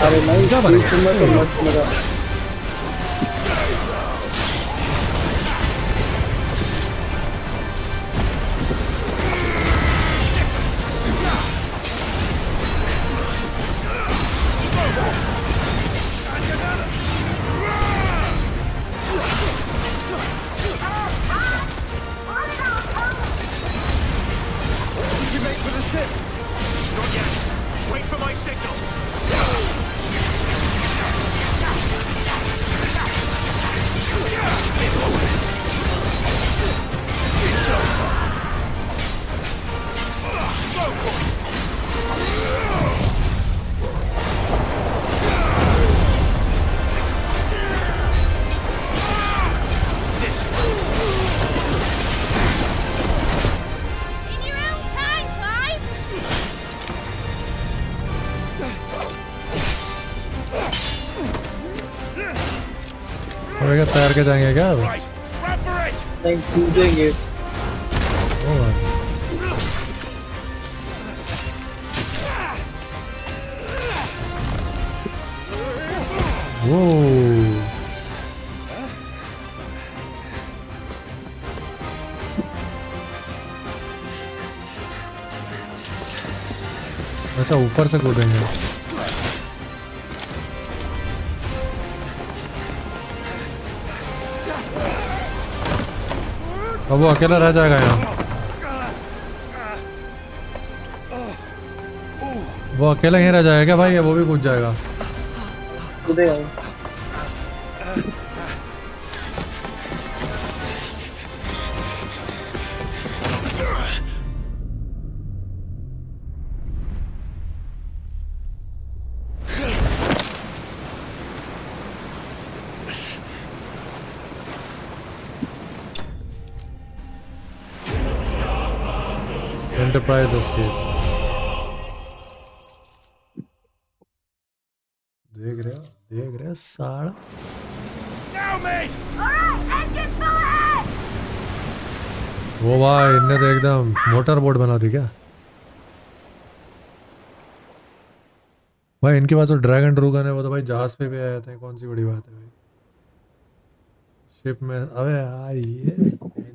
अरे नहीं तो मत मरा। अबे क्या तैर के जाएंगे क्या? नहीं कूदेंगे। अच्छा ऊपर से कूदेंगे। अब वो अकेला रह जाएगा यहाँ। वो अकेला ही रह जाएगा क्या भाई? वो भी कूद जाएगा। Enterprise escape. देख रहे हो साला। वो भाई इनने तो एकदम मोटर बोट बना दी क्या? भाई इनके पास तो ड्रैगन ड्रूगन है, वो तो भाई जहाज पे भी आए थे। कौन सी बड़ी बात है भाई? शिप में अबे यार ये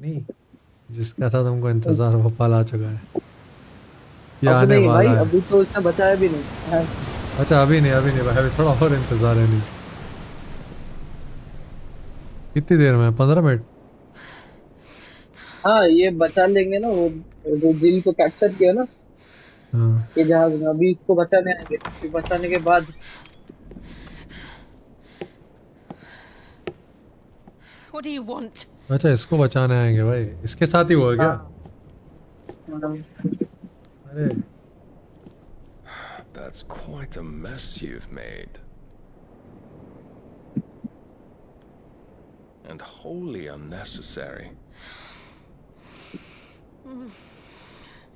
नहीं जिसका था तुमको इंतजार वो पल आ चुका है। ये आने वाला है। अभी तो उसने बचाया भी नहीं। अच्छा अभी नहीं भाई, अभी थोड़ा और इंतजार है। नहीं कितनी देर में? 15 मिनट। हाँ ये बचा लेंगे ना, वो जो जिन को कैप्चर किया ना ये जहाज में, अभी इसको बचाने आएंगे। फिर बचाने के बाद What do you want? अच्छा इसको बचाने आएंगे भाई। इसके साथ ही हुआ क्या? अरे That's quite a mess you've made. And wholly unnecessary.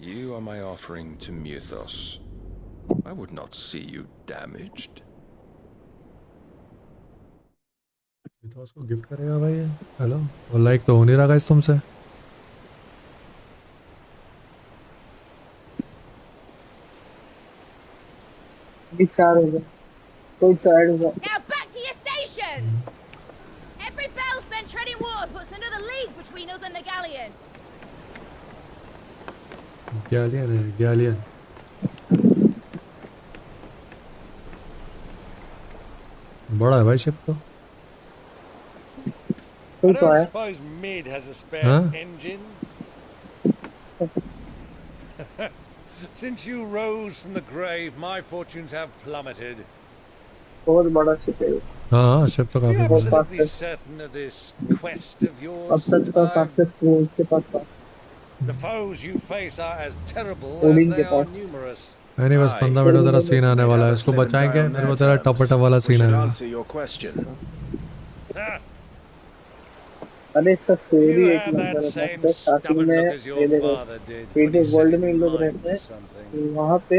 You are my offering to Mythos. I would not see you damaged. Mythos को गिफ्ट करेगा भाई। हेलो और लाइक तो हो नहीं रहा गाइस तुमसे। विचार होगा कोई टाइड होगा। Now back to your stations. Every bell spent treading water puts another league between us and the galleon. Galleon है गैलियन। बड़ा है भाई शिप तो। I don't suppose Mid has a spare engine? Since you rose from the grave, my fortunes have plummeted. बहुत बड़ा ship है। हाँ ship तो काफी बड़ा है। Absolutely certain of this quest of yours. अब तक तो काफी उसके पास था। The foes you face are as terrible as they are numerous. नहीं बस 15 मिनट तेरा सीन आने वाला है। इसको बचाएंगे फिर वो तेरा टप वाला सीन आएगा। अरे इसका स्टोरी एक नंबर है। स्टार्टिंग में ये जो वर्ल्ड में इन लोग रहते हैं वहाँ पे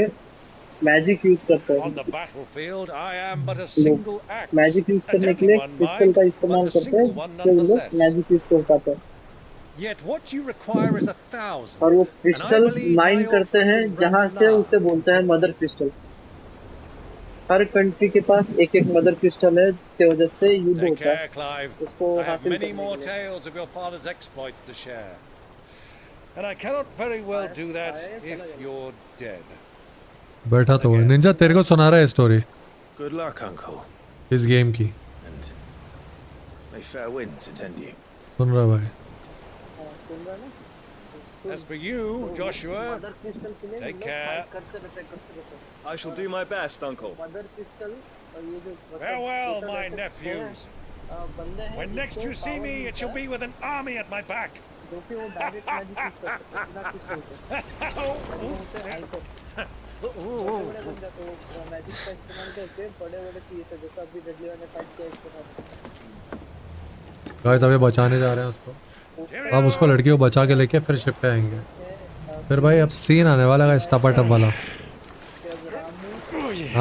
मैजिक यूज करते हैं। मैजिक यूज करने के लिए क्रिस्टल का इस्तेमाल करते हैं जो लोग मैजिक यूज कर पाते हैं। और वो क्रिस्टल माइन करते हैं जहाँ से उसे बोलते हैं मदर क्रिस्टल। हर कंट्री के पास एक एक मदर क्रिस्टल है जिसकी वजह से युद्ध होता है। उसको हासिल करने के लिए। बैठा तो है निंजा तेरे को सुना रहा है स्टोरी। Good luck, uncle. इस गेम की। And may fair winds attend you. सुन रहा भाई। As for you, Joshua, take care. I shall do my best, uncle. Farewell, my nephews. When next you see me, it shall be with an army at my back. Guys अभी बचाने जा रहे हैं उसको। अब उसको लड़की को बचा के लेके फिर शिप पे आएंगे। फिर भाई अब सीन आने वाला है टपाटप वाला।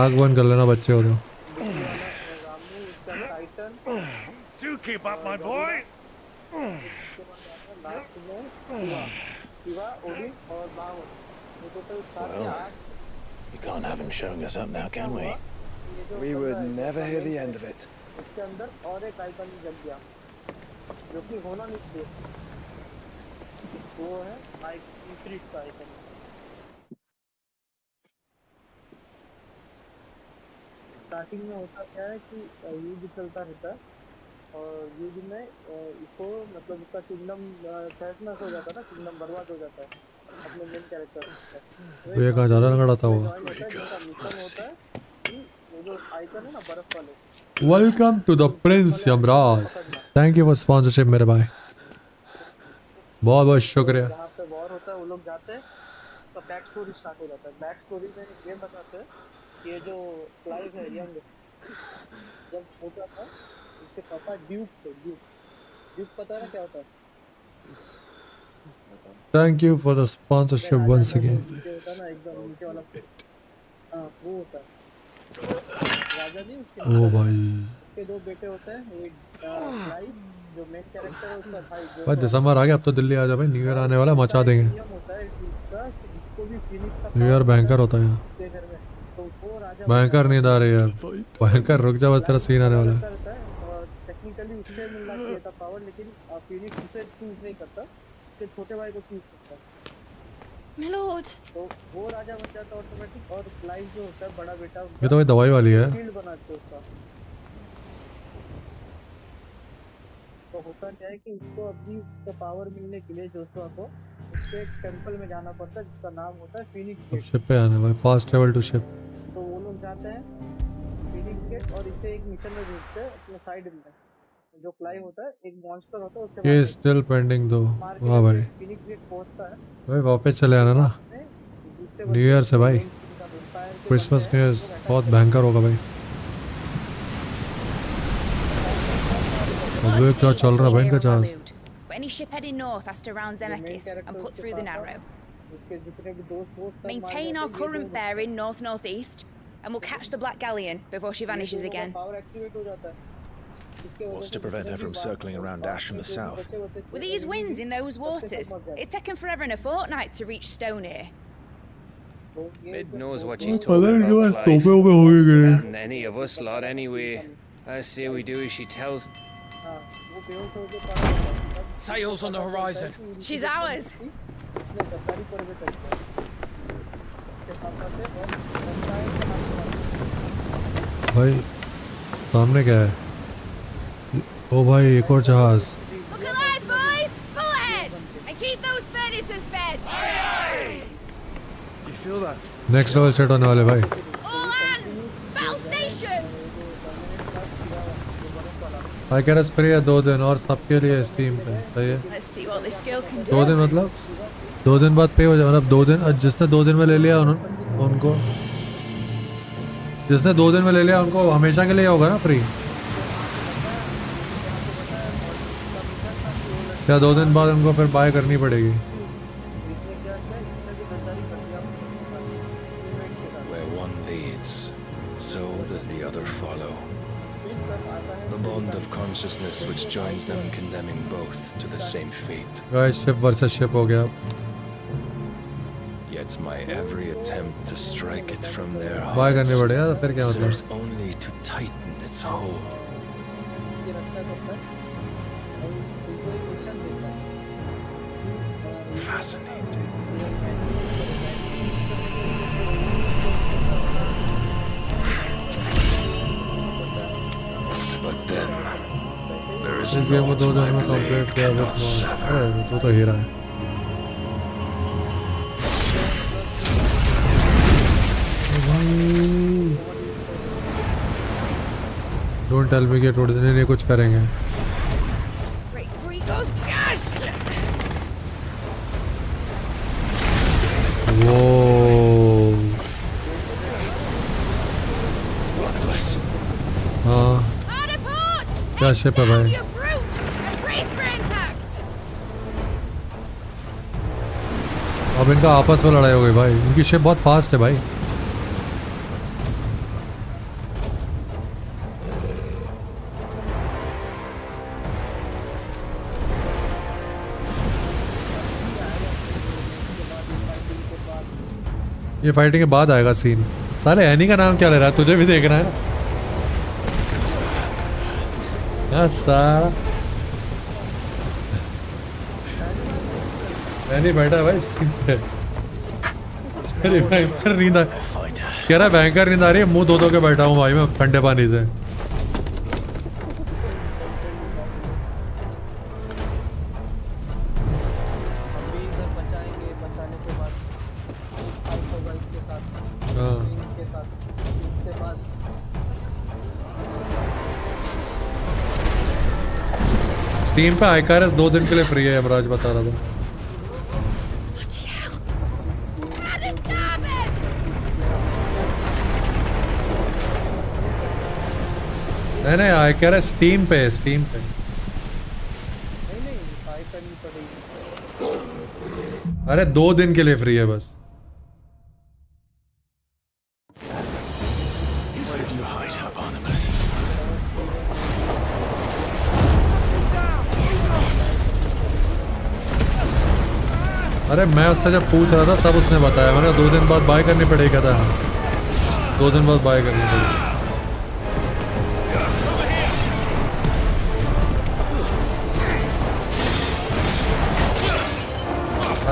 आग बंद कर लेना बच्चे हो तो। Do keep up, my boy. Well, we can't have him showing us up now, can we? We would never hear the end of it. इसके अंदर और एक आइकन जग गया जो कि होना नहीं चाहिए। वो है माइक इंक्रीज का आइकन। स्टार्टिंग में होता क्या है कि युद्ध चलता रहता है और युद्ध में इसको मतलब उसका किंगडम तहस-नहस हो जाता है ना, किंगडम बर्बाद हो जाता है अपने मेन कैरेक्टर से। ये कहाँ जा रहा है लड़ता हुआ? वो जो आइकन है ना बर्फ वाले। Welcome to the prince Yamraj. Thank you for sponsorship मेरे भाई, बहुत बहुत शुक्रिया। जहाँ पे वॉर होता है वो लोग जाते हैं, उसका बैक स्टोरी स्टार्ट हो जाता है। बैक स्टोरी में ये बताते हैं कि ये जो क्लाइव है यंग जब छोटा था उसके पापा ड्यूक थे। ड्यूक पता है ना क्या होता है? Thank you for the sponsorship once again. होता है ना एकदम नीचे वाला, हाँ वो होता है राजा जी। उसके ओ भाई उसके दो बेटे होते हैं, एक क्लाइव जो मेन कैरेक्टर है उसका भाई। भाई दिसंबर आ गया, अब तो दिल्ली आ जा भाई, न्यू ईयर आने वाला, मचा देंगे। होता है इसको भी फीनिक्स का न्यू ईयर भयंकर होता है यहाँ, तो वो राजा भयंकर नींद आ रही है भयंकर। रुक जा बस, तेरा सीन आने वाला है। टेक्निकली उससे मिलना चाहिए था पावर, लेकिन फीनिक्स उसे चूज नहीं करता, उसके छोटे भाई को चूज करता है। My lord. तो वो राजा बन जाता ऑटोमेटिक, और क्लाइव जो होता है बड़ा बेटा ये तो भाई दवाई वाली है। फील्ड बनाते उसका। तो होता क्या है कि उसको अभी उसका पावर मिलने के लिए जोशुआ को उसके एक टेंपल में जाना पड़ता है जिसका नाम होता है फीनिक्स गेट। शिप पे आना भाई, फास्ट ट्रैवल टू शिप। तो वो लोग जाते हैं फीनिक्स गेट और इसे एक मिशन में भेजते हैं अपने साइड में। जो क्लाइव होता है एक मॉन्स्टर होता है, उससे ये स्टिल पेंडिंग दो। वाह भाई, फीनिक्स गेट पहुंचता है भाई वापस चले आना ना न्यू ईयर से भाई। क्रिसमस न्यू ईयर बहुत भयंकर होगा भाई। अब ये क्या चल रहा है भाई इनका जहाज? But any ship heading north has to round Zemeckis and put through the Narrow. Maintain our current bearing north-northeast, and we'll catch the Black Galleon before she vanishes again. What's to prevent her from circling around Ash from the south? With these winds in those waters, it's taken forever and a fortnight to reach Stonehenge. Mid knows what she's talking about, Clive. And any of us lot anyway. I say we do as she tells. Sails on the horizon. She's ours. भाई सामने क्या है? ओ भाई एक और जहाज। Look alive, boys! Full ahead! And keep those furnaces fed! Do you feel that? Next level set होने वाले भाई। All hands! Battle stations! भाई कह रहा फ्री है 2 दिन और सबके लिए स्टीम पे, सही है। Let's see what this girl can 2 दिन do. मतलब 2 दिन बाद पे हो जाए, मतलब 2 दिन जिसने 2 दिन में ले लिया उनको जिसने 2 दिन में ले लिया उनको हमेशा के लिए होगा ना फ्री। क्या 2 दिन बाद उनको फिर बाय करनी पड़ेगी? Where one leads, so does the other follow. The bond of consciousness which joins them condemning both to the same fate. Guys ship versus ship हो गया। Yet my every attempt to strike it from their बाय hearts करनी पड़ेगा फिर क्या मतलब? serves only to tighten its hold. Fascinating. But then there is इस game को 2 दिन में blade कंप्लीट किया cannot बस। sever. अरे तो हीरा है। डोंट टेल मी कि थोड़े दिन नहीं कुछ करेंगे। Great Gregor's gas! वो हाँ क्या शिप है भाई? You brutes! And brace for impact! अब इनका आपस में लड़ाई हो गई भाई, इनकी शिप बहुत फास्ट है भाई। ये फाइटिंग के बाद आएगा सीन। साले एनी का नाम क्या ले रहा है? तुझे भी देखना है ना? हाँ साला एनी बैठा है भाई स्क्रीन पे। अरे भयंकर नींद आ, कह रहा है भयंकर नींद आ रही है, मुंह धो के बैठा हूँ भाई मैं ठंडे पानी से। स्टीम पे आइकारस 2 दिन के लिए फ्री है, यमराज बता रहा था। नहीं आइकारस स्टीम पे, स्टीम पे। अरे 2 दिन के लिए फ्री है बस। अरे मैं उससे जब पूछ रहा था तब उसने बताया, मैंने 2 दिन बाद बाय करनी पड़ेगी। था 2 दिन बाद बाय करनी पड़ेगी।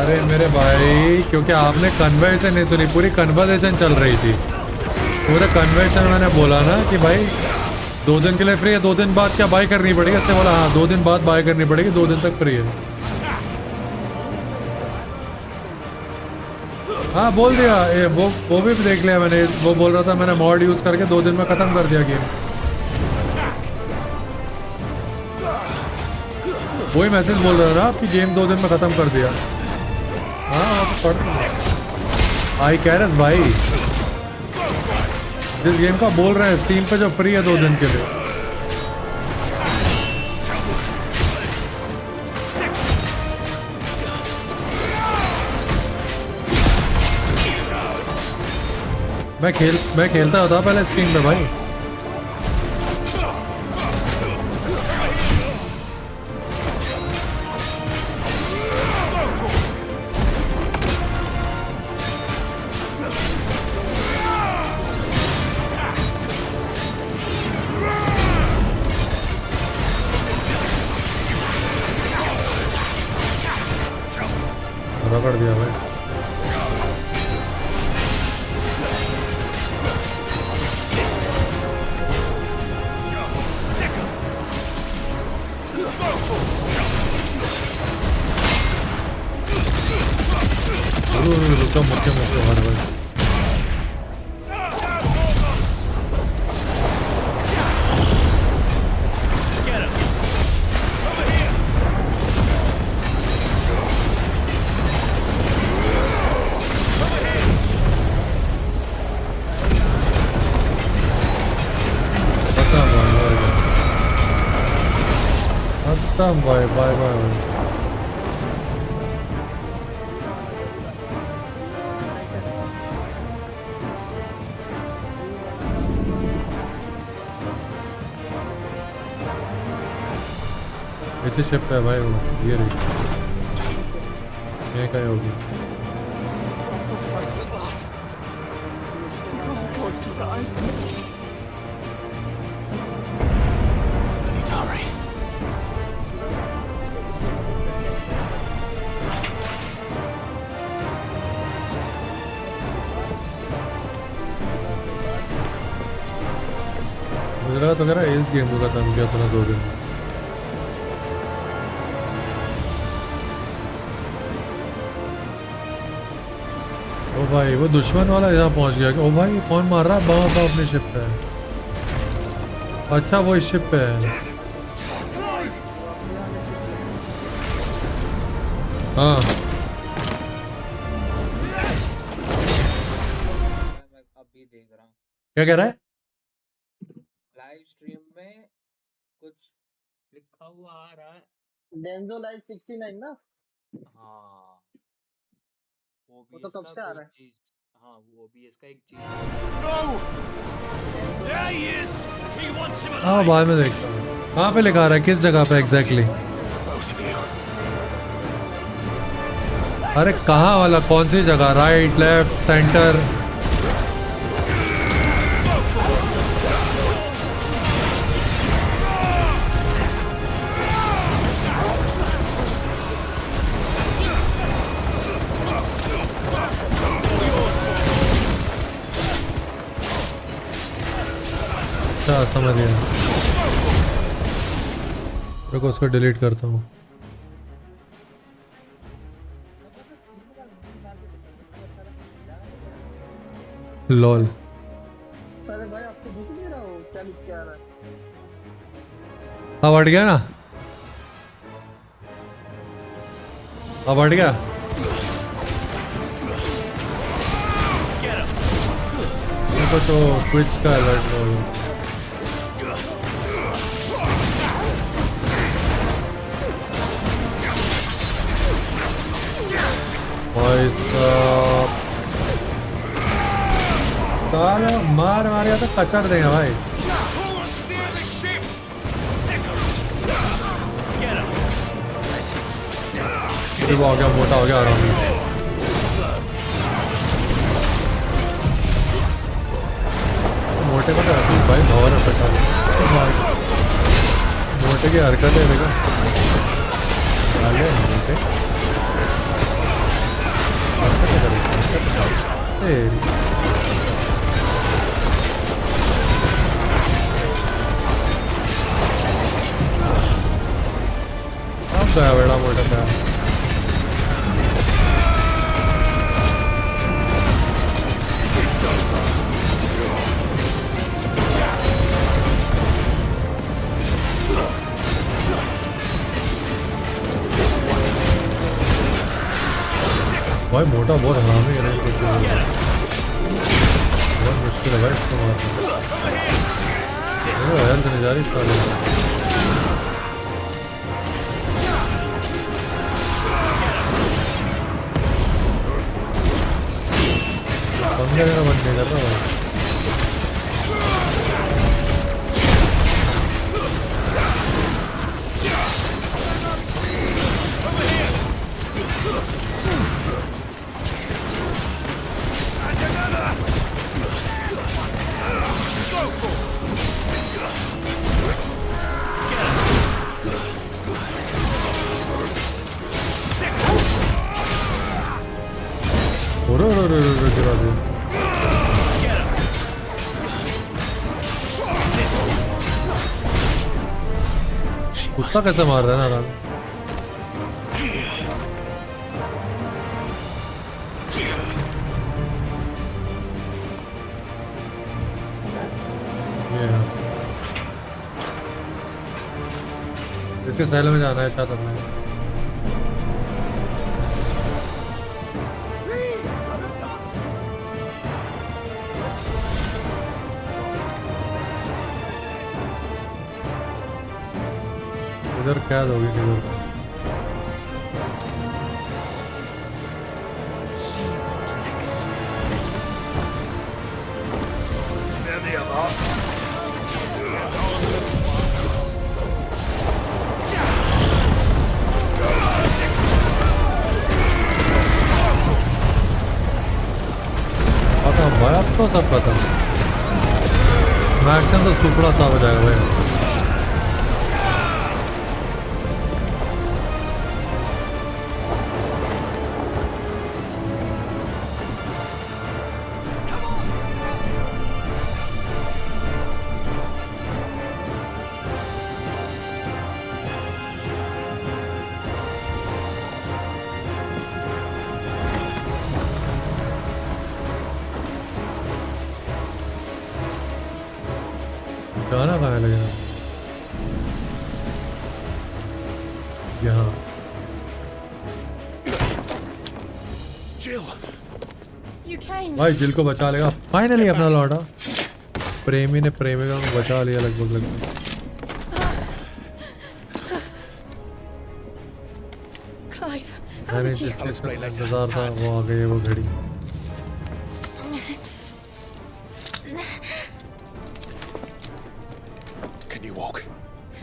अरे मेरे भाई क्योंकि आपने कन्वर्सेशन नहीं सुनी, पूरी कन्वर्सेशन चल रही थी। पूरे कन्वर्सेशन मैंने बोला ना कि भाई 2 दिन के लिए फ्री है, 2 दिन बाद क्या बाय करनी पड़ेगी? उसने बोला हाँ 2 दिन बाद बाय करनी पड़ेगी, 2 दिन तक फ्री है। हाँ बोल दिया ये, वो भी देख लिया मैंने। वो बोल रहा था मैंने मॉड यूज करके 2 दिन में खत्म कर दिया गेम। वही मैसेज बोल रहा था आपकी गेम 2 दिन में खत्म कर दिया। हाँ तो पढ़ आई कैरस भाई, जिस गेम का बोल रहे हैं स्टीम पे जो फ्री है 2 दिन के लिए। मैं खेलता था पहले स्टीम पे भाई। रगड़ दिया भाई। रुका मुक्के मार भाई। खत्म भाई, बाय बाय। पीछे शिप है भाई वो, ये रही ये क्या होगी। मुझे लगा तो कह रहा इस गेम को खत्म किया था 2 दिन में। ओ भाई वो दुश्मन वाला यहाँ पहुंच गया। ओ भाई कौन मार रहा है? बाबा अपने शिप पे है। अच्छा वो इस शिप पे है। हाँ अभी देख रहा हूँ क्या कह रहा है? लाइव स्ट्रीम में कुछ लिखा हुआ आ रहा है। डेंजो लाइव 69 ना? हाँ वो तो कब से आ रहा है? हाँ वो भी इसका एक चीज। हाँ बाद में देखता हूँ। कहाँ पे लिखा रहा है, किस जगह पे एग्जैक्टली? अरे कहाँ वाला, कौन सी जगह? Right, left, centre? अच्छा समझ गया। रुको उसको डिलीट करता हूँ। लॉल। अरे भाई आपको भूख नहीं रहा हो? क्या लिख के आ रहा है? अब हट गया ना? अब हट गया? देखो तो ट्विच का अलर्ट हो। भाई साहब साला मार मारेगा तो कचर देगा भाई। वो हो गया, मोटा हो गया आराम से। मोटे को तो भाई भवर है पता नहीं। मोटे की हरकत है देखो। मोटे अब गया बड़ा मोटा था। भाई मोटा बहुत हरामी है, बहुत मुश्किल है भाई इसको मारना। हेल्थ नहीं जा रही साले। पंगे मेरा बंद नहीं कर रहा भाई। गिरा दिया। कुत्ता कैसे मार रहा है ना? इसके सैल में जाना है शायद अपने। इधर कैद होगी किधर? खत्म भाई, अब तो सब खत्म। मैक्सिमम तो सुपड़ा सा हो जाएगा भाई। जाना कहाँ है लेकिन? यहाँ भाई जिल को बचा लेगा फाइनली अपना लौटा। प्रेमी ने प्रेमिका को बचा लिया लगभग। मैंने जिसके इंतजार था वो आ गई, वो घड़ी।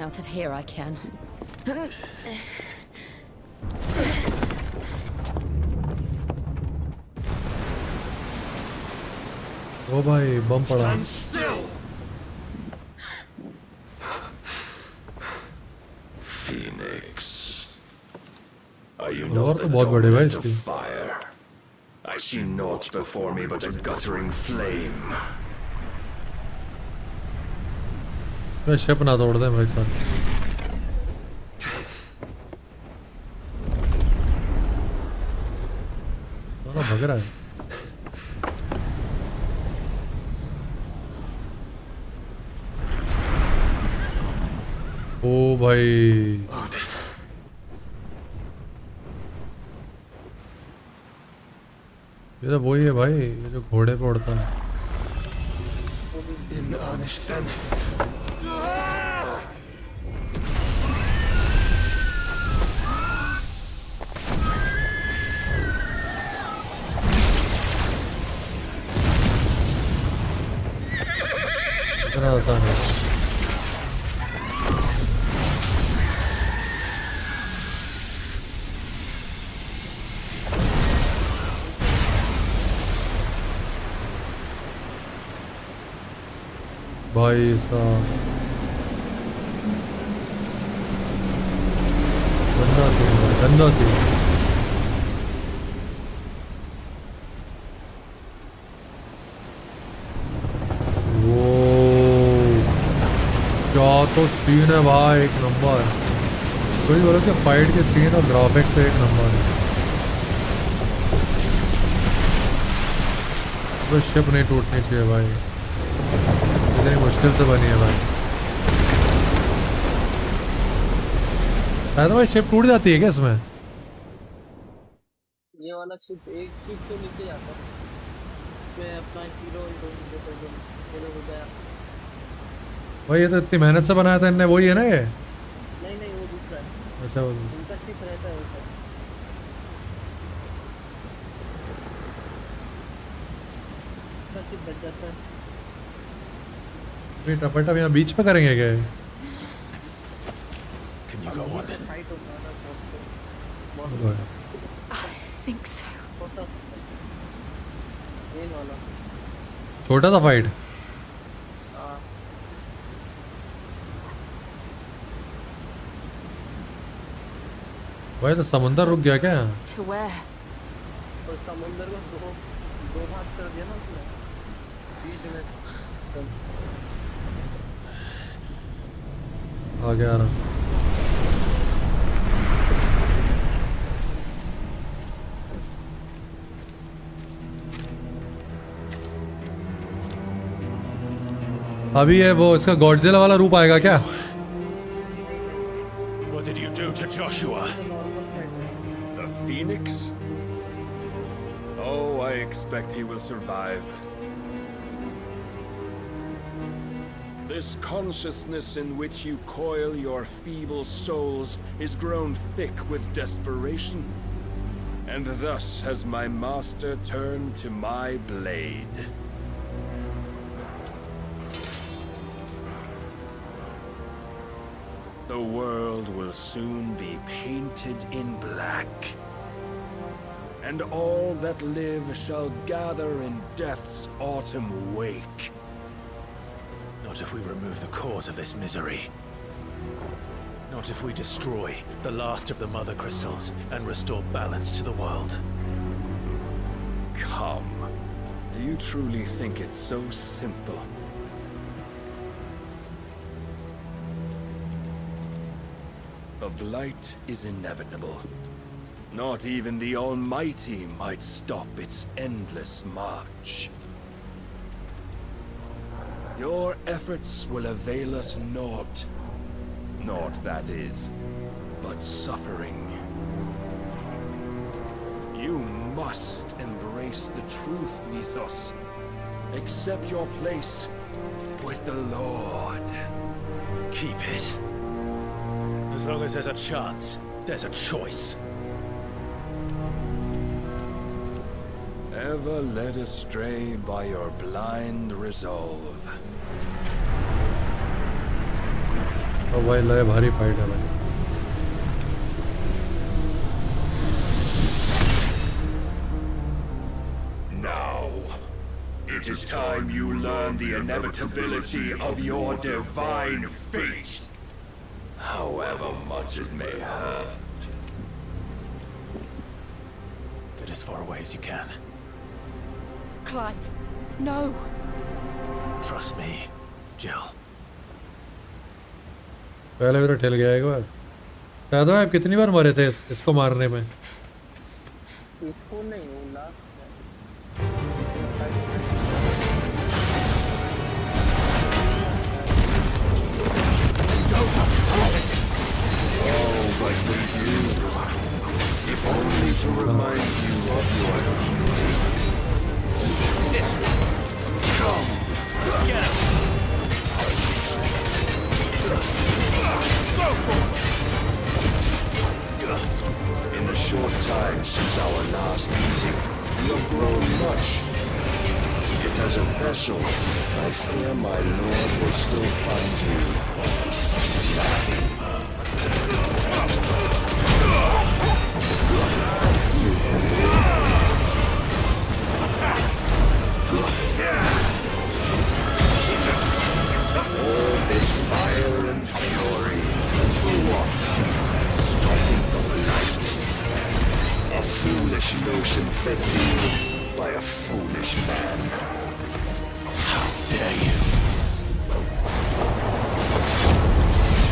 Out of here I can. ओ भाई बम पड़ा। Stand still. Phoenix. Are you और not तो the बहुत बड़े भाई torment of इसकी। fire? I see naught before me but a guttering flame. मैं शिप ना तोड़ दे भाई साहब। साला भग रहा है। ओ भाई ये तो वही है भाई, ये जो घोड़े पे उड़ता है। In earnest then. इतना आसान है। भाई साहब गंदा सीन है, गंदा सीन। वो क्या तो सीन है भाई, एक नंबर। कोई बोलो से फाइट के सीन और ग्राफिक्स तो एक नंबर है। तो शिप नहीं टूटनी चाहिए भाई, इतनी मुश्किल से बनी है भाई। तो भाई शिप टूट जाती है क्या इसमें? ये वाला शिप एक शिप तो नीचे जाता है, मैं अपना हीरो हो गया। भाई ये तो इतनी मेहनत से बनाया था इनने, वही है ना ये? नहीं वो दूसरा है। अच्छा वो दूसरा। उनका शिप रहता है ऊपर, उसका शिप बच जाता है। टपटप यहाँ बीच पे करेंगे क्या? think so. छोटा था फाइट। भाई तो समुंदर रुक गया क्या? To where? और समुंदर को दो भाग कर दिया ना उसने बीच में। आ गया रहा। अभी है वो इसका गॉडजिला वाला रूप आएगा क्या? What did you do to Joshua? The Phoenix? Oh, I expect he will survive. This consciousness in which you coil your feeble souls is grown thick with desperation. And thus has my master turned to my blade. The world will soon be painted in black. And all that live shall gather in death's autumn wake. Not if we remove the cause of this misery. Not if we destroy the last of the Mother Crystals and restore balance to the world. Come. Do you truly think it's so simple? The blight is inevitable. Not even the Almighty might stop its endless march. Your efforts will avail us naught. Naught, that is, but suffering. You must embrace the truth, Mythos. Accept your place with the Lord. Keep it. As long as there's a chance, there's a choice. Ever led astray by your blind resolve. तो भाई लय भारी fight है भाई। Now, it It is time you learn the inevitability of your divine fate, however much it may hurt. Get as far away as you can. Clive, no. Trust me, Jill. पहले भी तो ठेल गया एक बार। शायद आप कितनी बार मरे थे इसको मारने में? इसको नहीं होना। Oh, but we do. If only to remind you of your duty. This way. Come. Get him. In the short time since our last meeting, you have grown much. Yet as a vessel, I fear my lord will still find you lacking. All this fire and fury, for what? Stopping the light. A foolish notion fed to you by a foolish man. How dare you?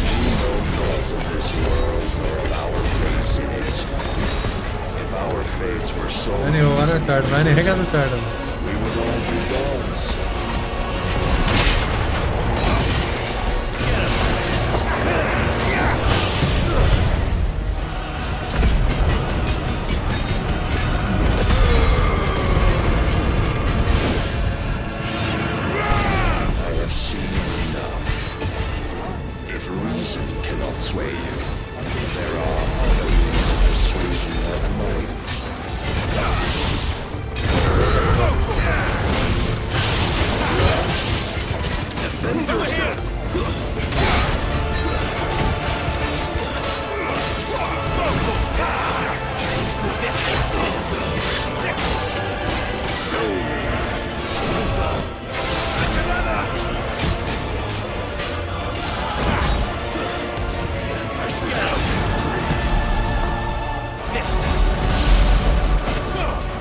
You know naught of this world nor of our place in it. If our fates were so नहीं होगा ना chat मैंने है क्या तो chat we would all be gods. I have seen enough. If reason cannot sway you, there are other means of persuasion that might. Defend yourself.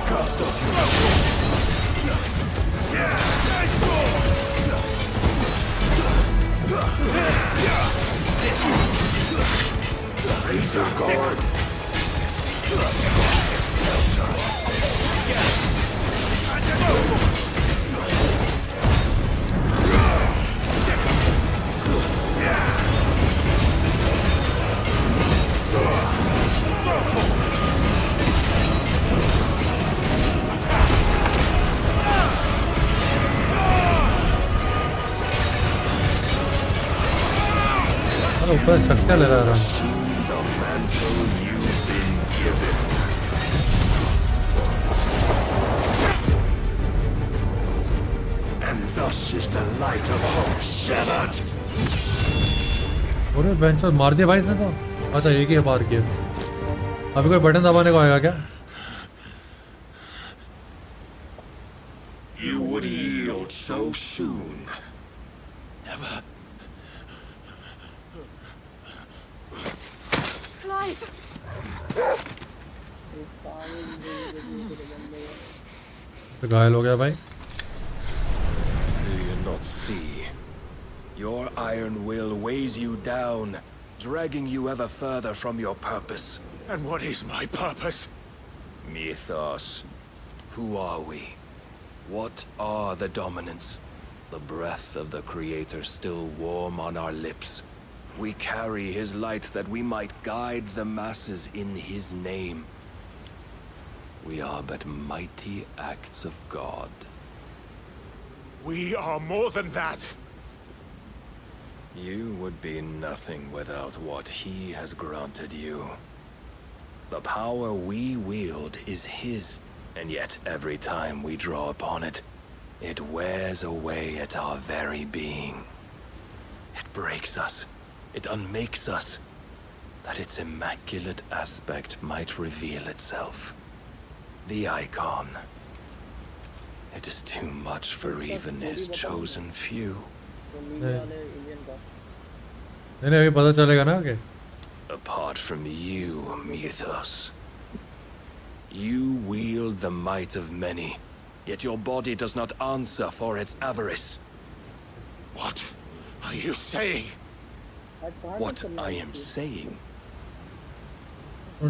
Cast off your raise your guard. अरे ऊपर शक्तियाँ ले रहा Assume the mantle you've been given. And thus is the light of hope severed. अरे bench मार दिया भाई इसने तो। अच्छा एक ही बार किया। अभी कोई बटन दबाने को आएगा क्या? You would yield so soon. Never. Clive! तो घायल हो गया भाई। Do you not see? Your iron will weighs you down, dragging you ever further from your purpose. And what is my purpose? Mythos. Who are we? What are the dominants? The breath of the Creator still warm on our lips. We carry his light that we might guide the masses in his name. We are but mighty acts of God. We are more than that. You would be nothing without what he has granted you. The power we wield is his, and yet every time we draw upon it, it wears away at our very being. It breaks us. It unmakes us, that its immaculate aspect might reveal itself. The icon. It is too much for even his chosen few. नहीं अभी पता चलेगा ना कि Apart from you, Mythos, you wield the might of many, yet your body does not answer for its avarice. What are you saying? What I am saying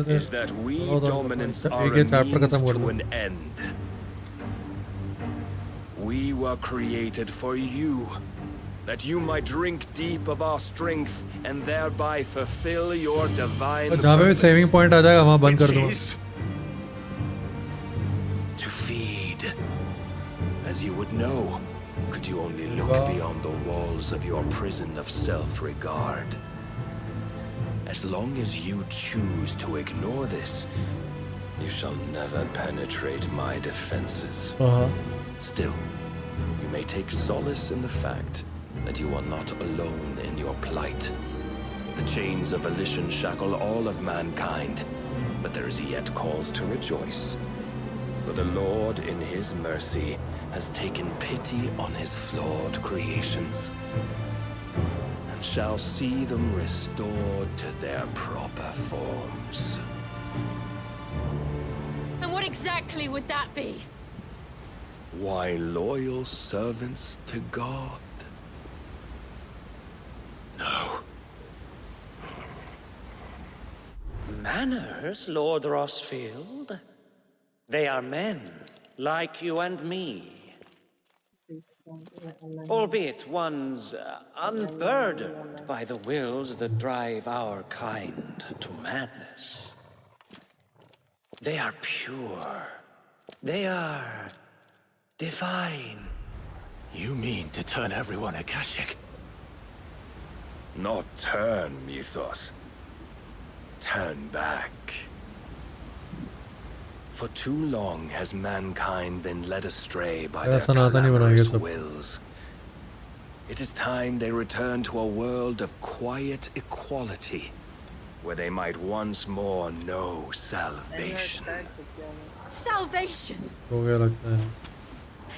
is that we dominants are a means to an end. We were created for you, that you might drink deep of our strength and thereby fulfill your divine जहाँ पे भी saving point आ जाएगा वहाँ बंद कर दूँगा. To feed. As you would know, could you only look beyond the walls of your prison of self-regard. As long as you choose to ignore this, you shall never penetrate my defenses. Still, you may take solace in the fact that you are not alone in your plight. The chains of volition shackle all of mankind, but there is yet cause to rejoice. For the Lord, in his mercy, has taken pity on his flawed creations, and shall see them restored to their proper forms. And what exactly would that be? Why, loyal servants to God. No. Manners, Lord Rosfield? They are men, like you and me. Albeit ones unburdened by the wills that drive our kind to madness. They are pure. They are divine. You mean to turn everyone Akashic? Not turn, Mythos. Turn back. For too long has mankind been led astray by their clamorous wills. It is time they return to a world of quiet equality, where they might once more know salvation. Salvation?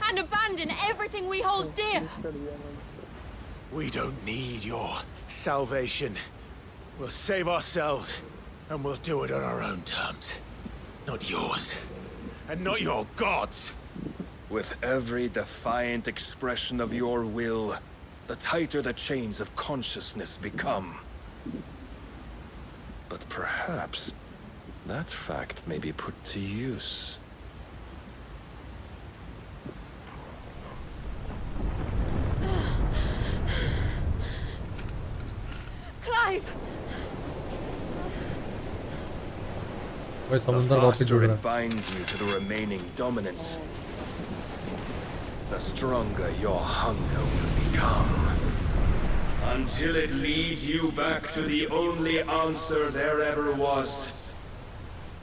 And abandon everything we hold dear? We don't need your salvation. We'll save ourselves, and we'll do it on our own terms. Not yours, and not your gods. With every defiant expression of your will, the tighter the chains of consciousness become. But perhaps that fact may be put to use. Clive! The faster it binds you to the remaining dominance, the stronger your hunger will become. Until it leads you back to the only answer there ever was.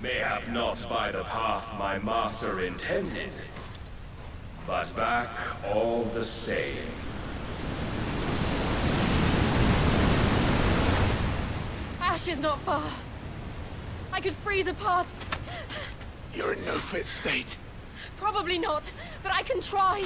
Mayhap not by the path my master intended, but back all the same. Ash is not far. I could freeze a path. You're in no fit state. Probably not, but I can try.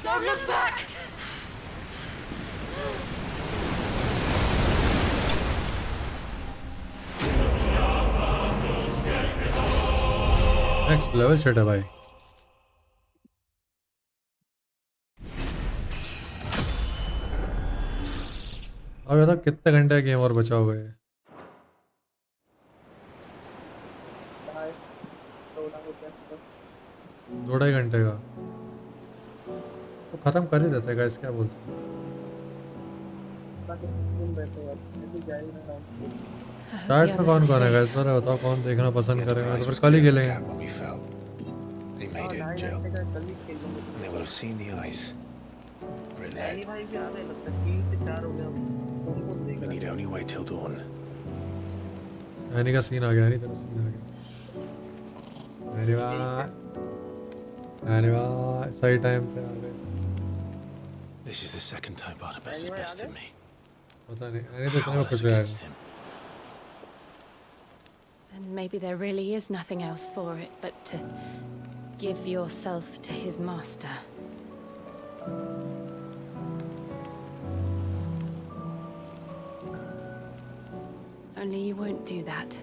Don't look back! Next level shit है भाई. अब ये तो कितने घंटे game और बचा हुआ है? 2-2.5 घंटे का तो खत्म कर ही देते हैं गाइस, क्या बोलते हैं? चैट में कौन कौन है गाइस, मेरे बताओ कौन देखना पसंद करेगा, तो फिर कल ही खेलेंगे. They made it in jail. And they will have seen the ice where it led. We need only wait till dawn. Any का सीन आ गया, नहीं तेरा सीन आ गया. मेरी बात आने वाला सही टाइम पे आ गए। This is the second time Barnabas has bested me. पता नहीं आने तो इतने में खुश हो जाएगा। And maybe there really is nothing else for it but to give yourself to his master. Only you won't do that.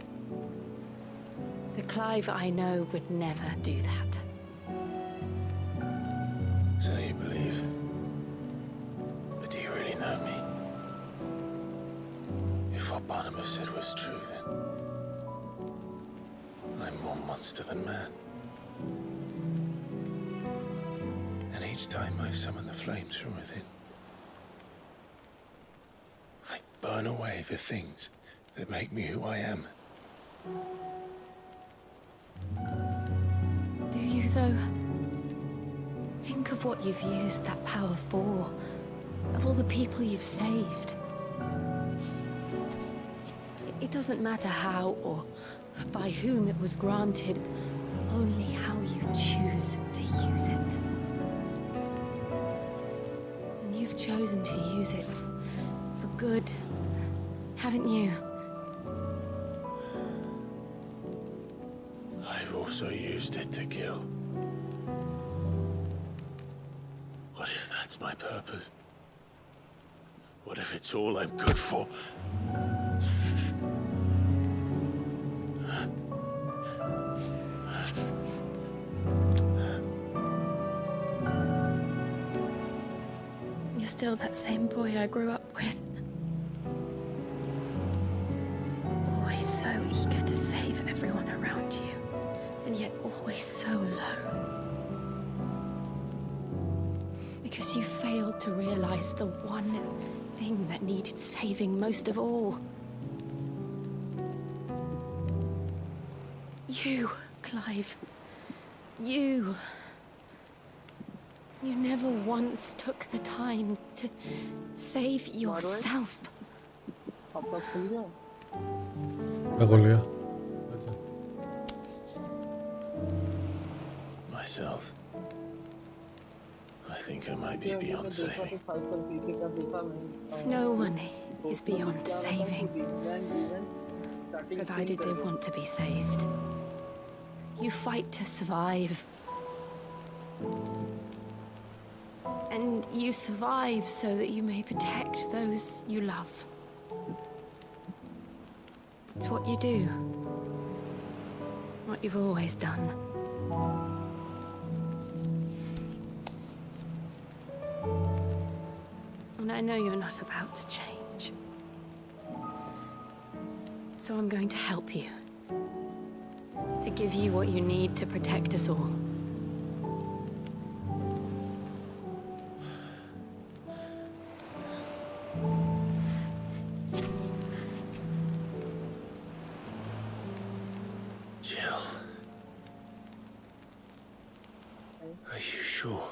The Clive I know would never do that. So you believe? But do you really know me? If what Barnabas said was true, then I'm more monster than man. And each time I summon the flames from within, I burn away the things that make me who I am. Do you, though? Think of what you've used that power for. Of all the people you've saved. It doesn't matter how or by whom it was granted, only how you choose to use it. And you've chosen to use it for good, haven't you? I've also used it to kill. What if that's my purpose? What if it's all I'm good for? You're still that same boy I grew up with. Always so eager to save everyone around you, and yet always so low. Because you failed to realize the one thing that needed saving most of all. You, Clive. You. You never once took the time to save yourself. मैं खोल गया। Myself. I think I might be beyond saving. No one is beyond saving, provided they want to be saved. You fight to survive. And you survive so that you may protect those you love. It's what you do. What you've always done. And I know you're not about to change. So I'm going to help you. To give you what you need to protect us all. Jill. Are you sure?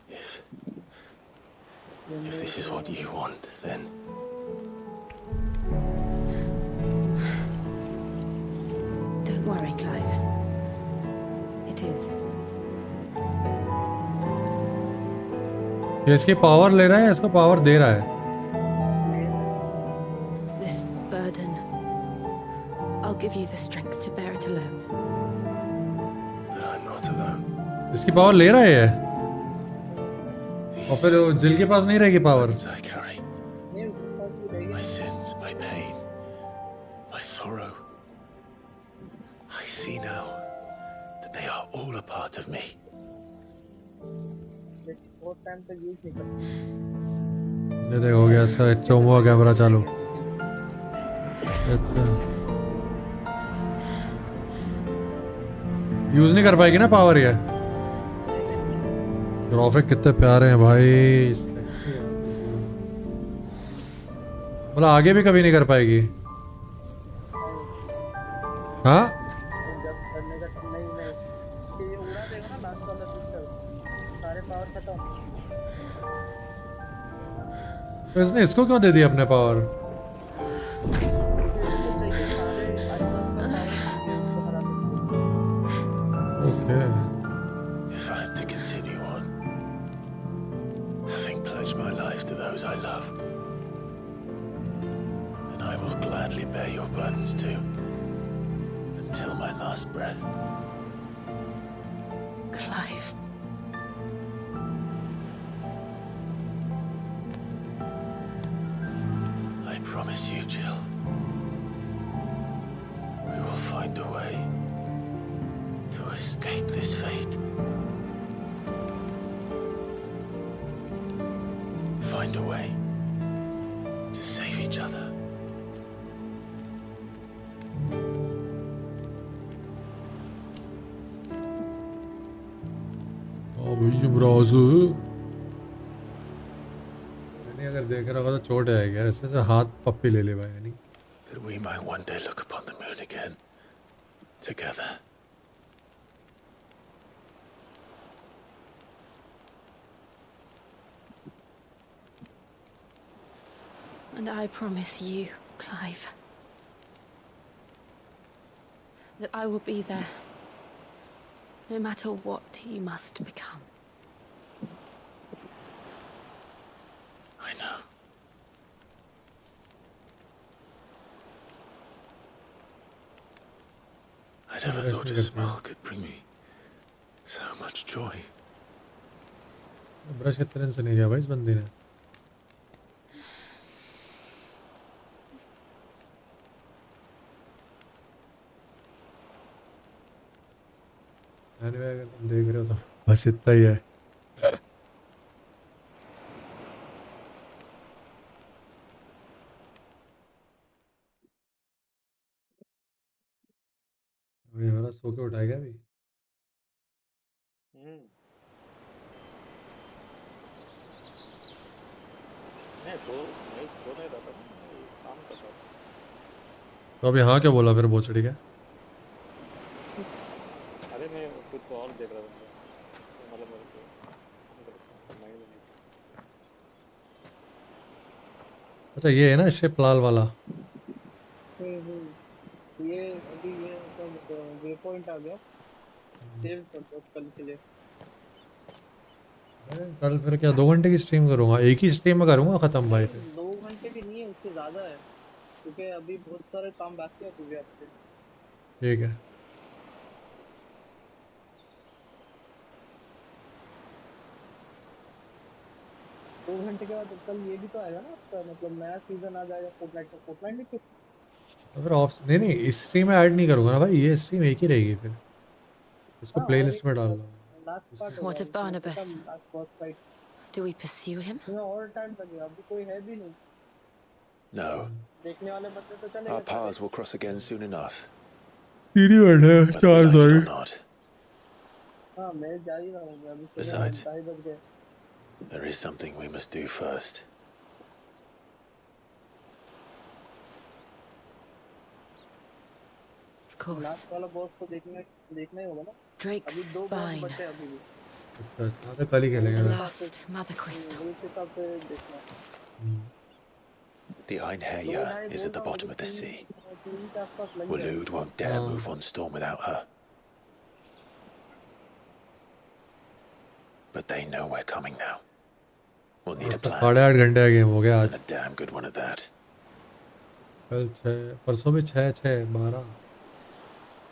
If this is what you want, then Don't worry, Clive. It is. ये इसकी power ले रहा है, इसको power दे रहा है। This burden, I'll give you the strength to bear it alone. But I'm not alone. इसकी power ले रहा है ये। और फिर जिल के पास नहीं रहेगी power. I carry my sins, my pain, my sorrow. I see now that they are all a part of me. ये देखो हो गया स्विच हुआ कैमरा चालू। अच्छा यूज नहीं कर पाएगी ना पावर ये। ग्राफिक कितने प्यारे हैं भाई। मतलब आगे भी कभी नहीं कर पाएगी। हाँ तो इसने इसको क्यों दे दी अपने power? gladly bear your burdens too, until my last breath. Clive. I promise you, Jill, we will find a way to escape this fate. Find a way to save each other. अगर देख रहा होगा तो चोट आएगी यार, ऐसे से हाथ पप्पी ले ले भाई यानी। That we might one day look upon the moon again, together. And I promise you, Clive, that I will be there, no matter what you must become. I know. I never thought a smile could bring me so much joy. Brush इतने से नहीं किया भाई इस बंदे ने। अगर तुम देख रहे हो तो बस इतना ही है। ये हमारा सो के उठाएगा अभी। तो अब यहाँ क्या बोला फिर भोसड़ी का? अरे मैं कुछ और देख रहा था, मतलब मेरे को अच्छा ये है ना शिप लाल वाला। ये अभी ये मतलब वे पॉइंट आ गया, सेव कर दो कल के लिए। कल फिर क्या 2 घंटे की स्ट्रीम करूँगा? एक ही स्ट्रीम में करूँगा ख़त्म भाई फिर। 2 घंटे भी नहीं है, उससे ज़्यादा है, क्योंकि अभी बहुत सारे काम बाकी है पूरे हफ्ते। ठीक है। दो घंटे के बाद कल ये भी तो आएगा ना आपका, मतलब नया सीजन आ जाएगा फोर्टनाइट का। फोर्टनाइट नहीं कुछ तो फिर ऑफ नहीं इस स्ट्रीम में ऐड नहीं करूँगा ना भाई, ये स्ट्रीम एक ही रहेगी फिर। इसको प्लेलिस्ट में डाल दो। What of Barnabas? Do we pursue him? और टाइम लगेगा, अभी कोई है भी नहीं। No. देखने वाले बच्चे तो चले Our paths will cross again soon enough. Siri बैठा है, Whether we like it or not. हाँ मैं जा ही रहा हूँ अभी। Besides, 2:30 बज गए। there is something we must do first. Of course. Last वाला बॉस तो देखना ही होगा ना। Drake's अभी 2 बॉस spine. बचे हैं अभी भी। अच्छा तो कल ही खेलेंगे The ना। last mother crystal. उस हिसाब से देखना। The Einherjar is at the bottom of the sea. Waloed won't dare move on Storm without her. But they know we're coming now. We'll need a plan. 8.5 घंटे का game हो गया आज। A damn good one at that. कल 6 परसों भी 6 12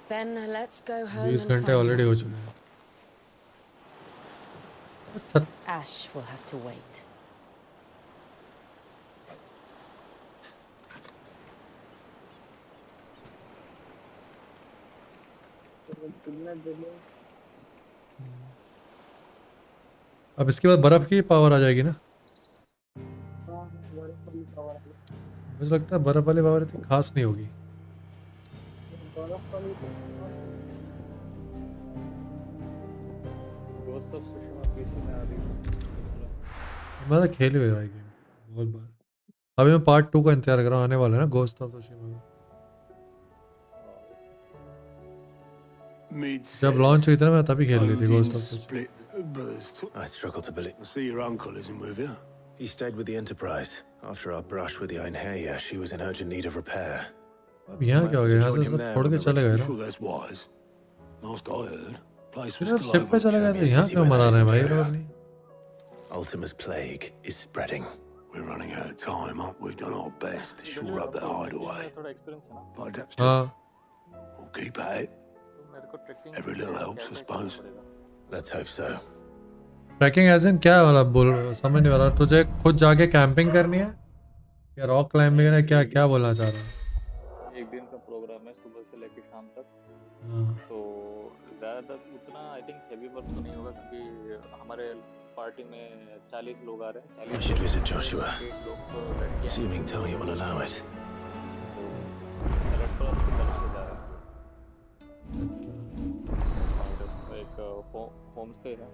Then let's go home 20 and घंटे find already him. हो चुके हैं। अच्छा Ash will have to wait. अब इसके बाद बर्फ की पावर आ जाएगी ना? मुझे लगता है बर्फ वाली पावर इतनी खास नहीं होगी। मैं तो खेले हुए भाई गेम बहुत बार। अभी मैं पार्ट 2 का इंतजार कर रहा हूँ, आने वाला है ना घोस्ट ऑफ त्सुशिमा में। जब लॉन्च हुई थी ना मैं तभी खेल ली थी ghost of Tsushima. I struggle to believe. I see your uncle isn't with you. He stayed with the Enterprise. After our brush with the Einherjar, she was in urgent need of repair. अब यहाँ क्या हो गया? यहाँ से सब छोड़ के चले गए ना? Sure that's wise. Last I heard, place फिर was अब still शिप पे चले गए थे, यहाँ क्यों मरा रहे हैं भाई लोग अपनी? Ultima's plague is spreading. We're running out of time, aren't we? We've done our best to shore up the hideaway. But that's हाँ we'll keep at it. Every little helps, I suppose. Let's hope so. Tracking edge in क्या वाला बोल समझ नहीं आ रहा तुझे खुद जाके कैंपिंग करनी है या रॉक क्लाइंबिंग है क्या क्या बोलना चाह रहा है एक दिन का प्रोग्राम है सुबह से लेकर शाम तक हाँ तो ज़्यादा उतना आई थिंक हेवी वर्क तो नहीं होगा क्योंकि हमारे पार्टी में 40 लोग आ रहे हैं I should visit Joshua, 40 लोग तो रेडी हैं assuming Talia will allow it. Restaurant की तरह से जा रहे हैं एक होम स्टे है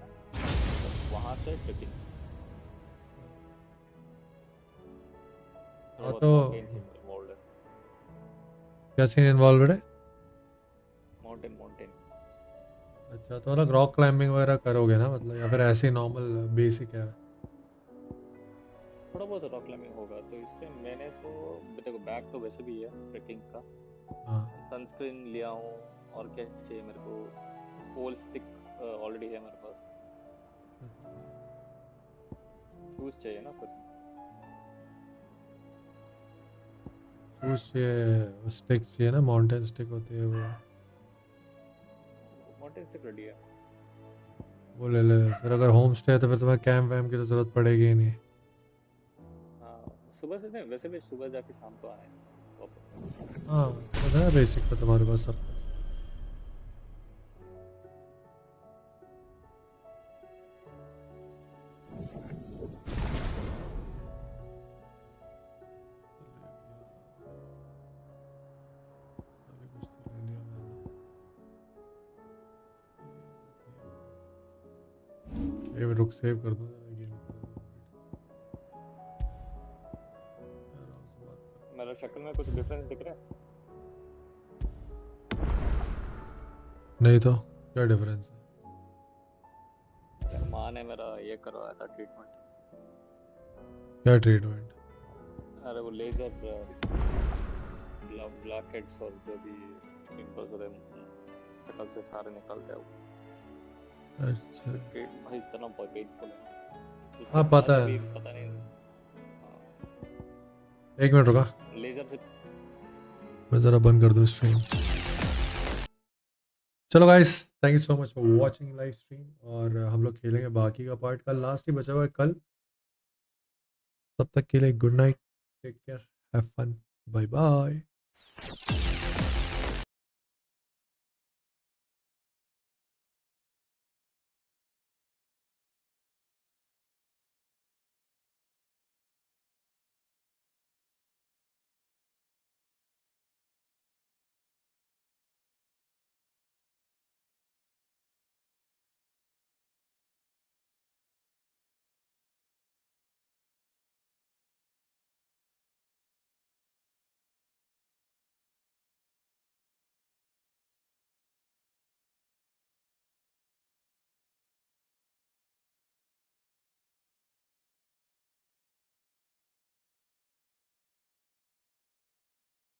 वहाँ से ट्रेकिंग हाँ तो क्या सीन इन्वॉल्व है माउंटेन अच्छा तो मतलब रॉक क्लाइंबिंग वगैरह करोगे ना मतलब या फिर ऐसे नॉर्मल बेसिक है थोड़ा बहुत रॉक क्लाइंबिंग होगा तो इसलिए मैंने तो देखो बैग तो वैसे भी है ट्रेकिंग का हाँ सनस्क्रीन लिया हूँ और क्या चाहिए मेरे को पोल स्टिक ऑलरेडी है मेरे पास शूज चाहिए ना फिर शूज चाहिए स्टिक चाहिए ना माउंटेन स्टिक होती है माउंटेन स्टिक रेडी है वो ले ले फिर अगर होम स्टे है तो फिर तुम्हें कैंप वैम्प की तो जरूरत पड़ेगी ही नहीं हाँ सुबह से नहीं वैसे भी सुबह जाके शाम को आए वापस हाँ तो है बेसिक पे तुम्हारे पास सब कुछ ये रुक सेव कर दो गेम मेरा शक्ल में कुछ डिफरेंस दिख रहा है नहीं तो क्या डिफरेंस है यार माँ ने मेरा ये करवाया था ट्रीटमेंट क्या ट्रीटमेंट अरे वो लेजर ब्लैक हेड्स और जो भी पिंपल्स होते हैं शक्ल से सारे निकलते हैं वो अच्छा भाई इतना पेनफुल है हाँ पता है पता नहीं एक मिनट रुका लेजर से मैं जरा बंद कर दूं स्ट्रीम चलो guys thank you so much for watching live stream और हम लोग खेलेंगे बाकी का पार्ट कल लास्ट ही बचा हुआ है कल तब तक के लिए good night take care have fun bye bye